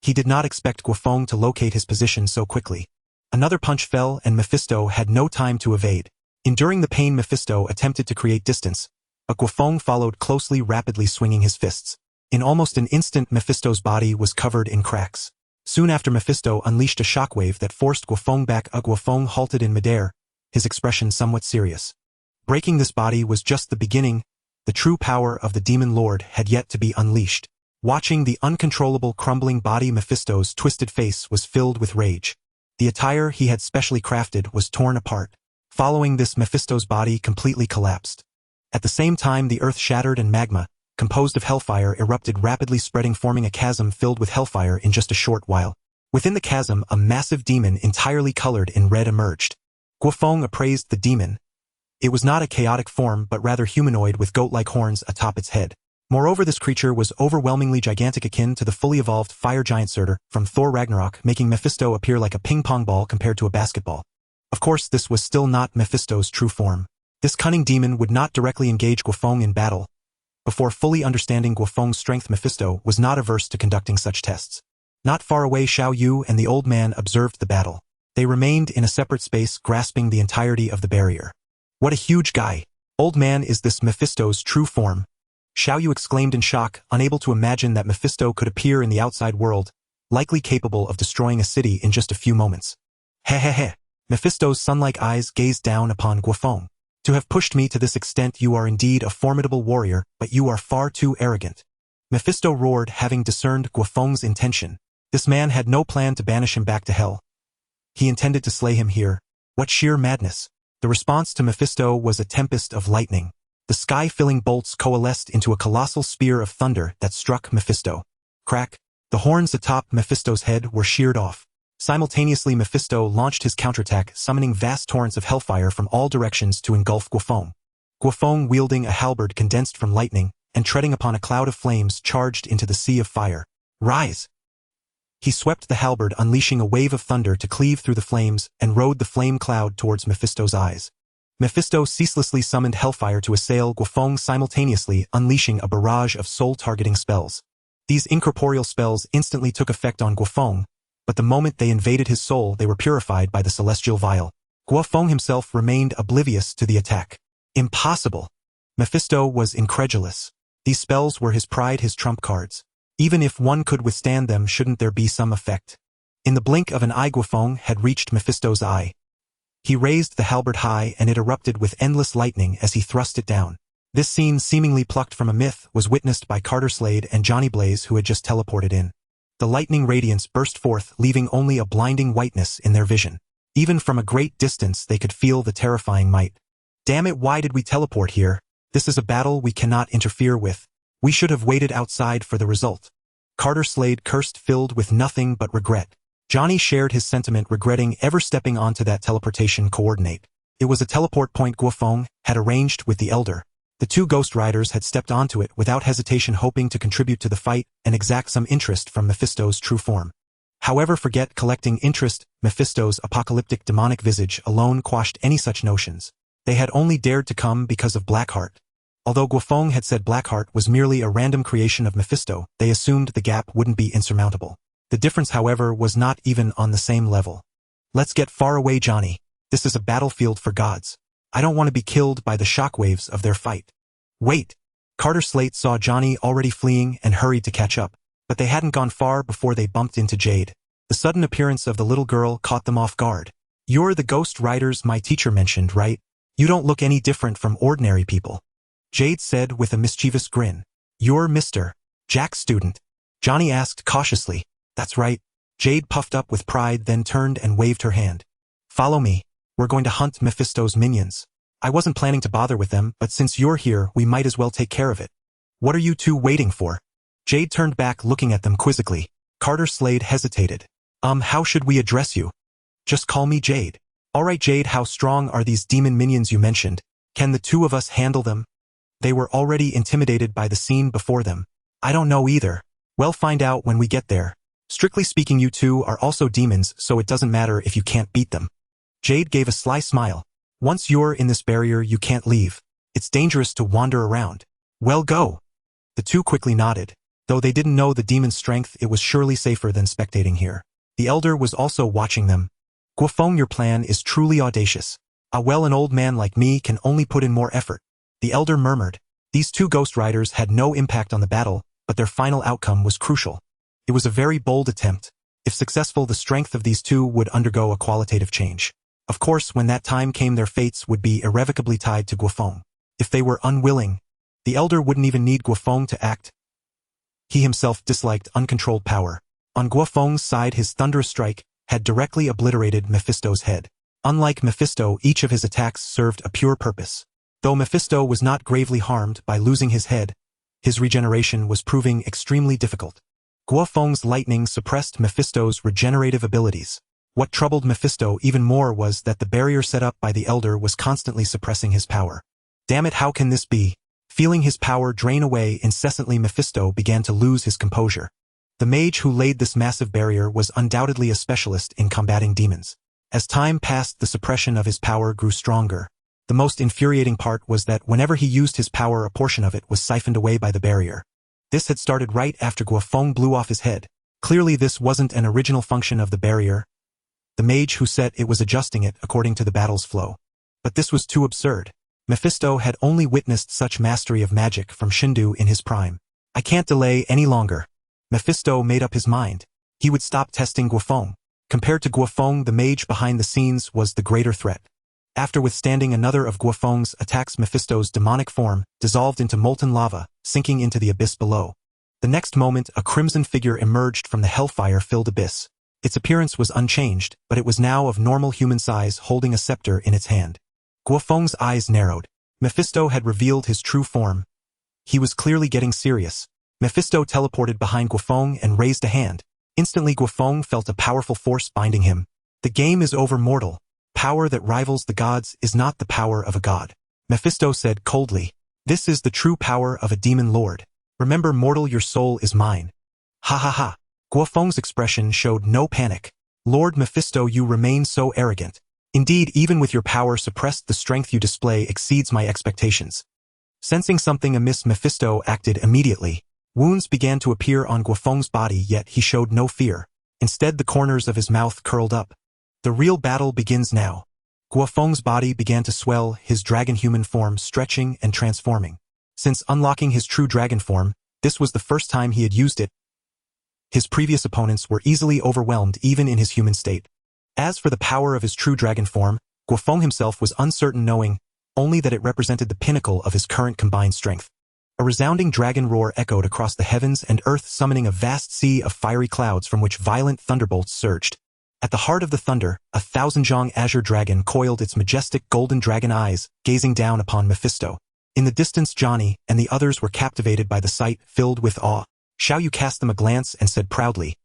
He did not expect Guo Feng to locate his position so quickly. Another punch fell and Mephisto had no time to evade. Enduring the pain, Mephisto attempted to create distance, but Guo Feng followed closely, rapidly swinging his fists. In almost an instant, Mephisto's body was covered in cracks. Soon after, Mephisto unleashed a shockwave that forced Guo Feng back. Guo Feng halted in midair, his expression somewhat serious. Breaking this body was just the beginning. The true power of the Demon Lord had yet to be unleashed. Watching the uncontrollable crumbling body, Mephisto's twisted face was filled with rage. The attire he had specially crafted was torn apart. Following this, Mephisto's body completely collapsed. At the same time, the earth shattered and magma, composed of hellfire, erupted, rapidly spreading, forming a chasm filled with hellfire in just a short while. Within the chasm, a massive demon entirely colored in red emerged. Guo Feng appraised the demon. It was not a chaotic form, but rather humanoid with goat-like horns atop its head. Moreover, this creature was overwhelmingly gigantic, akin to the fully evolved fire giant Surtur from Thor Ragnarok, making Mephisto appear like a ping-pong ball compared to a basketball. Of course, this was still not Mephisto's true form. This cunning demon would not directly engage Guo Feng in battle. Before fully understanding Guo Feng's strength, Mephisto was not averse to conducting such tests. Not far away, Xiao Yu and the old man observed the battle. They remained in a separate space, grasping the entirety of the barrier. What a huge guy! Old man, is this Mephisto's true form? Xiao Yu exclaimed in shock, unable to imagine that Mephisto could appear in the outside world, likely capable of destroying a city in just a few moments. Hehehe. Mephisto's sun-like eyes gazed down upon Guo Feng. To have pushed me to this extent, you are indeed a formidable warrior, but you are far too arrogant. Mephisto roared, having discerned Guo Feng's intention. This man had no plan to banish him back to hell. He intended to slay him here. What sheer madness! The response to Mephisto was a tempest of lightning. The sky-filling bolts coalesced into a colossal spear of thunder that struck Mephisto. Crack! The horns atop Mephisto's head were sheared off. Simultaneously, Mephisto launched his counterattack, summoning vast torrents of hellfire from all directions to engulf Guo Feng. Guo Feng, wielding a halberd condensed from lightning and treading upon a cloud of flames, charged into the sea of fire. Rise! He swept the halberd, unleashing a wave of thunder to cleave through the flames, and rode the flame cloud towards Mephisto's eyes. Mephisto ceaselessly summoned hellfire to assail Guo Feng, simultaneously unleashing a barrage of soul-targeting spells. These incorporeal spells instantly took effect on Guo Feng, but the moment they invaded his soul, they were purified by the celestial vial. Guo Feng himself remained oblivious to the attack. Impossible! Mephisto was incredulous. These spells were his pride, his trump cards. Even if one could withstand them, shouldn't there be some effect? In the blink of an eye, Guo Feng had reached Mephisto's eye. He raised the halberd high, and it erupted with endless lightning as he thrust it down. This scene, seemingly plucked from a myth, was witnessed by Carter Slade and Johnny Blaze, who had just teleported in. The lightning radiance burst forth, leaving only a blinding whiteness in their vision. Even from a great distance, they could feel the terrifying might. Damn it, why did we teleport here? This is a battle we cannot interfere with. We should have waited outside for the result. Carter Slade cursed, filled with nothing but regret. Johnny shared his sentiment, regretting ever stepping onto that teleportation coordinate. It was a teleport point Guo Feng had arranged with the Elder. The two Ghost Riders had stepped onto it without hesitation, hoping to contribute to the fight and exact some interest from Mephisto's true form. However, forget collecting interest. Mephisto's apocalyptic demonic visage alone quashed any such notions. They had only dared to come because of Blackheart. Although Guo Feng had said Blackheart was merely a random creation of Mephisto, they assumed the gap wouldn't be insurmountable. The difference, however, was not even on the same level. Let's get far away, Johnny. This is a battlefield for gods. I don't want to be killed by the shockwaves of their fight. Wait! Carter Slade saw Johnny already fleeing and hurried to catch up, but they hadn't gone far before they bumped into Jade. The sudden appearance of the little girl caught them off guard. You're the Ghost Riders my teacher mentioned, right? You don't look any different from ordinary people. Jade said with a mischievous grin. You're Mr. Jack's student? Johnny asked cautiously. That's right. Jade puffed up with pride, then turned and waved her hand. Follow me. We're going to hunt Mephisto's minions. I wasn't planning to bother with them, but since you're here, we might as well take care of it. What are you two waiting for? Jade turned back looking at them quizzically. Carter Slade hesitated. How should we address you? Just call me Jade. Alright Jade, how strong are these demon minions you mentioned? Can the two of us handle them? They were already intimidated by the scene before them. I don't know either. We'll find out when we get there. Strictly speaking, you two are also demons, so it doesn't matter if you can't beat them. Jade gave a sly smile. Once you're in this barrier, you can't leave. It's dangerous to wander around. Well, go. The two quickly nodded. Though they didn't know the demon's strength, it was surely safer than spectating here. The elder was also watching them. Guo Feng, your plan is truly audacious. Well, an old man like me can only put in more effort. The elder murmured. These two ghost riders had no impact on the battle, but their final outcome was crucial. It was a very bold attempt. If successful, the strength of these two would undergo a qualitative change. Of course, when that time came, their fates would be irrevocably tied to Guo Feng. If they were unwilling, the elder wouldn't even need Guo Feng to act. He himself disliked uncontrolled power. On Guo Feng's side, his thunderous strike had directly obliterated Mephisto's head. Unlike Mephisto, each of his attacks served a pure purpose. Though Mephisto was not gravely harmed by losing his head, his regeneration was proving extremely difficult. Guo Feng's lightning suppressed Mephisto's regenerative abilities. What troubled Mephisto even more was that the barrier set up by the elder was constantly suppressing his power. Damn it, how can this be? Feeling his power drain away incessantly, Mephisto began to lose his composure. The mage who laid this massive barrier was undoubtedly a specialist in combating demons. As time passed, the suppression of his power grew stronger. The most infuriating part was that whenever he used his power, a portion of it was siphoned away by the barrier. This had started right after Guo Feng blew off his head. Clearly this wasn't an original function of the barrier. The mage who said it was adjusting it according to the battle's flow. But this was too absurd. Mephisto had only witnessed such mastery of magic from Shindu in his prime. I can't delay any longer. Mephisto made up his mind. He would stop testing Guo Feng. Compared to Guo Feng, the mage behind the scenes was the greater threat. After withstanding another of Guo Feng's attacks, Mephisto's demonic form dissolved into molten lava, sinking into the abyss below. The next moment, a crimson figure emerged from the hellfire-filled abyss. Its appearance was unchanged, but it was now of normal human size, holding a scepter in its hand. Guo Feng's eyes narrowed. Mephisto had revealed his true form. He was clearly getting serious. Mephisto teleported behind Guo Feng and raised a hand. Instantly Guo Feng felt a powerful force binding him. The game is over, mortal. Power that rivals the gods is not the power of a god. Mephisto said coldly. This is the true power of a demon lord. Remember, mortal, your soul is mine. Ha ha ha. Guo Feng's expression showed no panic. Lord Mephisto, you remain so arrogant. Indeed, even with your power suppressed, the strength you display exceeds my expectations. Sensing something amiss, Mephisto acted immediately. Wounds began to appear on Guo Feng's body, yet he showed no fear. Instead, the corners of his mouth curled up. The real battle begins now. Guo Feng's body began to swell, his dragon-human form stretching and transforming. Since unlocking his true dragon form, this was the first time he had used it. His previous opponents were easily overwhelmed even in his human state. As for the power of his true dragon form, Guo Feng himself was uncertain, knowing only that it represented the pinnacle of his current combined strength. A resounding dragon roar echoed across the heavens and earth, summoning a vast sea of fiery clouds from which violent thunderbolts surged. At the heart of the thunder, a 1,000-jong azure dragon coiled its majestic golden dragon eyes, gazing down upon Mephisto. In the distance, Johnny and the others were captivated by the sight, filled with awe. Xiao Yu cast them a glance and said proudly,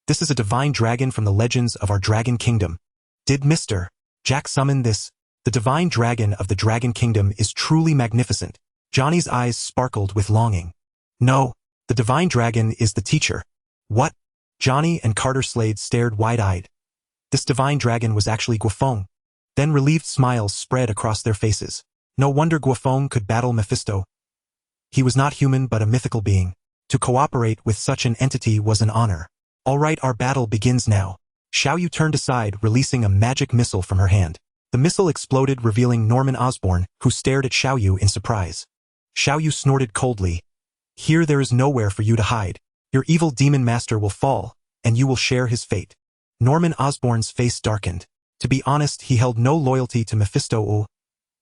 "This is a divine dragon from the legends of our dragon kingdom. Did Mr. Jack summon this? The divine dragon of the dragon kingdom is truly magnificent." Johnny's eyes sparkled with longing. "No, the divine dragon is the teacher." "What?" Johnny and Carter Slade stared wide-eyed. This divine dragon was actually Guo Feng. Then relieved smiles spread across their faces. No wonder Guo Feng could battle Mephisto. He was not human but a mythical being. To cooperate with such an entity was an honor. "All right, our battle begins now." Xiao Yu turned aside, releasing a magic missile from her hand. The missile exploded, revealing Norman Osborn, who stared at Xiao Yu in surprise. Xiao Yu snorted coldly. "Here there is nowhere for you to hide. Your evil demon master will fall, and you will share his fate." Norman Osborn's face darkened. To be honest, he held no loyalty to Mephisto.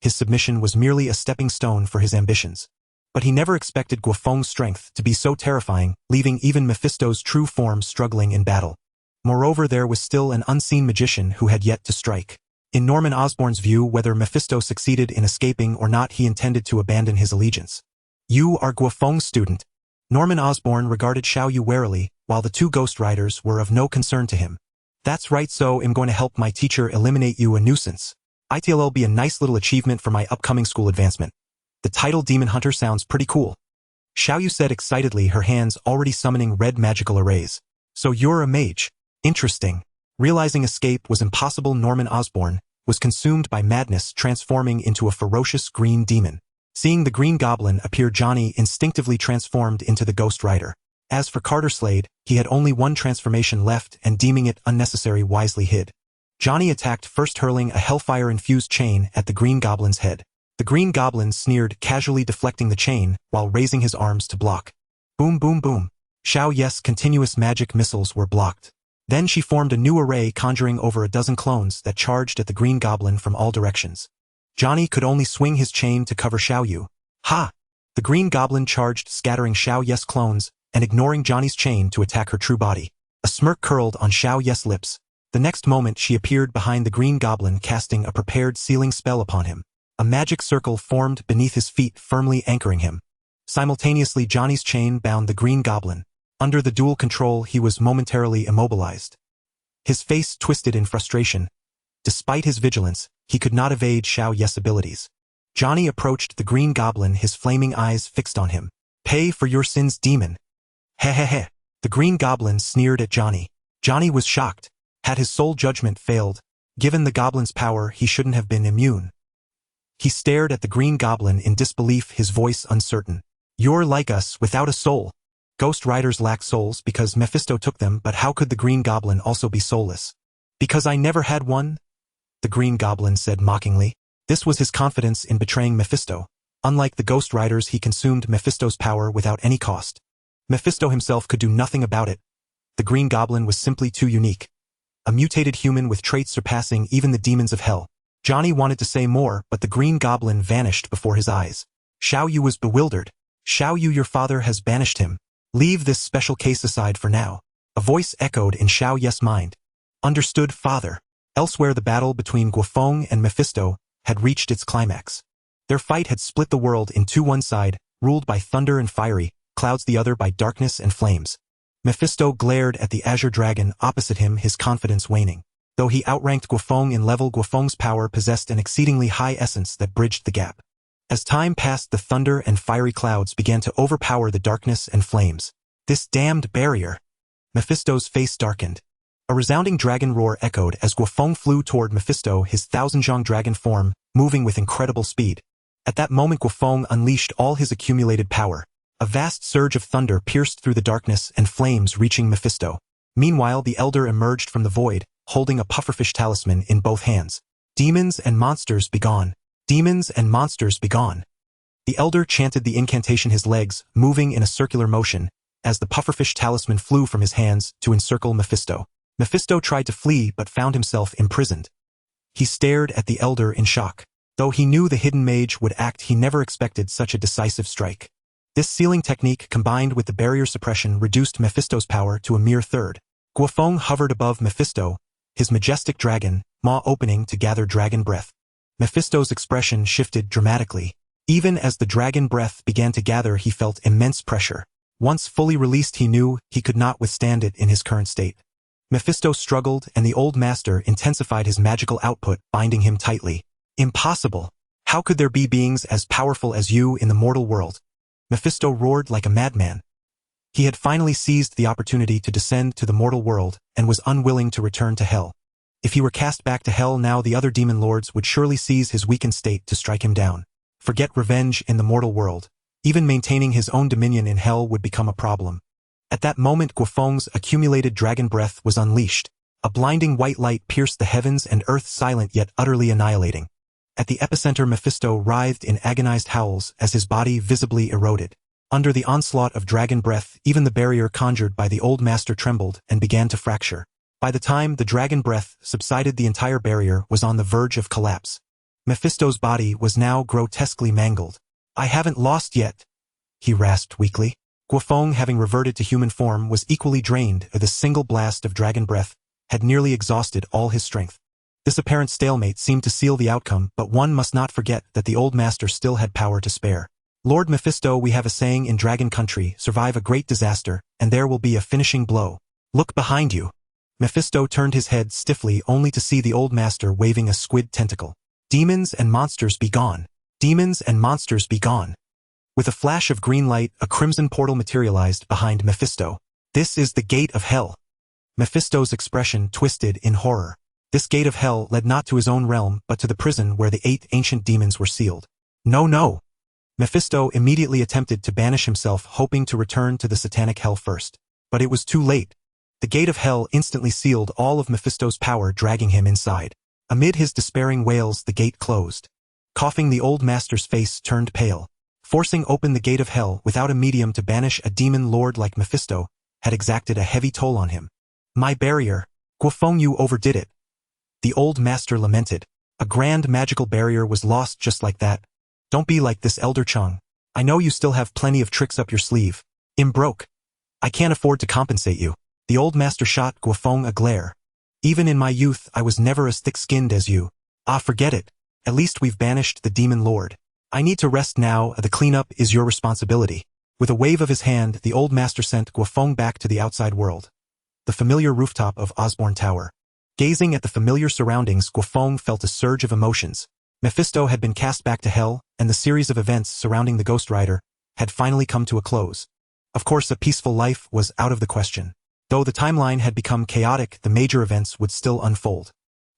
His submission was merely a stepping stone for his ambitions. But he never expected Guo Feng's strength to be so terrifying, leaving even Mephisto's true form struggling in battle. Moreover, there was still an unseen magician who had yet to strike. In Norman Osborn's view, whether Mephisto succeeded in escaping or not, he intended to abandon his allegiance. You are Guo Feng's student. Norman Osborn regarded Xiao Yu warily, while the two Ghost Riders were of no concern to him. That's right, so I'm going to help my teacher eliminate you a nuisance. It'll be a nice little achievement for my upcoming school advancement. The title Demon Hunter sounds pretty cool. Xiao Yu said excitedly, her hands already summoning red magical arrays. So you're a mage. Interesting. Realizing escape was impossible, Norman Osborn was consumed by madness, transforming into a ferocious green demon. Seeing the Green Goblin appear, Johnny instinctively transformed into the Ghost Rider. As for Carter Slade, he had only one transformation left and, deeming it unnecessary, wisely hid. Johnny attacked first, hurling a hellfire-infused chain at the Green Goblin's head. The Green Goblin sneered, casually deflecting the chain while raising his arms to block. Boom, boom, boom. Xiao Yu's continuous magic missiles were blocked. Then she formed a new array, conjuring over a dozen clones that charged at the Green Goblin from all directions. Johnny could only swing his chain to cover Xiao Yu. Ha! The Green Goblin charged, scattering Xiao Yu's clones and ignoring Johnny's chain to attack her true body. A smirk curled on Xiao Yu's lips. The next moment she appeared behind the Green Goblin, casting a prepared sealing spell upon him. A magic circle formed beneath his feet, firmly anchoring him. Simultaneously, Johnny's chain bound the Green Goblin. Under the dual control, he was momentarily immobilized. His face twisted in frustration. Despite his vigilance, he could not evade Xiao Yu's abilities. Johnny approached the Green Goblin, his flaming eyes fixed on him. Pay for your sins, demon. He. The Green Goblin sneered at Johnny. Johnny was shocked. Had his soul judgment failed? Given the Goblin's power, he shouldn't have been immune. He stared at the Green Goblin in disbelief, his voice uncertain. You're like us, without a soul. Ghost Riders lack souls because Mephisto took them, but how could the Green Goblin also be soulless? Because I never had one? The Green Goblin said mockingly. This was his confidence in betraying Mephisto. Unlike the Ghost Riders, he consumed Mephisto's power without any cost. Mephisto himself could do nothing about it. The Green Goblin was simply too unique. A mutated human with traits surpassing even the demons of hell. Johnny wanted to say more, but the Green Goblin vanished before his eyes. Xiao Yu was bewildered. Xiao Yu, your father has banished him. Leave this special case aside for now. A voice echoed in Xiao Yu's mind. Understood, father. Elsewhere, the battle between Guo Feng and Mephisto had reached its climax. Their fight had split the world in two, one side, ruled by thunder and fiery clouds, the other by darkness and flames. Mephisto glared at the Azure Dragon opposite him, his confidence waning. Though he outranked Guo Feng in level, Guo Feng's power possessed an exceedingly high essence that bridged the gap. As time passed, the thunder and fiery clouds began to overpower the darkness and flames. This damned barrier! Mephisto's face darkened. A resounding dragon roar echoed as Guo Feng flew toward Mephisto, his thousand-zhong dragon form moving with incredible speed. At that moment, Guo Feng unleashed all his accumulated power. A vast surge of thunder pierced through the darkness and flames, reaching Mephisto. Meanwhile, the Elder emerged from the void, holding a pufferfish talisman in both hands. Demons and monsters begone. Demons and monsters begone. The Elder chanted the incantation, his legs moving in a circular motion, as the pufferfish talisman flew from his hands to encircle Mephisto. Mephisto tried to flee but found himself imprisoned. He stared at the Elder in shock. Though he knew the hidden mage would act, he never expected such a decisive strike. This sealing technique, combined with the barrier suppression, reduced Mephisto's power to a mere third. Guo Feng hovered above Mephisto, his majestic dragon maw opening to gather dragon breath. Mephisto's expression shifted dramatically. Even as the dragon breath began to gather, he felt immense pressure. Once fully released, he knew he could not withstand it in his current state. Mephisto struggled, and the old master intensified his magical output, binding him tightly. Impossible! How could there be beings as powerful as you in the mortal world? Mephisto roared like a madman. He had finally seized the opportunity to descend to the mortal world and was unwilling to return to hell. If he were cast back to hell now, the other demon lords would surely seize his weakened state to strike him down. Forget revenge in the mortal world. Even maintaining his own dominion in hell would become a problem. At that moment, Guo Feng's accumulated dragon breath was unleashed. A blinding white light pierced the heavens and earth, silent yet utterly annihilating. At the epicenter, Mephisto writhed in agonized howls as his body visibly eroded. Under the onslaught of dragon breath, even the barrier conjured by the old master trembled and began to fracture. By the time the dragon breath subsided, the entire barrier was on the verge of collapse. Mephisto's body was now grotesquely mangled. I haven't lost yet, he rasped weakly. Guo Feng, having reverted to human form, was equally drained. The single blast of dragon breath had nearly exhausted all his strength. This apparent stalemate seemed to seal the outcome, but one must not forget that the old master still had power to spare. Lord Mephisto, we have a saying in Dragon Country, survive a great disaster, and there will be a finishing blow. Look behind you. Mephisto turned his head stiffly only to see the old master waving a squid tentacle. Demons and monsters be gone. Demons and monsters be gone. With a flash of green light, a crimson portal materialized behind Mephisto. This is the gate of hell. Mephisto's expression twisted in horror. This gate of hell led not to his own realm but to the prison where the 8 ancient demons were sealed. No, no. Mephisto immediately attempted to banish himself, hoping to return to the satanic hell first. But it was too late. The gate of hell instantly sealed all of Mephisto's power, dragging him inside. Amid his despairing wails, the gate closed. Coughing, the old master's face turned pale. Forcing open the gate of hell without a medium to banish a demon lord like Mephisto had exacted a heavy toll on him. My barrier. Guo Feng, you overdid it. The old master lamented. A grand magical barrier was lost just like that. Don't be like this, Elder Chung. I know you still have plenty of tricks up your sleeve. I'm broke. I can't afford to compensate you. The old master shot Guo Feng a glare. Even in my youth, I was never as thick-skinned as you. Ah, forget it. At least we've banished the demon lord. I need to rest now. The cleanup is your responsibility. With a wave of his hand, the old master sent Guo Feng back to the outside world. The familiar rooftop of Osborne Tower. Gazing at the familiar surroundings, Guo Feng felt a surge of emotions. Mephisto had been cast back to hell, and the series of events surrounding the Ghost Rider had finally come to a close. Of course, a peaceful life was out of the question. Though the timeline had become chaotic, the major events would still unfold.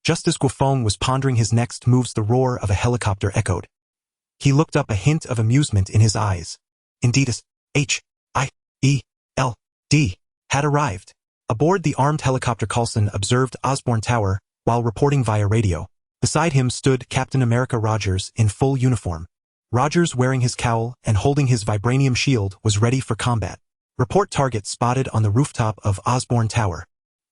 Just as Guo Feng was pondering his next moves, the roar of a helicopter echoed. He looked up, a hint of amusement in his eyes. Indeed, H-I-E-L-D had arrived. Aboard the armed helicopter, Coulson observed Osborne Tower while reporting via radio. Beside him stood Captain America Rogers in full uniform. Rogers, wearing his cowl and holding his vibranium shield, was ready for combat. Report target spotted on the rooftop of Osborne Tower.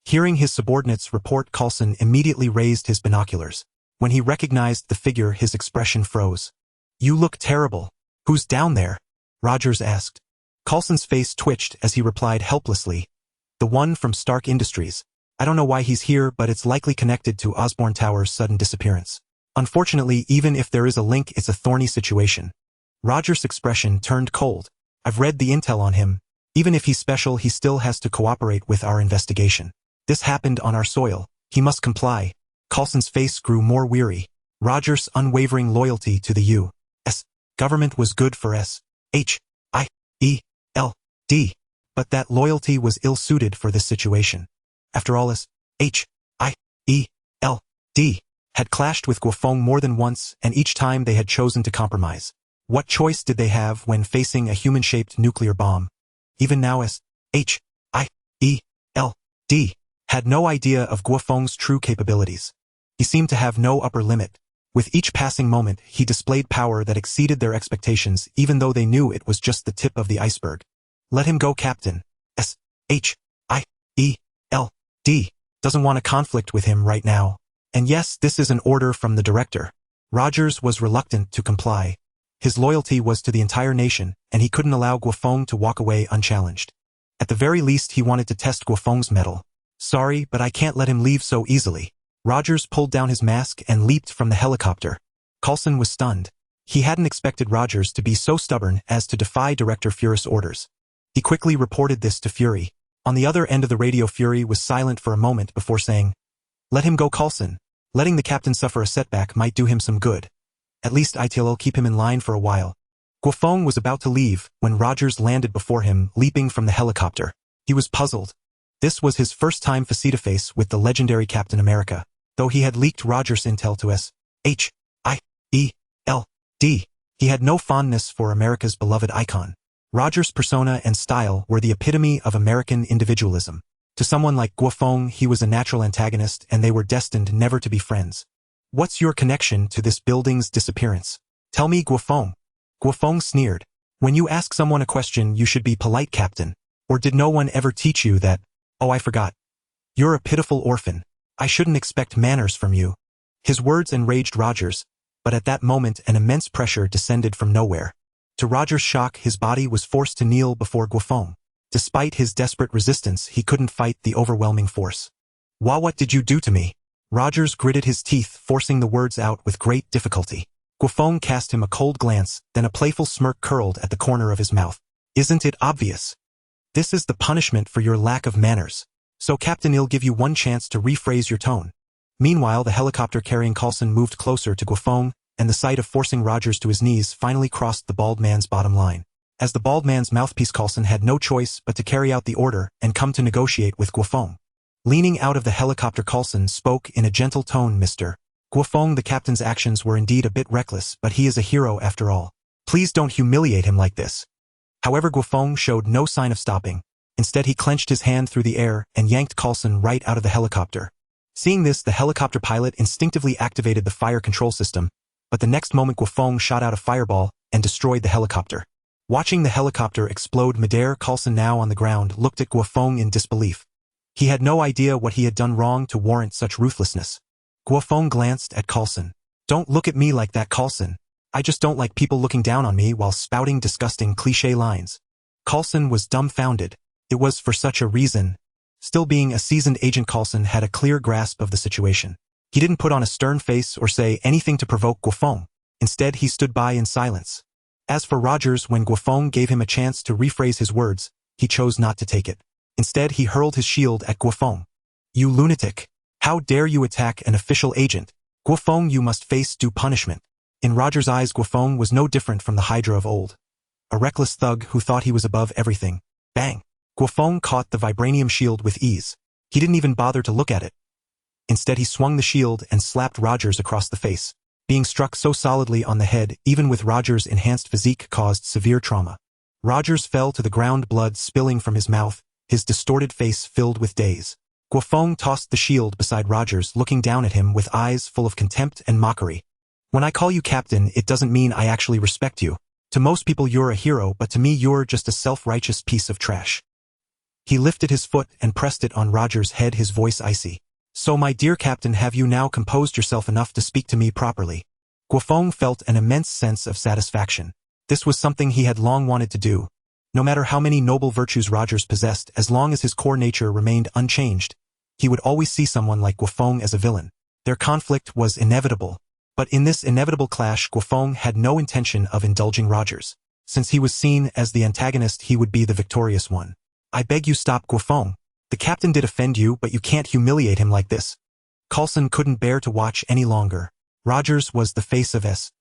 Hearing his subordinates report, Coulson immediately raised his binoculars. When he recognized the figure, his expression froze. You look terrible. Who's down there? Rogers asked. Coulson's face twitched as he replied helplessly. The one from Stark Industries. I don't know why he's here, but it's likely connected to Osborne Tower's sudden disappearance. Unfortunately, even if there is a link, it's a thorny situation. Rogers' expression turned cold. I've read the intel on him. Even if he's special, he still has to cooperate with our investigation. This happened on our soil. He must comply. Coulson's face grew more weary. Rogers' unwavering loyalty to the U.S. government was good for S-H-I-E-L-D. But that loyalty was ill-suited for this situation. After all, S-H-I-E-L-D had clashed with Guo Feng more than once, and each time they had chosen to compromise. What choice did they have when facing a human-shaped nuclear bomb? Even now, S-H-I-E-L-D had no idea of Guo Feng's true capabilities. He seemed to have no upper limit. With each passing moment, he displayed power that exceeded their expectations, even though they knew it was just the tip of the iceberg. Let him go, Captain. S-H-I-E-L-D doesn't want a conflict with him right now. And yes, this is an order from the director. Rogers was reluctant to comply. His loyalty was to the entire nation, and he couldn't allow Guo Feng to walk away unchallenged. At the very least, he wanted to test Guo Feng's mettle. Sorry, but I can't let him leave so easily. Rogers pulled down his mask and leaped from the helicopter. Coulson was stunned. He hadn't expected Rogers to be so stubborn as to defy Director Fury's orders. He quickly reported this to Fury. On the other end of the radio, Fury was silent for a moment before saying, Let him go, Coulson. Letting the captain suffer a setback might do him some good. At least I'll keep him in line for a while. Guo Feng was about to leave when Rogers landed before him, leaping from the helicopter. He was puzzled. This was his first time face-to-face with the legendary Captain America, though he had leaked Rogers' intel to S-H-I-E-L-D. He had no fondness for America's beloved icon. Rogers' persona and style were the epitome of American individualism. To someone like Guo Feng, he was a natural antagonist, and they were destined never to be friends. What's your connection to this building's disappearance? Tell me, Guo Feng. Guo Feng sneered. When you ask someone a question, you should be polite, Captain. Or did no one ever teach you that? Oh, I forgot. You're a pitiful orphan. I shouldn't expect manners from you. His words enraged Rogers, but at that moment an immense pressure descended from nowhere. To Rogers' shock, his body was forced to kneel before Guo Feng. Despite his desperate resistance, he couldn't fight the overwhelming force. What did you do to me? Rogers gritted his teeth, forcing the words out with great difficulty. Guo Feng cast him a cold glance, then a playful smirk curled at the corner of his mouth. Isn't it obvious? This is the punishment for your lack of manners. So Captain, I'll give you one chance to rephrase your tone. Meanwhile, the helicopter carrying Coulson moved closer to Guo Feng, and the sight of forcing Rogers to his knees finally crossed the bald man's bottom line. As the bald man's mouthpiece, Coulson had no choice but to carry out the order and come to negotiate with Guo Feng. Leaning out of the helicopter, Coulson spoke in a gentle tone. Mr. Guo Feng, the captain's actions were indeed a bit reckless, but he is a hero after all. Please don't humiliate him like this. However, Guo Feng showed no sign of stopping. Instead, he clenched his hand through the air and yanked Coulson right out of the helicopter. Seeing this, the helicopter pilot instinctively activated the fire control system, but the next moment Guo Feng shot out a fireball and destroyed the helicopter. Watching the helicopter explode midair, Coulson, now on the ground, looked at Guo Feng in disbelief. He had no idea what he had done wrong to warrant such ruthlessness. Guo Feng glanced at Coulson. Don't look at me like that, Coulson. I just don't like people looking down on me while spouting disgusting cliché lines. Coulson was dumbfounded. It was for such a reason. Still being a seasoned agent, Coulson had a clear grasp of the situation. He didn't put on a stern face or say anything to provoke Guo Feng. Instead, he stood by in silence. As for Rogers, when Guo Feng gave him a chance to rephrase his words, he chose not to take it. Instead, he hurled his shield at Guo Feng. You lunatic! How dare you attack an official agent? Guo Feng, you must face due punishment. In Rogers' eyes, Guo Feng was no different from the Hydra of old. A reckless thug who thought he was above everything. Bang! Guo Feng caught the vibranium shield with ease. He didn't even bother to look at it. Instead, he swung the shield and slapped Rogers across the face. Being struck so solidly on the head, even with Rogers' enhanced physique, caused severe trauma. Rogers fell to the ground, blood spilling from his mouth, his distorted face filled with daze. Guo Feng tossed the shield beside Rogers, looking down at him with eyes full of contempt and mockery. When I call you captain, it doesn't mean I actually respect you. To most people you're a hero, but to me you're just a self-righteous piece of trash. He lifted his foot and pressed it on Rogers' head, his voice icy. So my dear captain, have you now composed yourself enough to speak to me properly? Guo Feng felt an immense sense of satisfaction. This was something he had long wanted to do. No matter how many noble virtues Rogers possessed, as long as his core nature remained unchanged, he would always see someone like Guo Feng as a villain. Their conflict was inevitable. But in this inevitable clash, Guo Feng had no intention of indulging Rogers. Since he was seen as the antagonist, he would be the victorious one. I beg you, stop, Guo Feng. The captain did offend you, but you can't humiliate him like this. Coulson couldn't bear to watch any longer. Rogers was the face of S.H.I.E.L.D.,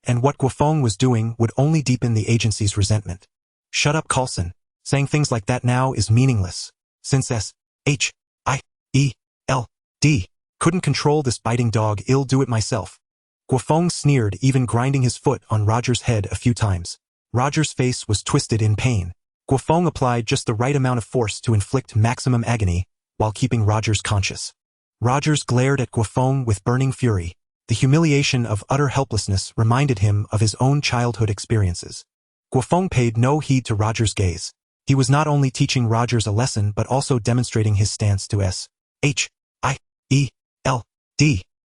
and what Guo Feng was doing would only deepen the agency's resentment. Shut up, Coulson. Saying things like that now is meaningless. Since S.H.I.E.L.D. couldn't control this biting dog, I'll do it myself. Guo Feng sneered, even grinding his foot on Rogers' head a few times. Rogers' face was twisted in pain. Guo Feng applied just the right amount of force to inflict maximum agony, while keeping Rogers conscious. Rogers glared at Guo Feng with burning fury. The humiliation of utter helplessness reminded him of his own childhood experiences. Guo Feng paid no heed to Rogers' gaze. He was not only teaching Rogers a lesson but also demonstrating his stance to S.H.I.E.L.D.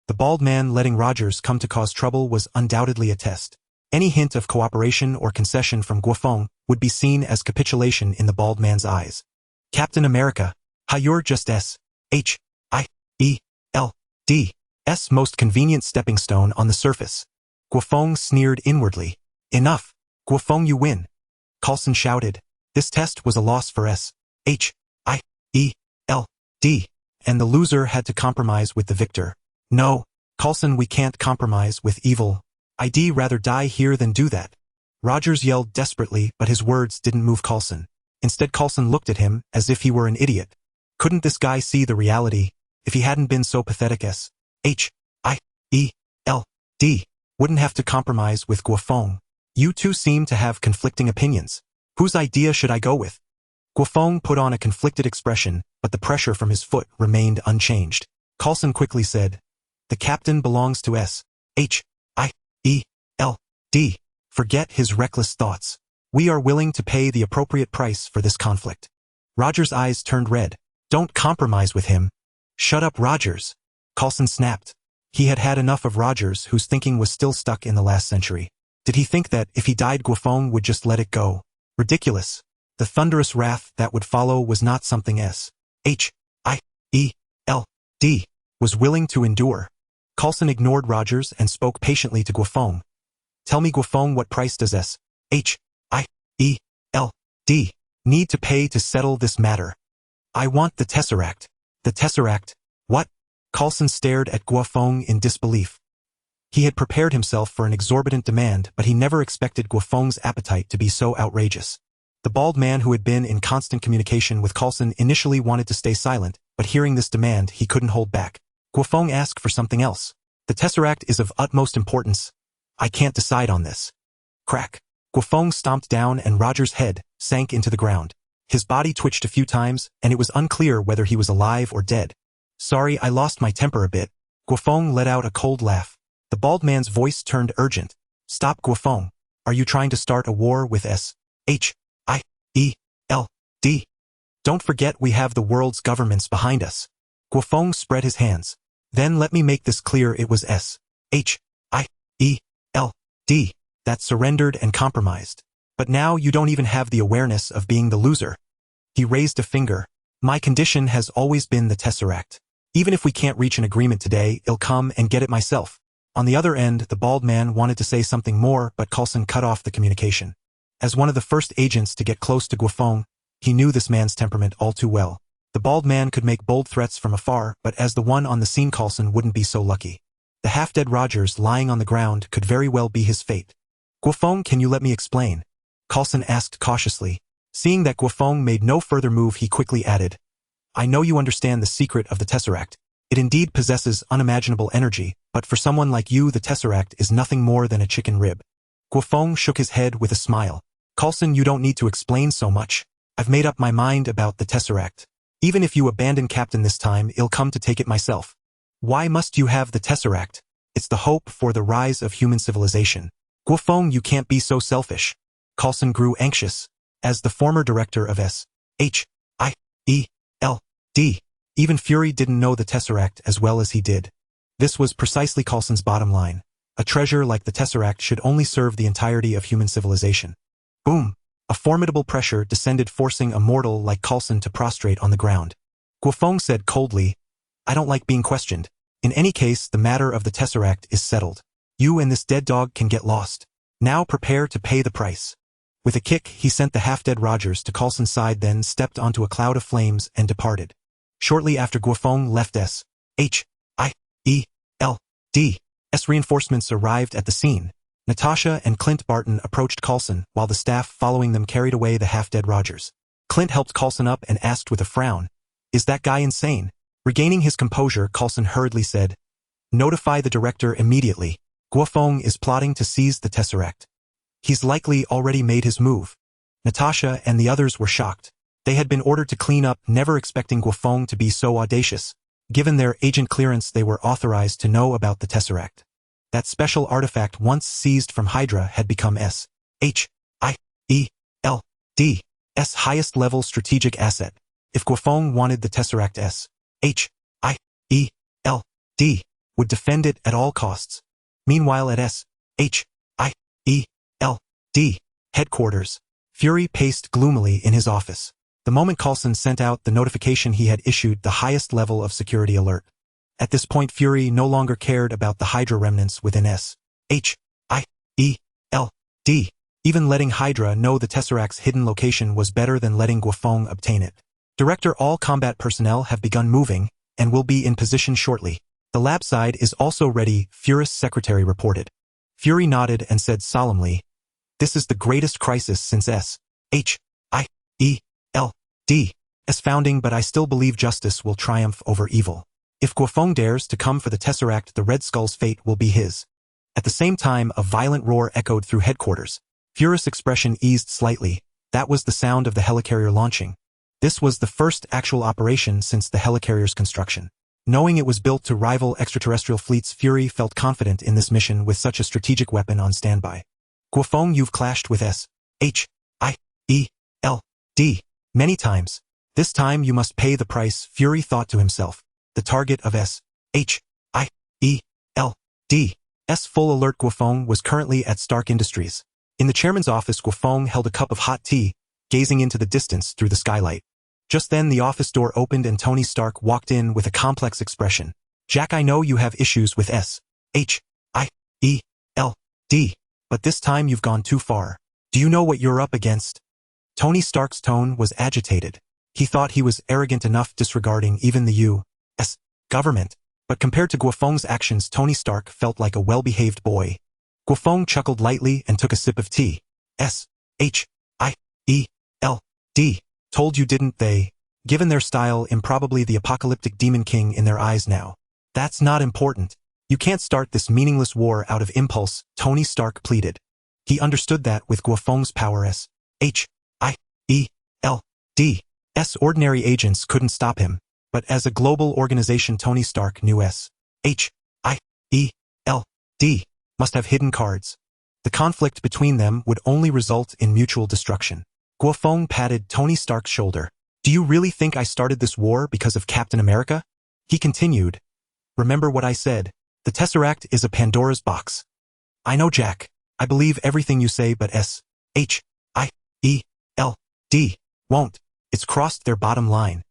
The bald man letting Rogers come to cause trouble was undoubtedly a test. Any hint of cooperation or concession from Guo Feng would be seen as capitulation in the bald man's eyes. Captain America, you're just S.H.I.E.L.D.'s most convenient stepping stone on the surface. Guo Feng sneered inwardly. Enough. Guo Feng, you win. Coulson shouted. This test was a loss for S.H.I.E.L.D., and the loser had to compromise with the victor. No, Coulson, we can't compromise with evil. I'd rather die here than do that. Rogers yelled desperately, but his words didn't move Coulson. Instead, Coulson looked at him as if he were an idiot. Couldn't this guy see the reality? If he hadn't been so pathetic, S.H.I.E.L.D. wouldn't have to compromise with Guo Feng. You two seem to have conflicting opinions. Whose idea should I go with? Guo Feng put on a conflicted expression, but the pressure from his foot remained unchanged. Coulson quickly said, The captain belongs to S.H.I.E.L.D. Forget his reckless thoughts. We are willing to pay the appropriate price for this conflict. Rogers' eyes turned red. Don't compromise with him. Shut up, Rogers. Coulson snapped. He had had enough of Rogers, whose thinking was still stuck in the last century. Did he think that if he died, Guo Feng would just let it go? Ridiculous. The thunderous wrath that would follow was not something S.H.I.E.L.D. was willing to endure. Coulson ignored Rogers and spoke patiently to Guo Feng. Tell me, Guo Feng, what price does need to pay to settle this matter? I want the Tesseract. The Tesseract? What? Coulson stared at Guo Feng in disbelief. He had prepared himself for an exorbitant demand, but he never expected Guo Feng's appetite to be so outrageous. The bald man who had been in constant communication with Coulson initially wanted to stay silent, but hearing this demand, he couldn't hold back. Guo Feng asked for something else. The Tesseract is of utmost importance. I can't decide on this. Crack. Guo Feng stomped down and Roger's head sank into the ground. His body twitched a few times, and it was unclear whether he was alive or dead. Sorry, I lost my temper a bit. Guo Feng let out a cold laugh. The bald man's voice turned urgent. Stop, Guo Feng. Are you trying to start a war with SHIELD? Don't forget we have the world's governments behind us. Guo Feng spread his hands. Then let me make this clear, it was SHIELD that surrendered and compromised. But now you don't even have the awareness of being the loser. He raised a finger. My condition has always been the Tesseract. Even if we can't reach an agreement today, I'll come and get it myself. On the other end, the bald man wanted to say something more, but Coulson cut off the communication. As one of the first agents to get close to Guo Feng, he knew this man's temperament all too well. The bald man could make bold threats from afar, but as the one on the scene, Coulson wouldn't be so lucky. The half-dead Rogers lying on the ground could very well be his fate. Guo Feng, can you let me explain? Coulson asked cautiously. Seeing that Guo Feng made no further move, he quickly added, I know you understand the secret of the Tesseract. It indeed possesses unimaginable energy, but for someone like you, the Tesseract is nothing more than a chicken rib. Guo Feng shook his head with a smile. Coulson, you don't need to explain so much. I've made up my mind about the Tesseract. Even if you abandon Captain this time, I'll come to take it myself. Why must you have the Tesseract? It's the hope for the rise of human civilization. Guo Feng, you can't be so selfish. Coulson grew anxious. As the former director of SHIELD, even Fury didn't know the Tesseract as well as he did. This was precisely Coulson's bottom line. A treasure like the Tesseract should only serve the entirety of human civilization. Boom! A formidable pressure descended, forcing a mortal like Coulson to prostrate on the ground. Guo Feng said coldly, I don't like being questioned. In any case, the matter of the Tesseract is settled. You and this dead dog can get lost. Now prepare to pay the price. With a kick, he sent the half-dead Rogers to Coulson's side, then stepped onto a cloud of flames and departed. Shortly after Guo Feng left SHIELD's reinforcements arrived at the scene. Natasha and Clint Barton approached Coulson, while the staff following them carried away the half-dead Rogers. Clint helped Coulson up and asked with a frown, Is that guy insane? Regaining his composure, Coulson hurriedly said, Notify the director immediately. Guo Feng is plotting to seize the Tesseract. He's likely already made his move. Natasha and the others were shocked. They had been ordered to clean up, never expecting Guo Feng to be so audacious. Given their agent clearance, they were authorized to know about the Tesseract. That special artifact once seized from Hydra had become SHIELD's highest-level strategic asset. If Guo Feng wanted the Tesseract, SHIELD would defend it at all costs. Meanwhile at SHIELD headquarters, Fury paced gloomily in his office. The moment Coulson sent out the notification, he had issued the highest level of security alert. At this point, Fury no longer cared about the Hydra remnants within SHIELD. Even letting Hydra know the Tesseract's hidden location was better than letting Guo Feng obtain it. Director, all combat personnel have begun moving and will be in position shortly. The lab side is also ready, Fury's secretary reported. Fury nodded and said solemnly, This is the greatest crisis since SHIELD's founding, but I still believe justice will triumph over evil. If Guo Feng dares to come for the Tesseract, the Red Skull's fate will be his. At the same time, a violent roar echoed through headquarters. Fury's expression eased slightly. That was the sound of the helicarrier launching. This was the first actual operation since the helicarrier's construction. Knowing it was built to rival extraterrestrial fleets, Fury felt confident in this mission with such a strategic weapon on standby. Guo Feng, you've clashed with SHIELD many times. This time you must pay the price, Fury thought to himself. The target of SHIELD's full alert. Guo Feng was currently at Stark Industries. In the chairman's office, Guo Feng held a cup of hot tea, gazing into the distance through the skylight. Just then the office door opened and Tony Stark walked in with a complex expression. Jack, I know you have issues with S-H-I-E-L-D, but this time you've gone too far. Do you know what you're up against? Tony Stark's tone was agitated. He thought he was arrogant enough disregarding even the U.S. government, but compared to Guo Feng's actions Tony Stark felt like a well-behaved boy. Guo Feng chuckled lightly and took a sip of tea. S-H-I-E-L-D. Told you didn't they? Given their style, improbably the apocalyptic demon king in their eyes now. That's not important. You can't start this meaningless war out of impulse, Tony Stark pleaded. He understood that with Guo Feng's power S-H-I-E-L-D, ordinary agents couldn't stop him, but as a global organization Tony Stark knew S-H-I-E-L-D must have hidden cards. The conflict between them would only result in mutual destruction. Guo Feng patted Tony Stark's shoulder. Do you really think I started this war because of Captain America? He continued. Remember what I said. The Tesseract is a Pandora's box. I know, Jack. I believe everything you say, but S-H-I-E-L-D won't. It's crossed their bottom line.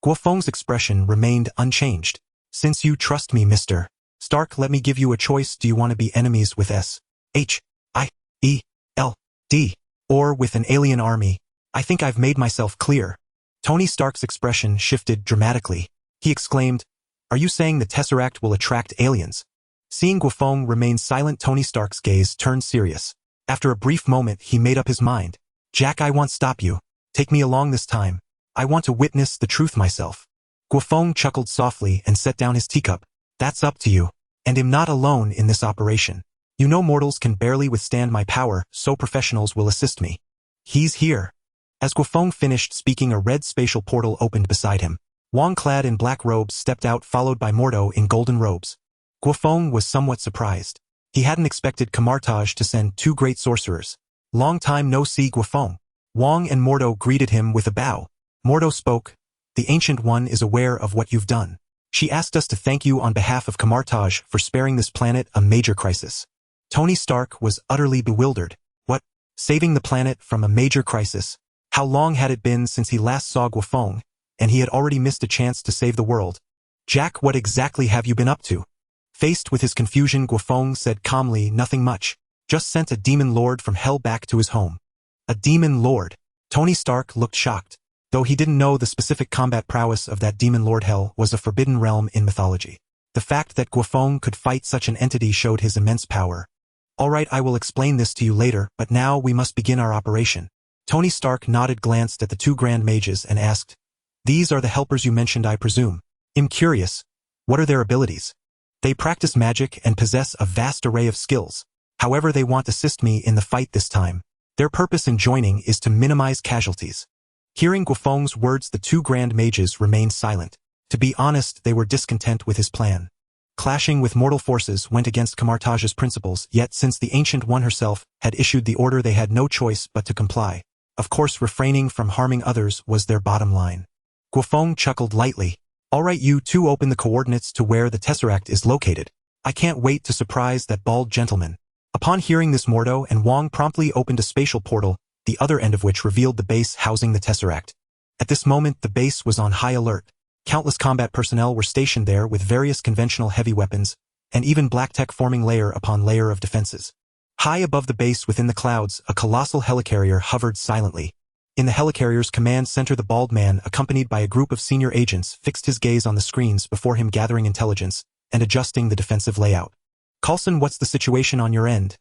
Guo Feng's expression remained unchanged. Since you trust me, Mr. Stark, let me give you a choice. Do you want to be enemies with S-H-I-E-L-D or with an alien army? I think I've made myself clear. Tony Stark's expression shifted dramatically. He exclaimed, Are you saying the Tesseract will attract aliens? Seeing Guo Feng remain silent, Tony Stark's gaze turned serious. After a brief moment, he made up his mind. Jack, I won't stop you. Take me along this time. I want to witness the truth myself. Guo Feng chuckled softly and set down his teacup. That's up to you. And I'm not alone in this operation. You know mortals can barely withstand my power, so professionals will assist me. He's here. As Guo Feng finished speaking, a red spatial portal opened beside him. Wong, clad in black robes, stepped out, followed by Mordo in golden robes. Guo Feng was somewhat surprised. He hadn't expected Camartage to send two great sorcerers. Long time no see, Guo Feng. Wong and Mordo greeted him with a bow. Mordo spoke. The Ancient One is aware of what you've done. She asked us to thank you on behalf of Camartage for sparing this planet a major crisis. Tony Stark was utterly bewildered. What? Saving the planet from a major crisis? How long had it been since he last saw Guo Feng? And he had already missed a chance to save the world. Jack, what exactly have you been up to? Faced with his confusion, Guo Feng said calmly, nothing much. Just sent a demon lord from hell back to his home. A demon lord? Tony Stark looked shocked. Though he didn't know the specific combat prowess of that demon lord, hell was a forbidden realm in mythology. The fact that Guo Feng could fight such an entity showed his immense power. All right, I will explain this to you later, but now we must begin our operation. Tony Stark nodded, glanced at the two grand mages and asked, These are the helpers you mentioned, I presume. I'm curious. What are their abilities? They practice magic and possess a vast array of skills. However, they won't assist me in the fight this time. Their purpose in joining is to minimize casualties. Hearing Guo Feng's words, the two grand mages remained silent. To be honest, they were discontent with his plan. Clashing with mortal forces went against Camartage's principles, yet since the Ancient One herself had issued the order, they had no choice but to comply. Of course, refraining from harming others was their bottom line. Guo Feng chuckled lightly. All right, you two open the coordinates to where the Tesseract is located. I can't wait to surprise that bald gentleman. Upon hearing this, Mordo and Wong promptly opened a spatial portal, the other end of which revealed the base housing the Tesseract. At this moment, the base was on high alert. Countless combat personnel were stationed there with various conventional heavy weapons, and even black tech forming layer upon layer of defenses. High above the base within the clouds, a colossal helicarrier hovered silently. In the helicarrier's command center, the bald man, accompanied by a group of senior agents, fixed his gaze on the screens before him, gathering intelligence and adjusting the defensive layout. Coulson, what's the situation on your end?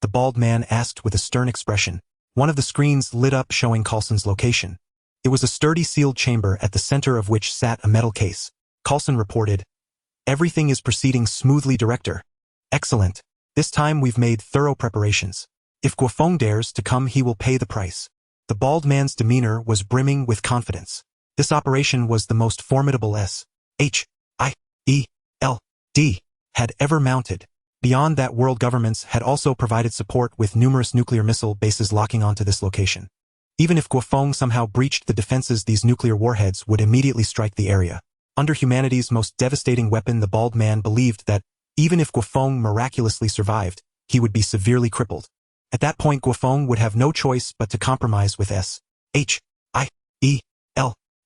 The bald man asked with a stern expression. One of the screens lit up, showing Coulson's location. It was a sturdy sealed chamber at the center of which sat a metal case. Coulson reported, Everything is proceeding smoothly, Director. Excellent. This time we've made thorough preparations. If Guo Feng dares to come, he will pay the price. The bald man's demeanor was brimming with confidence. This operation was the most formidable S-H-I-E-L-D had ever mounted. Beyond that, world governments had also provided support with numerous nuclear missile bases locking onto this location. Even if Guo Feng somehow breached the defenses, these nuclear warheads would immediately strike the area. Under humanity's most devastating weapon, the bald man believed that even if Guo Feng miraculously survived, he would be severely crippled. At that point, Guo Feng would have no choice but to compromise with S-H-I-E-L-D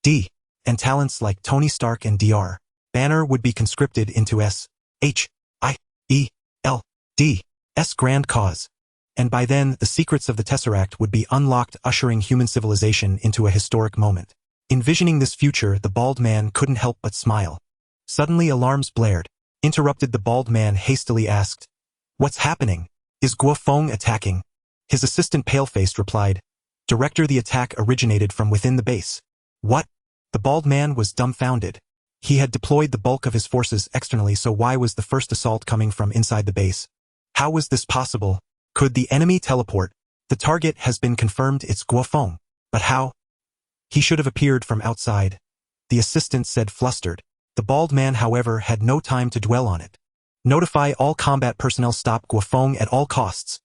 D, and talents like Tony Stark and Dr. Banner would be conscripted into SHIELD's grand cause. And by then, the secrets of the Tesseract would be unlocked, ushering human civilization into a historic moment. Envisioning this future, the bald man couldn't help but smile. Suddenly alarms blared. Interrupted, the bald man hastily asked, "What's happening? Is Guo Feng attacking?" His assistant pale-faced replied, "Director, the attack originated from within the base." What? The bald man was dumbfounded. He had deployed the bulk of his forces externally, so why was the first assault coming from inside the base? How was this possible? Could the enemy teleport? The target has been confirmed, it's Guo Feng. But how? He should have appeared from outside, the assistant said, flustered. The bald man, however, had no time to dwell on it. Notify all combat personnel, stop Guo Feng at all costs.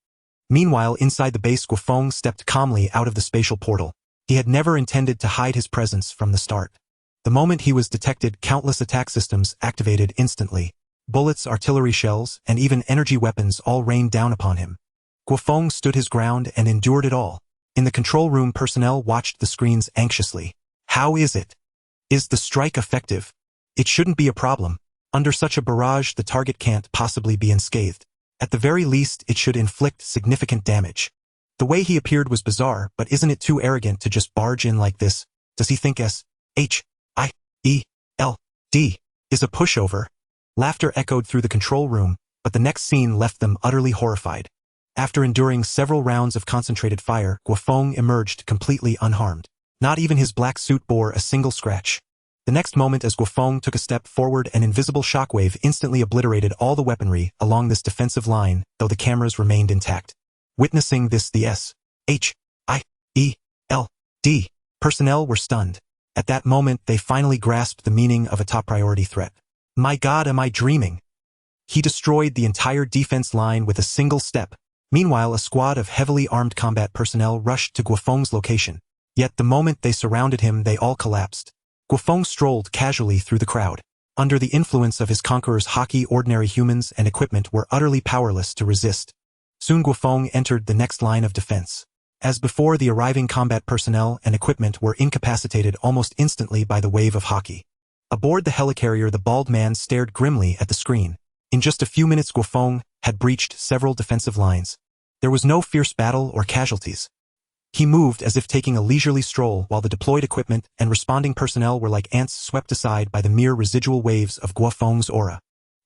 Meanwhile, inside the base, Guo Feng stepped calmly out of the spatial portal. He had never intended to hide his presence from the start. The moment he was detected, countless attack systems activated instantly. Bullets, artillery shells, and even energy weapons all rained down upon him. Guo Feng stood his ground and endured it all. In the control room, personnel watched the screens anxiously. How is it? Is the strike effective? It shouldn't be a problem. Under such a barrage, the target can't possibly be unscathed. At the very least, it should inflict significant damage. The way he appeared was bizarre, but isn't it too arrogant to just barge in like this? Does he think SHIELD is a pushover? Laughter echoed through the control room, but the next scene left them utterly horrified. After enduring several rounds of concentrated fire, Guo Feng emerged completely unharmed. Not even his black suit bore a single scratch. The next moment, as Guo Feng took a step forward, an invisible shockwave instantly obliterated all the weaponry along this defensive line, though the cameras remained intact. Witnessing this, the SHIELD personnel were stunned. At that moment, they finally grasped the meaning of a top priority threat. My God, am I dreaming? He destroyed the entire defense line with a single step. Meanwhile, a squad of heavily armed combat personnel rushed to Guo Feng's location. Yet the moment they surrounded him, they all collapsed. Guo Feng strolled casually through the crowd. Under the influence of his conqueror's haki, ordinary humans and equipment were utterly powerless to resist. Soon Guo Feng entered the next line of defense. As before, the arriving combat personnel and equipment were incapacitated almost instantly by the wave of haki. Aboard the helicarrier, the bald man stared grimly at the screen. In just a few minutes, Guo Feng had breached several defensive lines. There was no fierce battle or casualties. He moved as if taking a leisurely stroll, while the deployed equipment and responding personnel were like ants swept aside by the mere residual waves of Guo Feng's aura.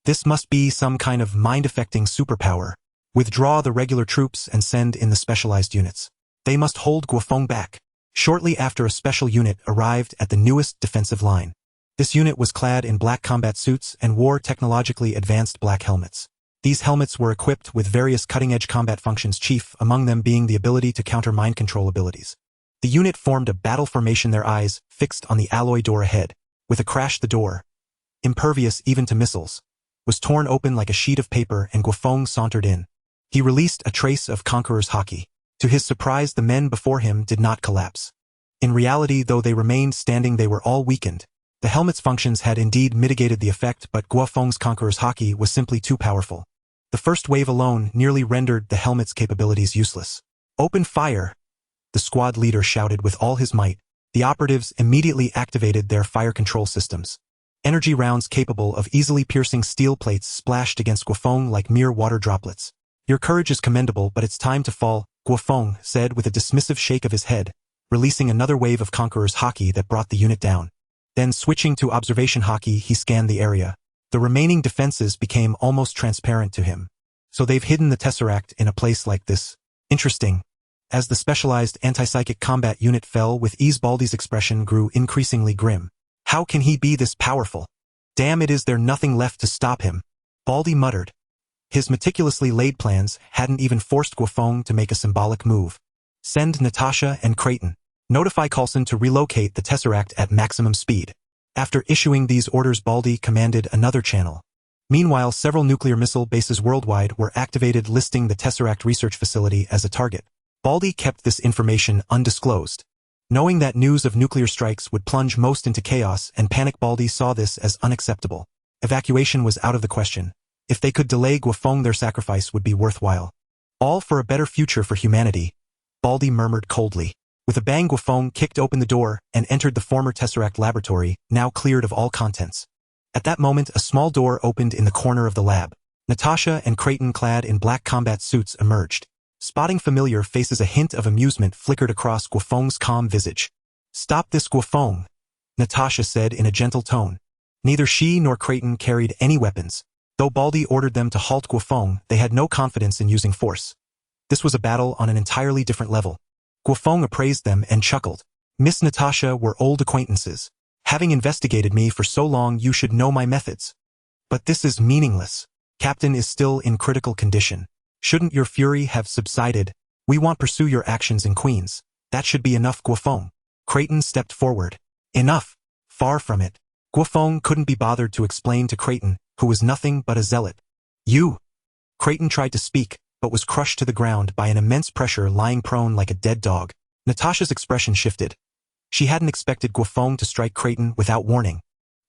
This must be some kind of mind-affecting superpower. Withdraw the regular troops and send in the specialized units. They must hold Guo Feng back. Shortly after, a special unit arrived at the newest defensive line. This unit was clad in black combat suits and wore technologically advanced black helmets. These helmets were equipped with various cutting-edge combat functions, chief among them being the ability to counter mind control abilities. The unit formed a battle formation, their eyes fixed on the alloy door ahead. With a crash, the door, impervious even to missiles, was torn open like a sheet of paper, and Guo Feng sauntered in. He released a trace of Conqueror's haki. To his surprise, the men before him did not collapse. In reality, though they remained standing, they were all weakened. The helmet's functions had indeed mitigated the effect, but Guo Feng's Conqueror's haki was simply too powerful. The first wave alone nearly rendered the helmet's capabilities useless. Open fire! The squad leader shouted with all his might. The operatives immediately activated their fire control systems. Energy rounds capable of easily piercing steel plates splashed against Guo Feng like mere water droplets. Your courage is commendable, but it's time to fall, Guo Feng said with a dismissive shake of his head, releasing another wave of Conqueror's haki that brought the unit down. Then, switching to observation haki, he scanned the area. The remaining defenses became almost transparent to him. So they've hidden the Tesseract in a place like this. Interesting. As the specialized anti-psychic combat unit fell with ease, Baldy's expression grew increasingly grim. How can he be this powerful? Damn it, is there nothing left to stop him? Baldy muttered. His meticulously laid plans hadn't even forced Guo Feng to make a symbolic move. Send Natasha and Creighton. Notify Coulson to relocate the Tesseract at maximum speed. After issuing these orders, Baldy commanded another channel. Meanwhile, several nuclear missile bases worldwide were activated, listing the Tesseract research facility as a target. Baldy kept this information undisclosed. Knowing that news of nuclear strikes would plunge most into chaos and panic, Baldy saw this as unacceptable. Evacuation was out of the question. If they could delay Guo Feng, their sacrifice would be worthwhile. All for a better future for humanity, Baldy murmured coldly. With a bang, Guo Feng kicked open the door and entered the former Tesseract laboratory, now cleared of all contents. At that moment, a small door opened in the corner of the lab. Natasha and Creighton, clad in black combat suits, emerged. Spotting familiar faces, a hint of amusement flickered across Guo Feng's calm visage. "Stop this, Guo Feng," Natasha said in a gentle tone. Neither she nor Creighton carried any weapons. Though Baldy ordered them to halt Guo Feng, they had no confidence in using force. This was a battle on an entirely different level. Guo Feng appraised them and chuckled. "Miss Natasha, we're old acquaintances. Having investigated me for so long, you should know my methods. But this is meaningless. Captain is still in critical condition. Shouldn't your fury have subsided? We won't pursue your actions in Queens. That should be enough, Guo Feng." Creighton stepped forward. "Enough. Far from it." Guo Feng couldn't be bothered to explain to Creighton, who was nothing but a zealot. "You." Creighton tried to speak, but was crushed to the ground by an immense pressure, lying prone like a dead dog. Natasha's expression shifted. She hadn't expected Guo Feng to strike Creighton without warning.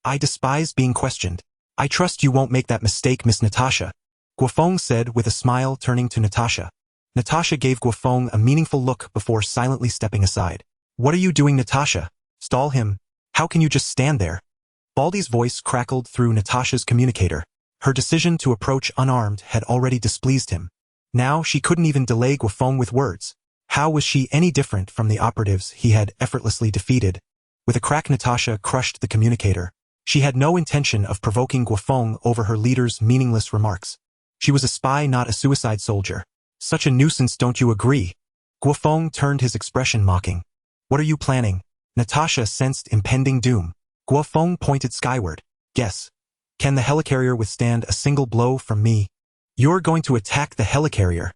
"I despise being questioned. I trust you won't make that mistake, Miss Natasha," Guo Feng said with a smile, turning to Natasha. Natasha gave Guo Feng a meaningful look before silently stepping aside. "What are you doing, Natasha? Stall him. How can you just stand there?" Baldy's voice crackled through Natasha's communicator. Her decision to approach unarmed had already displeased him. Now she couldn't even delay Guo Feng with words. How was she any different from the operatives he had effortlessly defeated? With a crack, Natasha crushed the communicator. She had no intention of provoking Guo Feng over her leader's meaningless remarks. She was a spy, not a suicide soldier. "Such a nuisance, don't you agree?" Guo Feng turned, his expression mocking. "What are you planning?" Natasha sensed impending doom. Guo Feng pointed skyward. "Guess. Can the helicarrier withstand a single blow from me?" "You're going to attack the helicarrier?"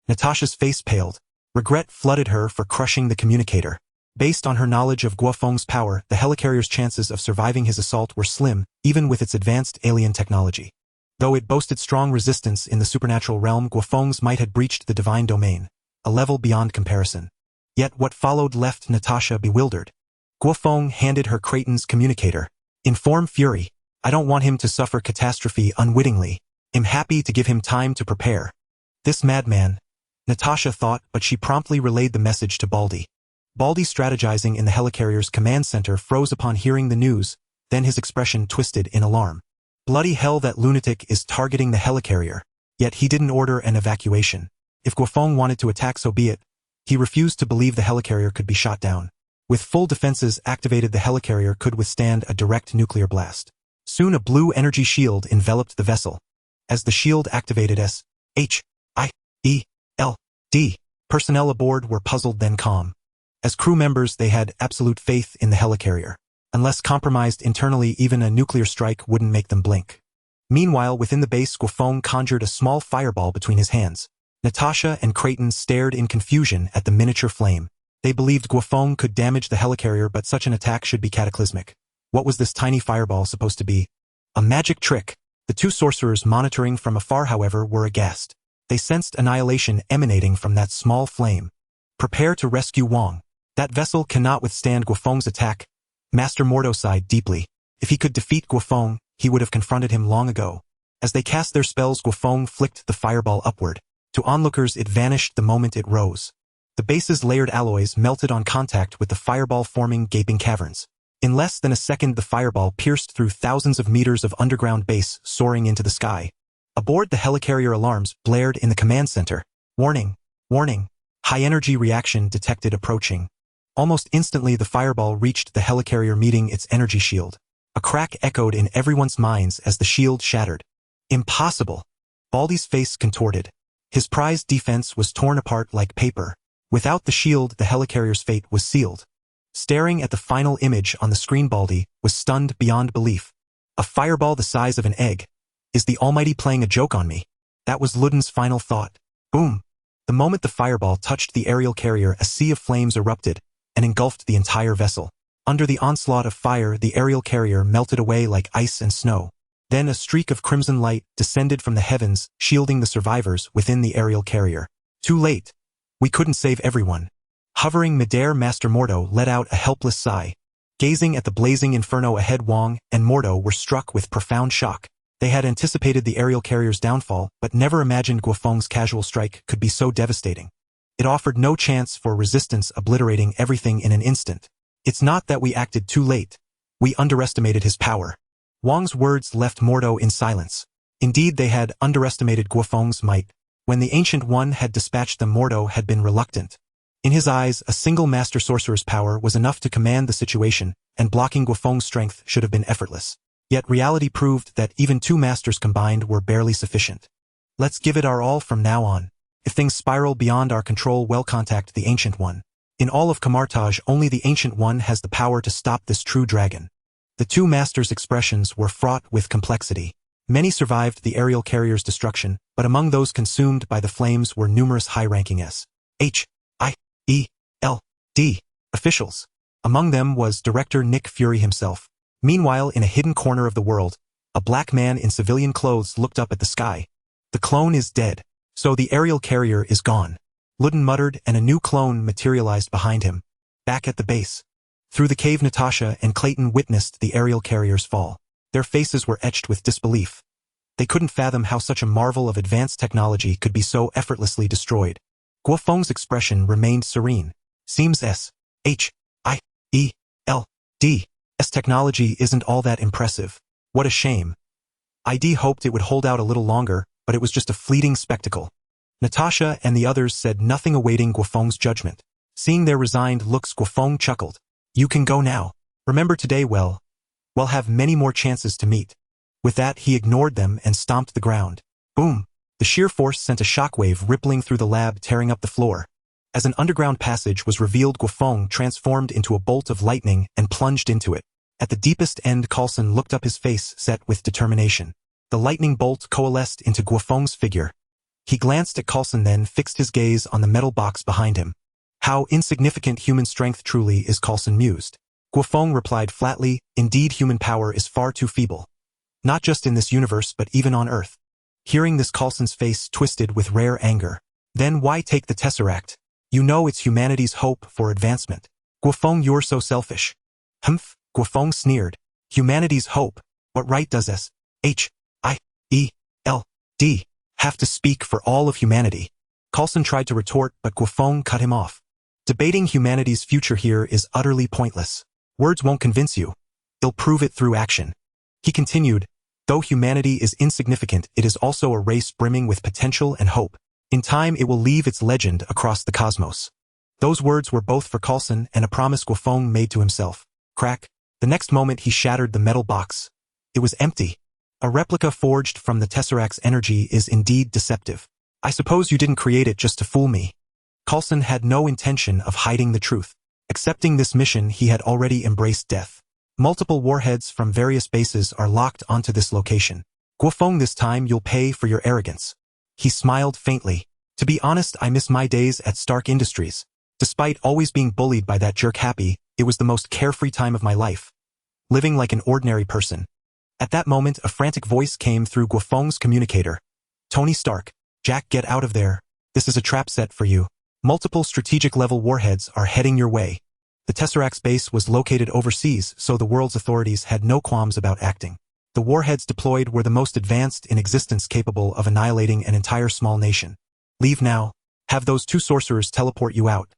Natasha's face paled. Regret flooded her for crushing the communicator. Based on her knowledge of Guo Feng's power, the helicarrier's chances of surviving his assault were slim, even with its advanced alien technology. Though it boasted strong resistance in the supernatural realm, Guo Feng's might had breached the divine domain, a level beyond comparison. Yet what followed left Natasha bewildered. Guo Feng handed her Creighton's communicator. "Inform Fury. I don't want him to suffer catastrophe unwittingly. I'm happy to give him time to prepare." This madman, Natasha thought, but she promptly relayed the message to Baldy. Baldy, strategizing in the helicarrier's command center, froze upon hearing the news, then his expression twisted in alarm. Bloody hell, that lunatic is targeting the helicarrier. Yet he didn't order an evacuation. If Guo Feng wanted to attack, so be it. He refused to believe the helicarrier could be shot down. With full defenses activated, the helicarrier could withstand a direct nuclear blast. Soon a blue energy shield enveloped the vessel. As the shield activated, S-H-I-E-L-D, personnel aboard were puzzled then calm. As crew members, they had absolute faith in the helicarrier. Unless compromised internally, even a nuclear strike wouldn't make them blink. Meanwhile, within the base, Guo Feng conjured a small fireball between his hands. Natasha and Creighton stared in confusion at the miniature flame. They believed Guo Feng could damage the helicarrier, but such an attack should be cataclysmic. What was this tiny fireball supposed to be? A magic trick? The two sorcerers monitoring from afar, however, were aghast. They sensed annihilation emanating from that small flame. "Prepare to rescue Wang. That vessel cannot withstand Guo Feng's attack." Master Mordo sighed deeply. If he could defeat Guo Feng, he would have confronted him long ago. As they cast their spells, Guo Feng flicked the fireball upward. To onlookers, it vanished the moment it rose. The base's layered alloys melted on contact with the fireball, forming gaping caverns. In less than a second, the fireball pierced through thousands of meters of underground base, soaring into the sky. Aboard, the helicarrier alarms blared in the command center. "Warning! Warning! High-energy reaction detected approaching." Almost instantly, the fireball reached the helicarrier, meeting its energy shield. A crack echoed in everyone's minds as the shield shattered. "Impossible!" Baldy's face contorted. His prized defense was torn apart like paper. Without the shield, the helicarrier's fate was sealed. Staring at the final image on the screen, Baldy was stunned beyond belief. A fireball the size of an egg. Is the Almighty playing a joke on me? That was Luden's final thought. Boom! The moment the fireball touched the aerial carrier, a sea of flames erupted and engulfed the entire vessel. Under the onslaught of fire, the aerial carrier melted away like ice and snow. Then a streak of crimson light descended from the heavens, shielding the survivors within the aerial carrier. Too late. We couldn't save everyone. Hovering midair, Master Mordo let out a helpless sigh. Gazing at the blazing inferno ahead, Wang and Mordo were struck with profound shock. They had anticipated the aerial carrier's downfall, but never imagined Guo Feng's casual strike could be so devastating. It offered no chance for resistance, obliterating everything in an instant. It's not that we acted too late. We underestimated his power. Wang's words left Mordo in silence. Indeed, they had underestimated Guo Feng's might. When the Ancient One had dispatched them, Mordo had been reluctant. In his eyes, a single Master Sorcerer's power was enough to command the situation, and blocking Guo Feng's strength should have been effortless. Yet reality proved that even two masters combined were barely sufficient. Let's give it our all from now on. If things spiral beyond our control, we'll contact the Ancient One. In all of Camartage, only the Ancient One has the power to stop this true dragon. The two masters' expressions were fraught with complexity. Many survived the aerial carrier's destruction, but among those consumed by the flames were numerous high-ranking S.H.I.E.L.D. officials. Among them was Director Nick Fury himself. Meanwhile, in a hidden corner of the world, a black man in civilian clothes looked up at the sky. The clone is dead. So the aerial carrier is gone. Ludden muttered, and a new clone materialized behind him. Back at the base. Through the cave, Natasha and Clayton witnessed the aerial carrier's fall. Their faces were etched with disbelief. They couldn't fathom how such a marvel of advanced technology could be so effortlessly destroyed. Guo Feng's expression remained serene. Seems S.H.I.E.L.D.'s technology isn't all that impressive. What a shame. ID hoped it would hold out a little longer, but it was just a fleeting spectacle. Natasha and the others said nothing, awaiting Guo Feng's judgment. Seeing their resigned looks, Guo Feng chuckled. You can go now. Remember today, we'll have many more chances to meet. With that, he ignored them and stomped the ground. Boom! The sheer force sent a shockwave rippling through the lab, tearing up the floor. As an underground passage was revealed, Guo Feng transformed into a bolt of lightning and plunged into it. At the deepest end, Coulson looked up, his face set with determination. The lightning bolt coalesced into Guo Feng's figure. He glanced at Coulson, then fixed his gaze on the metal box behind him. How insignificant human strength truly is, Coulson mused. Guo Feng replied flatly, indeed, human power is far too feeble. Not just in this universe, but even on Earth. Hearing this, Coulson's face twisted with rare anger. Then why take the Tesseract? You know it's humanity's hope for advancement. Guo Feng, you're so selfish. Humph, Guo Feng sneered. Humanity's hope? What right does S.H.I.E.L.D. have to speak for all of humanity? Coulson tried to retort, but Guo Feng cut him off. Debating humanity's future here is utterly pointless. Words won't convince you. They'll prove it through action. He continued, though humanity is insignificant, it is also a race brimming with potential and hope. In time, it will leave its legend across the cosmos. Those words were both for Coulson and a promise Guo Feng made to himself. Crack. The next moment, he shattered the metal box. It was empty. A replica forged from the Tesseract's energy is indeed deceptive. I suppose you didn't create it just to fool me. Coulson had no intention of hiding the truth. Accepting this mission, he had already embraced death. Multiple warheads from various bases are locked onto this location. Guo Feng, this time you'll pay for your arrogance. He smiled faintly. To be honest, I miss my days at Stark Industries. Despite always being bullied by that jerk Happy, it was the most carefree time of my life. Living like an ordinary person. At that moment, a frantic voice came through Guo Feng's communicator. Tony Stark. Jack, get out of there. This is a trap set for you. Multiple strategic-level warheads are heading your way. The Tesseract's base was located overseas, so the world's authorities had no qualms about acting. The warheads deployed were the most advanced in existence, capable of annihilating an entire small nation. Leave now. Have those two sorcerers teleport you out.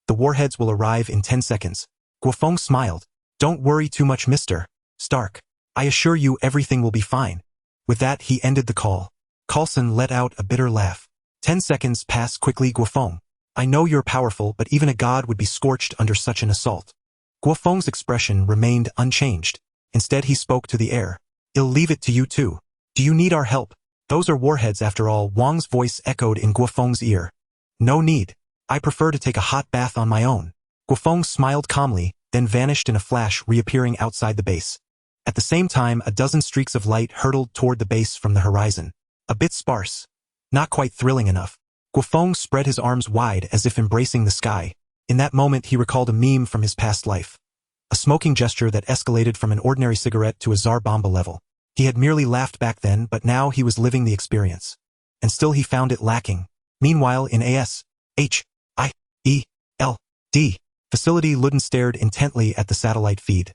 The warheads will arrive in 10 seconds. Guo Feng smiled. Don't worry too much, Mr. Stark. I assure you everything will be fine. With that, he ended the call. Coulson let out a bitter laugh. 10 seconds passed quickly, Guo Feng. I know you're powerful, but even a god would be scorched under such an assault. Guo Feng's expression remained unchanged. Instead, he spoke to the air. I'll leave it to you too. Do you need our help? Those are warheads after all, Wang's voice echoed in Guo Feng's ear. No need. I prefer to take a hot bath on my own. Guo Feng smiled calmly, then vanished in a flash, reappearing outside the base. At the same time, a dozen streaks of light hurtled toward the base from the horizon. A bit sparse. Not quite thrilling enough. Guo Feng spread his arms wide as if embracing the sky. In that moment, he recalled a meme from his past life. A smoking gesture that escalated from an ordinary cigarette to a Tsar Bomba level. He had merely laughed back then, but now he was living the experience. And still he found it lacking. Meanwhile, in A.S.H.I.E.L.D. facility, Ludden stared intently at the satellite feed.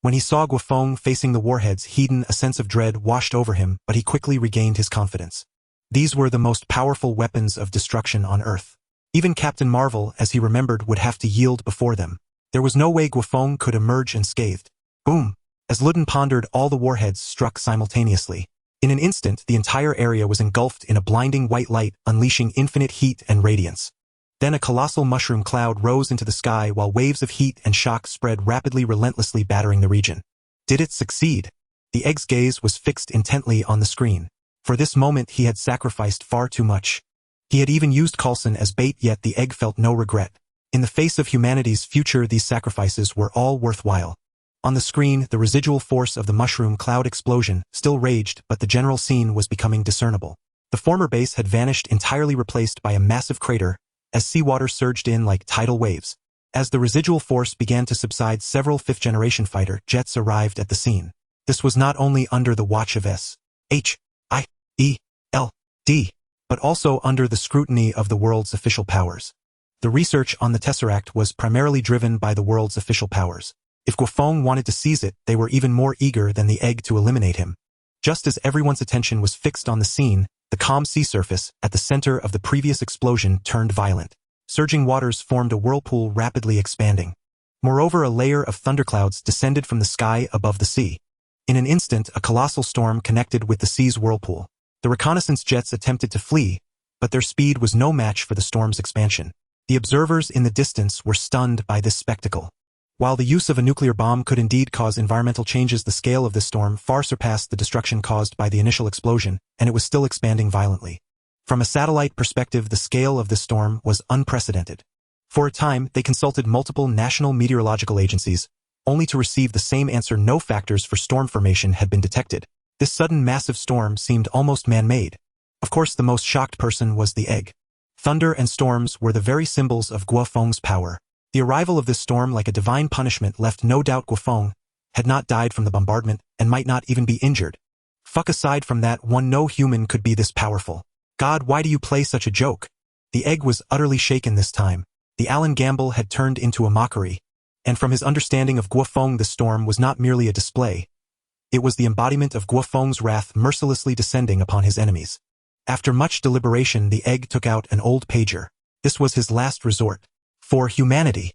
When he saw Guo Feng facing the warheads, a sense of dread washed over him, but he quickly regained his confidence. These were the most powerful weapons of destruction on Earth. Even Captain Marvel, as he remembered, would have to yield before them. There was no way Guo Feng could emerge unscathed. Boom! As Luden pondered, all the warheads struck simultaneously. In an instant, the entire area was engulfed in a blinding white light, unleashing infinite heat and radiance. Then a colossal mushroom cloud rose into the sky while waves of heat and shock spread rapidly, relentlessly battering the region. Did it succeed? The egg's gaze was fixed intently on the screen. For this moment he had sacrificed far too much. He had even used Coulson as bait, yet the egg felt no regret. In the face of humanity's future, these sacrifices were all worthwhile. On the screen, the residual force of the mushroom cloud explosion still raged, but the general scene was becoming discernible. The former base had vanished, entirely replaced by a massive crater, as seawater surged in like tidal waves. As the residual force began to subside, several fifth-generation fighter jets arrived at the scene. This was not only under the watch of SHIELD, but also under the scrutiny of the world's official powers. The research on the Tesseract was primarily driven by the world's official powers. If Guo Feng wanted to seize it, they were even more eager than the egg to eliminate him. Just as everyone's attention was fixed on the scene, the calm sea surface at the center of the previous explosion turned violent. Surging waters formed a whirlpool, rapidly expanding. Moreover, a layer of thunderclouds descended from the sky above the sea. In an instant, a colossal storm connected with the sea's whirlpool. The reconnaissance jets attempted to flee, but their speed was no match for the storm's expansion. The observers in the distance were stunned by this spectacle. While the use of a nuclear bomb could indeed cause environmental changes, the scale of this storm far surpassed the destruction caused by the initial explosion, and it was still expanding violently. From a satellite perspective, the scale of this storm was unprecedented. For a time, they consulted multiple national meteorological agencies, only to receive the same answer: no factors for storm formation had been detected. This sudden massive storm seemed almost man-made. Of course, the most shocked person was the egg. Thunder and storms were the very symbols of Guo Feng's power. The arrival of this storm, like a divine punishment, left no doubt Guo Feng had not died from the bombardment and might not even be injured. Fuck, aside from that, no human could be this powerful. God, why do you play such a joke? The egg was utterly shaken this time. The Alan gamble had turned into a mockery. And from his understanding of Guo Feng, the storm was not merely a display. It was the embodiment of Guo Feng's wrath mercilessly descending upon his enemies. After much deliberation, the egg took out an old pager. This was his last resort. For humanity.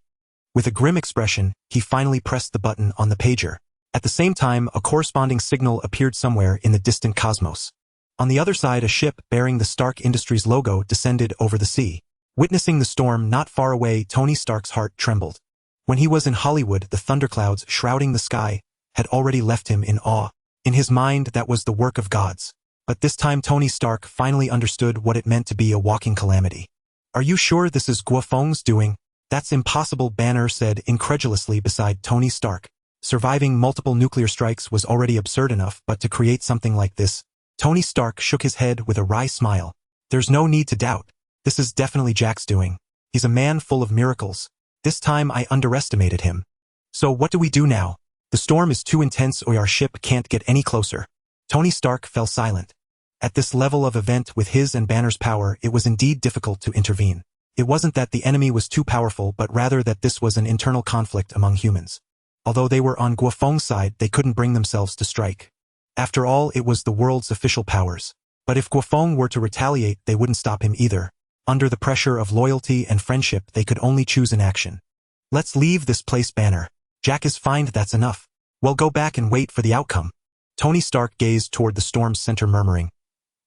With a grim expression, he finally pressed the button on the pager. At the same time, a corresponding signal appeared somewhere in the distant cosmos. On the other side, a ship bearing the Stark Industries logo descended over the sea. Witnessing the storm not far away, Tony Stark's heart trembled. When he was in Hollywood, the thunderclouds shrouding the sky had already left him in awe. In his mind, that was the work of gods. But this time Tony Stark finally understood what it meant to be a walking calamity. Are you sure this is Guo Feng's doing? That's impossible, Banner said incredulously beside Tony Stark. Surviving multiple nuclear strikes was already absurd enough, but to create something like this? Tony Stark shook his head with a wry smile. There's no need to doubt. This is definitely Jack's doing. He's a man full of miracles. This time I underestimated him. So what do we do now? The storm is too intense, or our ship can't get any closer. Tony Stark fell silent. At this level of event, with his and Banner's power, it was indeed difficult to intervene. It wasn't that the enemy was too powerful, but rather that this was an internal conflict among humans. Although they were on Guo Feng's side, they couldn't bring themselves to strike. After all, it was the world's official powers. But if Guo Feng were to retaliate, they wouldn't stop him either. Under the pressure of loyalty and friendship, they could only choose inaction. Let's leave this place, Banner. Jack is fine, that's enough. Well, go back and wait for the outcome. Tony Stark gazed toward the storm's center, murmuring,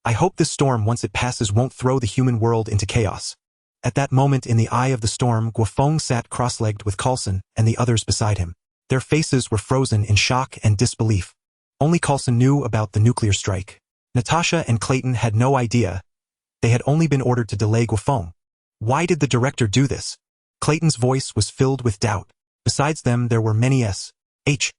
I hope this storm, once it passes, won't throw the human world into chaos. At that moment, in the eye of the storm, Guo Feng sat cross-legged with Coulson and the others beside him. Their faces were frozen in shock and disbelief. Only Coulson knew about the nuclear strike. Natasha and Clayton had no idea. They had only been ordered to delay Guo Feng. Why did the director do this? Clayton's voice was filled with doubt. Besides them, there were many SHIELD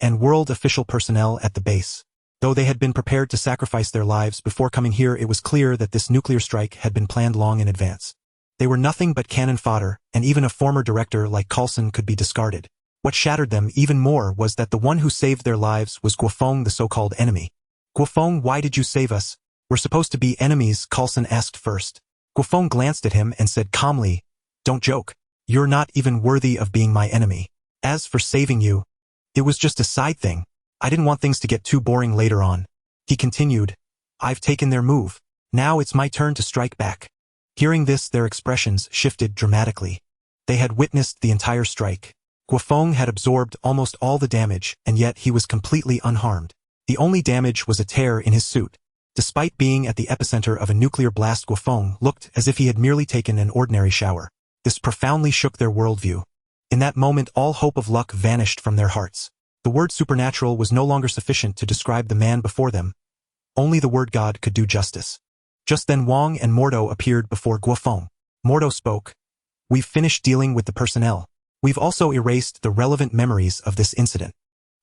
and world official personnel at the base. Though they had been prepared to sacrifice their lives before coming here, it was clear that this nuclear strike had been planned long in advance. They were nothing but cannon fodder, and even a former director like Coulson could be discarded. What shattered them even more was that the one who saved their lives was Guo Feng, the so-called enemy. Guo Feng, why did you save us? We're supposed to be enemies, Coulson asked first. Guo Feng glanced at him and said calmly, Don't joke. You're not even worthy of being my enemy. As for saving you, it was just a side thing. I didn't want things to get too boring later on. He continued, I've taken their move. Now it's my turn to strike back. Hearing this, their expressions shifted dramatically. They had witnessed the entire strike. Guo Feng had absorbed almost all the damage, and yet he was completely unharmed. The only damage was a tear in his suit. Despite being at the epicenter of a nuclear blast, Guo Feng looked as if he had merely taken an ordinary shower. This profoundly shook their worldview. In that moment, all hope of luck vanished from their hearts. The word supernatural was no longer sufficient to describe the man before them. Only the word God could do justice. Just then Wang and Mordo appeared before Guo Feng. Mordo spoke. We've finished dealing with the personnel. We've also erased the relevant memories of this incident.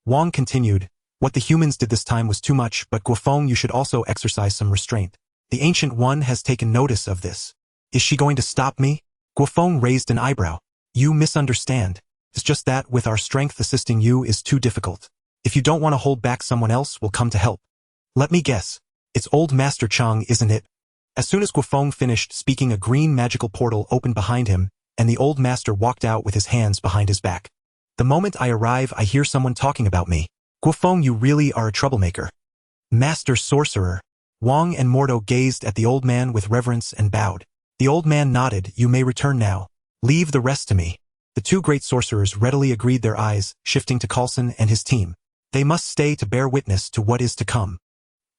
Wang continued. What the humans did this time was too much, but Guo Feng, you should also exercise some restraint. The Ancient One has taken notice of this. Is she going to stop me? Guo Feng raised an eyebrow. You misunderstand. It's just that with our strength assisting you is too difficult. If you don't want to hold back, someone else will come to help. Let me guess. It's old Master Chang, isn't it? As soon as Guo Feng finished speaking, a green magical portal opened behind him, and the old master walked out with his hands behind his back. The moment I arrive, I hear someone talking about me. Guo Feng, you really are a troublemaker. Master Sorcerer. Wang and Mordo gazed at the old man with reverence and bowed. The old man nodded. You may return now. Leave the rest to me. The two great sorcerers readily agreed, their eyes shifting to Coulson and his team. They must stay to bear witness to what is to come.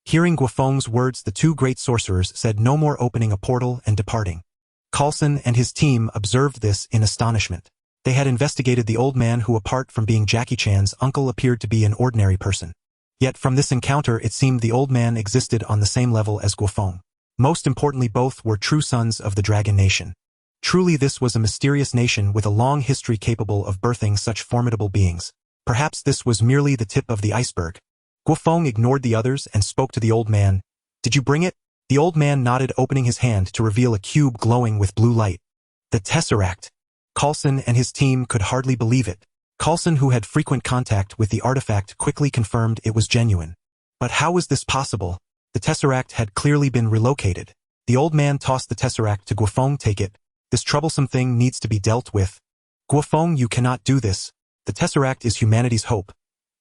Hearing Guo Feng's words, the two great sorcerers said no more, opening a portal and departing. Coulson and his team observed this in astonishment. They had investigated the old man who, apart from being Jackie Chan's uncle, appeared to be an ordinary person. Yet from this encounter it seemed the old man existed on the same level as Guo Feng. Most importantly, both were true sons of the Dragon Nation. Truly this was a mysterious nation with a long history capable of birthing such formidable beings. Perhaps this was merely the tip of the iceberg. Guo Feng ignored the others and spoke to the old man. Did you bring it? The old man nodded, opening his hand to reveal a cube glowing with blue light. The Tesseract. Coulson and his team could hardly believe it. Coulson, who had frequent contact with the artifact, quickly confirmed it was genuine. But how was this possible? The Tesseract had clearly been relocated. The old man tossed the Tesseract to Guo Feng. Take it. This troublesome thing needs to be dealt with. Guo Feng, you cannot do this. The Tesseract is humanity's hope.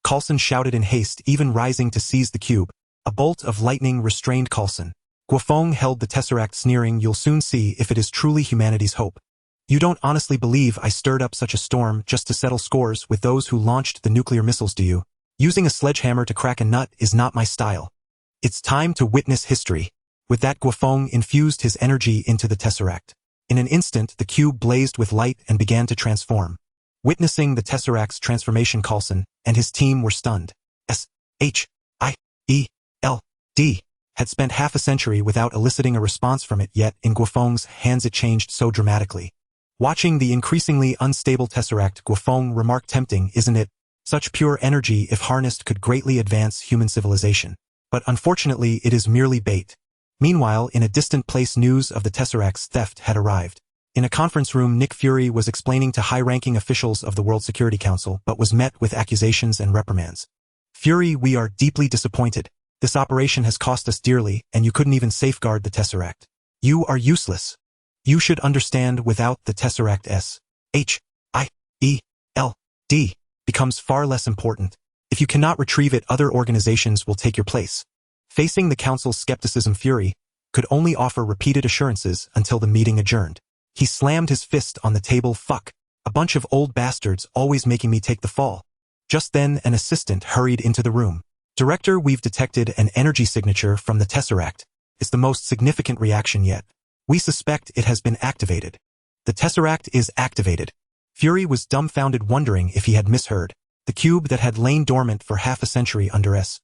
Coulson shouted in haste, even rising to seize the cube. A bolt of lightning restrained Coulson. Guo Feng held the Tesseract, sneering, you'll soon see if it is truly humanity's hope. You don't honestly believe I stirred up such a storm just to settle scores with those who launched the nuclear missiles, do you? Using a sledgehammer to crack a nut is not my style. It's time to witness history. With that, Guo Feng infused his energy into the Tesseract. In an instant, the cube blazed with light and began to transform. Witnessing the Tesseract's transformation, Coulson and his team were stunned. S-H-I-E-L-D had spent half a century without eliciting a response from it, yet in Guo Feng's hands it changed so dramatically. Watching the increasingly unstable Tesseract, Guo Feng remarked, tempting, isn't it? Such pure energy, if harnessed, could greatly advance human civilization. But unfortunately, it is merely bait. Meanwhile, in a distant place, news of the Tesseract's theft had arrived. In a conference room, Nick Fury was explaining to high-ranking officials of the World Security Council, but was met with accusations and reprimands. Fury, we are deeply disappointed. This operation has cost us dearly, and you couldn't even safeguard the Tesseract. You are useless. You should understand, without the Tesseract, S-H-I-E-L-D becomes far less important. If you cannot retrieve it, other organizations will take your place. Facing the council's skepticism, Fury could only offer repeated assurances until the meeting adjourned. He slammed his fist on the table. Fuck. A bunch of old bastards always making me take the fall. Just then, an assistant hurried into the room. Director, we've detected an energy signature from the Tesseract. It's the most significant reaction yet. We suspect it has been activated. The Tesseract is activated. Fury was dumbfounded, wondering if he had misheard. The cube that had lain dormant for half a century under S-H-I-E-L-D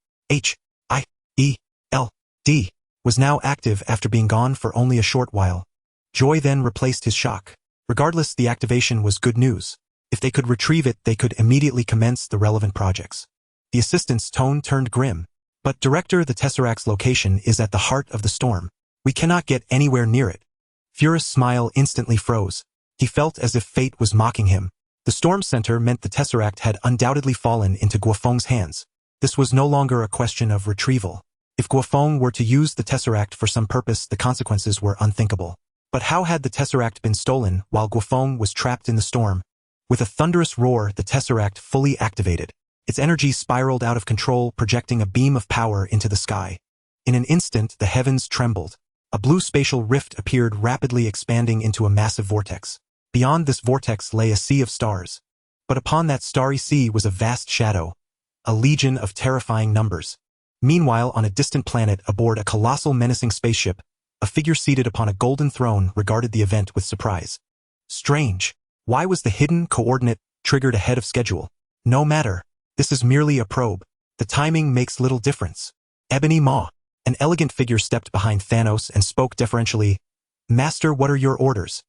was now active after being gone for only a short while. Joy then replaced his shock. Regardless, the activation was good news. If they could retrieve it, they could immediately commence the relevant projects. The assistant's tone turned grim. But Director, the Tesseract's location is at the heart of the storm. We cannot get anywhere near it. Fury's smile instantly froze. He felt as if fate was mocking him. The storm center meant the Tesseract had undoubtedly fallen into Guo Feng's hands. This was no longer a question of retrieval. If Guo Feng were to use the Tesseract for some purpose, the consequences were unthinkable. But how had the Tesseract been stolen while Guo Feng was trapped in the storm? With a thunderous roar, the Tesseract fully activated. Its energy spiraled out of control, projecting a beam of power into the sky. In an instant, the heavens trembled. A blue spatial rift appeared, rapidly expanding into a massive vortex. Beyond this vortex lay a sea of stars. But upon that starry sea was a vast shadow, a legion of terrifying numbers. Meanwhile, on a distant planet aboard a colossal menacing spaceship, a figure seated upon a golden throne regarded the event with surprise. Strange. Why was the hidden coordinate triggered ahead of schedule? No matter. This is merely a probe. The timing makes little difference. Ebony Maw. An elegant figure stepped behind Thanos and spoke deferentially. Master, what are your orders?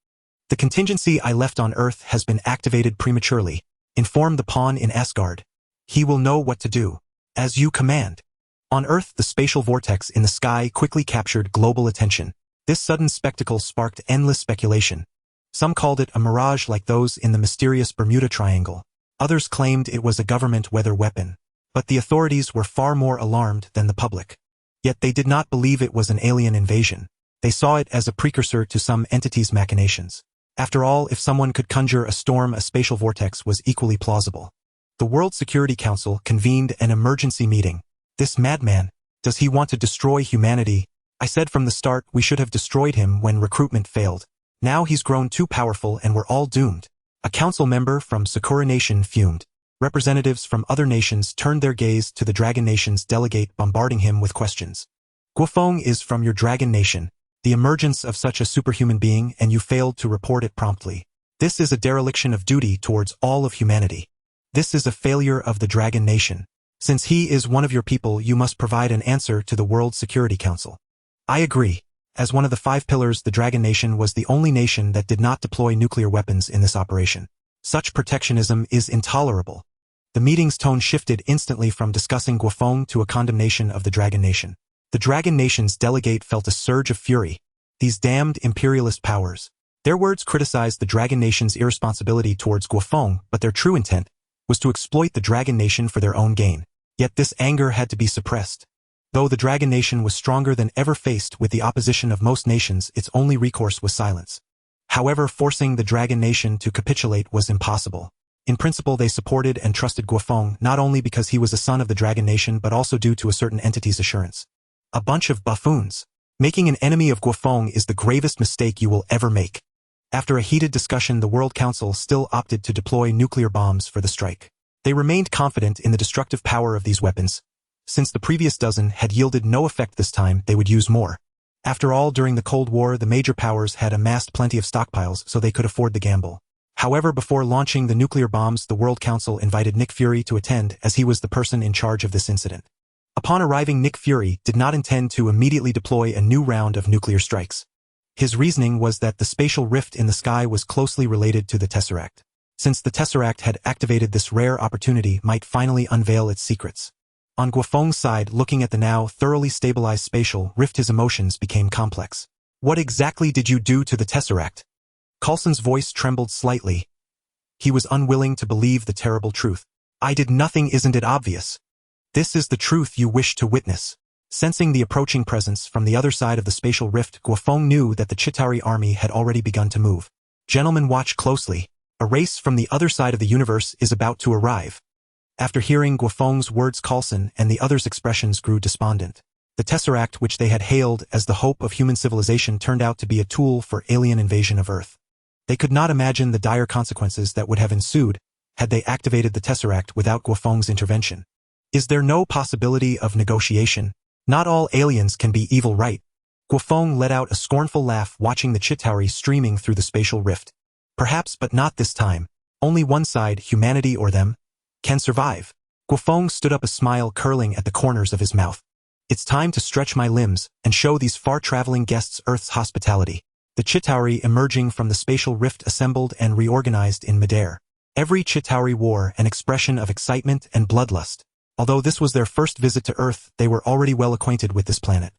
The contingency I left on Earth has been activated prematurely. Inform the pawn in Asgard. He will know what to do. As you command. On Earth, the spatial vortex in the sky quickly captured global attention. This sudden spectacle sparked endless speculation. Some called it a mirage like those in the mysterious Bermuda Triangle. Others claimed it was a government weather weapon. But the authorities were far more alarmed than the public. Yet they did not believe it was an alien invasion. They saw it as a precursor to some entity's machinations. After all, if someone could conjure a storm, a spatial vortex was equally plausible. The World Security Council convened an emergency meeting. This madman, does he want to destroy humanity? I said from the start we should have destroyed him when recruitment failed. Now he's grown too powerful and we're all doomed. A council member from Sakura Nation fumed. Representatives from other nations turned their gaze to the Dragon Nation's delegate, bombarding him with questions. Guo Feng is from your Dragon Nation. The emergence of such a superhuman being, and you failed to report it promptly. This is a dereliction of duty towards all of humanity. This is a failure of the Dragon Nation. Since he is one of your people, you must provide an answer to the World Security Council. I agree. As one of the 5 pillars, the Dragon Nation was the only nation that did not deploy nuclear weapons in this operation. Such protectionism is intolerable. The meeting's tone shifted instantly from discussing Guo Feng to a condemnation of the Dragon Nation. The Dragon Nation's delegate felt a surge of fury. These damned imperialist powers. Their words criticized the Dragon Nation's irresponsibility towards Guo Feng, but their true intent was to exploit the Dragon Nation for their own gain. Yet this anger had to be suppressed. Though the Dragon Nation was stronger than ever, faced with the opposition of most nations, its only recourse was silence. However, forcing the Dragon Nation to capitulate was impossible. In principle, they supported and trusted Guo Feng, not only because he was a son of the Dragon Nation but also due to a certain entity's assurance. A bunch of buffoons. Making an enemy of Guo Feng is the gravest mistake you will ever make. After a heated discussion, the World Council still opted to deploy nuclear bombs for the strike. They remained confident in the destructive power of these weapons. Since the previous dozen had yielded no effect this time, they would use more. After all, during the Cold War, the major powers had amassed plenty of stockpiles, so they could afford the gamble. However, before launching the nuclear bombs, the World Council invited Nick Fury to attend, as he was the person in charge of this incident. Upon arriving, Nick Fury did not intend to immediately deploy a new round of nuclear strikes. His reasoning was that the spatial rift in the sky was closely related to the Tesseract. Since the Tesseract had activated, this rare opportunity might finally unveil its secrets. On Guo Feng's side, looking at the now thoroughly stabilized spatial rift, his emotions became complex. What exactly did you do to the Tesseract? Coulson's voice trembled slightly. He was unwilling to believe the terrible truth. I did nothing, isn't it obvious? This is the truth you wish to witness. Sensing the approaching presence from the other side of the spatial rift, Guo Feng knew that the Chitauri army had already begun to move. Gentlemen, watch closely. A race from the other side of the universe is about to arrive. After hearing Guo Feng's words, Coulson and the others' expressions grew despondent. The Tesseract, which they had hailed as the hope of human civilization, turned out to be a tool for alien invasion of Earth. They could not imagine the dire consequences that would have ensued had they activated the Tesseract without Guo Feng's intervention. Is there no possibility of negotiation? Not all aliens can be evil, right? Guo Feng let out a scornful laugh, watching the Chitauri streaming through the spatial rift. Perhaps, but not this time. Only one side, humanity or them, can survive. Guo Feng stood up, a smile curling at the corners of his mouth. It's time to stretch my limbs and show these far-traveling guests Earth's hospitality. The Chitauri emerging from the spatial rift assembled and reorganized in midair. Every Chitauri wore an expression of excitement and bloodlust. Although this was their first visit to Earth, they were already well acquainted with this planet.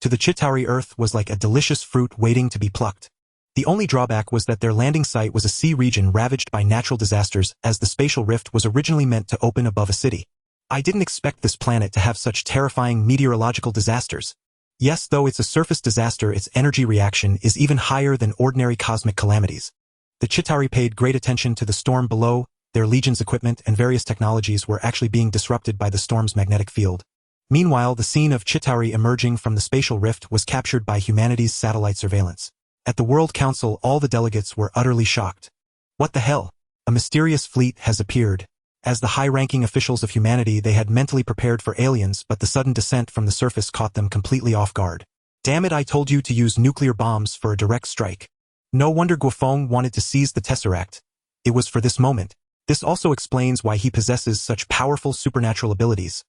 To the Chitauri, Earth was like a delicious fruit waiting to be plucked. The only drawback was that their landing site was a sea region ravaged by natural disasters, as the spatial rift was originally meant to open above a city. I didn't expect this planet to have such terrifying meteorological disasters. Yes, though it's a surface disaster, its energy reaction is even higher than ordinary cosmic calamities. The Chitauri paid great attention to the storm below. Their legion's equipment and various technologies were actually being disrupted by the storm's magnetic field. Meanwhile, the scene of Chitauri emerging from the spatial rift was captured by humanity's satellite surveillance. At the World Council, all the delegates were utterly shocked. What the hell? A mysterious fleet has appeared. As the high-ranking officials of humanity, they had mentally prepared for aliens, but the sudden descent from the surface caught them completely off guard. Damn it, I told you to use nuclear bombs for a direct strike. No wonder Guo Feng wanted to seize the Tesseract. It was for this moment. This also explains why he possesses such powerful supernatural abilities.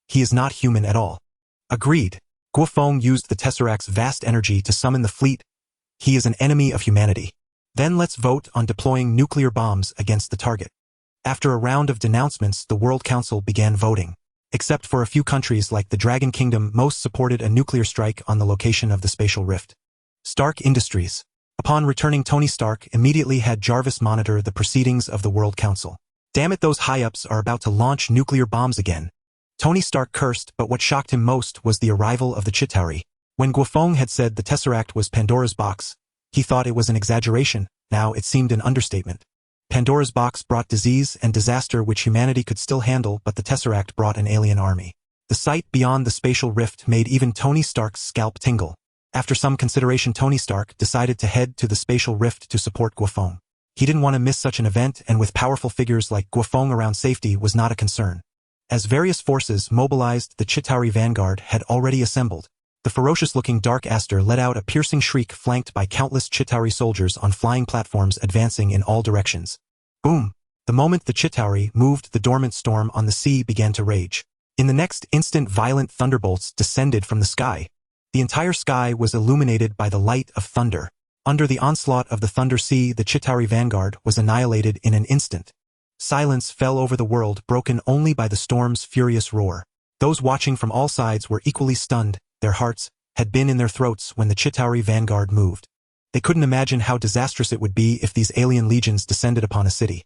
He is not human at all. Agreed. Guo Feng used the Tesseract's vast energy to summon the fleet. He is an enemy of humanity. Then let's vote on deploying nuclear bombs against the target. After a round of denouncements, the World Council began voting. Except for a few countries like the Dragon Kingdom, most supported a nuclear strike on the location of the spatial rift. Stark Industries. Upon returning, Tony Stark immediately had Jarvis monitor the proceedings of the World Council. Damn it, those high-ups are about to launch nuclear bombs again. Tony Stark cursed, but what shocked him most was the arrival of the Chitauri. When Guo Feng had said the Tesseract was Pandora's box, he thought it was an exaggeration. Now it seemed an understatement. Pandora's box brought disease and disaster which humanity could still handle, but the Tesseract brought an alien army. The sight beyond the spatial rift made even Tony Stark's scalp tingle. After some consideration, Tony Stark decided to head to the spatial rift to support Guo Feng. He didn't want to miss such an event, and with powerful figures like Guo Feng around, safety was not a concern. As various forces mobilized, the Chitauri vanguard had already assembled. The ferocious-looking Dark Aster let out a piercing shriek, flanked by countless Chitauri soldiers on flying platforms advancing in all directions. Boom! The moment the Chitauri moved, the dormant storm on the sea began to rage. In the next instant, violent thunderbolts descended from the sky. The entire sky was illuminated by the light of thunder. Under the onslaught of the Thunder Sea, the Chitauri vanguard was annihilated in an instant. Silence fell over the world, broken only by the storm's furious roar. Those watching from all sides were equally stunned. Their hearts had been in their throats when the Chitauri vanguard moved. They couldn't imagine how disastrous it would be if these alien legions descended upon a city.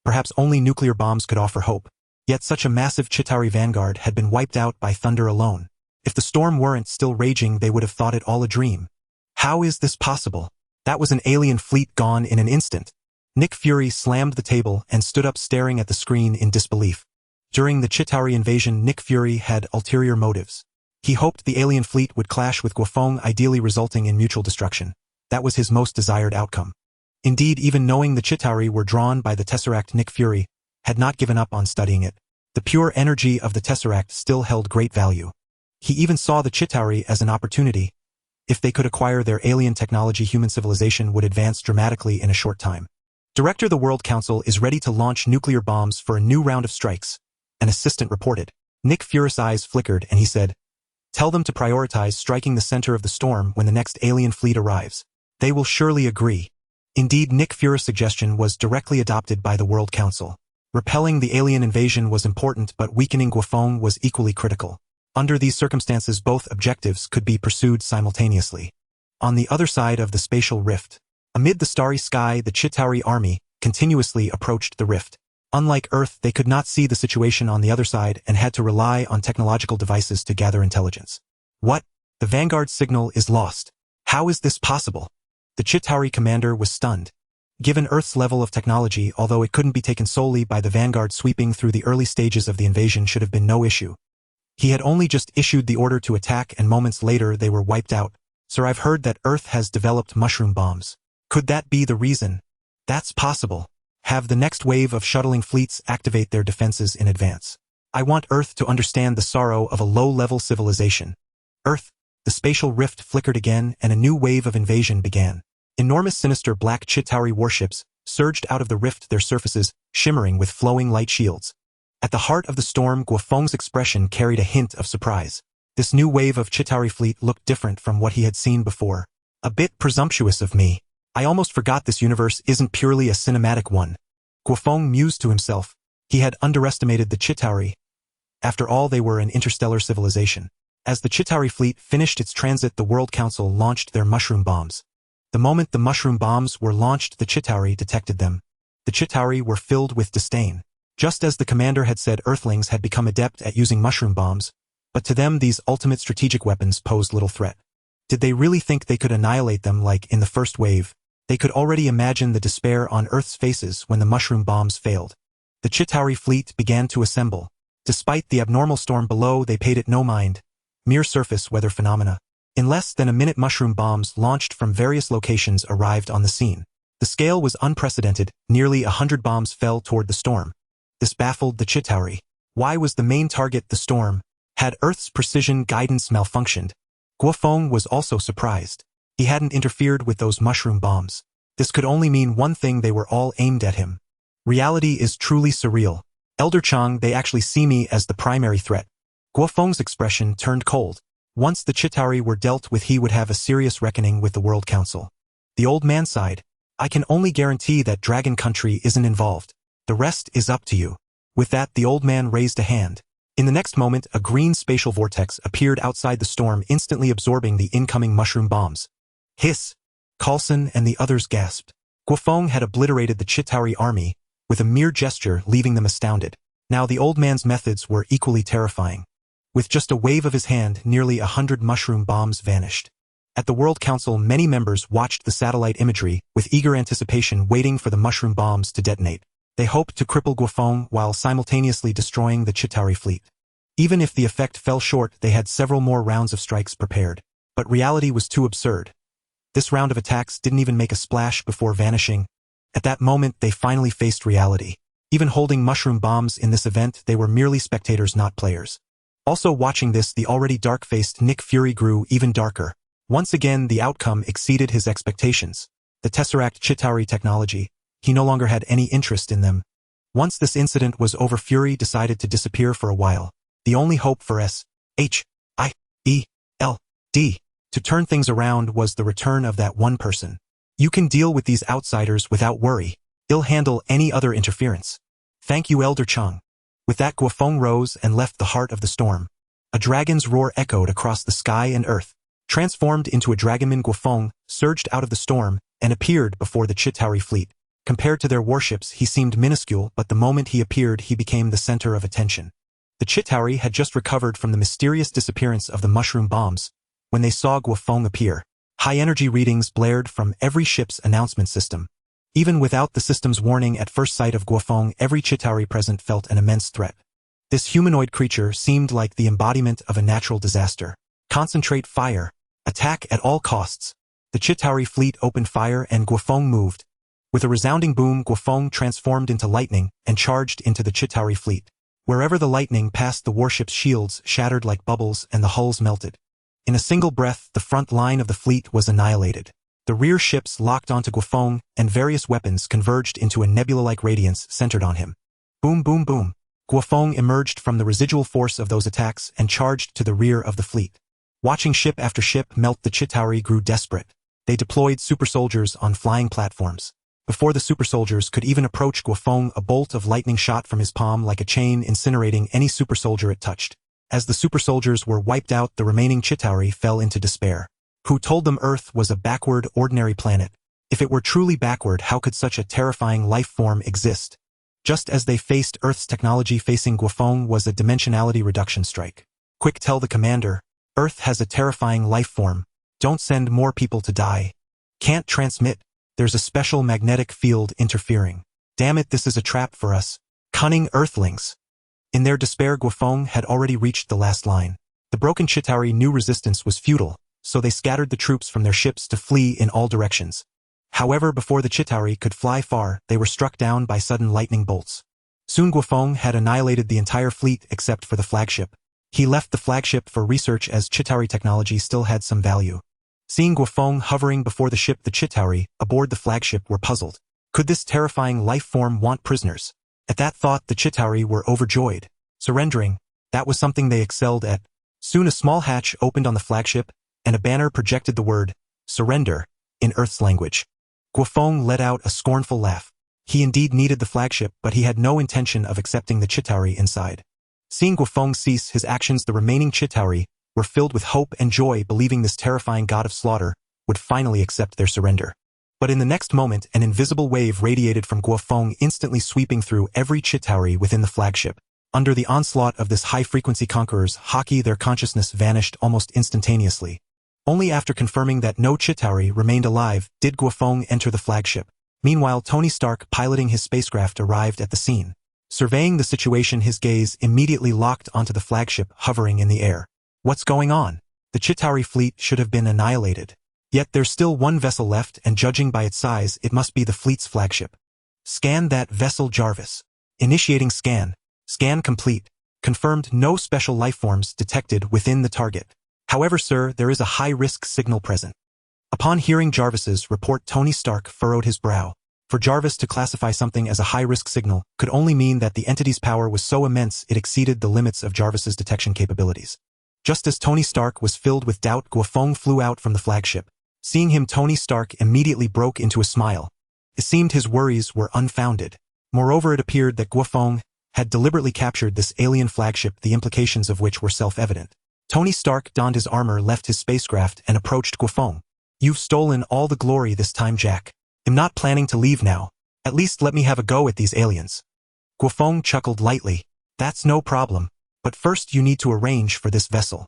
Perhaps only nuclear bombs could offer hope. Yet such a massive Chitauri vanguard had been wiped out by thunder alone. If the storm weren't still raging, they would have thought it all a dream. How is this possible? That was an alien fleet gone in an instant. Nick Fury slammed the table and stood up, staring at the screen in disbelief. During the Chitauri invasion, Nick Fury had ulterior motives. He hoped the alien fleet would clash with Guo Feng, ideally resulting in mutual destruction. That was his most desired outcome. Indeed, even knowing the Chitauri were drawn by the Tesseract, Nick Fury had not given up on studying it. The pure energy of the Tesseract still held great value. He even saw the Chitauri as an opportunity. If they could acquire their alien technology, human civilization would advance dramatically in a short time. Director, the World Council is ready to launch nuclear bombs for a new round of strikes, an assistant reported. Nick Fury's eyes flickered and he said, "Tell them to prioritize striking the center of the storm when the next alien fleet arrives. They will surely agree." Indeed, Nick Fury's suggestion was directly adopted by the World Council. Repelling the alien invasion was important, but weakening Guo Feng was equally critical. Under these circumstances, both objectives could be pursued simultaneously. On the other side of the spatial rift, amid the starry sky, the Chitauri army continuously approached the rift. Unlike Earth, they could not see the situation on the other side and had to rely on technological devices to gather intelligence. What? The Vanguard signal is lost. How is this possible? The Chitauri commander was stunned. Given Earth's level of technology, although it couldn't be taken solely by the Vanguard, sweeping through the early stages of the invasion should have been no issue. He had only just issued the order to attack, and moments later they were wiped out. "Sir, I've heard that Earth has developed mushroom bombs. Could that be the reason?" "That's possible. Have the next wave of shuttling fleets activate their defenses in advance. I want Earth to understand the sorrow of a low-level civilization." Earth. The spatial rift flickered again, and a new wave of invasion began. Enormous, sinister black Chitauri warships surged out of the rift, their surfaces shimmering with flowing light shields. At the heart of the storm, Guo Feng's expression carried a hint of surprise. This new wave of Chitauri fleet looked different from what he had seen before. "A bit presumptuous of me. I almost forgot this universe isn't purely a cinematic one." Guo Feng mused to himself. He had underestimated the Chitauri. After all, they were an interstellar civilization. As the Chitauri fleet finished its transit, the World Council launched their mushroom bombs. The moment the mushroom bombs were launched, the Chitauri detected them. The Chitauri were filled with disdain. Just as the commander had said, Earthlings had become adept at using mushroom bombs, but to them these ultimate strategic weapons posed little threat. Did they really think they could annihilate them like in the first wave? They could already imagine the despair on Earth's faces when the mushroom bombs failed. The Chitauri fleet began to assemble. Despite the abnormal storm below, they paid it no mind. Mere surface weather phenomena. In less than a minute, mushroom bombs launched from various locations arrived on the scene. The scale was unprecedented. Nearly 100 bombs fell toward the storm. This baffled the Chitauri. Why was the main target the storm? Had Earth's precision guidance malfunctioned? Guo Feng was also surprised. He hadn't interfered with those mushroom bombs. This could only mean one thing: they were all aimed at him. Reality is truly surreal. Elder Chang, they actually see me as the primary threat. Guo Feng's expression turned cold. Once the Chitauri were dealt with, he would have a serious reckoning with the World Council. The old man sighed. I can only guarantee that Dragon Country isn't involved. The rest is up to you. With that, the old man raised a hand. In the next moment, a green spatial vortex appeared outside the storm, instantly absorbing the incoming mushroom bombs. Hiss! Carlson and the others gasped. Guo Feng had obliterated the Chitauri army, with a mere gesture, leaving them astounded. Now the old man's methods were equally terrifying. With just a wave of his hand, nearly 100 mushroom bombs vanished. At the World Council, many members watched the satellite imagery, with eager anticipation, waiting for the mushroom bombs to detonate. They hoped to cripple Guo Feng while simultaneously destroying the Chitauri fleet. Even if the effect fell short, they had several more rounds of strikes prepared. But reality was too absurd. This round of attacks didn't even make a splash before vanishing. At that moment, they finally faced reality. Even holding mushroom bombs in this event, they were merely spectators, not players. Also watching this, the already dark-faced Nick Fury grew even darker. Once again, the outcome exceeded his expectations. The Tesseract Chitauri technology. He no longer had any interest in them. Once this incident was over, Fury decided to disappear for a while. The only hope for S.H.I.E.L.D. to turn things around was the return of that one person. You can deal with these outsiders without worry. He'll handle any other interference. Thank you, Elder Chang. With that, Guo Feng rose and left the heart of the storm. A dragon's roar echoed across the sky and earth. Transformed into a dragonman, Guo Feng surged out of the storm and appeared before the Chitauri fleet. Compared to their warships, he seemed minuscule, but the moment he appeared, he became the center of attention. The Chitauri had just recovered from the mysterious disappearance of the mushroom bombs. When they saw Guo Feng appear, high-energy readings blared from every ship's announcement system. Even without the system's warning, at first sight of Guo Feng, every Chitauri present felt an immense threat. This humanoid creature seemed like the embodiment of a natural disaster. Concentrate fire. Attack at all costs. The Chitauri fleet opened fire and Guo Feng moved. With a resounding boom, Guo Feng transformed into lightning and charged into the Chitauri fleet. Wherever the lightning passed, the warship's shields shattered like bubbles and the hulls melted. In a single breath, the front line of the fleet was annihilated. The rear ships locked onto Guo Feng, and various weapons converged into a nebula-like radiance centered on him. Boom, boom, boom. Guo Feng emerged from the residual force of those attacks and charged to the rear of the fleet. Watching ship after ship melt, the Chitauri grew desperate. They deployed super soldiers on flying platforms. Before the super soldiers could even approach Guo Feng, a bolt of lightning shot from his palm like a chain, incinerating any super soldier it touched. As the super soldiers were wiped out, the remaining Chitauri fell into despair. Who told them Earth was a backward, ordinary planet? If it were truly backward, how could such a terrifying life form exist? Just as they faced Earth's technology, facing Guo Feng was a dimensionality reduction strike. Quick, tell the commander. Earth has a terrifying life form. Don't send more people to die. Can't transmit. There's a special magnetic field interfering. Damn it, this is a trap for us. Cunning Earthlings. In their despair, Guo Feng had already reached the last line. The broken Chitauri knew resistance was futile, so they scattered the troops from their ships to flee in all directions. However, before the Chitauri could fly far, they were struck down by sudden lightning bolts. Soon Guo Feng had annihilated the entire fleet except for the flagship. He left the flagship for research, as Chitauri technology still had some value. Seeing Guo Feng hovering before the ship, the Chitauri aboard the flagship were puzzled. Could this terrifying life form want prisoners? At that thought, the Chitauri were overjoyed. Surrendering, that was something they excelled at. Soon a small hatch opened on the flagship, and a banner projected the word, "Surrender," in Earth's language. Guo Feng let out a scornful laugh. He indeed needed the flagship, but he had no intention of accepting the Chitauri inside. Seeing Guo Feng cease his actions, the remaining Chitauri were filled with hope and joy, believing this terrifying god of slaughter would finally accept their surrender. But in the next moment, an invisible wave radiated from Guo Feng, instantly sweeping through every Chitauri within the flagship. Under the onslaught of this high-frequency conqueror's haki, their consciousness vanished almost instantaneously. Only after confirming that no Chitauri remained alive did Guo Feng enter the flagship. Meanwhile, Tony Stark, piloting his spacecraft, arrived at the scene. Surveying the situation, his gaze immediately locked onto the flagship hovering in the air. What's going on? The Chitauri fleet should have been annihilated. Yet there's still one vessel left, and judging by its size, it must be the fleet's flagship. Scan that vessel, Jarvis. Initiating scan. Scan complete. Confirmed, no special lifeforms detected within the target. However, sir, there is a high-risk signal present. Upon hearing Jarvis's report, Tony Stark furrowed his brow. For Jarvis to classify something as a high-risk signal could only mean that the entity's power was so immense it exceeded the limits of Jarvis's detection capabilities. Just as Tony Stark was filled with doubt, Guo Feng flew out from the flagship. Seeing him, Tony Stark immediately broke into a smile. It seemed his worries were unfounded. Moreover, it appeared that Guo Feng had deliberately captured this alien flagship, the implications of which were self-evident. Tony Stark donned his armor, left his spacecraft, and approached Guo Feng. You've stolen all the glory this time, Jack. I'm not planning to leave now. At least let me have a go at these aliens. Guo Feng chuckled lightly. That's no problem. But first you need to arrange for this vessel.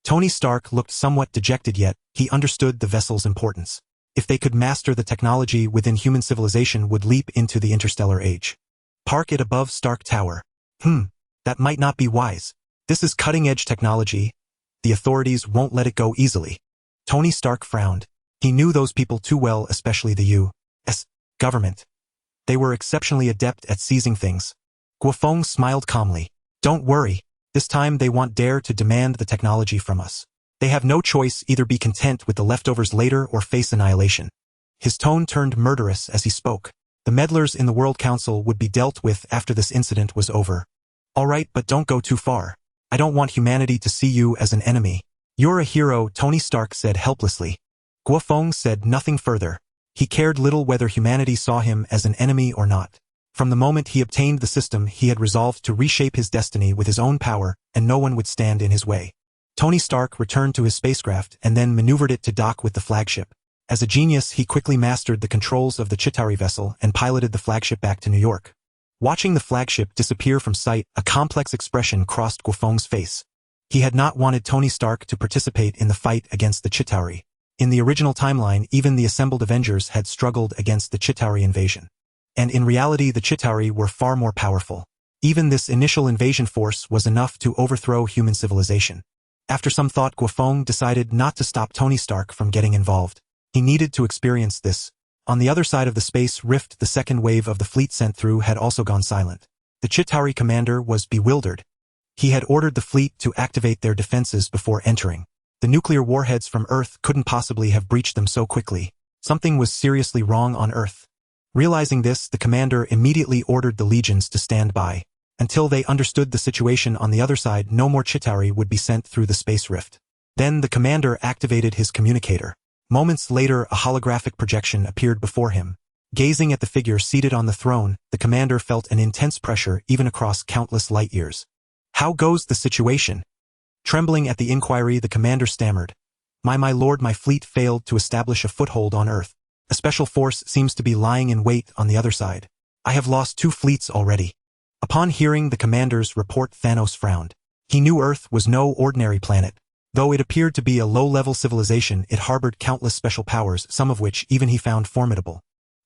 Tony Stark looked somewhat dejected, yet he understood the vessel's importance. If they could master the technology within human civilization, would leap into the interstellar age. Park it above Stark Tower. That might not be wise. This is cutting-edge technology. The authorities won't let it go easily. Tony Stark frowned. He knew those people too well, especially the U.S. government. They were exceptionally adept at seizing things. Guo Feng smiled calmly. Don't worry. This time they won't dare to demand the technology from us. They have no choice, either be content with the leftovers later or face annihilation. His tone turned murderous as he spoke. The meddlers in the World Council would be dealt with after this incident was over. All right, but don't go too far. I don't want humanity to see you as an enemy. You're a hero, Tony Stark said helplessly. Guo Feng said nothing further. He cared little whether humanity saw him as an enemy or not. From the moment he obtained the system, he had resolved to reshape his destiny with his own power, and no one would stand in his way. Tony Stark returned to his spacecraft and then maneuvered it to dock with the flagship. As a genius, he quickly mastered the controls of the Chitauri vessel and piloted the flagship back to New York. Watching the flagship disappear from sight, a complex expression crossed Guo Feng's face. He had not wanted Tony Stark to participate in the fight against the Chitauri. In the original timeline, even the assembled Avengers had struggled against the Chitauri invasion. And in reality, the Chitauri were far more powerful. Even this initial invasion force was enough to overthrow human civilization. After some thought, Guo Feng decided not to stop Tony Stark from getting involved. He needed to experience this. On the other side of the space rift, the second wave of the fleet sent through had also gone silent. The Chitauri commander was bewildered. He had ordered the fleet to activate their defenses before entering. The nuclear warheads from Earth couldn't possibly have breached them so quickly. Something was seriously wrong on Earth. Realizing this, the commander immediately ordered the legions to stand by. Until they understood the situation on the other side, no more Chitauri would be sent through the space rift. Then the commander activated his communicator. Moments later, a holographic projection appeared before him. Gazing at the figure seated on the throne, the commander felt an intense pressure even across countless light years. How goes the situation? Trembling at the inquiry, the commander stammered. My lord, my fleet failed to establish a foothold on Earth. A special force seems to be lying in wait on the other side. I have lost 2 fleets already. Upon hearing the commander's report, Thanos frowned. He knew Earth was no ordinary planet. Though it appeared to be a low-level civilization, it harbored countless special powers, some of which even he found formidable.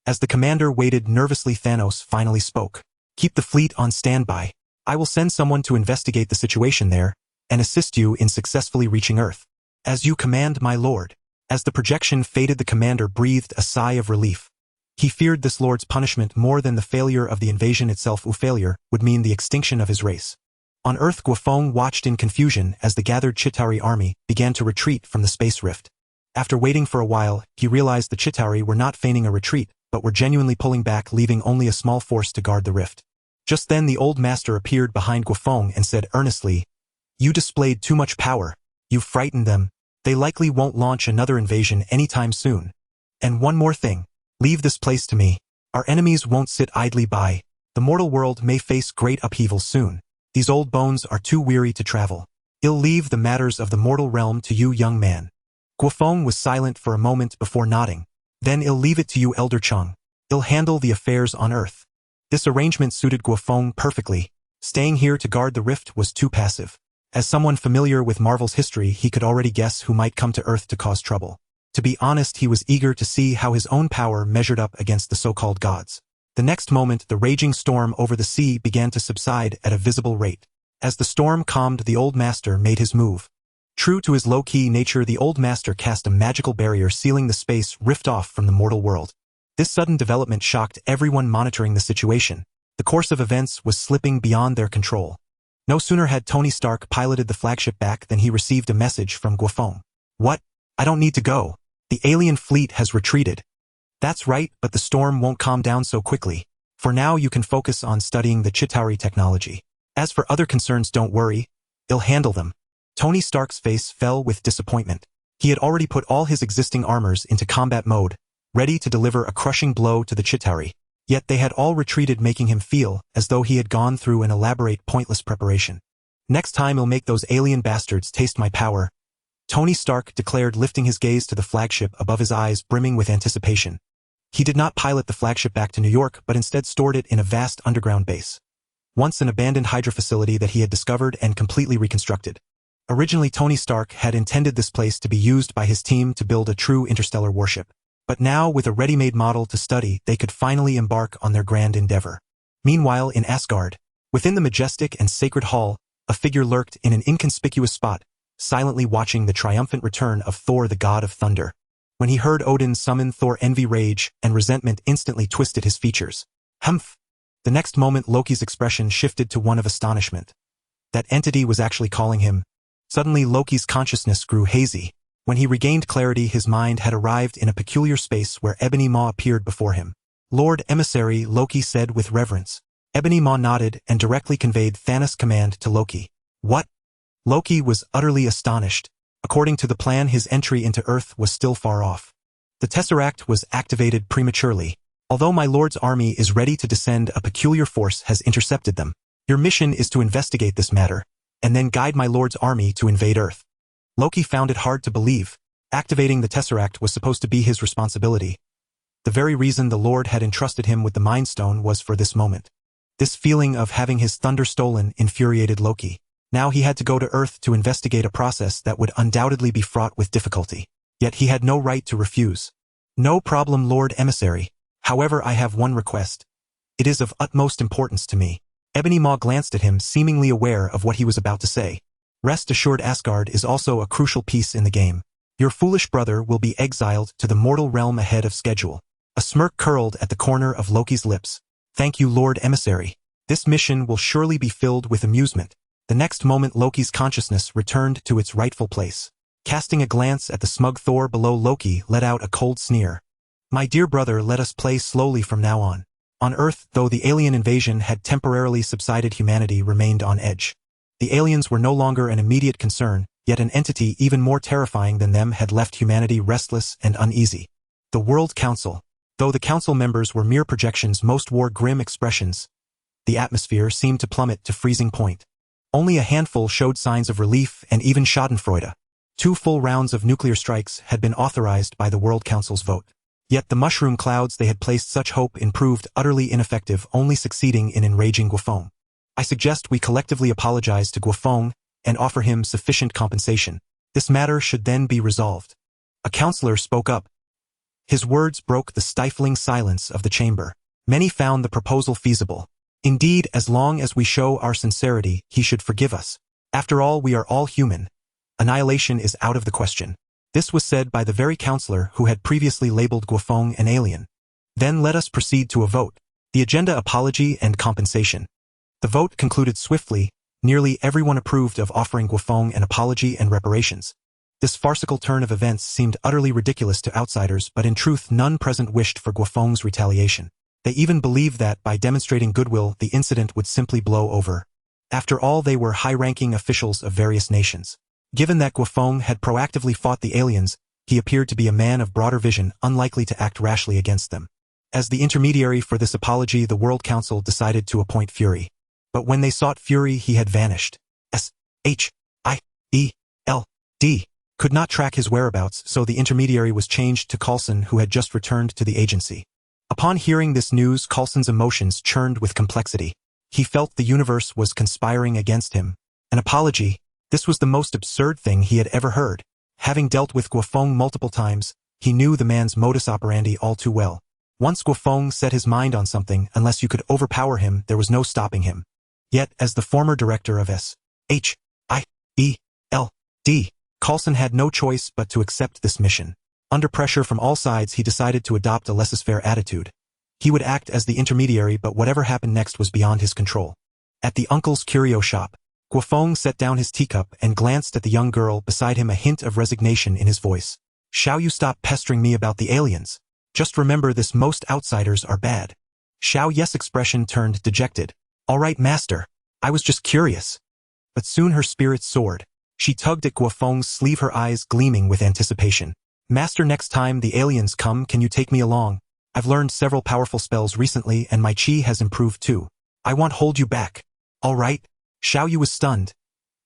As the commander waited nervously, Thanos finally spoke. Keep the fleet on standby. I will send someone to investigate the situation there, and assist you in successfully reaching Earth. As you command, my lord. As the projection faded, the commander breathed a sigh of relief. He feared this lord's punishment more than the failure of the invasion itself. Failure would mean the extinction of his race. On Earth, Guo Feng watched in confusion as the gathered Chitauri army began to retreat from the space rift. After waiting for a while, he realized the Chitauri were not feigning a retreat, but were genuinely pulling back, leaving only a small force to guard the rift. Just then the old master appeared behind Guo Feng and said earnestly, You displayed too much power. You frightened them. They likely won't launch another invasion anytime soon. And one more thing. Leave this place to me. Our enemies won't sit idly by. The mortal world may face great upheaval soon. These old bones are too weary to travel. I'll leave the matters of the mortal realm to you, young man. Guo Feng was silent for a moment before nodding. Then I'll leave it to you, Elder Chung. I'll handle the affairs on Earth. This arrangement suited Guo Feng perfectly. Staying here to guard the rift was too passive. As someone familiar with Marvel's history, he could already guess who might come to Earth to cause trouble. To be honest, he was eager to see how his own power measured up against the so-called gods. The next moment, the raging storm over the sea began to subside at a visible rate. As the storm calmed, the old master made his move. True to his low-key nature, the old master cast a magical barrier sealing the space rift off from the mortal world. This sudden development shocked everyone monitoring the situation. The course of events was slipping beyond their control. No sooner had Tony Stark piloted the flagship back than he received a message from Guo Feng. What? I don't need to go. The alien fleet has retreated. That's right, but the storm won't calm down so quickly. For now you can focus on studying the Chitauri technology. As for other concerns, don't worry. I'll handle them. Tony Stark's face fell with disappointment. He had already put all his existing armors into combat mode, ready to deliver a crushing blow to the Chitauri. Yet they had all retreated, making him feel as though he had gone through an elaborate, pointless preparation. Next time I'll make those alien bastards taste my power, Tony Stark declared, lifting his gaze to the flagship above his eyes brimming with anticipation. He did not pilot the flagship back to New York, but instead stored it in a vast underground base. Once an abandoned Hydra facility that he had discovered and completely reconstructed. Originally, Tony Stark had intended this place to be used by his team to build a true interstellar warship. But now, with a ready-made model to study, they could finally embark on their grand endeavor. Meanwhile, in Asgard, within the majestic and sacred hall, a figure lurked in an inconspicuous spot, silently watching the triumphant return of Thor, the god of thunder. When he heard Odin summon Thor, envy, rage, and resentment instantly twisted his features. Humph! The next moment, Loki's expression shifted to one of astonishment. That entity was actually calling him. Suddenly, Loki's consciousness grew hazy. When he regained clarity, his mind had arrived in a peculiar space where Ebony Maw appeared before him. Lord Emissary, Loki said with reverence. Ebony Maw nodded and directly conveyed Thanos' command to Loki. What? Loki was utterly astonished. According to the plan, his entry into Earth was still far off. The Tesseract was activated prematurely. Although my lord's army is ready to descend, a peculiar force has intercepted them. Your mission is to investigate this matter, and then guide my lord's army to invade Earth. Loki found it hard to believe. Activating the Tesseract was supposed to be his responsibility. The very reason the Lord had entrusted him with the Mind Stone was for this moment. This feeling of having his thunder stolen infuriated Loki. Now he had to go to Earth to investigate a process that would undoubtedly be fraught with difficulty. Yet he had no right to refuse. No problem, Lord Emissary. However, I have one request. It is of utmost importance to me. Ebony Maw glanced at him, seemingly aware of what he was about to say. Rest assured, Asgard is also a crucial piece in the game. Your foolish brother will be exiled to the mortal realm ahead of schedule. A smirk curled at the corner of Loki's lips. Thank you, Lord Emissary. This mission will surely be filled with amusement. The next moment, Loki's consciousness returned to its rightful place. Casting a glance at the smug Thor below, Loki let out a cold sneer. My dear brother, let us play slowly from now on. On Earth, though the alien invasion had temporarily subsided, humanity remained on edge. The aliens were no longer an immediate concern, yet an entity even more terrifying than them had left humanity restless and uneasy. The World Council. Though the council members were mere projections, most wore grim expressions. The atmosphere seemed to plummet to freezing point. Only a handful showed signs of relief, and even Schadenfreude. 2 full rounds of nuclear strikes had been authorized by the World Council's vote. Yet the mushroom clouds they had placed such hope in proved utterly ineffective, only succeeding in enraging Guo Feng. I suggest we collectively apologize to Guo Feng and offer him sufficient compensation. This matter should then be resolved. A counselor spoke up. His words broke the stifling silence of the chamber. Many found the proposal feasible. Indeed, as long as we show our sincerity, he should forgive us. After all, we are all human. Annihilation is out of the question. This was said by the very counselor who had previously labeled Guo Feng an alien. Then let us proceed to a vote. The agenda: apology and compensation. The vote concluded swiftly. Nearly everyone approved of offering Guo Feng an apology and reparations. This farcical turn of events seemed utterly ridiculous to outsiders, but in truth none present wished for Guo Feng's retaliation. They even believed that, by demonstrating goodwill, the incident would simply blow over. After all, they were high-ranking officials of various nations. Given that Guo Feng had proactively fought the aliens, he appeared to be a man of broader vision, unlikely to act rashly against them. As the intermediary for this apology, the World Council decided to appoint Fury. But when they sought Fury, he had vanished. S-H-I-E-L-D could not track his whereabouts, so the intermediary was changed to Coulson, who had just returned to the agency. Upon hearing this news, Coulson's emotions churned with complexity. He felt the universe was conspiring against him. An apology? This was the most absurd thing he had ever heard. Having dealt with Guo Feng multiple times, he knew the man's modus operandi all too well. Once Guo Feng set his mind on something, unless you could overpower him, there was no stopping him. Yet, as the former director of S.H.I.E.L.D., Coulson had no choice but to accept this mission. Under pressure from all sides, he decided to adopt a laissez-faire attitude. He would act as the intermediary, but whatever happened next was beyond his control. At the uncle's curio shop, Guo Feng set down his teacup and glanced at the young girl beside him, a hint of resignation in his voice. Shall you stop pestering me about the aliens? Just remember this: most outsiders are bad. Xiao Ye's expression turned dejected. All right, master. I was just curious. But soon her spirits soared. She tugged at Guo Feng's sleeve, her eyes gleaming with anticipation. Master, next time the aliens come, can you take me along? I've learned several powerful spells recently and my chi has improved too. I won't hold you back. All right. Xiao Yu was stunned.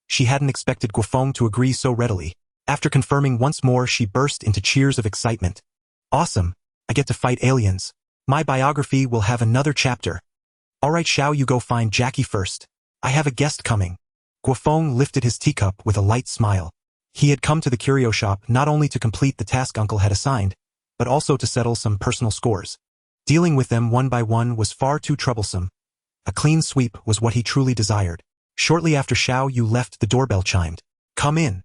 She hadn't expected Guo Feng to agree so readily. After confirming once more, she burst into cheers of excitement. Awesome. I get to fight aliens. My biography will have another chapter. All right, Xiao Yu, go find Jackie first. I have a guest coming. Guo Feng lifted his teacup with a light smile. He had come to the curio shop not only to complete the task Uncle had assigned, but also to settle some personal scores. Dealing with them one by one was far too troublesome. A clean sweep was what he truly desired. Shortly after Xiao Yu left, the doorbell chimed. Come in.